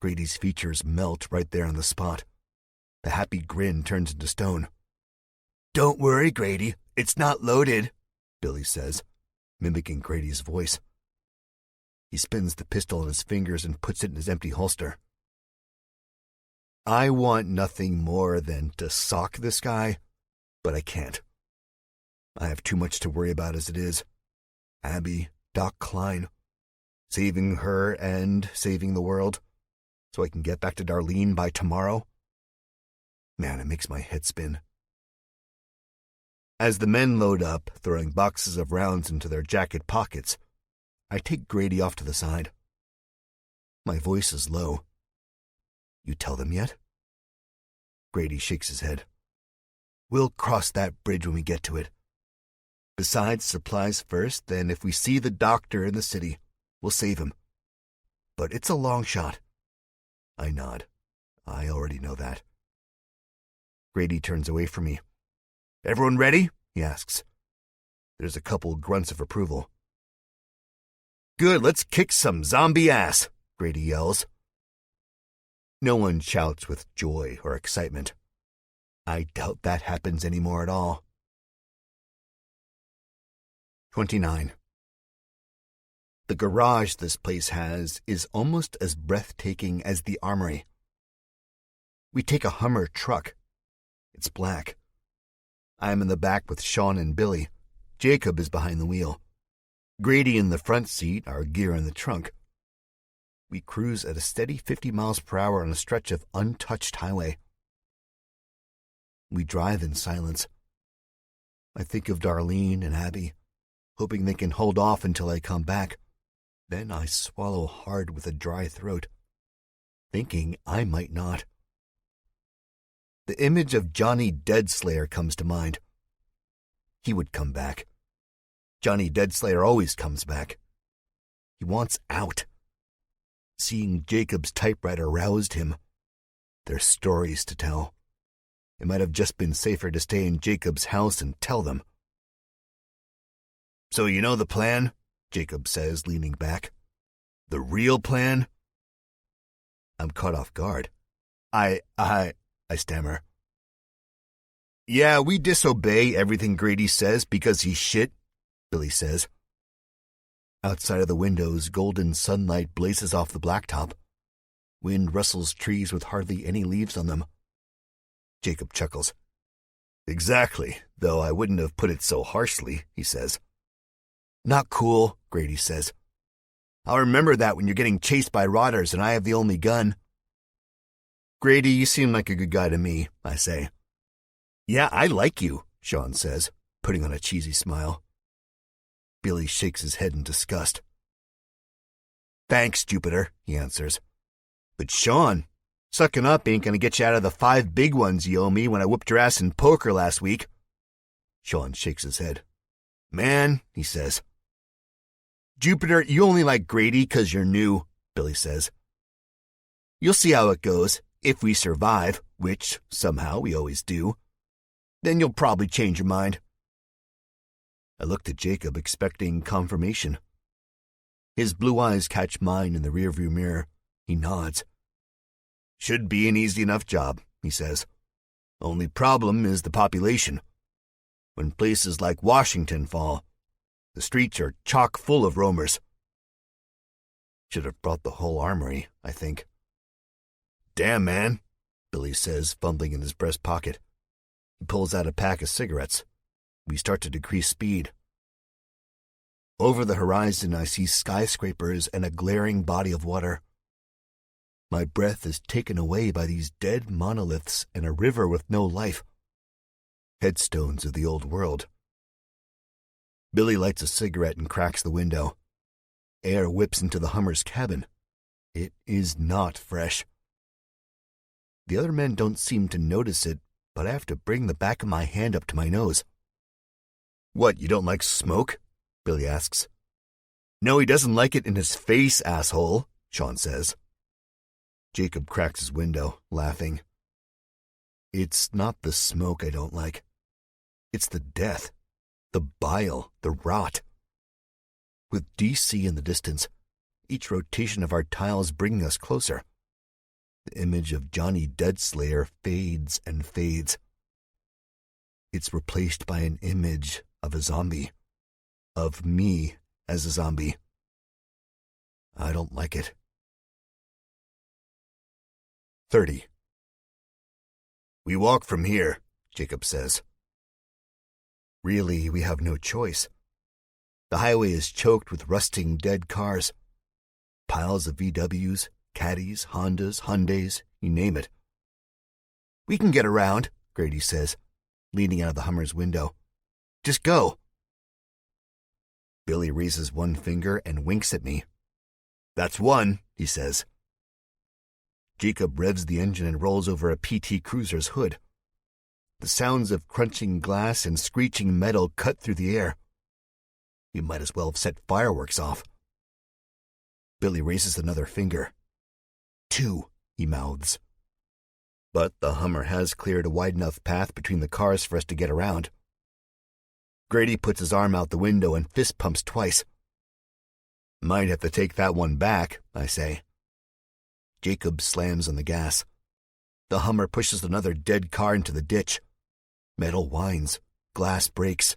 Speaker 1: Grady's features melt right there on the spot. The happy grin turns into stone. "Don't worry, Grady. It's not loaded," Billy says, mimicking Grady's voice. He spins the pistol in his fingers and puts it in his empty holster. I want nothing more than to sock this guy, but I can't. I have too much to worry about as it is. Abby, Doc Klein, saving her and saving the world, so I can get back to Darlene by tomorrow. Man, it makes my head spin. As the men load up, throwing boxes of rounds into their jacket pockets, I take Grady off to the side. My voice is low. "You tell them yet?" Grady shakes his head. "We'll cross that bridge when we get to it. Besides, supplies first, then if we see the doctor in the city, we'll save him. But it's a long shot." I nod. I already know that. Grady turns away from me. "Everyone ready?" he asks. There's a couple grunts of approval. "Good, let's kick some zombie ass," Grady yells. No one shouts with joy or excitement. I doubt that happens anymore at all. 29. The garage this place has is almost as breathtaking as the armory. We take a Hummer truck. It's black. I am in the back with Sean and Billy. Jacob is behind the wheel. Grady in the front seat, our gear in the trunk. We cruise at a steady 50 miles per hour on a stretch of untouched highway. We drive in silence. I think of Darlene and Abby, hoping they can hold off until I come back. Then I swallow hard with a dry throat, thinking I might not. The image of Johnny Deadslayer comes to mind. He would come back. Johnny Deadslayer always comes back. He wants out. Seeing Jacob's typewriter roused him. There's stories to tell. It might have just been safer to stay in Jacob's house and tell them. "So you know the plan?" Jacob says, leaning back. "The real plan?" I'm caught off guard. I stammer. "Yeah, we disobey everything Grady says because he's shit," Billy says. Outside of the windows, golden sunlight blazes off the blacktop. Wind rustles trees with hardly any leaves on them. Jacob chuckles. "Exactly, though I wouldn't have put it so harshly," he says. "Not cool," Grady says. "I'll remember that when you're getting chased by rotters and I have the only gun." "Grady, you seem like a good guy to me," I say. "Yeah, I like you," Sean says, putting on a cheesy smile. Billy shakes his head in disgust. "Thanks, Jupiter," he answers. "But Sean, sucking up ain't gonna get you out of the 5 big ones you owe me when I whooped your ass in poker last week." Sean shakes his head. "Man," he says. "Jupiter, you only like Grady 'cause you're new," Billy says. "You'll see how it goes, if we survive, which, somehow, we always do. Then you'll probably change your mind." I looked at Jacob, expecting confirmation. His blue eyes catch mine in the rearview mirror. He nods. Should be an easy enough job, he says. Only problem is the population. When places like Washington fall, the streets are chock full of roamers. Should have brought the whole armory, I think. Damn, man, Billy says, fumbling in his breast pocket. He pulls out a pack of cigarettes. We start to decrease speed. Over the horizon, I see skyscrapers and a glaring body of water. My breath is taken away by these dead monoliths and a river with no life. Headstones of the old world. Billy lights a cigarette and cracks the window. Air whips into the Hummer's cabin. It is not fresh. The other men don't seem to notice it, but I have to bring the back of my hand up to my nose. What, you don't like smoke? Billy asks. No, he doesn't like it in his face, asshole, Sean says. Jacob cracks his window, laughing. It's not the smoke I don't like. It's the death, the bile, the rot. With DC in the distance, each rotation of our tiles bringing us closer. The image of Johnny Deadslayer fades and fades. It's replaced by an image of a zombie. Of me as a zombie. I don't like it. 30. We walk from here, Jacob says. Really, we have no choice. The highway is choked with rusting dead cars. Piles of VWs, Caddies, Hondas, Hyundais, you name it. We can get around, Grady says, leaning out of the Hummer's window. Just go. Billy raises one finger and winks at me. That's one, he says. Jacob revs the engine and rolls over a PT Cruiser's hood. The sounds of crunching glass and screeching metal cut through the air. We might as well have set fireworks off. Billy raises another finger. 2, he mouths. But the Hummer has cleared a wide enough path between the cars for us to get around. Grady puts his arm out the window and fist pumps twice. Might have to take that one back, I say. Jacob slams on the gas. The Hummer pushes another dead car into the ditch. Metal whines. Glass breaks.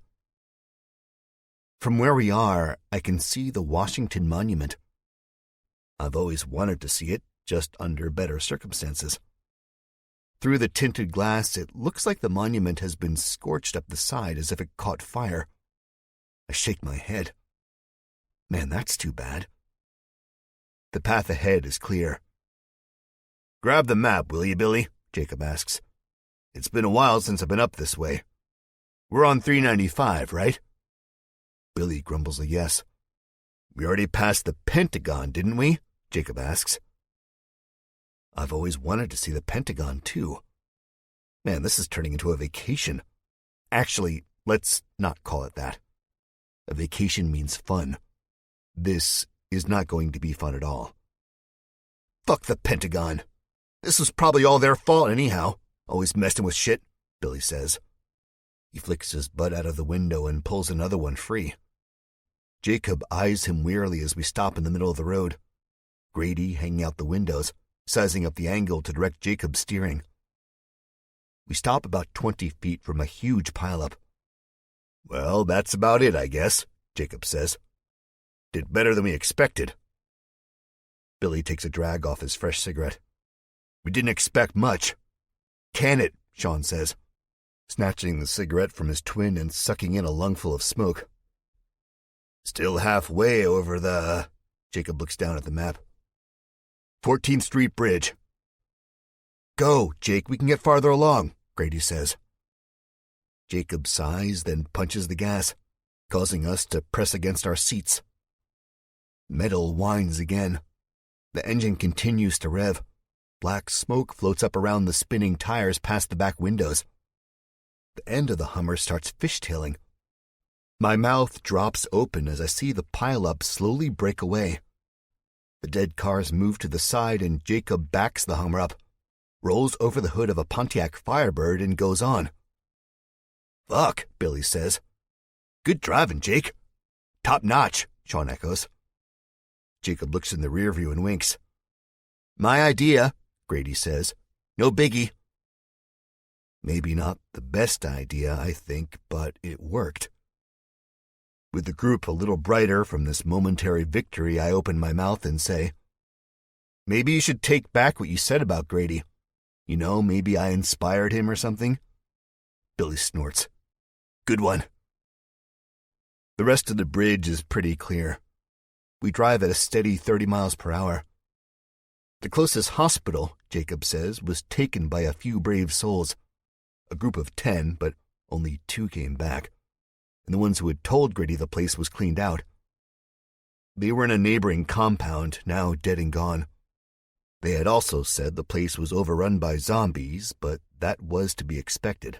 Speaker 1: From where we are, I can see the Washington Monument. I've always wanted to see it, just under better circumstances. Through the tinted glass, it looks like the monument has been scorched up the side as if it caught fire. I shake my head. Man, that's too bad. The path ahead is clear. Grab the map, will you, Billy? Jacob asks. It's been a while since I've been up this way. We're on 395, right? Billy grumbles a yes. We already passed the Pentagon, didn't we? Jacob asks. I've always wanted to see the Pentagon, too. Man, this is turning into a vacation. Actually, let's not call it that. A vacation means fun. This is not going to be fun at all. Fuck the Pentagon. This was probably all their fault anyhow. Always messing with shit, Billy says. He flicks his butt out of the window and pulls another one free. Jacob eyes him wearily as we stop in the middle of the road. Grady hanging out the windows, sizing up the angle to direct Jacob's steering. We stop about 20 feet from a huge pileup. Well, that's about it, I guess, Jacob says. Did better than we expected. Billy takes a drag off his fresh cigarette. We didn't expect much. Can it, Sean says, snatching the cigarette from his twin and sucking in a lungful of smoke. Still halfway over the... Jacob looks down at the map. 14th Street Bridge. Go, Jake, we can get farther along, Grady says. Jacob sighs, then punches the gas, causing us to press against our seats. Metal whines again. The engine continues to rev. Black smoke floats up around the spinning tires past the back windows. The end of the Hummer starts fishtailing. My mouth drops open as I see the pileup slowly break away. The dead cars move to the side and Jacob backs the Hummer up, rolls over the hood of a Pontiac Firebird and goes on. Fuck, Billy says. Good driving, Jake. Top notch, Sean echoes. Jacob looks in the rear view and winks. My idea, Grady says. No biggie. Maybe not the best idea, I think, but it worked. With the group a little brighter from this momentary victory, I open my mouth and say, maybe you should take back what you said about Grady. You know, maybe I inspired him or something. Billy snorts. Good one. The rest of the bridge is pretty clear. We drive at a steady 30 miles per hour. The closest hospital, Jacob says, was taken by a few brave souls. A group of 10, but only 2 came back. And the ones who had told Grady the place was cleaned out. They were in a neighboring compound, now dead and gone. They had also said the place was overrun by zombies, but that was to be expected.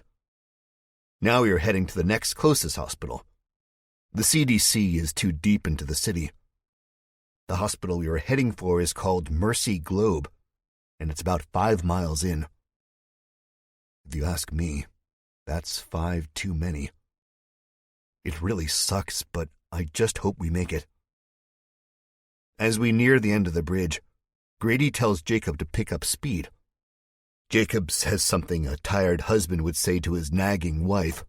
Speaker 1: Now we are heading to the next closest hospital. The CDC is too deep into the city. The hospital we are heading for is called Mercy Globe, and it's about 5 miles in. If you ask me, that's 5 too many. It really sucks, but I just hope we make it. As we near the end of the bridge, Grady tells Jacob to pick up speed. Jacob says something a tired husband would say to his nagging wife.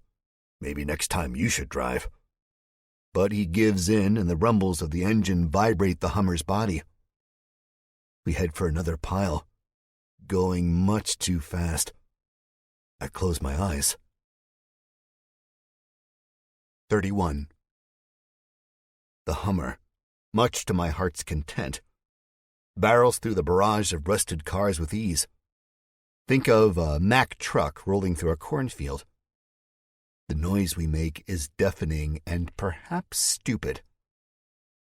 Speaker 1: Maybe next time you should drive. But he gives in, and the rumbles of the engine vibrate the Hummer's body. We head for another pile, going much too fast. I close my eyes. 31. The Hummer, much to my heart's content, barrels through the barrage of rusted cars with ease. Think of a Mack truck rolling through a cornfield. The noise we make is deafening and perhaps stupid.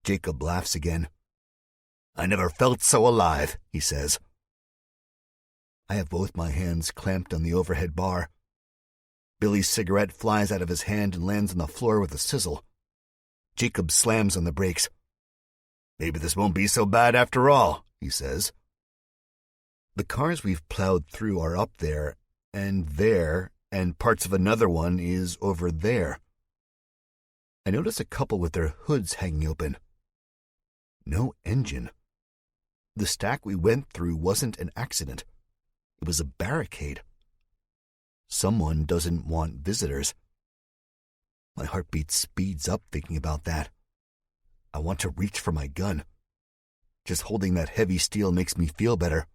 Speaker 1: Jacob laughs again. I never felt so alive, he says. I have both my hands clamped on the overhead bar. Billy's cigarette flies out of his hand and lands on the floor with a sizzle. Jacob slams on the brakes. Maybe this won't be so bad after all, he says. The cars we've plowed through are up there, and parts of another one is over there. I notice a couple with their hoods hanging open. No engine. The stack we went through wasn't an accident. It was a barricade. Someone doesn't want visitors. My heartbeat speeds up thinking about that. I want to reach for my gun. Just holding that heavy steel makes me feel better.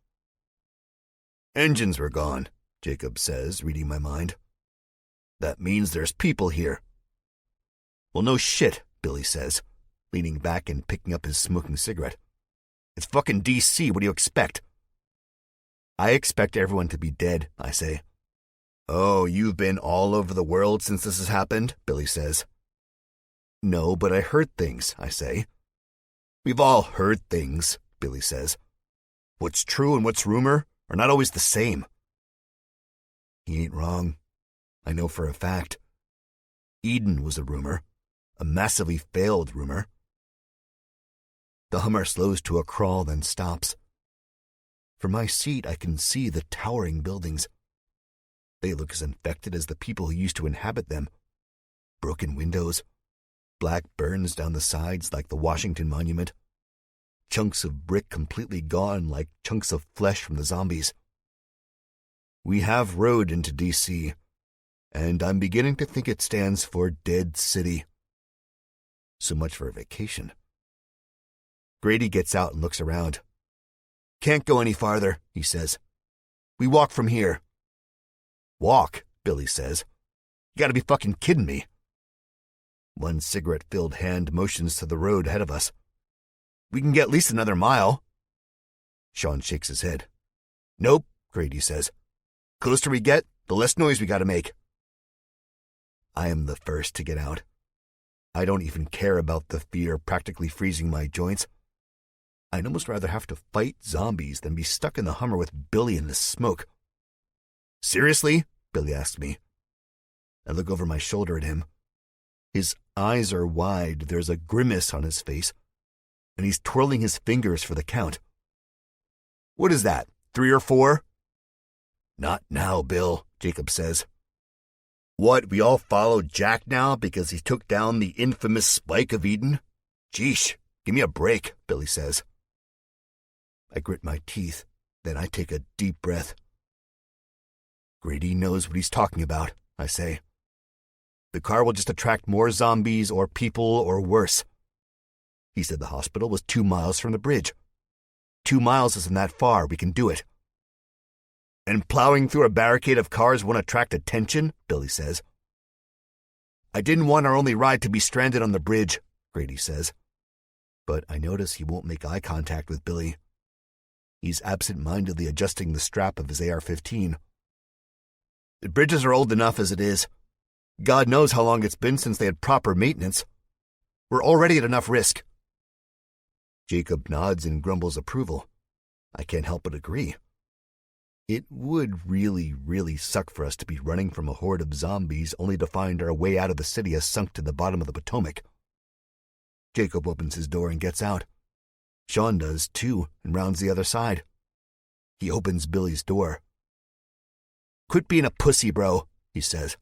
Speaker 1: Engines were gone, Jacob says, reading my mind. That means there's people here. Well, no shit, Billy says, leaning back and picking up his smoking cigarette. It's fucking DC, what do you expect? I expect everyone to be dead, I say. Oh, you've been all over the world since this has happened, Billy says. No, but I heard things, I say. We've all heard things, Billy says. What's true and what's rumor are not always the same. He ain't wrong. I know for a fact. Eden was a rumor, a massively failed rumor. The Hummer slows to a crawl, then stops. From my seat, I can see the towering buildings. They look as infected as the people who used to inhabit them. Broken windows, black burns down the sides like the Washington Monument, chunks of brick completely gone like chunks of flesh from the zombies. We have rode into D.C., and I'm beginning to think it stands for Dead City. So much for a vacation. Grady gets out and looks around. Can't go any farther, he says. We walk from here. Walk, Billy says. You gotta be fucking kidding me. One cigarette-filled hand motions to the road ahead of us. We can get at least another mile. Sean shakes his head. Nope, Grady says. Closer we get, the less noise we gotta make. I am the first to get out. I don't even care about the fear practically freezing my joints. I'd almost rather have to fight zombies than be stuck in the Hummer with Billy in the smoke. Seriously? Billy asks me. I look over my shoulder at him. His eyes are wide, there's a grimace on his face, and he's twirling his fingers for the count. What is that, 3 or 4? Not now, Bill, Jacob says. What, we all follow Jack now because he took down the infamous Spike of Eden? Jeesh, give me a break, Billy says. I grit my teeth, then I take a deep breath. Grady knows what he's talking about, I say. The car will just attract more zombies or people or worse. He said the hospital was 2 miles from the bridge. 2 miles isn't that far, we can do it. And plowing through a barricade of cars won't attract attention, Billy says. I didn't want our only ride to be stranded on the bridge, Grady says. But I notice he won't make eye contact with Billy. He's absent-mindedly adjusting the strap of his AR-15. The bridges are old enough as it is. God knows how long it's been since they had proper maintenance. We're already at enough risk. Jacob nods and grumbles approval. I can't help but agree. It would really, really suck for us to be running from a horde of zombies only to find our way out of the city has sunk to the bottom of the Potomac. Jacob opens his door and gets out. Sean does, too, and rounds the other side. He opens Billy's door. Quit being a pussy, bro, he says,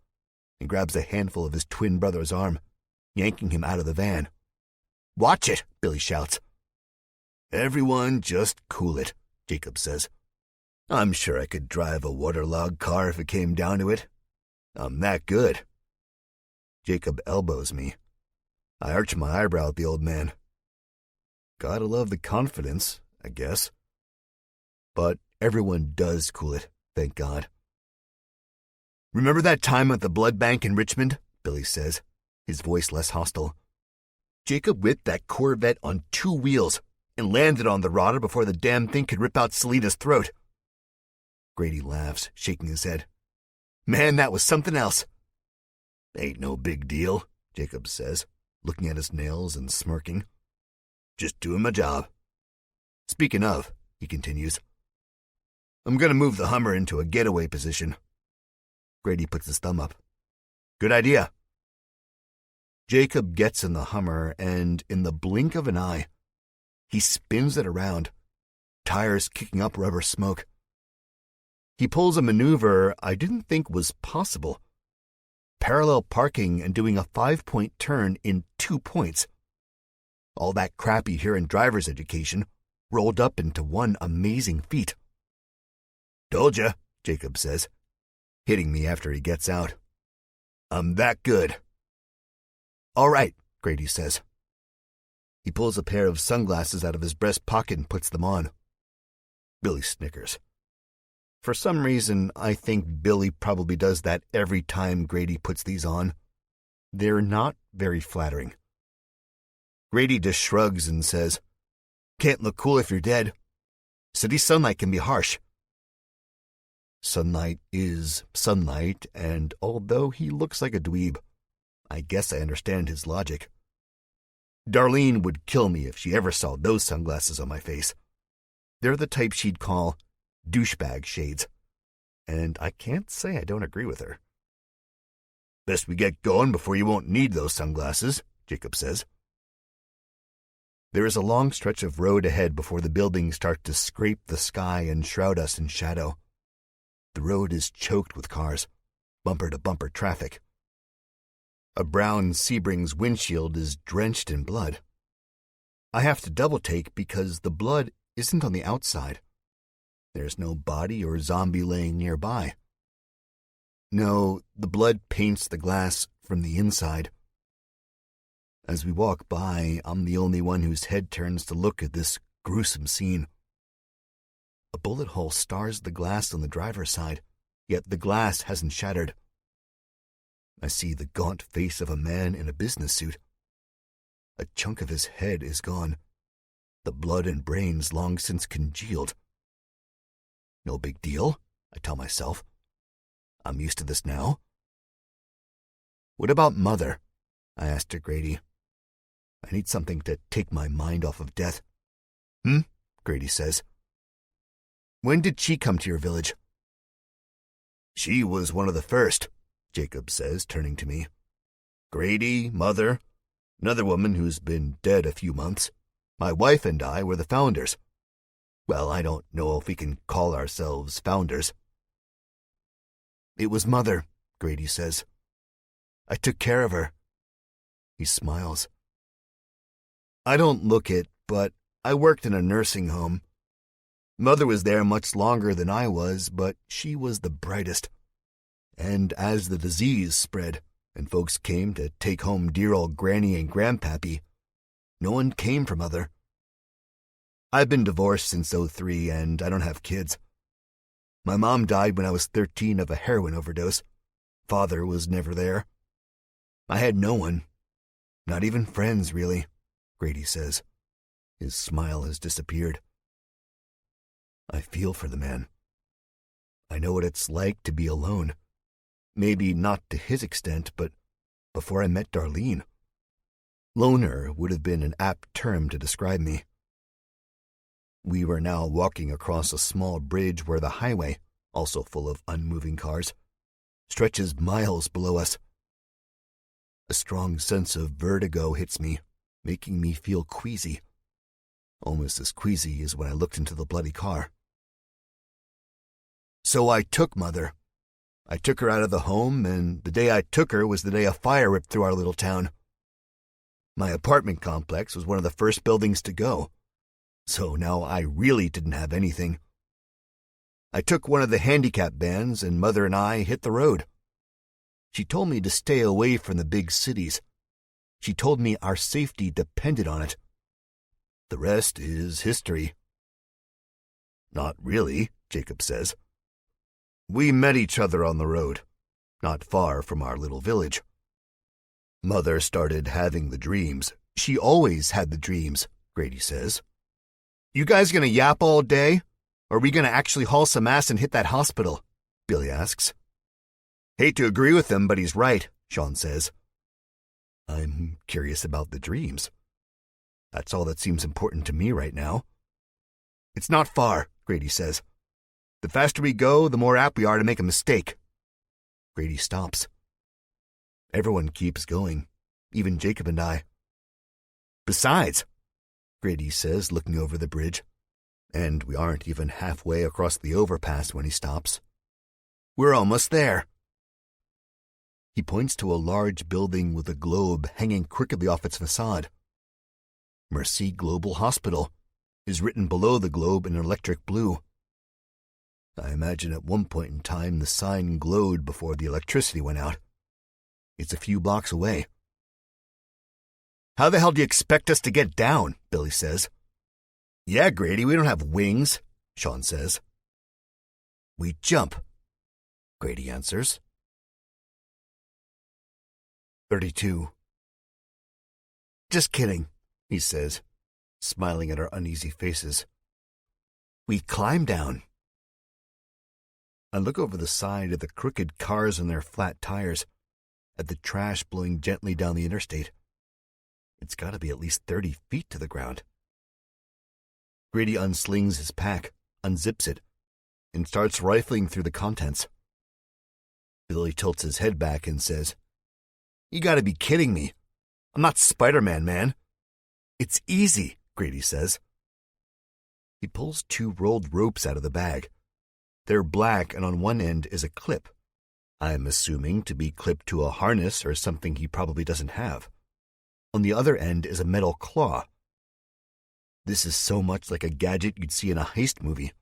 Speaker 1: and grabs a handful of his twin brother's arm, yanking him out of the van. Watch it, Billy shouts. Everyone just cool it, Jacob says. I'm sure I could drive a waterlogged car if it came down to it. I'm that good. Jacob elbows me. I arch my eyebrow at the old man. Gotta love the confidence, I guess. But everyone does cool it, thank God. Remember that time at the blood bank in Richmond? Billy says, his voice less hostile. Jacob whipped that Corvette on 2 wheels and landed on the rotter before the damn thing could rip out Selena's throat. Grady laughs, shaking his head. Man, that was something else. Ain't no big deal, Jacob says, looking at his nails and smirking. Just doing my job. Speaking of, he continues, I'm going to move the Hummer into a getaway position. Grady puts his thumb up. Good idea. Jacob gets in the Hummer, and in the blink of an eye, he spins it around, tires kicking up rubber smoke. He pulls a maneuver I didn't think was possible. Parallel parking and doing a 5-point turn in 2 points. All that crap you hear in driver's education rolled up into one amazing feat. Told ya, Jacob says, hitting me after he gets out. I'm that good. All right, Grady says. He pulls a pair of sunglasses out of his breast pocket and puts them on. Billy snickers. For some reason, I think Billy probably does that every time Grady puts these on. They're not very flattering. Grady just shrugs and says, Can't look cool if you're dead. City sunlight can be harsh. Sunlight is sunlight, and although he looks like a dweeb, I guess I understand his logic. Darlene would kill me if she ever saw those sunglasses on my face. They're the type she'd call douchebag shades, and I can't say I don't agree with her. Best we get going before you won't need those sunglasses, Jacob says. There is a long stretch of road ahead before the buildings start to scrape the sky and shroud us in shadow. The road is choked with cars, bumper-to-bumper traffic. A brown Sebring's windshield is drenched in blood. I have to double-take because the blood isn't on the outside. There's no body or zombie laying nearby. No, the blood paints the glass from the inside. As we walk by, I'm the only one whose head turns to look at this gruesome scene. A bullet hole stars the glass on the driver's side, yet the glass hasn't shattered. I see the gaunt face of a man in a business suit. A chunk of his head is gone. The blood and brains long since congealed. No big deal, I tell myself. I'm used to this now. What about Mother? I asked her Grady. I need something to take my mind off of death. Grady says. When did she come to your village? She was one of the first, Jacob says, turning to me. Grady, Mother, another woman who's been dead a few months. My wife and I were the founders. Well, I don't know if we can call ourselves founders. It was Mother, Grady says. I took care of her. He smiles. I don't look it, but I worked in a nursing home. Mother was there much longer than I was, but she was the brightest. And as the disease spread, and folks came to take home dear old Granny and Grandpappy, no one came for Mother. I've been divorced since '03, and I don't have kids. My mom died when I was 13 of a heroin overdose. Father was never there. I had no one. Not even friends, really, Grady says. His smile has disappeared. I feel for the man. I know what it's like to be alone. Maybe not to his extent, but before I met Darlene. Loner would have been an apt term to describe me. We were now walking across a small bridge where the highway, also full of unmoving cars, stretches miles below us. A strong sense of vertigo hits me, making me feel queasy. Almost as queasy as when I looked into the bloody car. So I took Mother. I took her out of the home, and the day I took her was the day a fire ripped through our little town. My apartment complex was one of the first buildings to go, so now I really didn't have anything. I took one of the handicap vans, and Mother and I hit the road. She told me to stay away from the big cities. She told me our safety depended on it. The rest is history. Not really, Jacob says. We met each other on the road, not far from our little village. Mother started having the dreams. She always had the dreams, Grady says. You guys gonna yap all day? Or are we gonna actually haul some ass and hit that hospital? Billy asks. Hate to agree with him, but he's right, Sean says. I'm curious about the dreams. That's all that seems important to me right now. It's not far, Grady says. The faster we go, the more apt we are to make a mistake. Grady stops. Everyone keeps going, even Jacob and I. Besides, Grady says, looking over the bridge, and we aren't even halfway across the overpass when he stops. We're almost there. He points to a large building with a globe hanging crookedly off its facade. Mercy Global Hospital is written below the globe in electric blue. I imagine at one point in time the sign glowed before the electricity went out. It's a few blocks away. How the hell do you expect us to get down? Billy says. Yeah, Grady, we don't have wings, Sean says. We jump, Grady answers. 32. Just kidding, he says, smiling at our uneasy faces. We climb down. I look over the side at the crooked cars and their flat tires, at the trash blowing gently down the interstate. It's got to be at least 30 feet to the ground. Grady unslings his pack, unzips it, and starts rifling through the contents. Billy tilts his head back and says, You gotta be kidding me. I'm not Spider-Man, man. It's easy, Grady says. He pulls 2 rolled ropes out of the bag. They're black, and on one end is a clip. I'm assuming to be clipped to a harness or something he probably doesn't have. On the other end is a metal claw. This is so much like a gadget you'd see in a heist movie.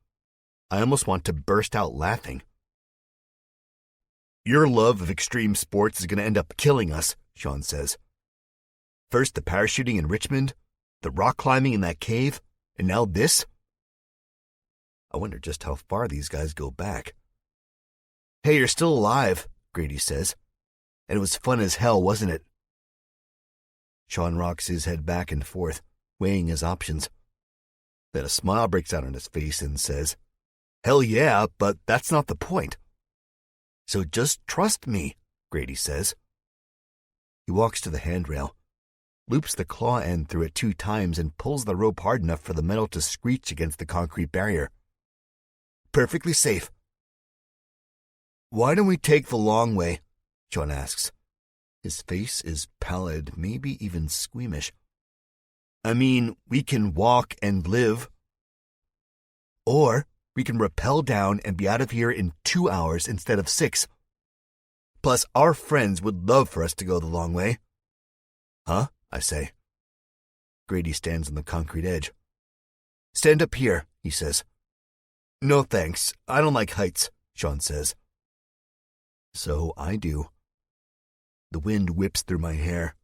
Speaker 1: I almost want to burst out laughing. Your love of extreme sports is going to end up killing us, Sean says. First the parachuting in Richmond, the rock climbing in that cave, and now this? I wonder just how far these guys go back. Hey, you're still alive, Grady says. And it was fun as hell, wasn't it? Sean rocks his head back and forth, weighing his options. Then a smile breaks out on his face and says, Hell yeah, but that's not the point. So just trust me, Grady says. He walks to the handrail, loops the claw end through it 2 times and pulls the rope hard enough for the metal to screech against the concrete barrier. Perfectly safe. Why don't we take the long way? Sean asks. His face is pallid, maybe even squeamish. I mean, we can walk and live. Or we can rappel down and be out of here in 2 hours instead of 6. Plus, our friends would love for us to go the long way. Huh? I say. Grady stands on the concrete edge. Stand up here, he says. No thanks, I don't like heights, Sean says. So I do. The wind whips through my hair.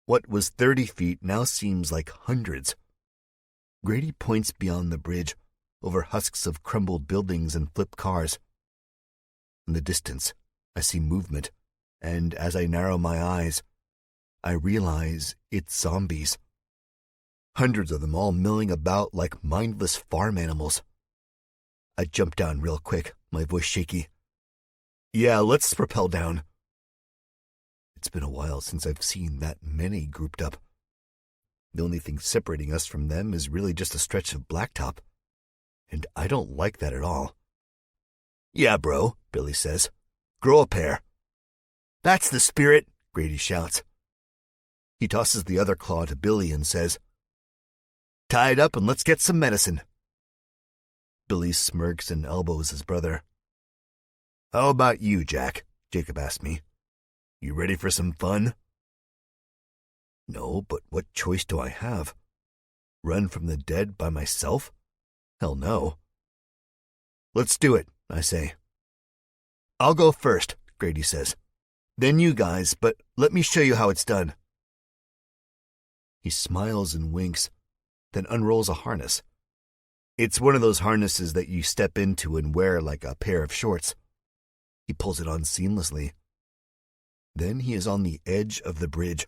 Speaker 1: What was 30 feet now seems like hundreds. Grady points beyond the bridge, over husks of crumbled buildings and flipped cars. In the distance, I see movement, and as I narrow my eyes, I realize it's zombies. Hundreds of them all milling about like mindless farm animals. I jump down real quick, my voice shaky. Yeah, let's rappel down. It's been a while since I've seen that many grouped up. The only thing separating us from them is really just a stretch of blacktop. And I don't like that at all. Yeah, bro, Billy says. Grow a pair. That's the spirit, Grady shouts. He tosses the other claw to Billy and says, Tie it up and let's get some medicine. Billy smirks and elbows his brother. How about you, Jack? Jacob asked me. You ready for some fun? No, but what choice do I have? Run from the dead by myself? Hell no. Let's do it, I say. I'll go first, Grady says. Then you guys, but let me show you how it's done. He smiles and winks, then unrolls a harness. It's one of those harnesses that you step into and wear like a pair of shorts. He pulls it on seamlessly. Then he is on the edge of the bridge,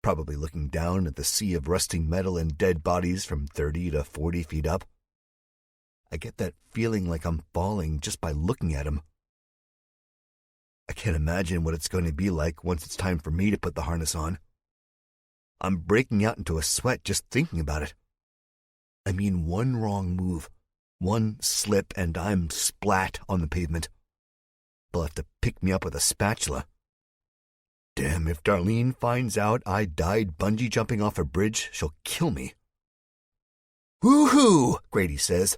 Speaker 1: probably looking down at the sea of rusting metal and dead bodies from 30 to 40 feet up. I get that feeling like I'm falling just by looking at him. I can't imagine what it's going to be like once it's time for me to put the harness on. I'm breaking out into a sweat just thinking about it. I mean, one wrong move, one slip, and I'm splat on the pavement. They'll have to pick me up with a spatula. Damn, if Darlene finds out I died bungee jumping off a bridge, she'll kill me. Woo-hoo, Grady says.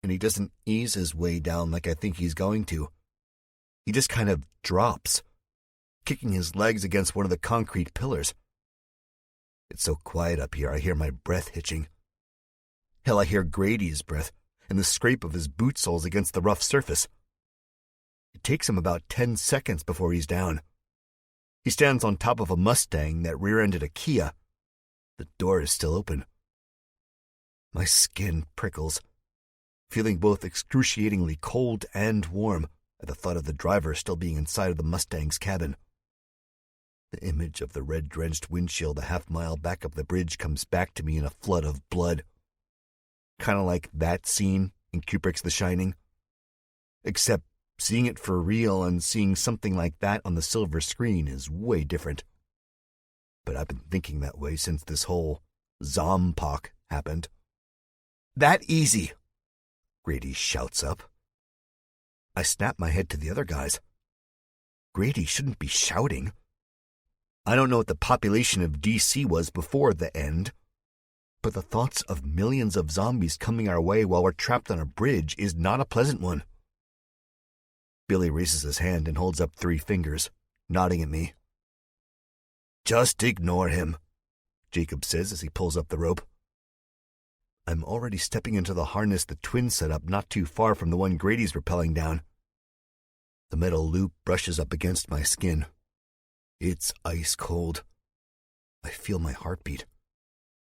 Speaker 1: And he doesn't ease his way down like I think he's going to. He just kind of drops, kicking his legs against one of the concrete pillars. It's so quiet up here I hear my breath hitching. Hell, I hear Grady's breath and the scrape of his boot soles against the rough surface. It takes him about 10 seconds before he's down. He stands on top of a Mustang that rear-ended a Kia. The door is still open. My skin prickles, feeling both excruciatingly cold and warm at the thought of the driver still being inside of the Mustang's cabin. The image of the red-drenched windshield a half-mile back up the bridge comes back to me in a flood of blood. Kind of like that scene in Kubrick's The Shining. Except seeing it for real and seeing something like that on the silver screen is way different. But I've been thinking that way since this whole Zompoc happened. That easy, Grady shouts up. I snap my head to the other guys. Grady shouldn't be shouting. I don't know what the population of DC was before the end, but the thoughts of millions of zombies coming our way while we're trapped on a bridge is not a pleasant one. Billy raises his hand and holds up 3 fingers, nodding at me. Just ignore him, Jacob says as he pulls up the rope. I'm already stepping into the harness the twins set up not too far from the one Grady's rappelling down. The metal loop brushes up against my skin. It's ice cold. I feel my heartbeat.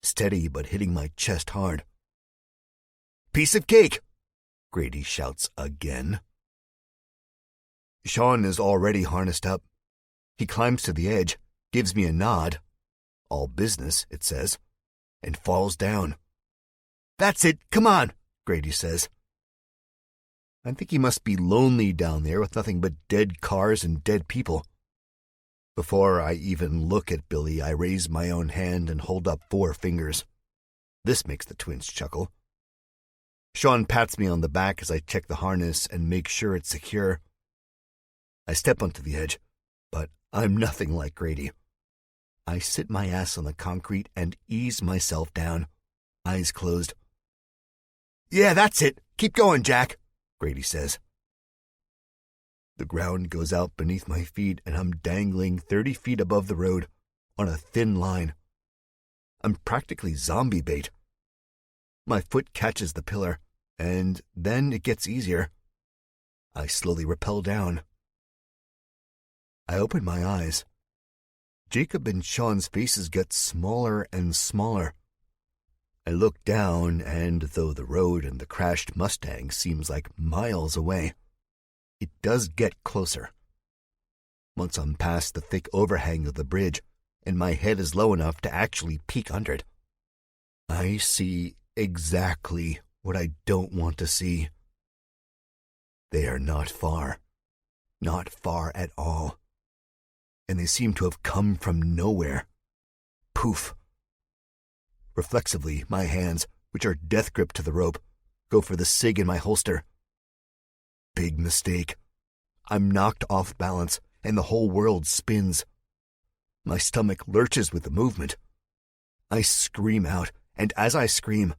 Speaker 1: Steady but hitting my chest hard. Piece of cake, Grady shouts again. Sean is already harnessed up. He climbs to the edge, gives me a nod. All business, it says, and falls down. That's it, come on, Grady says. I think he must be lonely down there with nothing but dead cars and dead people. Before I even look at Billy, I raise my own hand and hold up 4 fingers. This makes the twins chuckle. Sean pats me on the back as I check the harness and make sure it's secure. I step onto the edge, but I'm nothing like Grady. I sit my ass on the concrete and ease myself down, eyes closed. Yeah, that's it. Keep going, Jack, Grady says. The ground goes out beneath my feet, and I'm dangling 30 feet above the road on a thin line. I'm practically zombie bait. My foot catches the pillar, and then it gets easier. I slowly rappel down. I open my eyes. Jacob and Sean's faces get smaller and smaller. I look down, and though the road and the crashed Mustang seems like miles away, it does get closer. Once I'm past the thick overhang of the bridge, and my head is low enough to actually peek under it, I see exactly what I don't want to see. They are not far at all, and they seem to have come from nowhere. Poof. Reflexively, my hands, which are death-gripped to the rope, go for the cig in my holster. Big mistake. I'm knocked off balance, and the whole world spins. My stomach lurches with the movement. I scream out, and as I scream,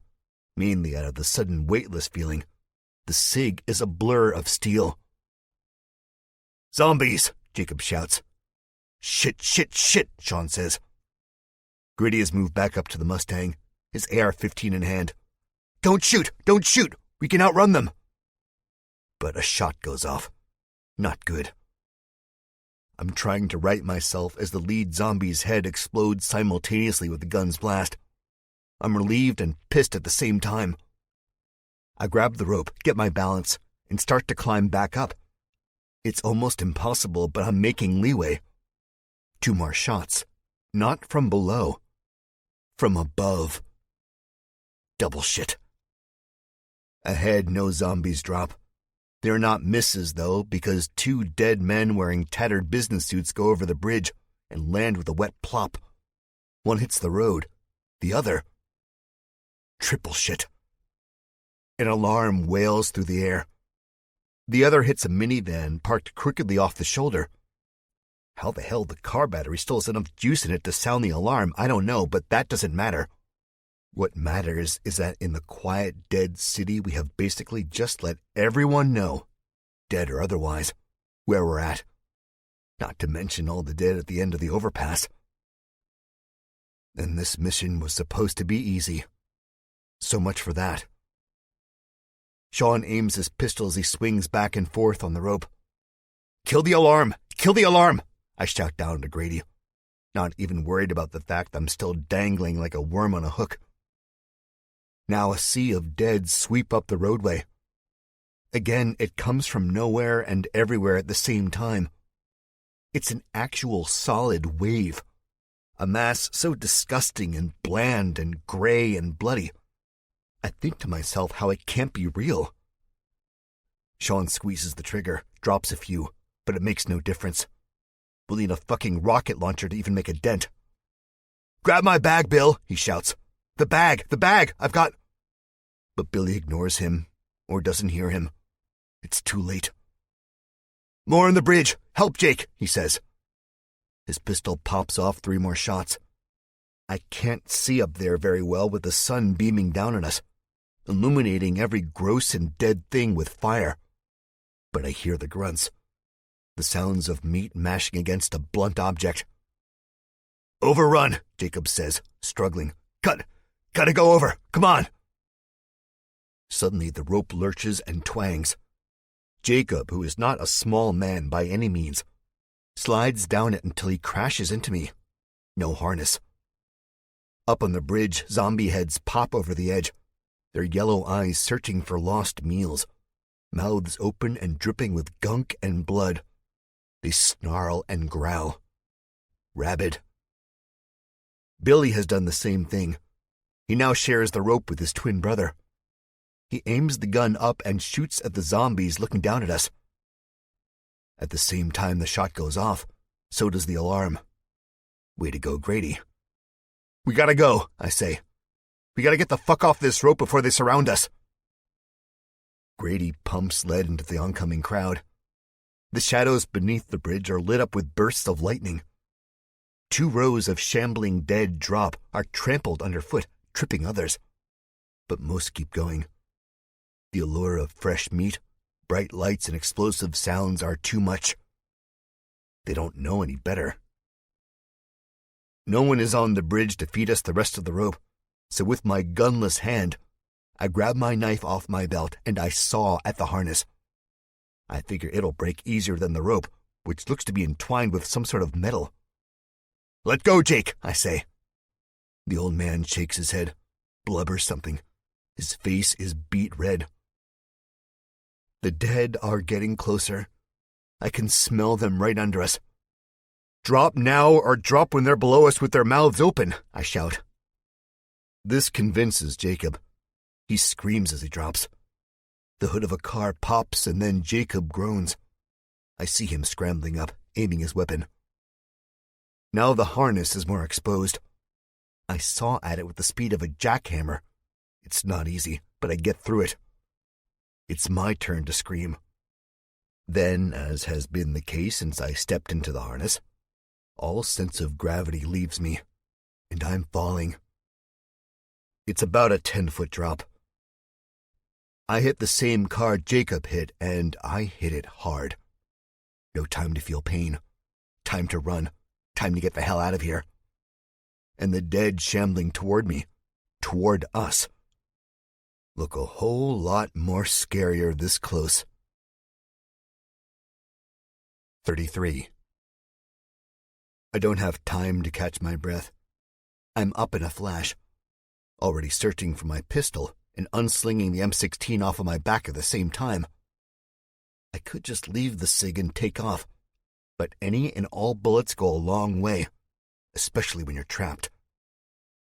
Speaker 1: mainly out of the sudden weightless feeling, the cig is a blur of steel. "Zombies!" Jacob shouts. "Shit, shit, shit," Sean says. Grady has moved back up to the Mustang, his AR-15 in hand. Don't shoot! Don't shoot! We can outrun them!" But a shot goes off. Not good. I'm trying to right myself as the lead zombie's head explodes simultaneously with the gun's blast. I'm relieved and pissed at the same time. I grab the rope, get my balance, and start to climb back up. It's almost impossible, but I'm making leeway. 2 more shots. Not from below. From above. Double shit. Ahead, no zombies drop. They're not misses, though, because 2 dead men wearing tattered business suits go over the bridge and land with a wet plop. One hits the road. The other... Triple shit. An alarm wails through the air. The other hits a minivan parked crookedly off the shoulder. How the hell the car battery still has enough juice in it to sound the alarm, I don't know, but that doesn't matter. What matters is that in the quiet, dead city, we have basically just let everyone know, dead or otherwise, where we're at. Not to mention all the dead at the end of the overpass. And this mission was supposed to be easy. So much for that. Sean aims his pistol as he swings back and forth on the rope. "Kill the alarm! Kill the alarm!" I shout down to Grady, not even worried about the fact I'm still dangling like a worm on a hook. Now a sea of dead sweep up the roadway. Again, it comes from nowhere and everywhere at the same time. It's an actual solid wave. A mass so disgusting and bland and gray and bloody. I think to myself how it can't be real. Sean squeezes the trigger, drops a few, but it makes no difference. We'll need a fucking rocket launcher to even make a dent. "Grab my bag, Bill," he shouts. The bag! I've got..." But Billy ignores him, or doesn't hear him. It's too late. "More on the bridge! Help, Jake!" he says. His pistol pops off 3 more shots. I can't see up there very well with the sun beaming down on us, illuminating every gross and dead thing with fire. But I hear the grunts. The sounds of meat mashing against a blunt object. "Overrun," Jacob says, struggling. Gotta go over. Come on." Suddenly the rope lurches and twangs. Jacob, who is not a small man by any means, slides down it until he crashes into me. No harness. Up on the bridge, zombie heads pop over the edge, their yellow eyes searching for lost meals, mouths open and dripping with gunk and blood. They snarl and growl. Rabid. Billy has done the same thing. He now shares the rope with his twin brother. He aims the gun up and shoots at the zombies looking down at us. At the same time the shot goes off, so does the alarm. Way to go, Grady. "We gotta go," I say. "We gotta get the fuck off this rope before they surround us." Grady pumps lead into the oncoming crowd. The shadows beneath the bridge are lit up with bursts of lightning. 2 rows of shambling dead drop, are trampled underfoot, tripping others. But most keep going. The allure of fresh meat, Bright lights and explosive sounds are too much. They don't know any better. No one is on the bridge to feed us the rest of the rope, so with my gunless hand, I grab my knife off my belt and I saw at the harness. I figure it'll break easier than the rope, which looks to be entwined with some sort of metal. "Let go, Jake," I say. The old man shakes his head, blubbers something. His face is beet red. The dead are getting closer. I can smell them right under us. "Drop now or drop when they're below us with their mouths open," I shout. This convinces Jacob. He screams as he drops. The hood of a car pops and then Jacob groans. I see him scrambling up, aiming his weapon. Now the harness is more exposed. I saw at it with the speed of a jackhammer. It's not easy, but I get through it. It's my turn to scream. Then, as has been the case since I stepped into the harness, all sense of gravity leaves me, and I'm falling. It's about a 10-foot drop. I hit the same car Jacob hit, and I hit it hard. No time to feel pain. Time to run. Time to get the hell out of here. And the dead shambling toward me, toward us, look a whole lot more scarier this close. 33. I don't have time to catch my breath. I'm up in a flash, already searching for my pistol and unslinging the M16 off of my back at the same time. I could just leave the SIG and take off, but any and all bullets go a long way, especially when you're trapped.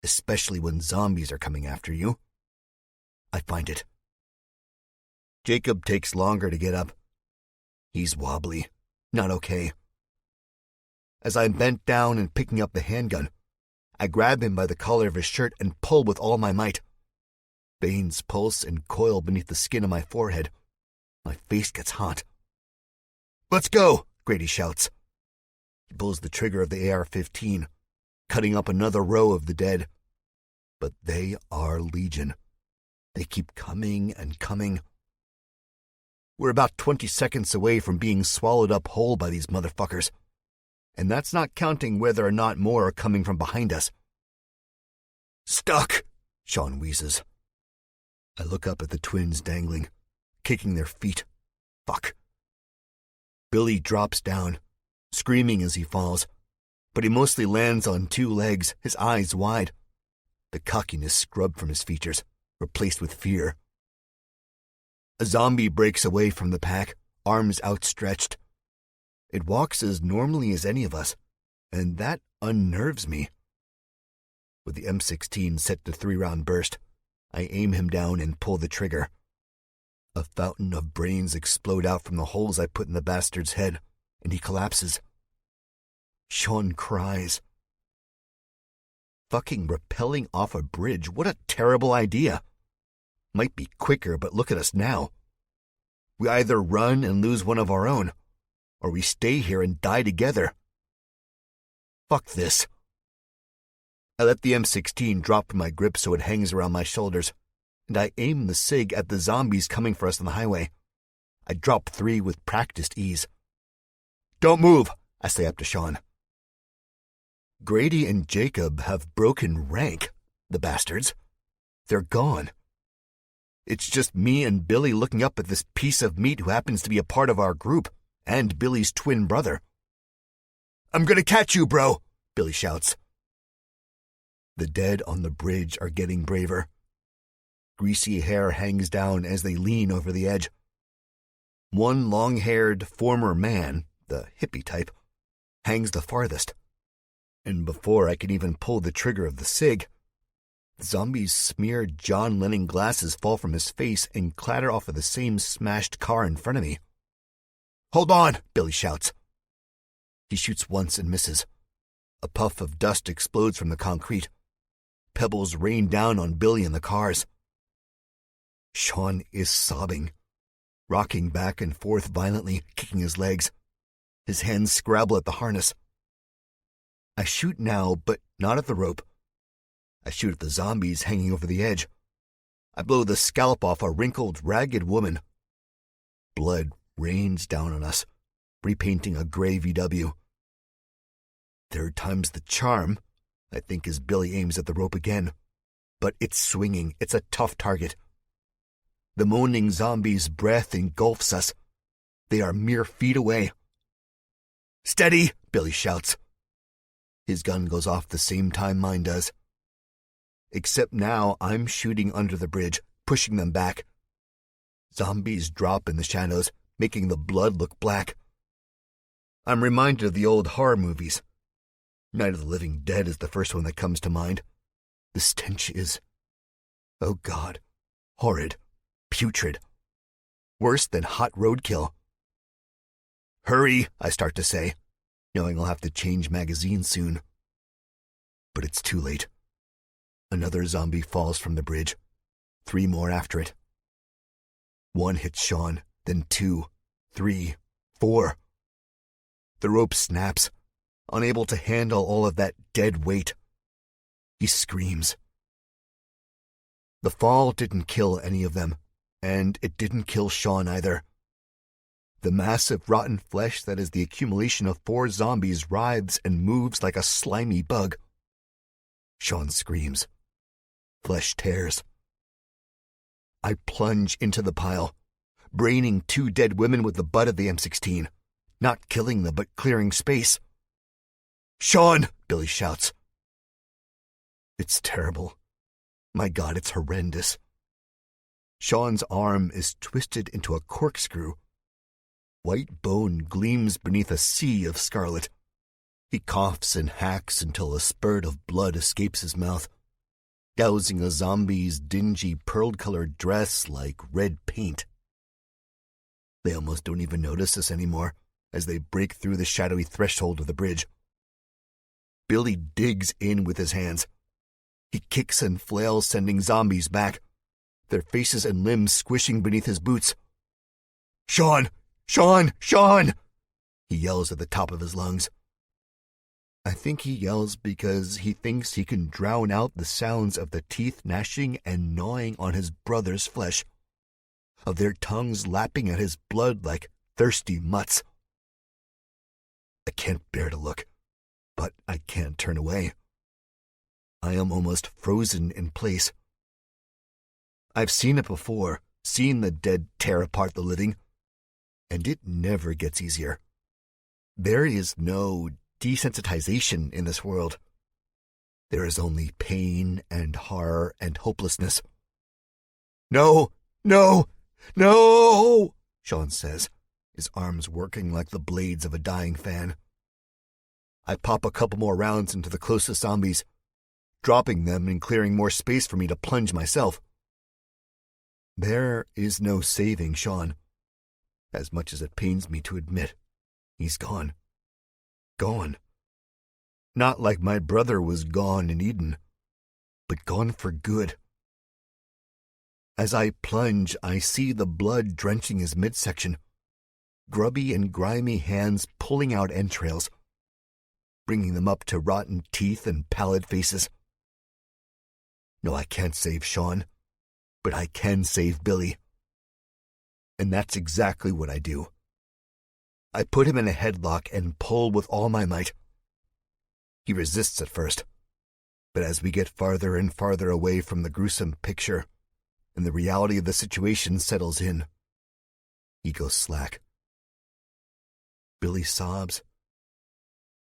Speaker 1: Especially when zombies are coming after you. I find it. Jacob takes longer to get up. He's wobbly, not okay. As I'm bent down and picking up the handgun, I grab him by the collar of his shirt and pull with all my might. Veins pulse and coil beneath the skin of my forehead. My face gets hot. "Let's go," Grady shouts. He pulls the trigger of the AR-15, cutting up another row of the dead. But they are legion. They keep coming and coming. We're about 20 seconds away from being swallowed up whole by these motherfuckers. And that's not counting whether or not more are coming from behind us. "Stuck," Sean wheezes. I look up at the twins dangling, kicking their feet. Fuck. Billy drops down, screaming as he falls, but he mostly lands on two legs, his eyes wide. The cockiness scrubbed from his features, replaced with fear. A zombie breaks away from the pack, arms outstretched. It walks as normally as any of us, and that unnerves me. With the M16 set to 3-round burst, I aim him down and pull the trigger. A fountain of brains explode out from the holes I put in the bastard's head, and he collapses. Sean cries. Fucking rappelling off a bridge, what a terrible idea. Might be quicker, but look at us now. We either run and lose one of our own, or we stay here and die together. Fuck this. I let the M16 drop from my grip so it hangs around my shoulders, and I aim the SIG at the zombies coming for us on the highway. I drop 3 with practiced ease. "Don't move," I say up to Sean. Grady and Jacob have broken rank, the bastards. They're gone. It's just me and Billy looking up at this piece of meat who happens to be a part of our group, and Billy's twin brother. "I'm gonna catch you, bro," Billy shouts. The dead on the bridge are getting braver. Greasy hair hangs down as they lean over the edge. One long-haired former man, the hippie type, hangs the farthest. And before I can even pull the trigger of the SIG, the zombie's smeared John Lennon glasses fall from his face and clatter off of the same smashed car in front of me. "Hold on," Billy shouts. He shoots once and misses. A puff of dust explodes from the concrete. Pebbles rain down on Billy and the cars. Sean is sobbing, rocking back and forth violently, kicking his legs. His hands scrabble at the harness. I shoot now, but not at the rope. I shoot at the zombies hanging over the edge. I blow the scalp off a wrinkled, ragged woman. blood rains down on us, repainting a gray VW. Third time's the charm, I think, as Billy aims at the rope again. But it's swinging. It's a tough target. The moaning zombie's breath engulfs us. They are mere feet away. "Steady!" Billy shouts. His gun goes off the same time mine does. Except now I'm shooting under the bridge, pushing them back. Zombies drop in the shadows, making the blood look black. I'm reminded of the old horror movies. Night of the Living Dead is the first one that comes to mind. The stench is, oh God, horrid, putrid. Worse than hot roadkill. "Hurry," I start to say, knowing I'll have to change magazines soon. But it's too late. Another zombie falls from the bridge. 3 more after it. One hits Sean, then 2, 3, 4. The rope snaps, unable to handle all of that dead weight. He screams. The fall didn't kill any of them, and it didn't kill Sean either. The massive rotten flesh that is the accumulation of 4 zombies writhes and moves like a slimy bug. Sean screams. Flesh tears. I plunge into the pile, braining 2 dead women with the butt of the M16, not killing them but clearing space. "Sean!" Billy shouts. It's terrible. My God, it's horrendous. Sean's arm is twisted into a corkscrew. White bone gleams beneath a sea of scarlet. He coughs and hacks until a spurt of blood escapes his mouth, dousing a zombie's dingy pearl-colored dress like red paint. They almost don't even notice us anymore as they break through the shadowy threshold of the bridge. Billy digs in with his hands. He kicks and flails, sending zombies back, their faces and limbs squishing beneath his boots. "Sean! Sean! Sean!" he yells at the top of his lungs. I think he yells because he thinks he can drown out the sounds of the teeth gnashing and gnawing on his brother's flesh, of their tongues lapping at his blood like thirsty mutts. I can't bear to look, but I can't turn away. I am almost frozen in place. I've seen it before, seen the dead tear apart the living, and it never gets easier. There is no desensitization in this world. There is only pain and horror and hopelessness. "No, no, no," Sean says, his arms working like the blades of a dying fan. I pop a couple more rounds into the closest zombies, dropping them and clearing more space for me to plunge myself. There is no saving Sean. As much as it pains me to admit, he's gone. Gone. Not like my brother was gone in Eden, but gone for good. As I plunge, I see the blood drenching his midsection, grubby and grimy hands pulling out entrails, bringing them up to rotten teeth and pallid faces. No, I can't save Sean, but I can save Billy. And that's exactly what I do. I put him in a headlock and pull with all my might. He resists at first, but as we get farther and farther away from the gruesome picture and the reality of the situation settles in, he goes slack. Billy sobs,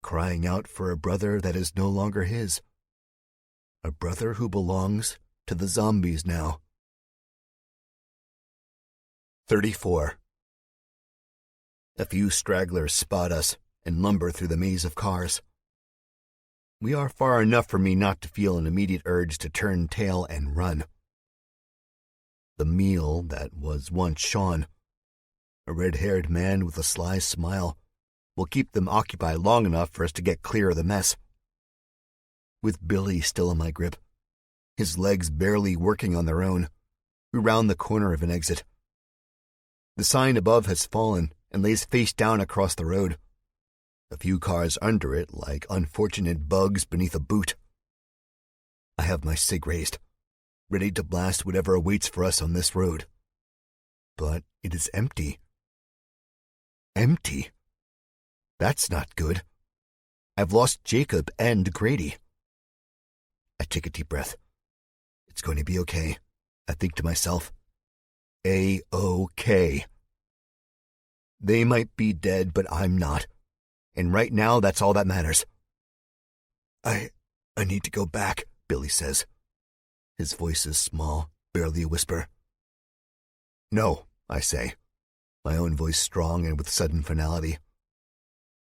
Speaker 1: crying out for a brother that is no longer his, a brother who belongs to the zombies now. 34. A few stragglers spot us and lumber through the maze of cars. We are far enough for me not to feel an immediate urge to turn tail and run. The meal that was once Sean, a red-haired man with a sly smile, will keep them occupied long enough for us to get clear of the mess. With Billy still in my grip, his legs barely working on their own, we round the corner of an exit. The sign above has fallen and lays face down across the road, a few cars under it like unfortunate bugs beneath a boot. I have my cig raised, ready to blast whatever awaits for us on this road. But it is empty, Empty. That's not good. I've lost Jacob and Grady. I take a deep breath. It's going to be okay, I think to myself. A-OK. They might be dead, but I'm not. And right now, that's all that matters. I need to go back, Billy says. His voice is small, barely a whisper. No, I say, my own voice strong and with sudden finality.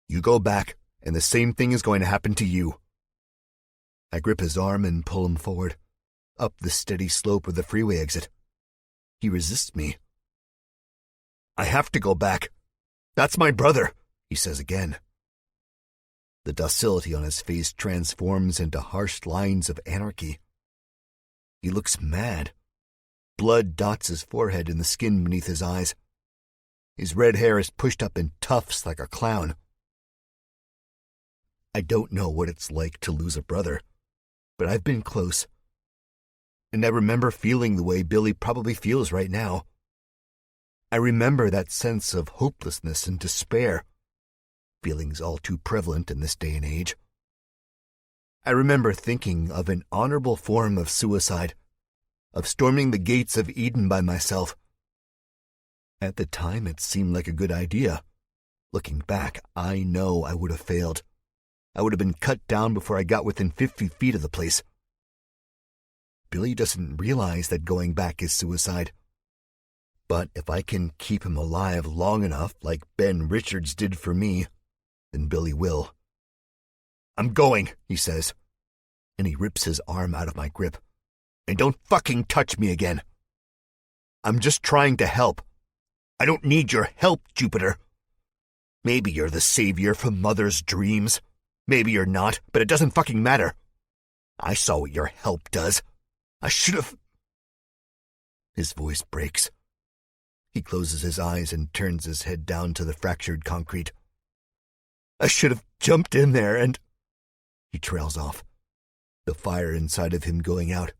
Speaker 1: You go back, and the same thing is going to happen to you. I grip his arm and pull him forward, up the steady slope of the freeway exit. He resists me. I have to go back. That's my brother, he says again. The docility on his face transforms into harsh lines of anarchy. He looks mad. Blood dots his forehead and the skin beneath his eyes. His red hair is pushed up in tufts like a clown. I don't know what it's like to lose a brother, but I've been close. And I remember feeling the way Billy probably feels right now. I remember that sense of hopelessness and despair, feelings all too prevalent in this day and age. I remember thinking of an honorable form of suicide, of storming the gates of Eden by myself. At the time, it seemed like a good idea. Looking back, I know I would have failed. I would have been cut down before I got within 50 feet of the place. Billy doesn't realize that going back is suicide. But if I can keep him alive long enough, like Ben Richards did for me, then Billy will. I'm going, he says, and he rips his arm out of my grip. And don't fucking touch me again. I'm just trying to help. I don't need your help, Jupiter. Maybe you're the savior from Mother's dreams. Maybe you're not, but it doesn't fucking matter. I saw what your help does. I should have... His voice breaks. He closes his eyes and turns his head down to the fractured concrete. I should have jumped in there and... He trails off, the fire inside of him going out.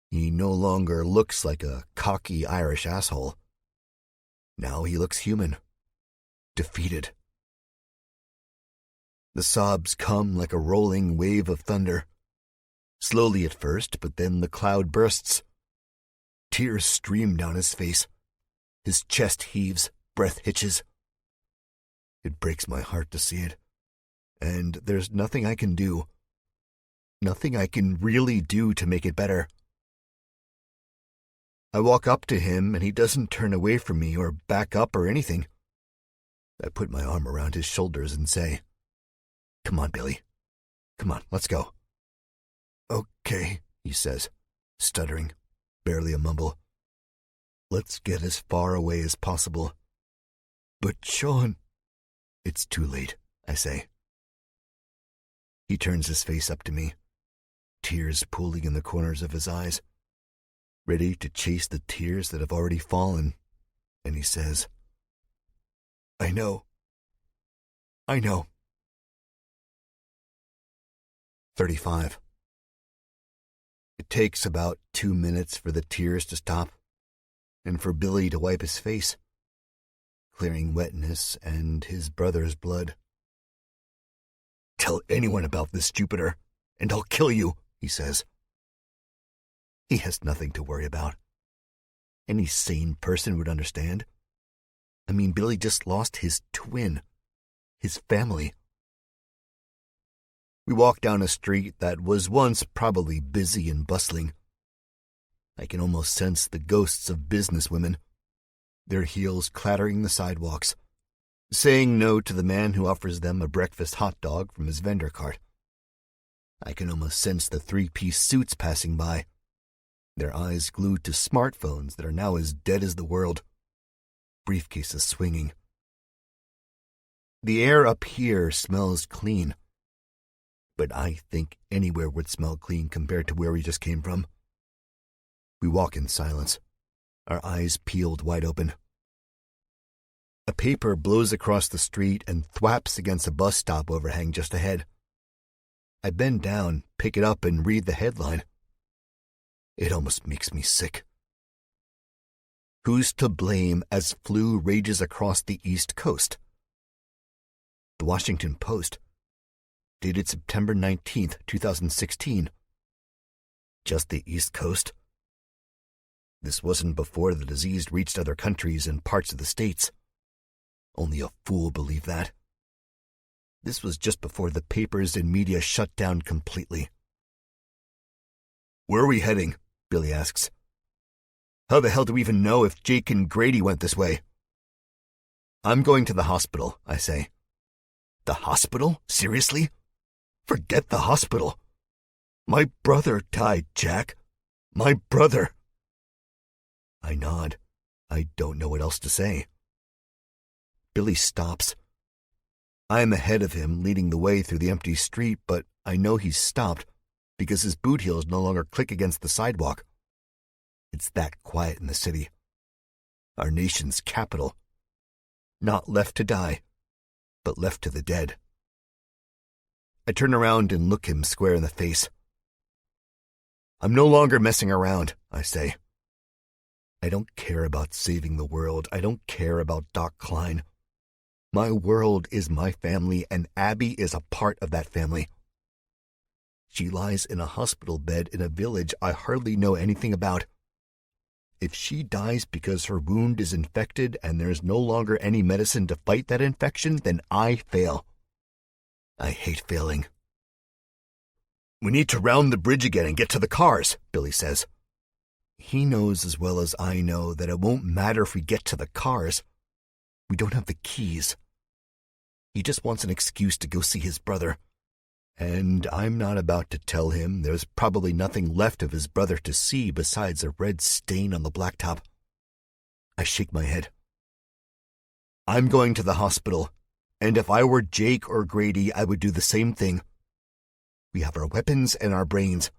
Speaker 1: He no longer looks like a cocky Irish asshole. Now he looks human, defeated. The sobs come like a rolling wave of thunder. Slowly at first, but then the cloud bursts. Tears stream down his face. His chest heaves, breath hitches. It breaks my heart to see it. And there's nothing I can do. Nothing I can really do to make it better. I walk up to him and he doesn't turn away from me or back up or anything. I put my arm around his shoulders and say, Come on, Billy. Come on, let's go. Okay, he says, stuttering, barely a mumble. Let's get as far away as possible. But Sean... It's too late, I say. He turns his face up to me, tears pooling in the corners of his eyes, ready to chase the tears that have already fallen, and he says, I know. 35. It takes about 2 minutes for the tears to stop, and for Billy to wipe his face, clearing wetness and his brother's blood. Tell anyone about this, Jupiter, and I'll kill you, he says. He has nothing to worry about. Any sane person would understand. I mean, Billy just lost his twin, his family. We walk down a street that was once probably busy and bustling. I can almost sense the ghosts of businesswomen, their heels clattering the sidewalks, saying no to the man who offers them a breakfast hot dog from his vendor cart. I can almost sense the three-piece suits passing by, their eyes glued to smartphones that are now as dead as the world, briefcases swinging. The air up here smells clean, but I think anywhere would smell clean compared to where we just came from. We walk in silence, our eyes peeled wide open. A paper blows across the street and thwaps against a bus stop overhang just ahead. I bend down, pick it up, and read the headline. It almost makes me sick. Who's to blame as flu rages across the East Coast? The Washington Post, dated September 19th, 2016. Just the East Coast? This wasn't before the disease reached other countries and parts of the states. Only a fool believed that. This was just before the papers and media shut down completely. Where are we heading? Billy asks. How the hell do we even know if Jake and Grady went this way? I'm going to the hospital, I say. The hospital? Seriously? Forget the hospital. My brother died, Jack. My brother. I nod. I don't know what else to say. Billy stops. I am ahead of him, leading the way through the empty street, but I know he's stopped because his boot heels no longer click against the sidewalk. It's that quiet in the city. Our nation's capital. Not left to die, but left to the dead. I turn around and look him square in the face. I'm no longer messing around, I say. I don't care about saving the world. I don't care about Doc Klein. My world is my family, and Abby is a part of that family. She lies in a hospital bed in a village I hardly know anything about. If she dies because her wound is infected and there's no longer any medicine to fight that infection, then I fail. I hate failing. We need to round the bridge again and get to the cars, Billy says. He knows as well as I know that it won't matter if we get to the cars. We don't have the keys. He just wants an excuse to go see his brother. And I'm not about to tell him there's probably nothing left of his brother to see besides a red stain on the blacktop. I shake my head. I'm going to the hospital, and if I were Jake or Grady, I would do the same thing. We have our weapons and our brains.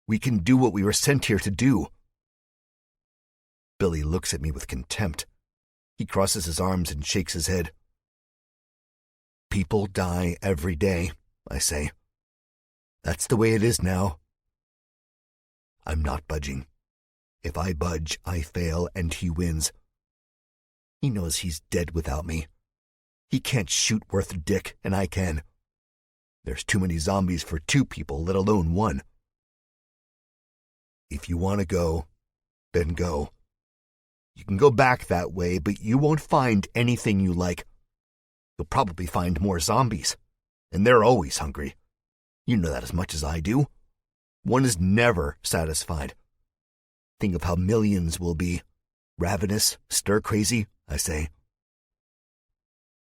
Speaker 1: We can do what we were sent here to do. Billy looks at me with contempt. He crosses his arms and shakes his head. People die every day, I say. That's the way it is now. I'm not budging. If I budge, I fail, and he wins. He knows he's dead without me. He can't shoot worth a dick, and I can. There's too many zombies for two people, let alone one. If you want to go, then go. You can go back that way, but you won't find anything you like. You'll probably find more zombies, and they're always hungry. You know that as much as I do. One is never satisfied. Think of how millions will be. Ravenous, stir-crazy, I say.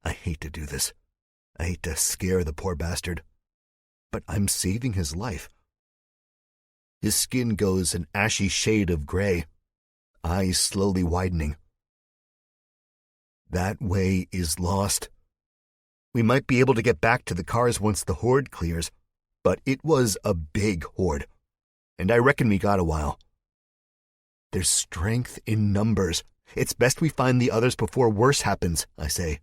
Speaker 1: I hate to do this. I hate to scare the poor bastard. But I'm saving his life. His skin goes an ashy shade of gray, eyes slowly widening. That way is lost. We might be able to get back to the cars once the horde clears, but it was a big horde, and I reckon we got a while. There's strength in numbers. It's best we find the others before worse happens, I say.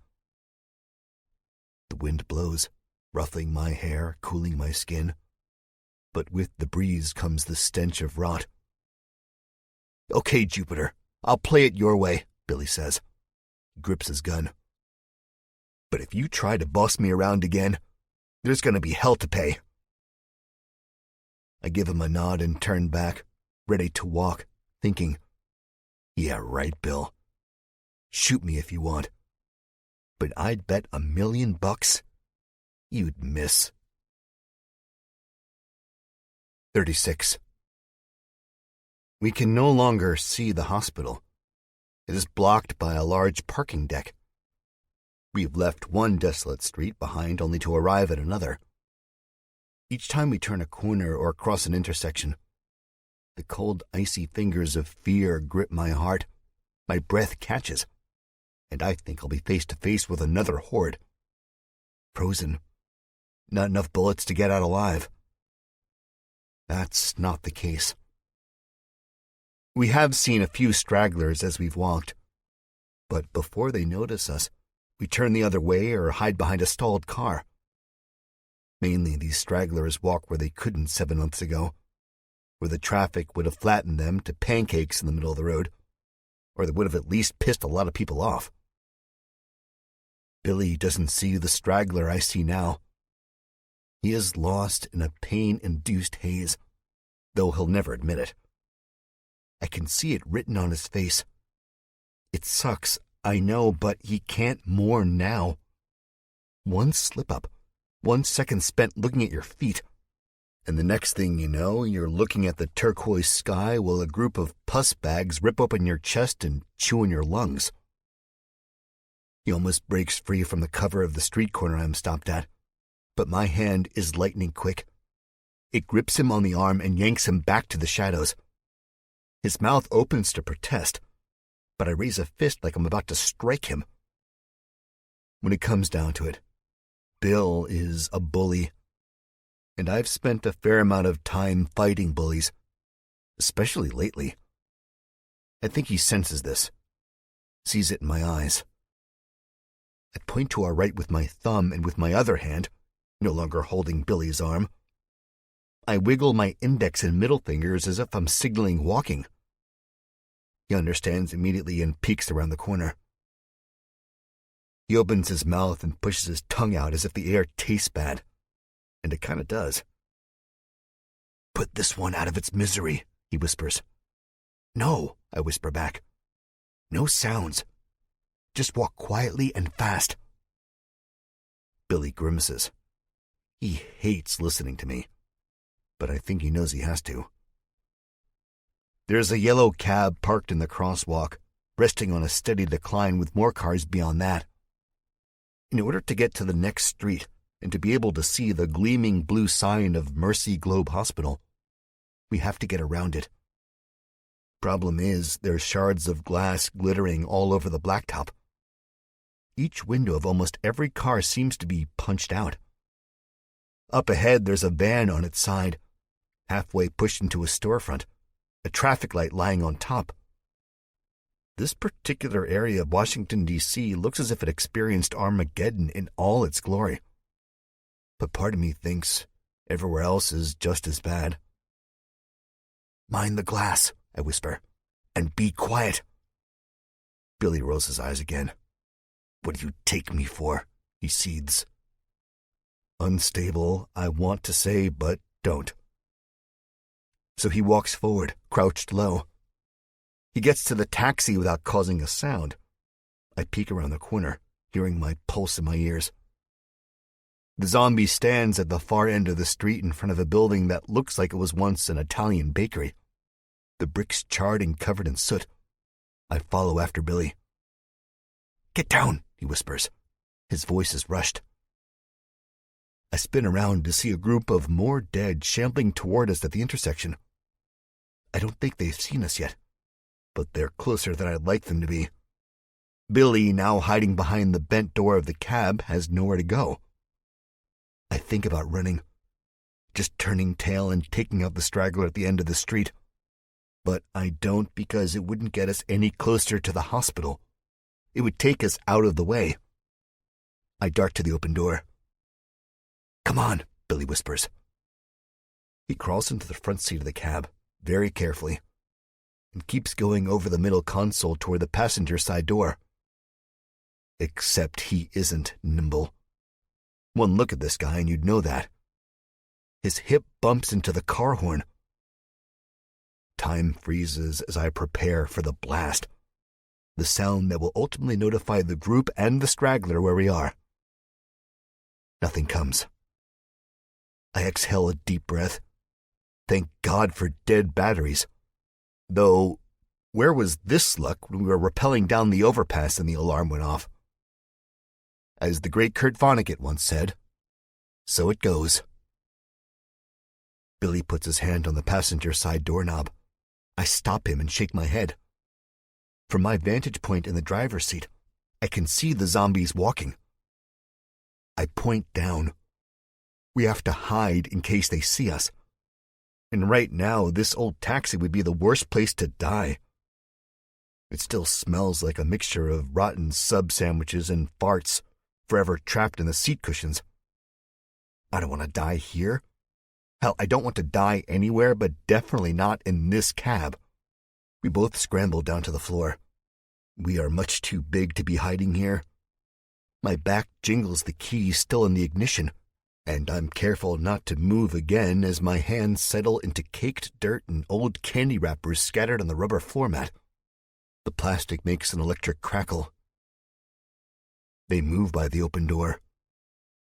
Speaker 1: The wind blows, ruffling my hair, cooling my skin. But with the breeze comes the stench of rot. Okay, Jupiter, I'll play it your way, Billy says. He grips his gun. But if you try to boss me around again, there's going to be hell to pay. I give him a nod and turn back, ready to walk, thinking, yeah, right, Bill. Shoot me if you want. But I'd bet $1 million you'd miss. 36. We can no longer see the hospital. It is blocked by a large parking deck. We've left one desolate street behind only to arrive at another. Each time we turn a corner or cross an intersection, the cold, icy fingers of fear grip my heart. My breath catches, and I think I'll be face to face with another horde. Frozen. Not enough bullets to get out alive. That's not the case. We have seen a few stragglers as we've walked, but before they notice us, we turn the other way or hide behind a stalled car. Mainly these stragglers walk where they couldn't 7 months ago, where the traffic would have flattened them to pancakes in the middle of the road, or they would have at least pissed a lot of people off. Billy doesn't see the straggler I see now. He is lost in a pain-induced haze, though he'll never admit it. I can see it written on his face. It sucks, I know, but he can't mourn now. One slip-up, 1 second spent looking at your feet, and the next thing you know, you're looking at the turquoise sky while a group of pus bags rip open your chest and chew in your lungs. He almost breaks free from the cover of the street corner I'm stopped at, but my hand is lightning quick. It grips him on the arm and yanks him back to the shadows. His mouth opens to protest, but I raise a fist like I'm about to strike him. When it comes down to it, Bill is a bully, and I've spent a fair amount of time fighting bullies, especially lately. I think he senses this, sees it in my eyes. I point to our right with my thumb, and with my other hand, no longer holding Billy's arm, I wiggle my index and middle fingers as if I'm signaling walking. He understands immediately and peeks around the corner. He opens his mouth and pushes his tongue out as if the air tastes bad, and it kind of does. "Put this one out of its misery," he whispers. "No," I whisper back. "No sounds. Just walk quietly and fast." Billy grimaces. He hates listening to me, but I think he knows he has to. There's a yellow cab parked in the crosswalk, resting on a steady decline with more cars beyond that. In order to get to the next street and to be able to see the gleaming blue sign of Mercy Globe Hospital, we have to get around it. Problem is, there's shards of glass glittering all over the blacktop. Each window of almost every car seems to be punched out. Up ahead, there's a van on its side, halfway pushed into a storefront, a traffic light lying on top. This particular area of Washington, D.C. looks as if it experienced Armageddon in all its glory. But part of me thinks everywhere else is just as bad. "Mind the glass," I whisper, "and be quiet." Billy rolls his eyes again. "What do you take me for?" he seethes. Unstable, I want to say, but don't. So he walks forward, crouched low. He gets to the taxi without causing a sound. I peek around the corner, hearing my pulse in my ears. The zombie stands at the far end of the street in front of a building that looks like it was once an Italian bakery. The bricks charred and covered in soot. I follow after Billy. "Get down," he whispers. His voice is rushed. I spin around to see a group of more dead shambling toward us at the intersection. I don't think they've seen us yet, but they're closer than I'd like them to be. Billy, now hiding behind the bent door of the cab, has nowhere to go. I think about running, just turning tail and taking out the straggler at the end of the street. But I don't, because it wouldn't get us any closer to the hospital. It would take us out of the way. I dart to the open door. "Come on," Billy whispers. He crawls into the front seat of the cab, very carefully, and keeps going over the middle console toward the passenger side door. Except he isn't nimble. One look at this guy and you'd know that. His hip bumps into the car horn. Time freezes as I prepare for the blast, the sound that will ultimately notify the group and the straggler where we are. Nothing comes. I exhale a deep breath. Thank God for dead batteries. Though, where was this luck when we were rappelling down the overpass and the alarm went off? As the great Kurt Vonnegut once said, so it goes. Billy puts his hand on the passenger side doorknob. I stop him and shake my head. From my vantage point in the driver's seat, I can see the zombies walking. I point down. We have to hide in case they see us. And right now, this old taxi would be the worst place to die. It still smells like a mixture of rotten sub sandwiches and farts, forever trapped in the seat cushions. I don't want to die here. Hell, I don't want to die anywhere, but definitely not in this cab. We both scramble down to the floor. We are much too big to be hiding here. My back jingles the key still in the ignition, and I'm careful not to move again as my hands settle into caked dirt and old candy wrappers scattered on the rubber floor mat. The plastic makes an electric crackle. They move by the open door,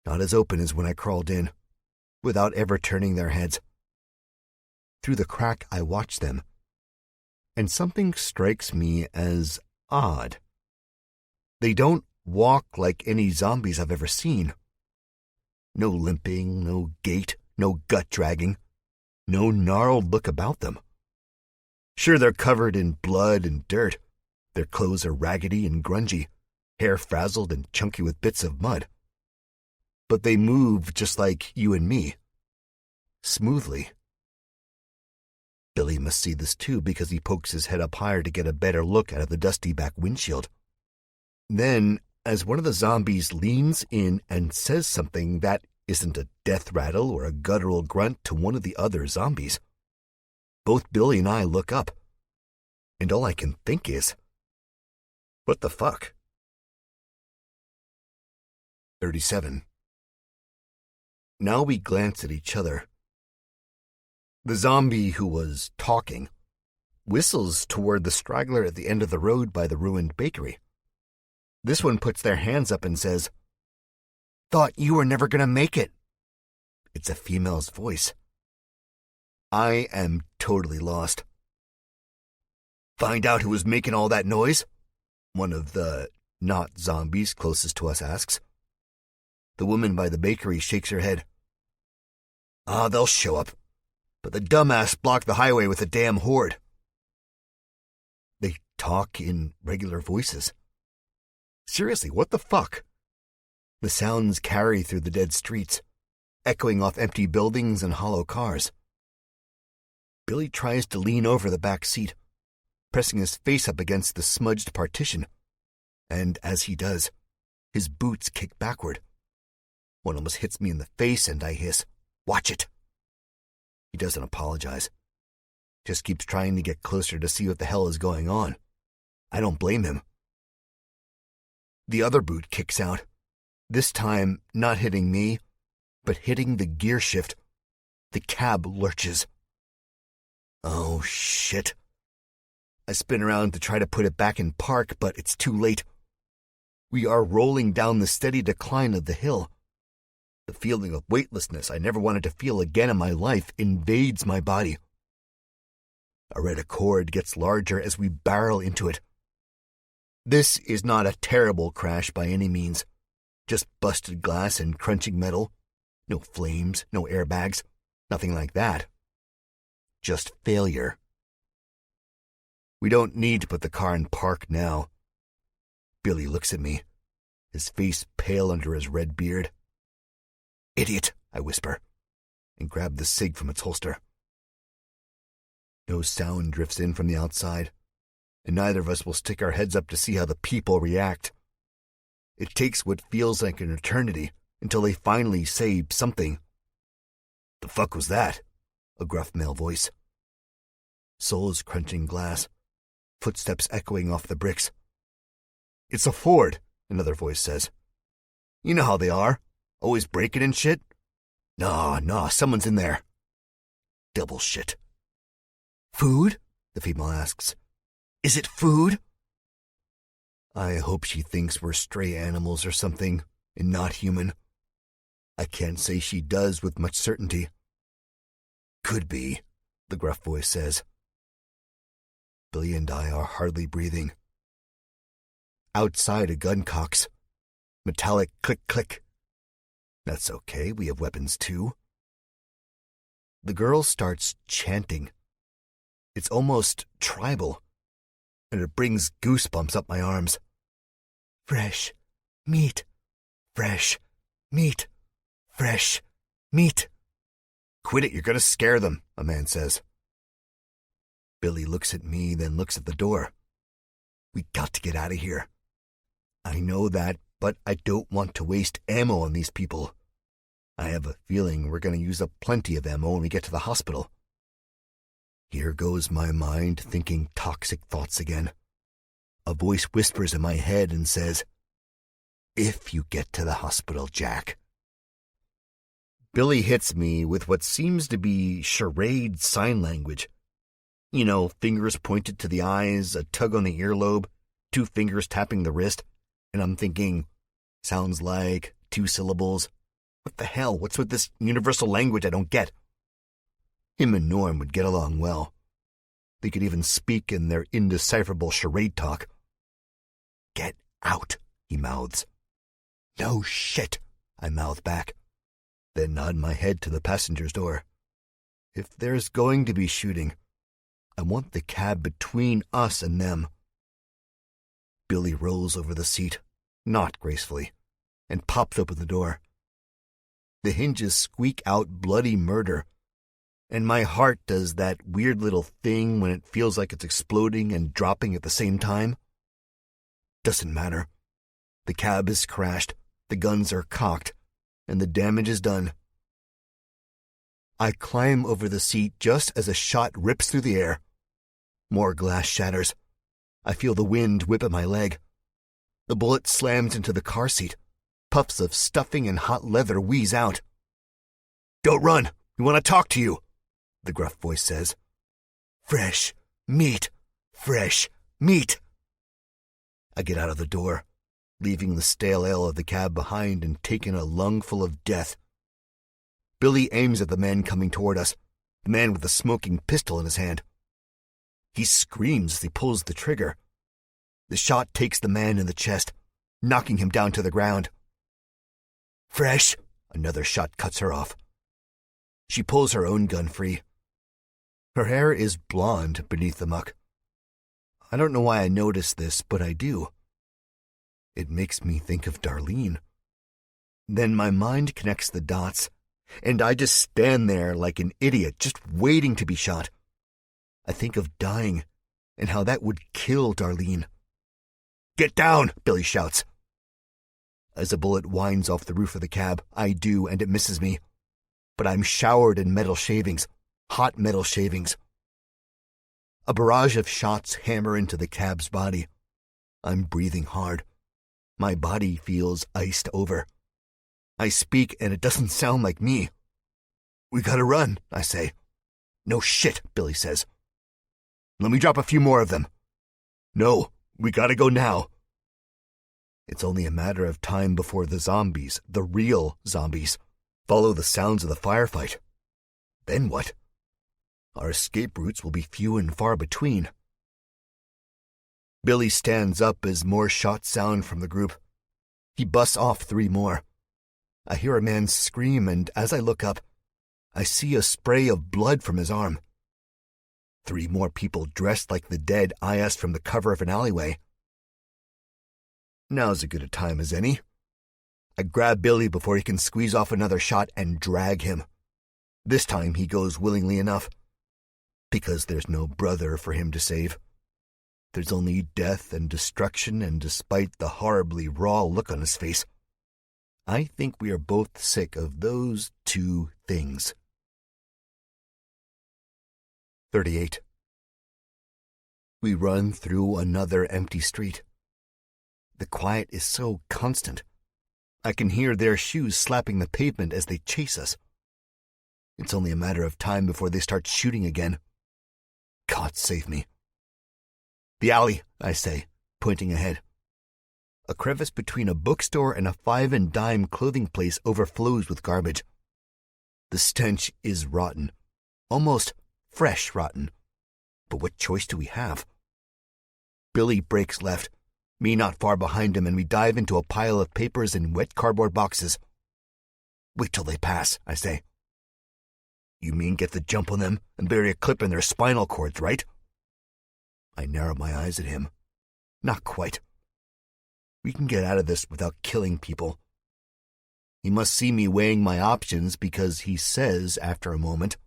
Speaker 1: not as open as when I crawled in, without ever turning their heads. Through the crack I watch them, and something strikes me as odd. They don't walk like any zombies I've ever seen. No limping, no gait, no gut dragging, no gnarled look about them. Sure, they're covered in blood and dirt. Their clothes are raggedy and grungy, hair frazzled and chunky with bits of mud. But they move just like you and me, smoothly. Billy must see this too because he pokes his head up higher to get a better look out of the dusty back windshield. Then, as one of the zombies leans in and says something that isn't a death rattle or a guttural grunt to one of the other zombies, both Billy and I look up, and all I can think is, what the fuck? 37. Now we glance at each other. The zombie who was talking whistles toward the straggler at the end of the road by the ruined bakery. This one puts their hands up and says, "Thought you were never gonna make it." It's a female's voice. I am totally lost. "Find out who was making all that noise?" one of the not zombies closest to us asks. The woman by the bakery shakes her head. They'll show up. But the dumbass blocked the highway with a damn horde." They talk in regular voices. Seriously, what the fuck? The sounds carry through the dead streets, echoing off empty buildings and hollow cars. Billy tries to lean over the back seat, pressing his face up against the smudged partition, and as he does, his boots kick backward. One almost hits me in the face and I hiss, "Watch it!" He doesn't apologize. Just keeps trying to get closer to see what the hell is going on. I don't blame him. The other boot kicks out, this time not hitting me, but hitting the gear shift. The cab lurches. Oh, shit. I spin around to try to put it back in park, but it's too late. We are rolling down the steady decline of the hill. The feeling of weightlessness I never wanted to feel again in my life invades my body. A red Accord gets larger as we barrel into it. This is not a terrible crash by any means. Just busted glass and crunching metal. No flames, no airbags, nothing like that. Just failure. We don't need to put the car in park now. Billy looks at me, his face pale under his red beard. "Idiot," I whisper, and grab the cig from its holster. No sound drifts in from the outside, and neither of us will stick our heads up to see how the people react. It takes what feels like an eternity until they finally say something. "The fuck was that?" a gruff male voice. Soles crunching glass, footsteps echoing off the bricks. "It's a Ford," another voice says. "You know how they are. Always breaking and shit." Nah, someone's in there." Double shit. "Food?" the female asks. "Is it food?" I hope she thinks we're stray animals or something, and not human. I can't say she does with much certainty. "Could be," the gruff voice says. Billy and I are hardly breathing. Outside a gun cocks. Metallic click-click. That's okay, we have weapons too. The girl starts chanting. It's almost tribal, and it brings goosebumps up my arms. "Fresh meat, fresh meat, fresh meat." "Quit it, you're going to scare them," a man says. Billy looks at me, then looks at the door. We got to get out of here. I know that, but I don't want to waste ammo on these people. I have a feeling we're going to use up plenty of ammo when we get to the hospital. Here goes my mind thinking toxic thoughts again. A voice whispers in my head and says, "If you get to the hospital, Jack." Billy hits me with what seems to be charade sign language. You know, fingers pointed to the eyes, a tug on the earlobe, 2 fingers tapping the wrist, and I'm thinking, sounds like 2 syllables. What the hell? What's with this universal language I don't get? Him and Norm would get along well. They could even speak in their indecipherable charade talk. "Get out," he mouths. "No shit," I mouth back, then nod my head to the passenger's door. If there's going to be shooting, I want the cab between us and them. Billy rolls over the seat, not gracefully, and pops open the door. The hinges squeak out bloody murder, and my heart does that weird little thing when it feels like it's exploding and dropping at the same time. Doesn't matter. The cab is crashed, the guns are cocked, and the damage is done. I climb over the seat just as a shot rips through the air. More glass shatters. I feel the wind whip at my leg. The bullet slams into the car seat. Puffs of stuffing and hot leather wheeze out. "Don't run! We want to talk to you," the gruff voice says. "Fresh meat! Fresh meat!" I get out of the door, leaving the stale ale of the cab behind and taking a lungful of death. Billy aims at the man coming toward us, the man with the smoking pistol in his hand. He screams as he pulls the trigger. The shot takes the man in the chest, knocking him down to the ground. "Fresh!" Another shot cuts her off. She pulls her own gun free. Her hair is blonde beneath the muck. I don't know why I noticed this, but I do. It makes me think of Darlene. Then my mind connects the dots, and I just stand there like an idiot, just waiting to be shot. I think of dying, and how that would kill Darlene. "Get down!" Billy shouts. As a bullet winds off the roof of the cab, I do, and it misses me. But I'm showered in metal shavings, hot metal shavings. A barrage of shots hammer into the cab's body. I'm breathing hard. My body feels iced over. I speak, and it doesn't sound like me. "We gotta run," I say. "No shit," Billy says. "Let me drop a few more of them." "No, we gotta go now." It's only a matter of time before the zombies, the real zombies, follow the sounds of the firefight. Then what? Our escape routes will be few and far between. Billy stands up as more shots sound from the group. He busts off 3 more. I hear a man scream, and as I look up, I see a spray of blood from his arm. 3 more people dressed like the dead eye us from the cover of an alleyway. Now's as good a time as any. I grab Billy before he can squeeze off another shot and drag him. This time he goes willingly enough, because there's no brother for him to save. There's only death and destruction, and despite the horribly raw look on his face, I think we are both sick of those 2 things. 38. We run through another empty street. The quiet is so constant. I can hear their shoes slapping the pavement as they chase us. It's only a matter of time before they start shooting again. God save me. "The alley," I say, pointing ahead. A crevice between a bookstore and a 5-and-dime clothing place overflows with garbage. The stench is rotten, almost fresh rotten. But what choice do we have? Billy breaks left, me not far behind him, and we dive into a pile of papers and wet cardboard boxes. "Wait till they pass," I say. "You mean get the jump on them and bury a clip in their spinal cords, right?" I narrow my eyes at him. Not quite. We can get out of this without killing people. He must see me weighing my options, because he says, after a moment,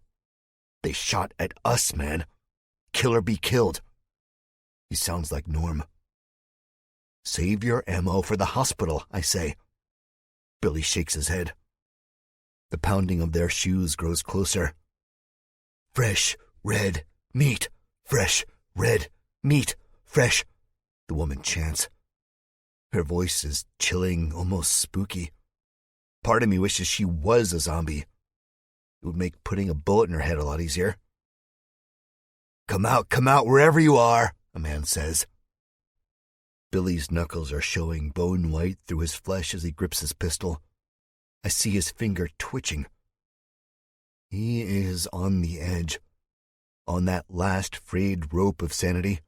Speaker 1: "They shot at us, man. Kill or be killed." He sounds like Norm. "Save your ammo for the hospital," I say. Billy shakes his head. The pounding of their shoes grows closer. "Fresh, red meat. Fresh, red meat. Fresh." the woman chants. Her voice is chilling, almost spooky. Part of me wishes she was a zombie. It would make putting a bullet in her head a lot easier. Come out, wherever you are, a man says. Billy's knuckles are showing bone white through his flesh as he grips his pistol. I see his finger twitching. He is on the edge, on that last frayed rope of sanity.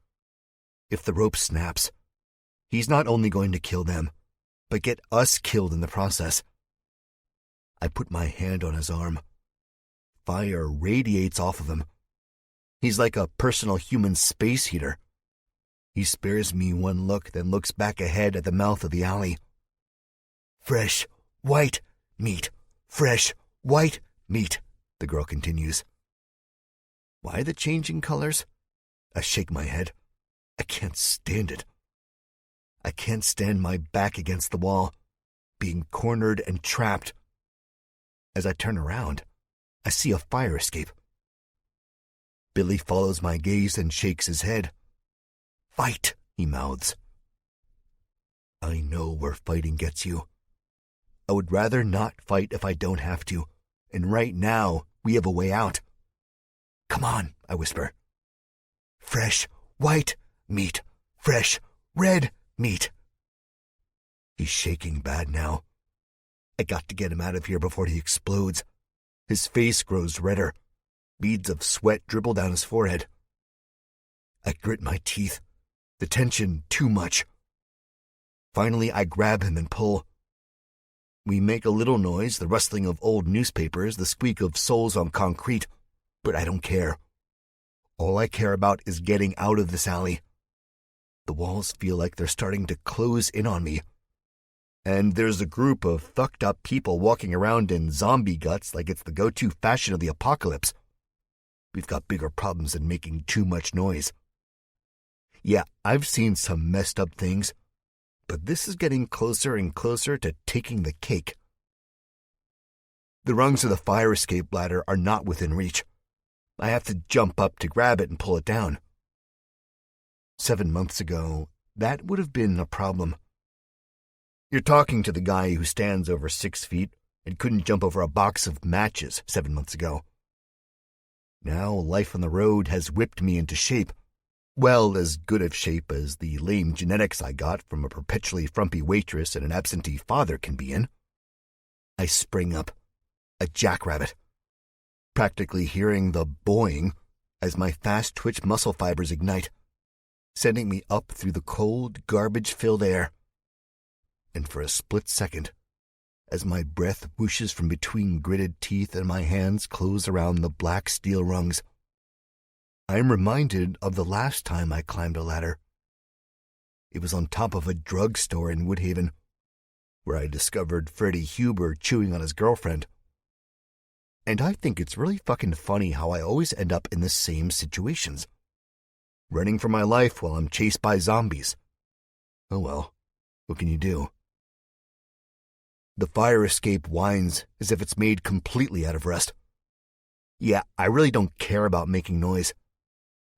Speaker 1: If the rope snaps, he's not only going to kill them, but get us killed in the process. I put my hand on his arm. Fire radiates off of him. He's like a personal human space heater. He spares me one look, then looks back ahead at the mouth of the alley. Fresh, white meat. Fresh, white meat, the girl continues. Why the changing colors? I shake my head. I can't stand it. I can't stand my back against the wall, being cornered and trapped. As I turn around, I see a fire escape. Billy follows my gaze and shakes his head. Fight, he mouths. I know where fighting gets you. I would rather not fight if I don't have to, and right now we have a way out. Come on, I whisper. Fresh, white meat. Fresh, red meat. He's shaking bad now. I got to get him out of here before he explodes. His face grows redder. Beads of sweat dribble down his forehead. I grit my teeth. The tension too much. Finally, I grab him and pull. We make a little noise, the rustling of old newspapers, the squeak of soles on concrete, but I don't care. All I care about is getting out of this alley. The walls feel like they're starting to close in on me. And there's a group of fucked up people walking around in zombie guts like it's the go-to fashion of the apocalypse. We've got bigger problems than making too much noise. Yeah, I've seen some messed up things, but this is getting closer and closer to taking the cake. The rungs of the fire escape ladder are not within reach. I have to jump up to grab it and pull it down. 7 months ago, that would have been a problem. You're talking to the guy who stands over 6 feet and couldn't jump over a box of matches 7 months ago. Now life on the road has whipped me into shape. Well, as good of shape as the lame genetics I got from a perpetually frumpy waitress and an absentee father can be in. I spring up, a jackrabbit, practically hearing the boing as my fast-twitch muscle fibers ignite, sending me up through the cold, garbage-filled air. And for a split second, as my breath whooshes from between gritted teeth and my hands close around the black steel rungs, I am reminded of the last time I climbed a ladder. It was on top of a drugstore in Woodhaven, where I discovered Freddie Huber chewing on his girlfriend. And I think it's really fucking funny how I always end up in the same situations. Running for my life while I'm chased by zombies. Oh well, what can you do? The fire escape whines as if it's made completely out of rust. Yeah, I really don't care about making noise.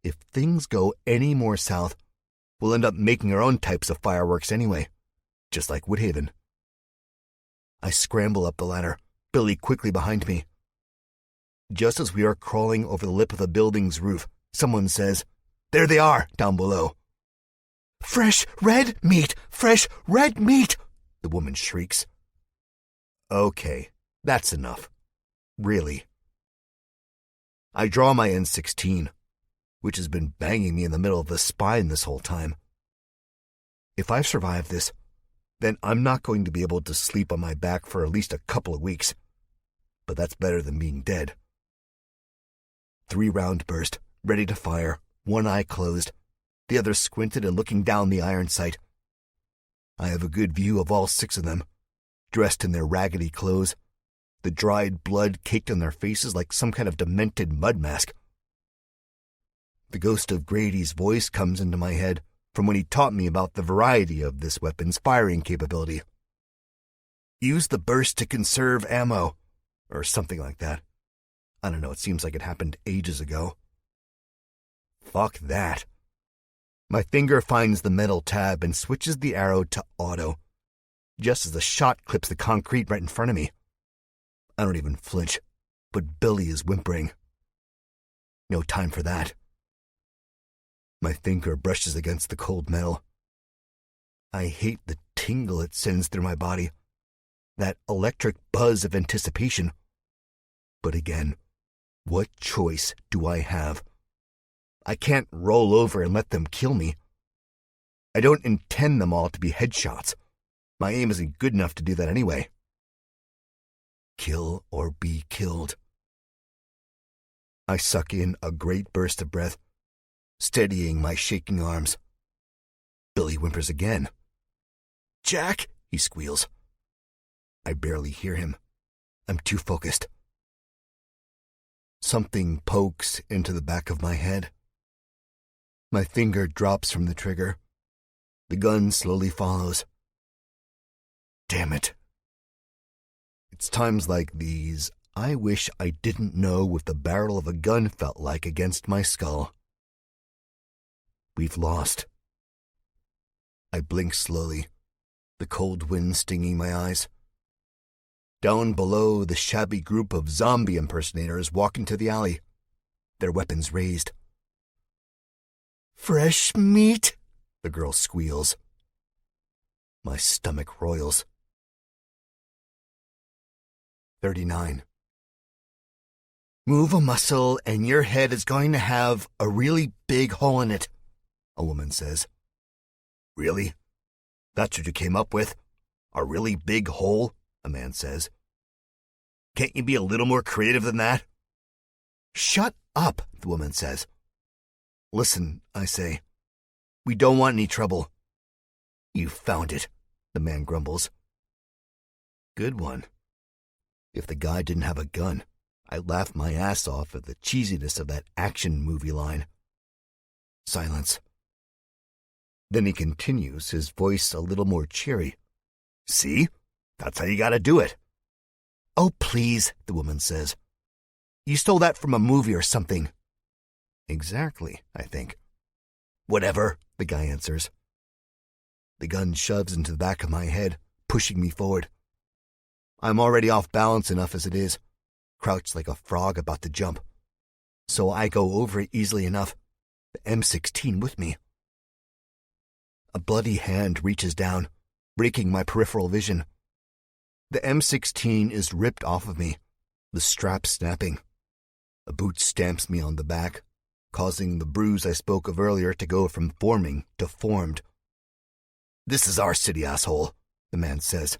Speaker 1: If things go any more south, we'll end up making our own types of fireworks anyway, just like Woodhaven. I scramble up the ladder, Billy quickly behind me. Just as we are crawling over the lip of the building's roof, someone says, "There they are, down below." "Fresh red meat! Fresh red meat!" the woman shrieks. Okay, that's enough. Really. I draw my N16, which has been banging me in the middle of the spine this whole time. If I survive this, then I'm not going to be able to sleep on my back for at least a couple of weeks. But that's better than being dead. 3-round burst, ready to fire, one eye closed, the other squinted and looking down the iron sight. I have a good view of all 6 of them, dressed in their raggedy clothes, the dried blood caked on their faces like some kind of demented mud mask. The ghost of Grady's voice comes into my head from when he taught me about the variety of this weapon's firing capability. Use the burst to conserve ammo, or something like that. I don't know, it seems like it happened ages ago. Fuck that. My finger finds the metal tab and switches the arrow to auto, just as the shot clips the concrete right in front of me. I don't even flinch, but Billy is whimpering. No time for that. My finger brushes against the cold metal. I hate the tingle it sends through my body, that electric buzz of anticipation. But again, what choice do I have? I can't roll over and let them kill me. I don't intend them all to be headshots. My aim isn't good enough to do that anyway. Kill or be killed. I suck in a great burst of breath, steadying my shaking arms. Billy whimpers again. "Jack," he squeals. I barely hear him. I'm too focused. Something pokes into the back of my head. My finger drops from the trigger. The gun slowly follows. Damn it. It's times like these I wish I didn't know what the barrel of a gun felt like against my skull. We've lost. I blink slowly, the cold wind stinging my eyes. Down below, the shabby group of zombie impersonators walk into the alley, their weapons raised. "Fresh meat?" the girl squeals. My stomach roils. 39. "Move a muscle and your head is going to have a really big hole in it," a woman says. "Really? That's what you came up with? A really big hole?" a man says. "Can't you be a little more creative than that?" "Shut up," the woman says. "Listen," I say. "We don't want any trouble." "You found it," the man grumbles. Good one. If the guy didn't have a gun, I'd laugh my ass off at the cheesiness of that action movie line. Silence. Then he continues, his voice a little more cheery. "See? That's how you gotta do it." "Oh, please," the woman says. "You stole that from a movie or something." "Exactly," I think. "Whatever," the guy answers. The gun shoves into the back of my head, pushing me forward. I'm already off balance enough as it is, crouched like a frog about to jump. So I go over it easily enough, the M16 with me. A bloody hand reaches down, breaking my peripheral vision. The M16 is ripped off of me, the strap snapping. A boot stamps me on the back, causing the bruise I spoke of earlier to go from forming to formed. "This is our city, asshole," the man says.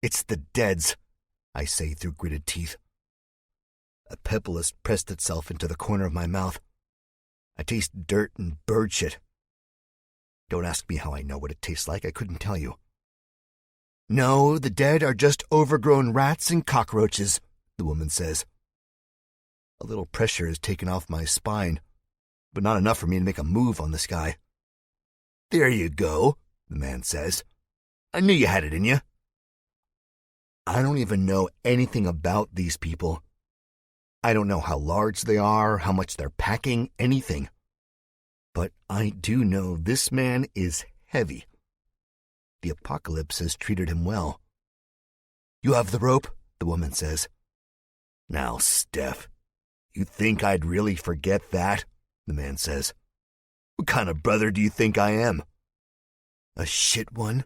Speaker 1: "It's the dead's," I say through gritted teeth. A pebble has pressed itself into the corner of my mouth. I taste dirt and bird shit. Don't ask me how I know what it tastes like. I couldn't tell you. "No, the dead are just overgrown rats and cockroaches," the woman says. A little pressure is taken off my spine, but not enough for me to make a move on this guy. "There you go," the man says. "I knew you had it in you." I don't even know anything about these people. I don't know how large they are, how much they're packing, anything. But I do know this man is heavy. The apocalypse has treated him well. "You have the rope?" the woman says. "Now, Steph, you think I'd really forget that?" the man says. "What kind of brother do you think I am?" "A shit one?"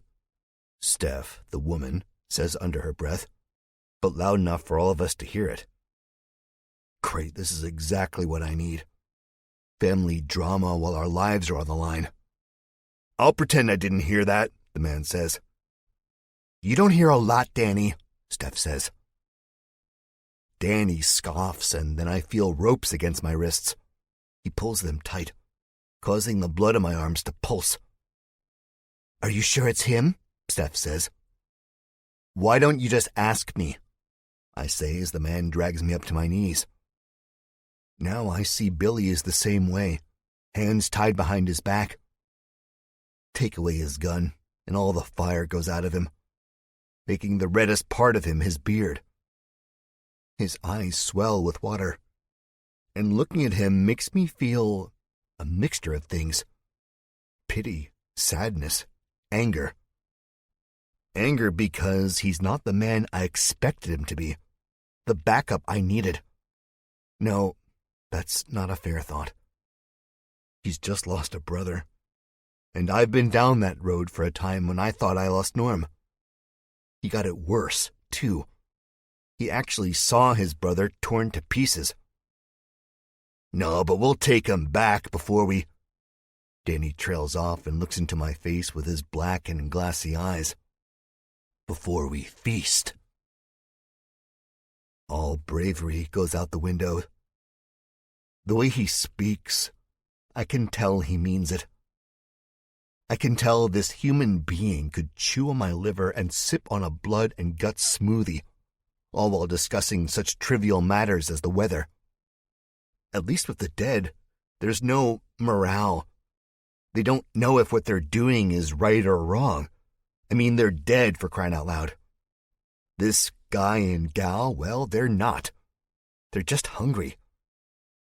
Speaker 1: Steph, the woman, says under her breath, but loud enough for all of us to hear it. Great, this is exactly what I need. Family drama while our lives are on the line. "I'll pretend I didn't hear that," the man says. "You don't hear a lot, Danny," Steph says. Danny scoffs, and then I feel ropes against my wrists. He pulls them tight, causing the blood in my arms to pulse. "Are you sure it's him?" Steph says. "Why don't you just ask me?" I say as the man drags me up to my knees. Now I see Billy is the same way, hands tied behind his back. Take away his gun, and all the fire goes out of him, making the reddest part of him his beard. His eyes swell with water, and looking at him makes me feel a mixture of things. pity, sadness, anger. Anger because he's not the man I expected him to be, the backup I needed. No, that's not a fair thought. He's just lost a brother, and I've been down that road for a time when I thought I lost Norm. He got it worse, too. He actually saw his brother torn to pieces. No, but we'll take him back before we... Danny trails off and looks into my face with his black and glassy eyes. Before we feast. All bravery goes out the window. The way he speaks, I can tell he means it. I can tell this human being could chew on my liver and sip on a blood and guts smoothie, all while discussing such trivial matters as the weather. At least with the dead, there's no morale. They don't know if what they're doing is right or wrong. I mean, they're dead, for crying out loud. This guy and gal, well, they're not. They're just hungry.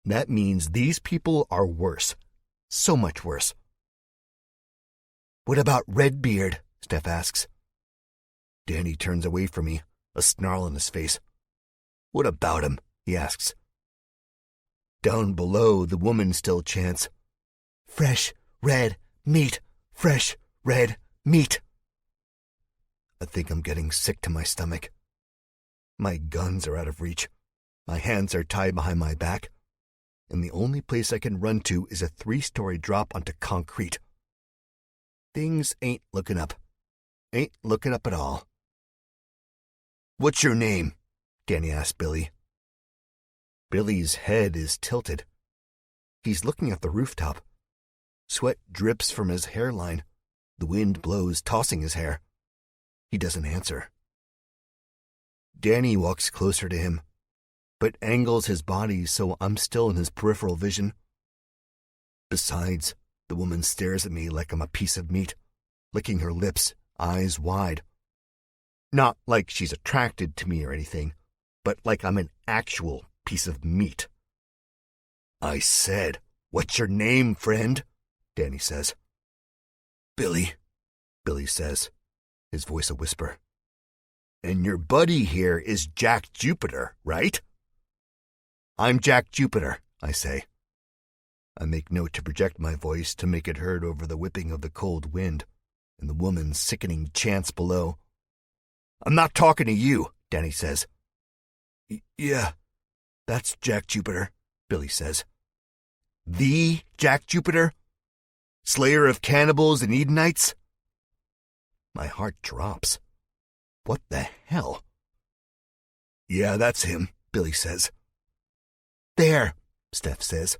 Speaker 1: That means these people are worse. So much worse. What about Redbeard? Steph asks. Danny turns away from me, a snarl in his face. What about him? He asks. Down below, the woman still chants, fresh, red, meat, fresh, red, meat. I think I'm getting sick to my stomach. My guns are out of reach. My hands are tied behind my back, and the only place I can run to is a 3-story drop onto concrete. Things ain't looking up. Ain't looking up at all. What's your name? Danny asked Billy. Billy's head is tilted. He's looking at the rooftop. Sweat drips from his hairline. The wind blows, tossing his hair. He doesn't answer. Danny walks closer to him, but angles his body so I'm still in his peripheral vision. Besides, the woman stares at me like I'm a piece of meat, licking her lips, eyes wide. Not like she's attracted to me or anything, but like I'm an actual piece of meat. I said, "What's your name, friend?" Danny says. Billy, Billy says, his voice a whisper. And your buddy here is Jack Jupiter, right? I'm Jack Jupiter, I say. I make note to project my voice to make it heard over the whipping of the cold wind and the woman's sickening chants below. I'm not talking to you, Danny says. Yeah, that's Jack Jupiter, Billy says. The Jack Jupiter? Slayer of cannibals and Edenites? My heart drops. What the hell? Yeah, that's him, Billy says. There, Steph says.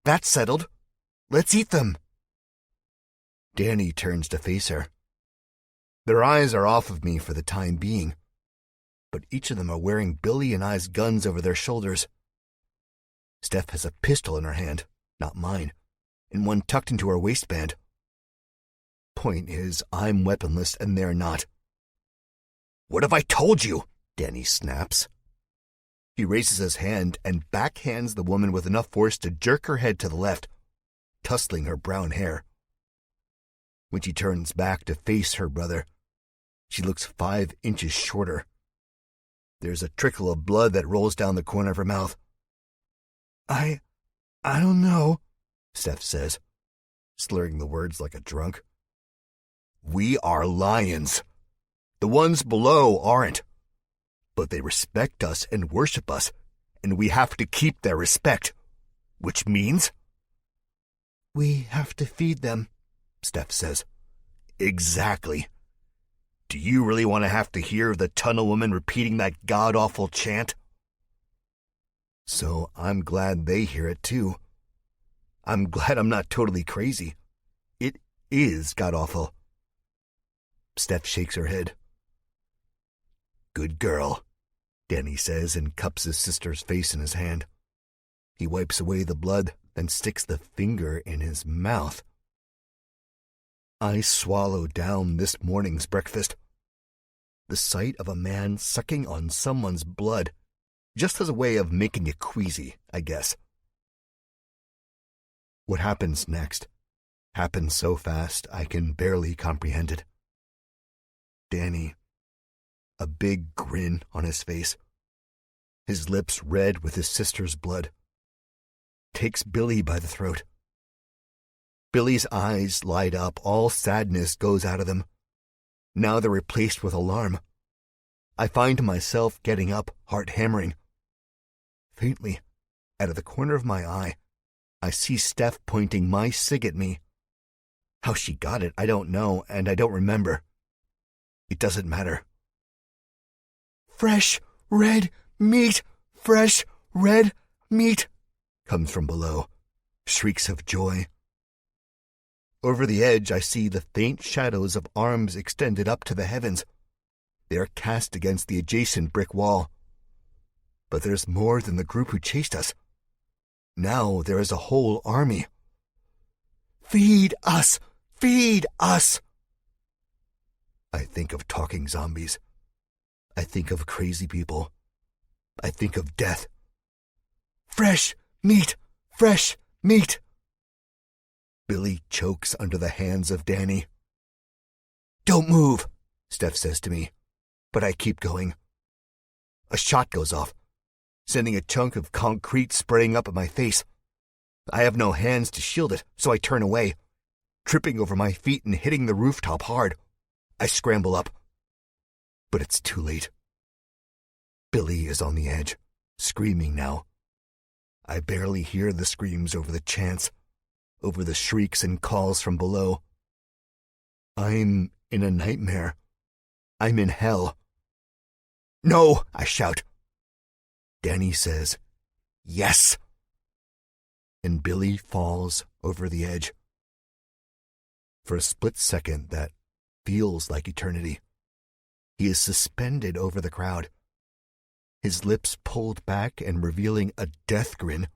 Speaker 1: That's settled. Let's eat them. Danny turns to face her. Their eyes are off of me for the time being, but each of them are wearing Billy and I's guns over their shoulders. Steph has a pistol in her hand, not mine, and one tucked into her waistband. Point is, I'm weaponless and they're not. What have I told you? Danny snaps. He raises his hand and backhands the woman with enough force to jerk her head to the left, tussling her brown hair. When she turns back to face her brother, she looks 5 inches shorter. There's a trickle of blood that rolls down the corner of her mouth. I don't know, Steph says, slurring the words like a drunk. We are lions. The ones below aren't. But they respect us and worship us, and we have to keep their respect. Which means? We have to feed them, Steph says. Exactly. Do you really want to have to hear the tunnel woman repeating that god-awful chant? So I'm glad they hear it too. I'm glad I'm not totally crazy. It is god-awful. Steph shakes her head. Good girl, Danny says and cups his sister's face in his hand. He wipes away the blood, then sticks the finger in his mouth. I swallow down this morning's breakfast. The sight of a man sucking on someone's blood, just as a way of making you queasy, I guess. What happens next? Happens so fast I can barely comprehend it. Danny, a big grin on his face, his lips red with his sister's blood, takes Billy by the throat. Billy's eyes light up, all sadness goes out of them. Now they're replaced with alarm. I find myself getting up, heart hammering. Faintly, out of the corner of my eye, I see Steph pointing my cig at me. How she got it, I don't know, and I don't remember. It doesn't matter. "Fresh, red meat! Fresh, red meat!" comes from below. Shrieks of joy. Over the edge, I see the faint shadows of arms extended up to the heavens. They are cast against the adjacent brick wall. But there's more than the group who chased us. Now there is a whole army. "Feed us! Feed us!" I think of talking zombies. I think of crazy people. I think of death. "Fresh meat! Fresh meat!" Billy chokes under the hands of Danny. "Don't move," Steph says to me, but I keep going. A shot goes off, sending a chunk of concrete spraying up at my face. I have no hands to shield it, so I turn away, tripping over my feet and hitting the rooftop hard. I scramble up, but it's too late. Billy is on the edge, screaming now. I barely hear the screams over the chants, over the shrieks and calls from below. I'm in a nightmare. I'm in hell. "No!" I shout. Danny says, "Yes!" And Billy falls over the edge. For a split second that feels like eternity. He is suspended over the crowd, his lips pulled back and revealing a death grin,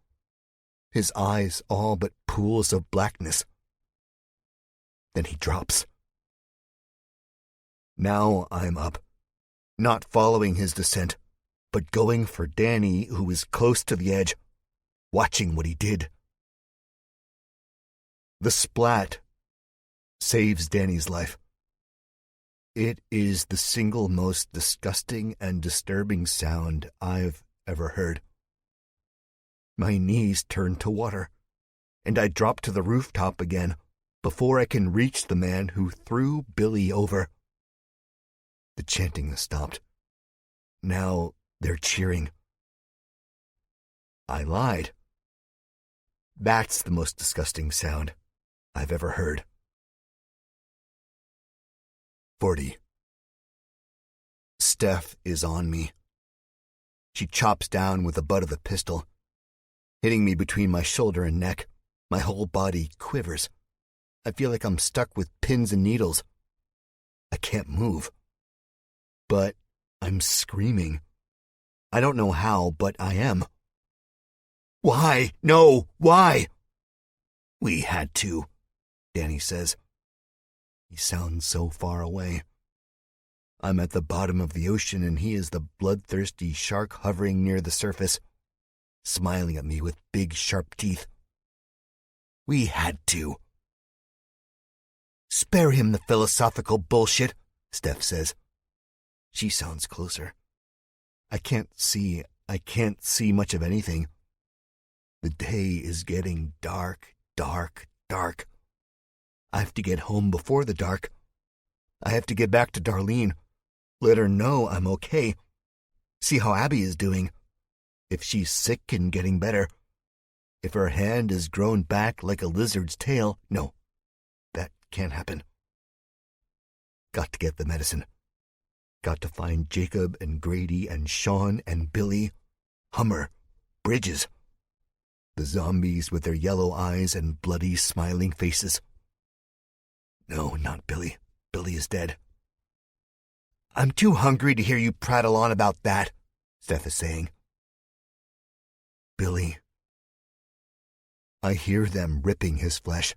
Speaker 1: his eyes all but pools of blackness. Then he drops. Now I'm up, not following his descent, but going for Danny, who is close to the edge, watching what he did. The splat saves Danny's life. It is the single most disgusting and disturbing sound I've ever heard. My knees turn to water, and I drop to the rooftop again before I can reach the man who threw Billy over. The chanting has stopped. Now they're cheering. I lied. That's the most disgusting sound I've ever heard. 40. Steph is on me. She chops down with the butt of the pistol, hitting me between my shoulder and neck. My whole body quivers. I feel like I'm stuck with pins and needles. I can't move. But I'm screaming. I don't know how, but I am. "Why? No, why?" "We had to," Danny says. He sounds so far away. I'm at the bottom of the ocean, and he is the bloodthirsty shark hovering near the surface, smiling at me with big, sharp teeth. "We had to." "Spare him the philosophical bullshit," Steph says. She sounds closer. I can't see much of anything. The day is getting dark, dark, dark. I have to get home before the dark. I have to get back to Darlene. Let her know I'm okay. See how Abby is doing. If she's sick and getting better. If her hand is grown back like a lizard's tail. No, that can't happen. Got to get the medicine. Got to find Jacob and Grady and Sean and Billy, Hummer, Bridges. The zombies with their yellow eyes and bloody smiling faces. No, not Billy. Billy is dead. "I'm too hungry to hear you prattle on about that," Steph is saying. Billy. I hear them ripping his flesh.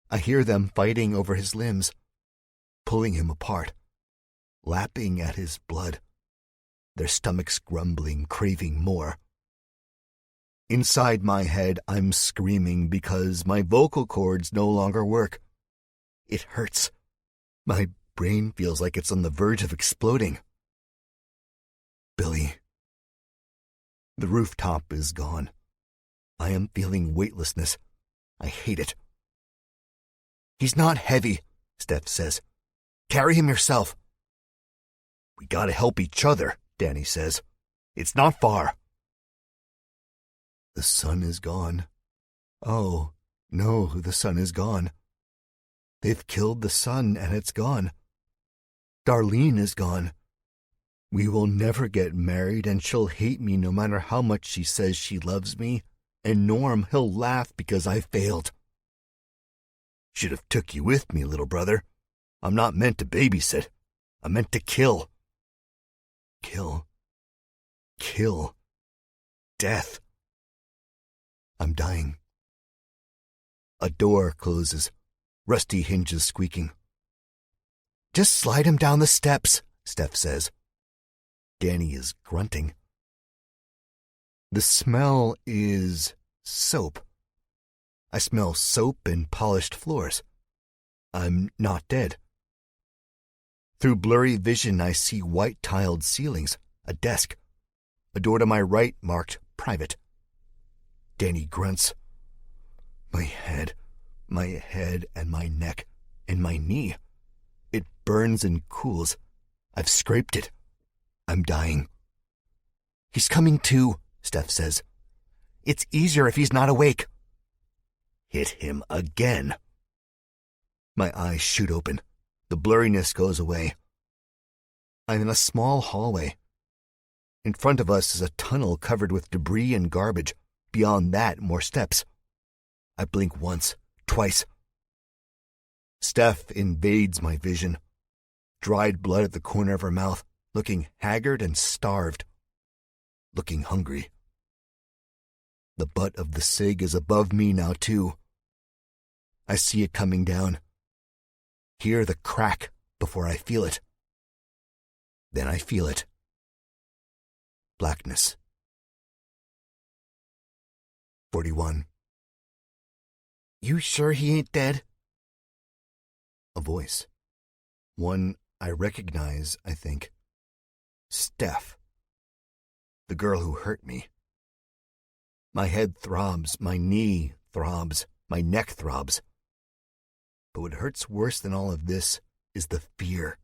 Speaker 1: I hear them fighting over his limbs, pulling him apart, lapping at his blood, their stomachs grumbling, craving more. Inside my head, I'm screaming because my vocal cords no longer work. It hurts. My brain feels like it's on the verge of exploding. Billy. The rooftop is gone. I am feeling weightlessness. I hate it. He's not heavy, Steph says. Carry him yourself. We gotta help each other, Danny says. It's not far. The sun is gone. Oh, no, the sun is gone. They've killed the sun and it's gone. Darlene is gone. We will never get married and she'll hate me no matter how much she says she loves me. And Norm, he'll laugh because I failed. Should have took you with me, little brother. I'm not meant to babysit. I'm meant to kill. Kill. Kill. Death. I'm dying. A door closes, rusty hinges squeaking. Just slide him down the steps, Steph says. Danny is grunting. The smell is soap. I smell soap and polished floors. I'm not dead. Through blurry vision, I see white-tiled ceilings, a desk, a door to my right marked private. Danny grunts. My head and my neck and my knee. It burns and cools. I've scraped it. I'm dying. He's coming to, Steph says. It's easier if he's not awake. Hit him again. My eyes shoot open. The blurriness goes away. I'm in a small hallway. In front of us is a tunnel covered with debris and garbage. Beyond that, more steps. I blink once, twice. Steph invades my vision. Dried blood at the corner of her mouth, looking haggard and starved. Looking hungry. The butt of the cig is above me now, too. I see it coming down. Hear the crack before I feel it. Then I feel it. Blackness. 41. You sure he ain't dead? A voice. One I recognize, I think. Steph. The girl who hurt me. My head throbs, my knee throbs, my neck throbs. But what hurts worse than all of this is the fear.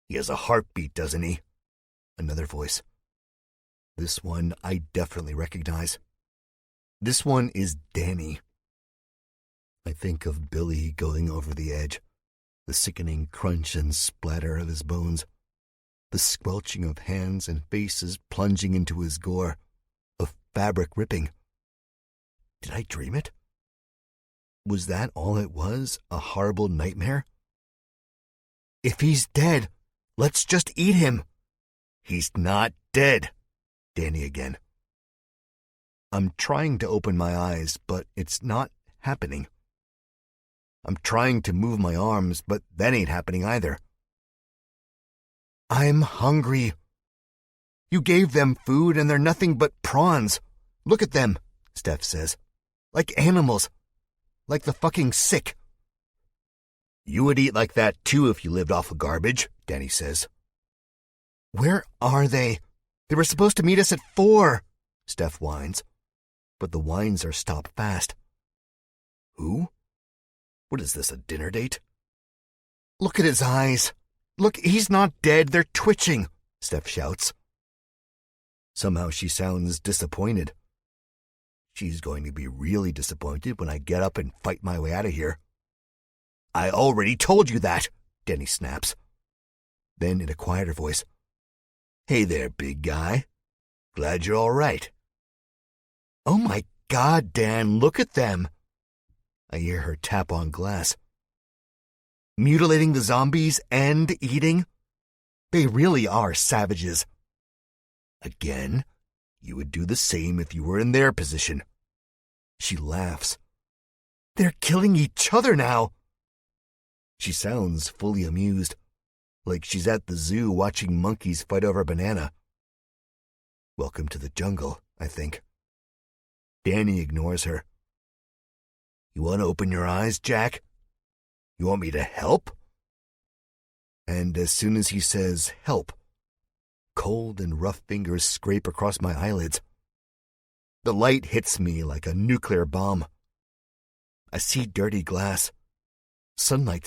Speaker 1: He has a heartbeat, doesn't he? Another voice. This one I definitely recognize. This one is Danny. I think of Billy going over the edge, the sickening crunch and splatter of his bones, the squelching of hands and faces plunging into his gore, of fabric ripping. Did I dream it? Was that all it was, a horrible nightmare? If he's dead, let's just eat him. He's not dead, Danny again. I'm trying to open my eyes, but it's not happening. I'm trying to move my arms, but that ain't happening either. I'm hungry. You gave them food and they're nothing but prawns. Look at them, Steph says. Like animals. Like the fucking sick. You would eat like that too if you lived off of garbage, Danny says. Where are they? They were supposed to meet us at 4, Steph whines. But the whines are stopped fast. Who? What is this, a dinner date? Look at his eyes. Look, he's not dead, they're twitching, Steph shouts. Somehow she sounds disappointed. She's going to be really disappointed when I get up and fight my way out of here. I already told you that, Danny snaps. Then in a quieter voice, Hey there, big guy. Glad you're all right. Oh my God, Dan, look at them. I hear her tap on glass. Mutilating the zombies and eating? They really are savages. Again, you would do the same if you were in their position. She laughs. They're killing each other now. She sounds fully amused, like she's at the zoo watching monkeys fight over a banana. Welcome to the jungle, I think. Danny ignores her. You want to open your eyes, Jack? You want me to help? And as soon as he says help, cold and rough fingers scrape across my eyelids. The light hits me like a nuclear bomb. I see dirty glass. Sunlight